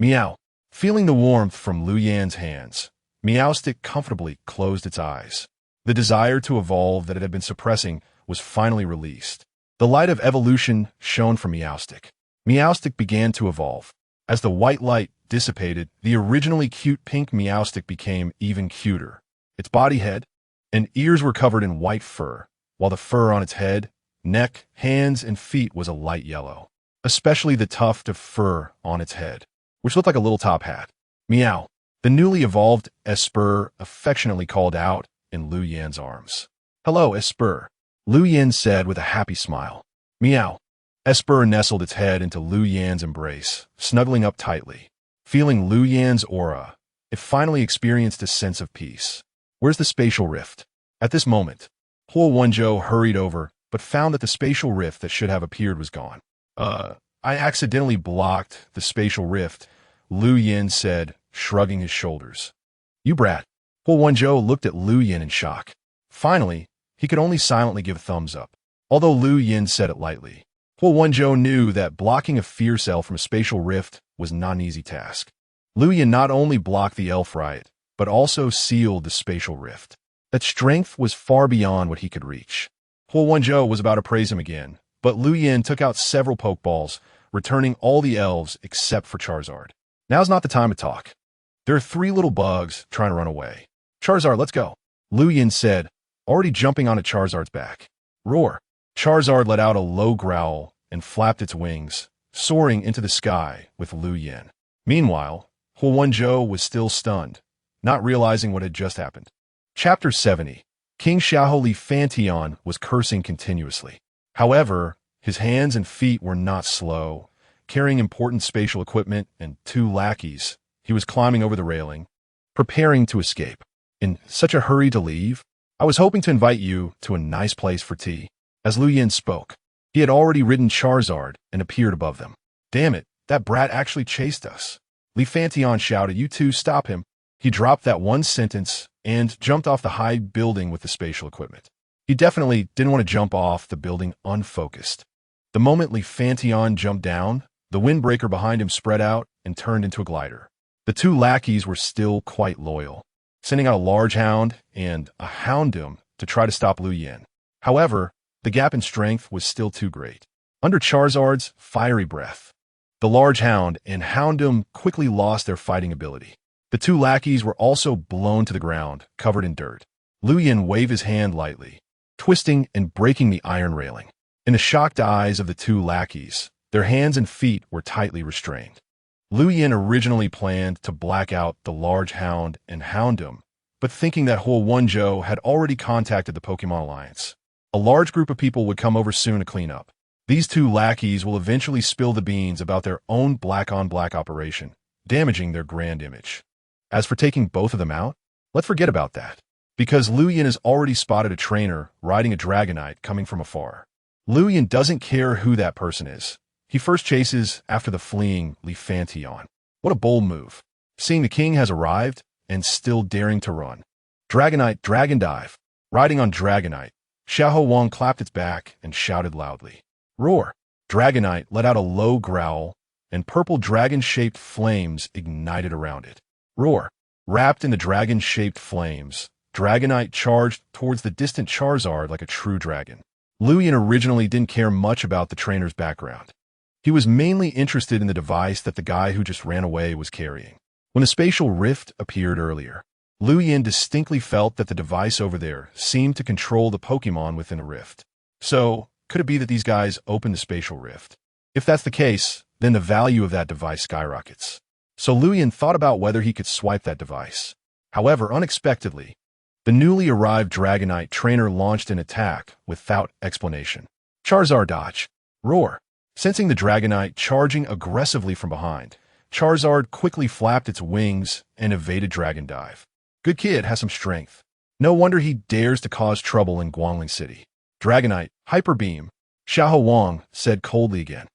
Meow. Feeling the warmth from Lu Yan's hands, Meowstic comfortably closed its eyes. The desire to evolve that it had been suppressing was finally released. The light of evolution shone from Meowstic. Meowstic began to evolve. As the white light dissipated, the originally cute pink Meowstic became even cuter. Its body, head, and ears were covered in white fur, while the fur on its head, neck, hands, and feet was a light yellow, especially the tuft of fur on its head, which looked like a little top hat. Meow. The newly evolved Esper affectionately called out in Lu Yan's arms. Hello, Esper, Lu Yan said with a happy smile. Meow. Esper nestled its head into Lu Yan's embrace, snuggling up tightly. Feeling Lu Yan's aura, it finally experienced a sense of peace. Where's the spatial rift? At this moment, Huo Wenzhou hurried over, but found that the spatial rift that should have appeared was gone. I accidentally blocked the spatial rift, Lu Yin said, shrugging his shoulders. You brat. Huo Wenzhou looked at Lu Yin in shock. Finally, he could only silently give a thumbs up. Although Lu Yin said it lightly, Huo Wenzhou knew that blocking a fear cell from a spatial rift was not an easy task. Lu Yin not only blocked the elf riot, but also sealed the spatial rift. That strength was far beyond what he could reach. Huo Wenzhou was about to praise him again, but Lu Yin took out several Pokeballs, returning all the elves except for Charizard. Now's not the time to talk. There are 3 little bugs trying to run away. Charizard, let's go, Lu Yin said, already jumping onto Charizard's back. Roar. Charizard let out a low growl and flapped its wings, soaring into the sky with Lu Yin. Meanwhile, Huo Wenzhou was still stunned, not realizing what had just happened. Chapter 70. King Xiaohou Fantion was cursing continuously. However, his hands and feet were not slow. Carrying important spatial equipment and 2 lackeys, he was climbing over the railing, preparing to escape. In such a hurry to leave, I was hoping to invite you to a nice place for tea. As Lu Yin spoke, he had already ridden Charizard and appeared above them. Damn it, that brat actually chased us. Li Fantion shouted, you two, stop him. He dropped that one sentence and jumped off the high building with the spatial equipment. He definitely didn't want to jump off the building unfocused. The moment Li Fantion jumped down, the windbreaker behind him spread out and turned into a glider. The 2 lackeys were still quite loyal, sending out a large hound and a houndum to try to stop Lu Yin. However, the gap in strength was still too great. Under Charizard's fiery breath, the large hound and houndum quickly lost their fighting ability. The two lackeys were also blown to the ground, covered in dirt. Lu Yin waved his hand lightly, twisting and breaking the iron railing. In the shocked eyes of the two lackeys, their hands and feet were tightly restrained. Lu Yin originally planned to black out the large hound and hound him, but thinking that Huo Wenzhou had already contacted the Pokémon Alliance. A large group of people would come over soon to clean up. These two lackeys will eventually spill the beans about their own black-on-black operation, damaging their grand image. As for taking both of them out, let's forget about that, because Lu Yin has already spotted a trainer riding a Dragonite coming from afar. Lu Yin doesn't care who that person is. He first chases after the fleeing Li Fantion. What a bold move, seeing the king has arrived and still daring to run. Dragonite Dragon Dive. Riding on Dragonite, Xiahou Wang clapped its back and shouted loudly. Roar! Dragonite let out a low growl, and purple dragon-shaped flames ignited around it. Roar! Wrapped in the dragon-shaped flames, Dragonite charged towards the distant Charizard like a true dragon. Lu Yin originally didn't care much about the trainer's background. He was mainly interested in the device that the guy who just ran away was carrying. When the spatial rift appeared earlier, Lu Yin distinctly felt that the device over there seemed to control the Pokémon within a rift. So, could it be that these guys opened the spatial rift? If that's the case, then the value of that device skyrockets. So Lu Yin thought about whether he could swipe that device. However, unexpectedly, the newly arrived Dragonite trainer launched an attack without explanation. Charizard dodge. Roar. Sensing the Dragonite charging aggressively from behind, Charizard quickly flapped its wings and evaded Dragon Dive. Good kid has some strength. No wonder he dares to cause trouble in Guangling City. Dragonite, Hyper Beam. Xiahou Wang said coldly again.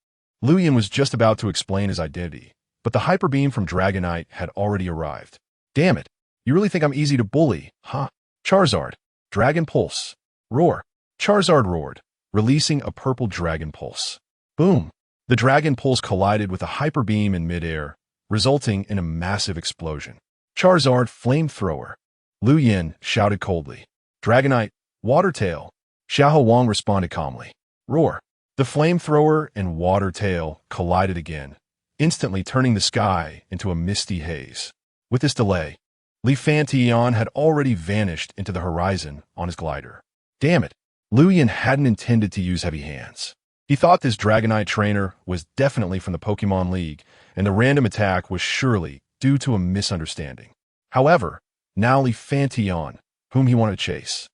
Lu Yin was just about to explain his identity, but the Hyper Beam from Dragonite had already arrived. Damn it. You really think I'm easy to bully, huh? Charizard, Dragon Pulse. Roar. Charizard roared, releasing a purple Dragon Pulse. Boom! The Dragon Pulse collided with a Hyper Beam in midair, resulting in a massive explosion. Charizard Flamethrower. Lu Yin shouted coldly. Dragonite, Water Tail. Xiahou Wang responded calmly. Roar! The Flamethrower and Water Tail collided again, instantly turning the sky into a misty haze. With this delay, Li Fantion had already vanished into the horizon on his glider. Damn it! Lu Yin hadn't intended to use heavy hands. He thought this Dragonite trainer was definitely from the Pokémon League, and the random attack was surely due to a misunderstanding. However, now Li Fantion, whom he wanted to chase,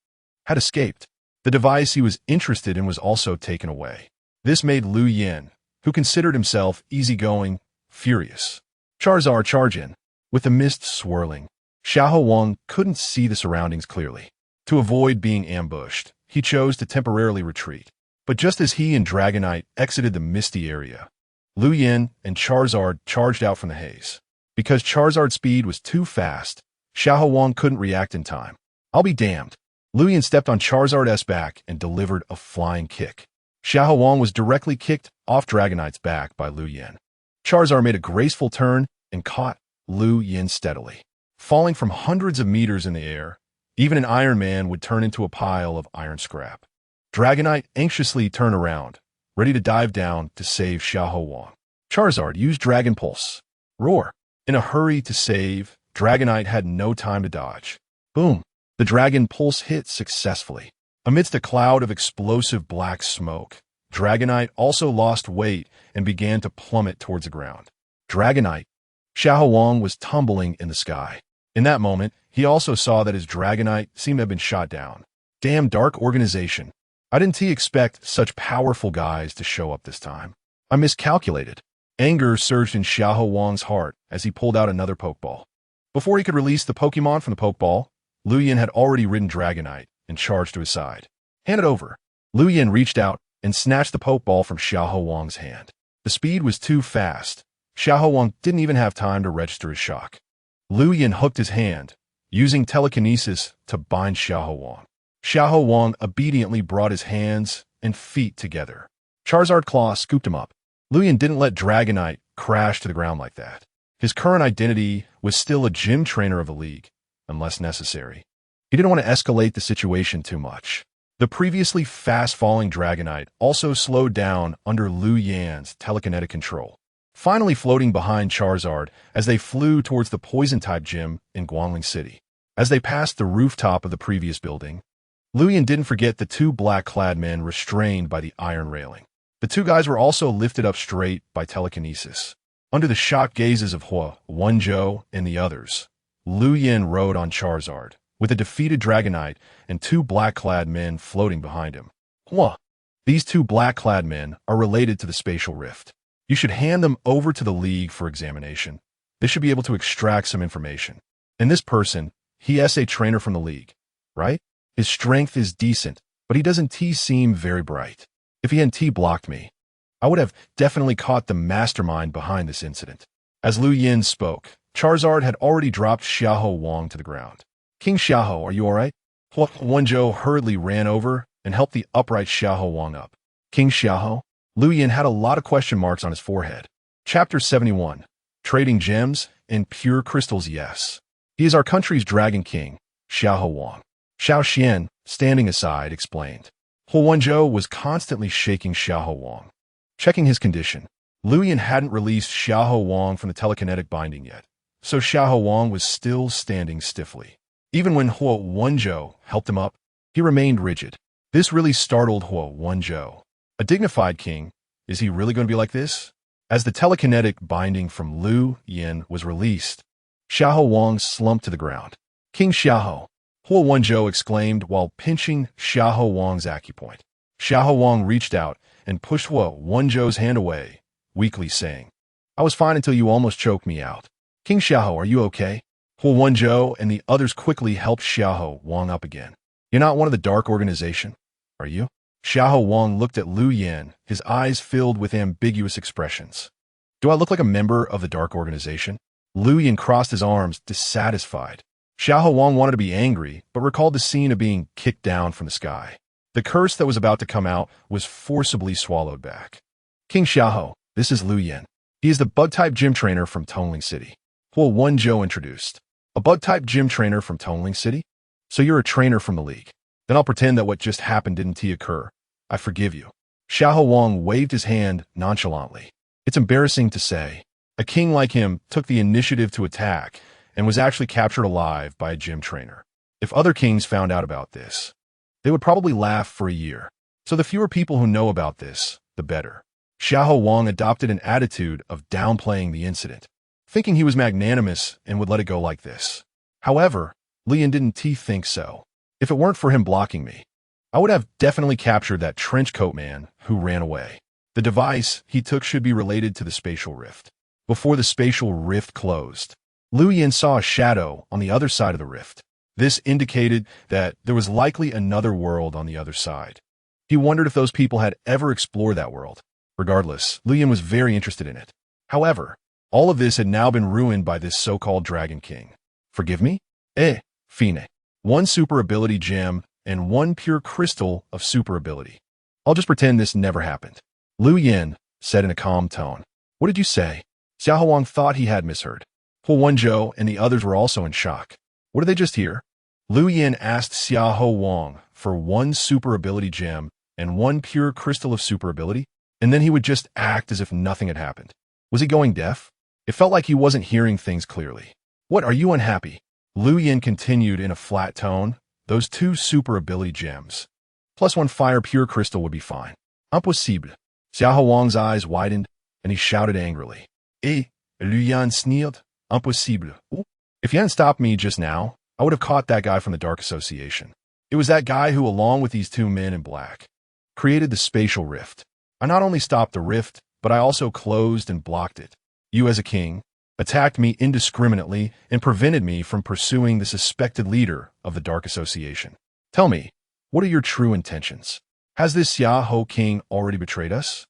had escaped. The device he was interested in was also taken away. This made Lu Yin, who considered himself easygoing, furious. Charizard charge in. With the mist swirling, Xiahou Wang couldn't see the surroundings clearly. To avoid being ambushed, he chose to temporarily retreat. But just as he and Dragonite exited the misty area, Lu Yin and Charizard charged out from the haze. Because Charizard's speed was too fast, Xiahou Wang couldn't react in time. I'll be damned. Lu Yin stepped on Charizard's back and delivered a flying kick. Xiahou Wang was directly kicked off Dragonite's back by Lu Yin. Charizard made a graceful turn and caught Lu Yin steadily. Falling from hundreds of meters in the air, even an Iron Man would turn into a pile of iron scrap. Dragonite anxiously turned around, ready to dive down to save Xiahou Wang. Charizard used Dragon Pulse. Roar. In a hurry to save, Dragonite had no time to dodge. Boom. The Dragon Pulse hit successfully. Amidst a cloud of explosive black smoke, Dragonite also lost weight and began to plummet towards the ground. Dragonite. Xiahou Wang was tumbling in the sky. In that moment, he also saw that his Dragonite seemed to have been shot down. Damn dark organization. I didn't expect such powerful guys to show up this time. I miscalculated. Anger surged in Xiahou Wang's heart as he pulled out another Pokeball. Before he could release the Pokemon from the Pokeball, Lu Yin had already ridden Dragonite and charged to his side. Hand it over. Lu Yin reached out and snatched the Pokeball from Xiahou Wang's hand. The speed was too fast. Xiahou Wang didn't even have time to register his shock. Lu Yin hooked his hand, using telekinesis to bind Xiahou Wang. Xiahou Wang obediently brought his hands and feet together. Charizard Claw scooped him up. Lu Yin didn't let Dragonite crash to the ground like that. His current identity was still a gym trainer of the league, unless necessary. He didn't want to escalate the situation too much. The previously fast-falling Dragonite also slowed down under Lu Yan's telekinetic control. finally floating behind Charizard as they flew towards the Poison-type gym in Guangling City. As they passed the rooftop of the previous building, Luyan didn't forget the two black-clad men restrained by the iron railing. The two guys were also lifted up straight by telekinesis. Under the shocked gazes of Hua, Wenzhou, and the others, Luyan rode on Charizard, with a defeated Dragonite and two black-clad men floating behind him. Hua, these two black-clad men are related to the spatial rift. You should hand them over to the League for examination. They should be able to extract some information. And this person, he is a trainer from the League, right? His strength is decent, but he doesn't seem very bright. If he hadn't blocked me, I would have definitely caught the mastermind behind this incident. As Lu Yin spoke, Charizard had already dropped Xiahou Wang to the ground. King Xiahou, are you alright? Wenzhou hurriedly ran over and helped the upright Xiahou Wang up. King Xiahou? Lu Yin had a lot of question marks on his forehead. Chapter 71. Trading Gems and Pure Crystals. Yes. He is our country's Dragon King, Xiahou Wang. Xiao Xian, standing aside, explained. Wenzhou was constantly shaking Xiahou Wang. Checking his condition, Lu Yin hadn't released Xiahou Wang from the telekinetic binding yet, so Xiahou Wang was still standing stiffly. Even when Wenzhou helped him up, he remained rigid. This really startled Wenzhou. A dignified king, is he really going to be like this? As the telekinetic binding from Lu Yin was released, Xiahou Wang slumped to the ground. King Xiahou, Wenzhou exclaimed while pinching Xiahou Wang's acupoint. Xiahou Wang reached out and pushed Wenzhou's hand away, weakly saying, I was fine until you almost choked me out. King Xiahou, are you okay? Wenzhou and the others quickly helped Xiahou Wang up again. You're not one of the Dark Organization, are you? Xiahou Wang looked at Lu Yin, his eyes filled with ambiguous expressions. Do I look like a member of the Dark Organization? Lu Yin crossed his arms, dissatisfied. Xiahou Wang wanted to be angry, but recalled the scene of being kicked down from the sky. The curse that was about to come out was forcibly swallowed back. King Xiahou, this is Lu Yin. He is the bug-type gym trainer from Tongling City. Wenzhou introduced. A bug-type gym trainer from Tongling City? So you're a trainer from the League. Then I'll pretend that what just happened didn't occur. I forgive you. Xiahou Wang waved his hand nonchalantly. It's embarrassing to say. A king like him took the initiative to attack and was actually captured alive by a gym trainer. If other kings found out about this, they would probably laugh for a year. So the fewer people who know about this, the better. Xiahou Wang adopted an attitude of downplaying the incident, thinking he was magnanimous and would let it go like this. However, Lian didn't think so. If it weren't for him blocking me, I would have definitely captured that trenchcoat man who ran away. The device he took should be related to the spatial rift. Before the spatial rift closed, Lu Yin saw a shadow on the other side of the rift. This indicated that there was likely another world on the other side. He wondered if those people had ever explored that world. Regardless, Lu Yin was very interested in it. However, all of this had now been ruined by this so-called Dragon King. Forgive me? Fine. One super ability gem and one pure crystal of super ability. I'll just pretend this never happened. Lu Yin said in a calm tone. What did you say? Xiahou Wang thought he had misheard. Wenzhou and the others were also in shock. What did they just hear? Lu Yin asked Xiahou Wang for one super ability gem and one pure crystal of super ability, and then he would just act as if nothing had happened. Was he going deaf? It felt like he wasn't hearing things clearly. What, are you unhappy? Lu Yin continued in a flat tone. Those two super ability gems, plus one fire pure crystal would be fine. Impossible. Xiahou Wang's eyes widened, and he shouted angrily. Lu Yin sneered. Impossible. If you hadn't stopped me just now, I would have caught that guy from the Dark Association. It was that guy who, along with these two men in black, created the spatial rift. I not only stopped the rift, but I also closed and blocked it. You, as a king, attacked me indiscriminately and prevented me from pursuing the suspected leader of the Dark Association. Tell me, what are your true intentions? Has this Xiahou King already betrayed us?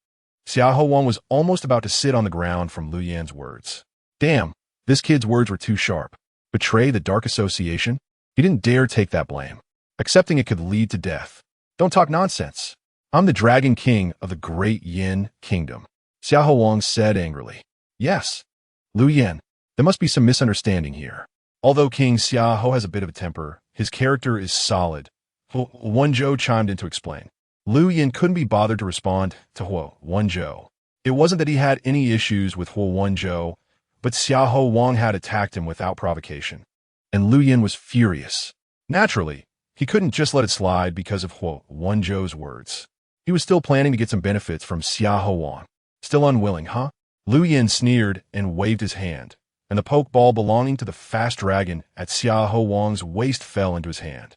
Xiahou Wang was almost about to sit on the ground from Lu Yan's words. Damn, this kid's words were too sharp. Betray the Dark Association? He didn't dare take that blame. Accepting it could lead to death. Don't talk nonsense. I'm the Dragon King of the Great Yin Kingdom. Xiahou Wang said angrily. Yes. Lu Yin, there must be some misunderstanding here. Although King Xiahou has a bit of a temper, his character is solid. Wenzhou chimed in to explain. Lu Yin couldn't be bothered to respond to Wenzhou. It wasn't that he had any issues with Huo Wenzhou, but Xiahou Wang had attacked him without provocation. And Lu Yin was furious. Naturally, he couldn't just let it slide because of Huo Wenzhou's words. He was still planning to get some benefits from Xiahou Wang. Still unwilling, huh? Lu Yin sneered and waved his hand, and the pokeball belonging to the fast dragon at Xiahou Wang's waist fell into his hand.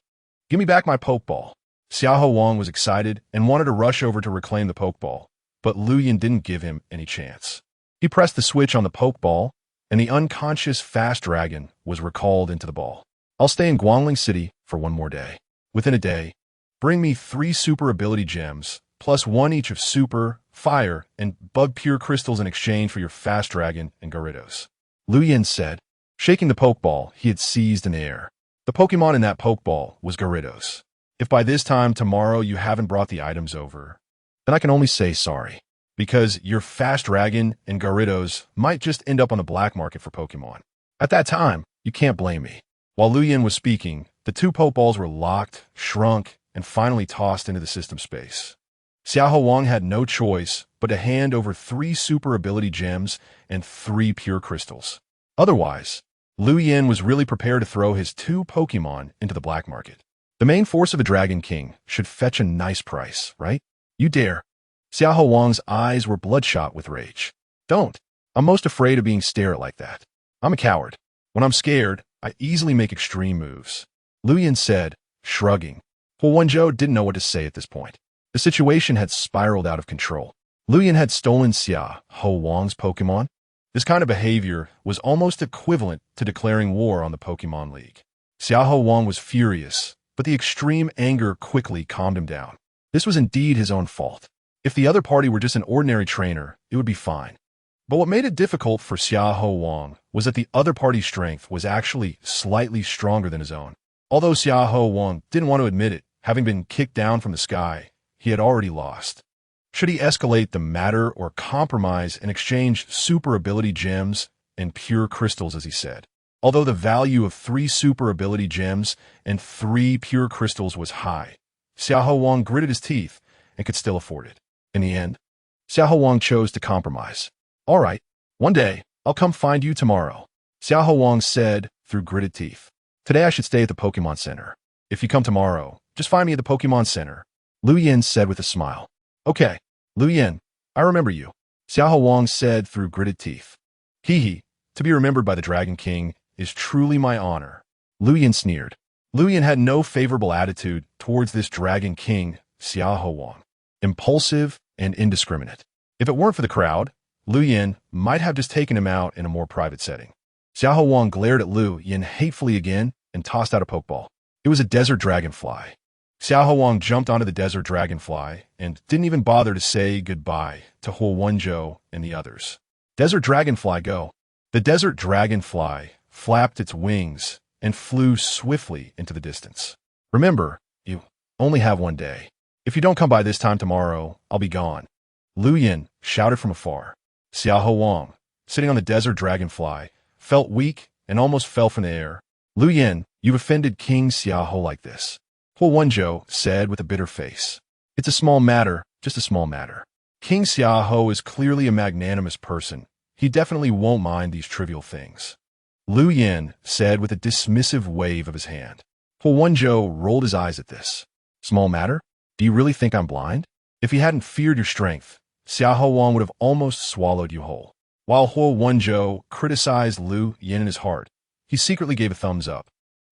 Give me back my pokeball. Xiahou Wang was excited and wanted to rush over to reclaim the pokeball, but Lu Yin didn't give him any chance. He pressed the switch on the pokeball, and the unconscious fast dragon was recalled into the ball. I'll stay in Guangling City for one more day. Within a day, bring me 3 super ability gems, plus 1 each of super, fire, and bug pure crystals in exchange for your fast dragon and Gyarados. Lu Yin said, shaking the pokeball he had seized in the air. The Pokemon in that pokeball was Gyarados. If by this time tomorrow you haven't brought the items over, then I can only say sorry, because your fast dragon and Gyarados might just end up on the black market for Pokemon. At that time, you can't blame me. While Lu Yin was speaking, the 2 Pokeballs were locked, shrunk, and finally tossed into the system space. Xiahou Wang had no choice but to hand over 3 super ability gems and 3 pure crystals. Otherwise, Lu Yin was really prepared to throw his 2 Pokemon into the black market. The main force of a Dragon King should fetch a nice price, right? You dare. Xiahou Wang's eyes were bloodshot with rage. Don't. I'm most afraid of being stared at like that. I'm a coward. When I'm scared, I easily make extreme moves. Lu Yin said, shrugging. Huo Wenzhou didn't know what to say at this point. The situation had spiraled out of control. Lu Yin had stolen Xiahou Wang's Pokemon. This kind of behavior was almost equivalent to declaring war on the Pokemon League. Xiahou Wang was furious, but the extreme anger quickly calmed him down. This was indeed his own fault. If the other party were just an ordinary trainer, it would be fine. But what made it difficult for Xiahou Wang was that the other party's strength was actually slightly stronger than his own. Although Xiahou Wang didn't want to admit it, having been kicked down from the sky, he had already lost. Should he escalate the matter or compromise and exchange super ability gems and pure crystals, as he said? Although the value of 3 super ability gems and 3 pure crystals was high, Xiahou Wang gritted his teeth and could still afford it. In the end, Xiahou Wang chose to compromise. All right, one day, I'll come find you tomorrow, Xiahou Wang said through gritted teeth. Today I should stay at the Pokemon Center. If you come tomorrow, just find me at the Pokemon Center, Lu Yin said with a smile. Okay, Lu Yin, I remember you, Xiahou Wang said through gritted teeth. Hee, to be remembered by the Dragon King is truly my honor, Lu Yin sneered. Lu Yin had no favorable attitude towards this Dragon King, Xiahou Wang. Impulsive and indiscriminate. If it weren't for the crowd, Lu Yin might have just taken him out in a more private setting. Xiahou Wang glared at Lu Yin hatefully again and tossed out a Pokeball. It was a desert dragonfly. Xiahou Wang jumped onto the desert dragonfly and didn't even bother to say goodbye to Huo Wenzhou and the others. Desert dragonfly, go. The desert dragonfly flapped its wings and flew swiftly into the distance. Remember, you only have one day. If you don't come by this time tomorrow, I'll be gone, Lu Yin shouted from afar. Xiahou Wang, sitting on the desert dragonfly, felt weak and almost fell from the air. Lu Yin, you've offended King Xiahou like this, Huo Wenzhou said with a bitter face. It's a small matter, just a small matter. King Xiahou is clearly a magnanimous person. He definitely won't mind these trivial things, Lu Yin said with a dismissive wave of his hand. Huo Wenzhou rolled his eyes at this. Small matter? Do you really think I'm blind? If he hadn't feared your strength, Xiahou Wang would have almost swallowed you whole. While Huo Wenzhou criticized Lu Yin in his heart, he secretly gave a thumbs up.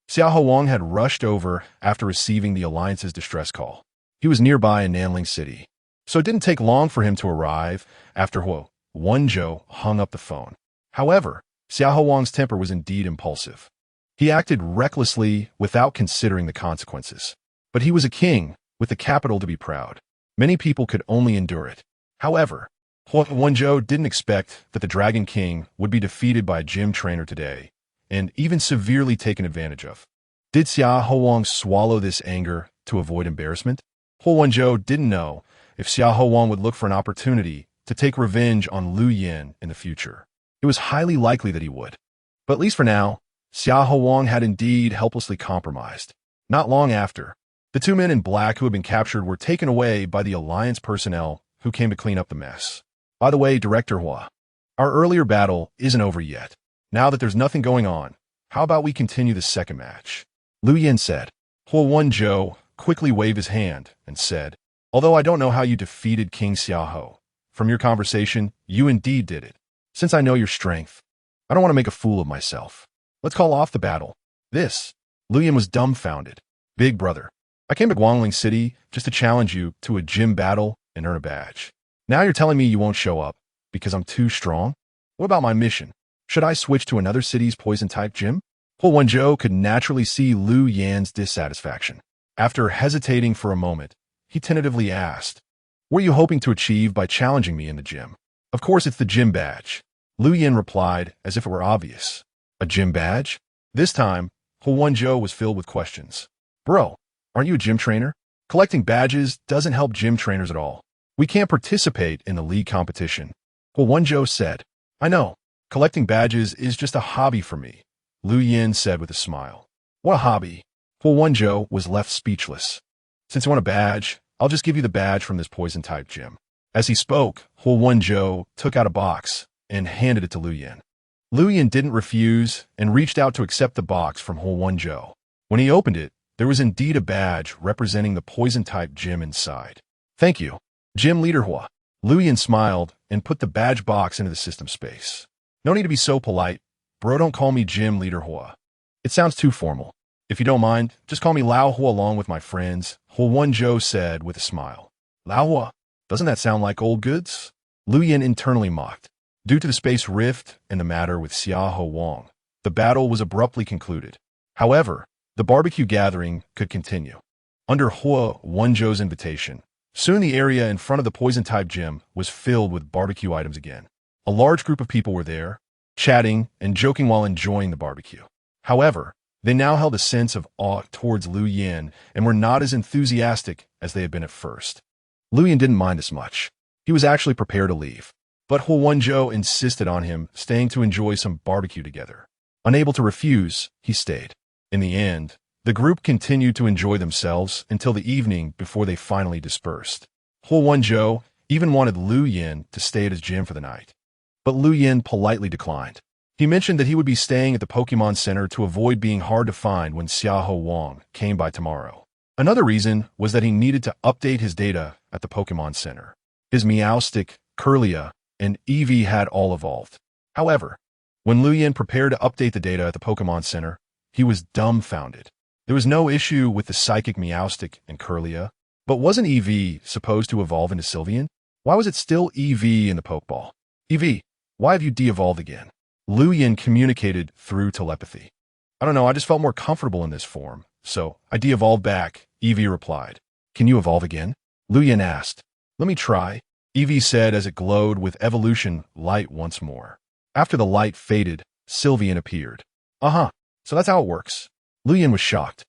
Xiahou Wang had rushed over after receiving the Alliance's distress call. He was nearby in Nanling City, so it didn't take long for him to arrive after Huo Wenzhou hung up the phone. However, Xiahou Wang's temper was indeed impulsive. He acted recklessly without considering the consequences. But he was a king, with the capital to be proud. Many people could only endure it. However, Huo Wenzhou didn't expect that the Dragon King would be defeated by a gym trainer today, and even severely taken advantage of. Did Xiahou Wang swallow this anger to avoid embarrassment? Huo Wenzhou didn't know if Xiahou Wang would look for an opportunity to take revenge on Lu Yin in the future. It was highly likely that he would. But at least for now, Xiahou Wang had indeed helplessly compromised. Not long after, the 2 men in black who had been captured were taken away by the Alliance personnel who came to clean up the mess. By the way, Director Hua, our earlier battle isn't over yet. Now that there's nothing going on, how about we continue the second match? Lu Yin said. Hua Wenzhou quickly waved his hand and said, although I don't know how you defeated King Xiaoho, from your conversation, you indeed did it. Since I know your strength, I don't want to make a fool of myself. Let's call off the battle. This. Lu Yin was dumbfounded. Big brother, I came to Guangling City just to challenge you to a gym battle and earn a badge. Now you're telling me you won't show up because I'm too strong? What about my mission? Should I switch to another city's poison-type gym? Hua Wenzhou could naturally see Lu Yan's dissatisfaction. After hesitating for a moment, he tentatively asked, what are you hoping to achieve by challenging me in the gym? Of course it's the gym badge. Lu Yin replied as if it were obvious. A gym badge? This time, Hua Wenzhou was filled with questions. Bro, aren't you a gym trainer? Collecting badges doesn't help gym trainers at all. We can't participate in the league competition. Hua Wenzhou said, I know. Collecting badges is just a hobby for me, Lu Yin said with a smile. What a hobby? Hua Wenzhou was left speechless. Since you want a badge, I'll just give you the badge from this poison-type gym. As he spoke, Hua Wenzhou took out a box and handed it to Lu Yin. Lu Yin didn't refuse and reached out to accept the box from Hua Wenzhou. When he opened it, there was indeed a badge representing the poison-type gym inside. Thank you, Gym Leader Hua. Lu Yin smiled and put the badge box into the system space. No need to be so polite. Bro, don't call me Gym Leader Hua. It sounds too formal. If you don't mind, just call me Lao Hua along with my friends, Hua Wenzhou said with a smile. Lao Hua? Doesn't that sound like old goods? Lu Yin internally mocked. Due to the space rift and the matter with Xiaoho Wang, the battle was abruptly concluded. However, the barbecue gathering could continue. Under Hua Wenzhou's invitation, soon the area in front of the poison-type gym was filled with barbecue items again. A large group of people were there, chatting and joking while enjoying the barbecue. However, they now held a sense of awe towards Lu Yin and were not as enthusiastic as they had been at first. Lu Yin didn't mind this much. He was actually prepared to leave. But Hua Wenzhou insisted on him staying to enjoy some barbecue together. Unable to refuse, he stayed. In the end, the group continued to enjoy themselves until the evening before they finally dispersed. Hua Wenzhou even wanted Lu Yin to stay at his gym for the night. But Lu Yin politely declined. He mentioned that he would be staying at the Pokémon Center to avoid being hard to find when Xiaoho Wang came by tomorrow. Another reason was that he needed to update his data at the Pokémon Center. His Meowstic, Curlia, and Eevee had all evolved. However, when Lu Yin prepared to update the data at the Pokémon Center, he was dumbfounded. There was no issue with the psychic Meowstic and Curlia, but wasn't Eevee supposed to evolve into Sylveon? Why was it still Eevee in the Pokeball? Eevee, why have you de-evolved again? Lu Yin communicated through telepathy. I don't know, I just felt more comfortable in this form, so I de-evolved back, Eevee replied. Can you evolve again? Lu Yin asked. Let me try, Eevee said as it glowed with evolution light once more. After the light faded, Sylveon appeared. So that's how it works. Lu Yin was shocked.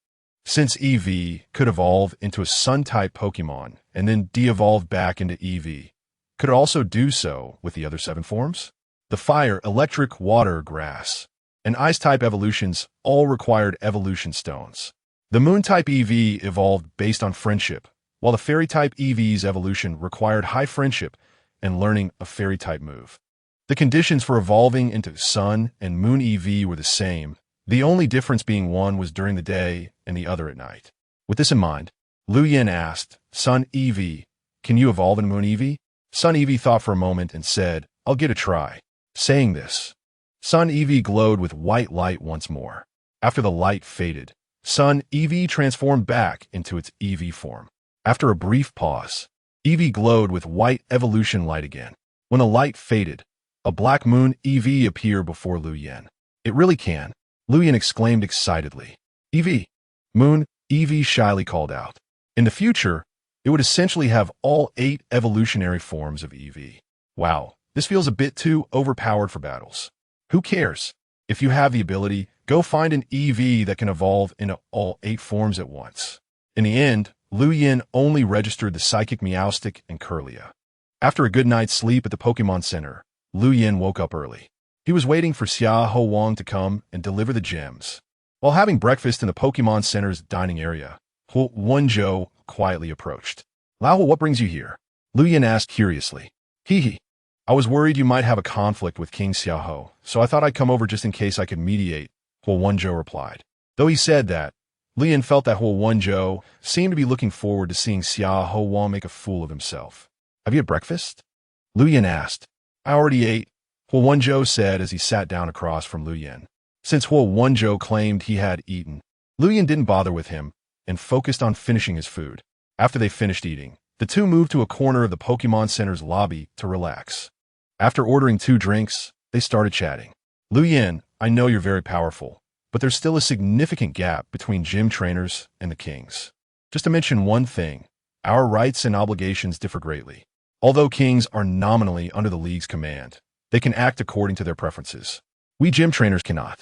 Since Eevee could evolve into a Sun-type Pokemon and then de-evolve back into Eevee, could it also do so with the other 7 forms? The Fire, Electric, Water, Grass, and Ice-type evolutions all required evolution stones. The Moon-type Eevee evolved based on friendship, while the Fairy-type Eevee's evolution required high friendship and learning a Fairy-type move. The conditions for evolving into Sun and Moon Eevee were the same, the only difference being one was during the day and the other at night. With this in mind, Lu Yin asked, Sun Eevee, can you evolve in Moon Eevee? Sun Eevee thought for a moment and said, I'll give it a try. Saying this, Sun Eevee glowed with white light once more. After the light faded, Sun Eevee transformed back into its Eevee form. After a brief pause, Eevee glowed with white evolution light again. When the light faded, a black moon Eevee appeared before Lu Yin. It really can, Lu Yin exclaimed excitedly. Eevee, Moon Eevee shyly called out. In the future, it would essentially have all 8 evolutionary forms of Eevee. Wow, this feels a bit too overpowered for battles. Who cares? If you have the ability, go find an Eevee that can evolve into all 8 forms at once. In the end, Lu Yin only registered the Psychic Meowstic and Curlia. After a good night's sleep at the Pokémon Center, Lu Yin woke up early. He was waiting for Xiaoho Wang to come and deliver the gems. While having breakfast in the Pokémon Center's dining area, Hua Wenzhou quietly approached. Lao, what brings you here? Lu Yin asked curiously. Hee. I was worried you might have a conflict with King Xiaoho, so I thought I'd come over just in case I could mediate, Huo Wenzhou replied. Though he said that, Lian felt that Huo Wenzhou seemed to be looking forward to seeing Xiaoho Wang make a fool of himself. Have you had breakfast? Lu Yan asked. I already ate, Huo Wenzhou said as he sat down across from Lu Yan. Since Huo Wenzhou claimed he had eaten, Lu Yan didn't bother with him and focused on finishing his food. After they finished eating, the two moved to a corner of the Pokémon Center's lobby to relax. After ordering 2 drinks, they started chatting. Lu Yan, I know you're very powerful, but there's still a significant gap between gym trainers and the kings. Just to mention one thing, our rights and obligations differ greatly. Although kings are nominally under the league's command, they can act according to their preferences. We gym trainers cannot.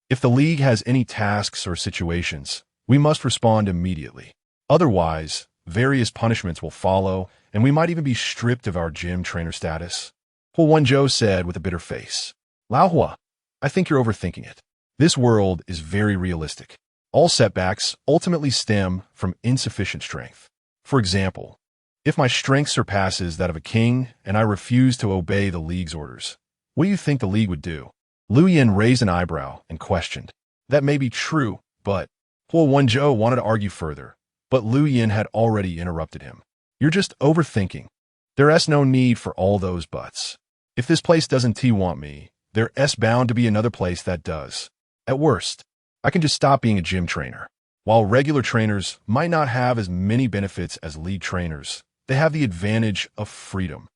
If the league has any tasks or situations, we must respond immediately. Otherwise, various punishments will follow, and we might even be stripped of our gym trainer status. Huo Wenzhou said with a bitter face. Lao Hua, I think you're overthinking it. This world is very realistic. All setbacks ultimately stem from insufficient strength. For example, if my strength surpasses that of a king and I refuse to obey the league's orders, what do you think the league would do? Lu Yan raised an eyebrow and questioned. That may be true, but Huo Wenzhou wanted to argue further, but Lu Yan had already interrupted him. You're just overthinking. There's no need for all those buts. If this place doesn't want me, there's bound to be another place that does. At worst, I can just stop being a gym trainer. While regular trainers might not have as many benefits as league trainers, they have the advantage of freedom.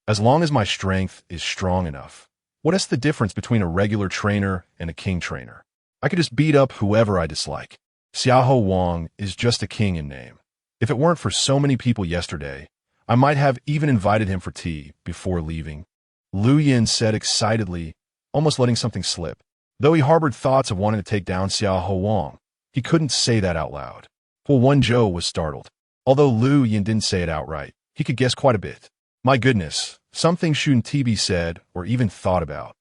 As long as my strength is strong enough, what is the difference between a regular trainer and a king trainer? I could just beat up whoever I dislike. Xiaoho Wang is just a king in name. If it weren't for so many people yesterday, I might have even invited him for tea before leaving. Lu Yan said excitedly, almost letting something slip. Though he harbored thoughts of wanting to take down Xiaoho Wang, he couldn't say that out loud. Huo Wenzhou was startled. Although Lu Yan didn't say it outright, he could guess quite a bit. My goodness, something shouldn't be said or even thought about.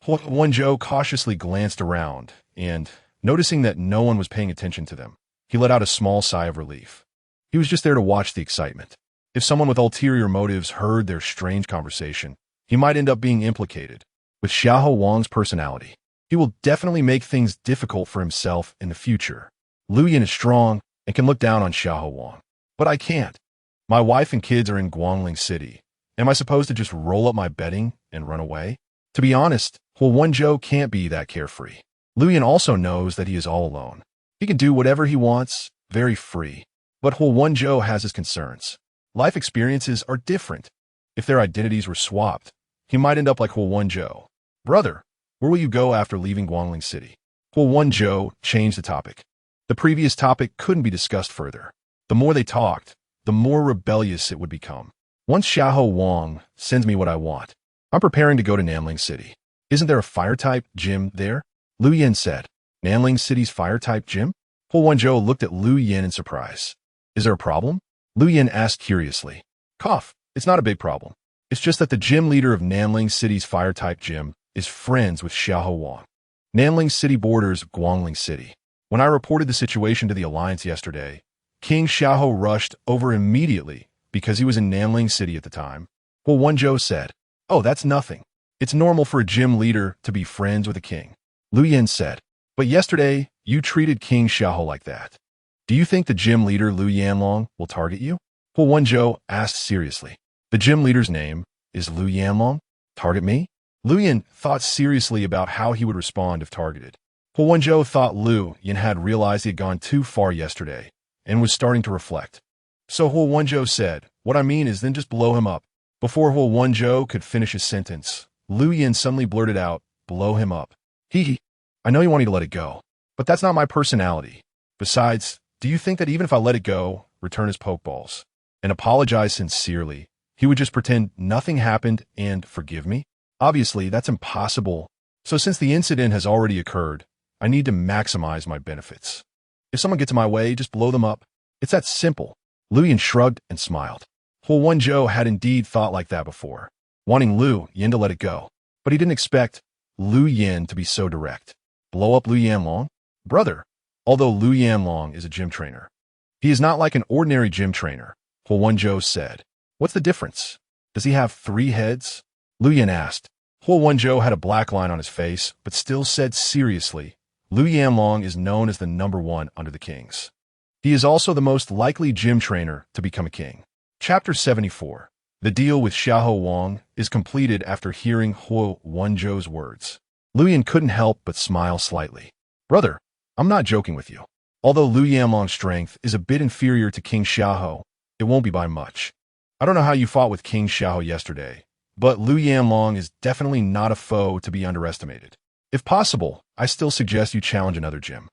Huo Wenzhou cautiously glanced around and, noticing that no one was paying attention to them, he let out a small sigh of relief. He was just there to watch the excitement. If someone with ulterior motives heard their strange conversation, he might end up being implicated. With Xiaoho Wang's personality, he will definitely make things difficult for himself in the future. Lu Yan is strong and can look down on Xiaoho Wang. But I can't. My wife and kids are in Guangling City. Am I supposed to just roll up my bedding and run away? To be honest, Huo Wenzhou can't be that carefree. Lu Yan also knows that he is all alone. He can do whatever he wants, very free. But Huo Wenzhou has his concerns. Life experiences are different. If their identities were swapped, he might end up like Huo Wenzhou. Brother, where will you go after leaving Guangling City? Huo Wenzhou changed the topic. The previous topic couldn't be discussed further. The more they talked, the more rebellious it would become. Once Xiaoho Wang sends me what I want, I'm preparing to go to Nanling City. Isn't there a fire-type gym there? Lu Yan said. Nanling City's fire-type gym? Huo Wenzhou looked at Lu Yan in surprise. Is there a problem? Lu Yan asked curiously. Cough. It's not a big problem. It's just that the gym leader of Nanling City's fire-type gym is friends with Xiaoho Wang. Nanling City borders Guangling City. When I reported the situation to the Alliance yesterday, King Xiaoho rushed over immediately because he was in Nanling City at the time. Huo Wenzhou said, Oh, that's nothing. It's normal for a gym leader to be friends with a king. Lu Yan said, But yesterday, you treated King Xiaoho like that. Do you think the gym leader Lu Yanlong will target you? Huo Wenzhou asked seriously. The gym leader's name is Lu Yanlong? Target me? Lu Yan thought seriously about how he would respond if targeted. Huo Wenzhou thought Lu Yan had realized he had gone too far yesterday and was starting to reflect. So Huo Wenzhou said, What I mean is then just blow him up. Before Huo Wenzhou could finish his sentence, Lu Yan suddenly blurted out, Blow him up. I know you want me to let it go, but that's not my personality. Besides, do you think that even if I let it go, return his Pokeballs, and apologize sincerely, he would just pretend nothing happened and forgive me? Obviously, that's impossible. So since the incident has already occurred, I need to maximize my benefits. If someone gets in my way, just blow them up. It's that simple. Lu Yan shrugged and smiled. Huo Wenzhou had indeed thought like that before, wanting Lu Yan to let it go. But he didn't expect Lu Yan to be so direct. Blow up Lu Yanlong? Brother, although Lu Yanlong is a gym trainer, he is not like an ordinary gym trainer, Huo Wenzhou said. What's the difference? Does he have 3 heads? Lu Yan asked. Huo Wenzhou had a black line on his face, but still said seriously, Lu Yanlong is known as the #1 under the kings. He is also the most likely gym trainer to become a king. Chapter 74. The deal with Xiahou Wang is completed after hearing Huo Wenzhou's words. Lu Yan couldn't help but smile slightly. Brother, I'm not joking with you. Although Lu Yanlong's strength is a bit inferior to King Xiahou, it won't be by much. I don't know how you fought with King Xiahou yesterday, but Lu Yanlong is definitely not a foe to be underestimated. If possible, I still suggest you challenge another gym.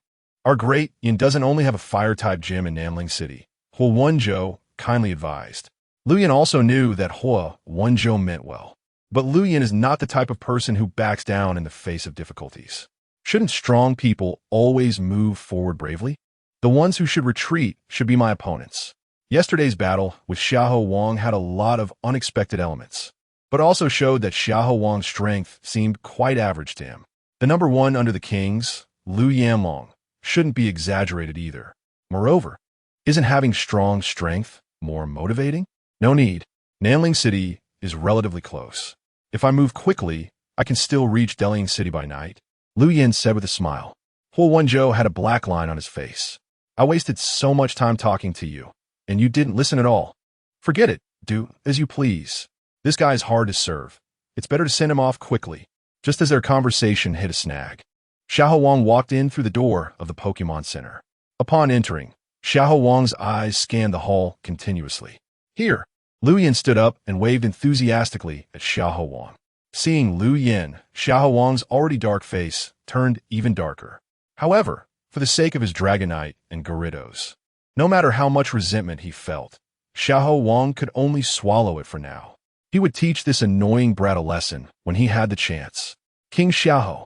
Our great Yin doesn't only have a fire-type gym in Nanling City, Huo Wenzhou kindly advised. Lu Yan also knew that Huo Wenzhou meant well. But Lu Yan is not the type of person who backs down in the face of difficulties. Shouldn't strong people always move forward bravely? The ones who should retreat should be my opponents. Yesterday's battle with Xiahou Wang had a lot of unexpected elements, but also showed that Xiahou Wang's strength seemed quite average to him. The #1 under the kings, Lu Yanlong, shouldn't be exaggerated either. Moreover, isn't having strong strength more motivating? No need. Nanling City is relatively close. If I move quickly, I can still reach Dalian City by night, Lu Yan said with a smile. Huo Wenzhou had a black line on his face. I wasted so much time talking to you, and you didn't listen at all. Forget it. Do as you please. This guy is hard to serve. It's better to send him off quickly. Just as their conversation hit a snag, Xiahou Wang walked in through the door of the Pokémon Center. Upon entering, Xiahou Wang's eyes scanned the hall continuously. Here, Lu Yan stood up and waved enthusiastically at Xiahou Wang. Seeing Lu Yan, Xiahou Wang's already dark face turned even darker. However, for the sake of his Dragonite and Gyarados, no matter how much resentment he felt, Xiahou Wang could only swallow it for now. He would teach this annoying brat a lesson when he had the chance. King Xiahou,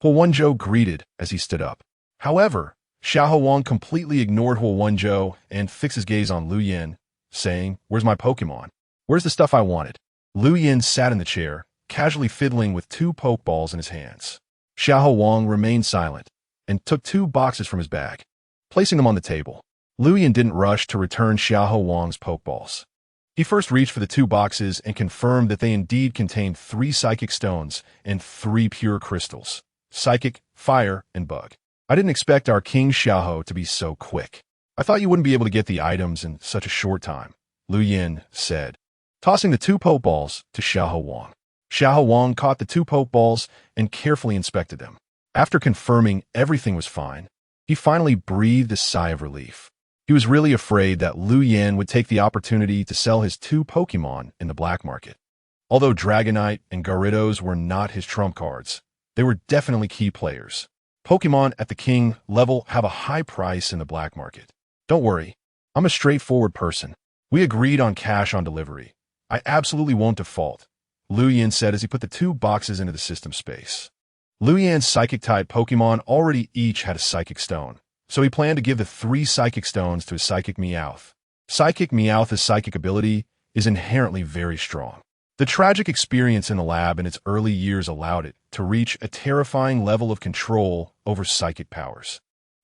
Huo Wenzhou greeted as he stood up. However, Xiahou Wang completely ignored Huo Wenzhou and fixed his gaze on Lu Yan, saying, "Where's my Pokémon? Where's the stuff I wanted?" Lu Yan sat in the chair, casually fiddling with 2 Pokeballs in his hands. Xiahou Wang remained silent and took 2 boxes from his bag, placing them on the table. Lu Yan didn't rush to return Xiahou Wang's Pokeballs. He first reached for the 2 boxes and confirmed that they indeed contained 3 Psychic Stones and 3 pure crystals: Psychic, Fire, and Bug. I didn't expect our King Xiahou to be so quick. I thought you wouldn't be able to get the items in such a short time, Lu Yan said, tossing the 2 Pokeballs to Xiahou Wang. Xiahou Wang caught the 2 Pokeballs and carefully inspected them. After confirming everything was fine, he finally breathed a sigh of relief. He was really afraid that Lu Yan would take the opportunity to sell his 2 Pokémon in the black market. Although Dragonite and Gyarados were not his trump cards, they were definitely key players. Pokémon at the king level have a high price in the black market. Don't worry, I'm a straightforward person. We agreed on cash on delivery. I absolutely won't default, Lu Yan said as he put the 2 boxes into the system space. Lu Yan's Psychic-type Pokémon already each had a Psychic Stone, so he planned to give the 3 Psychic Stones to his Psychic Meowth. Psychic Meowth's psychic ability is inherently very strong. The tragic experience in the lab in its early years allowed it to reach a terrifying level of control over psychic powers.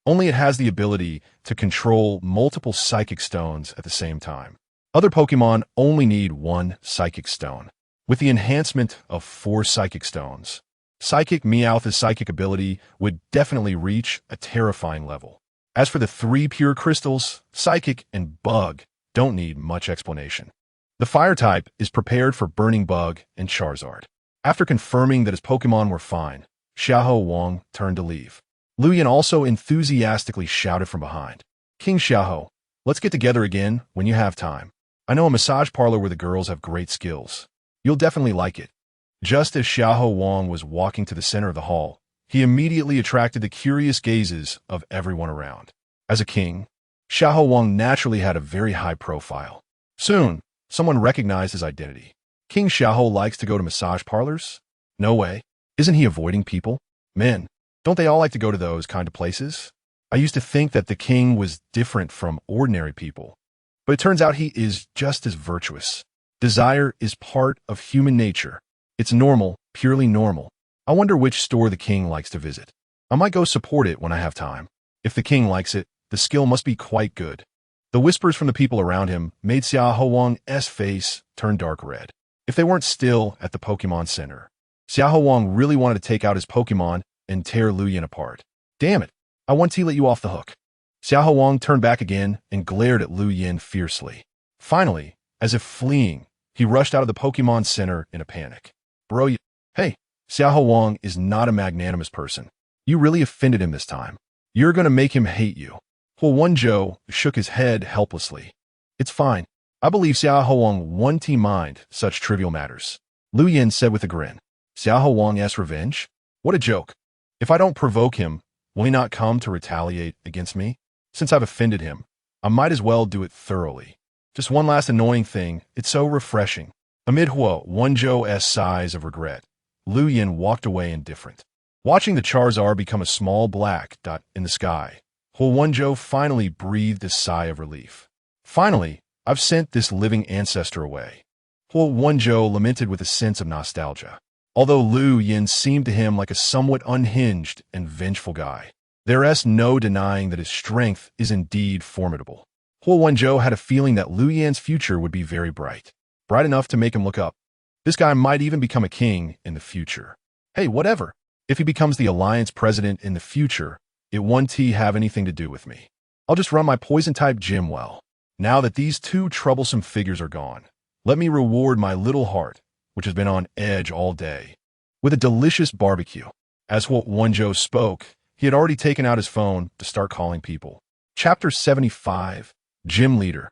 Only it has the ability to control multiple Psychic Stones at the same time. Other Pokémon only need 1 Psychic Stone. With the enhancement of 4 Psychic Stones, Psychic Meowth's psychic ability would definitely reach a terrifying level. As for the 3 pure crystals, Psychic and Bug don't need much explanation. The Fire type is prepared for Burning Bug and Charizard. After confirming that his Pokémon were fine, Xiahou Wang turned to leave. Lu Yan also enthusiastically shouted from behind, "King Xiahou, let's get together again when you have time. I know a massage parlor where the girls have great skills. You'll definitely like it." Just as Xiahou Wang was walking to the center of the hall, he immediately attracted the curious gazes of everyone around. As a king, Xiahou Wang naturally had a very high profile. Soon, someone recognized his identity. King Xiahou likes to go to massage parlors? No way. Isn't he avoiding people? Men, don't they all like to go to those kind of places? I used to think that the king was different from ordinary people, but it turns out he is just as virtuous. Desire is part of human nature. It's normal, purely normal. I wonder which store the king likes to visit. I might go support it when I have time. If the king likes it, the skill must be quite good. The whispers from the people around him made Xiahou Wang's face turn dark red. if they weren't still at the Pokemon Center. Xiao Wang really wanted to take out his Pokemon and tear Lu Yin apart. Damn it, I want to let you off the hook. Xiao Wang turned back again and glared at Lu Yin fiercely. Finally, as if fleeing, he rushed out of the Pokemon Center in a panic. Bro, hey, Xiao Wang is not a magnanimous person. You really offended him this time. You're going to make him hate you. Huo Wenzhou shook his head helplessly. It's fine. I believe Xiao Wang won't mind such trivial matters. Lu Yin said with a grin. Xiao Wang's revenge? What a joke. If I don't provoke him, will he not come to retaliate against me? Since I've offended him, I might as well do it thoroughly. Just one last annoying thing, it's so refreshing. Amid Huo Wenzhou's sighs of regret, Lu Yin walked away indifferent. Watching the Charizard become a small black dot in the sky, Huo Wenzhou finally breathed a sigh of relief. Finally, I've sent this living ancestor away. Huo Wenzhou lamented with a sense of nostalgia. Although Lu Yin seemed to him like a somewhat unhinged and vengeful guy, there's no denying that his strength is indeed formidable. Huo Wenzhou had a feeling that Lu Yin's future would be very bright. Bright enough to make him look up. This guy might even become a king in the future. Hey, whatever. If he becomes the Alliance president in the future, it won't have anything to do with me. I'll just run my poison-type gym well. Now that these two troublesome figures are gone, let me reward my little heart, which has been on edge all day, with a delicious barbecue. As Huo Wenzhou spoke, he had already taken out his phone to start calling people. Chapter 75, Gym Leader.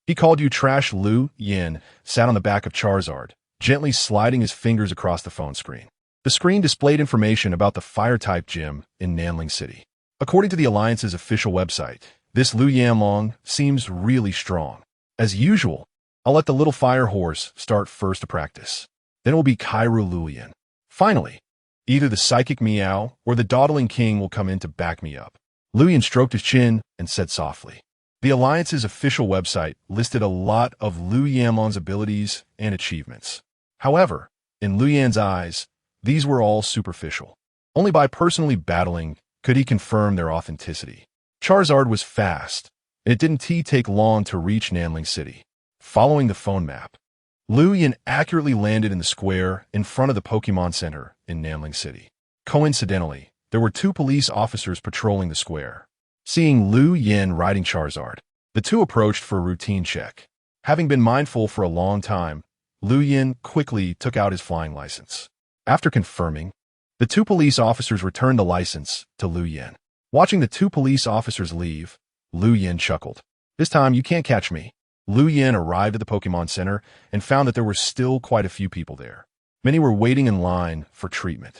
He called you trash. Lu Yin sat on the back of Charizard, gently sliding his fingers across the phone screen. The screen displayed information about the Fire-type gym in Nanling City. According to the Alliance's official website, this Lu Yanlong seems really strong. As usual, I'll let the little fire horse start first to practice. Then it will be Kairu Lu Yin. Finally, either the Psychic Meow or the Dawdling King will come in to back me up. Lu Yin stroked his chin and said softly. The Alliance's official website listed a lot of Lu Yanlong's abilities and achievements. However, in Lu Yan's eyes, these were all superficial. Only by personally battling could he confirm their authenticity. Charizard was fast, and it didn't take long to reach Nanling City. Following the phone map, Lu Yin accurately landed in the square in front of the Pokemon Center in Nanling City. Coincidentally, there were two police officers patrolling the square. Seeing Lu Yin riding Charizard, the two approached for a routine check. Having been mindful for a long time, Lu Yin quickly took out his flying license. After confirming, the two police officers returned the license to Lu Yin. Watching the two police officers leave, Lu Yin chuckled. This time you can't catch me. Lu Yin arrived at the Pokemon Center and found that there were still quite a few people there. Many were waiting in line for treatment.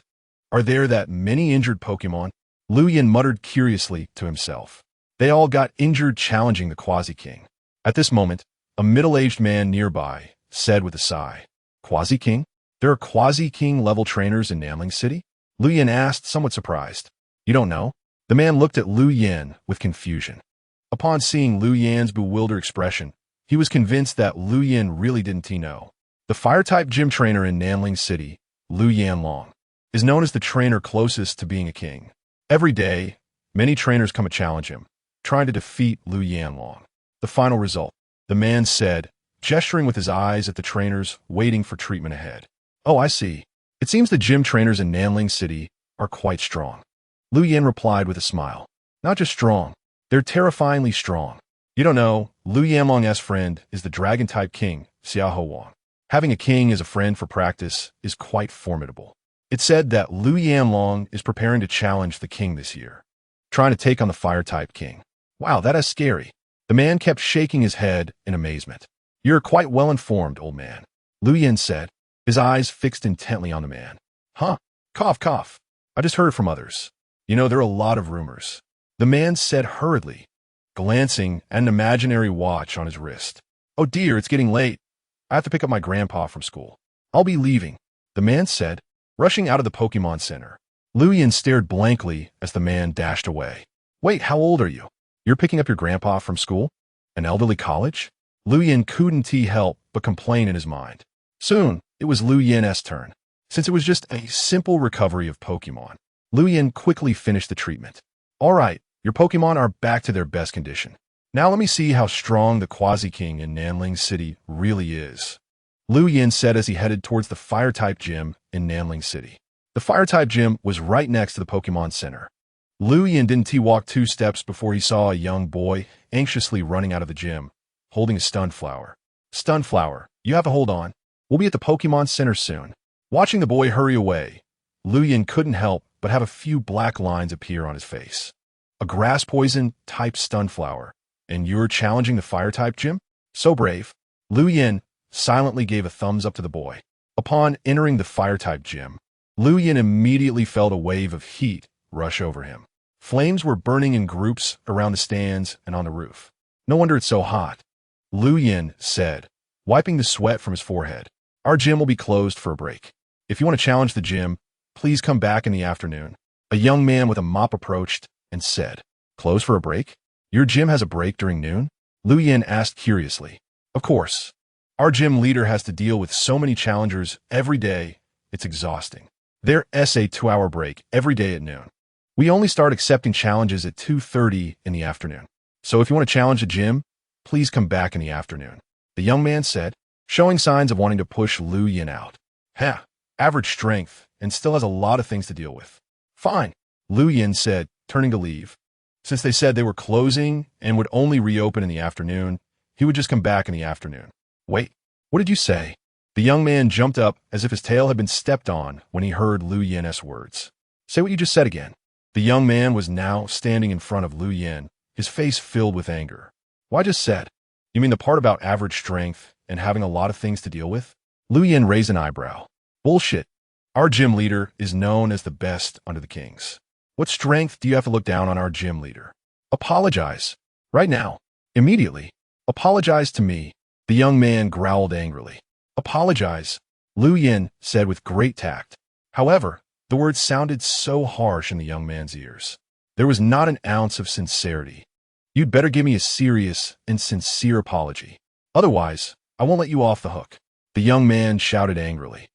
Are there that many injured Pokemon? Lu Yin muttered curiously to himself. They all got injured challenging the Quasi-King. At this moment, a middle-aged man nearby said with a sigh, Quasi-King? There are Quasi-King level trainers in Nanling City? Lu Yin asked, somewhat surprised. You don't know? The man looked at Lu Yin with confusion. Upon seeing Lu Yin's bewildered expression, he was convinced that Lu Yin really didn't know. The Fire-type gym trainer in Nanling City, Lu Yanlong, is known as the trainer closest to being a king. Every day, many trainers come to challenge him, trying to defeat Lu Yanlong. The final result, the man said, gesturing with his eyes at the trainers waiting for treatment ahead. Oh, I see. It seems the gym trainers in Nanling City are quite strong. Lu Yin replied with a smile. Not just strong, they're terrifyingly strong. You don't know, Lu Yanlong's friend is the Dragon-type king, Xiao Wang. Having a king as a friend for practice is quite formidable. It's said that Lu Yanlong is preparing to challenge the king this year, trying to take on the Fire-type king. Wow, that is scary. The man kept shaking his head in amazement. You're quite well informed, old man, Lu Yin said, his eyes fixed intently on the man. Huh? Cough, cough. I just heard from others. You know, there are a lot of rumors. The man said hurriedly, glancing at an imaginary watch on his wrist. Oh dear, it's getting late. I have to pick up my grandpa from school. I'll be leaving, the man said, rushing out of the Pokemon Center. Lu Yin stared blankly as the man dashed away. Wait, how old are you? You're picking up your grandpa from school? An elderly college? Lu Yin couldn't help but complain in his mind. Soon, it was Lu Yin's turn. Since it was just a simple recovery of Pokemon, Lu Yin quickly finished the treatment. All right, your Pokemon are back to their best condition. Now let me see how strong the Quasi-King in Nanling City really is. Lu Yin said as he headed towards the Fire-type gym in Nanling City. The Fire-type gym was right next to the Pokémon Center. Lu Yin didn't walk 2 steps before he saw a young boy anxiously running out of the gym, holding a Stunflower. Stunflower, you have to hold on. We'll be at the Pokémon Center soon. Watching the boy hurry away, Lu Yin couldn't help but have a few black lines appear on his face. A grass poison type Stunflower, and you're challenging the Fire-type gym? So brave. Lu Yin silently gave a thumbs up to the boy. Upon entering the Fire-type gym, Lu Yin immediately felt a wave of heat rush over him. Flames were burning in groups around the stands and on the roof. No wonder it's so hot, Lu Yin said, wiping the sweat from his forehead. Our gym will be closed for a break. If you want to challenge the gym, please come back in the afternoon. A young man with a mop approached and said, Closed for a break? Your gym has a break during noon? Lu Yin asked curiously. Of course. Our gym leader has to deal with so many challengers every day, it's exhausting. There's a 2-hour break every day at noon. We only start accepting challenges at 2:30 in the afternoon. So if you want to challenge the gym, please come back in the afternoon, the young man said, showing signs of wanting to push Lu Yin out. Average strength, and still has a lot of things to deal with. Fine, Lu Yin said, turning to leave. Since they said they were closing and would only reopen in the afternoon, he would just come back in the afternoon. Wait, what did you say? The young man jumped up as if his tail had been stepped on when he heard Lu Yin's words. Say what you just said again. The young man was now standing in front of Lu Yin, his face filled with anger. What I just said? You mean the part about average strength and having a lot of things to deal with? Lu Yin raised an eyebrow. Bullshit. Our gym leader is known as the best under the kings. What strength do you have to look down on our gym leader? Apologize. Right now. Immediately. Apologize to me. The young man growled angrily. Apologize, Lu Yin said with great tact. However, the words sounded so harsh in the young man's ears. There was not an ounce of sincerity. You'd better give me a serious and sincere apology. Otherwise, I won't let you off the hook. The young man shouted angrily.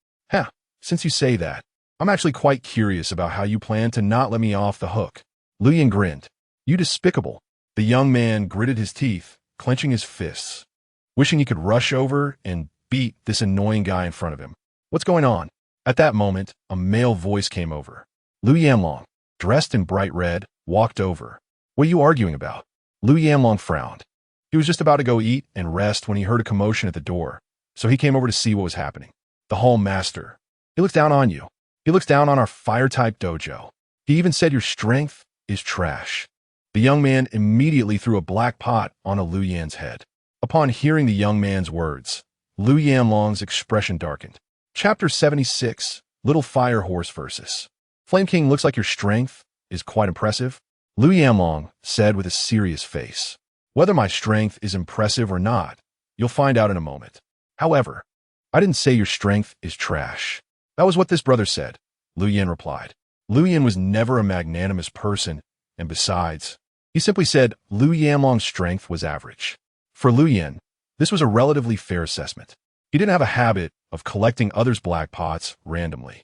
Since you say that, I'm actually quite curious about how you plan to not let me off the hook. Lu Yin grinned. You despicable. The young man gritted his teeth, clenching his fists, wishing he could rush over and beat this annoying guy in front of him. What's going on? At that moment, a male voice came over. Lu Yanlong, dressed in bright red, walked over. What are you arguing about? Lu Yanlong frowned. He was just about to go eat and rest when he heard a commotion at the door, so he came over to see what was happening. The Hall Master. He looks down on you. He looks down on our Fire-type dojo. He even said your strength is trash. The young man immediately threw a black pot on Lu Yan's head. Upon hearing the young man's words, Lu Yanlong's expression darkened. Chapter 76, Little Fire Horse versus. Flame King, looks like your strength is quite impressive, Lu Yanlong said with a serious face. Whether my strength is impressive or not, you'll find out in a moment. However, I didn't say your strength is trash. That was what this brother said, Lu Yin replied. Lu Yin was never a magnanimous person, and besides, he simply said Lu Yanlong's strength was average. For Lu Yin, this was a relatively fair assessment. He didn't have a habit of collecting others' black pots randomly.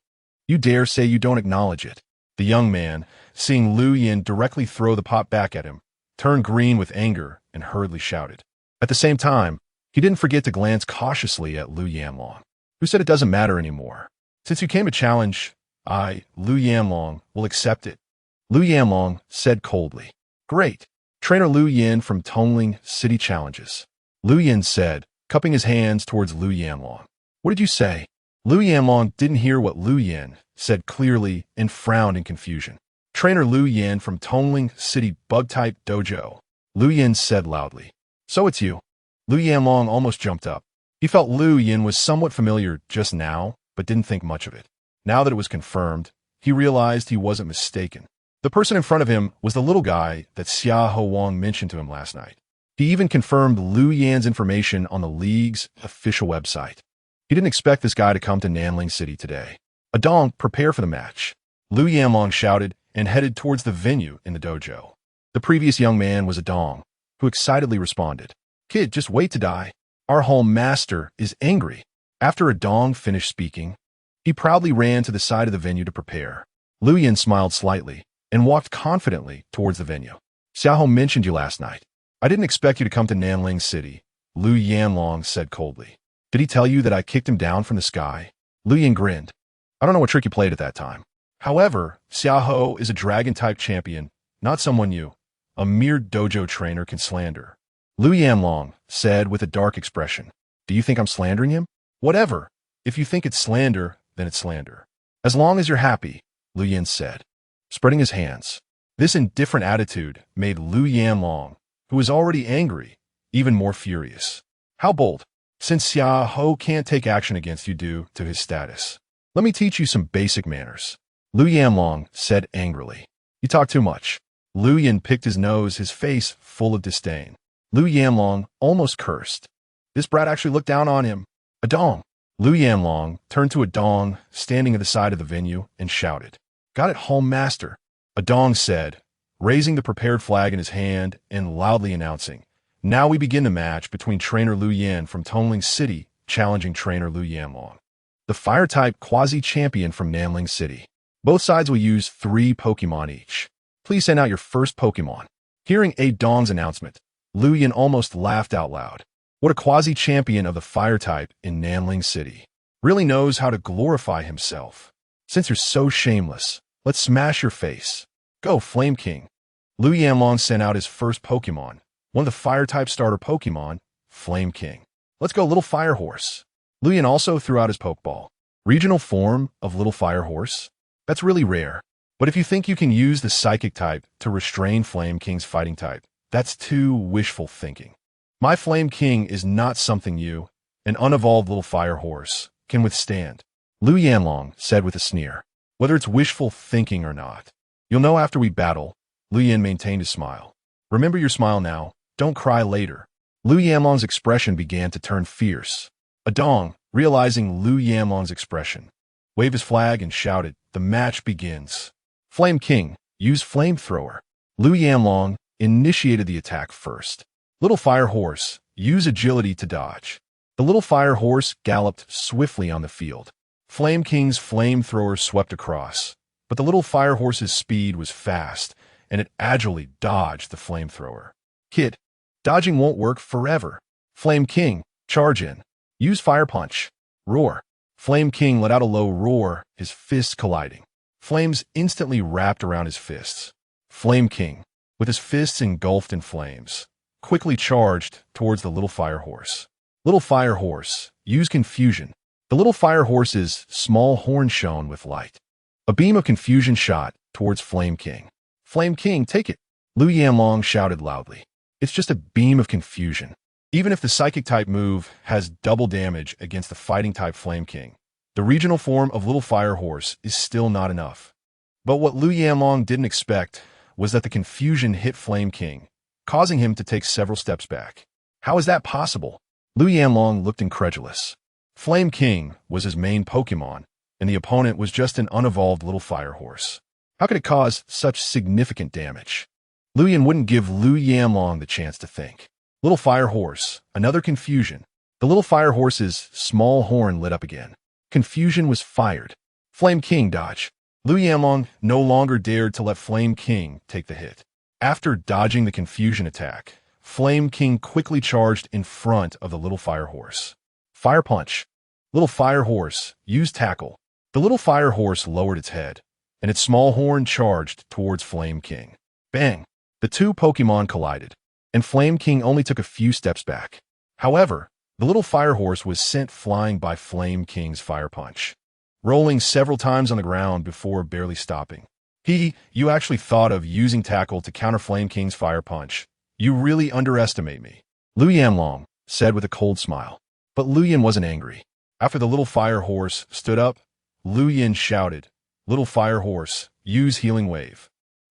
You dare say you don't acknowledge it? The young man, seeing Lu Yin directly throw the pot back at him, turned green with anger and hurriedly shouted. At the same time, he didn't forget to glance cautiously at Lu Yanlong, who said it doesn't matter anymore. Since you came to challenge, I, Lu Yanlong, will accept it, Lu Yanlong said coldly. Great. Trainer Lu Yin from Tongling City challenges, Lu Yin said, cupping his hands towards Lu Yanlong. What did you say? Lu Yanlong didn't hear what Lu Yin said clearly and frowned in confusion. Trainer Lu Yin from Tongling City Bug-type dojo, Lu Yin said loudly. So it's you. Lu Yanlong almost jumped up. He felt Lu Yin was somewhat familiar just now, but didn't think much of it. Now that it was confirmed, he realized he wasn't mistaken. The person in front of him was the little guy that Xia Ho Wang mentioned to him last night. He even confirmed Lu Yan's information on the League's official website. He didn't expect this guy to come to Nanling City today. Adong, prepare for the match, Lu Yanlong shouted and headed towards the venue in the dojo. The previous young man was Adong, who excitedly responded. Kid, just wait to die. Our Hall Master is angry. After Adong finished speaking, he proudly ran to the side of the venue to prepare. Lu Yin smiled slightly and walked confidently towards the venue. Xiaoho mentioned you last night. I didn't expect you to come to Nanling City, Lu Yanlong said coldly. Did he tell you that I kicked him down from the sky? Lu Yan grinned. I don't know what trick you played at that time. However, Xiaoho is a dragon-type champion, not someone you, a mere dojo trainer, can slander. Lu Yanlong said with a dark expression. Do you think I'm slandering him? Whatever. If you think it's slander, then it's slander. As long as you're happy, Lu Yan said, spreading his hands. This indifferent attitude made Lu Yanlong, who was already angry, even more furious. How bold, since Xiaoho can't take action against you due to his status. Let me teach you some basic manners, Lu Yanlong said angrily. You talk too much. Lu Yan picked his nose, his face full of disdain. Lu Yanlong almost cursed. This brat actually looked down on him. A dong. Lu Yanlong turned to a dong standing at the side of the venue and shouted. Got it, home master. A dong said, raising the prepared flag in his hand and loudly announcing, now we begin the match between trainer Lu Yan from Tongling City challenging trainer Lu Yanlong, the fire-type quasi-champion from Nanling City. Both sides will use 3 Pokémon each. Please send out your first Pokémon. Hearing a dong's announcement, Lu Yan almost laughed out loud. What a quasi-champion of the fire-type in Nanling City. Really knows how to glorify himself. Since you're so shameless, let's smash your face. Go, Flame King. Lu Yanlong sent out his first Pokémon, one of the fire-type starter Pokémon, Flame King. Let's go, Little Fire Horse. Lu Yan also threw out his Pokeball. Regional form of Little Fire Horse? That's really rare. But if you think you can use the Psychic type to restrain Flame King's fighting type, that's too wishful thinking. My Flame King is not something you, an unevolved Little Fire Horse, can withstand, Lu Yanlong said with a sneer. Whether it's wishful thinking or not, you'll know after we battle. Lu Yan maintained his smile. Remember your smile now, don't cry later. Lu Yanlong's expression began to turn fierce. A dong, realizing Lu Yanlong's expression, waved his flag and shouted, the match begins. Flame King, use Flamethrower. Lu Yanlong initiated the attack first. Little Fire Horse, use agility to dodge. The Little Fire Horse galloped swiftly on the field. Flame King's Flamethrower swept across, but the Little Fire Horse's speed was fast, and it agilely dodged the Flamethrower. Kid, dodging won't work forever. Flame King, charge in. Use Fire Punch. Roar. Flame King let out a low roar, his fists colliding. Flames instantly wrapped around his fists. Flame King, with his fists engulfed in flames, quickly charged towards the Little Fire Horse. Little Fire Horse, use Confusion. The Little Fire Horse's small horn shone with light. A beam of confusion shot towards Flame King. Flame King, take it. Lu Yanlong shouted loudly. It's just a beam of confusion. Even if the Psychic-type move has double damage against the Fighting-type Flame King, the regional form of Little Fire Horse is still not enough. But what Lu Yanlong didn't expect was that the confusion hit Flame King, causing him to take several steps back. How is that possible? Lu Yanlong looked incredulous. Flame King was his main Pokémon, and the opponent was just an unevolved Little Fire Horse. How could it cause such significant damage? Lu Yan wouldn't give Lu Yanlong the chance to think. Little Fire Horse, another confusion. The Little Fire Horse's small horn lit up again. Confusion was fired. Flame King dodge. Lu Yanlong no longer dared to let Flame King take the hit. After dodging the confusion attack, Flame King quickly charged in front of the Little Fire Horse. Fire Punch. Little Fire Horse, use Tackle. The Little Fire Horse lowered its head, and its small horn charged towards Flame King. Bang! The two Pokémon collided, and Flame King only took a few steps back. However, the Little Fire Horse was sent flying by Flame King's Fire Punch, rolling several times on the ground before barely stopping. You actually thought of using Tackle to counter Flame King's Fire Punch. You really underestimate me, Lu Yanlong said with a cold smile. But Lu Yan wasn't angry. After the Little Fire Horse stood up, Lu Yan shouted, Little Fire Horse, use Healing Wave.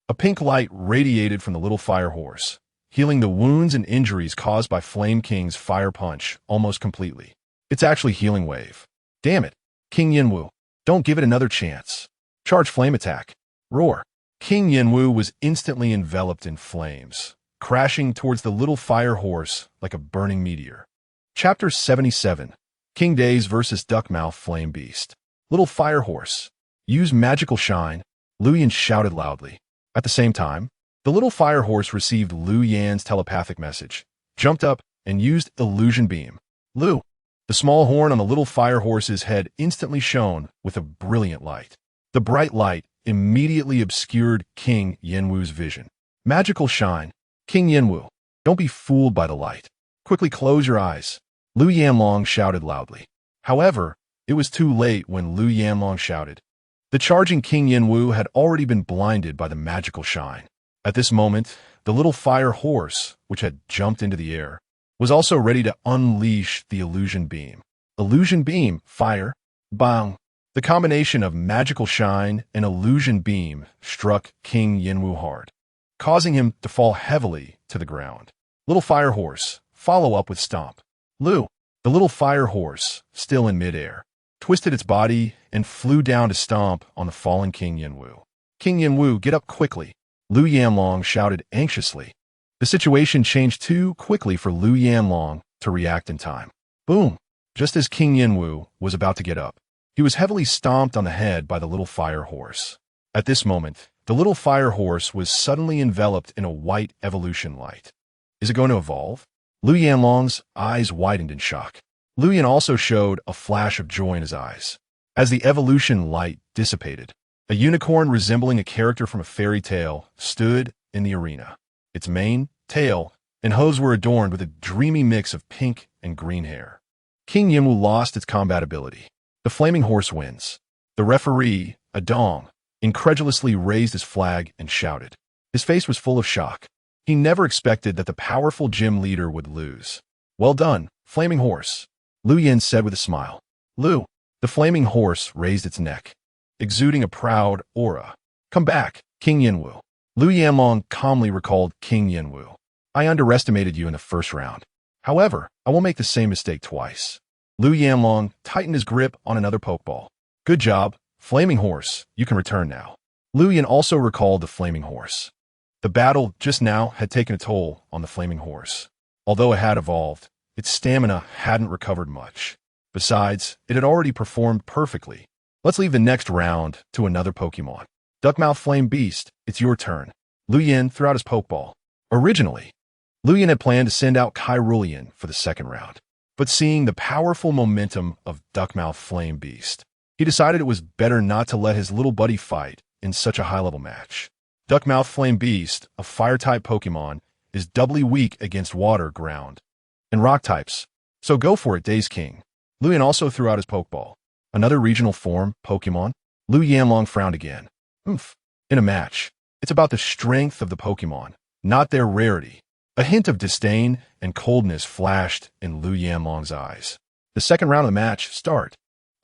A pink light radiated from the Little Fire Horse, healing the wounds and injuries caused by Flame King's Fire Punch almost completely. It's actually Healing Wave. Damn it, King Yanwu. Don't give it another chance. Charge Flame Attack. Roar. King Yanwu was instantly enveloped in flames, crashing towards the Little Fire Horse like a burning meteor. Chapter 77. King Days vs. Duckmouth Flame Beast. Little Fire Horse, use Magical Shine, Lu Yan shouted loudly. At the same time, the Little Fire Horse received Lu Yan's telepathic message, jumped up, and used Illusion Beam. Lu. The small horn on the little fire horse's head instantly shone with a brilliant light. The bright light immediately obscured King Yenwu's vision. Magical shine. King Yenwu, don't be fooled by the light. Quickly close your eyes. Lu Yanlong shouted loudly. However, it was too late when Lu Yanlong shouted. The charging King Yenwu had already been blinded by the magical shine. At this moment, the little fire horse, which had jumped into the air, was also ready to unleash the illusion beam. Illusion beam, fire, bang. The combination of magical shine and illusion beam struck King Yenwu hard, causing him to fall heavily to the ground. Little fire horse, follow up with stomp. Lu, the little fire horse, still in midair, twisted its body and flew down to stomp on the fallen King Yenwu. King Yenwu, get up quickly, Lu Yanlong shouted anxiously. The situation changed too quickly for Lu Yanlong to react in time. Boom! Just as King Yenwu was about to get up, he was heavily stomped on the head by the little fire horse. At this moment, the little fire horse was suddenly enveloped in a white evolution light. Is it going to evolve? Lu Yanlong's eyes widened in shock. Lu Yan also showed a flash of joy in his eyes. As the evolution light dissipated, a unicorn resembling a character from a fairy tale stood in the arena. Its mane, tail, and hooves were adorned with a dreamy mix of pink and green hair. King Yenwu lost its combat ability. The flaming horse wins. The referee, Adong, incredulously raised his flag and shouted. His face was full of shock. He never expected that the powerful gym leader would lose. Well done, flaming horse, Lu Yan said with a smile. Lu, the flaming horse raised its neck, exuding a proud aura. Come back, King Yenwu. Lu Yanlong calmly recalled King Yenwu. I underestimated you in the first round. However, I won't make the same mistake twice. Lu Yanlong tightened his grip on another pokeball. Good job, flaming horse, you can return now. Lu Yan also recalled the flaming horse. The battle just now had taken a toll on the flaming horse. Although it had evolved, its stamina hadn't recovered much. Besides, it had already performed perfectly. Let's leave the next round to another Pokémon. Duckmouth Flame Beast, it's your turn. Lu Yan threw out his Pokeball. Originally, Lu Yan had planned to send out Kyrulean for the second round. But seeing the powerful momentum of Duckmouth Flame Beast, he decided it was better not to let his little buddy fight in such a high-level match. Duckmouth Flame Beast, a Fire-type Pokémon, is doubly weak against Water, Ground, and Rock types. So go for it, Daze King. Lu Yan also threw out his Pokeball. Another regional form, Pokémon. Lu Yanlong frowned again. In a match, it's about the strength of the Pokémon, not their rarity. A hint of disdain and coldness flashed in Lu Yanlong's eyes. The second round of the match, start.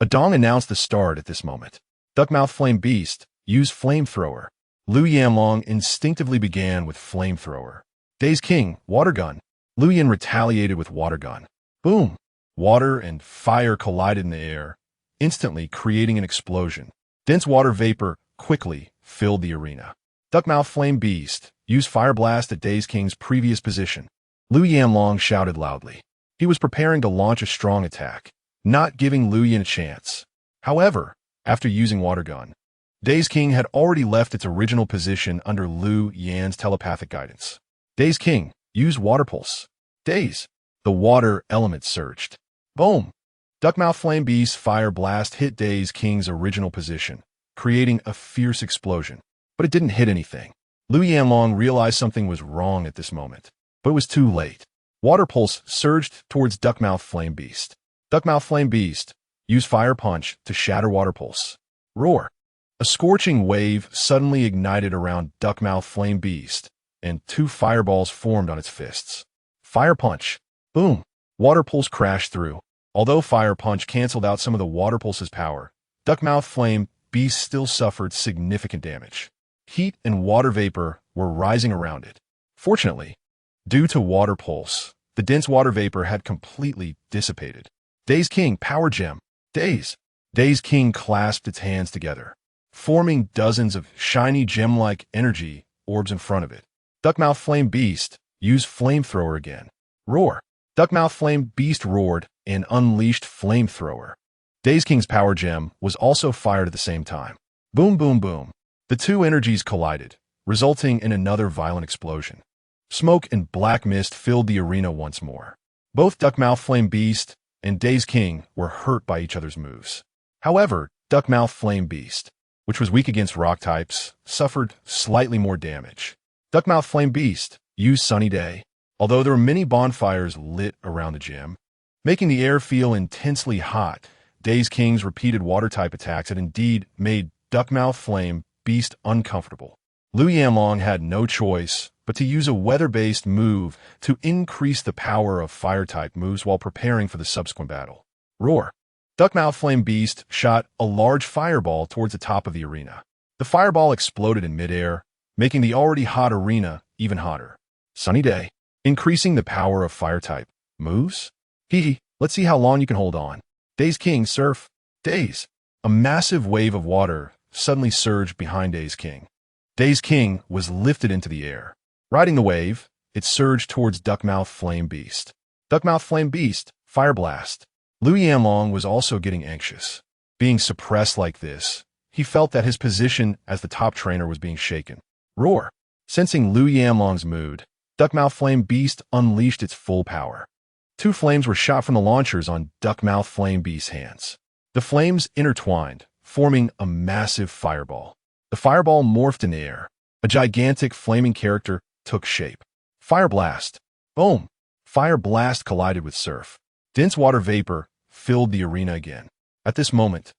Adong announced the start at this moment. Duckmouth Flame Beast, use Flamethrower. Lu Yanlong instinctively began with Flamethrower. Daze King, Water Gun. Lu Yan retaliated with Water Gun. Boom! Water and fire collided in the air, instantly creating an explosion. Dense water vapor quickly filled the arena. Duckmouth Flame Beast, use Fire Blast at Daze King's previous position. Lu Yanlong shouted loudly. He was preparing to launch a strong attack, not giving Lu Yan a chance. However, after using Water Gun, Daze King had already left its original position under Lu Yan's telepathic guidance. Daze King, use Water Pulse. Daze. The water element surged. Boom! Duckmouth Flame Beast's Fire Blast hit Daze King's original position, creating a fierce explosion. But it didn't hit anything. Lu Yanlong realized something was wrong at this moment, but it was too late. Water Pulse surged towards Duckmouth Flame Beast. Duckmouth Flame Beast, use Fire Punch to shatter Water Pulse. Roar! A scorching wave suddenly ignited around Duckmouth Flame Beast, and two fireballs formed on its fists. Fire Punch! Boom! Water Pulse crashed through. Although Fire Punch canceled out some of the Water Pulse's power, Duckmouth Flame Beast still suffered significant damage. Heat and water vapor were rising around it. Fortunately, due to Water Pulse, the dense water vapor had completely dissipated. Daze King, Power Gem. Daze. Daze King clasped its hands together, forming dozens of shiny gem-like energy orbs in front of it. Duckmouth Flame Beast, use Flamethrower again. Roar. Duckmouth Flame Beast roared and unleashed Flamethrower. Daze King's Power Gem was also fired at the same time. Boom, boom, boom. The two energies collided, resulting in another violent explosion. Smoke and black mist filled the arena once more. Both Duckmouth Flame Beast and Daze King were hurt by each other's moves. However, Duckmouth Flame Beast, which was weak against rock types, suffered slightly more damage. Duckmouth Flame Beast used Sunny Day, although there were many bonfires lit around the gym, making the air feel intensely hot. Daze King's repeated water-type attacks had indeed made Duckmouth Flame Beast uncomfortable. Liu Yanlong had no choice but to use a weather-based move to increase the power of fire-type moves while preparing for the subsequent battle. Roar! Duckmouth Flame Beast shot a large fireball towards the top of the arena. The fireball exploded in midair, making the already hot arena even hotter. Sunny Day, increasing the power of fire-type moves? Hee, let's see how long you can hold on. Daze King Surf. Daze. A massive wave of water suddenly surged behind Daze King. Daze King was lifted into the air. Riding the wave, it surged towards Duckmouth Flame Beast. Duckmouth Flame Beast, Fire Blast. Liu Yanlong was also getting anxious. Being suppressed like this, he felt that his position as the top trainer was being shaken. Roar! Sensing Liu Yanlong's mood, Duckmouth Flame Beast unleashed its full power. 2 flames were shot from the launchers on Duckmouth Flame Beast's hands. The flames intertwined, forming a massive fireball. The fireball morphed in air. A gigantic flaming character took shape. Fire Blast. Boom! Fire Blast collided with Surf. Dense water vapor filled the arena again. At this moment,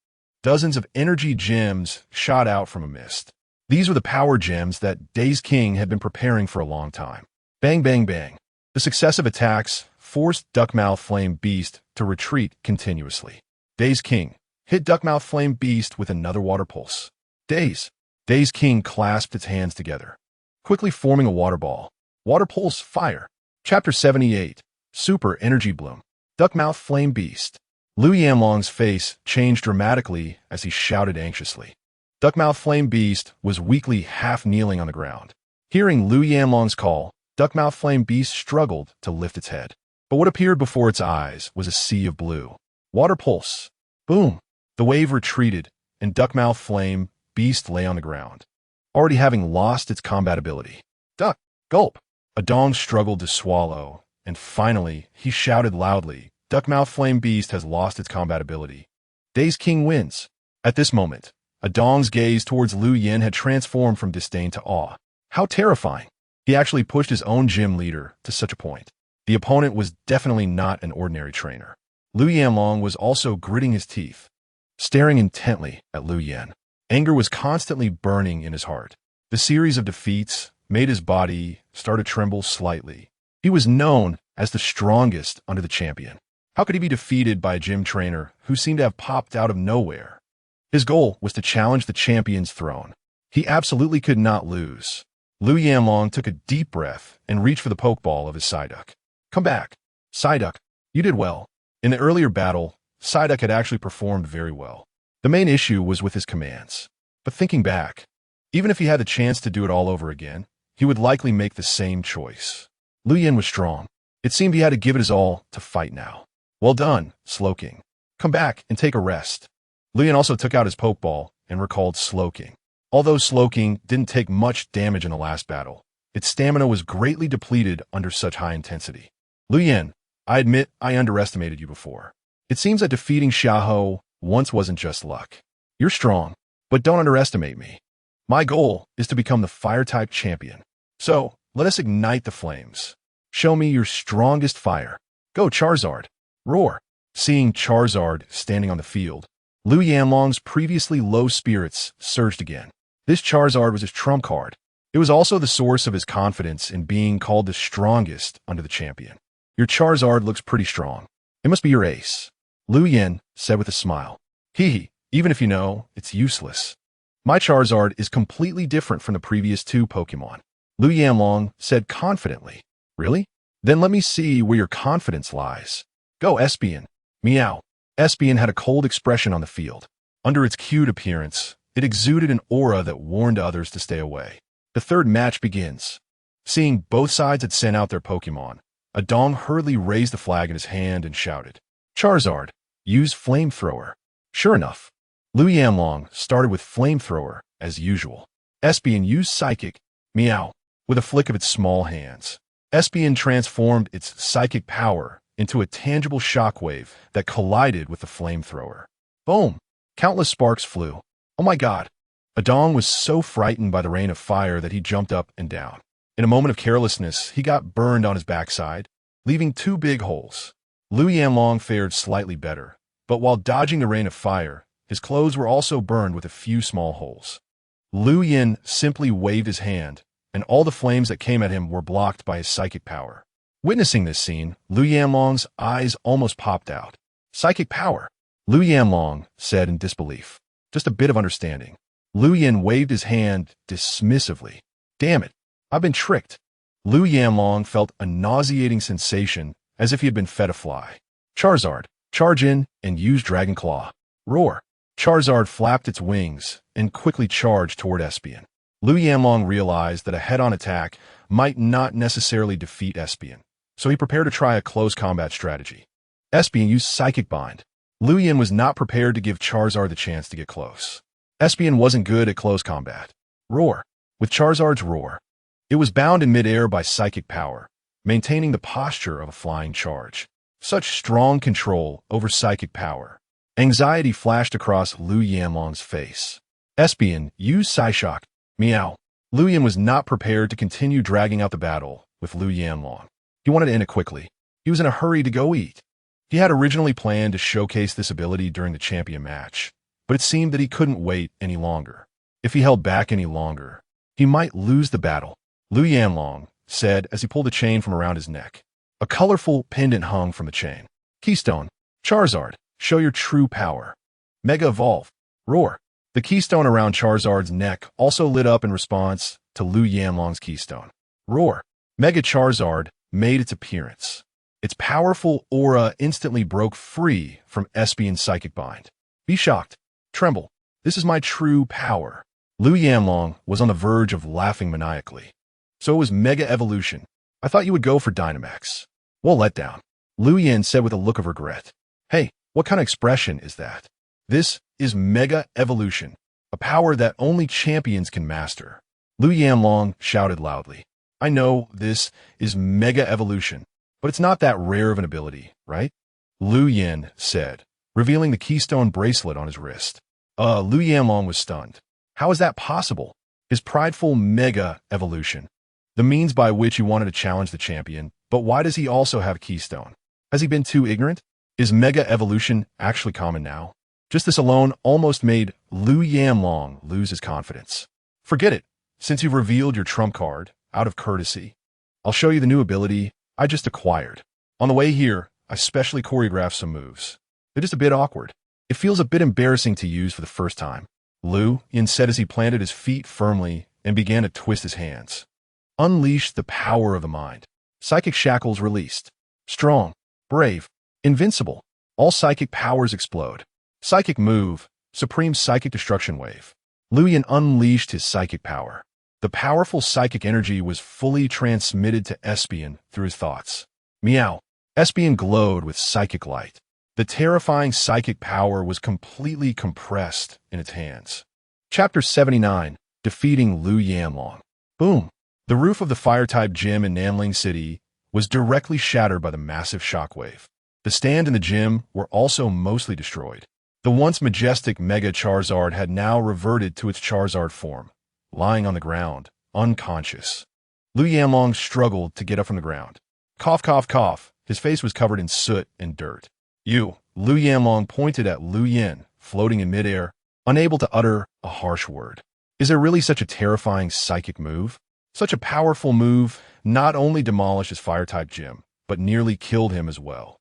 dozens of energy gems shot out from a mist. These were the power gems that Daze King had been preparing for a long time. Bang, bang, bang. The successive attacks forced Duckmouth Flame Beast to retreat continuously. Daze King hit Duckmouth Flame Beast with another water pulse. Daze King clasped its hands together, quickly forming a water ball. Water Pulse Fire. Chapter 78. Super Energy Bloom. Duckmouth Flame Beast. Liu Yanlong's face changed dramatically as he shouted anxiously. Duckmouth Flame Beast was weakly half-kneeling on the ground. Hearing Liu Yanlong's call, Duckmouth Flame Beast struggled to lift its head. But what appeared before its eyes was a sea of blue. Water Pulse. Boom! The wave retreated, and Duckmouth Flame Beast lay on the ground, already having lost its combat ability. Duck! Gulp! A dong struggled to swallow, and finally, he shouted loudly, Duckmouth Flame Beast has lost its combat ability. Daze King wins. At this moment, a dong's gaze towards Liu Yin had transformed from disdain to awe. How terrifying! He actually pushed his own gym leader to such a point. The opponent was definitely not an ordinary trainer. Liu Yanlong was also gritting his teeth, staring intently at Liu Yin. Anger was constantly burning in his heart. The series of defeats made his body start to tremble slightly. He was known as the strongest under the champion. How could he be defeated by a gym trainer who seemed to have popped out of nowhere? His goal was to challenge the champion's throne. He absolutely could not lose. Liu Yanlong took a deep breath and reached for the pokeball of his Psyduck. Come back. Psyduck, you did well. In the earlier battle, Psyduck had actually performed very well. The main issue was with his commands. But thinking back, even if he had the chance to do it all over again, he would likely make the same choice. Liu Yin was strong. It seemed he had to give it his all to fight now. Well done, Slowking. Come back and take a rest. Liu Yin also took out his Pokeball and recalled Slowking. Although Slowking didn't take much damage in the last battle, its stamina was greatly depleted under such high intensity. Liu Yin, I admit I underestimated you before. It seems that defeating Xiaoho once wasn't just luck. You're strong, but don't underestimate me. My goal is to become the Fire-type champion. So, let us ignite the flames. Show me your strongest fire. Go, Charizard. Roar. Seeing Charizard standing on the field, Liu Yanlong's previously low spirits surged again. This Charizard was his trump card. It was also the source of his confidence in being called the strongest under the champion. Your Charizard looks pretty strong. It must be your ace. Liu Yin said with a smile. Hee, even if you know, it's useless. My Charizard is completely different from the previous 2 Pokémon. Liu Yanlong said confidently. Really? Then let me see where your confidence lies. Go, Espeon. Meow. Espeon had a cold expression on the field. Under its cute appearance, it exuded an aura that warned others to stay away. The third match begins. Seeing both sides had sent out their Pokémon, a dong hurriedly raised the flag in his hand and shouted, Charizard, use Flamethrower. Sure enough, Liu Yanlong started with Flamethrower, as usual. Espeon used Psychic, Meow, with a flick of its small hands. Espeon transformed its psychic power into a tangible shockwave that collided with the flamethrower. Boom! Countless sparks flew. Oh my god! Adong was so frightened by the rain of fire that he jumped up and down. In a moment of carelessness, he got burned on his backside, leaving 2 big holes. Lu Yanlong fared slightly better, but while dodging the rain of fire, his clothes were also burned with a few small holes. Lu Yin simply waved his hand, and all the flames that came at him were blocked by his psychic power. Witnessing this scene, Lu Yanlong's eyes almost popped out. Psychic power, Lu Yanlong said in disbelief. Just a bit of understanding. Lu Yin waved his hand dismissively. Damn it, I've been tricked. Lu Yanlong felt a nauseating sensation as if he had been fed a fly. Charizard, charge in and use Dragon Claw. Roar. Charizard flapped its wings and quickly charged toward Espeon. Lu Yanlong realized that a head-on attack might not necessarily defeat Espeon, so he prepared to try a close combat strategy. Espeon used Psychic Bind. Lu Yin was not prepared to give Charizard the chance to get close. Espeon wasn't good at close combat. Roar. With Charizard's Roar, it was bound in midair by psychic power, maintaining the posture of a flying charge. Such strong control over psychic power. Anxiety flashed across Lu Yanlong's face. Espeon used Psyshock. Meow. Lu Yin was not prepared to continue dragging out the battle with Lu Yanlong. He wanted to end it quickly. He was in a hurry to go eat. He had originally planned to showcase this ability during the champion match, but it seemed that he couldn't wait any longer. If he held back any longer, he might lose the battle. Lu Yanlong said as he pulled a chain from around his neck. A colorful pendant hung from the chain. Keystone. Charizard, show your true power. Mega Evolve. Roar. The keystone around Charizard's neck also lit up in response to Lu Yanlong's keystone. Roar. Mega Charizard made its appearance. Its powerful aura instantly broke free from Espeon's Psychic Bind. Be shocked. Tremble. This is my true power. Lu Yanlong was on the verge of laughing maniacally. So it was Mega Evolution. I thought you would go for Dynamax. Well, let down. Lu Yin said with a look of regret. Hey, what kind of expression is that? This is Mega Evolution, a power that only champions can master. Lu Yanlong shouted loudly. I know this is Mega Evolution, but it's not that rare of an ability, right? Lu Yin said, revealing the keystone bracelet on his wrist. Lu Yanlong was stunned. How is that possible? His prideful Mega Evolution. The means by which he wanted to challenge the champion, but why does he also have a keystone? Has he been too ignorant? Is Mega Evolution actually common now? Just this alone almost made Lu Yanlong lose his confidence. Forget it. Since you've revealed your trump card, out of courtesy, I'll show you the new ability I just acquired. On the way here, I specially choreographed some moves. They're just a bit awkward. It feels a bit embarrassing to use for the first time. Lu Yin said as he planted his feet firmly and began to twist his hands. Unleash the power of the mind. Psychic shackles released. Strong, brave, invincible. All psychic powers explode. Psychic move, supreme psychic destruction wave. Lu Yin unleashed his psychic power. The powerful psychic energy was fully transmitted to Espeon through his thoughts. Meow. Espeon glowed with psychic light. The terrifying psychic power was completely compressed in its hands. Chapter 79, Defeating Lu Yanlong. Boom. The roof of the fire-type gym in Nanling City was directly shattered by the massive shockwave. The stand and the gym were also mostly destroyed. The once majestic Mega Charizard had now reverted to its Charizard form, lying on the ground, unconscious. Lu Yanlong struggled to get up from the ground. Cough, cough, cough. His face was covered in soot and dirt. You, Lu Yanlong pointed at Lu Yin, floating in midair, unable to utter a harsh word. Is there really such a terrifying psychic move? Such a powerful move not only demolished his fire-type gym, but nearly killed him as well.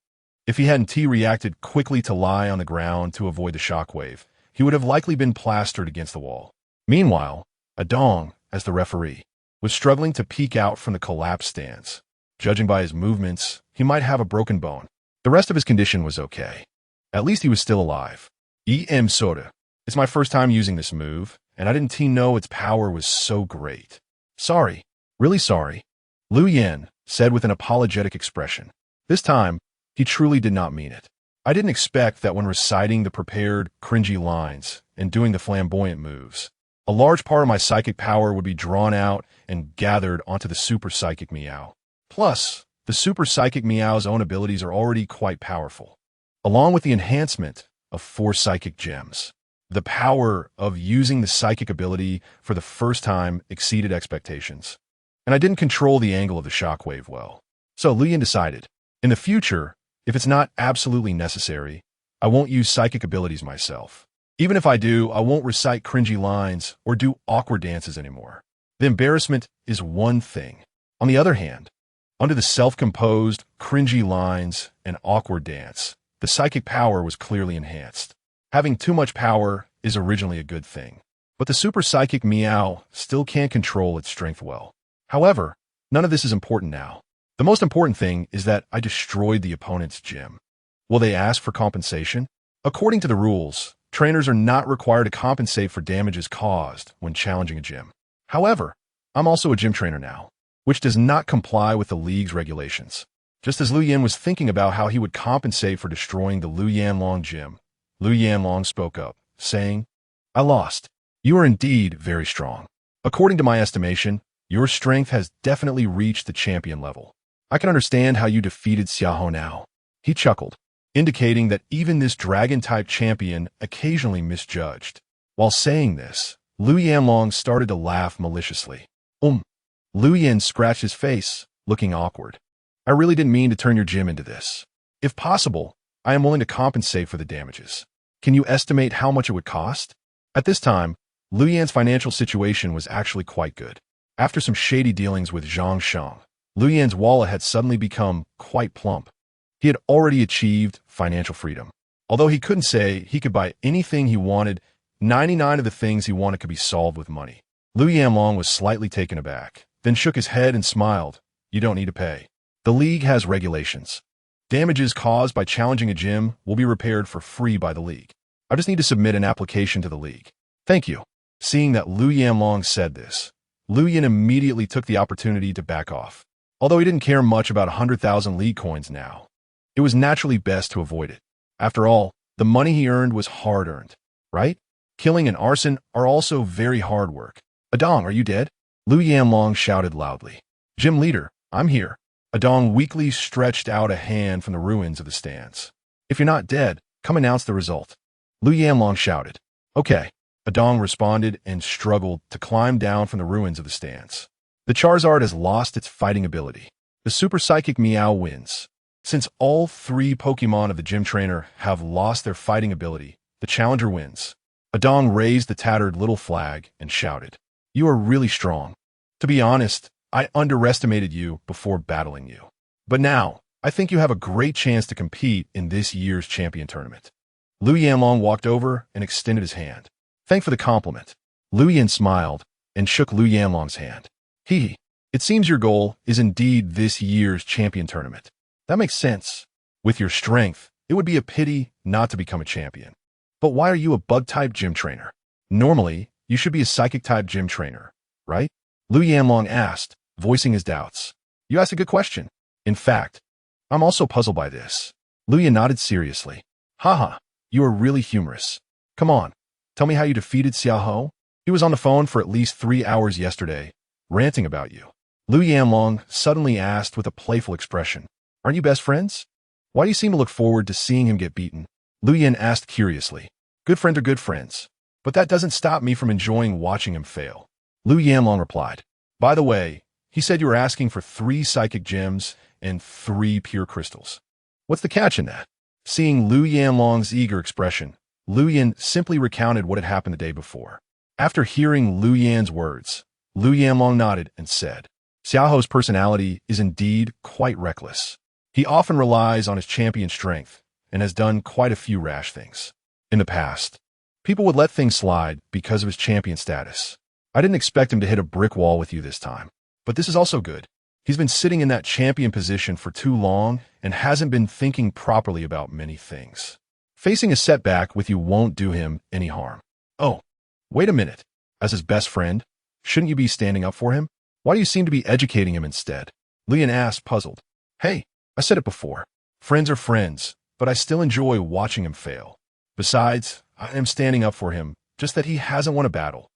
If he hadn't reacted quickly to lie on the ground to avoid the shockwave, he would have likely been plastered against the wall. Meanwhile, Adong, as the referee, was struggling to peek out from the collapsed stands. Judging by his movements, he might have a broken bone. The rest of his condition was okay. At least he was still alive. EM Soda. It's my first time using this move, and I didn't know its power was so great. Sorry. Really sorry. Lu Yin said with an apologetic expression. This time, he truly did not mean it. I didn't expect that when reciting the prepared, cringy lines and doing the flamboyant moves, a large part of my psychic power would be drawn out and gathered onto the super psychic meow. Plus, The Super Psychic Meow's own abilities are already quite powerful. Along with the enhancement of 4 psychic gems, the power of using the psychic ability for the first time exceeded expectations. And I didn't control the angle of the shockwave well. So Luyan decided, in the future, if it's not absolutely necessary, I won't use psychic abilities myself. Even if I do, I won't recite cringy lines or do awkward dances anymore. The embarrassment is one thing. On the other hand, under the self-composed, cringy lines and awkward dance, the psychic power was clearly enhanced. Having too much power is originally a good thing, but the Super Psychic Meow still can't control its strength well. However, none of this is important now. The most important thing is that I destroyed the opponent's gym. Will they ask for compensation? According to the rules, trainers are not required to compensate for damages caused when challenging a gym. However, I'm also a gym trainer now, which does not comply with the league's regulations. Just as Lu Yan was thinking about how he would compensate for destroying the Lu Yanlong gym, Lu Yanlong spoke up, saying, I lost. You are indeed very strong. According to my estimation, your strength has definitely reached the champion level. I can understand how you defeated Xiaoho now. He chuckled, indicating that even this dragon-type champion occasionally misjudged. While saying this, Lu Yanlong started to laugh maliciously. Lu Yan scratched his face, looking awkward. I really didn't mean to turn your gym into this. If possible, I am willing to compensate for the damages. Can you estimate how much it would cost? At this time, Lu Yan's financial situation was actually quite good. After some shady dealings with Zhang Sheng, Lu Yan's wallet had suddenly become quite plump. He had already achieved financial freedom. Although he couldn't say he could buy anything he wanted, 99 of the things he wanted could be solved with money. Lu Yanlong was slightly taken aback, then shook his head and smiled. You don't need to pay. The league has regulations. Damages caused by challenging a gym will be repaired for free by the league. I just need to submit an application to the league. Thank you. Seeing that Lu Yanlong said this, Lu Yan immediately took the opportunity to back off. Although he didn't care much about 100,000 league coins now, it was naturally best to avoid it. After all, the money he earned was hard-earned, right? Killing and arson are also very hard work. Adong, are you dead? Lu Yanlong shouted loudly. Gym leader, I'm here. Adong weakly stretched out a hand from the ruins of the stands. If you're not dead, come announce the result. Lu Yanlong shouted. Okay. Adong responded and struggled to climb down from the ruins of the stands. The Charizard has lost its fighting ability. The Super Psychic Meow wins. Since all 3 Pokémon of the gym trainer have lost their fighting ability, the challenger wins. Adong raised the tattered little flag and shouted, You are really strong. To be honest, I underestimated you before battling you. But now, I think you have a great chance to compete in this year's champion tournament. Lu Yanlong walked over and extended his hand. Thanks for the compliment. Lu Yan smiled and shook Lu Yanlong's hand. It seems your goal is indeed this year's champion tournament. That makes sense. With your strength, it would be a pity not to become a champion. But why are you a bug-type gym trainer? Normally, you should be a psychic-type gym trainer, right? Lu Yanlong asked, voicing his doubts. You asked a good question. In fact, I'm also puzzled by this. Lu Yan nodded seriously. Haha, you are really humorous. Come on, tell me how you defeated Xiaoho. He was on the phone for at least 3 hours yesterday, ranting about you. Lu Yanlong suddenly asked with a playful expression. Aren't you best friends? Why do you seem to look forward to seeing him get beaten? Lu Yan asked curiously. Good friends are good friends, but that doesn't stop me from enjoying watching him fail. Lu Yanlong replied. By the way, he said you were asking for 3 psychic gems and 3 pure crystals. What's the catch in that? Seeing Lu Yanlong's eager expression, Lu Yan simply recounted what had happened the day before. After hearing Lu Yan's words, Lu Yanlong nodded and said, Xiaoho's personality is indeed quite reckless. He often relies on his champion strength and has done quite a few rash things. In the past, people would let things slide because of his champion status. I didn't expect him to hit a brick wall with you this time, but this is also good. He's been sitting in that champion position for too long and hasn't been thinking properly about many things. Facing a setback with you won't do him any harm. Oh, wait a minute. As his best friend, shouldn't you be standing up for him? Why do you seem to be educating him instead? Lu Yan asked, puzzled. Hey, I said it before. Friends are friends, but I still enjoy watching him fail. Besides, I am standing up for him, just that he hasn't won a battle.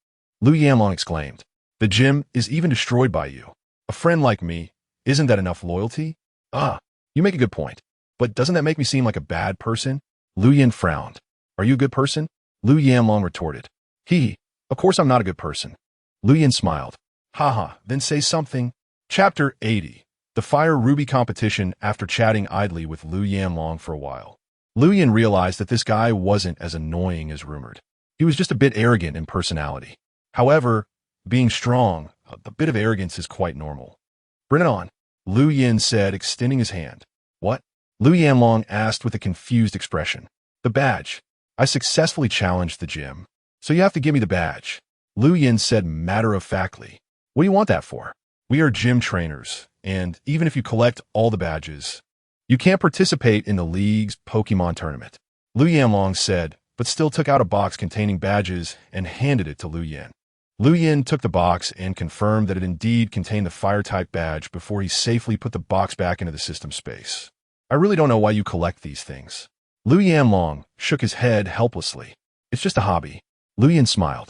Lu Yanlong exclaimed. The gym is even destroyed by you. A friend like me, isn't that enough loyalty? Ah, you make a good point. But doesn't that make me seem like a bad person? Lu Yin frowned. Are you a good person? Lu Yanlong retorted. Of course I'm not a good person. Lu Yin smiled. Haha, then say something. Chapter 80. The Fire Ruby Competition. After chatting idly with Lu Yanlong for a while, Lu Yin realized that this guy wasn't as annoying as rumored. He was just a bit arrogant in personality. However, being strong, a bit of arrogance is quite normal. Bring it on, Lu Yin said, extending his hand. What? Lu Yanlong asked with a confused expression. The badge. I successfully challenged the gym, so you have to give me the badge. Lu Yin said matter-of-factly. What do you want that for? We are gym trainers, and even if you collect all the badges, you can't participate in the league's Pokémon tournament. Lu Yanlong said, but still took out a box containing badges and handed it to Lu Yin. Lu Yin took the box and confirmed that it indeed contained the Fire-type badge before he safely put the box back into the system space. I really don't know why you collect these things. Lu Yanlong shook his head helplessly. It's just a hobby. Lu Yin smiled.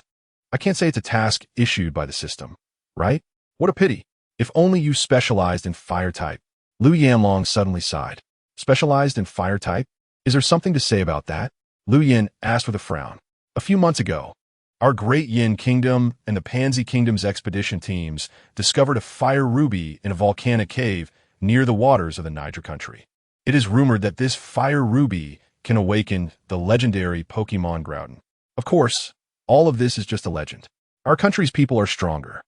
I can't say it's a task issued by the system, right? What a pity. If only you specialized in Fire-type. Lu Yanlong suddenly sighed. Specialized in Fire-type? Is there something to say about that? Lu Yin asked with a frown. A few months ago, our Great Yin Kingdom and the Pansy Kingdom's expedition teams discovered a fire ruby in a volcanic cave near the waters of the Niger country. It is rumored that this fire ruby can awaken the legendary Pokémon Groudon. Of course, all of this is just a legend. Our country's people are stronger,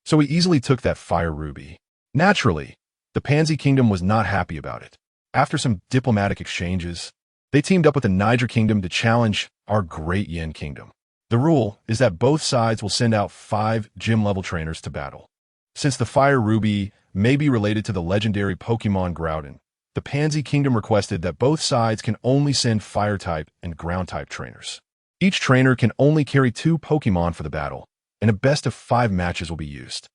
so we easily took that fire ruby. Naturally, the Pansy Kingdom was not happy about it. After some diplomatic exchanges, they teamed up with the Niger Kingdom to challenge our Great Yin Kingdom. The rule is that both sides will send out 5 gym-level trainers to battle. Since the fire ruby may be related to the legendary Pokémon Groudon, the Pansy Kingdom requested that both sides can only send Fire-type and Ground-type trainers. Each trainer can only carry 2 Pokémon for the battle, and a best of 5 matches will be used.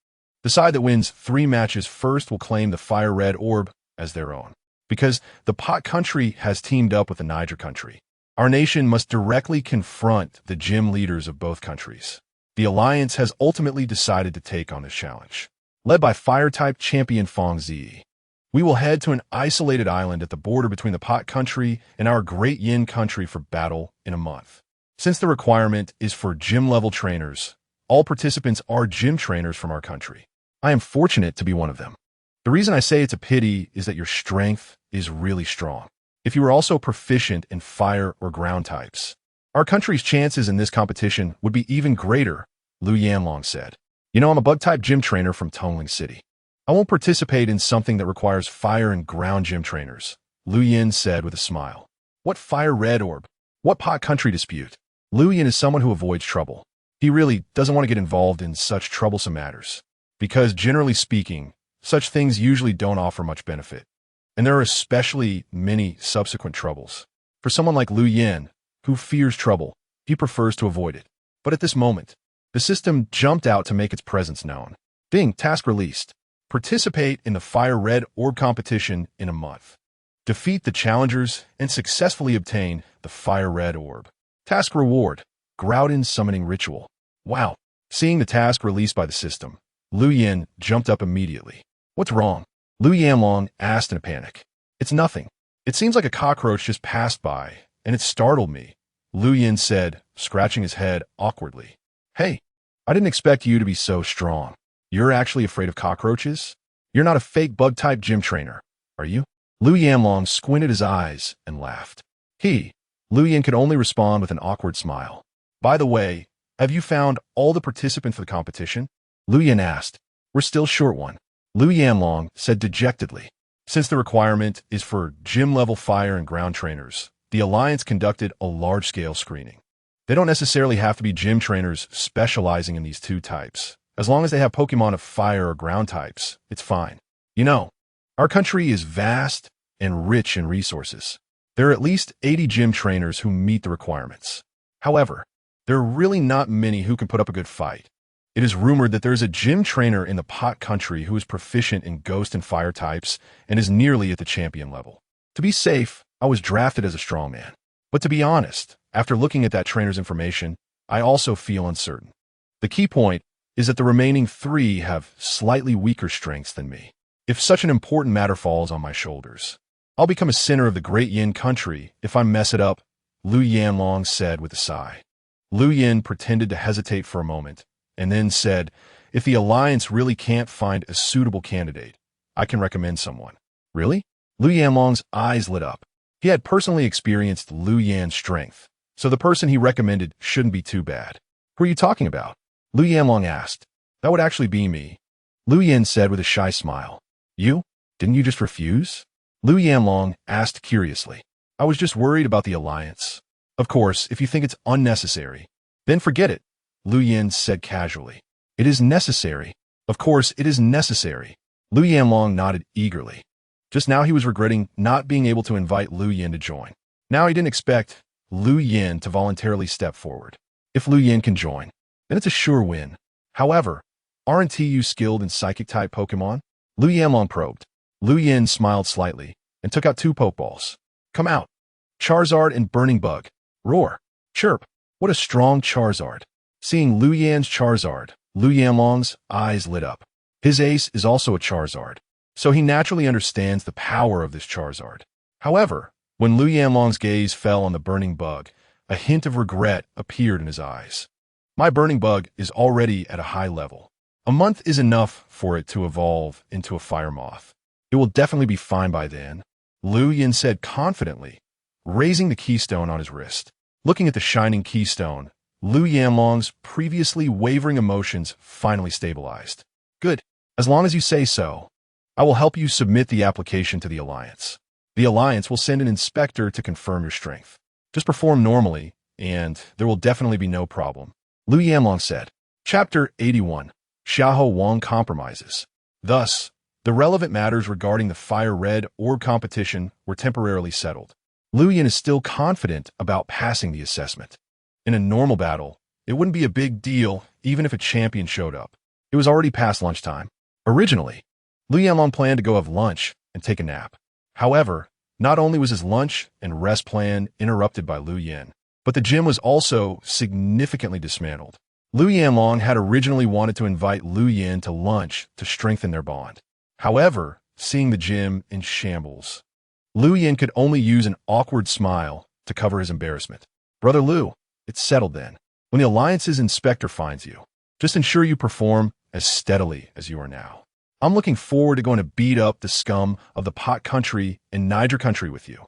The side that wins 3 matches first will claim the Fire Red Orb as their own. Because the Pot country has teamed up with the Niger country, our nation must directly confront the gym leaders of both countries. The alliance has ultimately decided to take on this challenge. Led by Fire-type champion Fong Zi, we will head to an isolated island at the border between the Pot country and our Great Yin country for battle in a month. Since the requirement is for gym-level trainers, all participants are gym trainers from our country. I am fortunate to be one of them. The reason I say it's a pity is that your strength is really strong. If you were also proficient in fire or ground types, our country's chances in this competition would be even greater, Lu Yanlong said. You know, I'm a bug-type gym trainer from Tongling City. I won't participate in something that requires fire and ground gym trainers, Lu Yin said with a smile. What fire red orb? What Pot country dispute? Lu Yin is someone who avoids trouble. He really doesn't want to get involved in such troublesome matters, because generally speaking, such things usually don't offer much benefit, and there are especially many subsequent troubles. For someone like Lu Yin, who fears trouble, he prefers to avoid it. But at this moment, the system jumped out to make its presence known. Ding, task released. Participate in the Fire Red Orb competition in a month. Defeat the challengers and successfully obtain the Fire Red Orb. Task reward, Groudon summoning ritual. Wow. Seeing the task released by the system, Lu Yin jumped up immediately. What's wrong? Lu Yanlong asked in a panic. It's nothing. It seems like a cockroach just passed by, and it startled me, Lu Yin said, scratching his head awkwardly. Hey, I didn't expect you to be so strong. You're actually afraid of cockroaches? You're not a fake bug-type gym trainer, are you? Lu Yanlong squinted his eyes and laughed. Lu Yin could only respond with an awkward smile. By the way, have you found all the participants for the competition? Lu Yin asked. We're still short one, Lu Yanlong said dejectedly. Since the requirement is for gym-level fire and ground trainers, the Alliance conducted a large-scale screening. They don't necessarily have to be gym trainers specializing in these 2 types. As long as they have Pokemon of fire or ground types, it's fine. You know, our country is vast and rich in resources. There are at least 80 gym trainers who meet the requirements. However, there are really not many who can put up a good fight. It is rumored that there is a gym trainer in the Pot country who is proficient in ghost and fire types and is nearly at the champion level. To be safe, I was drafted as a strongman. But to be honest, after looking at that trainer's information, I also feel uncertain. The key point is that the remaining 3 have slightly weaker strengths than me. if such an important matter falls on my shoulders. I'll become a sinner of the great Yin country if I mess it up, Lu Yanlong said with a sigh. Lu Yin pretended to hesitate for a moment, and then said, if the Alliance really can't find a suitable candidate, I can recommend someone. Really? Lu Yanlong's eyes lit up. He had personally experienced Lu Yan's strength, so the person he recommended shouldn't be too bad. Who are you talking about? Lu Yanlong asked. That would actually be me. Lu Yin said with a shy smile. You? Didn't you just refuse? Lu Yanlong asked curiously. I was just worried about the Alliance. Of course, if you think it's unnecessary, then forget it, Lu Yin said casually. It is necessary. Of course, it is necessary. Lu Yanlong nodded eagerly. Just now he was regretting not being able to invite Lu Yin to join. Now he didn't expect Lu Yin to voluntarily step forward. If Lu Yin can join, then it's a sure win. However, aren't you skilled in psychic-type Pokémon? Lu Yanlong probed. Lu Yin smiled slightly and took out 2 Pokeballs. Come out. Charizard and Burning Bug. Roar. Chirp. What a strong Charizard. Seeing Lu Yan's Charizard, Lu Yanlong's eyes lit up. His ace is also a Charizard, so he naturally understands the power of this Charizard. However, when Lu Yanlong's gaze fell on the Burning Bug, a hint of regret appeared in his eyes. My Burning Bug is already at a high level. A month is enough for it to evolve into a Fire Moth. It will definitely be fine by then, Lu Yin said confidently, raising the keystone on his wrist. Looking at the shining keystone, Lu Yanlong's previously wavering emotions finally stabilized. Good. As long as you say so, I will help you submit the application to the Alliance. The Alliance will send an inspector to confirm your strength. Just perform normally, and there will definitely be no problem, Lu Yanlong said. Chapter 81. Xiahou Wang Compromises. Thus, the relevant matters regarding the Fire Red Orb competition were temporarily settled. Lu Yin is still confident about passing the assessment. In a normal battle, it wouldn't be a big deal even if a champion showed up. It was already past lunchtime. Originally, Lu Yanlong planned to go have lunch and take a nap. However, not only was his lunch and rest plan interrupted by Lu Yin, but the gym was also significantly dismantled. Lu Yanlong had originally wanted to invite Lu Yin to lunch to strengthen their bond. However, seeing the gym in shambles, Lu Yin could only use an awkward smile to cover his embarrassment. Brother Lu, it's settled then. When the Alliance's inspector finds you, just ensure you perform as steadily as you are now. I'm looking forward to going to beat up the scum of the Pot Country and Niger Country with you,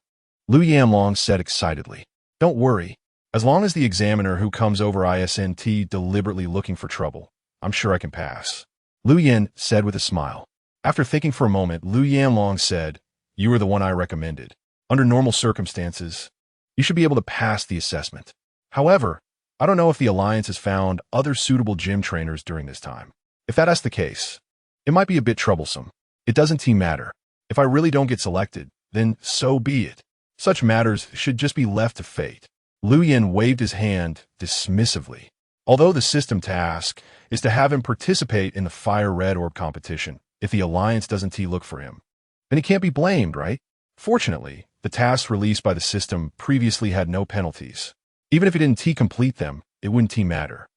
Lu Yanlong said excitedly. Don't worry. As long as the examiner who comes over isn't deliberately looking for trouble, I'm sure I can pass, Lu Yin said with a smile. After thinking for a moment, Lu Yanlong said, You are the one I recommended. Under normal circumstances, you should be able to pass the assessment. However, I don't know if the Alliance has found other suitable gym trainers during this time. If that's the case, it might be a bit troublesome. It doesn't matter. If I really don't get selected, then so be it. Such matters should just be left to fate. Lu Yin waved his hand dismissively. Although the system task is to have him participate in the Fire Red Orb competition, if the Alliance doesn't look for him, then he can't be blamed, right? Fortunately, the tasks released by the system previously had no penalties. Even if he didn't complete them, it wouldn't matter.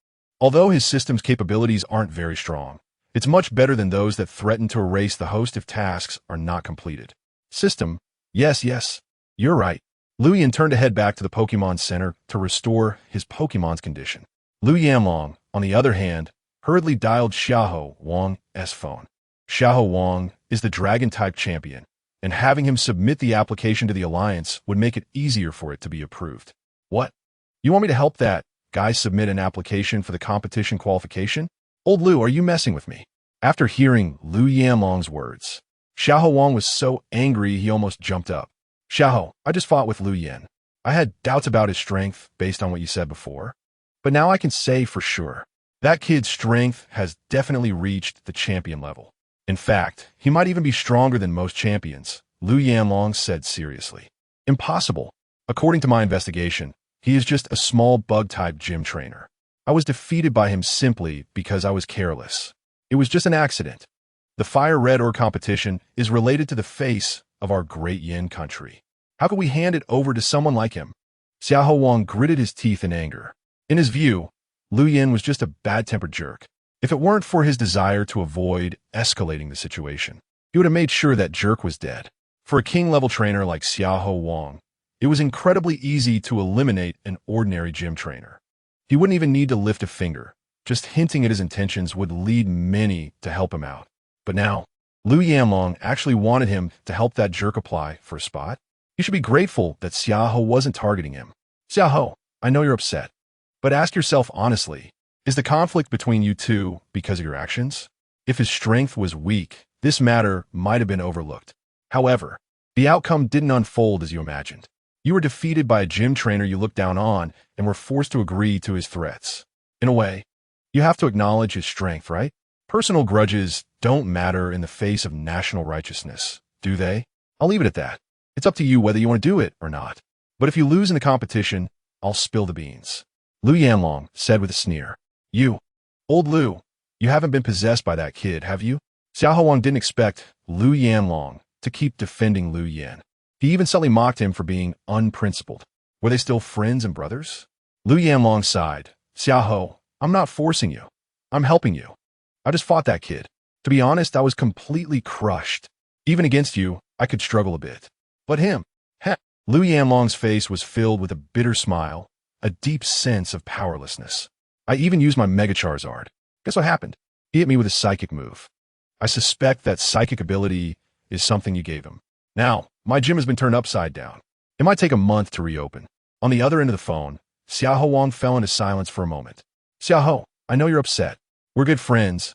Although his system's capabilities aren't very strong, it's much better than those that threaten to erase the host if tasks are not completed. System, yes, you're right. Lu Yin turned to head back to the Pokemon Center to restore his Pokemon's condition. Lu Yanlong, on the other hand, hurriedly dialed Xiahou Wang's phone. Xiahou Wang is the Dragon-type champion, and having him submit the application to the Alliance would make it easier for it to be approved. What? You want me to help that guy submit an application for the competition qualification? Old Lu, are you messing with me? After hearing Lu Yanlong's words, Xiahou Wang was so angry he almost jumped up. Xiahou, I just fought with Lu Yin. I had doubts about his strength based on what you said before, but now I can say for sure, that kid's strength has definitely reached the champion level. In fact, he might even be stronger than most champions, Lu Yanlong said seriously. Impossible. According to my investigation, he is just a small bug-type gym trainer. I was defeated by him simply because I was careless. It was just an accident. The Fire Red Orb competition is related to the face of our great Yin country. How could we hand it over to someone like him? Xiahou Wang gritted his teeth in anger. In his view, Lu Yin was just a bad-tempered jerk. If it weren't for his desire to avoid escalating the situation, he would have made sure that jerk was dead. For a king-level trainer like Xiaoho Wang, it was incredibly easy to eliminate an ordinary gym trainer. He wouldn't even need to lift a finger. Just hinting at his intentions would lead many to help him out. But now, Lu Yanlong actually wanted him to help that jerk apply for a spot. You should be grateful that Xiaoho wasn't targeting him. Xiaoho, I know you're upset, but ask yourself honestly, is the conflict between you two because of your actions? If his strength was weak, this matter might have been overlooked. However, the outcome didn't unfold as you imagined. You were defeated by a gym trainer you looked down on and were forced to agree to his threats. In a way, you have to acknowledge his strength, right? Personal grudges don't matter in the face of national righteousness, do they? I'll leave it at that. It's up to you whether you want to do it or not. But if you lose in the competition, I'll spill the beans. Lu Yanlong said with a sneer. You, old Lu, you haven't been possessed by that kid, have you? Xiaoho Wang didn't expect Lu Yanlong to keep defending Lu Yan. He even subtly mocked him for being unprincipled. Were they still friends and brothers? Lu Yanlong sighed. Xiaoho, I'm not forcing you. I'm helping you. I just fought that kid. To be honest, I was completely crushed. Even against you, I could struggle a bit. But him, heh. Lu Yanlong's face was filled with a bitter smile, a deep sense of powerlessness. I even used my Mega Charizard. Guess what happened? He hit me with a psychic move. I suspect that psychic ability is something you gave him. Now, my gym has been turned upside down. It might take a month to reopen. On the other end of the phone, Xiaoho Wang fell into silence for a moment. Xiaoho, I know you're upset. We're good friends.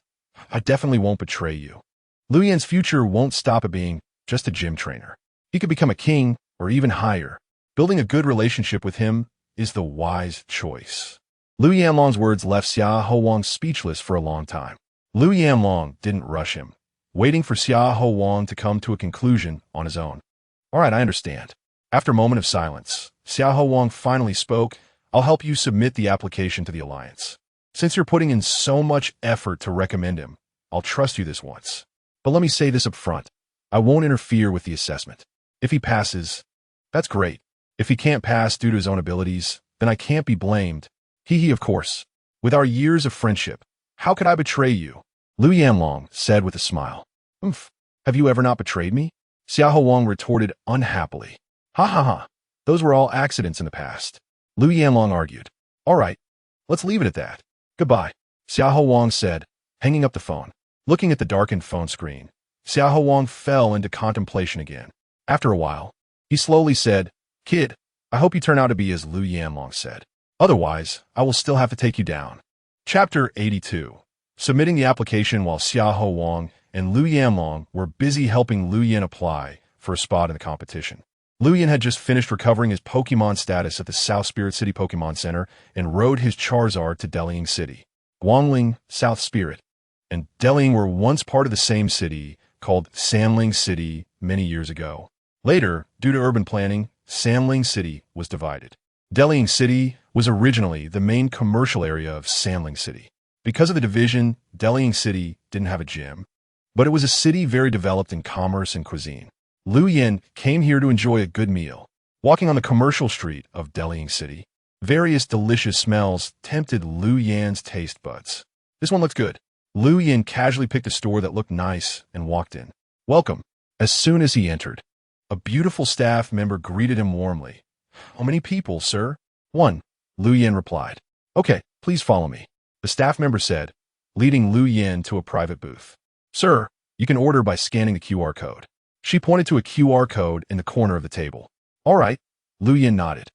I definitely won't betray you. Lu Yan's future won't stop at being just a gym trainer. He could become a king or even higher. Building a good relationship with him is the wise choice. Lu Yanlong's words left Xiaoho Wang speechless for a long time. Lu Yanlong didn't rush him, waiting for Xiaoho Wang to come to a conclusion on his own. All right, I understand. After a moment of silence, Xiaoho Wang finally spoke. I'll help you submit the application to the Alliance. Since you're putting in so much effort to recommend him, I'll trust you this once. But let me say this up front. I won't interfere with the assessment. If he passes, that's great. If he can't pass due to his own abilities, then I can't be blamed. He, of course. With our years of friendship, how could I betray you? Lu Yanlong said with a smile. Have you ever not betrayed me? Xiaoho Wang retorted unhappily. Ha ha ha. Those were all accidents in the past. Lu Yanlong argued. All right, let's leave it at that. Goodbye, Xiaoho Wang said, hanging up the phone. Looking at the darkened phone screen, Xiaoho Wang fell into contemplation again. After a while, he slowly said, Kid, I hope you turn out to be as Lu Yanlong said. Otherwise, I will still have to take you down. Chapter 82. Submitting the application while Xiaoho Wang and Lu Yanlong were busy helping Lu Yan apply for a spot in the competition. Lu Yan had just finished recovering his Pokémon status at the South Spirit City Pokémon Center and rode his Charizard to Delying City. Guangling, South Spirit, and Delying were once part of the same city called Sanling City many years ago. Later, due to urban planning, Sanling City was divided. Delying City was originally the main commercial area of Sanling City. Because of the division, Delying City didn't have a gym, but it was a city very developed in commerce and cuisine. Lu Yan came here to enjoy a good meal. Walking on the commercial street of Delying City, various delicious smells tempted Lu Yan's taste buds. This one looks good. Lu Yan casually picked a store that looked nice and walked in. Welcome. As soon as he entered, a beautiful staff member greeted him warmly. How many people, sir? One, Lu Yan replied. Okay, please follow me. The staff member said, leading Lu Yan to a private booth. Sir, you can order by scanning the QR code. She pointed to a QR code in the corner of the table. All right, Lu Yan nodded.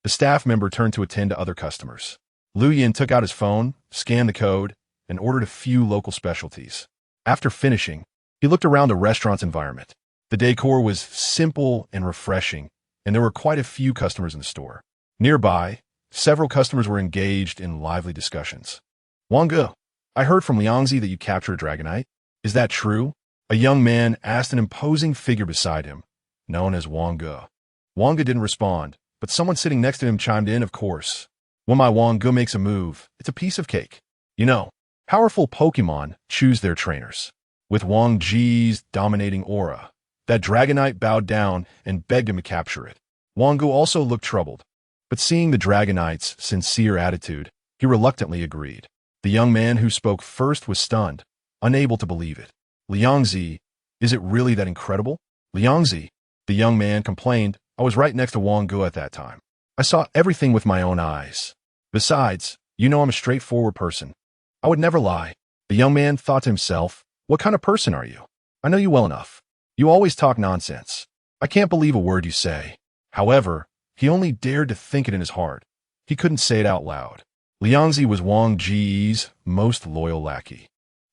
The staff member turned to attend to other customers. Lu Yan took out his phone, scanned the code, and ordered a few local specialties. After finishing, he looked around the restaurant's environment. The decor was simple and refreshing, and there were quite a few customers in the store. Nearby, several customers were engaged in lively discussions. Wang Ge, I heard from Liangzi that you captured a Dragonite. Is that true? A young man asked an imposing figure beside him, known as Wang Ge. Wang Ge didn't respond, but someone sitting next to him chimed in, of course. When my Wang Ge makes a move, it's a piece of cake. You know, powerful Pokémon choose their trainers. With Wang Ji's dominating aura, that Dragonite bowed down and begged him to capture it. Wang Ge also looked troubled, but seeing the Dragonite's sincere attitude, he reluctantly agreed. The young man who spoke first was stunned, unable to believe it. Liangzi, Is it really that incredible? Liangzi, the young man, complained. I was right next to Wang Gu at that time. I saw everything with my own eyes. Besides, you know I'm a straightforward person. I would never lie. The young man thought to himself, what kind of person are you? I know you well enough. You always talk nonsense. I can't believe a word you say. However, he only dared to think it in his heart. He couldn't say it out loud. Liangzi was Wang Ji's most loyal lackey.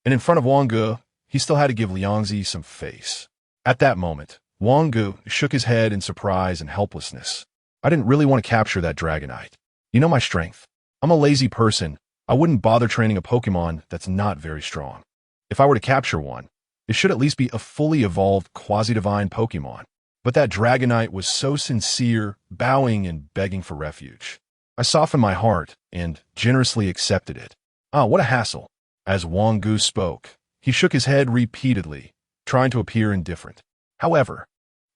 And in front of Wang Gu, he still had to give Liangzi some face. At that moment, Wang Gu shook his head in surprise and helplessness. I didn't really want to capture that Dragonite. You know my strength. I'm a lazy person. I wouldn't bother training a Pokémon that's not very strong. If I were to capture one, it should at least be a fully evolved quasi-divine Pokémon. But that Dragonite was so sincere, bowing and begging for refuge. I softened my heart and generously accepted it. Ah, what a hassle. As Wang Gu spoke, he shook his head repeatedly, trying to appear indifferent. However,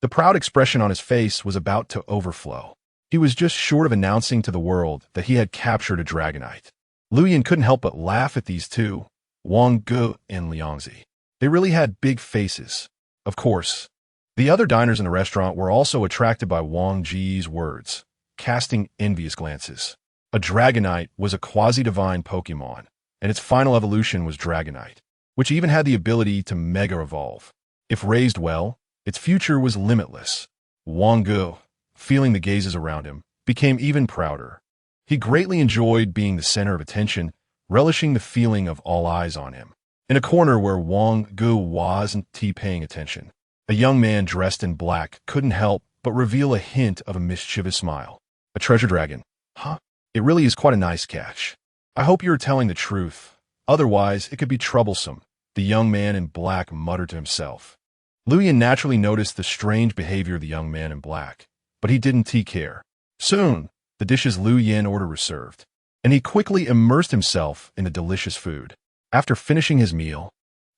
the proud expression on his face was about to overflow. He was just short of announcing to the world that he had captured a Dragonite. Luyan couldn't help but laugh at these two, Wang Gu and Liangzi. They really had big faces. Of course, the other diners in the restaurant were also attracted by Wang Ji's words, casting envious glances. A Dragonite was a quasi-divine Pokémon, and its final evolution was Dragonite, which even had the ability to mega-evolve. If raised well, its future was limitless. Wang Gu, feeling the gazes around him, became even prouder. He greatly enjoyed being the center of attention, relishing the feeling of all eyes on him. In a corner where Wang Gu wasn't paying attention, a young man dressed in black couldn't help but reveal a hint of a mischievous smile. A treasure dragon. Huh? It really is quite a nice catch. I hope you're telling the truth. Otherwise, it could be troublesome, the young man in black muttered to himself. Luyan naturally noticed the strange behavior of the young man in black, but he didn't care. Soon, the dishes Luyan ordered were served, and he quickly immersed himself in the delicious food. After finishing his meal,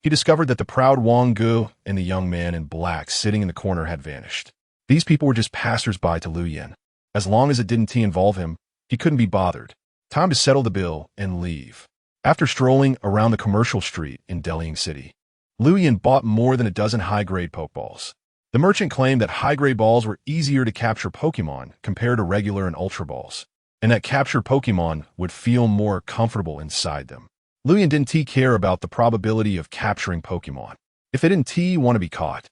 he discovered that the proud Wang Gu and the young man in black sitting in the corner had vanished. These people were just passers-by to Luyan. As long as it didn't involve him, he couldn't be bothered. Time to settle the bill and leave. After strolling around the commercial street in Dalian City, Luyan bought more than a dozen high-grade Pokeballs. The merchant claimed that high-grade balls were easier to capture Pokemon compared to regular and Ultra Balls, and that captured Pokemon would feel more comfortable inside them. Luyan didn't care about the probability of capturing Pokemon. If they didn't want to be caught,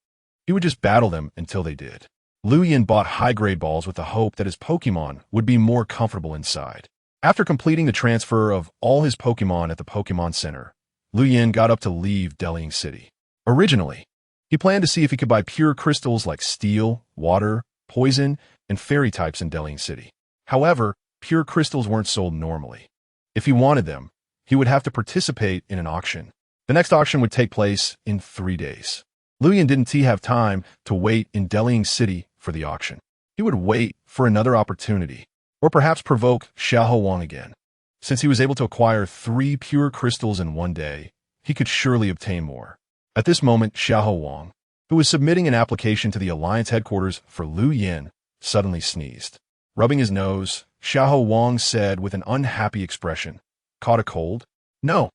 he would just battle them until they did. Luyan bought high-grade balls with the hope that his Pokemon would be more comfortable inside. After completing the transfer of all his Pokemon at the Pokemon Center, Luyan got up to leave Dalian City. Originally, he planned to see if he could buy pure crystals like steel, water, poison, and fairy types in Dalian City. However, pure crystals weren't sold normally. If he wanted them, he would have to participate in an auction. The next auction would take place in 3 days. Luyan didn't have time to wait in Dalian City for the auction. He would wait for another opportunity, or perhaps provoke Xiahou Wang again. Since he was able to acquire 3 pure crystals in 1 day, he could surely obtain more. At this moment, Xiahou Wang, who was submitting an application to the Alliance headquarters for Luyan, suddenly sneezed. Rubbing his nose, Xiahou Wang said with an unhappy expression, "Caught a cold? No.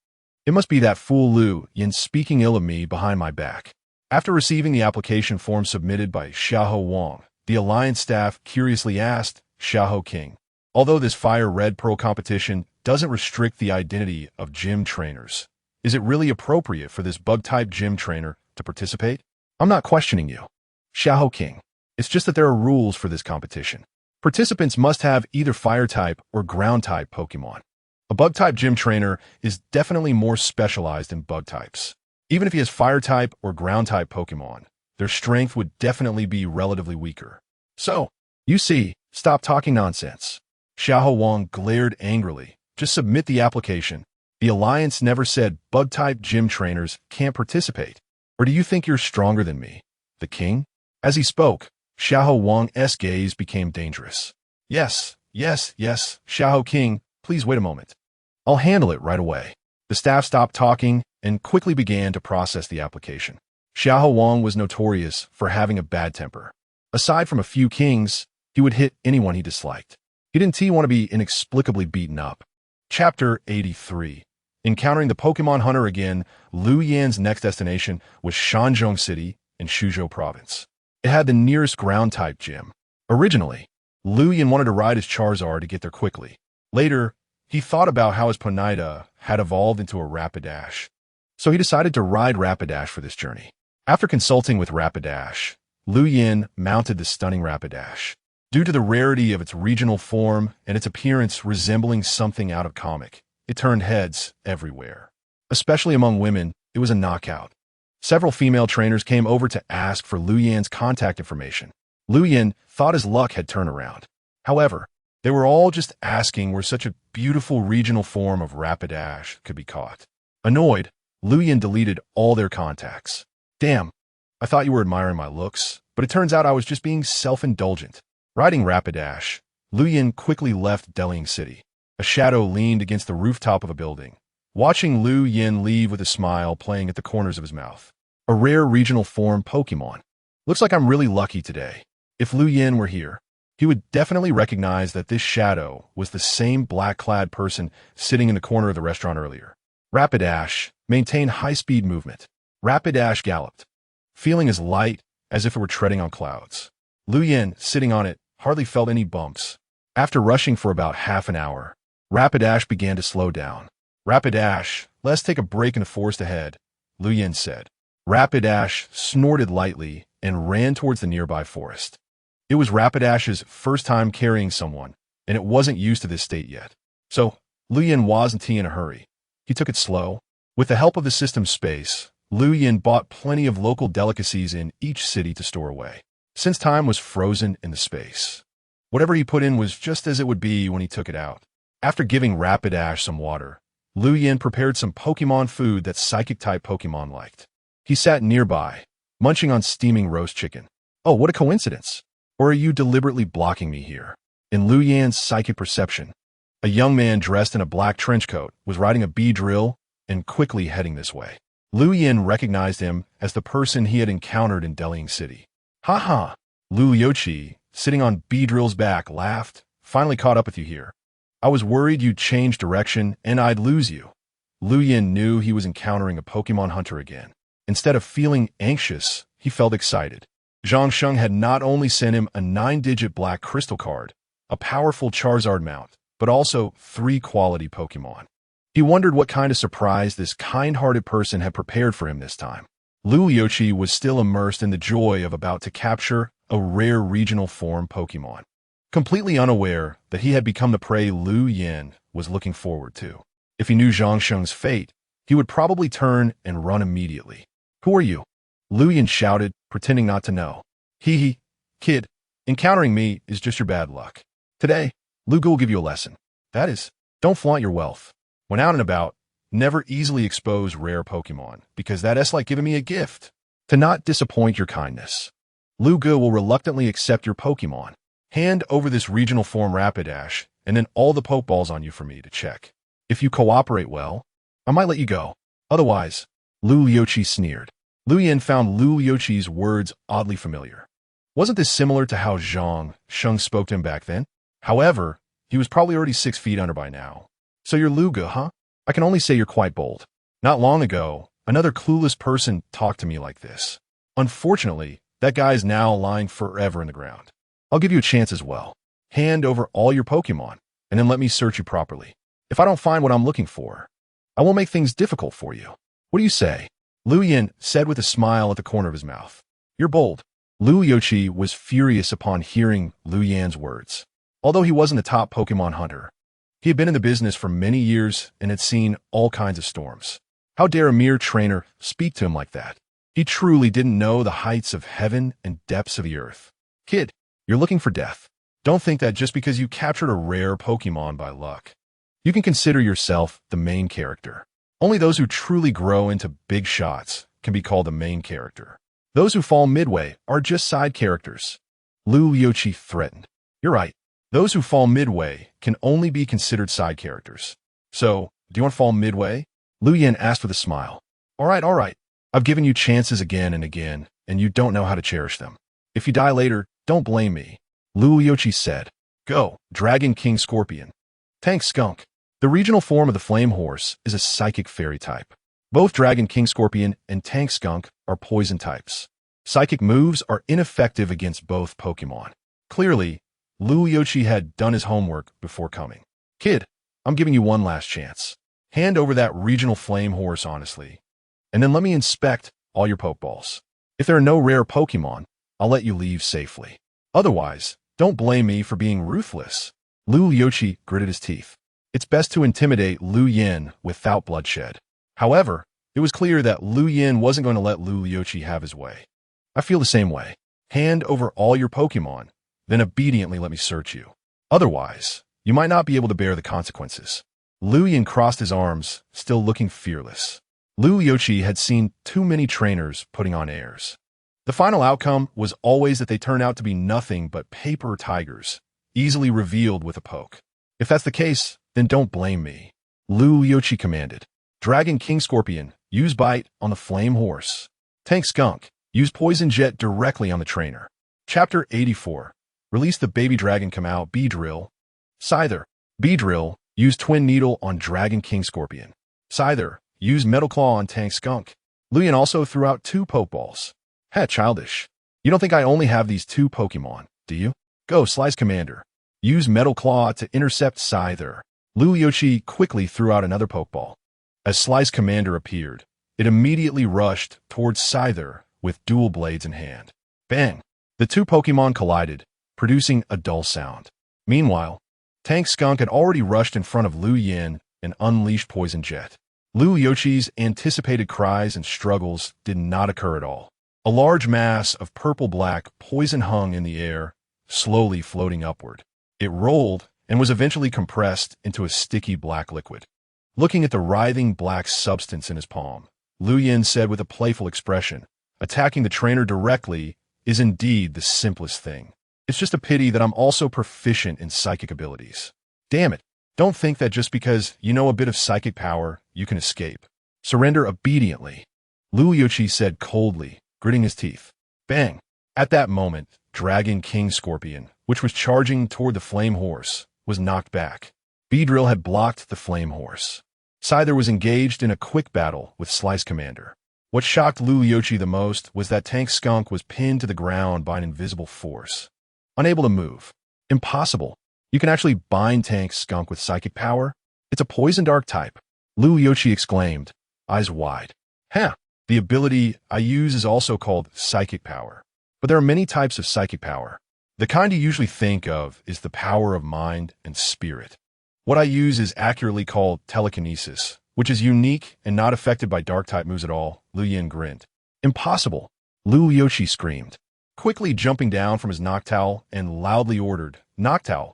It must be that fool Luyan speaking ill of me behind my back." After receiving the application form submitted by Xiahou Wang, the Alliance staff curiously asked Xiahou King, although this Fire Red Pearl competition doesn't restrict the identity of gym trainers, is it really appropriate for this bug-type gym trainer to participate? I'm not questioning you, Xiahou King. It's just that there are rules for this competition. Participants must have either Fire-type or Ground-type Pokemon. A bug-type gym trainer is definitely more specialized in bug types. Even if he has Fire-type or Ground-type Pokemon, their strength would definitely be relatively weaker. So, you see, stop talking nonsense. Xiahou Wang glared angrily. Just submit the application. The Alliance never said bug-type gym trainers can't participate. Or do you think you're stronger than me, the king? As he spoke, Xiahou Wang's gaze became dangerous. Yes, Xiahou King, please wait a moment. I'll handle it right away. The staff stopped talking and quickly began to process the application. Xiahou Wang was notorious for having a bad temper. Aside from a few kings, he would hit anyone he disliked. He didn't want to be inexplicably beaten up. Chapter 83. Encountering the Pokemon Hunter again, Luyan's next destination was Shanzhong City in Suzhou province. It had the nearest ground-type gym. Originally, Lu Yin wanted to ride his Charizard to get there quickly. Later, he thought about how his Ponyta had evolved into a Rapidash. So he decided to ride Rapidash for this journey. After consulting with Rapidash, Lu Yin mounted the stunning Rapidash. Due to the rarity of its regional form and its appearance resembling something out of comic, it turned heads everywhere. Especially among women, it was a knockout. Several female trainers came over to ask for Lu Yin's contact information. Lu Yin thought his luck had turned around. However, they were all just asking where such a beautiful regional form of Rapidash could be caught. Annoyed, Lu Yin deleted all their contacts. Damn, I thought you were admiring my looks, but it turns out I was just being self-indulgent. Riding Rapidash, Lu Yin quickly left Delying City. A shadow leaned against the rooftop of a building, watching Lu Yin leave with a smile playing at the corners of his mouth. A rare regional form Pokémon. Looks like I'm really lucky today. If Lu Yin were here, he would definitely recognize that this shadow was the same black-clad person sitting in the corner of the restaurant earlier. Rapidash maintained high-speed movement. Rapidash galloped, feeling as light as if it were treading on clouds. Lu Yin, sitting on it, hardly felt any bumps. After rushing for about half an hour, Rapidash began to slow down. Rapidash, let's take a break in the forest ahead, Lu Yin said. Rapidash snorted lightly and ran towards the nearby forest. It was Rapidash's first time carrying someone, and it wasn't used to this state yet. So, Lu Yin wasn't in a hurry. He took it slow. With the help of the system's space, Lu Yin bought plenty of local delicacies in each city to store away, since time was frozen in the space. Whatever he put in was just as it would be when he took it out. After giving Rapidash some water, Lu Yin prepared some Pokémon food that psychic-type Pokémon liked. He sat nearby, munching on steaming roast chicken. Oh, what a coincidence! Or are you deliberately blocking me here? In Lu Yin's psychic perception, a young man dressed in a black trench coat was riding a Beedrill and quickly heading this way. Lu Yin recognized him as the person he had encountered in Delying City. Ha! Lu Yoshi, sitting on Beedrill's back, laughed. Finally caught up with you here. I was worried you'd change direction and I'd lose you. Lu Yin knew he was encountering a Pokémon hunter again. Instead of feeling anxious, he felt excited. Zhang Sheng had not only sent him a 9-digit black crystal card, a powerful Charizard mount, but also 3 quality Pokémon. He wondered what kind of surprise this kind-hearted person had prepared for him this time. Lu Yoshi was still immersed in the joy of about to capture a rare regional form Pokémon, completely unaware that he had become the prey Lu Yin was looking forward to. If he knew Zhang Sheng's fate, he would probably turn and run immediately. Who are you? Lu Yin shouted, pretending not to know. Hee, kid, encountering me is just your bad luck. Today, Lu will give you a lesson. That is, don't flaunt your wealth. When out and about, never easily expose rare Pokémon, because that's like giving me a gift. To not disappoint your kindness, Lu will reluctantly accept your Pokémon. Hand over this regional form Rapidash, and then all the Pokeballs on you for me to check. If you cooperate well, I might let you go. Otherwise, Lu Yoshi sneered. Lu Yin found Lu Yoshi's words oddly familiar. Wasn't this similar to how Zhang Sheng spoke to him back then? However, he was probably already 6 feet under by now. So you're Lu, huh? I can only say you're quite bold. Not long ago, another clueless person talked to me like this. Unfortunately, that guy is now lying forever in the ground. I'll give you a chance as well. Hand over all your Pokémon, and then let me search you properly. If I don't find what I'm looking for, I won't make things difficult for you. What do you say? Lu Yin said with a smile at the corner of his mouth. You're bold. Lu Yoshi was furious upon hearing Lu Yin's words. Although he wasn't a top Pokémon hunter, he had been in the business for many years and had seen all kinds of storms. How dare a mere trainer speak to him like that? He truly didn't know the heights of heaven and depths of the earth. Kid, you're looking for death. Don't think that just because you captured a rare Pokémon by luck, you can consider yourself the main character. Only those who truly grow into big shots can be called the main character. Those who fall midway are just side characters. Lu Yoshi threatened. You're right. Those who fall midway can only be considered side characters. So, do you want to fall midway? Lu Yin asked with a smile. All right. I've given you chances again and again, and you don't know how to cherish them. If you die later, don't blame me. Lu Yoshi said. Go, Dragon King Scorpion. Tank Skunk. The regional form of the Flame Horse is a psychic fairy type. Both Dragon King Scorpion and Tank Skunk are poison types. Psychic moves are ineffective against both Pokémon. Clearly, Lu Yoshi had done his homework before coming. Kid, I'm giving you one last chance. Hand over that regional flame horse honestly, and then let me inspect all your Pokeballs. If there are no rare Pokémon, I'll let you leave safely. Otherwise, don't blame me for being ruthless. Lu Yoshi gritted his teeth. It's best to intimidate Lu Yin without bloodshed. However, it was clear that Lu Yin wasn't going to let Lu Yoshi have his way. I feel the same way. Hand over all your Pokémon, then obediently let me search you. Otherwise, you might not be able to bear the consequences. Lu Yin crossed his arms, still looking fearless. Lu Yoshi had seen too many trainers putting on airs. The final outcome was always that they turned out to be nothing but paper tigers, easily revealed with a poke. If that's the case, then don't blame me. Lu Yoshi commanded. Dragon King Scorpion, use Bite on the Flame Horse. Tank Skunk, use Poison Jet directly on the trainer. Chapter 84. Release the baby dragon come out Beedrill. Scyther. Beedrill, use Twin Needle on Dragon King Scorpion. Scyther, use Metal Claw on Tank Skunk. Lu Yin also threw out 2 Pokeballs. Heh, childish. You don't think I only have these 2 Pokemon, do you? Go, Slice Commander. Use Metal Claw to intercept Scyther. Lu Yoshi quickly threw out another Pokeball. As Slice Commander appeared, it immediately rushed towards Scyther with dual blades in hand. Bang! The 2 Pokemon collided, producing a dull sound. Meanwhile, Tank Skunk had already rushed in front of Lu Yin and unleashed Poison Jet. Lu Yoshi's anticipated cries and struggles did not occur at all. A large mass of purple-black poison hung in the air, slowly floating upward. It rolled and was eventually compressed into a sticky black liquid. Looking at the writhing black substance in his palm, Lu Yin said with a playful expression, attacking the trainer directly is indeed the simplest thing. It's just a pity that I'm also proficient in psychic abilities. Damn it, don't think that just because you know a bit of psychic power, you can escape. Surrender obediently. Lu Yoshi said coldly, gritting his teeth. Bang! At that moment, Dragon King Scorpion, which was charging toward the Flame Horse, was knocked back. Beedrill had blocked the Flame Horse. Scyther was engaged in a quick battle with Slice Commander. What shocked Lu Yoshi the most was that Tank Skunk was pinned to the ground by an invisible force. Unable to move. Impossible. You can actually bind Tank Skunk with psychic power? It's a poison dark type. Lu Yoshi exclaimed, eyes wide. Huh. The ability I use is also called psychic power. But there are many types of psychic power. The kind you usually think of is the power of mind and spirit. What I use is accurately called telekinesis, which is unique and not affected by dark-type moves at all. Lu Yin grinned. Impossible! Lu Yoshi screamed, quickly jumping down from his Noctowl and loudly ordered, Noctowl,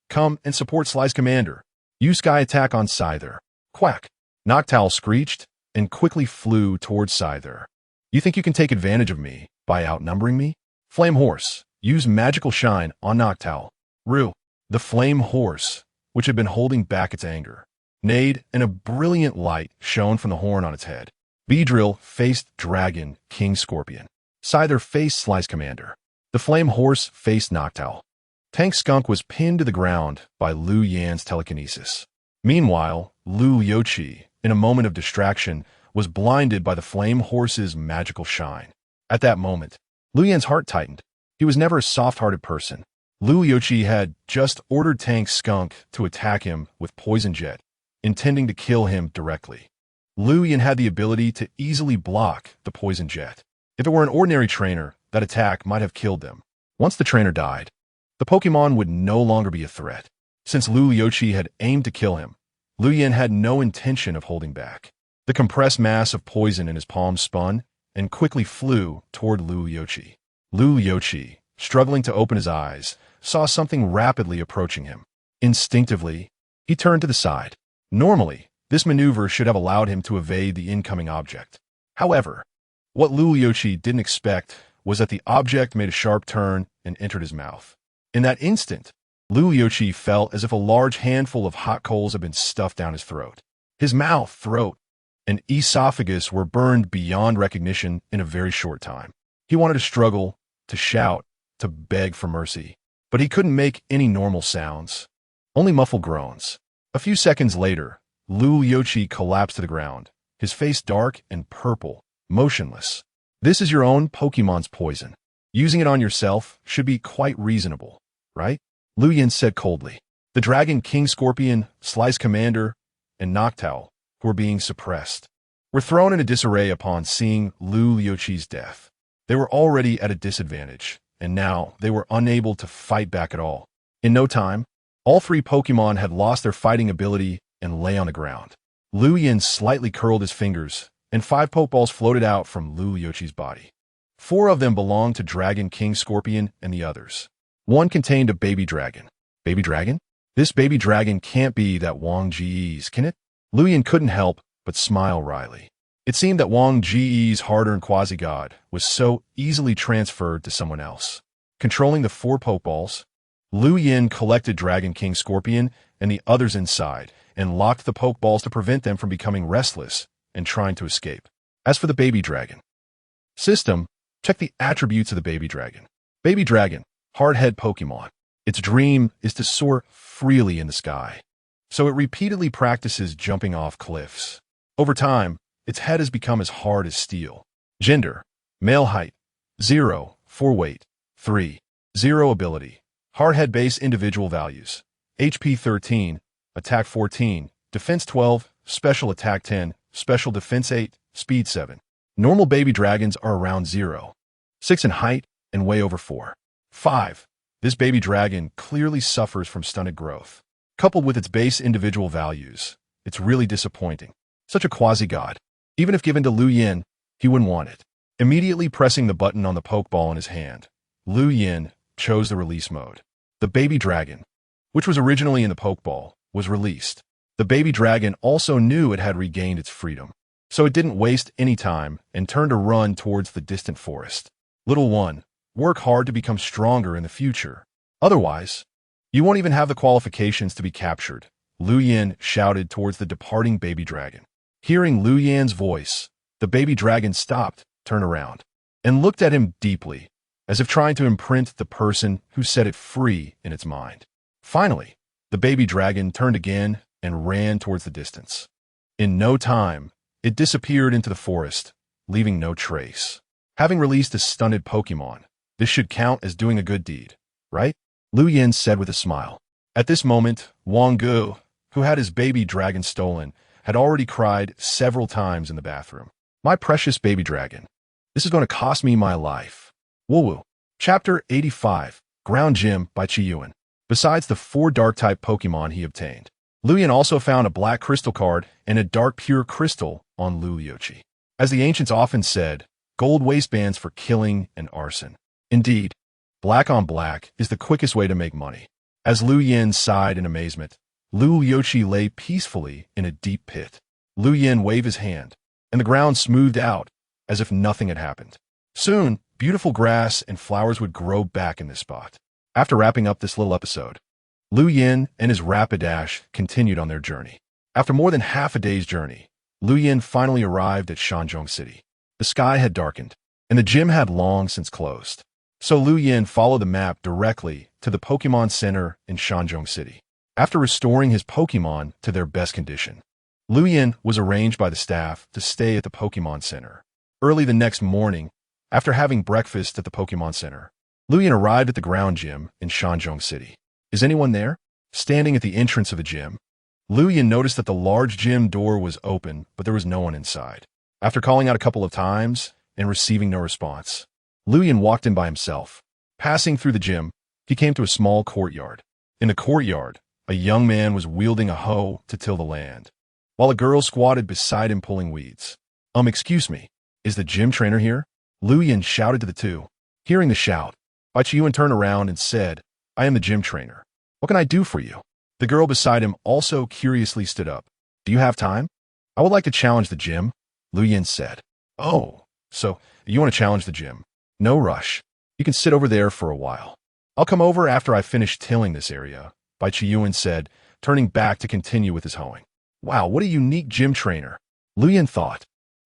come and support Slice Commander. Use Sky Attack on Scyther. Quack! Noctowl screeched and quickly flew towards Scyther. You think you can take advantage of me by outnumbering me? Flame Horse, use Magical Shine on Noctowl. Rue, the Flame Horse, which had been holding back its anger, neighed and a brilliant light shone from the horn on its head. Beedrill faced Dragon King Scorpion. Scyther faced Slice Commander. The Flame Horse faced Noctowl. Tank Skunk was pinned to the ground by Lu Yin's telekinesis. Meanwhile, Lu Yoshi, in a moment of distraction, was blinded by the Flame Horse's magical shine. At that moment, Lu Yin's heart tightened. He was never a soft-hearted person. Lu Yoshi had just ordered Tank Skunk to attack him with Poison Jet, intending to kill him directly. Lu Yin had the ability to easily block the Poison Jet. If it were an ordinary trainer, that attack might have killed them. Once the trainer died, the Pokémon would no longer be a threat. Since Lu Yoshi had aimed to kill him, Lu Yin had no intention of holding back. The compressed mass of poison in his palm spun and quickly flew toward Lu Yoshi. Lu Yoshi, struggling to open his eyes, saw something rapidly approaching him. Instinctively, he turned to the side. Normally, this maneuver should have allowed him to evade the incoming object. However, what Lu Yoshi didn't expect was that the object made a sharp turn and entered his mouth. In that instant, Lu Yoshi felt as if a large handful of hot coals had been stuffed down his throat. His mouth, throat, and esophagus were burned beyond recognition in a very short time. He wanted to struggle, to shout, to beg for mercy, but he couldn't make any normal sounds, only muffled groans. A few seconds later, Lu Yoshi collapsed to the ground, his face dark and purple, motionless. This is your own Pokemon's poison. Using it on yourself should be quite reasonable, right? Lu Yin said coldly. The Dragon King Scorpion, Slice Commander, and Noctowl, who were being suppressed, were thrown into disarray upon seeing Lu Liuqi's death. They were already at a disadvantage, and now they were unable to fight back at all. In no time, all three Pokemon had lost their fighting ability and lay on the ground. Lu Yin slightly curled his fingers, and 5 Pokeballs floated out from Lu Liuqi's body. 4 of them belonged to Dragon King Scorpion and the others. 1 contained a baby dragon. Baby dragon? This baby dragon can't be that Wang Ji's, can it? Lu Yin couldn't help but smile wryly. It seemed that Wang Ji's hard-earned quasi-god was so easily transferred to someone else. Controlling the 4 Pokeballs, Lu Yin collected Dragon King Scorpion and the others inside and locked the Pokeballs to prevent them from becoming restless and trying to escape. As for the baby dragon. System, check the attributes of the baby dragon. Baby dragon, hard-head Pokemon. Its dream is to soar freely in the sky, so it repeatedly practices jumping off cliffs. Over time, its head has become as hard as steel. Gender, male height, 0, 4 weight, 3, 0 ability. Hardhead base individual values. HP 13, attack 14, defense 12, special attack 10, special defense 8, speed 7. Normal baby dragons are around 0, 6 in height and weigh over 4, 5. This baby dragon clearly suffers from stunted growth. Coupled with its base individual values, it's really disappointing. Such a quasi-god. Even if given to Lu Yin, he wouldn't want it. Immediately pressing the button on the Pokeball in his hand, Lu Yin chose the release mode. The baby dragon, which was originally in the Pokeball, was released. The baby dragon also knew it had regained its freedom, so it didn't waste any time and turned to run towards the distant forest. Little one, work hard to become stronger in the future. Otherwise, you won't even have the qualifications to be captured, Lu Yin shouted towards the departing baby dragon. Hearing Lu Yin's voice, the baby dragon stopped, turned around, and looked at him deeply, as if trying to imprint the person who set it free in its mind. Finally, the baby dragon turned again and ran towards the distance. In no time, it disappeared into the forest, leaving no trace. Having released a stunted Pokemon, this should count as doing a good deed, right? Lu Yin said with a smile. At this moment, Wang Gu, who had his baby dragon stolen, had already cried several times in the bathroom. My precious baby dragon. This is going to cost me my life. Woo-woo. Chapter 85, Ground Gym by Qiyuan. Besides the 4 Dark-type Pokemon he obtained, Lu Yin also found a black crystal card and a dark pure crystal on Lu Liuqi. As the ancients often said, gold waistbands for killing and arson. Indeed, black on black is the quickest way to make money. As Lu Yin sighed in amazement, Lu Liuqi lay peacefully in a deep pit. Lu Yin waved his hand, and the ground smoothed out as if nothing had happened. Soon, beautiful grass and flowers would grow back in this spot. After wrapping up this little episode, Lu Yin and his Rapidash continued on their journey. After more than half a day's journey, Lu Yin finally arrived at Shanzhong City. The sky had darkened, and the gym had long since closed. So Lu Yin followed the map directly to the Pokémon Center in Shanzhong City. After restoring his Pokémon to their best condition, Lu Yin was arranged by the staff to stay at the Pokémon Center. Early the next morning, after having breakfast at the Pokémon Center, Lu Yin arrived at the ground gym in Shanzhong City. Is anyone there? Standing at the entrance of the gym, Lu Yin noticed that the large gym door was open, but there was no one inside. After calling out a couple of times and receiving no response, Lu Yin walked in by himself. Passing through the gym, he came to a small courtyard. In the courtyard, a young man was wielding a hoe to till the land, while a girl squatted beside him pulling weeds. Excuse me, is the gym trainer here? Lu Yin shouted to the two. Hearing the shout, Bai Qiyuan turned around and said, I am the gym trainer. What can I do for you? The girl beside him also curiously stood up. Do you have time? I would like to challenge the gym, Lu Yin said. Oh, so you want to challenge the gym? No rush. You can sit over there for a while. I'll come over after I finish tilling this area, Bai Qiyuan said, turning back to continue with his hoeing. Wow, what a unique gym trainer, Lu Yin thought.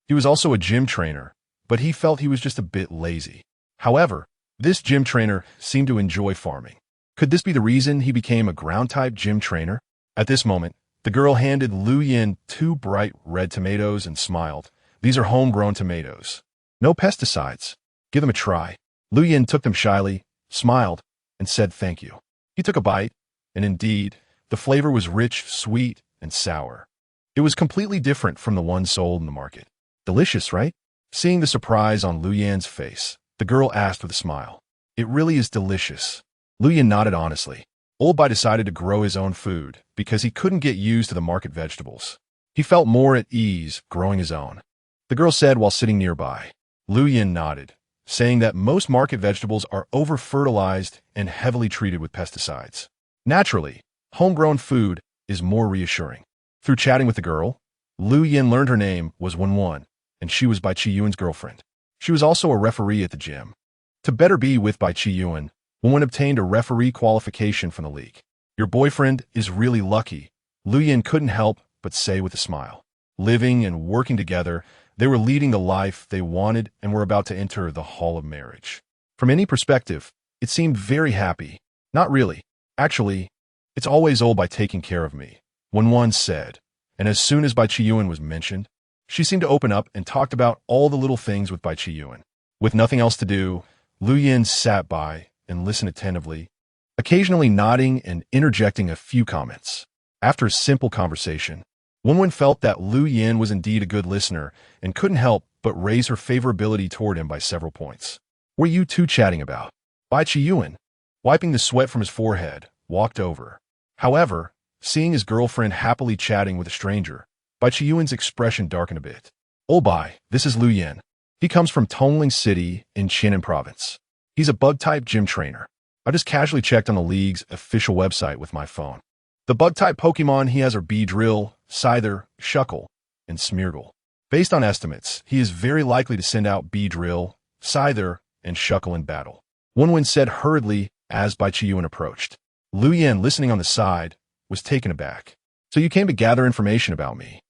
He was also a gym trainer, but he felt he was just a bit lazy. However, this gym trainer seemed to enjoy farming. Could this be the reason he became a ground-type gym trainer? At this moment, the girl handed Lu Yin 2 bright red tomatoes and smiled. These are homegrown tomatoes. No pesticides. Give them a try. Lu Yin took them shyly, smiled, and said thank you. He took a bite, and indeed, the flavor was rich, sweet, and sour. It was completely different from the one sold in the market. Delicious, right? Seeing the surprise on Lu Yan's face, the girl asked with a smile. It really is delicious. Lu Yan nodded honestly. Old Bai decided to grow his own food because he couldn't get used to the market vegetables. He felt more at ease growing his own. The girl said while sitting nearby. Lu Yan nodded, saying that most market vegetables are over-fertilized and heavily treated with pesticides. Naturally, homegrown food is more reassuring. Through chatting with the girl, Lu Yan learned her name was Wen, and she was Bai Qiyuan's girlfriend. She was also a referee at the gym. To better be with Bai Qiyuan, Wen obtained a referee qualification from the league. Your boyfriend is really lucky, Lu Yan couldn't help but say with a smile. Living and working together, they were leading the life they wanted and were about to enter the hall of marriage. From any perspective, it seemed very happy. Not really. Actually, it's always all by taking care of me, Wen said, and as soon as Bai Qiyuan was mentioned, she seemed to open up and talked about all the little things with Bai Qiyuan. With nothing else to do, Lu Yan sat by and listened attentively, occasionally nodding and interjecting a few comments. After a simple conversation, Wen felt that Lu Yan was indeed a good listener and couldn't help but raise her favorability toward him by several points. What are you two chatting about? Bai Qiyuan, wiping the sweat from his forehead, walked over. However, seeing his girlfriend happily chatting with a stranger, Bai Qiyuan's expression darkened a bit. Oh Bai, this is Lu Yan. He comes from Tongling City in Qianan Province. He's a bug-type gym trainer. I just casually checked on the league's official website with my phone. The bug-type Pokémon he has are Beedrill, Scyther, Shuckle, and Smeargle. Based on estimates, he is very likely to send out Beedrill, Scyther, and Shuckle in battle. Wen said hurriedly as Bai Qiyuan approached. Lu Yan, listening on the side, was taken aback. So you came to gather information about me.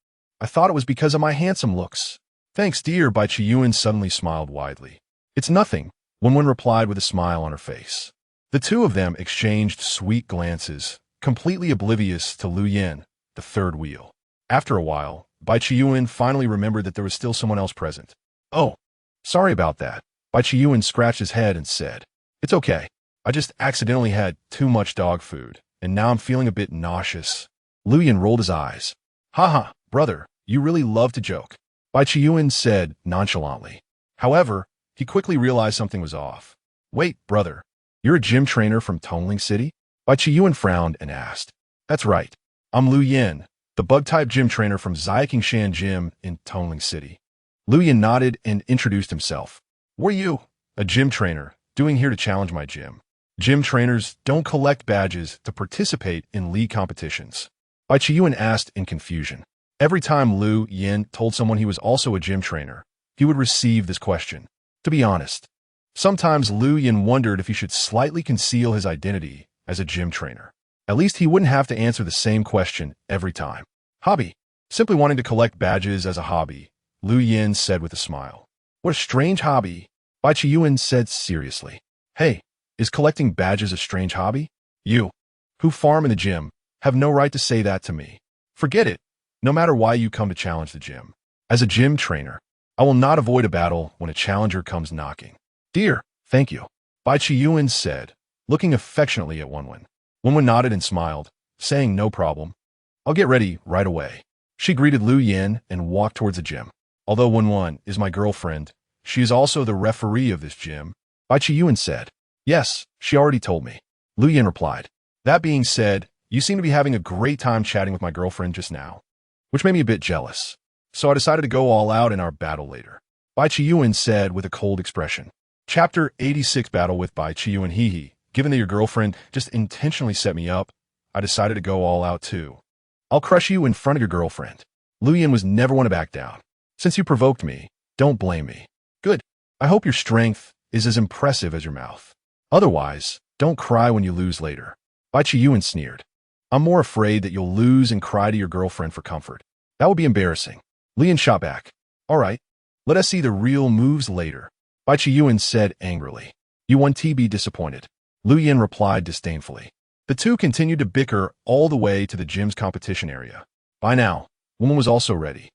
I thought it was because of my handsome looks. Thanks, dear, Bai Qiyuan suddenly smiled widely. It's nothing, Wen replied with a smile on her face. The two of them exchanged sweet glances, completely oblivious to Lu Yan, the third wheel. After a while, Bai Qiyuan finally remembered that there was still someone else present. Oh, sorry about that. Bai Qiyuan scratched his head and said, It's okay. I just accidentally had too much dog food, and now I'm feeling a bit nauseous. Lu Yan rolled his eyes. Haha, brother, you really love to joke, Bai Qiyuan said nonchalantly. However, he quickly realized something was off. Wait, brother, you're a gym trainer from Tongling City? Bai Qiyuan frowned and asked. That's right. I'm Lu Yan, the bug-type gym trainer from Xiaqingshan Gym in Tongling City. Lu Yan nodded and introduced himself. What are you, a gym trainer, doing here to challenge my gym? Gym trainers don't collect badges to participate in league competitions, Bai Qiyuan asked in confusion. Every time Lu Yan told someone he was also a gym trainer, he would receive this question. To be honest, sometimes Lu Yan wondered if he should slightly conceal his identity as a gym trainer. At least he wouldn't have to answer the same question every time. Hobby. Simply wanting to collect badges as a hobby, Lu Yan said with a smile. What a strange hobby, Bai Qiyuan said seriously. Hey, is collecting badges a strange hobby? You, who farm in the gym, have no right to say that to me. Forget it, no matter why you come to challenge the gym. As a gym trainer, I will not avoid a battle when a challenger comes knocking. Dear, thank you, Bai Qiyuan said, looking affectionately at Wen. Wen nodded and smiled, saying no problem. I'll get ready right away. She greeted Lu Yan and walked towards the gym. Although Wen is my girlfriend, she is also the referee of this gym, Bai Qiyuan said. Yes, she already told me, Lu Yan replied. That being said, you seem to be having a great time chatting with my girlfriend just now, which made me a bit jealous. So I decided to go all out in our battle later, Bai Qiyuan said with a cold expression. Chapter 86 Battle with Bai Qiyuan. Hee. Given that your girlfriend just intentionally set me up, I decided to go all out too. I'll crush you in front of your girlfriend. Lu Yan was never one to back down. Since you provoked me, don't blame me. Good. I hope your strength is as impressive as your mouth. Otherwise, don't cry when you lose later. Bai Qiyuan sneered. I'm more afraid that you'll lose and cry to your girlfriend for comfort. That would be embarrassing. Lu Yan shot back. All right, let us see the real moves later, Bai Qiyuan said angrily. You want to be disappointed, Lu Yan replied disdainfully. The two continued to bicker all the way to the gym's competition area. By now, Wen was also ready.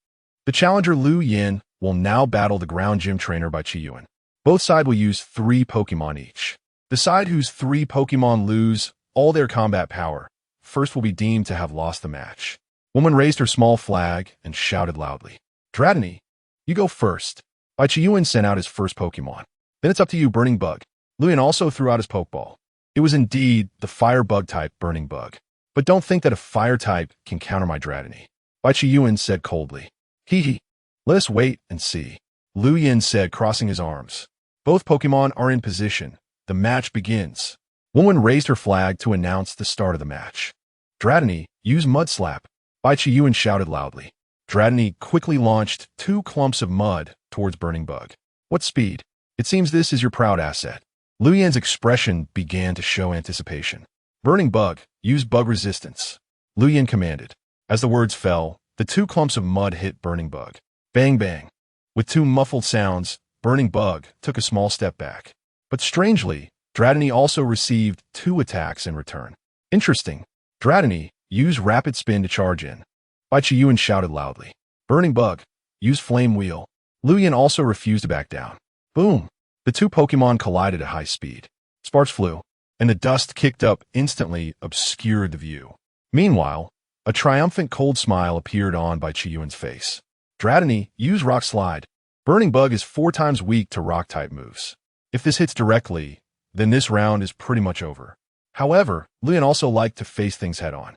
The challenger Lu Yan will now battle the ground gym trainer by Chiyuan. Both sides will use 3 Pokemon each. The side whose 3 Pokemon lose all their combat power first will be deemed to have lost the match. Woman raised her small flag and shouted loudly, "Dratini, you go first." Bai Chiyuan sent out his first Pokemon. "Then it's up to you, Burning Bug." Luyan also threw out his Pokeball. It was indeed the Fire Bug type Burning Bug. "But don't think that a Fire type can counter my Dratini," Bai Chiyuan said coldly. "Hee hee. Let us wait and see," Lu Yin said, crossing his arms. Both Pokemon are in position. The match begins. Woman raised her flag to announce the start of the match. "Dratini, use Mud Slap," Bai Chiyuan shouted loudly. Dratini quickly launched 2 clumps of mud towards Burning Bug. "What speed? It seems this is your proud asset." Lu Yan's expression began to show anticipation. "Burning Bug, use Bug Resistance," Lu Yan commanded. As the words fell, the 2 clumps of mud hit Burning Bug. Bang bang. With 2 muffled sounds, Burning Bug took a small step back. But strangely, Dratini also received 2 attacks in return. "Interesting. Dratini, use Rapid Spin to charge in," Bai Chiyuan shouted loudly. "Burning Bug, use Flame Wheel." Lu Yan also refused to back down. Boom! The 2 Pokemon collided at high speed. Sparks flew, and the dust kicked up instantly obscured the view. Meanwhile, a triumphant cold smile appeared on Bai Chiyuan's face. "Dratini, use Rock Slide." Burning Bug is 4 times weak to Rock-type moves. If this hits directly, then this round is pretty much over. However, Lu Yan also liked to face things head-on.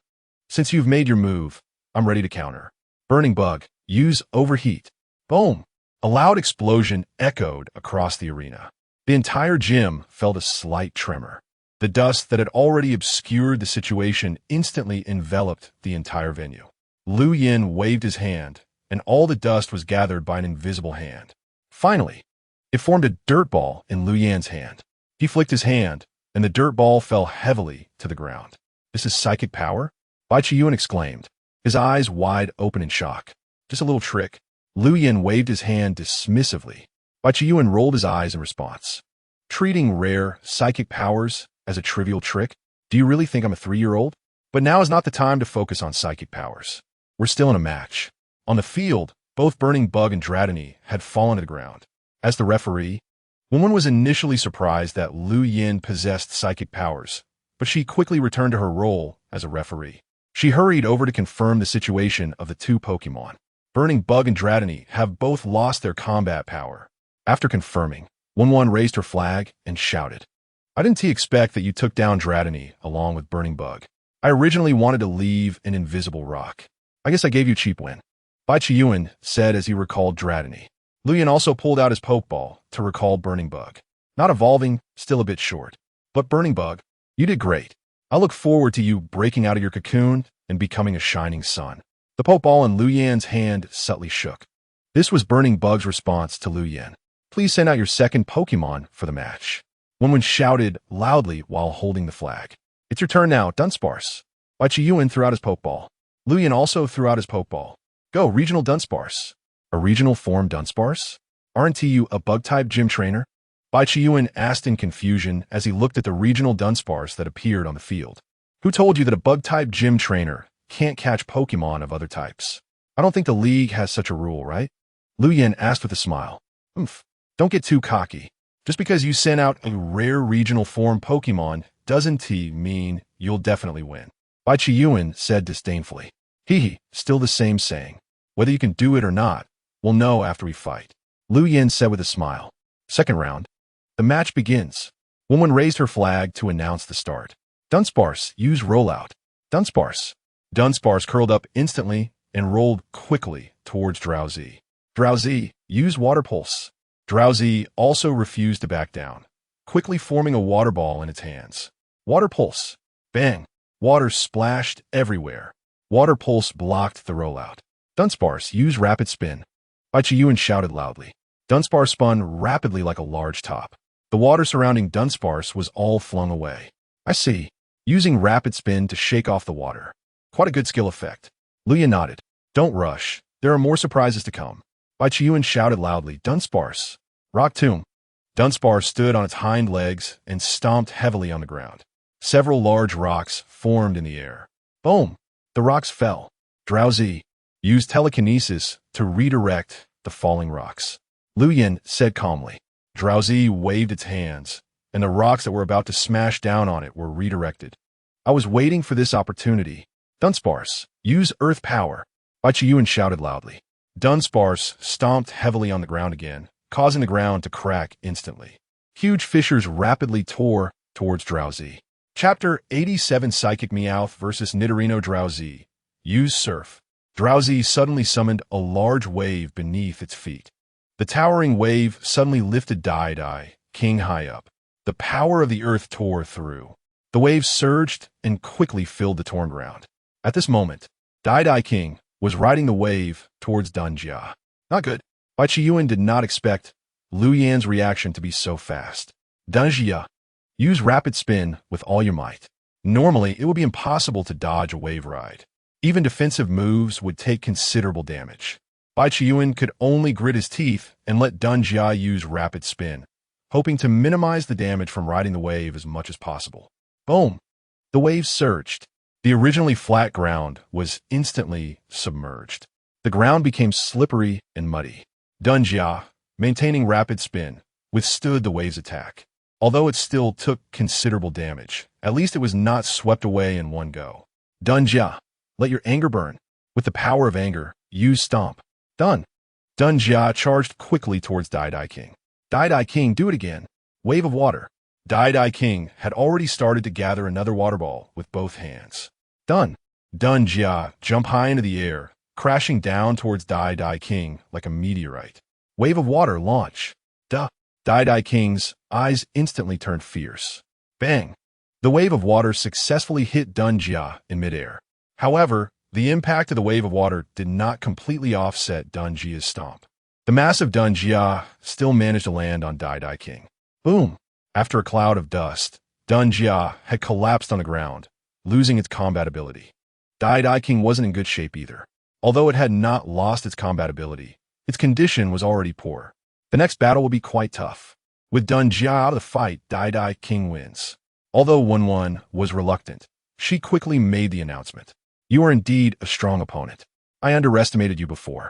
"Since you've made your move, I'm ready to counter." Burning Bug, use Overheat. Boom! A loud explosion echoed across the arena. The entire gym felt a slight tremor. The dust that had already obscured the situation instantly enveloped the entire venue. Lu Yin waved his hand, and all the dust was gathered by an invisible hand. Finally, it formed a dirt ball in Lu Yan's hand. He flicked his hand, and the dirt ball fell heavily to the ground. "This is psychic power?" Bai Chiyuan exclaimed, his eyes wide open in shock. "Just a little trick." Lu Yin waved his hand dismissively. Bai Chiyuan rolled his eyes in response. "Treating rare psychic powers as a trivial trick? Do you really think I'm a 3-year-old? But now is not the time to focus on psychic powers. We're still in a match." On the field, both Burning Bug and Dratini had fallen to the ground. As the referee, Woman was initially surprised that Lu Yin possessed psychic powers, but she quickly returned to her role as a referee. She hurried over to confirm the situation of the 2 Pokemon. Burning Bug and Dratini have both lost their combat power. After confirming, One raised her flag and shouted, "I didn't expect that you took down Dratini along with Burning Bug. I originally wanted to leave an invisible rock. I guess I gave you a cheap win," Bai Chiyuan said as he recalled Dratini. Lu Yin also pulled out his Pokeball to recall Burning Bug. "Not evolving, still a bit short. But Burning Bug, you did great. I look forward to you breaking out of your cocoon and becoming a shining sun." The Pokeball in Lu Yan's hand subtly shook. This was Burning Bug's response to Lu Yan. "Please send out your second Pokemon for the match," Woman shouted loudly while holding the flag. "It's your turn now, Dunsparce." Bai Chiyuan threw out his Pokeball. Lu Yan also threw out his Pokeball. "Go, Regional Dunsparce." "A regional form Dunsparce? Aren't you a Bug-type gym trainer?" Bai Chiyuan asked in confusion as he looked at the regional Dunsparce that appeared on the field. "Who told you that a Bug-type gym trainer can't catch Pokemon of other types? I don't think the league has such a rule, right?" Lu Yan asked with a smile. Don't get too cocky. Just because you sent out a rare regional form Pokemon doesn't mean you'll definitely win," Bai Chiyuan said disdainfully. "Hee, still the same saying. Whether you can do it or not, we'll know after we fight," Lu Yin said with a smile. Second round. The match begins. Woman raised her flag to announce the start. "Dunsparce, use Rollout." Dunsparce. Dunsparce curled up instantly and rolled quickly towards Drowsy. "Drowsy, use Water Pulse." Drowsy also refused to back down, quickly forming a water ball in its hands. Water Pulse. Bang! Water splashed everywhere. Water Pulse blocked the rollout. "Dunsparce, use Rapid Spin." Bai Chiyuan shouted loudly. Dunsparce spun rapidly like a large top. The water surrounding Dunsparce was all flung away. "I see. Using Rapid Spin to shake off the water. Quite a good skill effect." Lu Yan nodded. "Don't rush. There are more surprises to come." Bai Chiyuan shouted loudly, "Dunsparce, Rock Tomb." Dunsparce stood on its hind legs and stomped heavily on the ground. Several large rocks formed in the air. Boom! The rocks fell. Drowsy used telekinesis to redirect the falling rocks. Lu Yin said calmly. Drowsy waved its hands, and the rocks that were about to smash down on it were redirected. I was waiting for this opportunity. Dunsparce, use earth power. Bai Qiyuan shouted loudly. Dunsparce stomped heavily on the ground again, causing the ground to crack instantly. Huge fissures rapidly tore towards Drowsy. Chapter 87 Psychic Meowth vs. Nidorino Drowsy. Use Surf. Drowsy suddenly summoned a large wave beneath its feet. The towering wave suddenly lifted Dai King high up. The power of the earth tore through. The wave surged and quickly filled the torn ground. At this moment, Dai King was riding the wave towards Dunjia. Not good. Bai Qiyuan did not expect Lu Yan's reaction to be so fast. Dunjia, use Rapid Spin with all your might. Normally, it would be impossible to dodge a wave ride. Even defensive moves would take considerable damage. Bai Qiyuan could only grit his teeth and let Dunjia use Rapid Spin, hoping to minimize the damage from riding the wave as much as possible. Boom! The wave surged. The originally flat ground was instantly submerged. The ground became slippery and muddy. Dunjia, maintaining Rapid Spin, withstood the wave's attack. Although it still took considerable damage, at least it was not swept away in one go. Dunjia, let your anger burn. With the power of anger, use Stomp. Done. Dunjia charged quickly towards Dai King. Dai King, do it again. Wave of water. Dai King had already started to gather another water ball with both hands. Done. Dunjia, jump high into the air, crashing down towards Dai King like a meteorite. Wave of water, launch. Dai King's eyes instantly turned fierce. Bang! The wave of water successfully hit Dunjia in midair. However, the impact of the wave of water did not completely offset Dunjia's stomp. The massive Dunjia still managed to land on Dai King. Boom! After a cloud of dust, Dunjia had collapsed on the ground, losing its combat ability. Dai King wasn't in good shape either. Although it had not lost its combat ability, its condition was already poor. The next battle will be quite tough. With Dunjia out of the fight, Dai King wins. Although Wen was reluctant, she quickly made the announcement. You are indeed a strong opponent. I underestimated you before.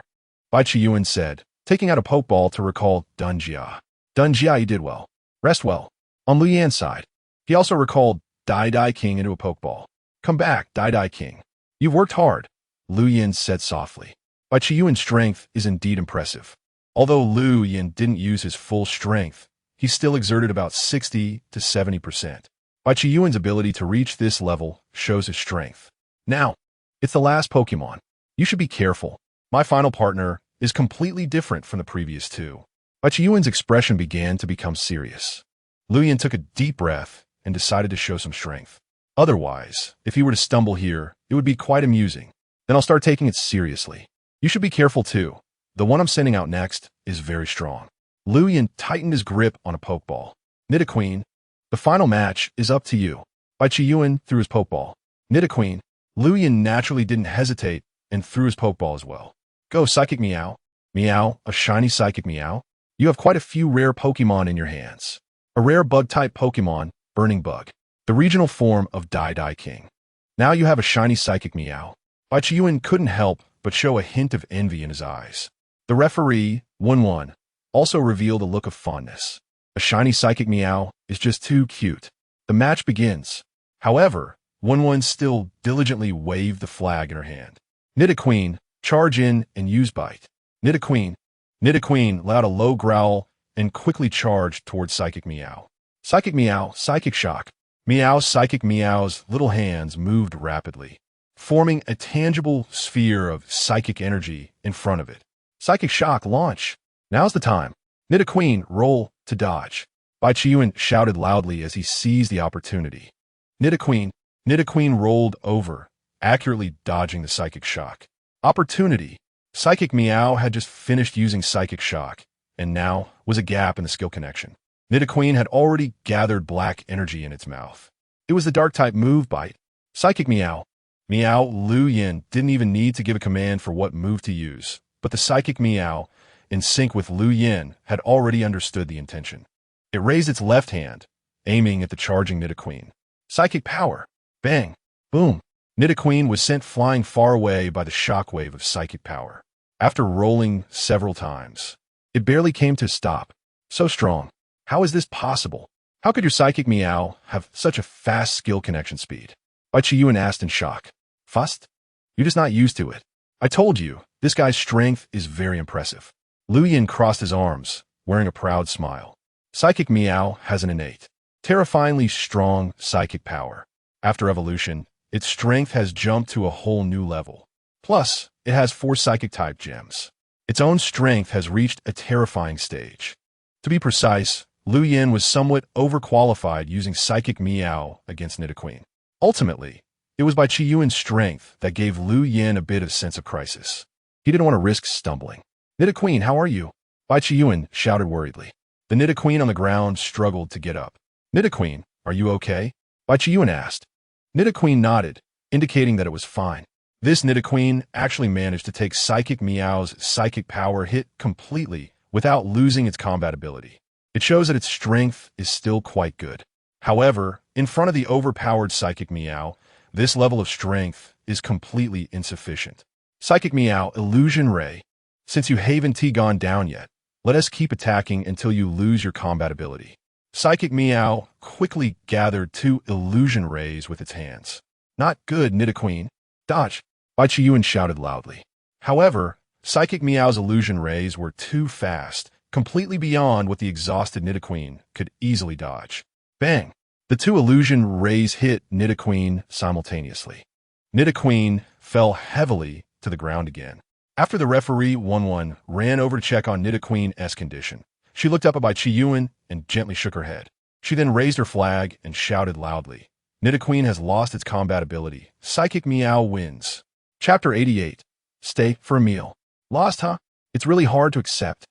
Bai Qiyuan said, taking out a Pokeball to recall Dunjia. Dunjia, you did well. Rest well. On Lu Yan's side, he also recalled Dai King into a Pokeball. Come back, Dai King. You've worked hard, Lu Yan said softly. Bai Qiyuan's strength is indeed impressive. Although Lu Yan didn't use his full strength, he still exerted about 60 to 70%. Bai Qiyuan's ability to reach this level shows his strength. Now, it's the last Pokemon. You should be careful. My final partner is completely different from the previous two. Bai Qiyuan's expression began to become serious. Lu Yan took a deep breath and decided to show some strength. Otherwise, if he were to stumble here, it would be quite amusing. Then I'll start taking it seriously. You should be careful too. The one I'm sending out next is very strong. Lu Yan tightened his grip on a Pokeball. Nidoqueen, the final match is up to you. Bai Qiyuan threw his Pokeball. Nidoqueen, Lu Yan naturally didn't hesitate and threw his Pokeball as well. Go, Psychic Meow. Meow, a shiny Psychic Meow. You have quite a few rare Pokemon in your hands. A rare Bug-type Pokemon, Burning Bug, the regional form of Dai King. Now you have a shiny Psychic Meow. Bai Qiyuan couldn't help but show a hint of envy in his eyes. The referee, Wen, also revealed a look of fondness. A shiny Psychic Meow is just too cute. The match begins. However, Wen still diligently waved the flag in her hand. Nidoqueen, charge in and use Bite. Nidoqueen let out a low growl and quickly charged towards Psychic Meow. Psychic Meow, Psychic Shock. Psychic Meow's little hands moved rapidly, forming a tangible sphere of psychic energy in front of it. Psychic Shock, launch. Now's the time. Nidoqueen, roll to dodge. Bai Qiyuan shouted loudly as he seized the opportunity. Nidoqueen rolled over, accurately dodging the Psychic Shock. Opportunity. Psychic Meow had just finished using Psychic Shock, and now was a gap in the skill connection. Nidoqueen had already gathered black energy in its mouth. It was the Dark-type move Bite. Psychic Meow. Lu Yan didn't even need to give a command for what move to use, but the Psychic Meow, in sync with Lu Yan, had already understood the intention. It raised its left hand, aiming at the charging Nidoqueen. Psychic Power. Bang. Boom. Nidoqueen was sent flying far away by the shockwave of Psychic Power. After rolling several times, it barely came to a stop. So strong. How is this possible? How could your psychic Meow have such a fast skill connection speed? Baichiyuan asked in shock. Fust? You're just not used to it. I told you, this guy's strength is very impressive. Lu Yin crossed his arms, wearing a proud smile. Psychic Meow has an innate, terrifyingly strong psychic power. After evolution, its strength has jumped to a whole new level. Plus, it has 4 psychic-type gems. Its own strength has reached a terrifying stage. To be precise, Lu Yin was somewhat overqualified using Psychic Meow against Nidoqueen. Ultimately, it was Baichiyuan's strength that gave Lu Yin a bit of sense of crisis. He didn't want to risk stumbling. Nidoqueen, how are you? Baichiyuan shouted worriedly. The Nidoqueen on the ground struggled to get up. Nidoqueen, are you okay? Baichiyuan asked. Nidoqueen nodded, indicating that it was fine. This Nidoqueen actually managed to take Psychic Meow's psychic power hit completely without losing its combat ability. It shows that its strength is still quite good. However, in front of the overpowered Psychic Meow, this level of strength is completely insufficient. Psychic Meow, Illusion Ray. Since you haven't gone down yet, let us keep attacking until you lose your combat ability. Psychic Meow quickly gathered 2 Illusion Rays with its hands. Not good, Nidoqueen. Dodge! Baichiyuan shouted loudly. However, Psychic Meow's Illusion Rays were too fast, completely beyond what the exhausted Nidoqueen could easily dodge. Bang! The 2 Illusion Rays hit Nidoqueen simultaneously. Nidoqueen fell heavily to the ground again. After the referee 1-1 ran over to check on Nidoqueen's condition, she looked up at Baichiyuan and gently shook her head. She then raised her flag and shouted loudly. Nidoqueen has lost its combat ability. Psychic Meow wins. Chapter 88. Stay for a meal. Lost, huh? It's really hard to accept.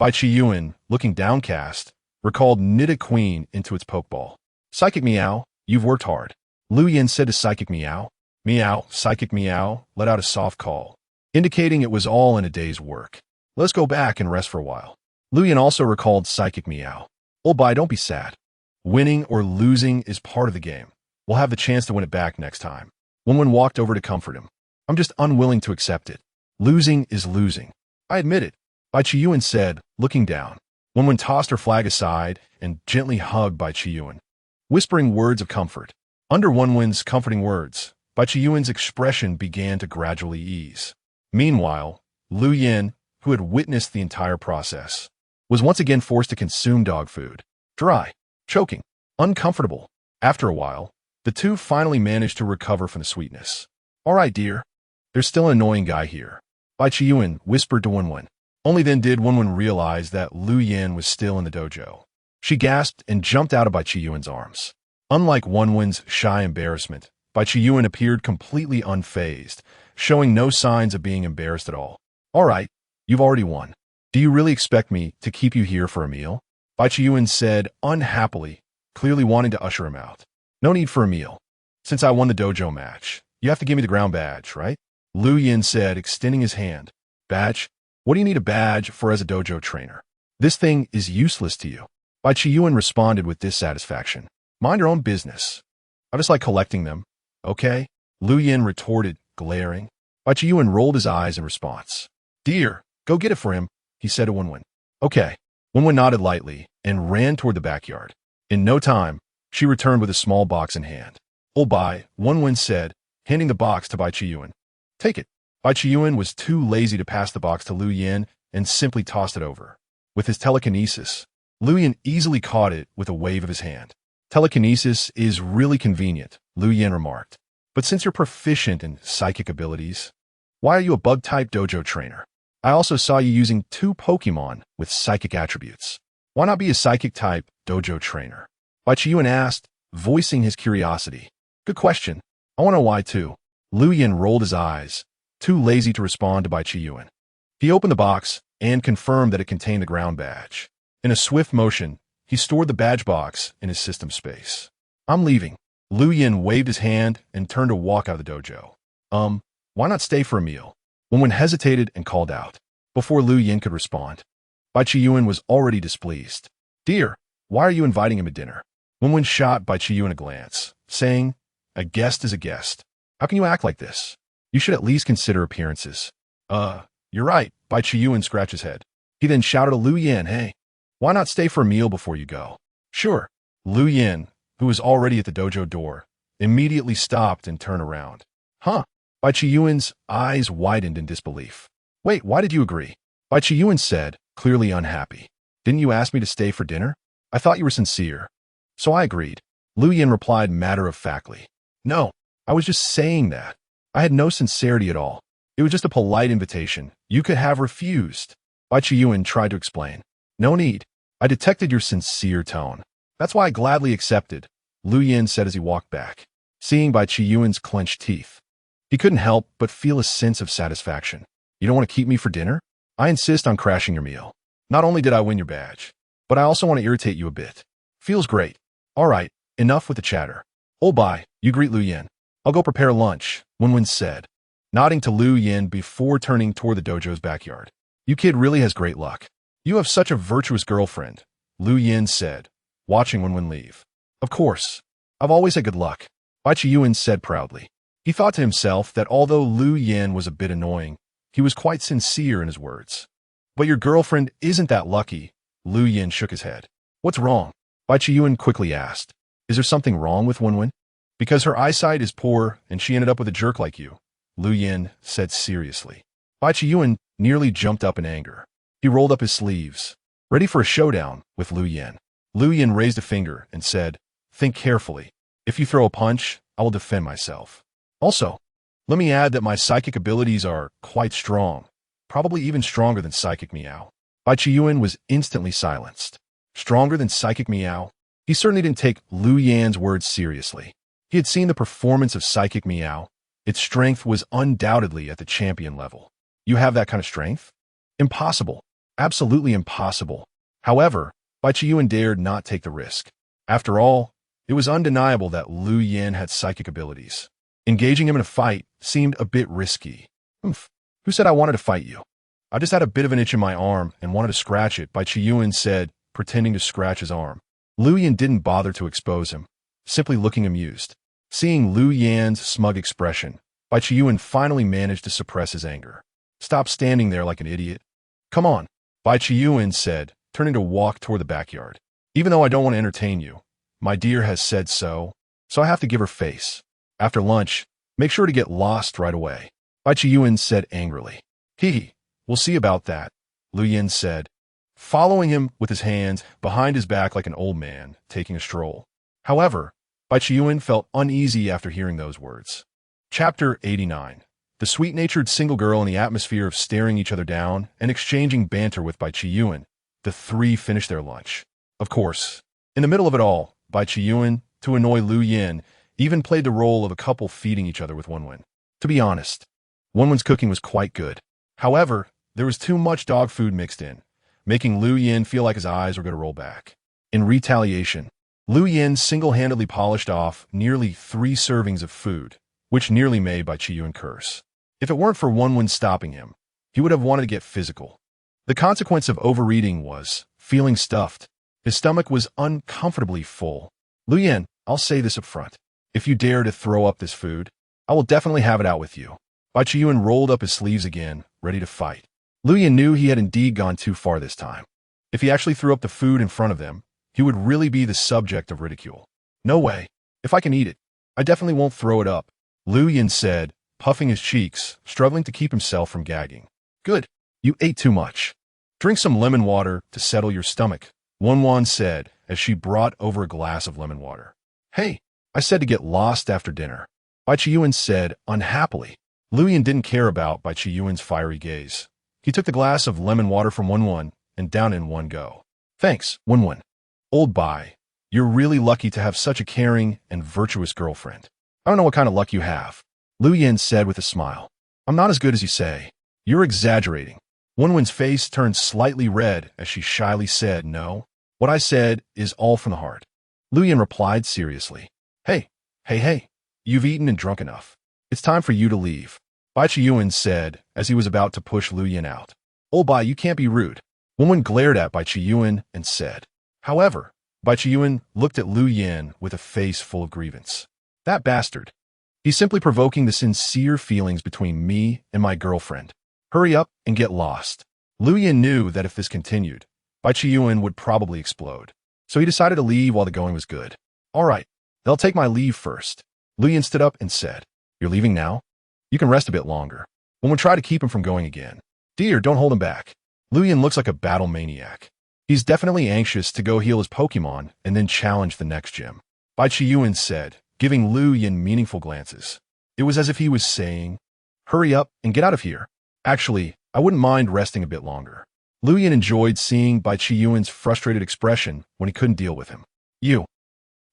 Baichiyuan, looking downcast, recalled Nidoqueen into its Pokeball. Psychic Meow, you've worked hard. Lu Yin said to Psychic Meow. Meow, Psychic Meow let out a soft call, indicating it was all in a day's work. Let's go back and rest for a while. Lu Yin also recalled Psychic Meow. Old bye, don't be sad. Winning or losing is part of the game. We'll have the chance to win it back next time. Wenwen walked over to comfort him. I'm just unwilling to accept it. Losing is losing. I admit it. Baichiyuan said, looking down. Wenwen tossed her flag aside and gently hugged Baichiyuan, whispering words of comfort. Under Wenwen's comforting words, Baichiyuan's expression began to gradually ease. Meanwhile, Lu Yin, who had witnessed the entire process, was once again forced to consume dog food. Dry, choking, uncomfortable. After a while, the 2 finally managed to recover from the sweetness. All right, dear. There's still an annoying guy here. Baichiyuan whispered to Wenwen. Only then did Wenwen realize that Lu Yin was still in the dojo. She gasped and jumped out of Baichiyuan's arms. Unlike Wenwen's shy embarrassment, Baichiyuan appeared completely unfazed, showing no signs of being embarrassed at all. All right, you've already won. Do you really expect me to keep you here for a meal? Baichiyuan said unhappily, clearly wanting to usher him out. No need for a meal. Since I won the dojo match, you have to give me the ground badge, right? Lu Yin said, extending his hand. Badge? What do you need a badge for as a dojo trainer? This thing is useless to you. Baichiyuan responded with dissatisfaction. Mind your own business. I just like collecting them. Okay? Lu Yin retorted, glaring. Baichiyuan rolled his eyes in response. Dear, go get it for him, he said to Wenwen. Okay. Wenwen nodded lightly and ran toward the backyard. In no time, she returned with a small box in hand. Old bye, Wenwen said, handing the box to Baichiyuan. Take it. Baichiyuan was too lazy to pass the box to Lu Yin and simply tossed it over. With his telekinesis, Lu Yin easily caught it with a wave of his hand. Telekinesis is really convenient, Lu Yin remarked. But since you're proficient in psychic abilities, why are you a bug-type dojo trainer? I also saw you using 2 Pokémon with psychic attributes. Why not be a psychic-type dojo trainer? Baichiyuan asked, voicing his curiosity. Good question. I want to know why too. Lu Yin rolled his eyes, too lazy to respond to Baichiyuan. He opened the box and confirmed that it contained the ground badge. In a swift motion, he stored the badge box in his system space. I'm leaving. Lu Yin waved his hand and turned to walk out of the dojo. Why not stay for a meal? Wenwen hesitated and called out. Before Lu Yin could respond, Baichiyuan was already displeased. Dear, why are you inviting him to dinner? Wenwen shot Baichiyuan a glance, saying, a guest is a guest. How can you act like this? You should at least consider appearances. You're right, Bai Chiyuan scratched his head. He then shouted to Lu Yin, hey, why not stay for a meal before you go? Sure. Lu Yin, who was already at the dojo door, immediately stopped and turned around. Huh? Bai Chiyuan's eyes widened in disbelief. Wait, why did you agree? Bai Chiyuan said, clearly unhappy. Didn't you ask me to stay for dinner? I thought you were sincere. So I agreed. Lu Yin replied matter-of-factly. No, I was just saying that. I had no sincerity at all. It was just a polite invitation. You could have refused. Bai Chiyuan tried to explain. No need. I detected your sincere tone. That's why I gladly accepted, Lu Yin said as he walked back, seeing Bai Chiyuan's clenched teeth. He couldn't help but feel a sense of satisfaction. You don't want to keep me for dinner? I insist on crashing your meal. Not only did I win your badge, but I also want to irritate you a bit. Feels great. All right, enough with the chatter. Oh, bye, you greet Lu Yin. I'll go prepare lunch, Wenwen said, nodding to Lu Yin before turning toward the dojo's backyard. You kid really has great luck. You have such a virtuous girlfriend, Lu Yin said, watching Wenwen leave. Of course. I've always had good luck, Bai Chiyuan said proudly. He thought to himself that although Lu Yin was a bit annoying, he was quite sincere in his words. But your girlfriend isn't that lucky, Lu Yin shook his head. What's wrong? Bai Chiyuan quickly asked. Is there something wrong with Wenwen? Because her eyesight is poor and she ended up with a jerk like you, Lu Yin said seriously. Bai Chiyuan nearly jumped up in anger. He rolled up his sleeves, ready for a showdown with Lu Yin. Lu Yin raised a finger and said, think carefully. If you throw a punch, I will defend myself. Also, let me add that my psychic abilities are quite strong, probably even stronger than Psychic Meow. Bai Chiyuan was instantly silenced. Stronger than Psychic Meow? He certainly didn't take Lu Yan's words seriously. He had seen the performance of Psychic Meow. Its strength was undoubtedly at the champion level. You have that kind of strength? Impossible. Absolutely impossible. However, Bai Chiyuan dared not take the risk. After all, it was undeniable that Lu Yin had psychic abilities. Engaging him in a fight seemed a bit risky. Who said I wanted to fight you? I just had a bit of an itch in my arm and wanted to scratch it, Bai Chiyuan said, pretending to scratch his arm. Lu Yin didn't bother to expose him, simply looking amused. Seeing Lu Yan's smug expression, Bai Chiyuan finally managed to suppress his anger. Stop standing there like an idiot. Come on, Bai Chiyuan said, turning to walk toward the backyard. Even though I don't want to entertain you, my dear has said so I have to give her face. After lunch, make sure to get lost right away, Bai Chiyuan said angrily. Hee, we'll see about that, Lu Yin said, following him with his hands behind his back like an old man taking a stroll. However, Bai Chiyuan felt uneasy after hearing those words. Chapter 89. The sweet-natured single girl in the atmosphere of staring each other down and exchanging banter with Bai Chiyuan, the three finished their lunch. Of course, in the middle of it all, Bai Chiyuan, to annoy Lu Yin, even played the role of a couple feeding each other with Wenwen. To be honest, Wenwen's cooking was quite good. However, there was too much dog food mixed in, making Lu Yin feel like his eyes were going to roll back. In retaliation, Lu Yin single-handedly polished off nearly 3 servings of food, which nearly made Bai Chiyuan curse. If it weren't for Wenwen stopping him, he would have wanted to get physical. The consequence of overeating was feeling stuffed. His stomach was uncomfortably full. Lu Yin, I'll say this up front. If you dare to throw up this food, I will definitely have it out with you. Bai Chiyuan rolled up his sleeves again, ready to fight. Lu Yin knew he had indeed gone too far this time. If he actually threw up the food in front of them, he would really be the subject of ridicule. No way. If I can eat it, I definitely won't throw it up, Lu Yin said, puffing his cheeks, struggling to keep himself from gagging. Good. You ate too much. Drink some lemon water to settle your stomach, Wenwen said as she brought over a glass of lemon water. Hey, I said to get lost after dinner, Bai Chiyuan said unhappily. Lu Yin didn't care about Bai Chiyuan's fiery gaze. He took the glass of lemon water from Wenwen and down in one go. Thanks, Wenwen. Old Bai, you're really lucky to have such a caring and virtuous girlfriend. I don't know what kind of luck you have, Lu Yin said with a smile. I'm not as good as you say. You're exaggerating. Wenwen's face turned slightly red as she shyly said, no, what I said is all from the heart. Lu Yin replied seriously. Hey, you've eaten and drunk enough. It's time for you to leave, Bai Chiyuan said as he was about to push Lu Yin out. Oh, Bai, you can't be rude. Wenwen glared at Bai Chiyuan and said. However, Bai Chiyuan looked at Lu Yin with a face full of grievance. That bastard. He's simply provoking the sincere feelings between me and my girlfriend. Hurry up and get lost. Lu Yin knew that if this continued, Bai Qiyuan would probably explode. So he decided to leave while the going was good. All right, they'll take my leave first. Lu Yin stood up and said, "You're leaving now? You can rest a bit longer. We'll try to keep him from going again. Dear, don't hold him back." Lu Yin looks like a battle maniac. He's definitely anxious to go heal his Pokemon and then challenge the next gym. Bai Qiyuan said, giving Lu Yin meaningful glances. It was as if he was saying, "Hurry up and get out of here. Actually, I wouldn't mind resting a bit longer." Lu Yin enjoyed seeing Bai Qiyuan's frustrated expression when he couldn't deal with him.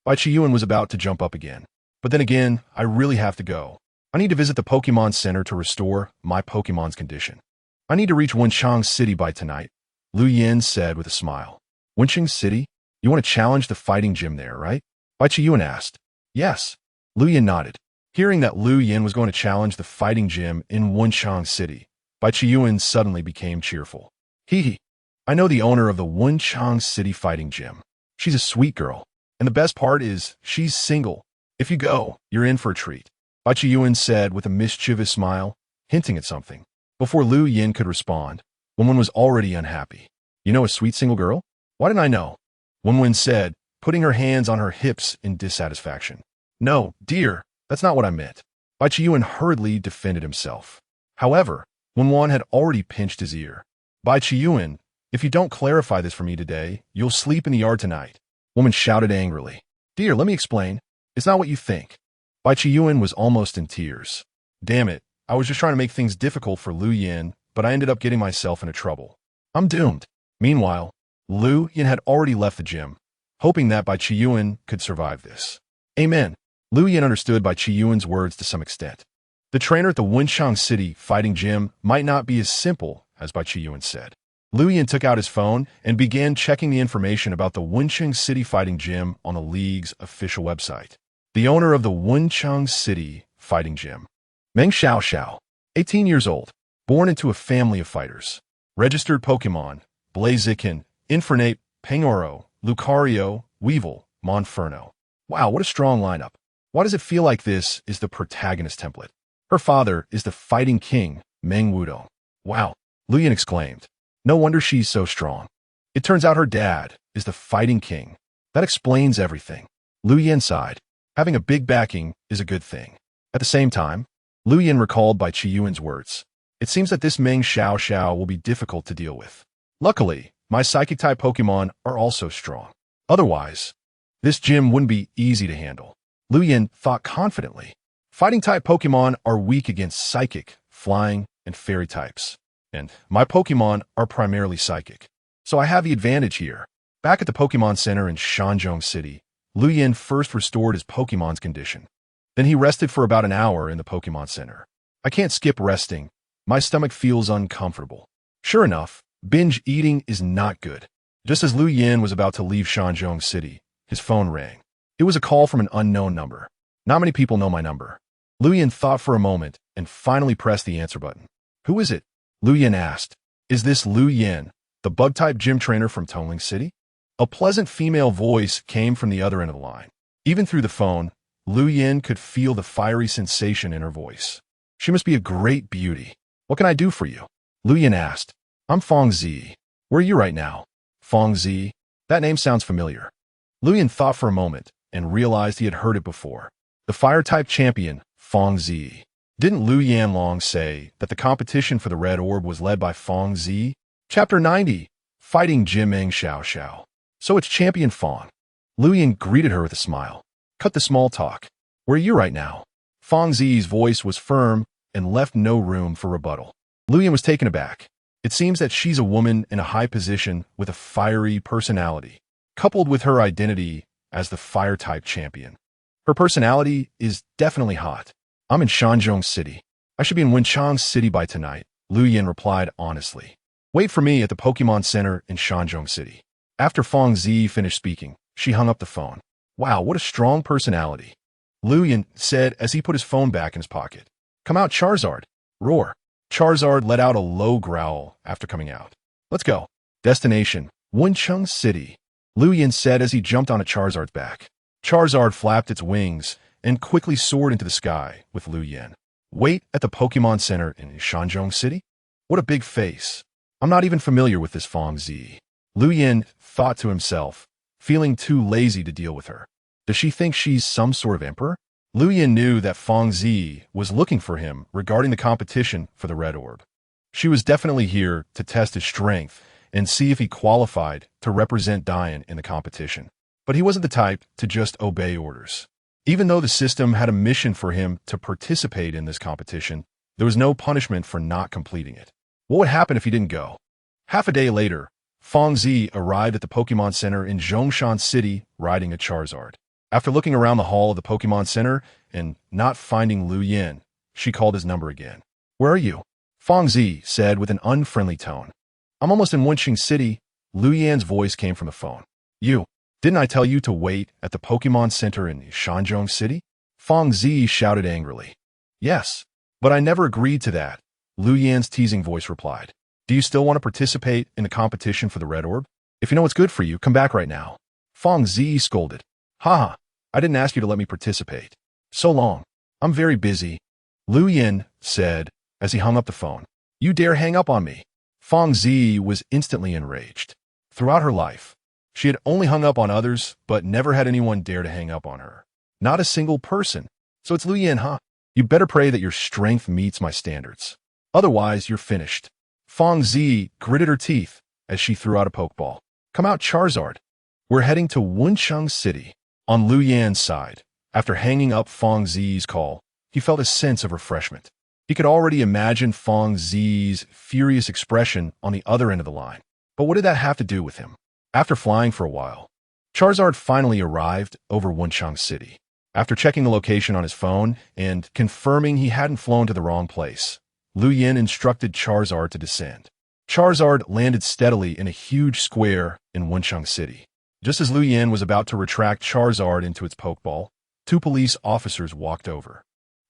Bai Qiyuan was about to jump up again. But then again, I really have to go. I need to visit the Pokemon Center to restore my Pokemon's condition. I need to reach Wenchang City by tonight, Lu Yin said with a smile. Wenchang City? You want to challenge the fighting gym there, right? Bai Qiyuan asked. Yes. Lu Yin nodded. Hearing that Lu Yin was going to challenge the fighting gym in Wenchang City, Bai Qiyuan suddenly became cheerful. I know the owner of the Wenchang City fighting gym. She's a sweet girl. And the best part is, she's single. If you go, you're in for a treat, Bai Qiyuan said with a mischievous smile, hinting at something. Before Lu Yin could respond, Wenwen was already unhappy. You know a sweet single girl? Why didn't I know? Wenwen said, putting her hands on her hips in dissatisfaction. No, dear, that's not what I meant. Bai Qiyuan hurriedly defended himself. However, Wenwen had already pinched his ear. Bai Qiyuan, if you don't clarify this for me today, you'll sleep in the yard tonight. Woman shouted angrily. Dear, let me explain. It's not what you think. Bai Qiyuan was almost in tears. Damn it, I was just trying to make things difficult for Lu Yin, but I ended up getting myself into trouble. I'm doomed. Meanwhile, Lu Yin had already left the gym, hoping that Bai Qiyuan could survive this. Amen. Lu Yin understood Bai Qiyuan's words to some extent. The trainer at the Wenchang City fighting gym might not be as simple as Bai Qiyuan said. Lu Yin took out his phone and began checking the information about the Wenchang City fighting gym on the league's official website. The owner of the Wenchang City fighting gym, Meng Xiao, 18 years old, born into a family of fighters. Registered Pokemon, Blaziken, Infernape, Pangoro, Lucario, Weevil, Monferno. Wow, what a strong lineup. Why does it feel like this is the protagonist template? Her father is the fighting king, Meng Wudong. Wow, Lu Yin exclaimed. No wonder she's so strong. It turns out her dad is the fighting king. That explains everything. Lu Yin sighed. Having a big backing is a good thing. At the same time, Lu Yin recalled Bai Qiyuan's words. It seems that this Meng Xiao will be difficult to deal with. Luckily, my psychic-type Pokemon are also strong. Otherwise, this gym wouldn't be easy to handle. Lu Yin thought confidently. Fighting-type Pokemon are weak against psychic, flying, and fairy types. And my Pokemon are primarily psychic. So I have the advantage here. Back at the Pokemon Center in Shanzhong City, Lu Yin first restored his Pokemon's condition. Then he rested for about an hour in the Pokemon Center. I can't skip resting. My stomach feels uncomfortable. Sure enough, binge eating is not good. Just as Lu Yin was about to leave Shanzhong City, his phone rang. It was a call from an unknown number. Not many people know my number. Lu Yin thought for a moment and finally pressed the answer button. Who is it? Lu Yin asked. Is this Lu Yin, the bug-type gym trainer from Tongling City? A pleasant female voice came from the other end of the line. Even through the phone, Lu Yin could feel the fiery sensation in her voice. She must be a great beauty. What can I do for you? Lu Yin asked. I'm Fong Zi. Where are you right now? Fong Zi? That name sounds familiar. Lu Yin thought for a moment and realized he had heard it before. The fire-type champion, Fong Zi. Didn't Lu Yanlong say that the competition for the Red Orb was led by Fong Zi? Chapter 90, Fighting Jim Meng Xiao. So it's Champion Fong. Lu Yin greeted her with a smile. Cut the small talk. Where are you right now? Fong Zi's voice was firm and left no room for rebuttal. Lu Yin was taken aback. It seems that she's a woman in a high position with a fiery personality, coupled with her identity as the fire-type champion. Her personality is definitely hot. I'm in Shanzhong City. I should be in Wenchang City by tonight, Lu Yin replied honestly. Wait for me at the Pokemon Center in Shanzhong City. After Fong Zi finished speaking, she hung up the phone. Wow, what a strong personality, Lu Yin said as he put his phone back in his pocket. Come out, Charizard. Roar. Charizard let out a low growl after coming out. Let's go. Destination, Wenchang City, Lu Yin said as he jumped on a Charizard's back. Charizard flapped its wings and quickly soared into the sky with Lu Yin. Wait at the Pokemon Center in Shanzhong City? What a big face. I'm not even familiar with this Fong Zi. Lu Yin thought to himself, feeling too lazy to deal with her. Does she think she's some sort of emperor? Lu Yin knew that Fong Zi was looking for him regarding the competition for the Red Orb. She was definitely here to test his strength and see if he qualified to represent Dian in the competition. But he wasn't the type to just obey orders. Even though the system had a mission for him to participate in this competition, there was no punishment for not completing it. What would happen if he didn't go? Half a day later, Fong Zi arrived at the Pokémon Center in Zhongshan City riding a Charizard. After looking around the hall of the Pokémon Center and not finding Lu Yin, she called his number again. Where are you? Fong Zi said with an unfriendly tone. I'm almost in Wenxing City. Lu Yan's voice came from the phone. You, didn't I tell you to wait at the Pokémon Center in Shanzhong City? Fong Zi shouted angrily. Yes, but I never agreed to that, Lu Yan's teasing voice replied. Do you still want to participate in the competition for the Red Orb? If you know what's good for you, come back right now. Fong Zi scolded. Haha, I didn't ask you to let me participate. So long. I'm very busy. Lu Yin said as he hung up the phone. You dare hang up on me? Fong Zi was instantly enraged. Throughout her life, she had only hung up on others, but never had anyone dare to hang up on her. Not a single person. So it's Lu Yin, huh? You better pray that your strength meets my standards. Otherwise, you're finished. Fong Zi gritted her teeth as she threw out a Pokeball. Come out, Charizard. We're heading to Wencheng City. On Lu Yan's side, after hanging up Fong Zi's call, he felt a sense of refreshment. He could already imagine Fong Zi's furious expression on the other end of the line. But what did that have to do with him? After flying for a while, Charizard finally arrived over Wencheng City. After checking the location on his phone and confirming he hadn't flown to the wrong place, Lu Yin instructed Charizard to descend. Charizard landed steadily in a huge square in Wencheng City. Just as Lu Yin was about to retract Charizard into its Pokeball, two police officers walked over.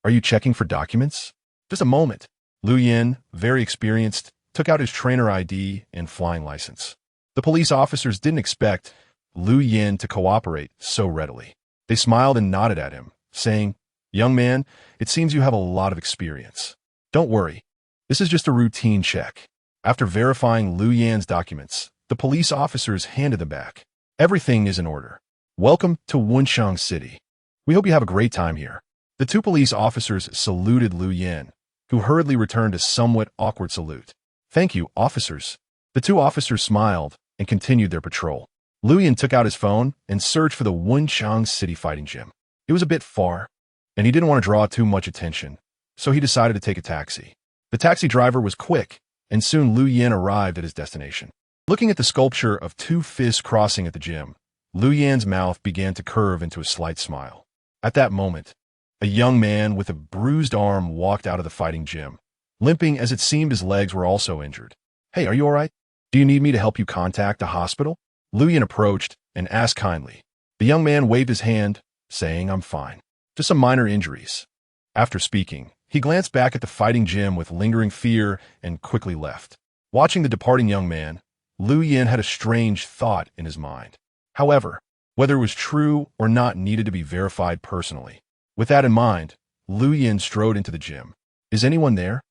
Are you checking for documents? Just a moment. Lu Yin, very experienced, took out his trainer ID and flying license. The police officers didn't expect Lu Yin to cooperate so readily. They smiled and nodded at him, saying, Young man, it seems you have a lot of experience. Don't worry. This is just a routine check. After verifying Lu Yan's documents, the police officers handed them back. Everything is in order. Welcome to Wencheng City. We hope you have a great time here. The two police officers saluted Lu Yin, who hurriedly returned a somewhat awkward salute. Thank you, officers. The two officers smiled and continued their patrol. Lu Yin took out his phone and searched for the Wencheng City fighting gym. It was a bit far, and he didn't want to draw too much attention, so he decided to take a taxi. The taxi driver was quick, and soon Lu Yin arrived at his destination. Looking at the sculpture of two fists crossing at the gym, Lu Yan's mouth began to curve into a slight smile. At that moment, a young man with a bruised arm walked out of the fighting gym, limping as it seemed his legs were also injured. Hey, are you all right? Do you need me to help you contact a hospital? Lu Yin approached and asked kindly. The young man waved his hand, saying, I'm fine. Just some minor injuries. After speaking, he glanced back at the fighting gym with lingering fear and quickly left. Watching the departing young man, Lu Yin had a strange thought in his mind. However, whether it was true or not needed to be verified personally. With that in mind, Lu Yin strode into the gym. Is anyone there?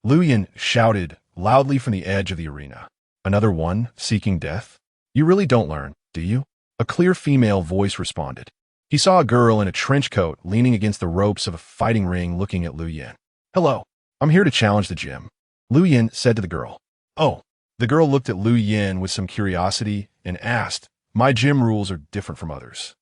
Lu Yin shouted loudly from the edge of the arena. Another one seeking death? You really don't learn, do you? A clear female voice responded. He saw a girl in a trench coat leaning against the ropes of a fighting ring looking at Lu Yin. Hello, I'm here to challenge the gym. Lu Yin said to the girl. Oh. The girl looked at Lu Yin with some curiosity and asked, My gym rules are different from others.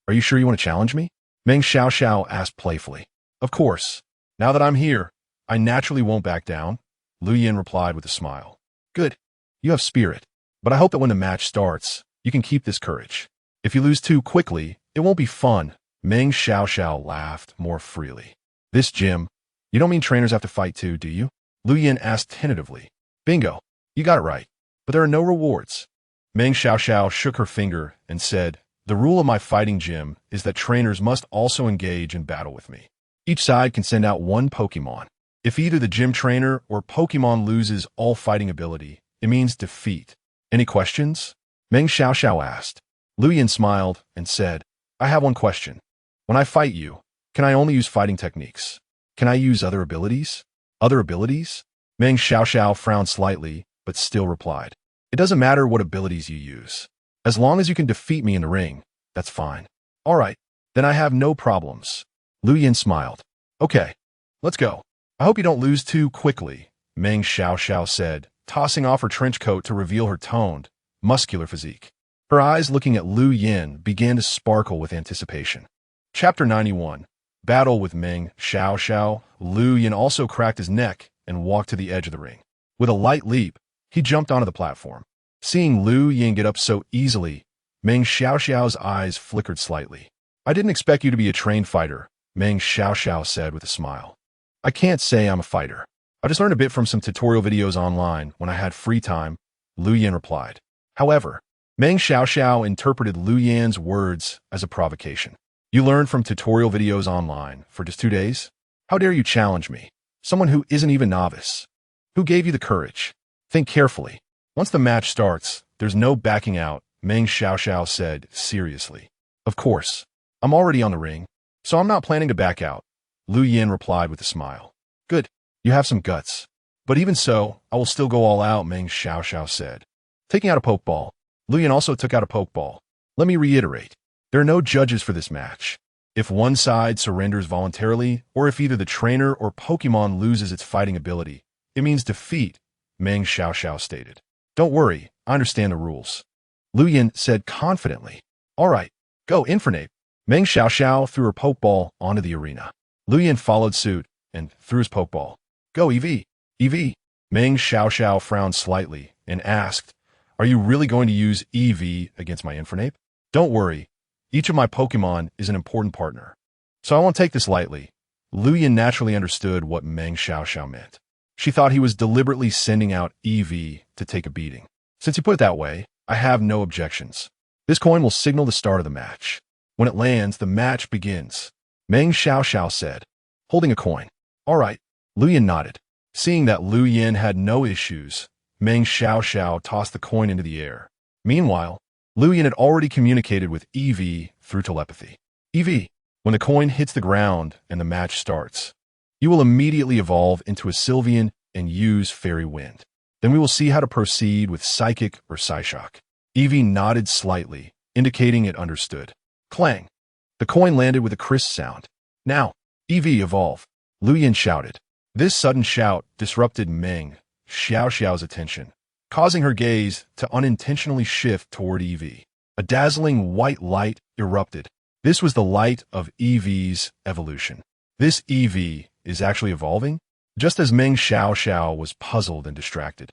Are you sure you want to challenge me? Meng Xiaoxiao asked playfully. Of course. Now that I'm here, I naturally won't back down, Lu Yin replied with a smile. Good. You have spirit. But I hope that when the match starts, you can keep this courage. If you lose too quickly, it won't be fun. Meng Xiaoxiao laughed more freely. This gym? You don't mean trainers have to fight too, do you? Lu Yin asked tentatively. Bingo. You got it right. But there are no rewards. Meng Xiaoxiao shook her finger and said, The rule of my fighting gym is that trainers must also engage in battle with me. Each side can send out one Pokémon. If either the gym trainer or Pokémon loses all fighting ability, it means defeat. Any questions? Meng Xiaoxiao asked. Lu Yin smiled and said, I have one question. When I fight you, can I only use fighting techniques? Can I use other abilities? Other abilities? Meng Xiaoxiao frowned slightly, but still replied, "It doesn't matter what abilities you use. As long as you can defeat me in the ring, that's fine." "All right, then I have no problems." Lu Yin smiled. "Okay, let's go. I hope you don't lose too quickly," Meng Xiaoxiao said, tossing off her trench coat to reveal her toned, muscular physique. Her eyes looking at Lu Yin began to sparkle with anticipation. Chapter 91. Battle with Meng Xiaoxiao. Lu Yin also cracked his neck and walked to the edge of the ring. With a light leap, he jumped onto the platform. Seeing Lu Yin get up so easily, Meng Xiaoxiao's eyes flickered slightly. "I didn't expect you to be a trained fighter," Meng Xiaoxiao said with a smile. "I can't say I'm a fighter. I just learned a bit from some tutorial videos online when I had free time," Lu Yin replied. However, Meng Xiaoxiao interpreted Lu Yin's words as a provocation. "You learned from tutorial videos online for just 2 days? How dare you challenge me? Someone who isn't even novice. Who gave you the courage? Think carefully. Once the match starts, there's no backing out," Meng Xiaoxiao said seriously. "Of course, I'm already on the ring, so I'm not planning to back out," Lu Yin replied with a smile. "Good, you have some guts. But even so, I will still go all out," Meng Xiaoxiao said. Taking out a pokeball, Lu Yin also took out a pokeball. "Let me reiterate, there are no judges for this match. If one side surrenders voluntarily, or if either the trainer or Pokémon loses its fighting ability, it means defeat," Meng Xiaoxiao stated. "Don't worry, I understand the rules," Lu Yin said confidently. "All right, go, Infernape." Meng Xiaoxiao threw her pokeball onto the arena. Lu Yin followed suit and threw his pokeball. "Go, EV! EV!" Meng Xiaoxiao frowned slightly and asked, "Are you really going to use EV against my Infernape?" "Don't worry, each of my Pokémon is an important partner, so I won't take this lightly." Lu Yin naturally understood what Meng Xiaoxiao meant. She thought he was deliberately sending out EV to take a beating. "Since you put it that way, I have no objections. This coin will signal the start of the match. When it lands, the match begins," Meng Xiaoxiao said, holding a coin. "All right," Lu Yin nodded. Seeing that Lu Yin had no issues, Meng Xiaoxiao tossed the coin into the air. Meanwhile, Lu Yin had already communicated with EV through telepathy. "EV, when the coin hits the ground and the match starts, you will immediately evolve into a Sylveon and use Fairy Wind. Then we will see how to proceed with Psychic or Psyshock." EV nodded slightly, indicating it understood. Clang! The coin landed with a crisp sound. "Now, EV, evolve!" Lu Yin shouted. This sudden shout disrupted Meng Xiaoxiao's attention, causing her gaze to unintentionally shift toward EV. A dazzling white light erupted. This was the light of EV's evolution. This EV is actually evolving? Just as Meng Xiaoxiao was puzzled and distracted,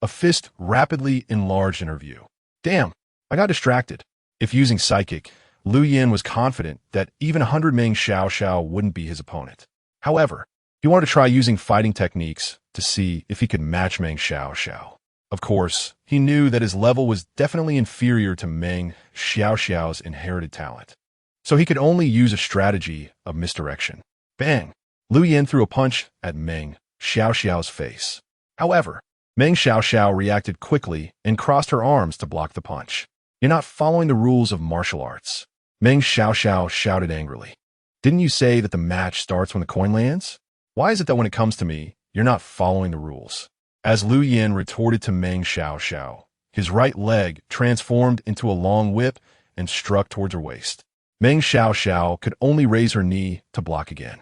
a fist rapidly enlarged in her view. "Damn, I got distracted." If using Psychic, Lu Yin was confident that even 100 Meng Xiaoxiao wouldn't be his opponent. However, he wanted to try using fighting techniques to see if he could match Meng Xiaoxiao. Of course, he knew that his level was definitely inferior to Meng Xiaoxiao's inherited talent, so he could only use a strategy of misdirection. Bang! Lu Yin threw a punch at Meng Xiaoxiao's face. However, Meng Xiaoxiao reacted quickly and crossed her arms to block the punch. "You're not following the rules of martial arts," Meng Xiaoxiao shouted angrily. "Didn't you say that the match starts when the coin lands? Why is it that when it comes to me, you're not following the rules?" As Lu Yin retorted to Meng Xiaoxiao, his right leg transformed into a long whip and struck towards her waist. Meng Xiaoxiao could only raise her knee to block again.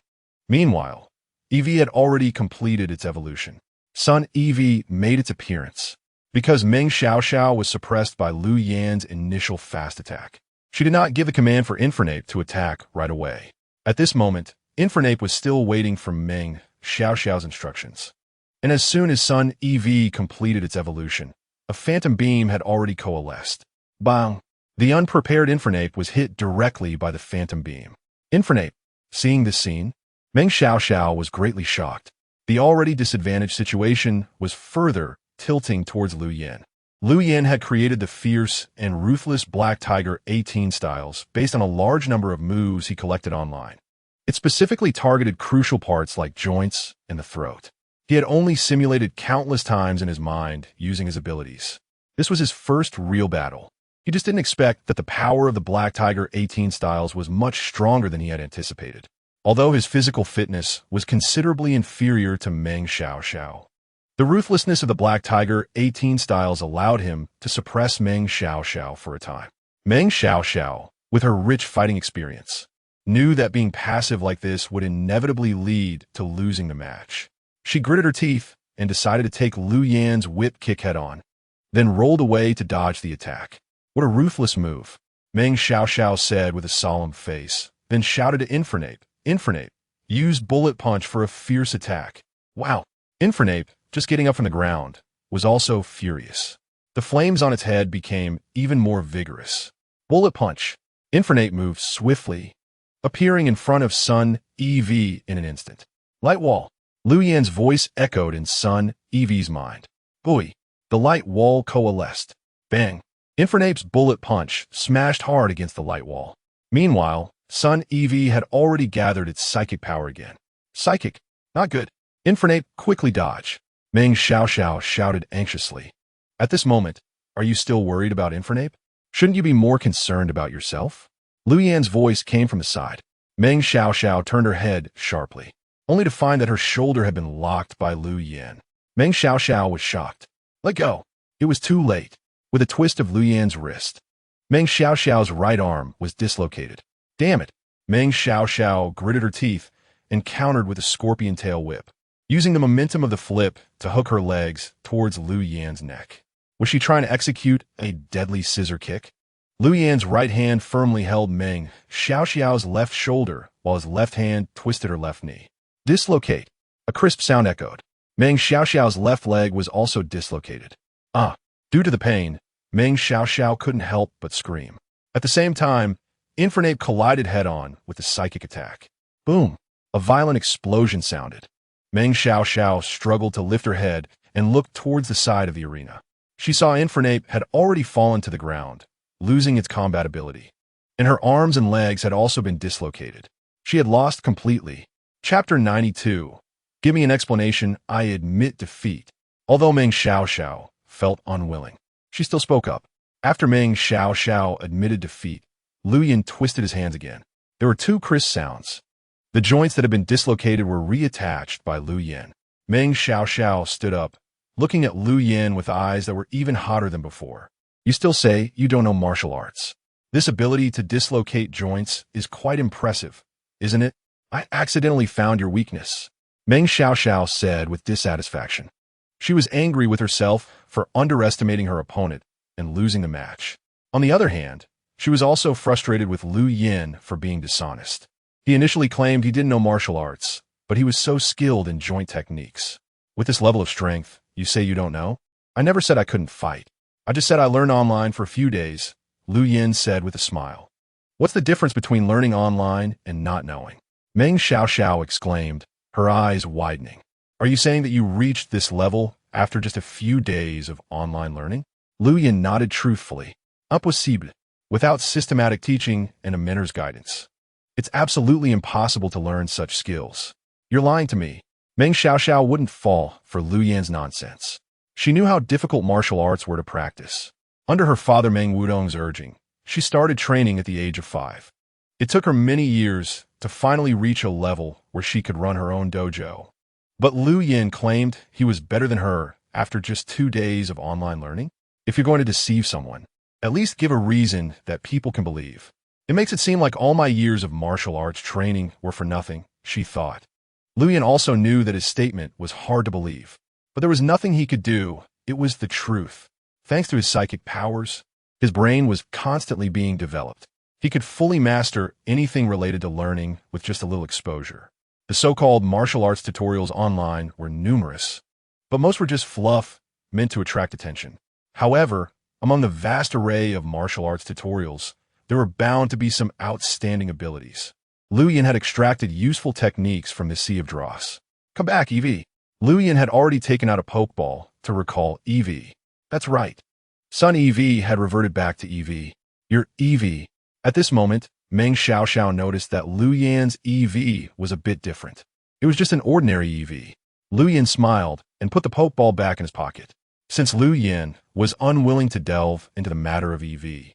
Meanwhile, EV had already completed its evolution. Sun EV made its appearance. Because Meng Xiaoxiao was suppressed by Lu Yin's initial fast attack, she did not give the command for Infernape to attack right away. At this moment, Infernape was still waiting for Meng Xiaoxiao's instructions. And as soon as Sun EV completed its evolution, a phantom beam had already coalesced. Bang! The unprepared Infernape was hit directly by the phantom beam. Infernape, seeing this scene, Meng Xiaoxiao was greatly shocked. The already disadvantaged situation was further tilting towards Lu Yin. Lu Yin had created the fierce and ruthless Black Tiger 18 styles based on a large number of moves he collected online. It specifically targeted crucial parts like joints and the throat. He had only simulated countless times in his mind using his abilities. This was his first real battle. He just didn't expect that the power of the Black Tiger 18 styles was much stronger than he had anticipated. Although his physical fitness was considerably inferior to Meng Xiaoxiao, The ruthlessness of the Black Tiger 18 styles allowed him to suppress Meng Xiaoxiao for a time. Meng Xiaoxiao, with her rich fighting experience, knew that being passive like this would inevitably lead to losing the match. She gritted her teeth and decided to take Lu Yan's whip kick head-on, then rolled away to dodge the attack. What a ruthless move, Meng Xiaoxiao said with a solemn face, then shouted to Infernape, "Infernape, use Bullet Punch for a fierce attack." Wow. Infernape, just getting up from the ground, was also furious. The flames on its head became even more vigorous. Bullet Punch. Infernape moved swiftly, appearing in front of Sun EV in an instant. Light Wall. Lu Yan's voice echoed in Sun EV's mind. Boy. The light wall coalesced. Bang. Infernape's Bullet Punch smashed hard against the light wall. Meanwhile, Sun EV had already gathered its psychic power again. Psychic. Not good. Infernape quickly dodged. Meng Xiaoxiao shouted anxiously. At this moment, are you still worried about Infernape? Shouldn't you be more concerned about yourself? Lu Yan's voice came from the side. Meng Xiaoxiao turned her head sharply, only to find that her shoulder had been locked by Lu Yan. Meng Xiaoxiao was shocked. Let go. It was too late. With a twist of Lu Yan's wrist, Meng Xiaoxiao's right arm was dislocated. Damn it. Meng Xiaoxiao gritted her teeth and countered with a scorpion tail whip, using the momentum of the flip to hook her legs towards Lu Yan's neck. Was she trying to execute a deadly scissor kick? Lu Yan's right hand firmly held Meng Xiaoxiao's left shoulder while his left hand twisted her left knee. Dislocate. A crisp sound echoed. Meng Xiaoxiao's left leg was also dislocated. Due to the pain, Meng Xiaoxiao couldn't help but scream. At the same time, Infernape collided head-on with the psychic attack. Boom! A violent explosion sounded. Meng Xiaoxiao struggled to lift her head and looked towards the side of the arena. She saw Infernape had already fallen to the ground, losing its combat ability, and her arms and legs had also been dislocated. She had lost completely. Chapter 92. Give me an explanation. I admit defeat. Although Meng Xiaoxiao felt unwilling, she still spoke up. After Meng Xiaoxiao admitted defeat, Lu Yan twisted his hands again. There were two crisp sounds. The joints that had been dislocated were reattached by Lu Yan. Meng Xiaoxiao stood up, looking at Lu Yan with eyes that were even hotter than before. You still say you don't know martial arts. This ability to dislocate joints is quite impressive, isn't it? I accidentally found your weakness, Meng Xiaoxiao said with dissatisfaction. She was angry with herself for underestimating her opponent and losing the match. On the other hand, she was also frustrated with Lu Yan for being dishonest. He initially claimed he didn't know martial arts, but he was so skilled in joint techniques. With this level of strength, you say you don't know? I never said I couldn't fight. I just said I learned online for a few days, Lu Yan said with a smile. What's the difference between learning online and not knowing? Meng Xiaoxiao exclaimed, her eyes widening. Are you saying that you reached this level after just a few days of online learning? Lu Yan nodded truthfully. Impossible. Without systematic teaching and a mentor's guidance, it's absolutely impossible to learn such skills. You're lying to me. Meng Xiaoxiao wouldn't fall for Lu Yan's nonsense. She knew how difficult martial arts were to practice. Under her father Meng Wudong's urging, she started training at the age of 5. It took her many years to finally reach a level where she could run her own dojo. But Lu Yan claimed he was better than her after just 2 days of online learning. If you're going to deceive someone, at least give a reason that people can believe. It makes it seem like all my years of martial arts training were for nothing, she thought. Lu Yan also knew that his statement was hard to believe, but there was nothing he could do. It was the truth. Thanks to his psychic powers, his brain was constantly being developed. He could fully master anything related to learning with just a little exposure. The so-called martial arts tutorials online were numerous, but most were just fluff meant to attract attention. However, among the vast array of martial arts tutorials, there were bound to be some outstanding abilities. Lu Yan had extracted useful techniques from the Sea of Dross. Come back, Eevee. Lu Yan had already taken out a Pokeball to recall Eevee. That's right. Sun Eevee had reverted back to Eevee. Your Eevee. At this moment, Meng Xiaoxiao noticed that Lu Yan's Eevee was a bit different. It was just an ordinary Eevee. Lu Yan smiled and put the Pokeball back in his pocket. Since Lu Yan was unwilling to delve into the matter of Eevee,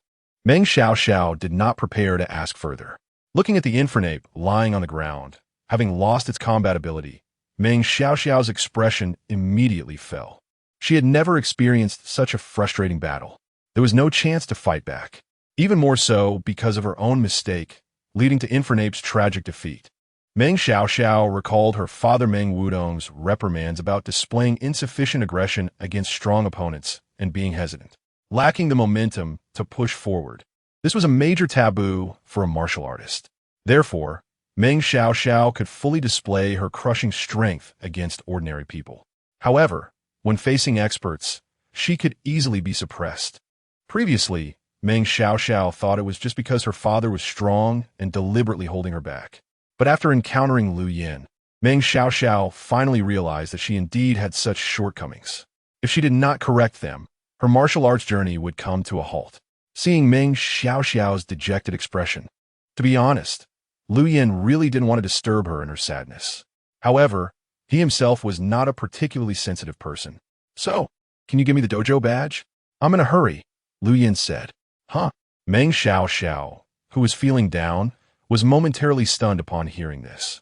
Meng Xiaoxiao did not prepare to ask further. Looking at the Infernape lying on the ground, having lost its combat ability, Meng Xiaoxiao's expression immediately fell. She had never experienced such a frustrating battle. There was no chance to fight back, even more so because of her own mistake, leading to Infernape's tragic defeat. Meng Xiaoxiao recalled her father Meng Wudong's reprimands about displaying insufficient aggression against strong opponents and being hesitant, lacking the momentum to push forward. This was a major taboo for a martial artist. Therefore, Meng Xiaoxiao could fully display her crushing strength against ordinary people. However, when facing experts, she could easily be suppressed. Previously, Meng Xiaoxiao thought it was just because her father was strong and deliberately holding her back. But after encountering Lu Yin, Meng Xiaoxiao finally realized that she indeed had such shortcomings. If she did not correct them, her martial arts journey would come to a halt. Seeing Meng Xiaoxiao's dejected expression, to be honest, Lu Yin really didn't want to disturb her in her sadness. However, he himself was not a particularly sensitive person. "So, can you give me the dojo badge? I'm in a hurry," Lu Yin said. "Huh?" Meng Xiaoxiao, who was feeling down, was momentarily stunned upon hearing this.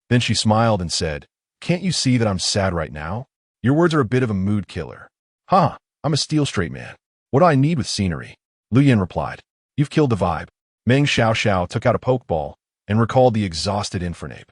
Then she smiled and said, "Can't you see that I'm sad right now? Your words are a bit of a mood killer." "Huh, I'm a steel straight man. What do I need with scenery?" Lu Yin replied. "You've killed the vibe." Meng Xiaoxiao took out a pokeball and recalled the exhausted Infernape.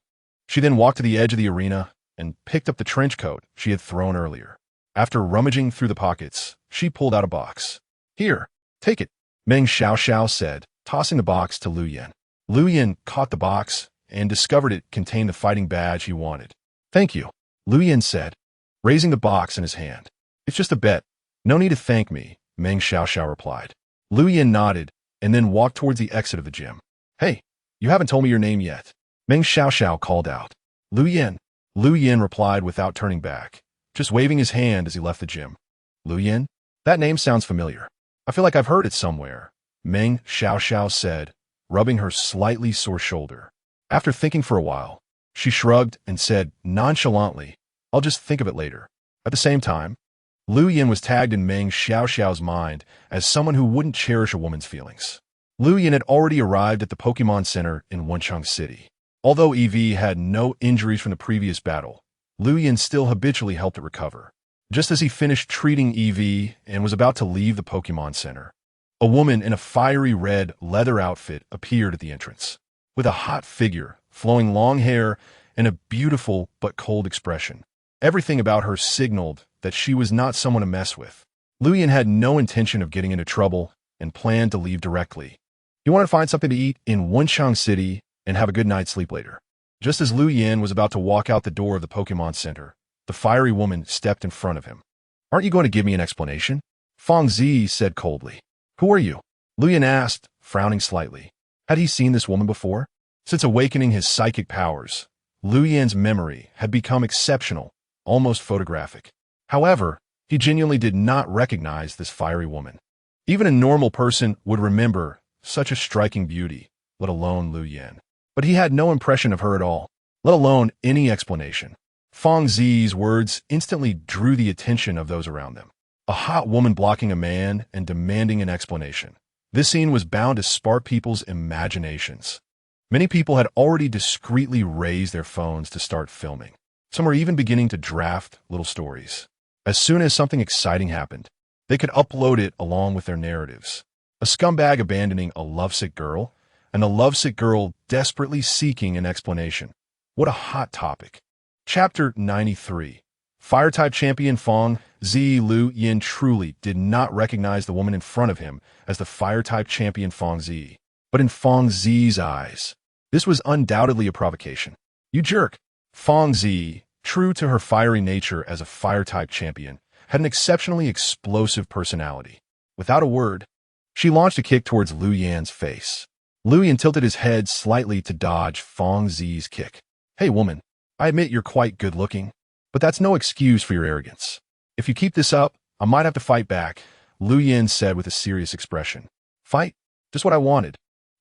She then walked to the edge of the arena and picked up the trench coat she had thrown earlier. After rummaging through the pockets, she pulled out a box. "Here, take it," Meng Xiaoxiao said, tossing the box to Lu Yin. Lu Yin caught the box and discovered it contained the fighting badge he wanted. "Thank you," Lu Yin said, raising the box in his hand. "It's just a bet. No need to thank me," Meng Xiaoxiao replied. Lu Yin nodded and then walked towards the exit of the gym. "Hey, you haven't told me your name yet," Meng Xiaoxiao called out. "Lu Yin." Lu Yin replied without turning back, just waving his hand as he left the gym. "Lu Yin? That name sounds familiar. I feel like I've heard it somewhere," Meng Xiaoxiao said, rubbing her slightly sore shoulder. After thinking for a while, she shrugged and said nonchalantly, "I'll just think of it later." At the same time, Lu Yin was tagged in Meng Xiaoxiao's mind as someone who wouldn't cherish a woman's feelings. Lu Yin had already arrived at the Pokémon Center in Wencheng City. Although EV had no injuries from the previous battle, Lu Yin still habitually helped it recover. Just as he finished treating EV and was about to leave the Pokémon Center, a woman in a fiery red leather outfit appeared at the entrance. With a hot figure, flowing long hair, and a beautiful but cold expression. Everything about her signaled that she was not someone to mess with. Lu Yin had no intention of getting into trouble and planned to leave directly. He wanted to find something to eat in Wencheng City and have a good night's sleep later. Just as Lu Yin was about to walk out the door of the Pokémon Center, the fiery woman stepped in front of him. "Aren't you going to give me an explanation?" Fong Zi said coldly. "Who are you?" Lu Yin asked, frowning slightly. Had he seen this woman before? Since awakening his psychic powers, Lu Yin's memory had become exceptional, almost photographic. However, he genuinely did not recognize this fiery woman. Even a normal person would remember such a striking beauty, let alone Lu Yin. But he had no impression of her at all, let alone any explanation. Fong Zi's words instantly drew the attention of those around them. A hot woman blocking a man and demanding an explanation. This scene was bound to spark people's imaginations. Many people had already discreetly raised their phones to start filming. Some were even beginning to draft little stories. As soon as something exciting happened, they could upload it along with their narratives. A scumbag abandoning a lovesick girl, and a lovesick girl desperately seeking an explanation. What a hot topic. Chapter 93. Fire-type champion Fong Zi. Lu Yin truly did not recognize the woman in front of him as the fire-type champion Fong Zi. But in Fong Zi's eyes, this was undoubtedly a provocation. "You jerk." Fong Zi, true to her fiery nature as a fire-type champion, had an exceptionally explosive personality. Without a word, she launched a kick towards Lu Yin's face. Lu Yin tilted his head slightly to dodge Fong Zi's kick. "Hey woman, I admit you're quite good-looking, but that's no excuse for your arrogance. If you keep this up, I might have to fight back," Lu Yin said with a serious expression. "Fight? Just what I wanted.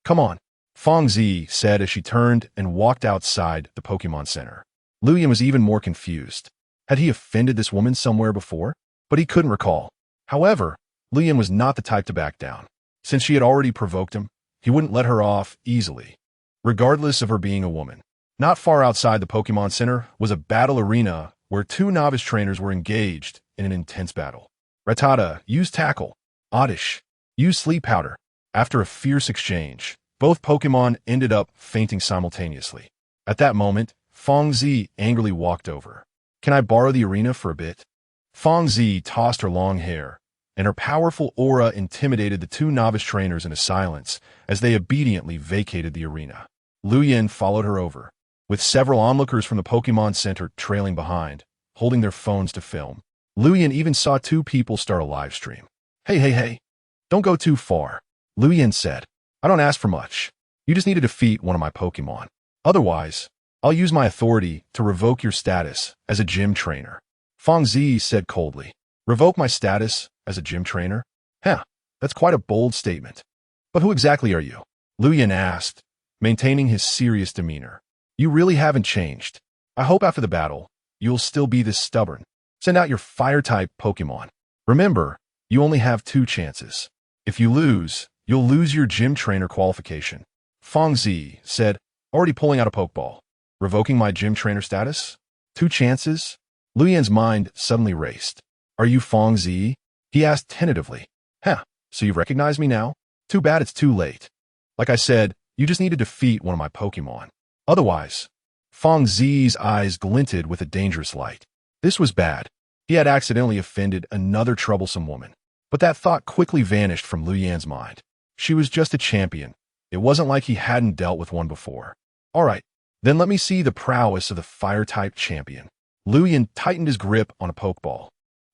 Come on," Fong Zi said as she turned and walked outside the Pokémon Center. Lu Yin was even more confused. Had he offended this woman somewhere before? But he couldn't recall. However, Lu Yin was not the type to back down. Since she had already provoked him, he wouldn't let her off easily, regardless of her being a woman. Not far outside the Pokémon Center was a battle arena where two novice trainers were engaged in an intense battle. Rattata used Tackle. Oddish used Sleep Powder. After a fierce exchange, both Pokémon ended up fainting simultaneously. At that moment, Fongzi angrily walked over. "Can I borrow the arena for a bit?" Fongzi tossed her long hair, and her powerful aura intimidated the two novice trainers into silence as they obediently vacated the arena. Luyan followed her over, with several onlookers from the Pokémon Center trailing behind, holding their phones to film. Luyan even saw two people start a live stream. Hey, don't go too far," Luyan said. "I don't ask for much. You just need to defeat one of my Pokémon. Otherwise, I'll use my authority to revoke your status as a gym trainer." Fongzi said coldly. "Revoke my status as a gym trainer? That's quite a bold statement. But who exactly are you?" Luyan asked, maintaining his serious demeanor. "You really haven't changed. I hope after the battle, you'll still be this stubborn. Send out your fire-type Pokémon. Remember, you only have 2 chances. If you lose, you'll lose your gym trainer qualification." Fongzi said, already pulling out a Pokeball. "Revoking my gym trainer status? 2 chances?" Luyan's mind suddenly raced. "Are you Fongzi?" he asked tentatively. So you recognize me now? Too bad it's too late. Like I said, you just need to defeat one of my Pokemon. Otherwise, Fongzi's eyes glinted with a dangerous light. This was bad. He had accidentally offended another troublesome woman. But that thought quickly vanished from Luyan's mind. She was just a champion. It wasn't like he hadn't dealt with one before. All right, then let me see the prowess of the fire-type champion. Luyan tightened his grip on a Pokeball.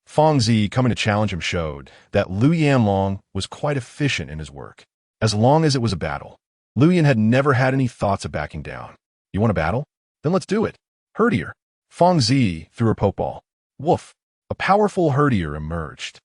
Fongzi, coming to challenge him, showed that Luyan Long was quite efficient in his work. As long as it was a battle, Luyan had never had any thoughts of backing down. "You want a battle? Then let's do it. Herdier." Fongzi threw her Pokeball. Woof! A powerful Herdier emerged.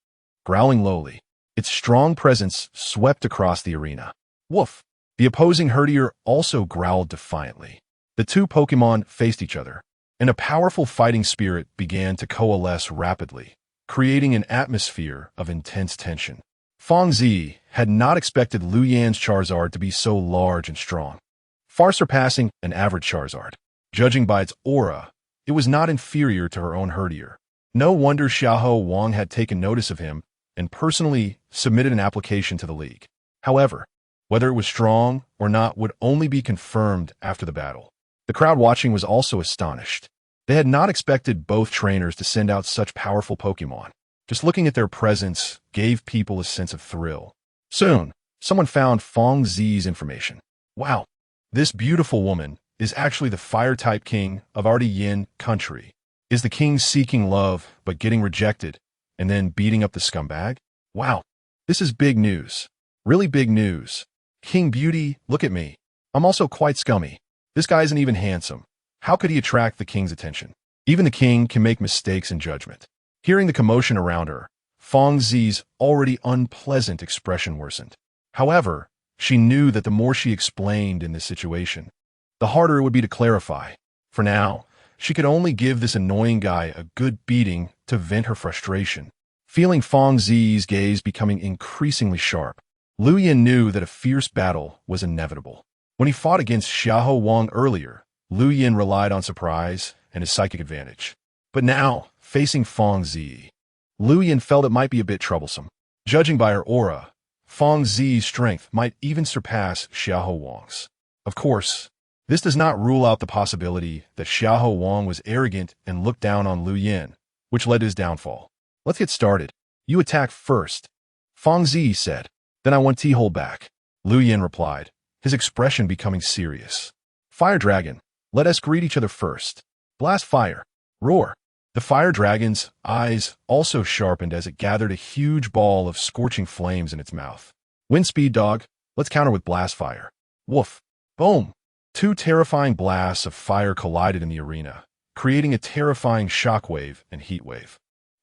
Growling lowly, its strong presence swept across the arena. Woof! The opposing Herdier also growled defiantly. The two Pokemon faced each other, and a powerful fighting spirit began to coalesce rapidly, creating an atmosphere of intense tension. Fongzi had not expected Luyan's Charizard to be so large and strong, far surpassing an average Charizard. Judging by its aura, it was not inferior to her own Herdier. No wonder Xiahou Wang had taken notice of him and personally submitted an application to the league. However, whether it was strong or not would only be confirmed after the battle. The crowd watching was also astonished. They had not expected both trainers to send out such powerful Pokemon. Just looking at their presence gave people a sense of thrill. Soon, someone found Fongzi's information. Wow, this beautiful woman is actually the fire-type king of Ardiyin country. Is the king seeking love but getting rejected and then beating up the scumbag? Wow, this is big news. Really big news. King Beauty, look at me. I'm also quite scummy. This guy isn't even handsome. How could he attract the king's attention? Even the king can make mistakes in judgment. Hearing the commotion around her, Fongzi's already unpleasant expression worsened. However, she knew that the more she explained in this situation, the harder it would be to clarify. For now, she could only give this annoying guy a good beating to vent her frustration. Feeling Fongzi's gaze becoming increasingly sharp, Luyan knew that a fierce battle was inevitable. When he fought against Xiahou Wang earlier, Luyan relied on surprise and his psychic advantage. But now, facing Fongzi, Luyan felt it might be a bit troublesome. Judging by her aura, Fongzi's strength might even surpass Xiahou Wang's. Of course, this does not rule out the possibility that Xiahou Wang was arrogant and looked down on Luyan, which led to his downfall. "Let's get started. You attack first," Fongzi said. "Then I want to hold back," Luyan replied, his expression becoming serious. "Fire Dragon, let us greet each other first. Blast Fire. Roar." The Fire Dragon's eyes also sharpened as it gathered a huge ball of scorching flames in its mouth. "Wind Speed Dog, let's counter with Blast Fire." Woof. Boom. 2 terrifying blasts of fire collided in the arena, creating a terrifying shockwave and heatwave.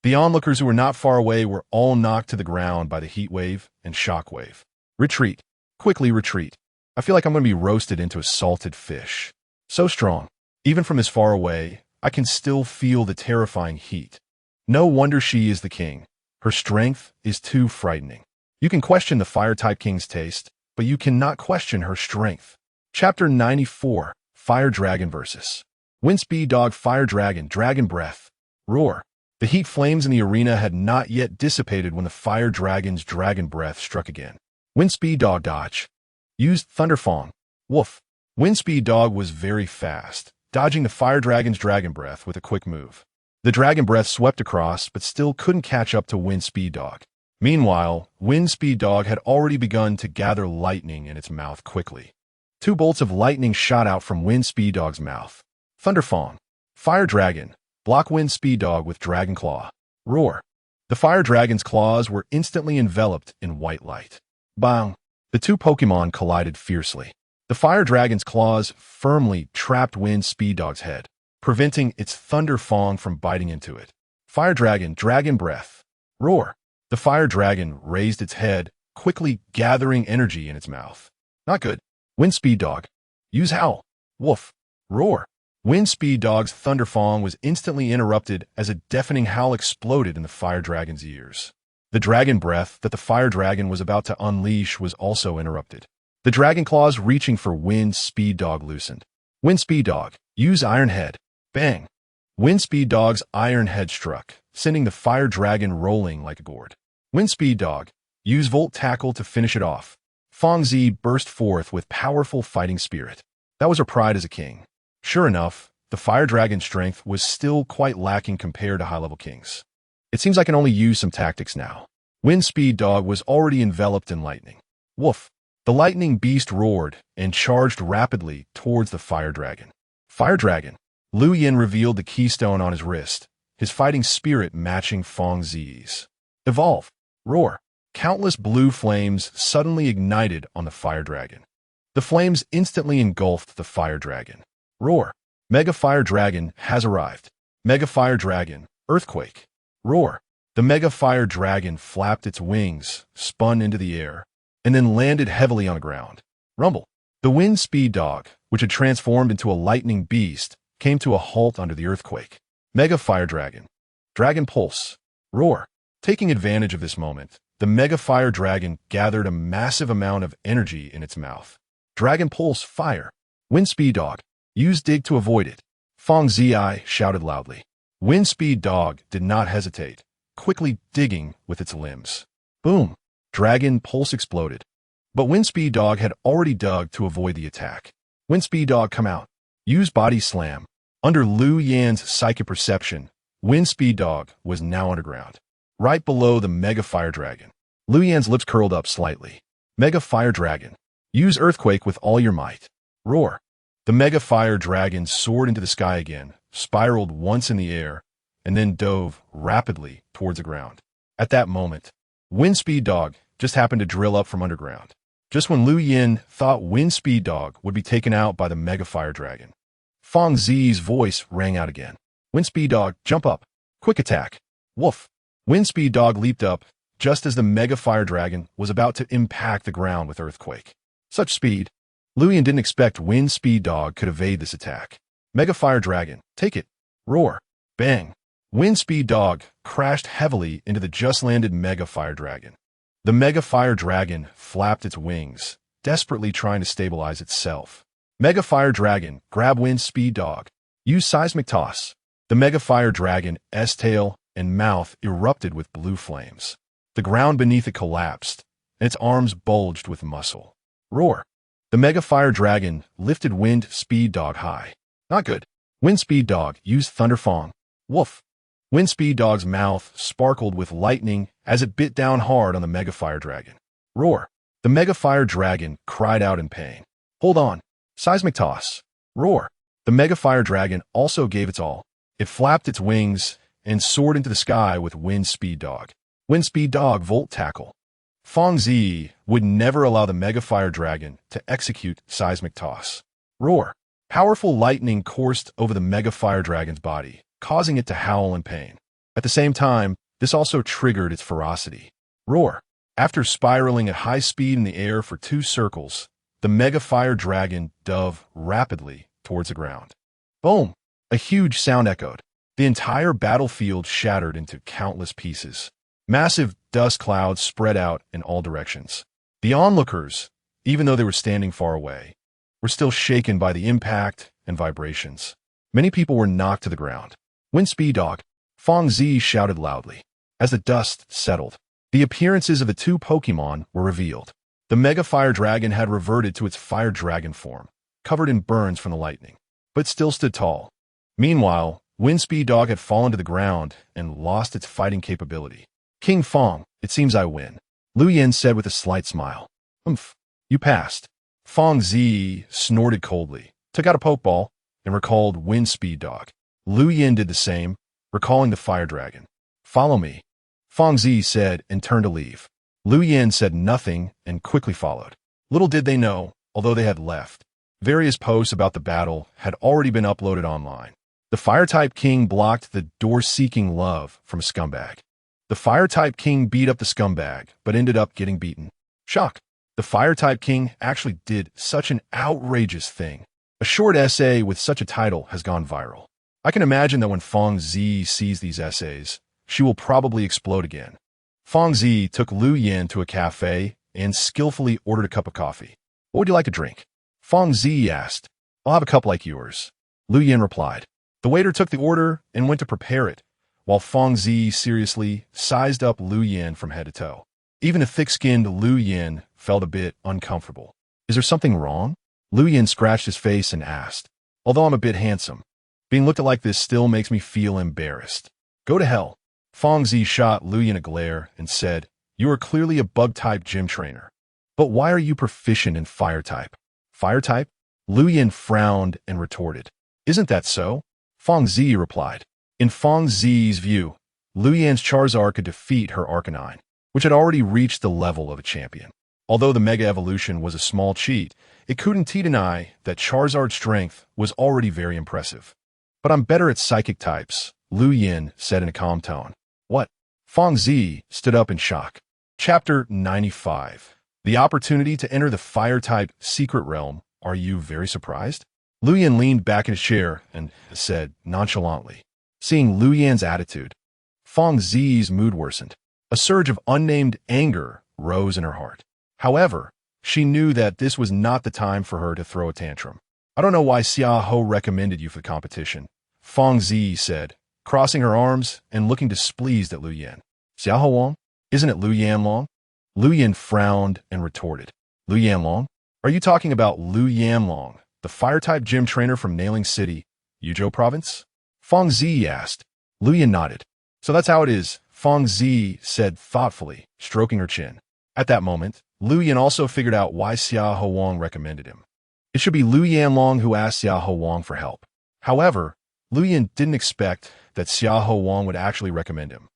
The onlookers who were not far away were all knocked to the ground by the heatwave and shockwave. "Retreat. Quickly retreat. I feel like I'm going to be roasted into a salted fish. So strong. Even from this far away, I can still feel the terrifying heat. No wonder she is the king. Her strength is too frightening." You can question the Fire-type king's taste, but you cannot question her strength. Chapter 94, Fire Dragon versus Wind Speed Dog. Fire Dragon, Dragon Breath, Roar. The heat flames in the arena had not yet dissipated when the Fire Dragon's Dragon Breath struck again. Wind Speed Dog dodge. Used Thunderfang. Woof. Wind Speed Dog was very fast, dodging the Fire Dragon's Dragon Breath with a quick move. The Dragon Breath swept across, but still couldn't catch up to Wind Speed Dog. Meanwhile, Wind Speed Dog had already begun to gather lightning in its mouth quickly. 2 bolts of lightning shot out from Wind Speed Dog's mouth. Thunderfang. Fire Dragon. Block Wind Speed Dog with Dragon Claw. Roar. The Fire Dragon's claws were instantly enveloped in white light. Bang. The 2 Pokémon collided fiercely. The Fire Dragon's claws firmly trapped Wind Speed Dog's head, preventing its Thunderfang from biting into it. Fire Dragon, Dragon Breath. Roar. The Fire Dragon raised its head, quickly gathering energy in its mouth. Not good. Wind Speed Dog. Use Howl. Woof. Roar. Wind Speed Dog's Thunderfang was instantly interrupted as a deafening howl exploded in the Fire Dragon's ears. The Dragon Breath that the Fire Dragon was about to unleash was also interrupted. The Dragon Claws reaching for Wind Speed Dog loosened. Wind Speed Dog. Use Iron Head. Bang. Wind Speed Dog's Iron Head struck, sending the Fire Dragon rolling like a gourd. Wind Speed Dog. Use Volt Tackle to finish it off. Fang Zi burst forth with powerful fighting spirit. That was her pride as a king. Sure enough, the Fire Dragon's strength was still quite lacking compared to high-level kings. It seems I can only use some tactics now. Wind Speed Dog was already enveloped in lightning. Woof. The lightning beast roared and charged rapidly towards the Fire Dragon. Fire Dragon. Lu Yin revealed the keystone on his wrist, his fighting spirit matching Fang Zi's. Evolve. Roar. Countless blue flames suddenly ignited on the Fire Dragon. The flames instantly engulfed the Fire Dragon. Roar. Mega Fire Dragon has arrived. Mega Fire Dragon. Earthquake. Roar. The Mega Fire Dragon flapped its wings, spun into the air, and then landed heavily on the ground. Rumble. The Wind Speed Dog, which had transformed into a lightning beast, came to a halt under the earthquake. Mega Fire Dragon. Dragon Pulse. Roar. Taking advantage of this moment, the Mega Fire Dragon gathered a massive amount of energy in its mouth. Dragon Pulse Fire. Wind Speed Dog. Use Dig to avoid it. Fang Zi shouted loudly. Wind Speed Dog did not hesitate, quickly digging with its limbs. Boom. Dragon Pulse exploded. But Wind Speed Dog had already dug to avoid the attack. Wind Speed Dog come out. Use Body Slam. Under Lu Yan's psychic perception, Wind Speed Dog was now underground, right below the Mega Fire Dragon. Lu Yan's lips curled up slightly. Mega Fire Dragon. Use Earthquake with all your might. Roar. The Mega Fire Dragon soared into the sky again, spiraled once in the air, and then dove rapidly towards the ground. At that moment, Wind Speed Dog just happened to drill up from underground, just when Lu Yin thought Wind Speed Dog would be taken out by the Mega Fire Dragon. Fang Zi's voice rang out again. Wind Speed Dog, jump up. Quick attack. Woof. Wind Speed Dog leaped up just as the Mega Fire Dragon was about to impact the ground with Earthquake. Such speed. Lu Yin didn't expect Wind Speed Dog could evade this attack. Mega Fire Dragon, take it. Roar. Bang. Wind Speed Dog crashed heavily into the just landed Mega Fire Dragon. The Mega Fire Dragon flapped its wings, desperately trying to stabilize itself. Mega Fire Dragon, grab Wind Speed Dog. Use Seismic Toss. The Mega Fire Dragon's tail and mouth erupted with blue flames. The ground beneath it collapsed, and its arms bulged with muscle. Roar. The Mega Fire Dragon lifted Wind Speed Dog high. Not good. Wind Speed Dog, use Thunderfang. Woof. Wind Speed Dog's mouth sparkled with lightning as it bit down hard on the Mega Fire Dragon. Roar. The Mega Fire Dragon cried out in pain. Hold on. Seismic Toss. Roar. The Mega Fire Dragon also gave its all. It flapped its wings and soared into the sky with Wind Speed Dog. Wind Speed Dog Volt Tackle. Fang Zi would never allow the Mega Fire Dragon to execute Seismic Toss. Roar. Powerful lightning coursed over the Mega Fire Dragon's body, causing it to howl in pain. At the same time, this also triggered its ferocity. Roar. After spiraling at high speed in the air for 2 circles, the Mega Fire Dragon dove rapidly towards the ground. Boom! A huge sound echoed. The entire battlefield shattered into countless pieces. Massive dust clouds spread out in all directions. The onlookers, even though they were standing far away, were still shaken by the impact and vibrations. Many people were knocked to the ground. Wind Speed Dog, Fong Zi shouted loudly. As the dust settled, the appearances of the two Pokémon were revealed. The Mega Fire Dragon had reverted to its Fire Dragon form, covered in burns from the lightning, but still stood tall. Meanwhile, Wind Speed Dog had fallen to the ground and lost its fighting capability. King Fong, it seems I win, Liu Yin said with a slight smile. You passed. Fong Zi snorted coldly, took out a Pokeball, and recalled Wind Speed Dog. Liu Yin did the same, recalling the Fire Dragon. Follow me, Fong Zi said and turned to leave. Liu Yin said nothing and quickly followed. Little did they know, although they had left, various posts about the battle had already been uploaded online. The Fire-type King blocked the door-seeking love from a scumbag. The Fire-type King beat up the scumbag, but ended up getting beaten. Shock. The Fire-type King actually did such an outrageous thing. A short essay with such a title has gone viral. I can imagine that when Fong Zi sees these essays, she will probably explode again. Fong Zi took Liu Yin to a cafe and skillfully ordered a cup of coffee. What would you like to drink? Fong Zi asked. I'll have a cup like yours, Liu Yin replied. The waiter took the order and went to prepare it, while Fong Zi seriously sized up Liu Yin from head to toe. Even a thick-skinned Liu Yin felt a bit uncomfortable. Is there something wrong? Liu Yin scratched his face and asked. Although I'm a bit handsome, being looked at like this still makes me feel embarrassed. Go to hell. Fong Zi shot Liu Yin a glare and said, You are clearly a bug-type gym trainer. But why are you proficient in fire-type? Fire-type? Liu Yin frowned and retorted. Isn't that so? Fong Zi replied. In Fong Zi's view, Liu Yin's Charizard could defeat her Arcanine, which had already reached the level of a champion. Although the Mega Evolution was a small cheat, it couldn't deny that Charizard's strength was already very impressive. But I'm better at psychic types, Liu Yin said in a calm tone. What? Fong Zi stood up in shock. Chapter 95. The opportunity to enter the Fire-type secret realm. Are you very surprised? Liu Yin leaned back in his chair and said nonchalantly. Seeing Liu Yin's attitude, Fong Zi's mood worsened. A surge of unnamed anger rose in her heart. However, she knew that this was not the time for her to throw a tantrum. I don't know why Xiaoho recommended you for the competition, Fong Zi said, crossing her arms and looking displeased at Liu Yin. Xiaoho Wang? Isn't it Liu Yanlong? Liu Yin frowned and retorted. Liu Yanlong? Are you talking about Liu Yanlong, the Fire-type gym trainer from Nailing City, Yuzhou Province? Fong Zi asked. Liu Yin nodded. So that's how it is, Fong Zi said thoughtfully, stroking her chin. At that moment, Liu Yin also figured out why Xiaoho Wang recommended him. It should be Liu Yanlong who asked Xiaoho Wang for help. However, Liu Yin didn't expect that Xiaoho Wang would actually recommend him.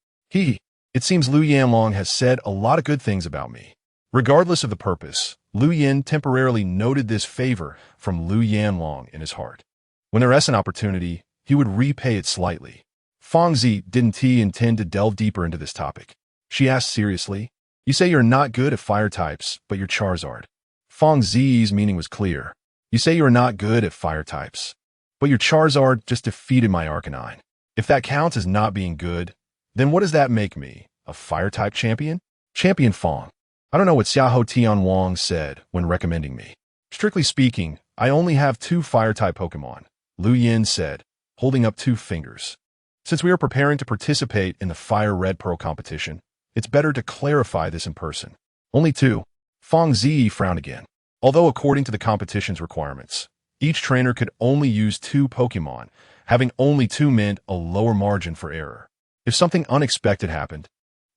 It seems Liu Yanlong has said a lot of good things about me. Regardless of the purpose, Liu Yin temporarily noted this favor from Liu Yanlong in his heart. When there is an opportunity, he would repay it slightly. Fong Zi didn't intend to delve deeper into this topic. She asked seriously, You say you're not good at fire types, but you're Charizard. Fong Zi's meaning was clear. You say you are not good at fire types, but your Charizard just defeated my Arcanine. If that counts as not being good, then what does that make me? A fire-type champion? Champion Fong. I don't know what Xiaoho Tian Wang said when recommending me. Strictly speaking, I only have 2 fire-type Pokémon, Liu Yin said, holding up 2 fingers. Since we are preparing to participate in the Fire Red Pearl competition, it's better to clarify this in person. Only 2. Fong Zi frowned again. Although according to the competition's requirements, each trainer could only use 2 Pokémon, having only 2 meant a lower margin for error. If something unexpected happened,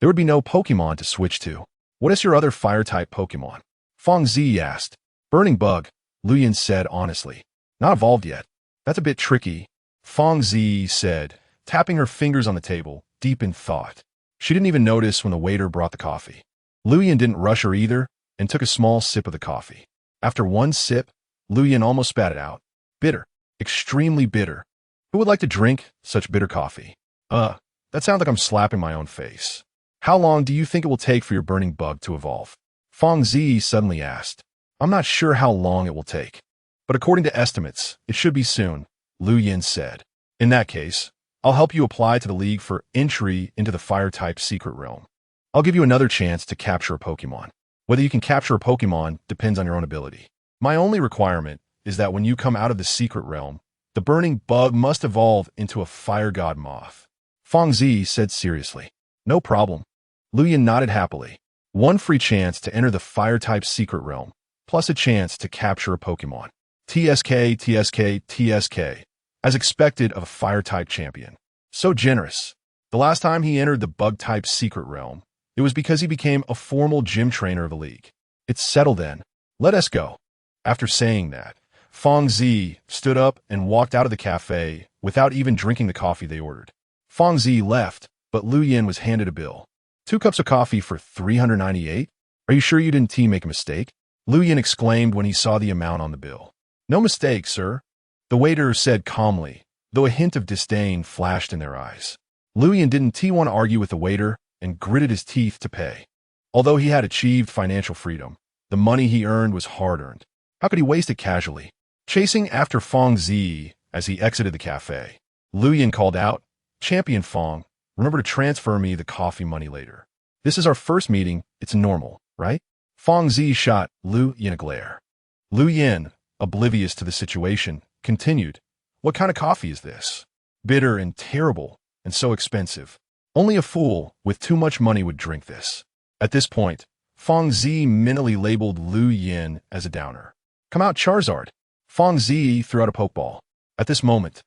there would be no Pokémon to switch to. What is your other fire-type Pokémon? Fong Zi asked. Burning Bug, Liu Yin said honestly. Not evolved yet. That's a bit tricky, Fong Zi said, tapping her fingers on the table, deep in thought. She didn't even notice when the waiter brought the coffee. Liu Yin didn't rush her either and took a small sip of the coffee. After one sip, Liu Yin almost spat it out. Bitter. Extremely bitter. Who would like to drink such bitter coffee? That sounds like I'm slapping my own face. How long do you think it will take for your burning bug to evolve? Fong Zi suddenly asked. I'm not sure how long it will take, but according to estimates, it should be soon, Liu Yin said. In that case, I'll help you apply to the league for entry into the fire-type secret realm. I'll give you another chance to capture a Pokémon. Whether you can capture a Pokémon depends on your own ability. My only requirement is that when you come out of the secret realm, The burning bug must evolve into a fire god moth. Fong Zi said seriously. No problem. Lu Yin nodded happily. One free chance to enter the fire-type secret realm, plus a chance to capture a Pokémon. TSK, TSK, TSK. As expected of a fire-type champion. So generous. The last time he entered the bug-type secret realm, it was because he became a formal gym trainer of the league. It's settled then. Let us go. After saying that, Fong Zi stood up and walked out of the cafe without even drinking the coffee they ordered. Fong Zi left, but Lu Yin was handed a bill. 2 cups of coffee for $398? Are you sure you didn't make a mistake? Lu Yin exclaimed when he saw the amount on the bill. No mistake, sir. The waiter said calmly, though a hint of disdain flashed in their eyes. Lu Yin didn't want to argue with the waiter and gritted his teeth to pay. Although he had achieved financial freedom, the money he earned was hard-earned. How could he waste it casually? Chasing after Fong Zi as he exited the cafe, Lu Yin called out, Champion Fong, remember to transfer me the coffee money later. This is our first meeting, it's normal, right? Fong Zi shot Lu Yin a glare. Lu Yin, oblivious to the situation, continued, What kind of coffee is this? Bitter and terrible, and so expensive. Only a fool with too much money would drink this. At this point, Fong Zi mentally labeled Lu Yin as a downer. Come out, Charizard. Fong Zi threw out a Pokeball. At this moment,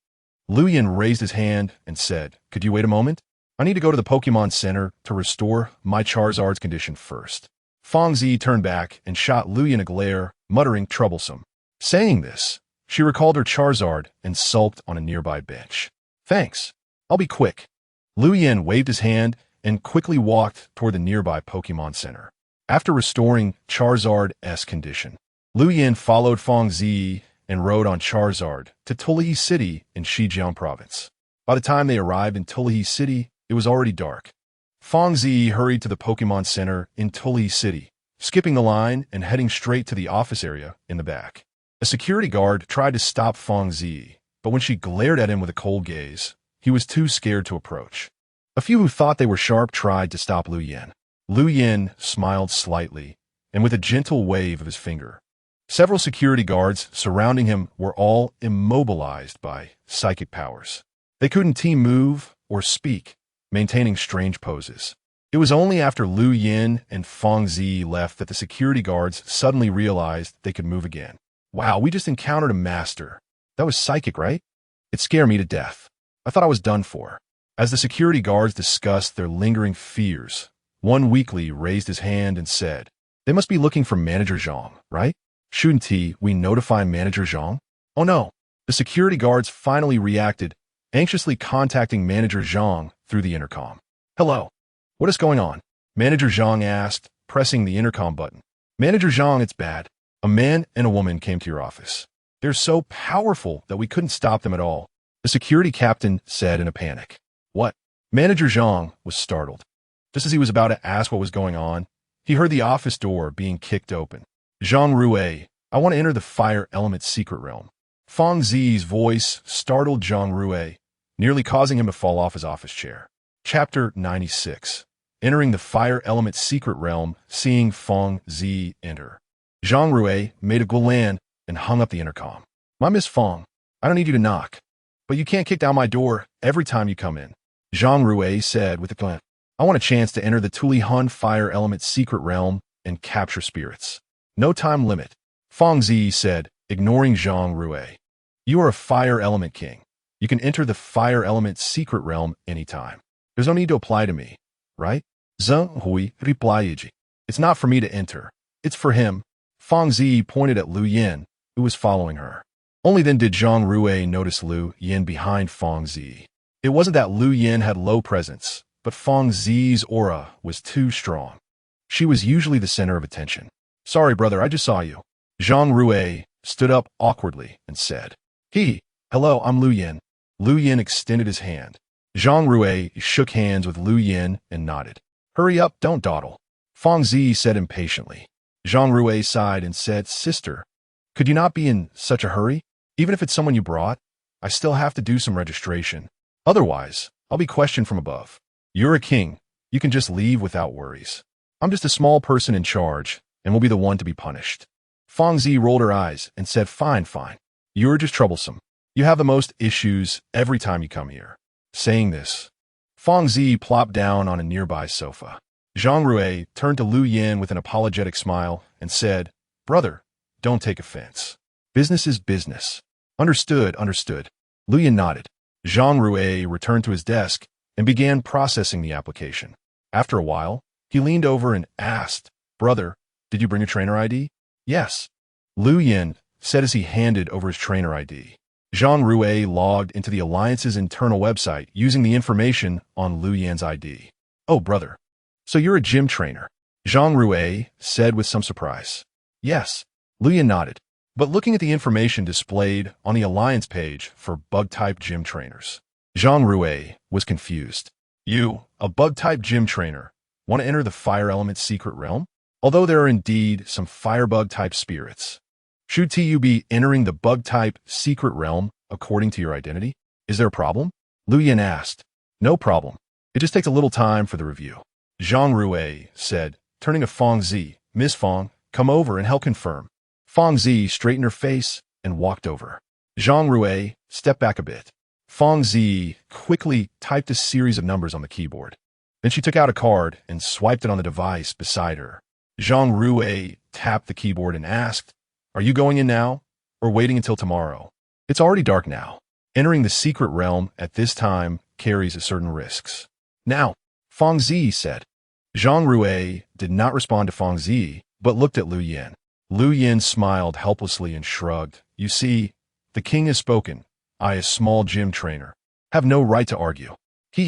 Lu Yin raised his hand and said, Could you wait a moment? I need to go to the Pokemon Center to restore my Charizard's condition first. Fong Zi turned back and shot Lu Yin a glare, muttering troublesome. Saying this, she recalled her Charizard and sulked on a nearby bench. Thanks. I'll be quick. Lu Yin waved his hand and quickly walked toward the nearby Pokemon Center. After restoring Charizard's condition, Lu Yin followed Fong Zi and rode on Charizard to Tulhi City in Xizang Province. By the time they arrived in Tulhi City, it was already dark. Fong Zi hurried to the Pokemon Center in Tulhi City, skipping the line and heading straight to the office area in the back. A security guard tried to stop Fong Zi, but when she glared at him with a cold gaze, he was too scared to approach. A few who thought they were sharp tried to stop Lu Yin. Lu Yin smiled slightly, and with a gentle wave of his finger. Several security guards surrounding him were all immobilized by psychic powers. They couldn't move or speak, maintaining strange poses. It was only after Lu Yin and Fong Zi left that the security guards suddenly realized they could move again. Wow, we just encountered a master. That was psychic, right? It scared me to death. I thought I was done for. As the security guards discussed their lingering fears, one weakly raised his hand and said, They must be looking for Manager Zhang, right? Shouldn't we notify Manager Zhang? Oh no. The security guards finally reacted, anxiously contacting Manager Zhang through the intercom. Hello. What is going on? Manager Zhang asked, pressing the intercom button. Manager Zhang, it's bad. A man and a woman came to your office. They're so powerful that we couldn't stop them at all. The security captain said in a panic. What? Manager Zhang was startled. Just as he was about to ask what was going on, he heard the office door being kicked open. Zhang Rui, I want to enter the fire element secret realm. Fong Zi's voice startled Zhang Rui, nearly causing him to fall off his office chair. Chapter 96. Entering the fire element secret realm, seeing Fong Zi enter. Zhang Rui made a gland and hung up the intercom. My Miss Fong, I don't need you to knock, but you can't kick down my door every time you come in. Zhang Rui said with a glance. I want a chance to enter the Tulihun fire element secret realm and capture spirits. No time limit. Fong Zi said, ignoring Zhang Rui. You are a fire element king. You can enter the fire element secret realm anytime. There's no need to apply to me, right? Zhang Hui replied. It's not for me to enter. It's for him. Fong Zi pointed at Lu Yin, who was following her. Only then did Zhang Rui notice Lu Yin behind Fong Zi. It wasn't that Lu Yin had low presence, but Fong Zi's aura was too strong. She was usually the center of attention. Sorry, brother, I just saw you. Zhang Rui stood up awkwardly and said, Hello, I'm Lu Yin. Lu Yin extended his hand. Zhang Rui shook hands with Lu Yin and nodded. Hurry up, don't dawdle. Fong Zi said impatiently. Zhang Rui sighed and said, Sister, could you not be in such a hurry? Even if it's someone you brought, I still have to do some registration. Otherwise, I'll be questioned from above. You're a king. You can just leave without worries. I'm just a small person in charge and will be the one to be punished. Fong Zi rolled her eyes and said, Fine. You're just troublesome. You have the most issues every time you come here. Saying this, Feng Zi plopped down on a nearby sofa. Zhang Rui turned to Lu Yin with an apologetic smile and said, "Brother, don't take offense. Business is business." "Understood, understood." Lu Yin nodded. Zhang Rui returned to his desk and began processing the application. After a while, he leaned over and asked, "Brother, did you bring your trainer ID?" "Yes," Lu Yin said as he handed over his trainer ID. Zhang Rui logged into the Alliance's internal website using the information on Lu Yin's ID. "Oh, brother. So you're a gym trainer," Zhang Rui said with some surprise. "Yes," Lu Yin nodded, but looking at the information displayed on the Alliance page for bug-type gym trainers, Zhang Rui was confused. "You, a bug-type gym trainer, want to enter the Fire Element secret realm? Although there are indeed some firebug-type spirits, should you be entering the bug-type secret realm according to your identity? Is there a problem?" Lu Yin asked. "No problem. It just takes a little time for the review," Zhang Rui said, turning to Feng Zi. "Miss Feng, come over and help confirm." Feng Zi straightened her face and walked over. Zhang Rui stepped back a bit. Feng Zi quickly typed a series of numbers on the keyboard. Then she took out a card and swiped it on the device beside her. Zhang Rui tapped the keyboard and asked, "Are you going in now or waiting until tomorrow?" "It's already dark now. Entering the secret realm at this time carries a certain risks." "Now," Feng Zi said. Zhang Rui did not respond to Feng Zi, but looked at Lu Yin. Lu Yin smiled helplessly and shrugged. "You see, the king has spoken. I, a small gym trainer, have no right to argue."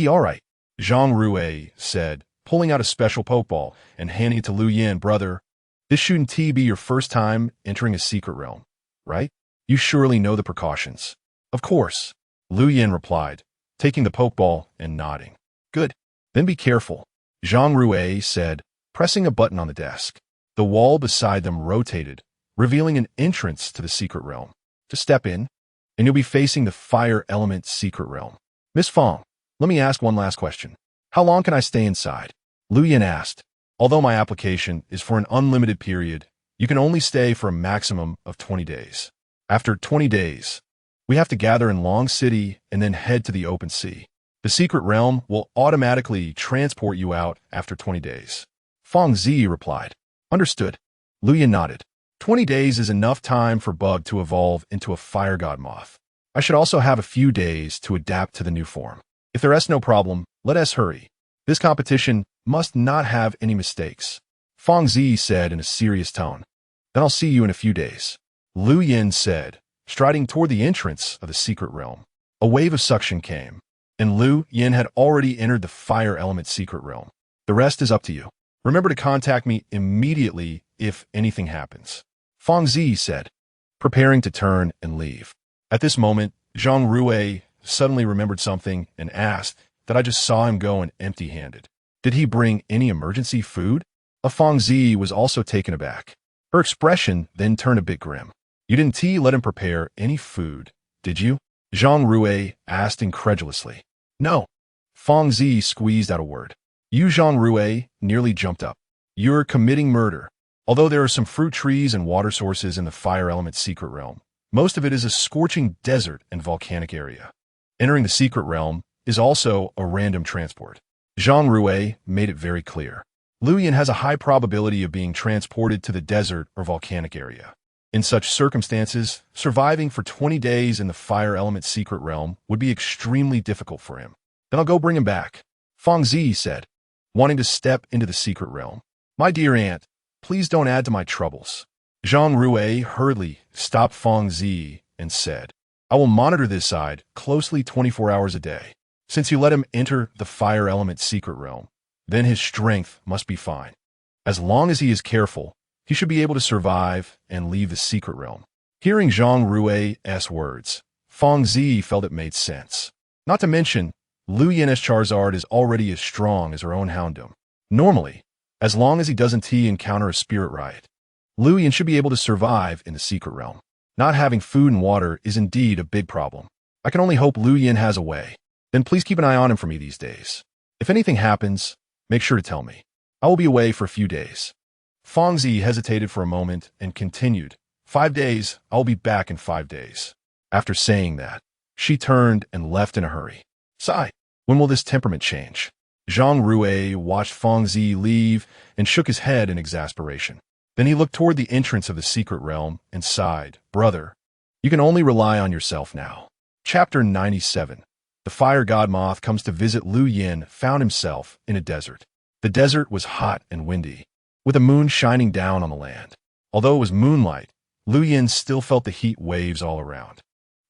All right," Zhang Rui said, pulling out a special Pokeball and handing it to Lu Yin. "Brother, this shouldn't be your first time entering a secret realm, right? You surely know the precautions." "Of course," Lu Yin replied, taking the Pokeball and nodding. "Good. Then be careful," Zhang Rui said, pressing a button on the desk. The wall beside them rotated, revealing an entrance to the secret realm. "Just step in, and you'll be facing the Fire Element secret realm." "Miss Feng, let me ask one last question. How long can I stay inside?" Lu Yin asked. "Although my application is for an unlimited period, you can only stay for a maximum of 20 days. After 20 days, we have to gather in Long City and then head to the open sea. The secret realm will automatically transport you out after 20 days. Feng Zi replied. "Understood." Lu Yin nodded. 20 days is enough time for Bug to evolve into a fire god moth. I should also have a few days to adapt to the new form. If there is no problem, let us hurry. This competition must not have any mistakes," Feng Zi said in a serious tone. "Then I'll see you in a few days," Lu Yin said, striding toward the entrance of the secret realm. A wave of suction came, and Lu Yin had already entered the Fire Element secret realm. "The rest is up to you. Remember to contact me immediately if anything happens," Feng Zi said, preparing to turn and leave. At this moment, Zhang Rui suddenly remembered something and asked that I just saw him go in empty-handed. Did he bring any emergency food? Feng Zi was also taken aback. Her expression then turned a bit grim. "You didn't let him prepare any food, did you?" Zhang Rui asked incredulously. "No." Feng Zi squeezed out a word. Zhang Rui nearly jumped up. "You're committing murder. Although there are some fruit trees and water sources in the Fire Element secret realm, most of it is a scorching desert and volcanic area. Entering the secret realm is also a random transport." Zhang Rui made it very clear. Lu Yin has a high probability of being transported to the desert or volcanic area. In such circumstances, surviving for 20 days in the Fire Element secret realm would be extremely difficult for him. "Then I'll go bring him back," Feng Zi said, wanting to step into the secret realm. "My dear aunt, please don't add to my troubles." Zhang Rui hurriedly stopped Feng Zi and said, "I will monitor this side closely 24 hours a day. Since you let him enter the Fire Element secret realm, then his strength must be fine. As long as he is careful, he should be able to survive and leave the secret realm." Hearing Zhang Rui's words, Feng Zi felt it made sense. Not to mention, Lu Yin's Charizard is already as strong as her own Houndoom. Normally, as long as he doesn't encounter a spirit riot, Lu Yin should be able to survive in the secret realm. Not having food and water is indeed a big problem. I can only hope Lu Yin has a way. Then please keep an eye on him for me these days. If anything happens, make sure to tell me. I will be away for a few days. Feng Zi hesitated for a moment and continued. 5 days, I will be back in 5 days. After saying that, she turned and left in a hurry. Sigh, when will this temperament change? Zhang Rui watched Feng Zi leave and shook his head in exasperation. Then he looked toward the entrance of the secret realm and sighed, Brother, you can only rely on yourself now. Chapter 97. The fire god Moth comes to visit. Lu Yin found himself in a desert. The desert was hot and windy, with a moon shining down on the land. Although it was moonlight, Lu Yin still felt the heat waves all around.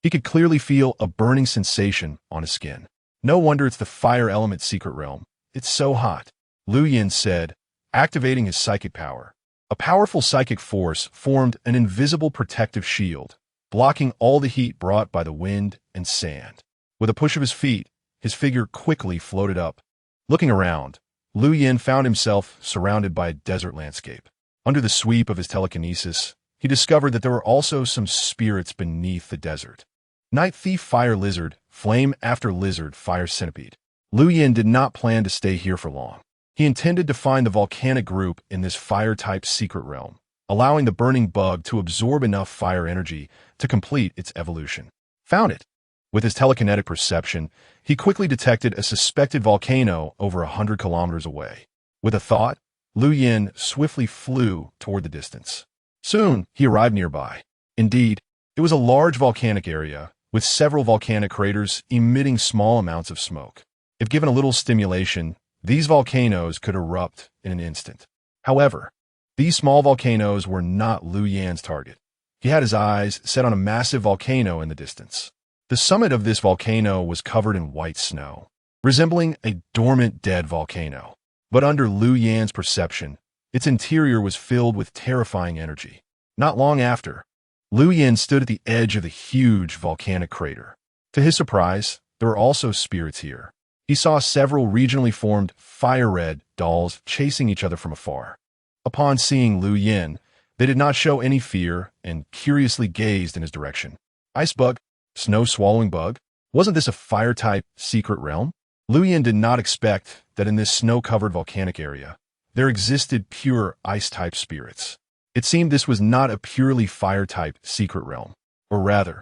He could clearly feel a burning sensation on his skin. No wonder it's the fire element secret realm. It's so hot, Lu Yin said, activating his psychic power. A powerful psychic force formed an invisible protective shield, blocking all the heat brought by the wind and sand. With a push of his feet, his figure quickly floated up. Looking around, Lu Yin found himself surrounded by a desert landscape. Under the sweep of his telekinesis, he discovered that there were also some spirits beneath the desert. Night Thief Fire Lizard, Flame After Lizard Fire Centipede. Lu Yin did not plan to stay here for long. He intended to find the volcanic group in this fire-type secret realm, allowing the burning bug to absorb enough fire energy to complete its evolution. Found it. With his telekinetic perception, he quickly detected a suspected volcano over 100 kilometers away. With a thought, Lu Yin swiftly flew toward the distance. Soon, he arrived nearby. Indeed, it was a large volcanic area, with several volcanic craters emitting small amounts of smoke. If given a little stimulation, these volcanoes could erupt in an instant. However, these small volcanoes were not Lu Yin's target. He had his eyes set on a massive volcano in the distance. The summit of this volcano was covered in white snow, resembling a dormant dead volcano. But under Lu Yin's perception, its interior was filled with terrifying energy. Not long after, Lu Yin stood at the edge of the huge volcanic crater. To his surprise, there were also spirits here. He saw several regionally formed fire-red dolls chasing each other from afar. Upon seeing Lu Yin, they did not show any fear and curiously gazed in his direction. Ice bug? Snow-swallowing bug? Wasn't this a fire-type secret realm? Lu Yin did not expect that in this snow-covered volcanic area, there existed pure ice-type spirits. It seemed this was not a purely fire-type secret realm. Or rather,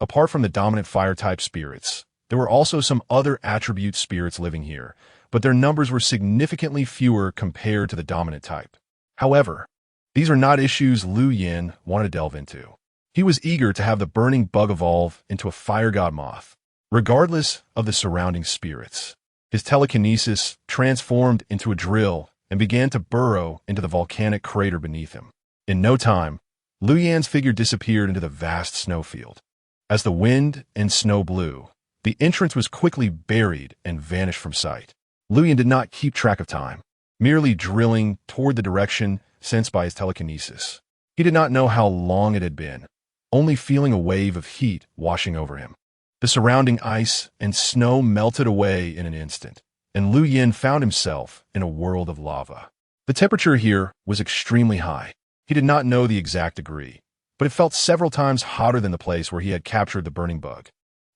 apart from the dominant fire-type spirits, there were also some other attribute spirits living here, but their numbers were significantly fewer compared to the dominant type. However, these are not issues Lu Yin wanted to delve into. He was eager to have the burning bug evolve into a fire god Moth, regardless of the surrounding spirits. His telekinesis transformed into a drill and began to burrow into the volcanic crater beneath him. In no time, Lu Yin's figure disappeared into the vast snowfield. As the wind and snow blew, the entrance was quickly buried and vanished from sight. Lu Yin did not keep track of time, merely drilling toward the direction sensed by his telekinesis. He did not know how long it had been, only feeling a wave of heat washing over him. The surrounding ice and snow melted away in an instant, and Lu Yin found himself in a world of lava. The temperature here was extremely high. He did not know the exact degree, but it felt several times hotter than the place where he had captured the burning bug.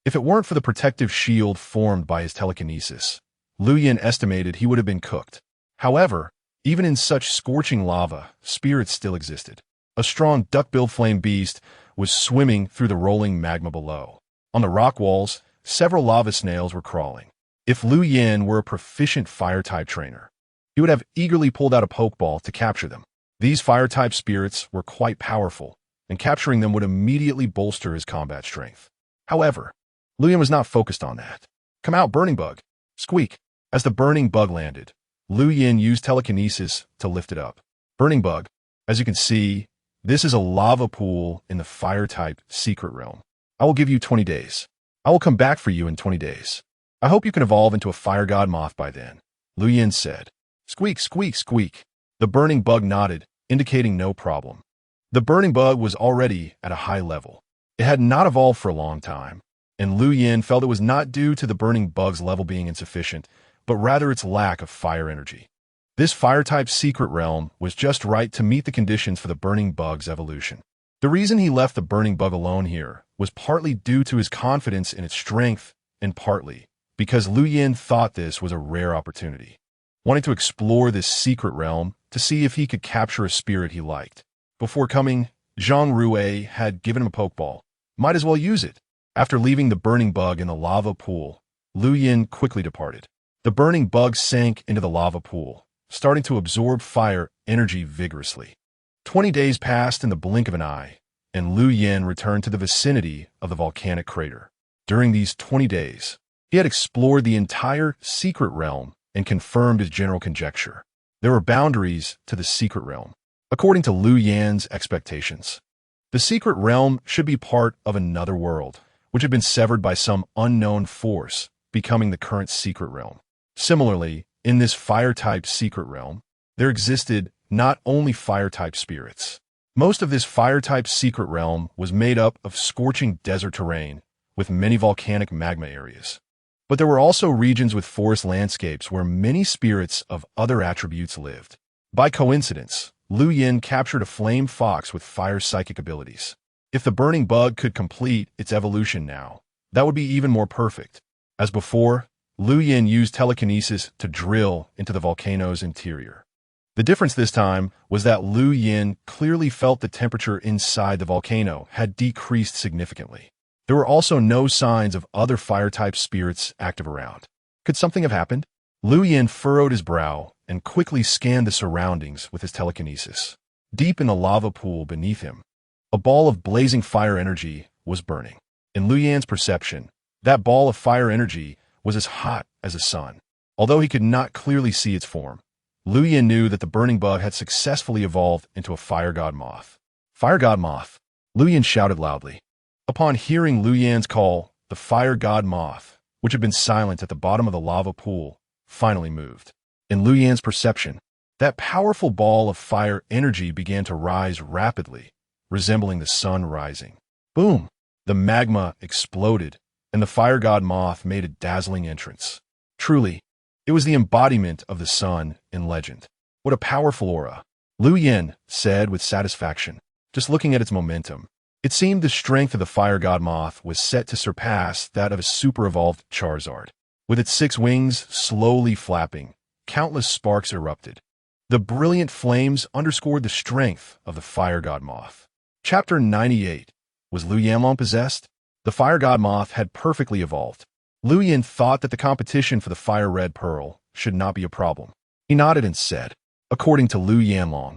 If it weren't for the protective shield formed by his telekinesis, Lu Yin estimated he would have been cooked. However, even in such scorching lava, spirits still existed. A strong duck-billed flame beast was swimming through the rolling magma below. On the rock walls, several lava snails were crawling. If Lu Yin were a proficient fire-type trainer, he would have eagerly pulled out a pokeball to capture them. These fire-type spirits were quite powerful, and capturing them would immediately bolster his combat strength. However, Lu Yin was not focused on that. Come out, burning bug! Squeak! As the burning bug landed, Lu Yin used telekinesis to lift it up. Burning bug, as you can see, this is a lava pool in the fire-type secret realm. I will give you 20 days. I will come back for you in 20 days. I hope you can evolve into a fire god Moth by then, Lu Yin said. Squeak, squeak, squeak. The burning bug nodded, indicating no problem. The burning bug was already at a high level. It had not evolved for a long time, and Lu Yin felt it was not due to the burning bug's level being insufficient, but rather its lack of fire energy. This fire-type secret realm was just right to meet the conditions for the burning bug's evolution. The reason he left the burning bug alone here was partly due to his confidence in its strength and partly because Lu Yin thought this was a rare opportunity, wanting to explore this secret realm to see if he could capture a spirit he liked. Before coming, Zhang Rui had given him a pokeball, Might as well use it. After leaving the burning bug in the lava pool, Lu Yin quickly departed. The burning bug sank into the lava pool, starting to absorb fire energy vigorously. 20 days passed in the blink of an eye, and Lu Yin returned to the vicinity of the volcanic crater. During these 20 days, he had explored the entire secret realm and confirmed his general conjecture. There were boundaries to the secret realm. According to Lu Yin's expectations, the secret realm should be part of another world, which had been severed by some unknown force, becoming the current secret realm. Similarly, in this fire-type secret realm, there existed not only fire-type spirits. Most of this fire-type secret realm was made up of scorching desert terrain with many volcanic magma areas. But there were also regions with forest landscapes where many spirits of other attributes lived. By coincidence, Lu Yin captured a flame fox with fire psychic abilities. If the burning bug could complete its evolution now, that would be even more perfect. As before, Lu Yin used telekinesis to drill into the volcano's interior. The difference this time was that Lu Yin clearly felt the temperature inside the volcano had decreased significantly. There were also no signs of other fire-type spirits active around. Could something have happened? Lu Yin furrowed his brow and quickly scanned the surroundings with his telekinesis. Deep in the lava pool beneath him, a ball of blazing fire energy was burning. In Lu Yin's perception, that ball of fire energy was as hot as the sun. Although he could not clearly see its form, Lu Yin knew that the burning bug had successfully evolved into a fire god moth. Fire god moth! Lu Yin shouted loudly. Upon hearing Lu Yin's call, the fire god moth, which had been silent at the bottom of the lava pool, finally moved. In Lu Yin's perception, that powerful ball of fire energy began to rise rapidly, resembling the sun rising. Boom! The magma exploded, and the fire god moth made a dazzling entrance. Truly, it was the embodiment of the sun in legend. What a powerful aura! Lu Yin said with satisfaction, just looking at its momentum. It seemed the strength of the fire god moth was set to surpass that of a super-evolved Charizard. With its 6 wings slowly flapping, countless sparks erupted. The brilliant flames underscored the strength of the fire god moth. Chapter 98. Was Lu Yanlong possessed? The fire god moth had perfectly evolved. Lu Yin thought that the competition for the fire red pearl should not be a problem. He nodded and said, according to Lu Yanlong,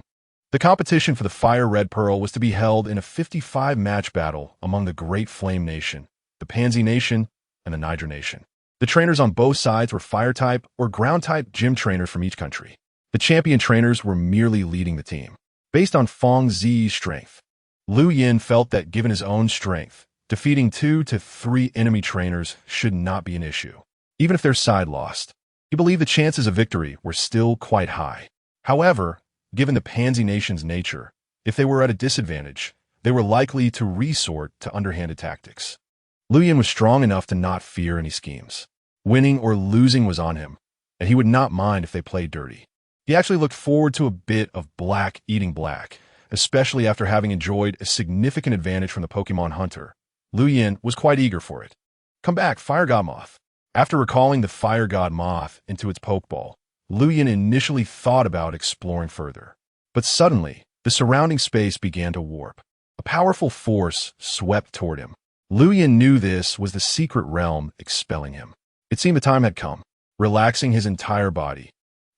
the competition for the fire red pearl was to be held in a 55-match battle among the Great Flame Nation, the Pansy Nation, and the Niger Nation. The trainers on both sides were fire-type or ground-type gym trainers from each country. The champion trainers were merely leading the team. Based on Fong Zi's strength, Lu Yin felt that given his own strength, defeating 2 to 3 enemy trainers should not be an issue. Even if their side lost, he believed the chances of victory were still quite high. However, given the Pansy Nation's nature, if they were at a disadvantage, they were likely to resort to underhanded tactics. Lu Yin was strong enough to not fear any schemes. Winning or losing was on him, and he would not mind if they played dirty. He actually looked forward to a bit of black eating black, especially after having enjoyed a significant advantage from the Pokémon Hunter. Lu Yin was quite eager for it. Come back, Fire God Moth. After recalling the Fire God Moth into its Pokeball, Lu Yin initially thought about exploring further. But suddenly, the surrounding space began to warp. A powerful force swept toward him. Lu Yin knew this was the secret realm expelling him. It seemed the time had come. Relaxing his entire body,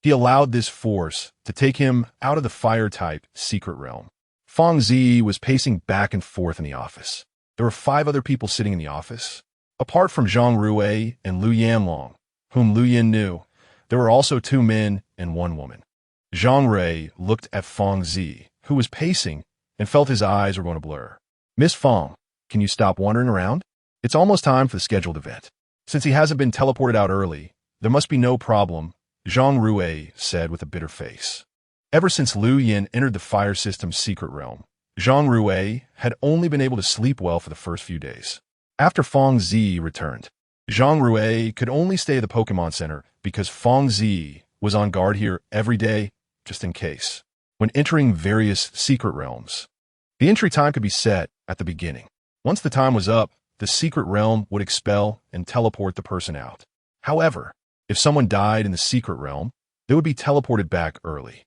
he allowed this force to take him out of the fire-type secret realm. Fong Zi was pacing back and forth in the office. There were 5 other people sitting in the office. Apart from Zhang Ruwei and Lu Yanlong, whom Lu Yin knew, there were also 2 men and 1 woman. Zhang Rui looked at Fong Zi, who was pacing, and felt his eyes were going to blur. Miss Fong, can you stop wandering around? It's almost time for the scheduled event. Since he hasn't been teleported out early, there must be no problem, Zhang Ruwei said with a bitter face. Ever since Lu Yin entered the fire system's secret realm, Zhang Ruwei had only been able to sleep well for the first few days. After Fong Zi returned, Zhang Ruwei could only stay at the Pokémon Center because Fong Zi was on guard here every day, just in case. When entering various secret realms, the entry time could be set at the beginning. Once the time was up, the secret realm would expel and teleport the person out. However, if someone died in the secret realm, they would be teleported back early.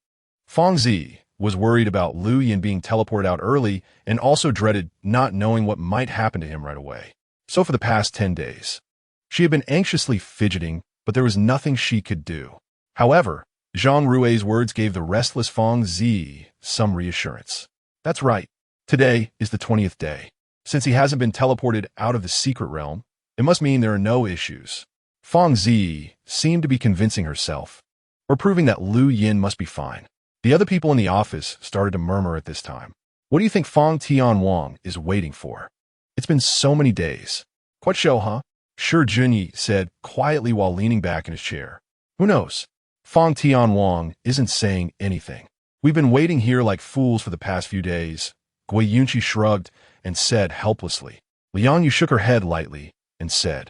Fong Zi was worried about Lu Yin being teleported out early and also dreaded not knowing what might happen to him right away. So for the past 10 days, she had been anxiously fidgeting, but there was nothing she could do. However, Zhang Rui's words gave the restless Feng Zi some reassurance. That's right. Today is the 20th day. Since he hasn't been teleported out of the secret realm, it must mean there are no issues. Feng Zi seemed to be convincing herself, or proving that Lu Yin must be fine. The other people in the office started to murmur at this time. What do you think Feng Tianwang is waiting for? It's been so many days. Quite show, huh? Shi Junyi said quietly while leaning back in his chair. Who knows? Feng Tianwang isn't saying anything. We've been waiting here like fools for the past few days. Gui Yunqi shrugged and said helplessly. Liang Yu shook her head lightly and said,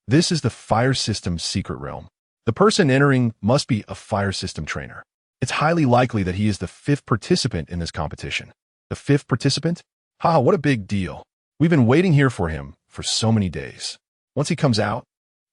this is the fire system's secret realm. The person entering must be a fire system trainer. It's highly likely that he is the 5th participant in this competition. The 5th participant? Haha, what a big deal. We've been waiting here for him for so many days. Once he comes out,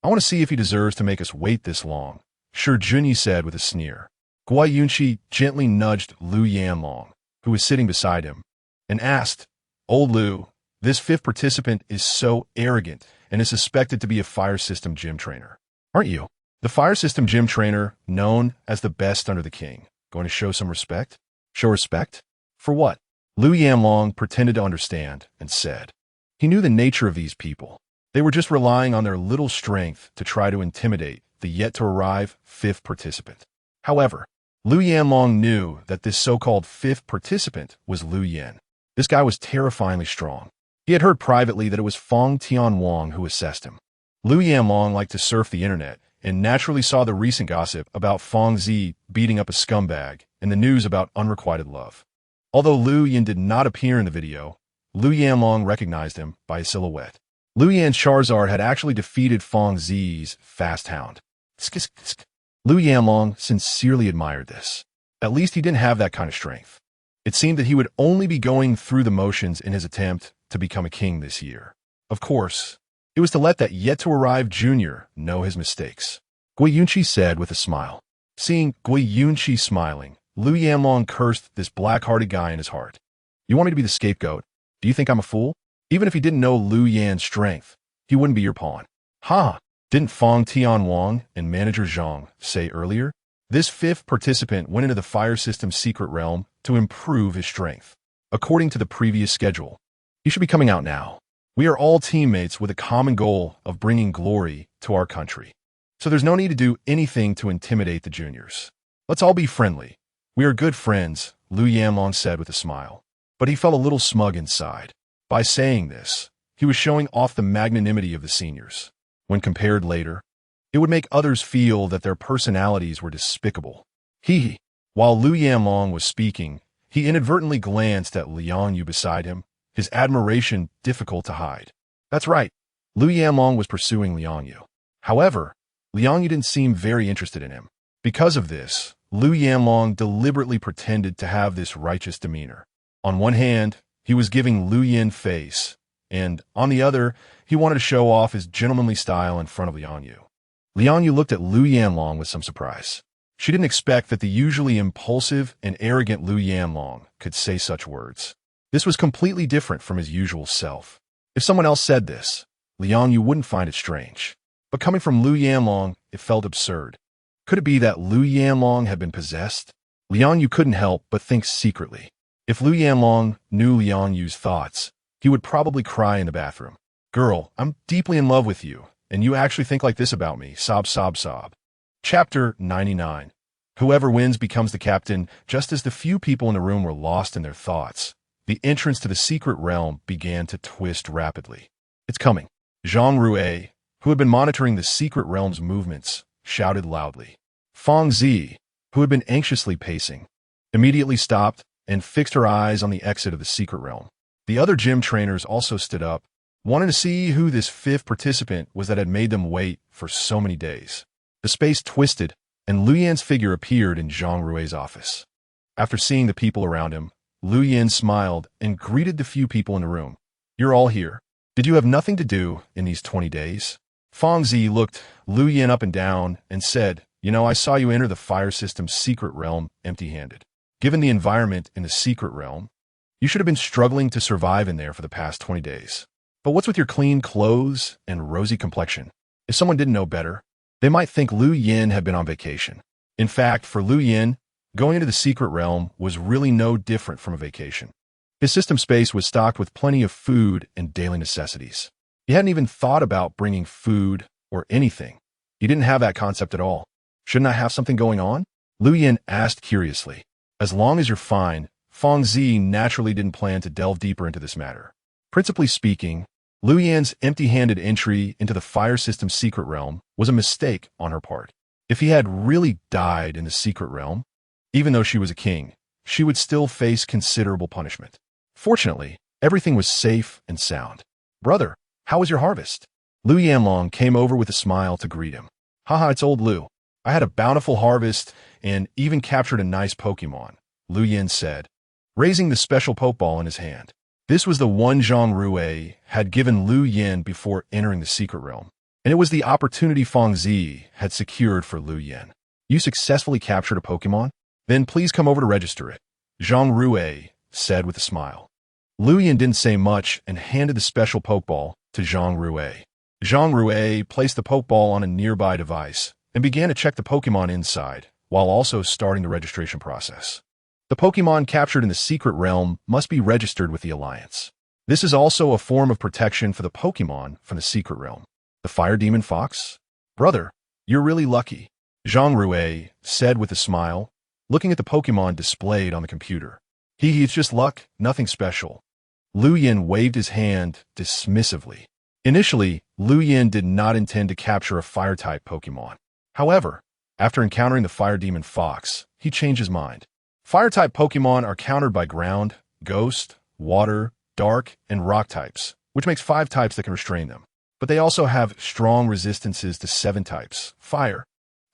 I want to see if he deserves to make us wait this long, Shi Junyi said with a sneer. Gui Yunqi gently nudged Lu Yanlong, who was sitting beside him, and asked, Old Lu, this 5th participant is so arrogant and is suspected to be a fire system gym trainer. Aren't you? The fire system gym trainer, known as the best under the king, going to show some respect? Show respect? For what? Lu Yanlong pretended to understand and said. He knew the nature of these people. They were just relying on their little strength to try to intimidate the yet-to-arrive 5th participant. However, Lu Yanlong knew that this so-called 5th participant was Lu Yin. This guy was terrifyingly strong. He had heard privately that it was Feng Tianwang who assessed him. Lu Yanlong liked to surf the internet and naturally saw the recent gossip about Feng Zi beating up a scumbag and the news about unrequited love. Although Lu Yin did not appear in the video, Lu Yanlong recognized him by his silhouette. Lu Yan's Charizard had actually defeated Feng Zi's fast hound. Lu Yanlong sincerely admired this. At least he didn't have that kind of strength. It seemed that he would only be going through the motions in his attempt to become a king this year. Of course, it was to let that yet-to-arrive junior know his mistakes. Gui Yunqi said with a smile. Seeing Gui Yunqi smiling, Lu Yanlong cursed this black-hearted guy in his heart. You want me to be the scapegoat? Do you think I'm a fool? Even if he didn't know Lu Yan's strength, he wouldn't be your pawn. Ha! Didn't Feng Tianwang and manager Zhang say earlier? This 5th participant went into the fire system's secret realm to improve his strength. According to the previous schedule, he should be coming out now. We are all teammates with a common goal of bringing glory to our country. So there's no need to do anything to intimidate the juniors. Let's all be friendly. We are good friends, Lu Yanlong said with a smile. But he felt a little smug inside. By saying this, he was showing off the magnanimity of the seniors. When compared later, it would make others feel that their personalities were despicable. While Lu Yanlong was speaking, he inadvertently glanced at Liang Yu beside him, his admiration difficult to hide. That's right, Lu Yanlong was pursuing Liang Yu. However, Liang Yu didn't seem very interested in him. Because of this, Lu Yanlong deliberately pretended to have this righteous demeanor. On one hand, he was giving Lu Yin face, and on the other, he wanted to show off his gentlemanly style in front of Liang Yu. Liang Yu looked at Lu Yanlong with some surprise. She didn't expect that the usually impulsive and arrogant Lu Yanlong could say such words. This was completely different from his usual self. If someone else said this, Liang Yu wouldn't find it strange. But coming from Lu Yanlong, it felt absurd. Could it be that Lu Yanlong had been possessed? Liang Yu couldn't help but think secretly. If Lu Yanlong knew Liang Yu's thoughts, he would probably cry in the bathroom. Girl, I'm deeply in love with you, and you actually think like this about me. Sob, sob, sob. Chapter 99. Whoever wins becomes the captain. Just as the few people in the room were lost in their thoughts, the entrance to the secret realm began to twist rapidly. It's coming. Zhang Rui, who had been monitoring the secret realm's movements, shouted loudly. Feng Zi, who had been anxiously pacing, immediately stopped and fixed her eyes on the exit of the secret realm. The other gym trainers also stood up, wanting to see who this 5th participant was that had made them wait for so many days. The space twisted, and Lu Yan's figure appeared in Zhang Rui's office. After seeing the people around him, Lu Yan smiled and greeted the few people in the room. You're all here. Did you have nothing to do in these 20 days? Feng Zi looked Lu Yan up and down and said, I saw you enter the fire system's secret realm empty-handed. Given the environment in the secret realm, you should have been struggling to survive in there for the past 20 days. But what's with your clean clothes and rosy complexion? If someone didn't know better, they might think Lu Yin had been on vacation. In fact, for Lu Yin, going into the secret realm was really no different from a vacation. His system space was stocked with plenty of food and daily necessities. He hadn't even thought about bringing food or anything. He didn't have that concept at all. Shouldn't I have something going on? Lu Yin asked curiously. As long as you're fine, Feng Zi naturally didn't plan to delve deeper into this matter. Principally speaking, Lu Yin's empty-handed entry into the fire system's secret realm was a mistake on her part. If he had really died in the secret realm, even though she was a king, she would still face considerable punishment. Fortunately, everything was safe and sound. Brother, how was your harvest? Lu Yanlong came over with a smile to greet him. Haha, it's old Lu. I had a bountiful harvest and even captured a nice Pokémon, Lu Yin said, raising the special Pokeball in his hand. This was the one Zhang Rui had given Lu Yin before entering the secret realm, and it was the opportunity Feng Zi had secured for Lu Yin. You successfully captured a Pokémon? Then please come over to register it, Zhang Rui said with a smile. Lu Yin didn't say much and handed the special Pokeball to Zhang Rui. Zhang Rui placed the Pokeball on a nearby device and began to check the Pokémon inside, while also starting the registration process. The Pokémon captured in the secret realm must be registered with the Alliance. This is also a form of protection for the Pokémon from the secret realm. The Fire Demon Fox? Brother, you're really lucky, Zhang Rui said with a smile, looking at the Pokémon displayed on the computer. It's just luck, nothing special. Lu Yin waved his hand dismissively. Initially, Lu Yin did not intend to capture a Fire-type Pokémon. However, after encountering the Fire Demon Fox, he changed his mind. Fire-type Pokémon are countered by ground, ghost, water, dark, and rock types, which makes 5 types that can restrain them. But they also have strong resistances to 7 types: fire,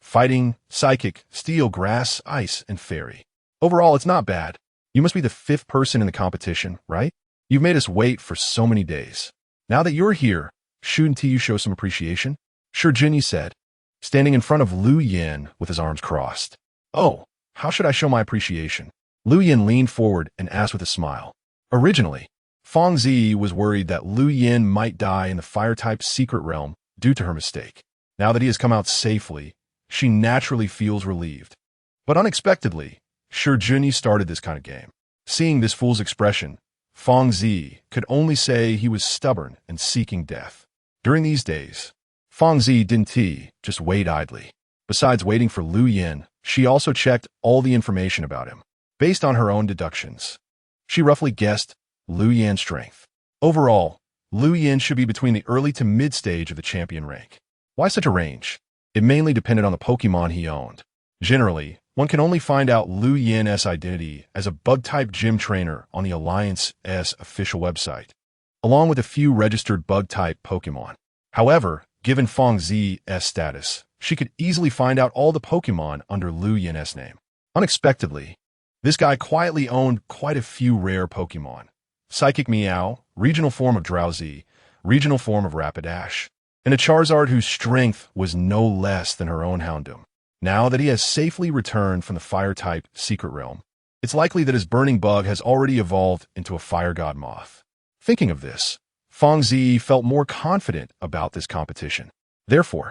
fighting, psychic, steel, grass, ice, and fairy. Overall, it's not bad. You must be the 5th person in the competition, right? You've made us wait for so many days. Now that you're here, shouldn't you show some appreciation? Sure, Jinyi said, standing in front of Lu Yin with his arms crossed. Oh, how should I show my appreciation? Lu Yin leaned forward and asked with a smile. Originally, Feng Zi was worried that Lu Yin might die in the fire-type secret realm due to her mistake. Now that he has come out safely, she naturally feels relieved. But unexpectedly, Sure Junyi started this kind of game. Seeing this fool's expression, Feng Zi could only say he was stubborn and seeking death. During these days, Feng Zi didn't just wait idly. Besides waiting for Lu Yin, she also checked all the information about him. Based on her own deductions, she roughly guessed Lu Yin's strength. Overall, Lu Yin should be between the early to mid-stage of the champion rank. Why such a range? It mainly depended on the Pokémon he owned. Generally, one can only find out Lu Yin's identity as a bug-type gym trainer on the Alliance's official website, along with a few registered bug-type Pokémon. However, given Feng Zi's status, she could easily find out all the Pokémon under Lu Yin's name. Unexpectedly, this guy quietly owned quite a few rare Pokémon. Psychic Meow, regional form of Drowsy, regional form of Rapidash, and a Charizard whose strength was no less than her own Houndoom. Now that he has safely returned from the Fire-type secret realm, it's likely that his Burning Bug has already evolved into a Fire God Moth. Thinking of this, Feng Zi felt more confident about this competition. Therefore,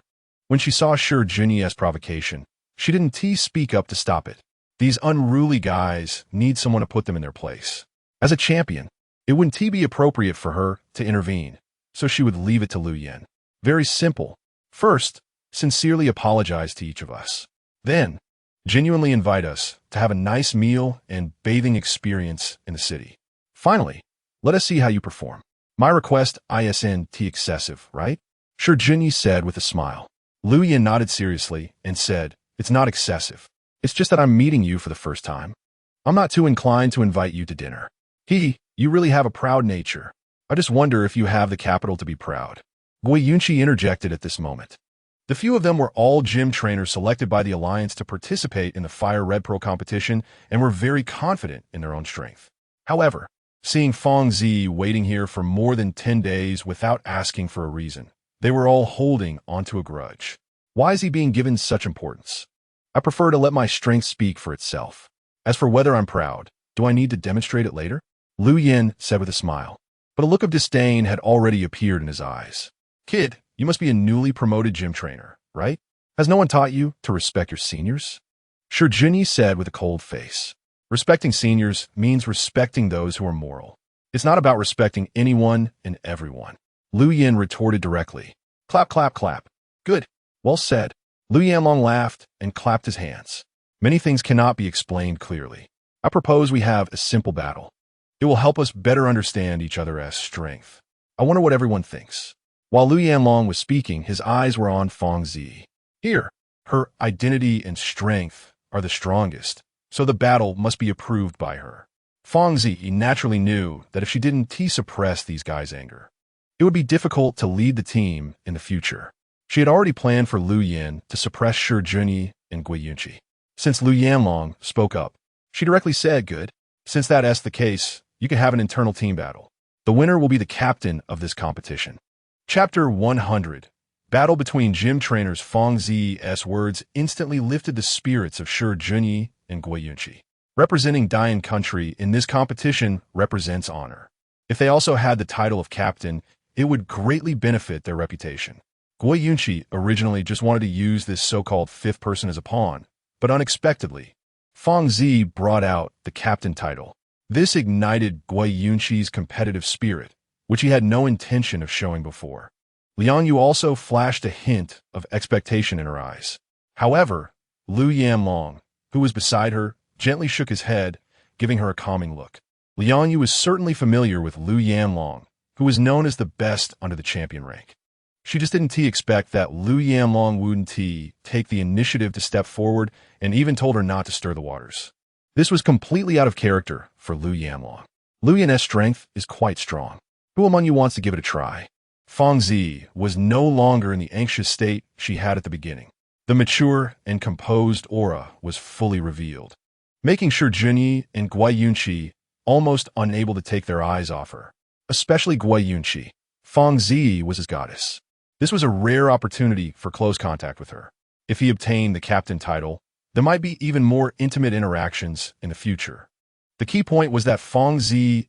when she saw Sure Junyi's provocation, she didn't speak up to stop it. These unruly guys need someone to put them in their place. As a champion, it wouldn't be appropriate for her to intervene, so she would leave it to Lu Yin. Very simple. First, sincerely apologize to each of us. Then, genuinely invite us to have a nice meal and bathing experience in the city. Finally, let us see how you perform. My request isn't excessive, right? Sure, Jinyi said with a smile. Lu Yin nodded seriously and said, it's not excessive. It's just that I'm meeting you for the first time. I'm not too inclined to invite you to dinner. You really have a proud nature. I just wonder if you have the capital to be proud. Gui Yunqi interjected at this moment. The few of them were all gym trainers selected by the Alliance to participate in the Fire Red Pro competition and were very confident in their own strength. However, seeing Feng Zi waiting here for more than 10 days without asking for a reason, they were all holding onto a grudge. Why is he being given such importance? I prefer to let my strength speak for itself. As for whether I'm proud, do I need to demonstrate it later? Lu Yin said with a smile, but a look of disdain had already appeared in his eyes. Kid, you must be a newly promoted gym trainer, right? Has no one taught you to respect your seniors? Shi Junyi said with a cold face. Respecting seniors means respecting those who are moral. It's not about respecting anyone and everyone. Lu Yin retorted directly. Clap, clap, clap. Good. Well said. Lu Yanlong laughed and clapped his hands. Many things cannot be explained clearly. I propose we have a simple battle. It will help us better understand each other as strength. I wonder what everyone thinks. While Lu Yanlong was speaking, his eyes were on Feng Zi. Here, her identity and strength are the strongest, so the battle must be approved by her. Feng Zi naturally knew that if she didn't suppress these guys' anger, it would be difficult to lead the team in the future. She had already planned for Lu Yin to suppress Shi Junyi and Gui Yunqi. Since Lu Yanlong spoke up, she directly said, good. Since that's the case, you can have an internal team battle. The winner will be the captain of this competition. Chapter 100. Battle between gym trainers. Feng Zi's words instantly lifted the spirits of Shi Junyi and Gui Yunqi. Representing Dian country in this competition represents honor. If they also had the title of captain, it would greatly benefit their reputation. Gui Yunqi originally just wanted to use this so-called fifth person as a pawn, but unexpectedly, Feng Zi brought out the captain title. This ignited Gui Yunqi's competitive spirit, which he had no intention of showing before. Liang Yu also flashed a hint of expectation in her eyes. However, Lu Yanlong, who was beside her, gently shook his head, giving her a calming look. Liang Yu was certainly familiar with Lu Yanlong, who was known as the best under the champion rank. She just didn't expect that Lu Yanlong wouldn't take the initiative to step forward and even told her not to stir the waters. This was completely out of character for Lu Yanlong. Lu Yan's strength is quite strong. Who among you wants to give it a try? Feng Zi was no longer in the anxious state she had at the beginning. The mature and composed aura was fully revealed, making Shi Junyi and Gui Yunqi almost unable to take their eyes off her. Especially Gui Yunqi. Feng Zi was his goddess. This was a rare opportunity for close contact with her. If he obtained the captain title, there might be even more intimate interactions in the future. The key point was that Feng Zi's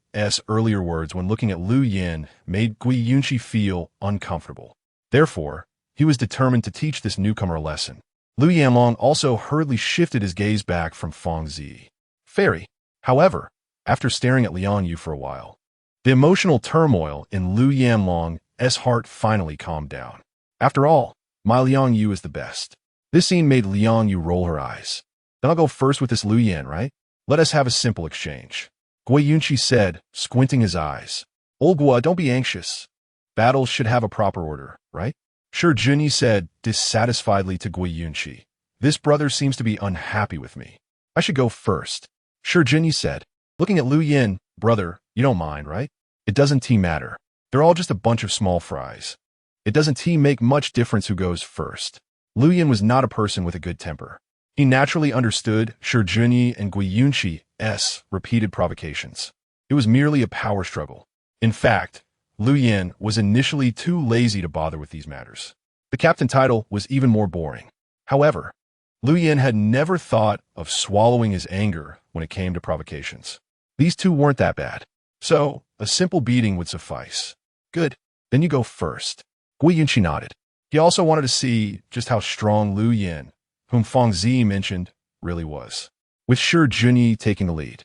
earlier words when looking at Lu Yin made Gui Yunqi feel uncomfortable. Therefore, he was determined to teach this newcomer a lesson. Lu Yanlong also hurriedly shifted his gaze back from Feng Zi. Fairy. However, after staring at Liang Yu for a while, the emotional turmoil in Lu Yanlong's heart finally calmed down. After all, my Liang Yu is the best. This scene made Liang Yu roll her eyes. Then I'll go first with this Lu Yan, right? Let us have a simple exchange. Gui Yunqi said, squinting his eyes. Old Gua, don't be anxious. Battles should have a proper order, right? Shi Junyi said dissatisfiedly to Gui Yunqi. This brother seems to be unhappy with me. I should go first. Shi Junyi said, looking at Lu Yin, brother, you don't mind, right? It doesn't matter. They're all just a bunch of small fries. It doesn't make much difference who goes first. Lu Yin was not a person with a good temper. He naturally understood Shi Junyi and Gui Yunqi's repeated provocations. It was merely a power struggle. In fact, Lu Yin was initially too lazy to bother with these matters. The captain title was even more boring. However, Lu Yin had never thought of swallowing his anger when it came to provocations. These two weren't that bad. So, a simple beating would suffice. Good. Then you go first. Gui Yunqi nodded. He also wanted to see just how strong Lu Yin, whom Feng Zi mentioned, really was. With Shi Junyi taking the lead,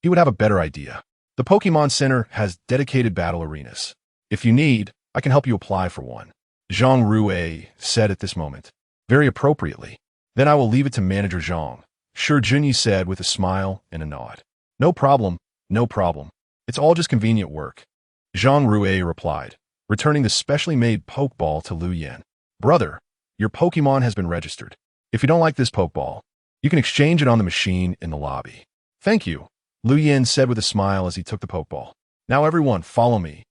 he would have a better idea. The Pokémon Center has dedicated battle arenas. If you need, I can help you apply for one. Zhang Rui said at this moment, very appropriately. Then I will leave it to Manager Zhang, Shi Junyi said with a smile and a nod. No problem, no problem. It's all just convenient work. Zhang Rui replied, returning the specially made Pokeball to Lu Yin. Brother, your Pokemon has been registered. If you don't like this Pokeball, you can exchange it on the machine in the lobby. Thank you, Lu Yin said with a smile as he took the Pokeball. Now everyone, follow me.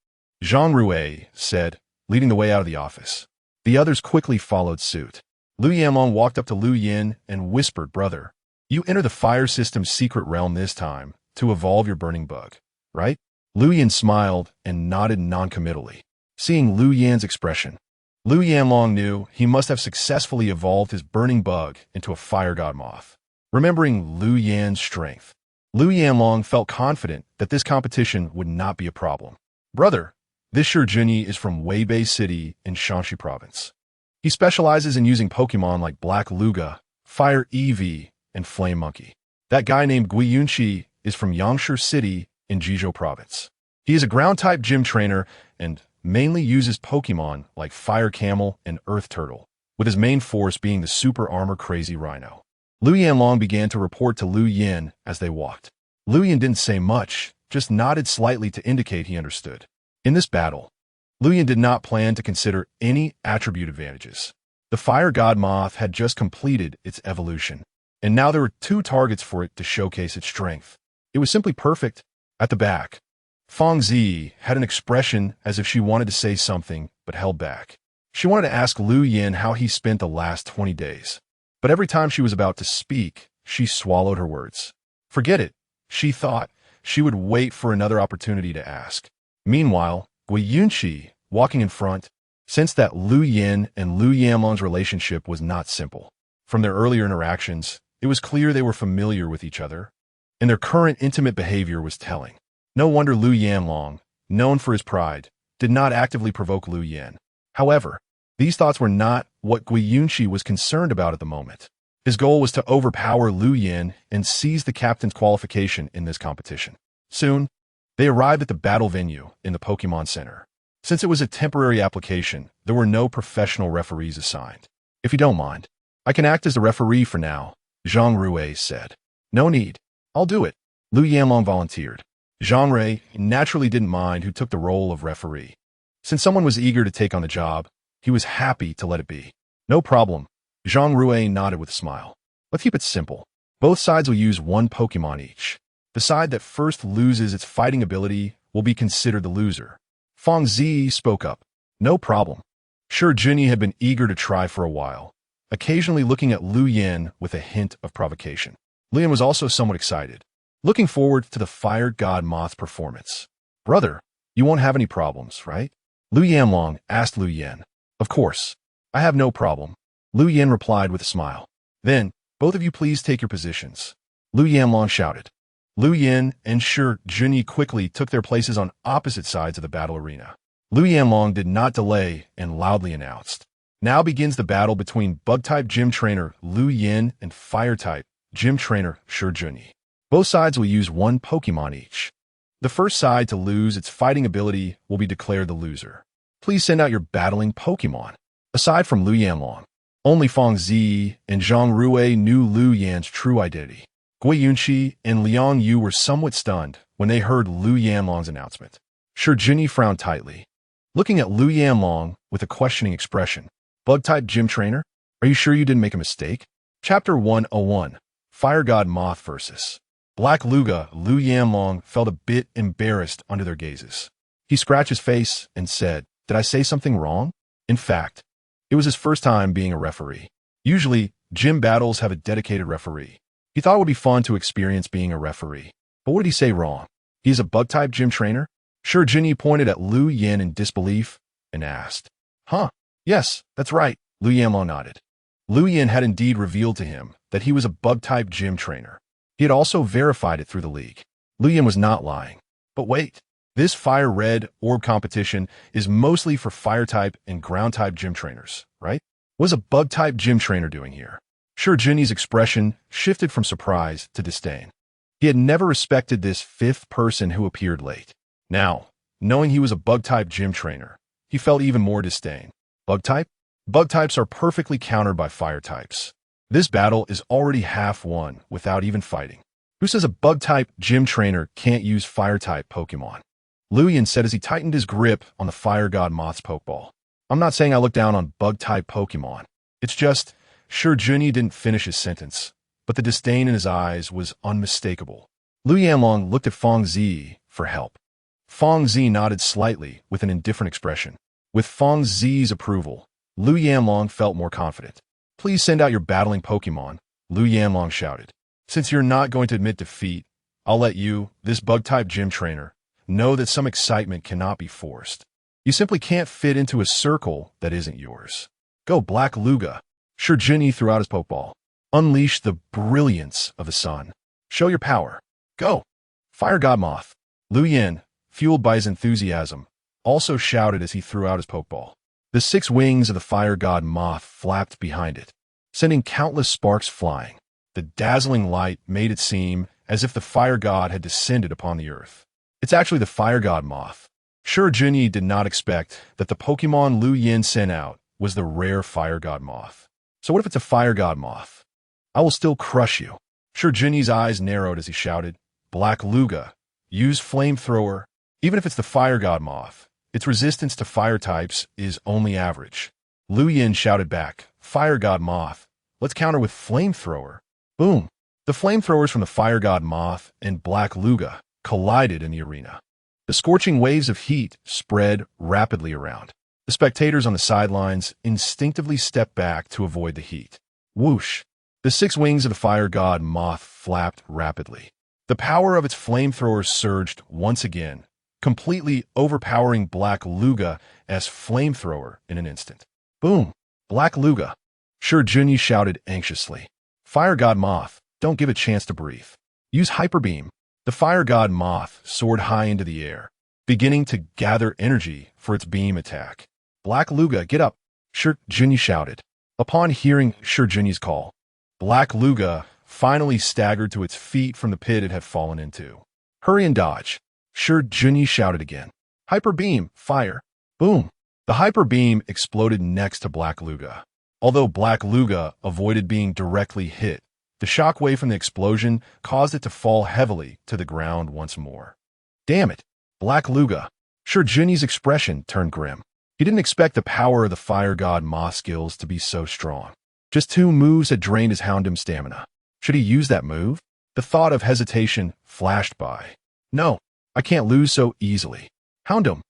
Zhang Rui said, leading the way out of the office. The others quickly followed suit. Lu Yanlong walked up to Lu Yin and whispered, brother, you enter the fire system's secret realm this time to evolve your burning bug, right? Lu Yin smiled and nodded noncommittally. Seeing Lu Yan's expression, Lu Yanlong knew he must have successfully evolved his burning bug into a fire god moth. remembering Lu Yan's strength. Lu Yanlong felt confident that this competition would not be a problem. Brother, this Shurjuni is from Weibei City in Shanxi Province. He specializes in using Pokemon like Black Luga, Fire Eevee, and Flame Monkey. That guy named Gui Yunqi is from Yangshi City in Jizhou Province. He is a ground-type gym trainer and mainly uses Pokemon like Fire Camel and Earth Turtle, with his main force being the super armor-crazy Rhino. Lu Yanlong began to report to Lu Yin as they walked. Lu Yin didn't say much, just nodded slightly to indicate he understood. In this battle, Lu Yin did not plan to consider any attribute advantages. The Fire God Moth had just completed its evolution, and now there were 2 targets for it to showcase its strength. It was simply perfect. At the back, Fong Zi had an expression as if she wanted to say something but held back. She wanted to ask Lu Yin how he spent the last 20 days. But every time she was about to speak, she swallowed her words. Forget it, she thought. She would wait for another opportunity to ask. Meanwhile, Gui Yunqi, walking in front, sensed that Lu Yin and Lu Yanlong's relationship was not simple. From their earlier interactions, it was clear they were familiar with each other, and their current intimate behavior was telling. No wonder Lu Yanlong, known for his pride, did not actively provoke Lu Yin. However, these thoughts were not what Gui Yunqi was concerned about at the moment. His goal was to overpower Lu Yin and seize the captain's qualification in this competition. Soon, they arrived at the battle venue in the Pokémon Center. Since it was a temporary application, there were no professional referees assigned. If you don't mind, I can act as the referee for now, Zhang Rui said. No need. I'll do it, Lu Yanlong volunteered. Zhang Rui naturally didn't mind who took the role of referee. Since someone was eager to take on the job, he was happy to let it be. No problem, Zhang Rui nodded with a smile. Let's keep it simple. Both sides will use 1 Pokemon each. The side that first loses its fighting ability will be considered the loser. Fong Zi spoke up. No problem. Sure, Junyi had been eager to try for a while, occasionally looking at Lu Yin with a hint of provocation. Lu Yin was also somewhat excited, looking forward to the Fire God Moth's performance. Brother, you won't have any problems, right? Lu Yanlong asked Lu Yin. Of course. I have no problem, Lu Yin replied with a smile. Then, both of you please take your positions, Lu Yanlong shouted. Lu Yin and Shi Junyi quickly took their places on opposite sides of the battle arena. Lu Yanlong did not delay and loudly announced. Now begins the battle between Bug-type Gym Trainer Lu Yin and Fire-type Gym Trainer Shi Junyi. Both sides will use 1 Pokemon each. The first side to lose its fighting ability will be declared the loser. Please send out your battling Pokemon. Aside from Lu Yanlong, only Fong Zi and Zhang Rui knew Lu Yan's true identity. Gui Yunqi and Liang Yu were somewhat stunned when they heard Lu Yanlong's announcement. Shi Junyi frowned tightly, looking at Lu Yanlong with a questioning expression. Bug-type Gym Trainer? Are you sure you didn't make a mistake? Chapter 101, Fire God Moth vs. Black Luga. Lu Yanlong felt a bit embarrassed under their gazes. He scratched his face and said, "Did I say something wrong?" In fact, it was his first time being a referee. Usually, gym battles have a dedicated referee. He thought it would be fun to experience being a referee. But what did he say wrong? He is a Bug-type Gym Trainer? Shi Junyi pointed at Lu Yin in disbelief and asked, Huh? Yes, that's right, Lu Yanlong nodded. Lu Yin had indeed revealed to him that he was a Bug-type Gym Trainer. He had also verified it through the league. Lu Yin was not lying. But wait, this Fire Red Orb competition is mostly for Fire-type and Ground-type Gym Trainers, right? What is a Bug-type Gym Trainer doing here? Shi Junyi's expression shifted from surprise to disdain. He had never respected this 5th person who appeared late. Now, knowing he was a Bug-type Gym Trainer, he felt even more disdain. Bug-type? Bug-types are perfectly countered by Fire-types. This battle is already half won without even fighting. Who says a Bug-type Gym Trainer can't use Fire-type Pokemon? Lu Yin said as he tightened his grip on the Fire God Moth's Pokeball. I'm not saying I look down on Bug-type Pokemon. It's just, Shi Junyi didn't finish his sentence, but the disdain in his eyes was unmistakable. Lu Yanlong looked at Fong Zi for help. Fong Zi nodded slightly with an indifferent expression. With Fong Zi's approval, Lu Yanlong felt more confident. Please send out your battling Pokemon, Lu Yanlong shouted. Since you're not going to admit defeat, I'll let you, this Bug-type Gym Trainer, know that some excitement cannot be forced. You simply can't fit into a circle that isn't yours. Go Black Luga. Shi Junyi threw out his Pokeball. Unleash the brilliance of the sun. Show your power. Go! Fire God Moth. Lu Yin, fueled by his enthusiasm, also shouted as he threw out his Pokeball. The 6 wings of the Fire God Moth flapped behind it, sending countless sparks flying. The dazzling light made it seem as if the Fire God had descended upon the earth. It's actually the Fire God Moth. Sure, Junyi did not expect that the Pokemon Lu Yin sent out was the rare Fire God Moth. So what if it's a Fire God Moth? I will still crush you. Sure, Junyi's eyes narrowed as he shouted, Black Luga, use Flamethrower. Even if it's the Fire God Moth, its resistance to fire types is only average. Lu Yin shouted back, Fire God Moth, let's counter with Flamethrower. Boom! The flamethrowers from the Fire God Moth and Black Luga collided in the arena. The scorching waves of heat spread rapidly around. The spectators on the sidelines instinctively stepped back to avoid the heat. Whoosh! The 6 wings of the Fire God Moth flapped rapidly. The power of its flamethrowers surged once again, completely overpowering Black Luga's flamethrower in an instant. Boom! Black Luga! Sure, Junyi shouted anxiously. Fire God Moth, don't give a chance to breathe. Use Hyper Beam. The Fire God Moth soared high into the air, beginning to gather energy for its beam attack. Black Luga, get up! Sure, Junyi shouted. Upon hearing Sure Junyi's call, Black Luga finally staggered to its feet from the pit it had fallen into. Hurry and dodge! Sure, Junyi shouted again. Hyper Beam, fire! Boom! The Hyper Beam exploded next to Black Luga. Although Black Luga avoided being directly hit, the shockwave from the explosion caused it to fall heavily to the ground once more. Damn it! Black Luga! Sure, Junyi's expression turned grim. He didn't expect the power of the Fire God Moth skills to be so strong. Just 2 moves had drained his Houndoom stamina. Should he use that move? The thought of hesitation flashed by. No, I can't lose so easily. Houndoom,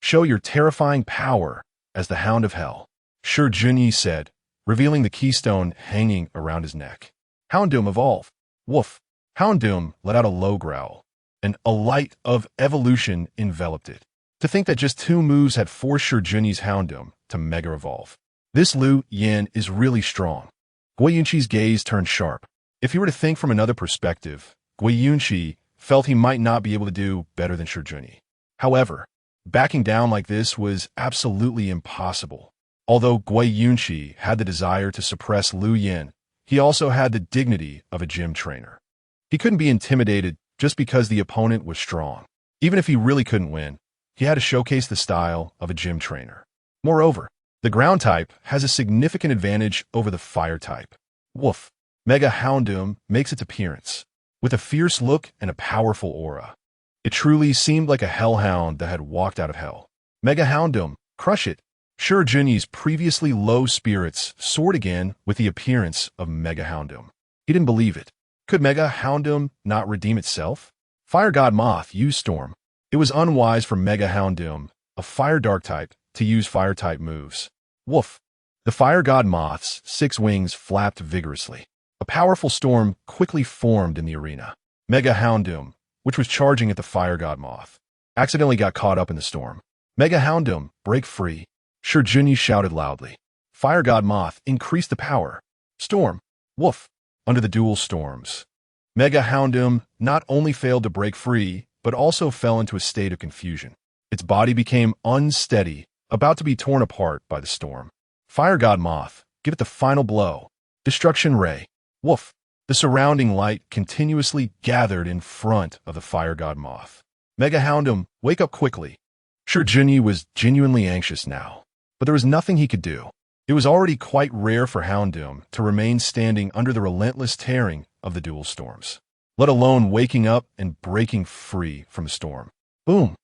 show your terrifying power as the Hound of Hell. Sure, Junyi said, revealing the keystone hanging around his neck. Houndoom, evolve. Woof. Houndoom let out a low growl, and a light of evolution enveloped it. To think that just 2 moves had forced Sure Junyi's Houndoom to Mega Evolve. This Lu Yin is really strong. Guiyunqi's gaze turned sharp. If he were to think from another perspective, Guiyunqi felt he might not be able to do better than Sure Junyi. However, backing down like this was absolutely impossible. Although Guiyunqi had the desire to suppress Lu Yin, he also had the dignity of a gym trainer. He couldn't be intimidated just because the opponent was strong. Even if he really couldn't win, he had to showcase the style of a gym trainer. Moreover, the ground type has a significant advantage over the fire type. Woof! Mega Houndoom makes its appearance, with a fierce look and a powerful aura. It truly seemed like a hellhound that had walked out of hell. Mega Houndoom, crush it! Sure, Junyi's previously low spirits soared again with the appearance of Mega Houndoom. He didn't believe it. Could Mega Houndoom not redeem itself? Fire God Moth, use Storm. It was unwise for Mega Houndoom, a Fire Dark type, to use Fire type moves. Woof! The Fire God Moth's 6 wings flapped vigorously. A powerful storm quickly formed in the arena. Mega Houndoom, which was charging at the Fire God Moth, accidentally got caught up in the storm. Mega Houndoom, break free! Sure, Junyi shouted loudly. Fire God Moth, increase the power. Storm! Woof! Under the dual storms, Mega Houndoom not only failed to break free, but also fell into a state of confusion. Its body became unsteady, about to be torn apart by the storm. Fire God Moth, give it the final blow. Destruction Ray. Woof! The surrounding light continuously gathered in front of the Fire God Moth. Mega Houndoom, wake up quickly. Sure, Junyi was genuinely anxious now, but there was nothing he could do. It was already quite rare for Houndoom to remain standing under the relentless tearing of the dual storms, let alone waking up and breaking free from the storm. Boom!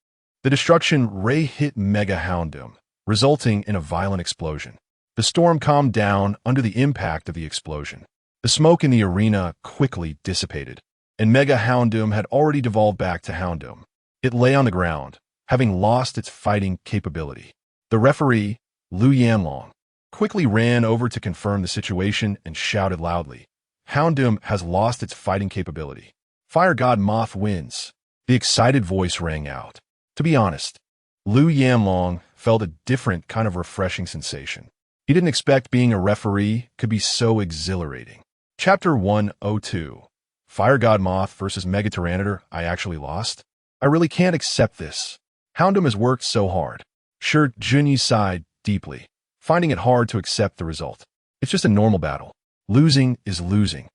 The destruction ray hit Mega Houndoom, resulting in a violent explosion. The storm calmed down under the impact of the explosion. The smoke in the arena quickly dissipated, and Mega Houndoom had already devolved back to Houndoom. It lay on the ground, having lost its fighting capability. The referee, Lu Yanlong, quickly ran over to confirm the situation and shouted loudly, Houndoom has lost its fighting capability. Fire God Moth wins. The excited voice rang out. To be honest, Lu Yanlong felt a different kind of refreshing sensation. He didn't expect being a referee could be so exhilarating. Chapter 102. Fire God Moth versus Mega Tyranitar. I actually lost? I really can't accept this. Houndoom has worked so hard. Sure, Junyi sighed deeply, finding it hard to accept the result. It's just a normal battle. Losing is losing.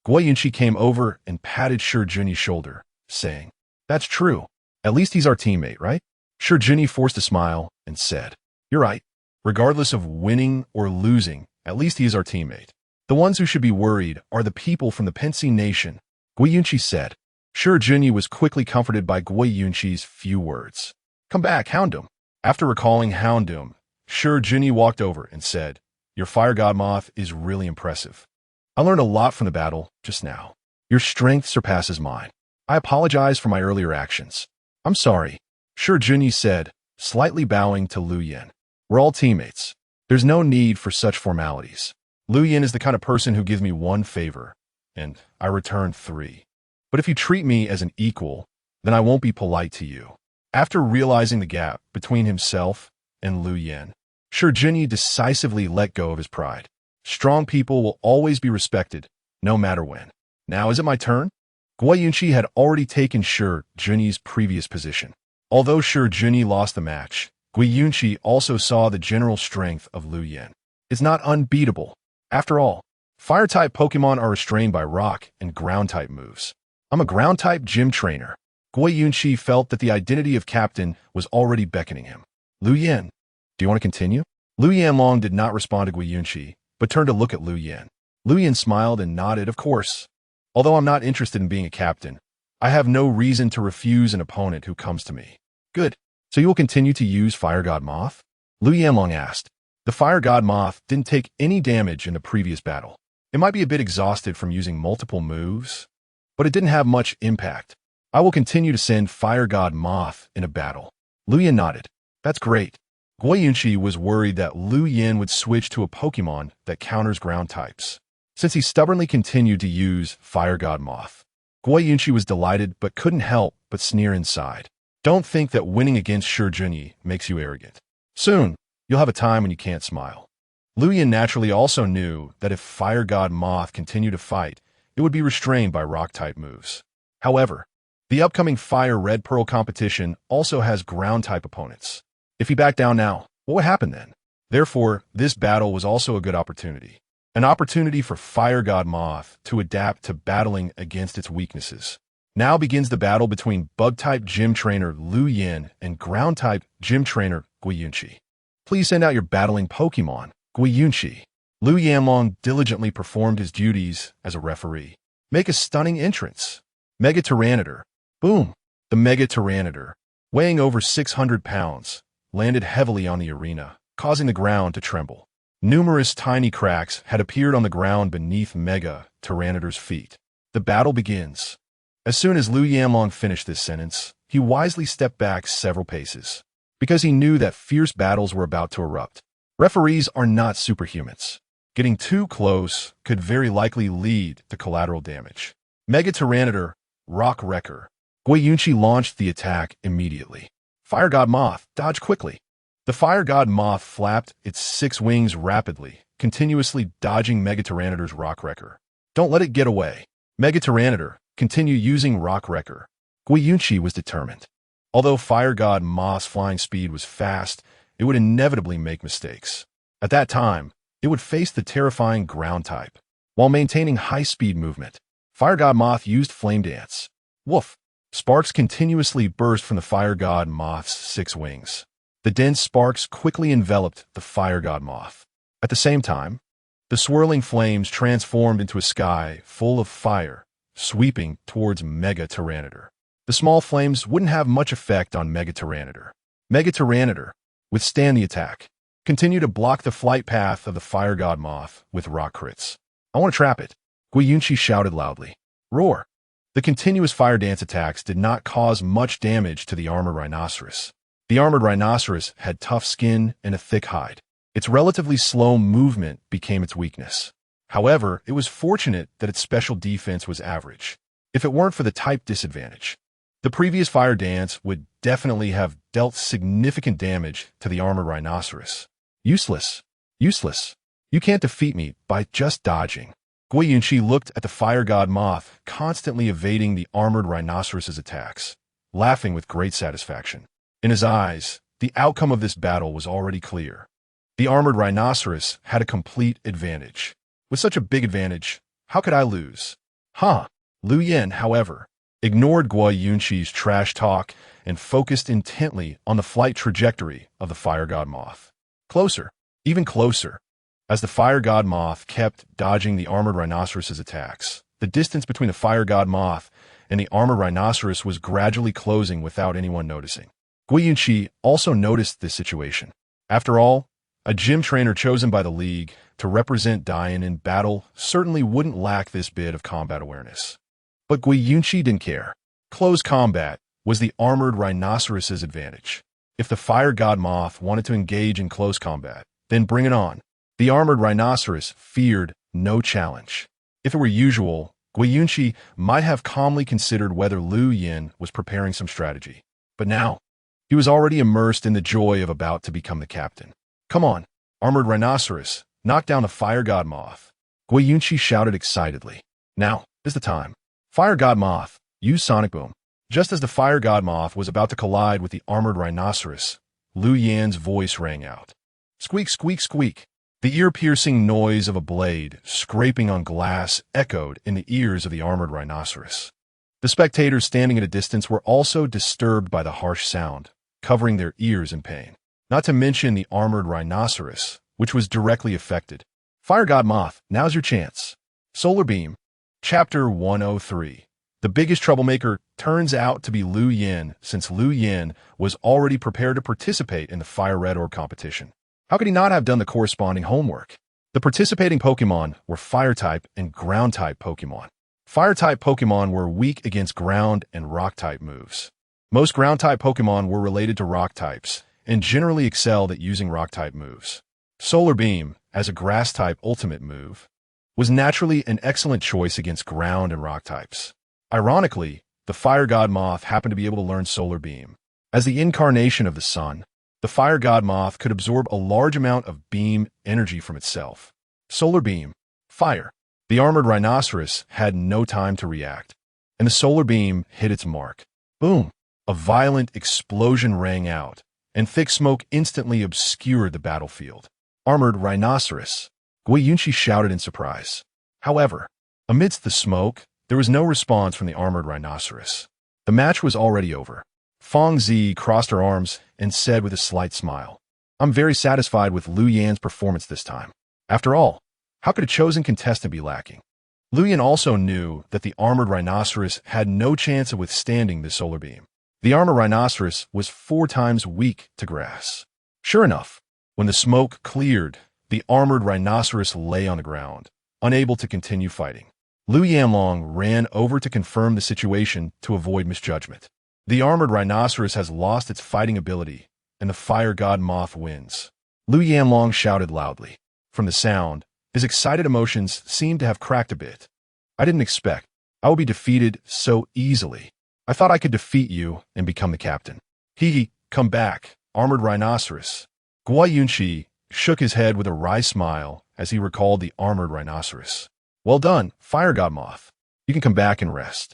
Guiyunchi came over and patted Sure Junyi's shoulder, saying, "That's true. At least he's our teammate, right?" Sure Junyi forced a smile and said, "You're right. Regardless of winning or losing, at least he is our teammate. The ones who should be worried are the people from the Pensy Nation," Guiyunchi said. Sure Junyi was quickly comforted by Guiyunchi's few words. "Come back, Houndoom." After recalling Houndoom, Sure Junyi walked over and said, "Your Fire God Moth is really impressive. I learned a lot from the battle just now. Your strength surpasses mine. I apologize for my earlier actions." "I'm sorry," Sure Junyi said, slightly bowing to Lu Yen. "We're all teammates. There's no need for such formalities. Lu Yen is the kind of person who gives me one favor, and I return 3. But if you treat me as an equal, then I won't be polite to you." After realizing the gap between himself and Lu Yen, Sure Junyi decisively let go of his pride. Strong people will always be respected, no matter when. "Now is it my turn?" Guiyunchi had already taken Sure Junyi's previous position. Although Sure Junyi lost the match, Guiyunchi also saw the general strength of Lu Yen. It's not unbeatable. After all, Fire-type Pokemon are restrained by Rock and Ground-type moves. I'm a Ground-type gym trainer. Guiyunchi felt that the identity of Captain was already beckoning him. "Lu Yen, do you want to continue?" Lu Yanlong did not respond to Guiyunchi, but turned to look at Lu Yen. Lu Yen smiled and nodded, "Of course. Although I'm not interested in being a captain, I have no reason to refuse an opponent who comes to me." "Good. So you will continue to use Fire God Moth?" Lu Yanlong asked. The Fire God Moth didn't take any damage in the previous battle. It might be a bit exhausted from using multiple moves, but it didn't have much impact. "I will continue to send Fire God Moth in a battle." Lu Yen nodded. "That's great." Guiyunchi was worried that Lu Yen would switch to a Pokemon that counters ground types, since he stubbornly continued to use Fire God Moth. Guiyunchi was delighted but couldn't help but sneer inside. Don't think that winning against Sure Junyi makes you arrogant. Soon, you'll have a time when you can't smile. Lu Yen naturally also knew that if Fire God Moth continued to fight, it would be restrained by Rock-type moves. However, the upcoming Fire Red Pearl competition also has Ground-type opponents. If he backed down now, what would happen then? Therefore, this battle was also a good opportunity. An opportunity for Fire God Moth to adapt to battling against its weaknesses. Now begins the battle between Bug-type Gym Trainer Lu Yen and Ground-type Gym Trainer Guiyunchi. "Please send out your battling Pokemon, Guiyunchi." Lu Yanlong diligently performed his duties as a referee. "Make a stunning entrance." Mega Tyranitar. Boom! The Mega Tyranitar, weighing over 600 pounds, landed heavily on the arena, causing the ground to tremble. Numerous tiny cracks had appeared on the ground beneath Mega Tyranitar's feet. The battle begins. As soon as Lu Yanlong finished this sentence, he wisely stepped back several paces, because he knew that fierce battles were about to erupt. Referees are not superhumans. Getting too close could very likely lead to collateral damage. Mega Tyranitar, Rock Wrecker. Guiyunchi launched the attack immediately. Fire God Moth, dodge quickly. The Fire God Moth flapped its 6 wings rapidly, continuously dodging Mega Tyranitar's Rock Wrecker. Don't let it get away. Mega Tyranitar, continue using Rock Wrecker. Guiyunchi was determined. Although Fire God Moth's flying speed was fast, it would inevitably make mistakes. At that time, it would face the terrifying ground type. While maintaining high-speed movement, Fire God Moth used Flame Dance. Woof! Sparks continuously burst from the Fire God Moth's 6 wings. The dense sparks quickly enveloped the Fire God Moth. At the same time, the swirling flames transformed into a sky full of fire, sweeping towards Mega Tyranitar. The small flames wouldn't have much effect on Mega Tyranitar. Mega Tyranitar, withstand the attack. Continue to block the flight path of the Fire God Moth with rock crits. "I want to trap it," Guiyunchi shouted loudly. Roar! The continuous fire dance attacks did not cause much damage to the armored rhinoceros. The armored rhinoceros had tough skin and a thick hide. Its relatively slow movement became its weakness. However, it was fortunate that its special defense was average. If it weren't for the type disadvantage, the previous fire dance would definitely have dealt significant damage to the armored rhinoceros. Useless. Useless. You can't defeat me by just dodging. Gui Yunqi looked at the fire god moth, constantly evading the armored rhinoceros's attacks, laughing with great satisfaction. In his eyes, the outcome of this battle was already clear. The armored rhinoceros had a complete advantage. With such a big advantage, how could I lose? Lu Yin, however, ignored Gui Yunqi's trash talk and focused intently on the flight trajectory of the fire god moth. Closer, even closer. As the fire god moth kept dodging the armored rhinoceros's attacks, the distance between the fire god moth and the armored rhinoceros was gradually closing without anyone noticing. Gui Yunqi also noticed this situation. After all, a gym trainer chosen by the league to represent Dian in battle certainly wouldn't lack this bit of combat awareness. But Gui Yunqi didn't care. Close combat was the armored rhinoceros's advantage. If the fire god moth wanted to engage in close combat, then bring it on. The armored rhinoceros feared no challenge. If it were usual, Gui Yunqi might have calmly considered whether Lu Yin was preparing some strategy. But now, he was already immersed in the joy of about to become the captain. Come on, armored rhinoceros, knock down the fire god moth. Gui Yunqi shouted excitedly. Now is the time. Fire god moth, use sonic boom. Just as the fire god moth was about to collide with the armored rhinoceros, Lu Yin's voice rang out. Squeak, squeak, squeak. The ear-piercing noise of a blade scraping on glass echoed in the ears of the armored rhinoceros. The spectators standing at a distance were also disturbed by the harsh sound, covering their ears in pain. Not to mention the armored rhinoceros, which was directly affected. Fire god moth, now's your chance. Solar beam. Chapter 103. The biggest troublemaker turns out to be Lu Yin, since Lu Yin was already prepared to participate in the Fire Red Orb competition. How could he not have done the corresponding homework? The participating Pokémon were Fire-type and Ground-type Pokémon. Fire-type Pokémon were weak against Ground and Rock-type moves. Most Ground-type Pokémon were related to Rock types and generally excelled at using Rock-type moves. Solar Beam, as a Grass-type ultimate move, was naturally an excellent choice against Ground and Rock types. Ironically, the Fire God Moth happened to be able to learn Solar Beam. As the incarnation of the sun, the Fire God Moth could absorb a large amount of beam energy from itself. Solar Beam. Fire. The armored rhinoceros had no time to react, and the solar beam hit its mark. Boom! A violent explosion rang out, and thick smoke instantly obscured the battlefield. Armored rhinoceros. Gui Yunqi shouted in surprise. However, amidst the smoke, there was no response from the armored rhinoceros. The match was already over. Feng Zi crossed her arms and said with a slight smile, "I'm very satisfied with Lu Yan's performance this time. After all, how could a chosen contestant be lacking?" Lu Yan also knew that the armored rhinoceros had no chance of withstanding the solar beam. The armored rhinoceros was 4 times weak to grass. Sure enough, when the smoke cleared, the armored rhinoceros lay on the ground, unable to continue fighting. Lu Yanlong ran over to confirm the situation to avoid misjudgment. The armored rhinoceros has lost its fighting ability, and the fire god moth wins. Lu Yanlong shouted loudly. From the sound, his excited emotions seemed to have cracked a bit. "I didn't expect I would be defeated so easily. I thought I could defeat you and become the captain." Come back, armored rhinoceros. Gui Yunqi shook his head with a wry smile as he recalled the armored rhinoceros. "Well done, fire god moth. You can come back and rest."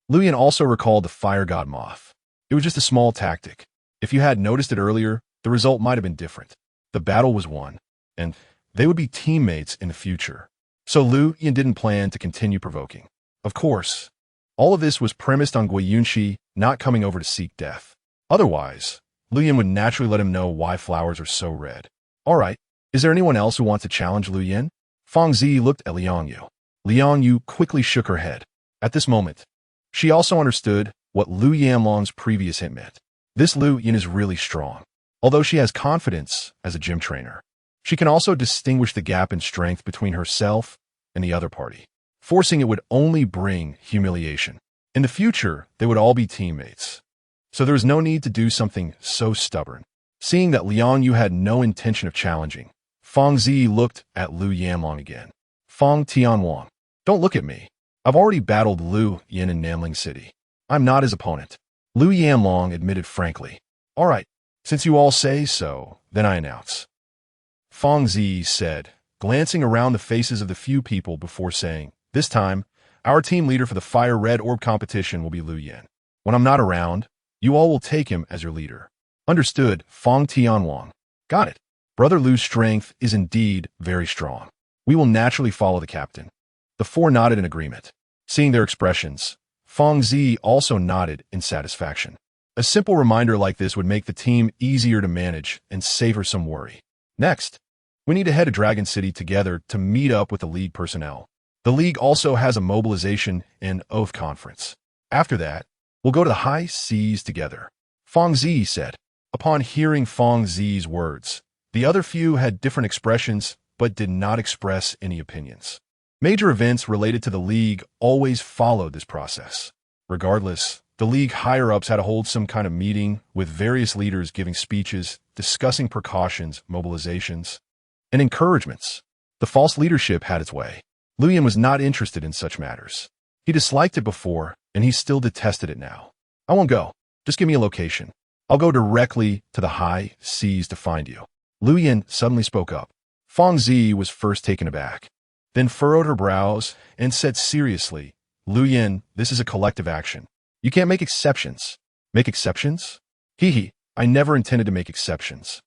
Lu Yan also recalled the fire god moth. It was just a small tactic. If you had noticed it earlier, the result might have been different. The battle was won, and they would be teammates in the future. So Lu Yan didn't plan to continue provoking. Of course, all of this was premised on Gui Yunqi not coming over to seek death. Otherwise, Lu Yan would naturally let him know why flowers are so red. "All right, is there anyone else who wants to challenge Lu Yan?" Feng Zi looked at Liang Yu. Liang Yu quickly shook her head. At this moment, she also understood what Lu Yanlong's previous hint meant. This Lu Yan is really strong. Although she has confidence as a gym trainer, she can also distinguish the gap in strength between herself and the other party. Forcing it would only bring humiliation. In the future, they would all be teammates. So there was no need to do something so stubborn. Seeing that Liang Yu had no intention of challenging, Feng Zi looked at Lu Yanlong again. "Feng Tianwang, don't look at me. I've already battled Lu Yan in Nanling City. I'm not his opponent." Lu Yanlong admitted frankly. "All right, since you all say so, then I announce." Feng Zi said, glancing around the faces of the few people before saying, "This time, our team leader for the Fire Red Orb competition will be Lu Yin. When I'm not around, you all will take him as your leader." Understood, Fong Tianwang. Got it. Brother Lu's strength is indeed very strong. We will naturally follow the captain. The four nodded in agreement. Seeing their expressions, Fong Zi also nodded in satisfaction. A simple reminder like this would make the team easier to manage and save her some worry. Next, we need to head to Dragon City together to meet up with the League personnel. The League also has a mobilization and oath conference. After that, we'll go to the high seas together, Fong Zi said. Upon hearing Fong Zi's words, the other few had different expressions but did not express any opinions. Major events related to the League always followed this process. Regardless, the League higher-ups had to hold some kind of meeting with various leaders giving speeches, discussing precautions, mobilizations, and encouragements. The false leadership had its way. Lu Yin was not interested in such matters. He disliked it before, and he still detested it now. "I won't go. Just give me a location. I'll go directly to the high seas to find you." Lu Yin suddenly spoke up. Fong Zi was first taken aback, then furrowed her brows and said seriously, "Lu Yin, this is a collective action. You can't make exceptions." "Make exceptions? Hee, I never intended to make exceptions.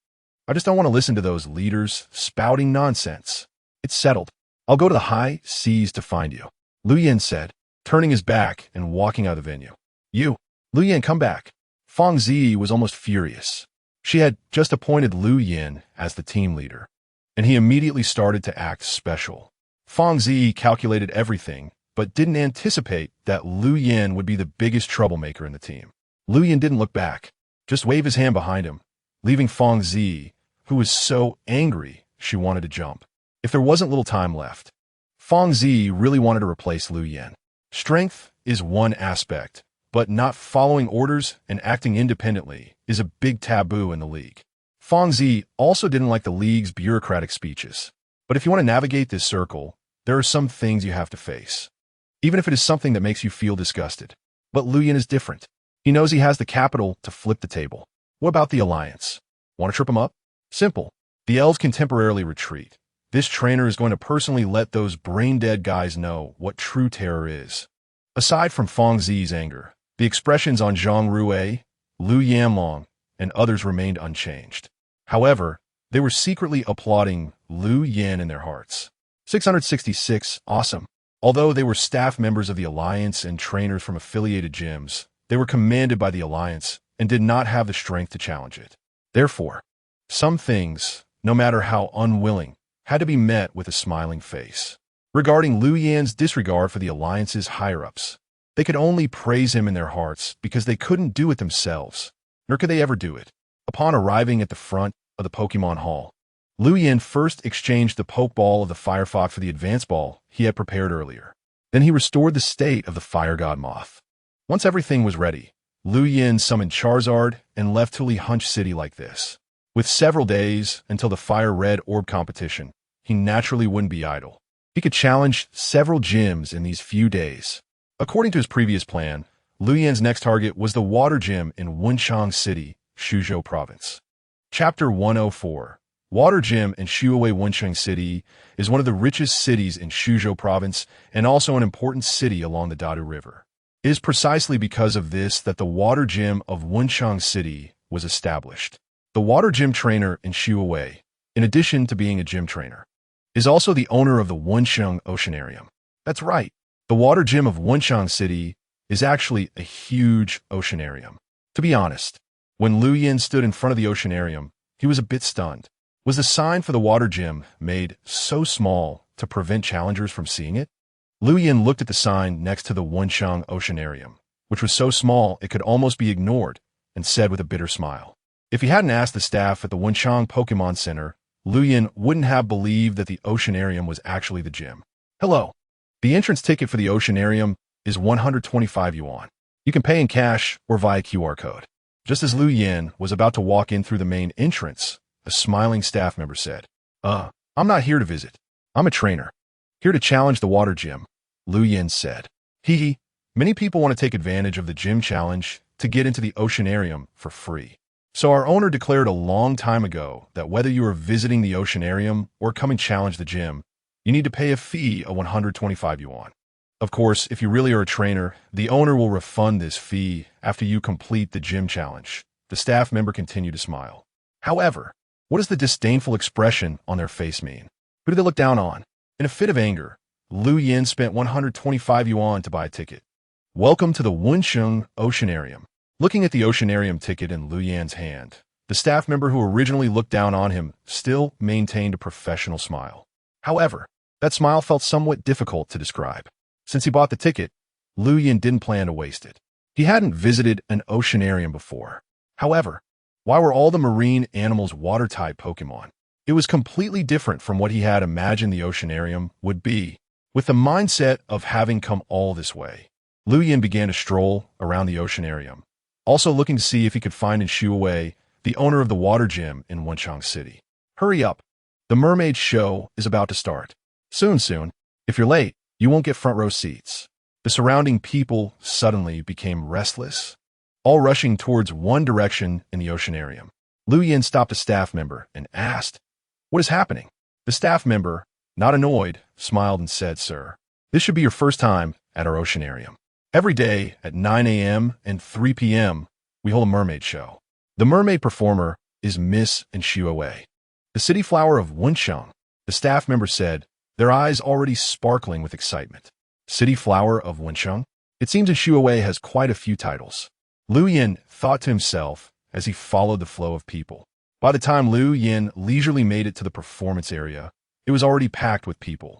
I just don't want to listen to those leaders spouting nonsense. It's settled. I'll go to the high seas to find you," Lu Yin said, turning his back and walking out of the venue. Lu Yin, come back." Fong Zi was almost furious. She had just appointed Lu Yin as the team leader, and he immediately started to act special. Fong Zi calculated everything, but didn't anticipate that Lu Yin would be the biggest troublemaker in the team. Lu Yin didn't look back, just waved his hand behind him, leaving Fong Zi, who was so angry she wanted to jump. If there wasn't little time left, Fong Zi really wanted to replace Lu Yin. Strength is one aspect, but not following orders and acting independently is a big taboo in the League. Fong Zi also didn't like the League's bureaucratic speeches. But if you want to navigate this circle, there are some things you have to face, even if it is something that makes you feel disgusted. But Lu Yin is different. He knows he has the capital to flip the table. What about the Alliance? Want to trip him up? Simple. The elves can temporarily retreat. This trainer is going to personally let those brain-dead guys know what true terror is. Aside from Fong Zi's anger, the expressions on Zhang Rue, Lu Yanlong, and others remained unchanged. However, they were secretly applauding Lu Yin in their hearts. 666, awesome. Although they were staff members of the Alliance and trainers from affiliated gyms, they were commanded by the Alliance and did not have the strength to challenge it. Therefore, some things, no matter how unwilling, had to be met with a smiling face. Regarding Lu Yin's disregard for the Alliance's higher-ups, they could only praise him in their hearts because they couldn't do it themselves, nor could they ever do it. Upon arriving at the front of the Pokémon Hall, Lu Yin first exchanged the Pokeball of the Firefox for the Advanced Ball he had prepared earlier. Then he restored the state of the Fire God Moth. Once everything was ready, Lu Yin summoned Charizard and left Tuli Hunch City like this. With several days until the Fire Red Orb competition, he naturally wouldn't be idle. He could challenge several gyms in these few days. According to his previous plan, Lu Yin's next target was the Water Gym in Wunchang City, Shuzhou Province. Chapter 104. Water Gym in Shuawei Wuncheng City is one of the richest cities in Shuzhou Province and also an important city along the Dadu River. It is precisely because of this that the Water Gym of Wuncheng City was established. The Water Gym trainer in Shuawei, in addition to being a gym trainer, is also the owner of the Wuncheng Oceanarium. That's right, the Water Gym of Wuncheng City is actually a huge oceanarium. To be honest, when Lu Yin stood in front of the oceanarium, he was a bit stunned. Was the sign for the Water Gym made so small to prevent challengers from seeing it? Lu Yin looked at the sign next to the Wuncheng Oceanarium, which was so small it could almost be ignored, and said with a bitter smile. If he hadn't asked the staff at the Wuncheng Pokemon Center, Lu Yin wouldn't have believed that the oceanarium was actually the gym. Hello. The entrance ticket for the oceanarium is 125 yuan. You can pay in cash or via QR code. Just as Lu Yin was about to walk in through the main entrance, a smiling staff member said, I'm not here to visit. I'm a trainer. Here to challenge the Water Gym, Lu Yin said. Many people want to take advantage of the gym challenge to get into the oceanarium for free. So our owner declared a long time ago that whether you are visiting the Oceanarium or coming challenge the gym, you need to pay a fee of 125 yuan. Of course, if you really are a trainer, the owner will refund this fee after you complete the gym challenge. The staff member continued to smile. However, what does the disdainful expression on their face mean? Who do they look down on? In a fit of anger, Lu Yin spent 125 yuan to buy a ticket. Welcome to the Wunsheng Oceanarium. Looking at the Oceanarium ticket in Lu Yan's hand, the staff member who originally looked down on him still maintained a professional smile. However, that smile felt somewhat difficult to describe. Since he bought the ticket, Lu Yin didn't plan to waste it. He hadn't visited an Oceanarium before. However, why were all the marine animals water-type Pokémon? It was completely different from what he had imagined the Oceanarium would be. With the mindset of having come all this way, Lu Yin began to stroll around the Oceanarium, also looking to see if he could find in Shuwei, the owner of the water gym in Wenchang City. Hurry up. The mermaid show is about to start. Soon. If you're late, you won't get front row seats. The surrounding people suddenly became restless, all rushing towards one direction in the Oceanarium. Lu Yin stopped a staff member and asked, "What is happening?" The staff member, not annoyed, smiled and said, "Sir, this should be your first time at our Oceanarium. Every day at 9 a.m. and 3 p.m., we hold a mermaid show. The mermaid performer is Miss Shuwei, the city flower of Wunsheng," the staff member said, their eyes already sparkling with excitement. City flower of Wunsheng? It seems Shuwei has quite a few titles. Lu Yin thought to himself as he followed the flow of people. By the time Lu Yin leisurely made it to the performance area, it was already packed with people.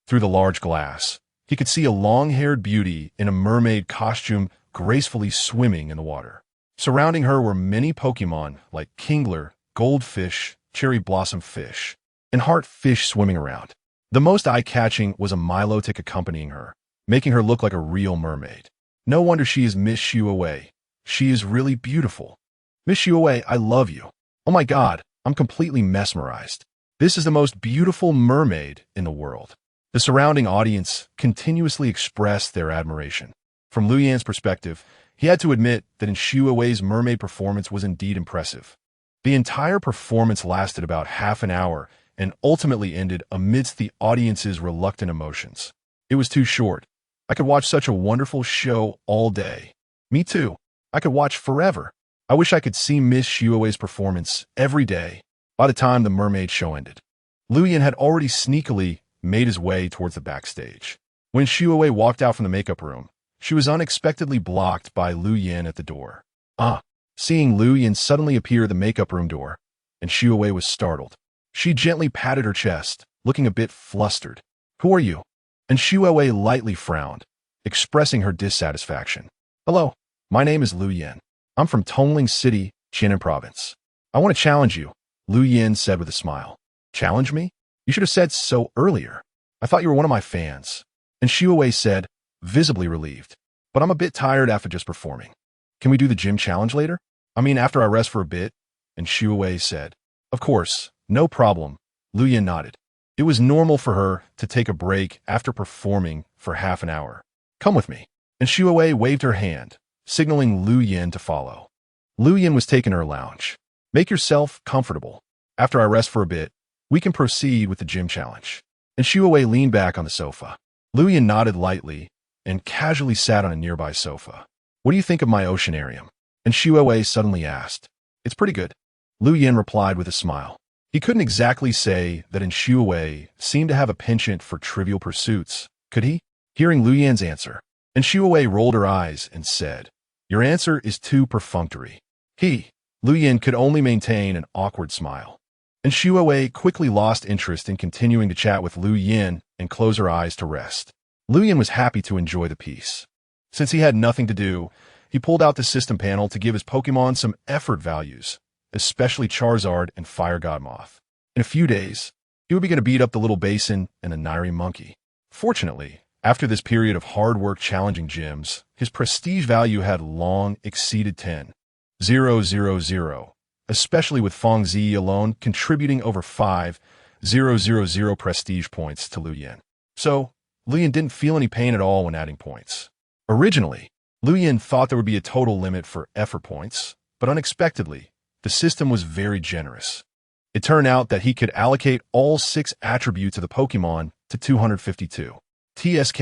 Through the large glass, he could see a long-haired beauty in a mermaid costume gracefully swimming in the water. Surrounding her were many Pokémon like Kingler, Goldfish, Cherry Blossom Fish, and Heart Fish swimming around. The most eye-catching was a Milotic accompanying her, making her look like a real mermaid. No wonder she is Miss Shuwei. She is really beautiful. Miss Shuwei, I love you. Oh my God, I'm completely mesmerized. This is the most beautiful mermaid in the world. The surrounding audience continuously expressed their admiration. From Lu Yan's perspective, he had to admit that Shuwei's mermaid performance was indeed impressive. The entire performance lasted about half an hour and ultimately ended amidst the audience's reluctant emotions. It was too short. I could watch such a wonderful show all day. Me too. I could watch forever. I wish I could see Miss Shuwei's performance every day. By the time the mermaid show ended, Lu Yin had already sneakily made his way towards the backstage. When Shuwei walked out from the makeup room, she was unexpectedly blocked by Lu Yin at the door. Seeing Lu Yin suddenly appear at the makeup room door, and Shuwei was startled. She gently patted her chest, looking a bit flustered. "Who are you?" And Shuwei lightly frowned, expressing her dissatisfaction. "Hello, my name is Lu Yin. I'm from Tongling City, Qianan Province. I want to challenge you," Lu Yin said with a smile. "Challenge me? You should have said so earlier. I thought you were one of my fans." And Shuwei said, visibly relieved, "But I'm a bit tired after just performing. Can we do the gym challenge later? I mean, after I rest for a bit?" And Shuwei said, "Of course, no problem." Lu Yin nodded. It was normal for her to take a break after performing for half an hour. "Come with me." And Shuwei waved her hand, signaling Lu Yin to follow. Lu Yin was taken to her lounge. "Make yourself comfortable. After I rest for a bit, we can proceed with the gym challenge." And Shuwei leaned back on the sofa. Lu Yin nodded lightly and casually sat on a nearby sofa. "What do you think of my Oceanarium?" And Shuwei suddenly asked. "It's pretty good," Lu Yin replied with a smile. He couldn't exactly say that Shuwei seemed to have a penchant for trivial pursuits, could he? Hearing Lu Yan's answer, and Shuwei rolled her eyes and said, "Your answer is too perfunctory." Lu Yin could only maintain an awkward smile. And Shuwei quickly lost interest in continuing to chat with Lu Yin and close her eyes to rest. Lu Yin was happy to enjoy the peace. Since he had nothing to do, he pulled out the system panel to give his Pokémon some effort values, especially Charizard and Fire God Moth. In a few days, he would begin to beat up the Little Basin and the Nairi Monkey. Fortunately, after this period of hard work challenging gyms, his prestige value had long exceeded 10,000, especially with Feng Zi alone contributing over 5,000 prestige points to Lu Yin. So, Lu Yin didn't feel any pain at all when adding points. Originally, Lu Yin thought there would be a total limit for effort points, but unexpectedly, the system was very generous. It turned out that he could allocate all 6 attributes of the Pokémon to 252. TSK.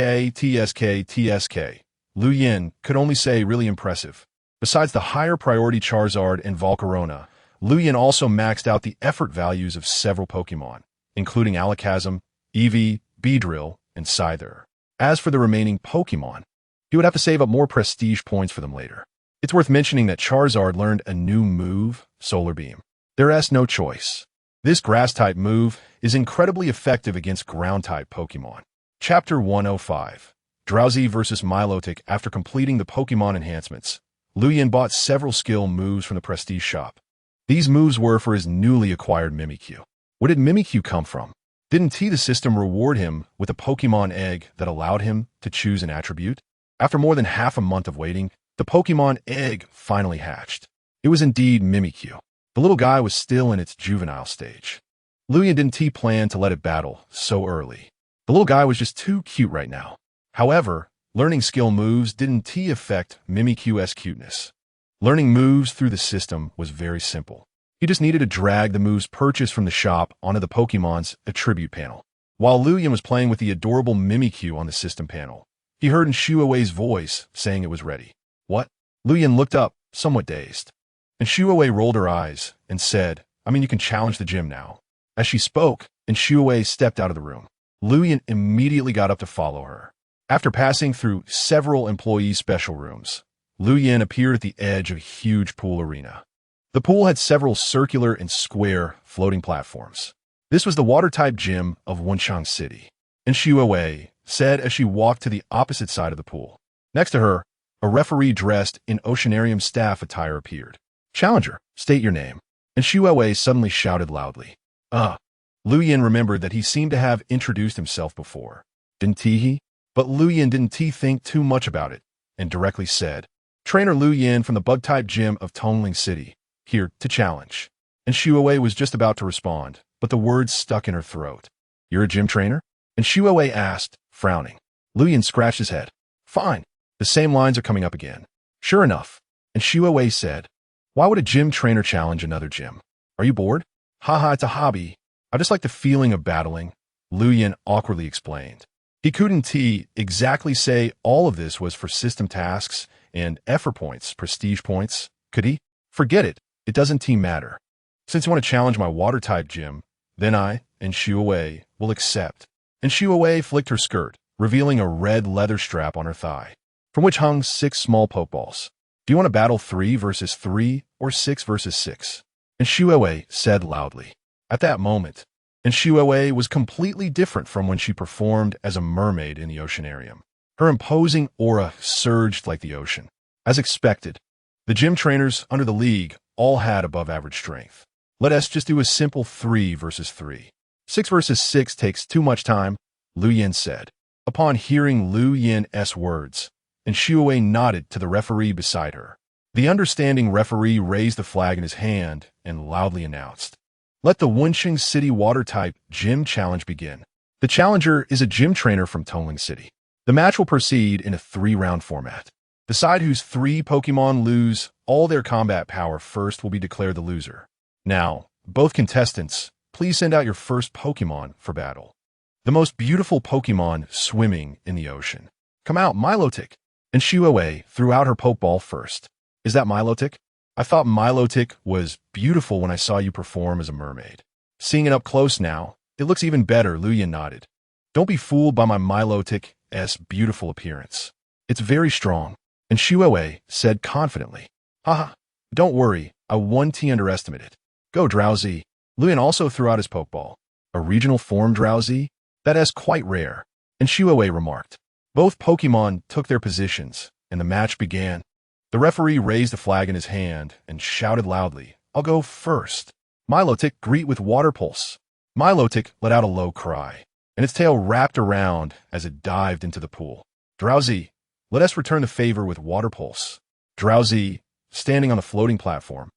Lu Yin could only say really impressive. Besides the higher priority Charizard and Volcarona, Lu Yin also maxed out the effort values of several Pokémon, including Alakazam, Eevee, Beedrill, and Scyther. As for the remaining Pokémon, he would have to save up more prestige points for them later. It's worth mentioning that Charizard learned a new move, Solar Beam. There's no choice. This Grass-type move is incredibly effective against Ground-type Pokémon. Chapter 105. Drowsy vs. Milotic. After completing the Pokémon enhancements, Lu Yin bought several skill moves from the Prestige shop. These moves were for his newly acquired Mimikyu. Where did Mimikyu come from? Didn't the system reward him with a Pokémon egg that allowed him to choose an attribute? After more than half a month of waiting, the Pokémon egg finally hatched. It was indeed Mimikyu. The little guy was still in its juvenile stage. Lu Yin didn't plan to let it battle so early. The little guy was just too cute right now. However, learning skill moves didn't affect Mimikyu's cuteness. Learning moves through the system was very simple. He just needed to drag the moves purchased from the shop onto the Pokémon's attribute panel. While Lu Yin was playing with the adorable Mimikyu on the system panel, he heard Shuowei's voice saying it was ready. What? Lu Yin looked up, somewhat dazed. And Shuowei rolled her eyes and said, you can challenge the gym now. As she spoke, and Shuowei stepped out of the room, Lu Yin immediately got up to follow her. After passing through several employee special rooms, Lu Yin appeared at the edge of a huge pool arena. The pool had several circular and square floating platforms. This was the water-type gym of Wenchang City. And Shuowei said as she walked to the opposite side of the pool. Next to her, a referee dressed in Oceanarium staff attire appeared. Challenger, state your name. And Shuowei suddenly shouted loudly. Lu Yin remembered that he seemed to have introduced himself before. Didn't he? But Lu Yin didn't think too much about it, and directly said, Trainer Lu Yin from the bug-type gym of Tongling City, here to challenge. And Shuowei was just about to respond, but the words stuck in her throat. You're a gym trainer? And Shuowei asked, frowning. Lu Yin scratched his head. Fine. The same lines are coming up again. Sure enough. And Shuowei said, why would a gym trainer challenge another gym? Are you bored? Haha, it's a hobby. I just like the feeling of battling, Lu Yin awkwardly explained. He couldn't exactly say all of this was for system tasks and effort points, prestige points, could he? Forget it. It doesn't matter. Since you want to challenge my water-type gym, then I and Shuowei will accept. And Shuowei flicked her skirt, revealing a red leather strap on her thigh, from which hung 6 small Pokeballs. Do you want to battle 3 versus 3 or 6 versus 6? And Shuowei said loudly. At that moment, and Shuowei was completely different from when she performed as a mermaid in the Oceanarium. Her imposing aura surged like the ocean. As expected, the gym trainers under the league all had above-average strength. Let us just do a simple 3 versus 3. 6 versus 6 takes too much time, Lu Yin said. Upon hearing Lu Yin's words, and Shuowei nodded to the referee beside her. The understanding referee raised the flag in his hand and loudly announced, let the Wenchang City Water-type Gym Challenge begin. The challenger is a gym trainer from Tongling City. The match will proceed in a 3-round format. The side whose 3 Pokémon lose all their combat power first will be declared the loser. Now, both contestants, please send out your first Pokémon for battle. The most beautiful Pokémon swimming in the ocean. Come out, Milotic! And Shuowei threw out her Pokeball first. Is that Milotic? I thought Milotic was beautiful when I saw you perform as a mermaid. Seeing it up close now, it looks even better, Lu Yin nodded. Don't be fooled by my Milotic's beautiful appearance. It's very strong. And Shuowei said confidently. Haha, don't worry, I underestimated it. Go, Drowsy. Lu Yin also threw out his Pokeball. A regional form Drowsy? That is quite rare. And Shuowei remarked. Both Pokémon took their positions, and the match began. The referee raised a flag in his hand and shouted loudly, I'll go first. Milotic greet with Water Pulse. Milotic let out a low cry, and its tail wrapped around as it dived into the pool. Drowsy, let us return the favor with Water Pulse. Drowsy, standing on the floating platform,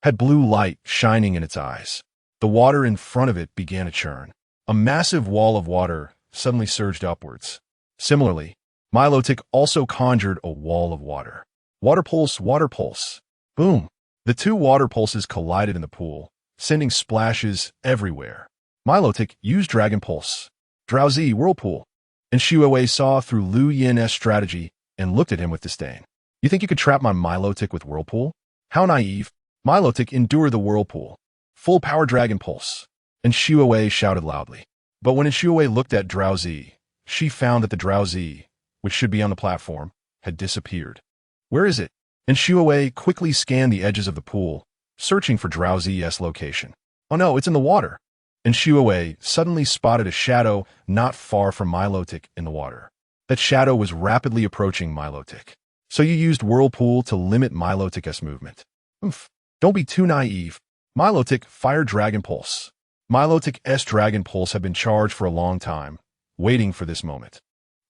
had blue light shining in its eyes. The water in front of it began to churn. A massive wall of water suddenly surged upwards. Similarly, Milotic also conjured a wall of water. Water Pulse, Water Pulse. Boom! The two water pulses collided in the pool, sending splashes everywhere. Milotic used Dragon Pulse. Drowsy Whirlpool. And Shuowei saw through Lu Yin's strategy and looked at him with disdain. You think you could trap my Milotic with Whirlpool? How naive. Milotic endured the Whirlpool. Full power Dragon Pulse. And Shuowei shouted loudly. But when Shuowei looked at Drowsy, she found that the Drowsy, which should be on the platform, had disappeared. Where is it? And Shuowei quickly scanned the edges of the pool, searching for Drowsy's location. Oh no, it's in the water. And Shuowei suddenly spotted a shadow not far from Milotic in the water. That shadow was rapidly approaching Milotic. So you used Whirlpool to limit Milotic's movement. Oomph. Don't be too naive. Milotic fired Dragon Pulse. Milotic's Dragon Pulse had been charged for a long time, waiting for this moment.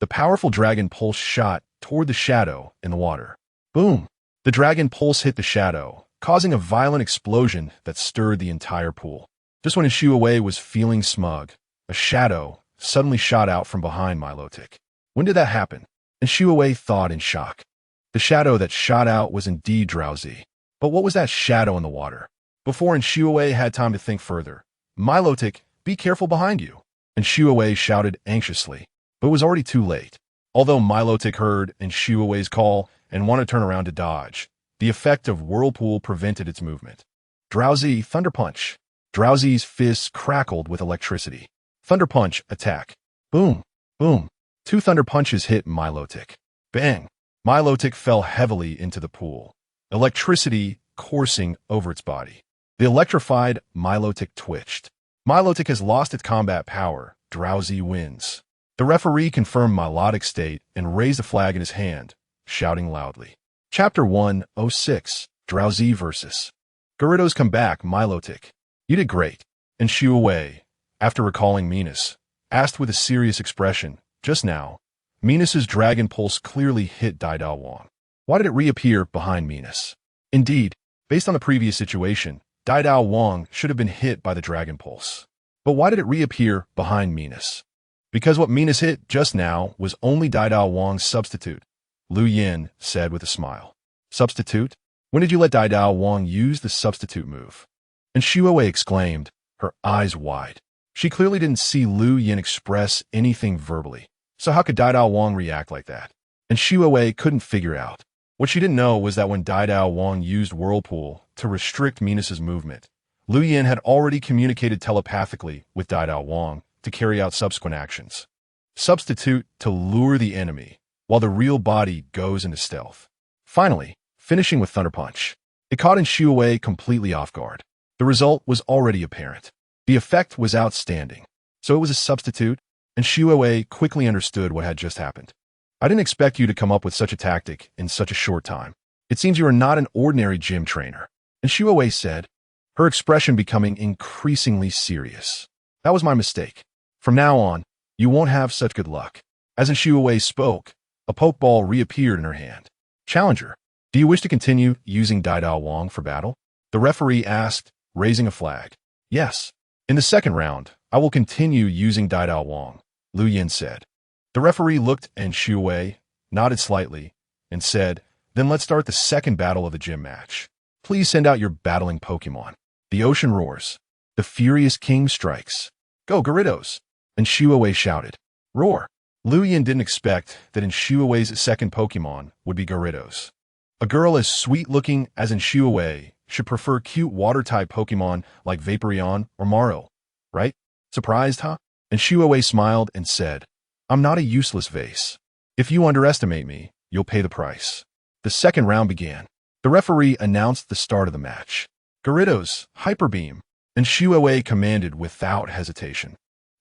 The powerful Dragon Pulse shot toward the shadow in the water. Boom! The Dragon Pulse hit the shadow, causing a violent explosion that stirred the entire pool. Just when Shuowei was feeling smug, a shadow suddenly shot out from behind Milotic. When did that happen? And Shuowei thought in shock. The shadow that shot out was indeed Drowsy. But what was that shadow in the water? Before Shuowei had time to think further, Milotic, be careful behind you. And Shuowei shouted anxiously, but it was already too late. Although Milotic heard Shuowei's call and wanted to turn around to dodge, the effect of Whirlpool prevented its movement. Drowsy Thunder Punch. Drowsy's fists crackled with electricity. Thunder Punch attack. Boom, boom. Two Thunder Punches hit Milotic. Bang. Milotic fell heavily into the pool, electricity coursing over its body. The electrified Milotic twitched. Milotic has lost its combat power. Drowsy wins. The referee confirmed Milotic's state and raised a flag in his hand, shouting loudly. Chapter 106. Drowsy vs. Gyarados come back, Milotic. You did great. And Shuowei, after recalling Venus, asked with a serious expression, just now, Venus's Dragon Pulse clearly hit Dai Wong. Why did it reappear behind Venus? Indeed, based on the previous situation, Dai Wong should have been hit by the Dragon Pulse. But why did it reappear behind Venus? Because what Venus hit just now was only Dai Wong's substitute, Lu Yin said with a smile. Substitute? When did you let Dai Wong use the substitute move? And Shuowei exclaimed, her eyes wide. She clearly didn't see Lu Yin express anything verbally, so how could Dai Wong react like that? And Shuowei couldn't figure out. What she didn't know was that when Dai Wong used Whirlpool to restrict Venus's movement, Lu Yin had already communicated telepathically with Dai Wong to carry out subsequent actions. Substitute to lure the enemy, while the real body goes into stealth. Finally, finishing with Thunder Punch. It caught Shuowei completely off guard. The result was already apparent. The effect was outstanding. So it was a substitute, and Shuowei quickly understood what had just happened. I didn't expect you to come up with such a tactic in such a short time. It seems you are not an ordinary gym trainer. And Shuowei said, her expression becoming increasingly serious. That was my mistake. From now on, you won't have such good luck. As Shuowei spoke, a Pokeball reappeared in her hand. Challenger, do you wish to continue using Dai Wong for battle? The referee asked, raising a flag. Yes. In the second round, I will continue using Dai Wong, Lu Yin said. The referee looked at Shuowei, nodded slightly, and said, then let's start the second battle of the gym match. Please send out your battling Pokémon. The ocean roars. The furious king strikes. Go, Gyarados! And Shuowei shouted. Roar! Lu Yin didn't expect that Shuowei's second Pokémon would be Gyarados. A girl as sweet-looking as Shuowei should prefer cute water-type Pokémon like Vaporeon or Maro, right? Surprised, huh? And Shuowei smiled and said, I'm not a useless vase. If you underestimate me, you'll pay the price. The second round began. The referee announced the start of the match. Gyarados, Hyper Beam, and Shuowei commanded without hesitation.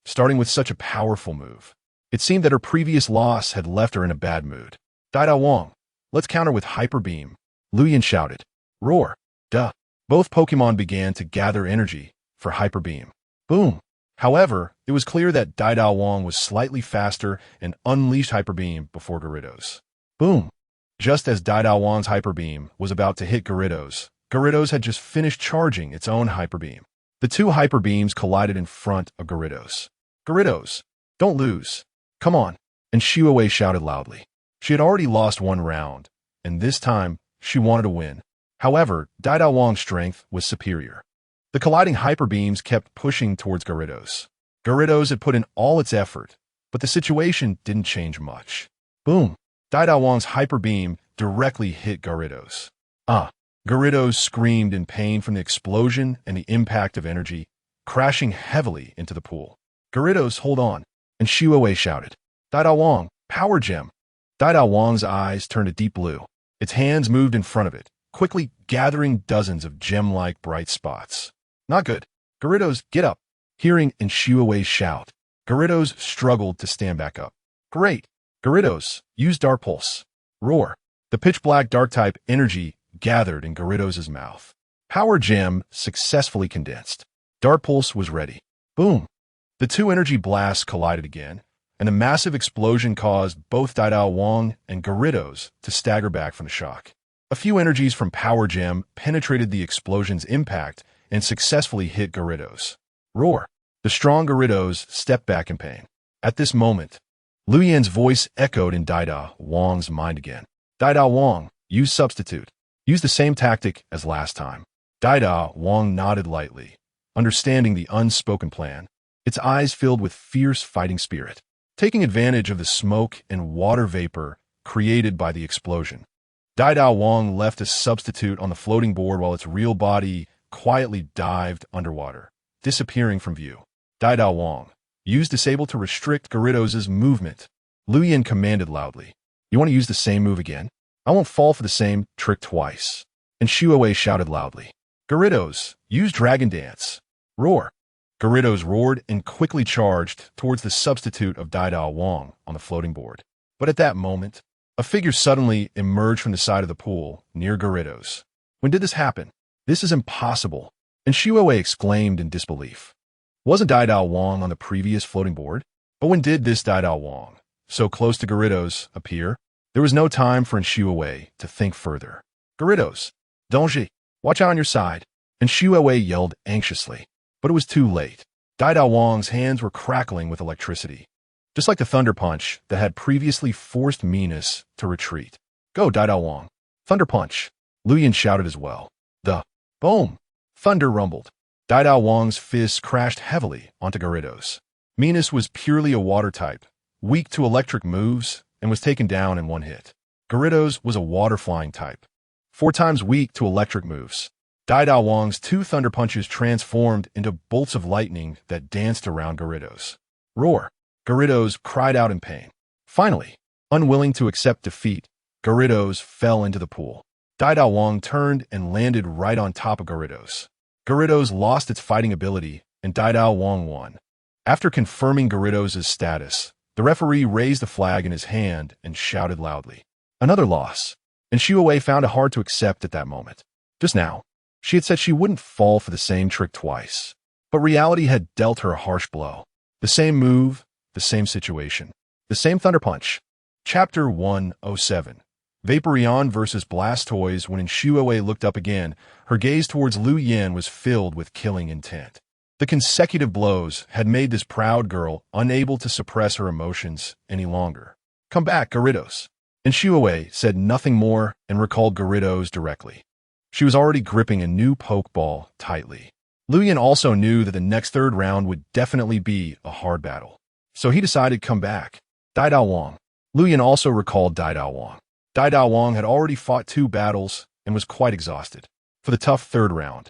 Starting with such a powerful move, it seemed that her previous loss had left her in a bad mood. Dai Wong, let's counter with Hyper Beam. Lu Yin shouted. Roar. Duh. Both Pokemon began to gather energy for Hyper Beam. Boom. However, it was clear that Dai Wong was slightly faster and unleashed Hyper Beam before Gyarados. Boom. Just as Dai Wong's Hyper Beam was about to hit Gyarados, Gyarados had just finished charging its own Hyper Beam. The two Hyper Beams collided in front of Gyarados. Gyarados, don't lose. Come on. And Shuowei shouted loudly. She had already lost one round, and this time she wanted to win. However, Dai Wang's strength was superior. The colliding hyper beams kept pushing towards Gyarados. Gyarados had put in all its effort, but the situation didn't change much. Boom! Dai Wang's hyper beam directly hit Gyarados. Gyarados screamed in pain from the explosion and the impact of energy, crashing heavily into the pool. Gyarados, hold on, and Shuowei shouted. Dai Wang, power gem! Dai Wang's eyes turned a deep blue. Its hands moved in front of it, quickly gathering dozens of gem-like bright spots. Not good. Gyarados, get up! Hearing Shuowei's shout, Gyarados struggled to stand back up. Great! Gyarados, use Dark Pulse. Roar! The pitch-black Dark-type energy gathered in Gyarados' mouth. Power Gem successfully condensed. Dark Pulse was ready. Boom! The two energy blasts collided again, and the massive explosion caused both Dai Wang and Gyarados to stagger back from the shock. A few energies from Power Gem penetrated the explosion's impact and successfully hit Gyarados. Roar! The strong Gyarados stepped back in pain. At this moment, Lu Yan's voice echoed in Dai Wang's mind again. Dai Wang, use Substitute. Use the same tactic as last time. Dai Wang nodded lightly, understanding the unspoken plan. Its eyes filled with fierce fighting spirit. Taking advantage of the smoke and water vapor created by the explosion, Dai Wang left a substitute on the floating board while its real body quietly dived underwater, disappearing from view. Dai Wang, use Disable to restrict Gyarados' movement. Lu Yan commanded loudly. You want to use the same move again? I won't fall for the same trick twice. And Shuowei shouted loudly. Gyarados, use Dragon Dance. Roar! Gyarados roared and quickly charged towards the substitute of Dai Wang on the floating board. But at that moment, a figure suddenly emerged from the side of the pool near Gyarados. When did this happen? This is impossible. And Shuowei exclaimed in disbelief. Wasn't Dai Wang on the previous floating board? But when did this Dai Wang, so close to Gyarados, appear? There was no time for Shuowei to think further. Gyarados, Donji, watch out on your side. And Shuowei yelled anxiously. But it was too late. Dai Wang's hands were crackling with electricity, just like the Thunder Punch that had previously forced Venus to retreat. Go, Dai Wang. Thunder Punch. Lu Yan shouted as well. Boom! Thunder rumbled. Dai Wang's fists crashed heavily onto Gyarados. Venus was purely a water type, weak to electric moves, and was taken down in one hit. Gyarados was a water-flying type, 4 times weak to electric moves. Dai Wang's 2 Thunder Punches transformed into bolts of lightning that danced around Gyarados. Roar! Gyarados cried out in pain. Finally, unwilling to accept defeat, Gyarados fell into the pool. Dai Wang turned and landed right on top of Gyarados. Gyarados lost its fighting ability, and Dai Wang won. After confirming Gyarados' status, the referee raised the flag in his hand and shouted loudly. Another loss, and Shuowei found it hard to accept at that moment. Just now, she had said she wouldn't fall for the same trick twice, but reality had dealt her a harsh blow. The same move, the same situation, the same Thunder Punch. Chapter 107. Vaporeon vs. Blastoise. When Shuowei looked up again, her gaze towards Lu Yan was filled with killing intent. The consecutive blows had made this proud girl unable to suppress her emotions any longer. Come back, Gyarados. And Shuowei said nothing more and recalled Gyarados directly. She was already gripping a new Pokeball tightly. Lu Yan also knew that the next 3rd round would definitely be a hard battle. So he decided to come back. Dai Wang. Lu Yan also recalled Dai Wang. Dai Wang had already fought 2 battles and was quite exhausted. For the tough 3rd round,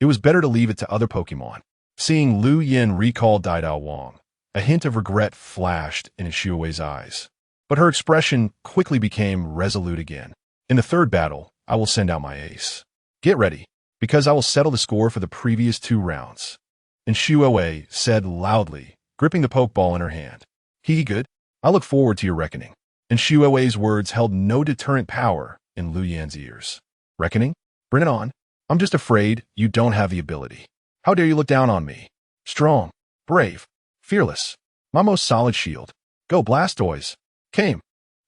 it was better to leave it to other Pokemon. Seeing Lu Yan recall Dai Wang, a hint of regret flashed in Shuowei's eyes. But her expression quickly became resolute again. In the 3rd battle, I will send out my ace. Get ready, because I will settle the score for the previous 2 rounds. And Shuowei said loudly, gripping the Pokeball in her hand. Good. I look forward to your reckoning. And Shuowei's words held no deterrent power in Lu Yan's ears. Reckoning? Bring it on. I'm just afraid you don't have the ability. How dare you look down on me? Strong, brave, fearless, my most solid shield. Go, Blastoise. Came.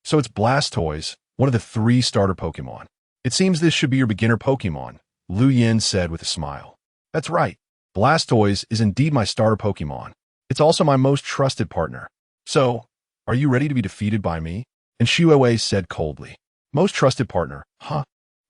So it's Blastoise, one of the 3 starter Pokemon. It seems this should be your beginner Pokemon, Lu Yan said with a smile. That's right. Blastoise is indeed my starter Pokemon. It's also my most trusted partner. So, are you ready to be defeated by me? And Shuowei said coldly. Most trusted partner, huh?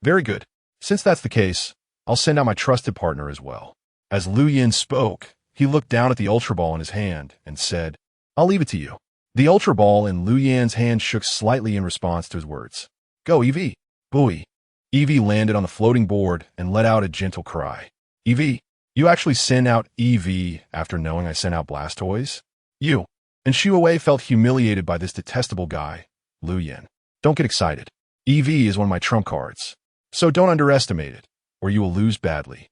Very good. Since that's the case, I'll send out my trusted partner as well. As Lu Yin spoke, he looked down at the Ultra Ball in his hand and said, I'll leave it to you. The Ultra Ball in Lu Yan's hand shook slightly in response to his words. Go, Eevee. Buoy. Eevee landed on the floating board and let out a gentle cry. Eevee, you actually sent out Eevee after knowing I sent out Blastoise? You. And Shuawei felt humiliated by this detestable guy, Lu Yin. Don't get excited. Eevee is one of my trump cards. So don't underestimate it, or you will lose badly.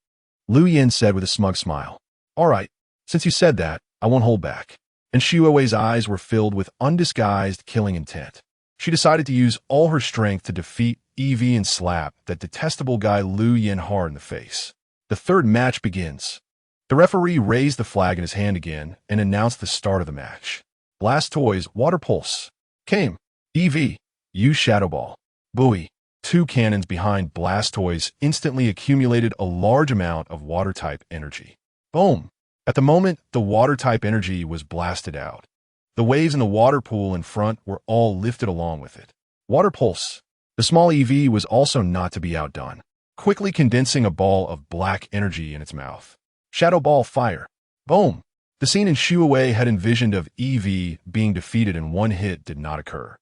Lu Yin said with a smug smile. All right, since you said that, I won't hold back. And Shuawei's eyes were filled with undisguised killing intent. She decided to use all her strength to defeat Eevee and slap that detestable guy Lu Yin hard in the face. The third match begins. The referee raised the flag in his hand again and announced the start of the match. Blastoise, Water Pulse. Came. Eevee, use Shadow Ball. Buoy. Two cannons behind Blastoise instantly accumulated a large amount of Water-type energy. Boom. At the moment, the Water-type energy was blasted out. The waves in the water pool in front were all lifted along with it. Water Pulse. The small Eevee was also not to be outdone, quickly condensing a ball of black energy in its mouth. Shadow Ball Fire. Boom. The scene in Shuawei had envisioned of Eevee being defeated in one hit did not occur.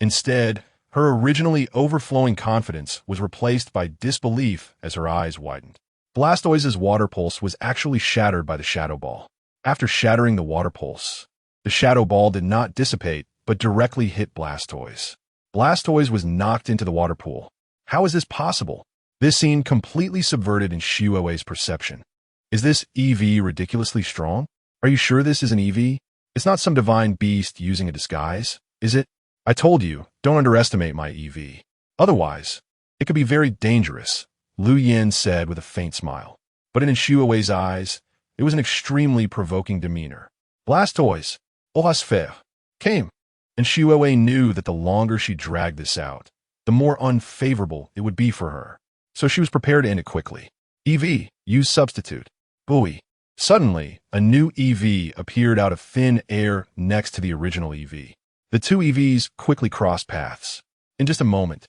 Instead, her originally overflowing confidence was replaced by disbelief as her eyes widened. Blastoise's Water Pulse was actually shattered by the Shadow Ball. After shattering the Water Pulse, the Shadow Ball did not dissipate, but directly hit Blastoise. Blastoise was knocked into the water pool. How is this possible? This scene completely subverted in Shuawei's perception. Is this Eevee ridiculously strong? Are you sure this is an Eevee? It's not some divine beast using a disguise, is it? I told you, don't underestimate my Eevee. Otherwise, it could be very dangerous, Lu Yin said with a faint smile. But in Shuawei's eyes, it was an extremely provoking demeanor. Blastoise, Oasfer, came. And Shuawei knew that the longer she dragged this out, the more unfavorable it would be for her. So she was prepared to end it quickly. Eevee, use Substitute. Buoy. Suddenly, a new Eevee appeared out of thin air next to the original Eevee. The two Eevees quickly crossed paths. In just a moment,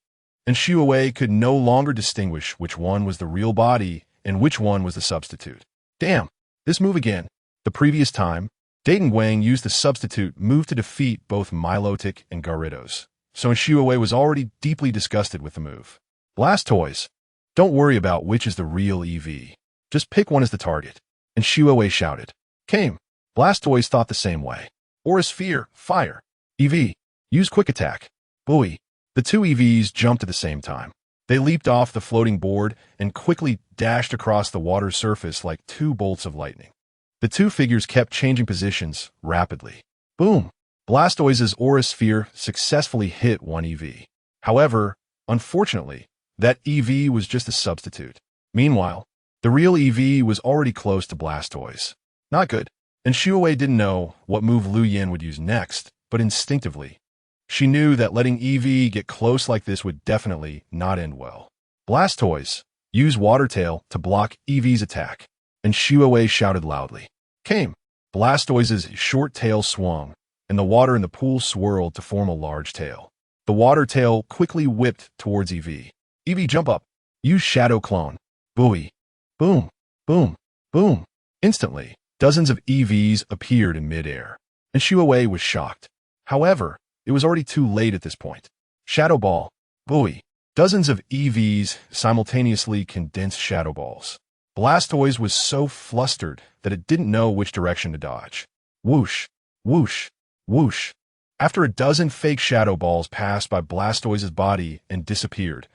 and Shuawei could no longer distinguish which one was the real body and which one was the substitute. Damn, this move again. The previous time, Dayton Wang used the substitute move to defeat both Milotic and Gyarados, so Shuawei was already deeply disgusted with the move. Blastoise, don't worry about which is the real Eevee. Just pick one as the target. And Shuawei shouted. Came. Blastoise thought the same way. Aura Sphere, Fire. Eevee, use Quick Attack. Buoy. The two Eevees jumped at the same time. They leaped off the floating board and quickly dashed across the water's surface like two bolts of lightning. The two figures kept changing positions rapidly. Boom! Blastoise's Aura Sphere successfully hit one Eevee. However, unfortunately, that Eevee was just a substitute. Meanwhile, the real Eevee was already close to Blastoise. Not good. And Shuawei didn't know what move Lu Yin would use next, but instinctively, she knew that letting Eevee get close like this would definitely not end well. Blastoise, use Water Tail to block Eevee's attack. And Shuawei shouted loudly. Came. Blastoise's short tail swung, and the water in the pool swirled to form a large tail. The water tail quickly whipped towards Eevee. Eevee, jump up. Use Shadow Clone. Buoy. Boom. Boom. Boom. Instantly, dozens of Eevees appeared in midair, and Shuawei was shocked. However, it was already too late at this point. Shadow Ball. Buoy. Dozens of Eevees simultaneously condensed Shadow Balls. Blastoise was so flustered that it didn't know which direction to dodge. Whoosh, whoosh, whoosh. After a dozen fake Shadow Balls passed by Blastoise's body and disappeared,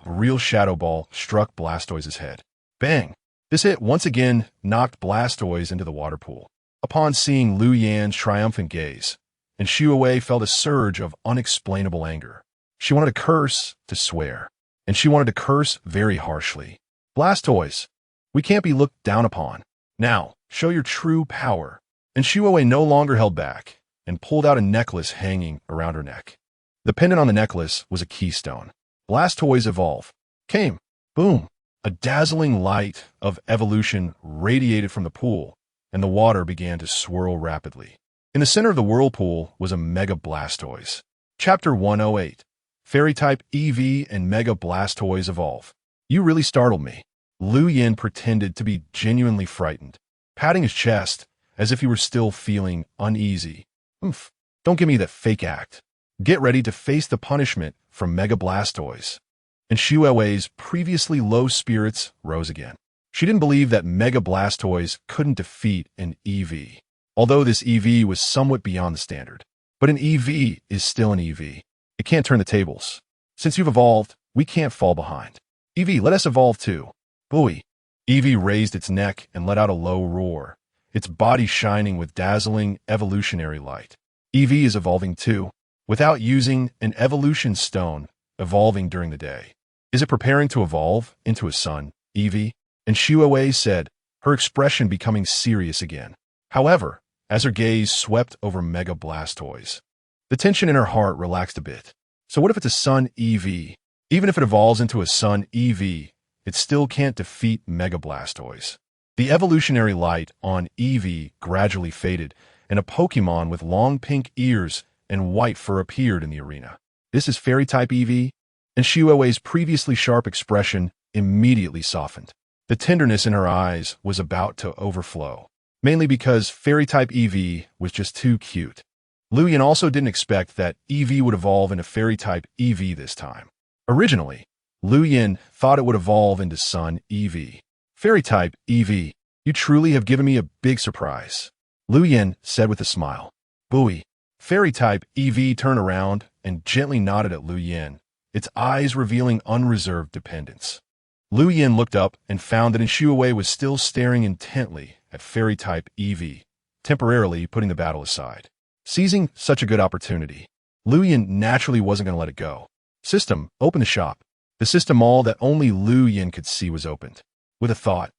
a real Shadow Ball struck Blastoise's head. Bang! This hit once again knocked Blastoise into the water pool. Upon seeing Lu Yan's triumphant gaze, and Shuawei felt a surge of unexplainable anger. She wanted to curse, to swear, and she wanted to curse very harshly. Blastoise, we can't be looked down upon. Now, show your true power. And Shuawei no longer held back, and pulled out a necklace hanging around her neck. The pendant on the necklace was a keystone. Blastoise evolve. Came. Boom. A dazzling light of evolution radiated from the pool, and the water began to swirl rapidly. In the center of the whirlpool was a Mega Blastoise. Chapter 108. Fairy-type Eevee and Mega Blastoise evolve. You really startled me. Lu Yin pretended to be genuinely frightened, patting his chest as if he were still feeling uneasy. Oomph, don't give me that fake act. Get ready to face the punishment from Mega Blastoise. And Shuewei's previously low spirits rose again. She didn't believe that Mega Blastoise couldn't defeat an EV, although this EV was somewhat beyond the standard. But an EV is still an EV. It can't turn the tables. Since you've evolved, we can't fall behind. EV, let us evolve too. Booey. EV raised its neck and let out a low roar, its body shining with dazzling evolutionary light. EV is evolving too, without using an evolution stone, evolving during the day. Is it preparing to evolve into a sun, EV? And Shuewei said, her expression becoming serious again. However, as her gaze swept over Mega Blastoise, the tension in her heart relaxed a bit. So what if it's a sun EV? Even if it evolves into a sun EV, it still can't defeat Mega Blastoise. The evolutionary light on EV gradually faded, and a Pokémon with long pink ears and white fur appeared in the arena. This is Fairy-type EV? And Shuewei's previously sharp expression immediately softened. The tenderness in her eyes was about to overflow, mainly because Fairy-type EV was just too cute. Lu Yin also didn't expect that EV would evolve into Fairy-type EV this time. Originally, Lu Yin thought it would evolve into Sun EV. Fairy-type EV, you truly have given me a big surprise, Lu Yin said with a smile. Booey. Fairy-type EV turned around and gently nodded at Lu Yin, its eyes revealing unreserved dependence. Lu Yin looked up and found that Shuewei was still staring intently at Fairy-type EV, temporarily putting the battle aside. Seizing such a good opportunity, Lu Yin naturally wasn't going to let it go. System, open the shop. The system mall that only Lu Yin could see was opened. With a thought,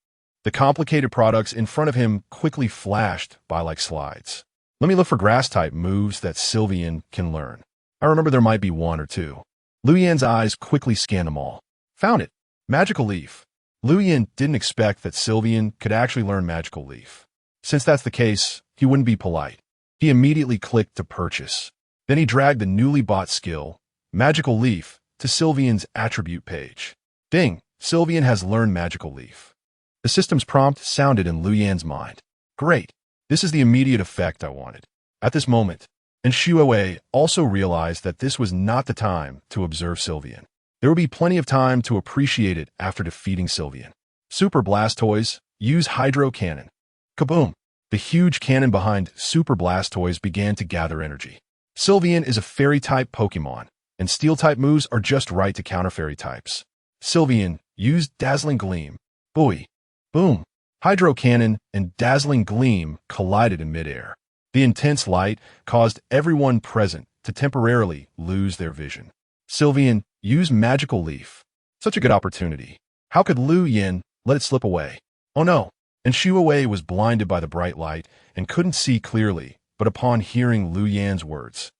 the complicated products in front of him quickly flashed by like slides. Let me look for grass-type moves that Sylveon can learn. I remember there might be one or two. Lu Yin's eyes quickly scanned them all. Found it. Magical Leaf. Lu Yin didn't expect that Sylveon could actually learn Magical Leaf. Since that's the case, he wouldn't be polite. He immediately clicked to purchase. Then he dragged the newly bought skill, Magical Leaf, to Sylveon's attribute page. Ding! Sylveon has learned Magical Leaf. The system's prompt sounded in Lu Yin's mind. Great! This is the immediate effect I wanted. At this moment, and Shuewei also realized that this was not the time to observe Sylveon. There would be plenty of time to appreciate it after defeating Sylveon. Super Blastoise, use Hydro Cannon. Kaboom! The huge cannon behind Super Blastoise began to gather energy. Sylveon is a Fairy-type Pokémon, and Steel-type moves are just right to counter Fairy types. Sylveon used Dazzling Gleam. Booey. Boom. Hydro Cannon and Dazzling Gleam collided in midair. The intense light caused everyone present to temporarily lose their vision. Sylveon used Magical Leaf. Such a good opportunity. How could Lu Yin let it slip away? Oh no. And Shuewei was blinded by the bright light and couldn't see clearly, but upon hearing Lu Yin's words,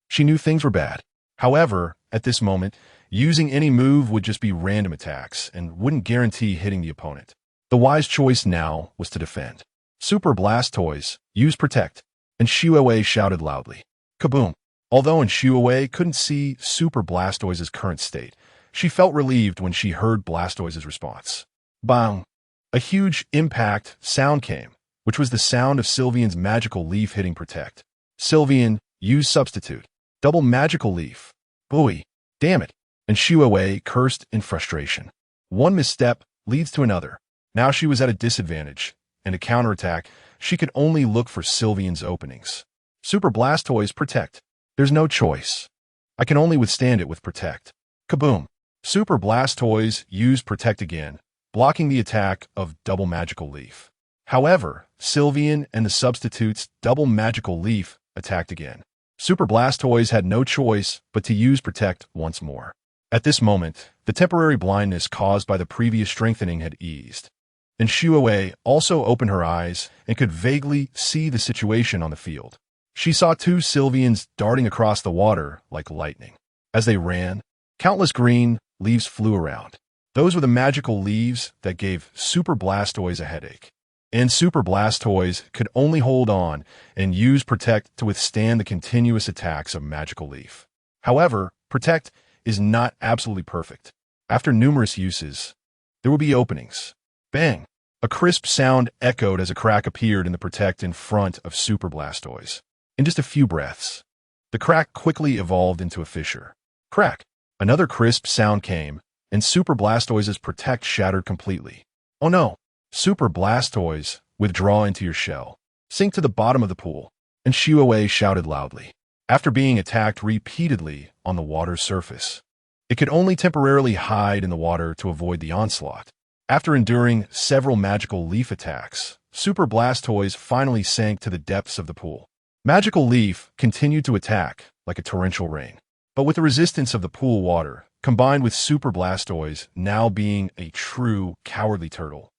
she knew things were bad. However, at this moment, using any move would just be random attacks and wouldn't guarantee hitting the opponent. The wise choice now was to defend. Super Blastoise, use Protect, and Shuewei shouted loudly. Kaboom! Although Shuewei couldn't see Super Blastoise's current state, she felt relieved when she heard Blastoise's response. Bang! A huge impact sound came, which was the sound of Sylveon's Magical Leaf hitting Protect. Sylveon, use Substitute. Double Magical Leaf. Booey. Damn it. And Shuewei cursed in frustration. One misstep leads to another. Now she was at a disadvantage, and to counterattack, she could only look for Sylveon's openings. Super Blastoise, Protect. There's no choice. I can only withstand it with Protect. Kaboom. Super Blastoise used Protect again, blocking the attack of Double Magical Leaf. However, Sylveon and the substitute's Double Magical Leaf attacked again. Super Blastoise had no choice but to use Protect once more. At this moment, the temporary blindness caused by the previous strengthening had eased, and Shuewei also opened her eyes and could vaguely see the situation on the field. She saw two Sylveons darting across the water like lightning. As they ran, countless green leaves flew around. Those were the magical leaves that gave Super Blastoise a headache. And Super Blastoise could only hold on and use Protect to withstand the continuous attacks of Magical Leaf. However, Protect is not absolutely perfect. After numerous uses, There would be openings. Bang! A crisp sound echoed as a crack appeared in the protect in front of Super Blastoise. In just a few breaths, the crack quickly evolved into a fissure. Crack! Another crisp sound came, and Super Blastoise's protect shattered completely. Oh no! Super Blastoise, withdraw into your shell. Sink to the bottom of the pool. And Shuawei shouted loudly. After being attacked repeatedly on the water's surface, it could only temporarily hide in the water to avoid the onslaught. After enduring several magical leaf attacks, Super Blastoise finally sank to the depths of the pool. Magical Leaf continued to attack like a torrential rain, but with the resistance of the pool water, combined with Super Blastoise now being a true cowardly turtle,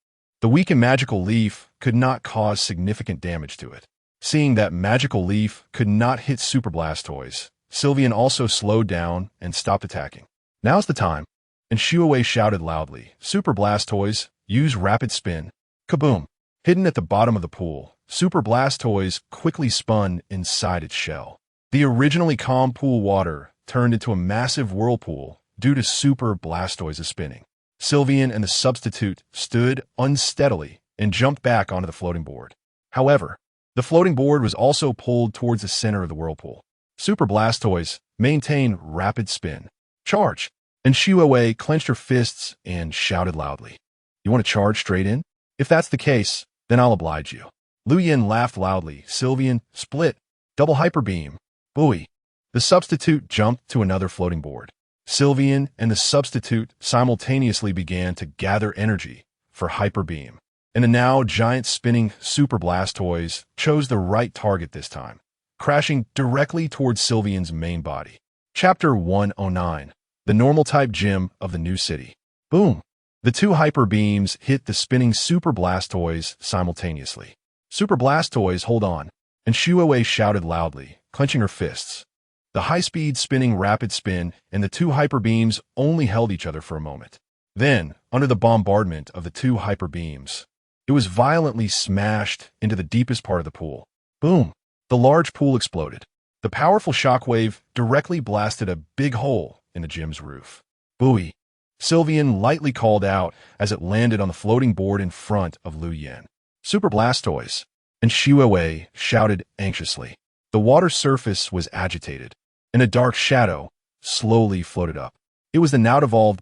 the weakened Magical Leaf could not cause significant damage to it. Seeing that Magical Leaf could not hit Super Blastoise, Sylveon also slowed down and stopped attacking. Now's the time, and Shuawei shouted loudly, Super Blastoise, use Rapid Spin. Kaboom! Hidden at the bottom of the pool, Super Blastoise quickly spun inside its shell. The originally calm pool water turned into a massive whirlpool due to Super Blastoise's spinning. Sylveon and the substitute stood unsteadily and jumped back onto the floating board. However, the floating board was also pulled towards the center of the whirlpool. Super Blastoise maintained Rapid Spin. Charge! And Shuawei clenched her fists and shouted loudly. You want to charge straight in? If that's the case, then I'll oblige you. Luyan laughed loudly. Sylveon, split, double hyper beam, buoy. The substitute jumped to another floating board. Sylveon and the substitute simultaneously began to gather energy for hyper beam. And the now giant spinning Super Blastoise chose the right target this time, crashing directly towards Sylveon's main body. Chapter 109. The normal type gym of the new city. Boom! The two hyper beams hit the spinning Super Blastoise simultaneously. Super Blastoise, hold on! And Shuawei shouted loudly, clenching her fists. The high-speed spinning rapid spin and the two hyper beams only held each other for a moment. Then, under the bombardment of the two hyper beams, it was violently smashed into the deepest part of the pool. Boom! The large pool exploded. The powerful shockwave directly blasted a big hole in the gym's roof. Buoy! Sylveon lightly called out as it landed on the floating board in front of Luyan. Super Blastoise! And Shuawei shouted anxiously. The water surface was agitated, and a dark shadow slowly floated up. It was the now-evolved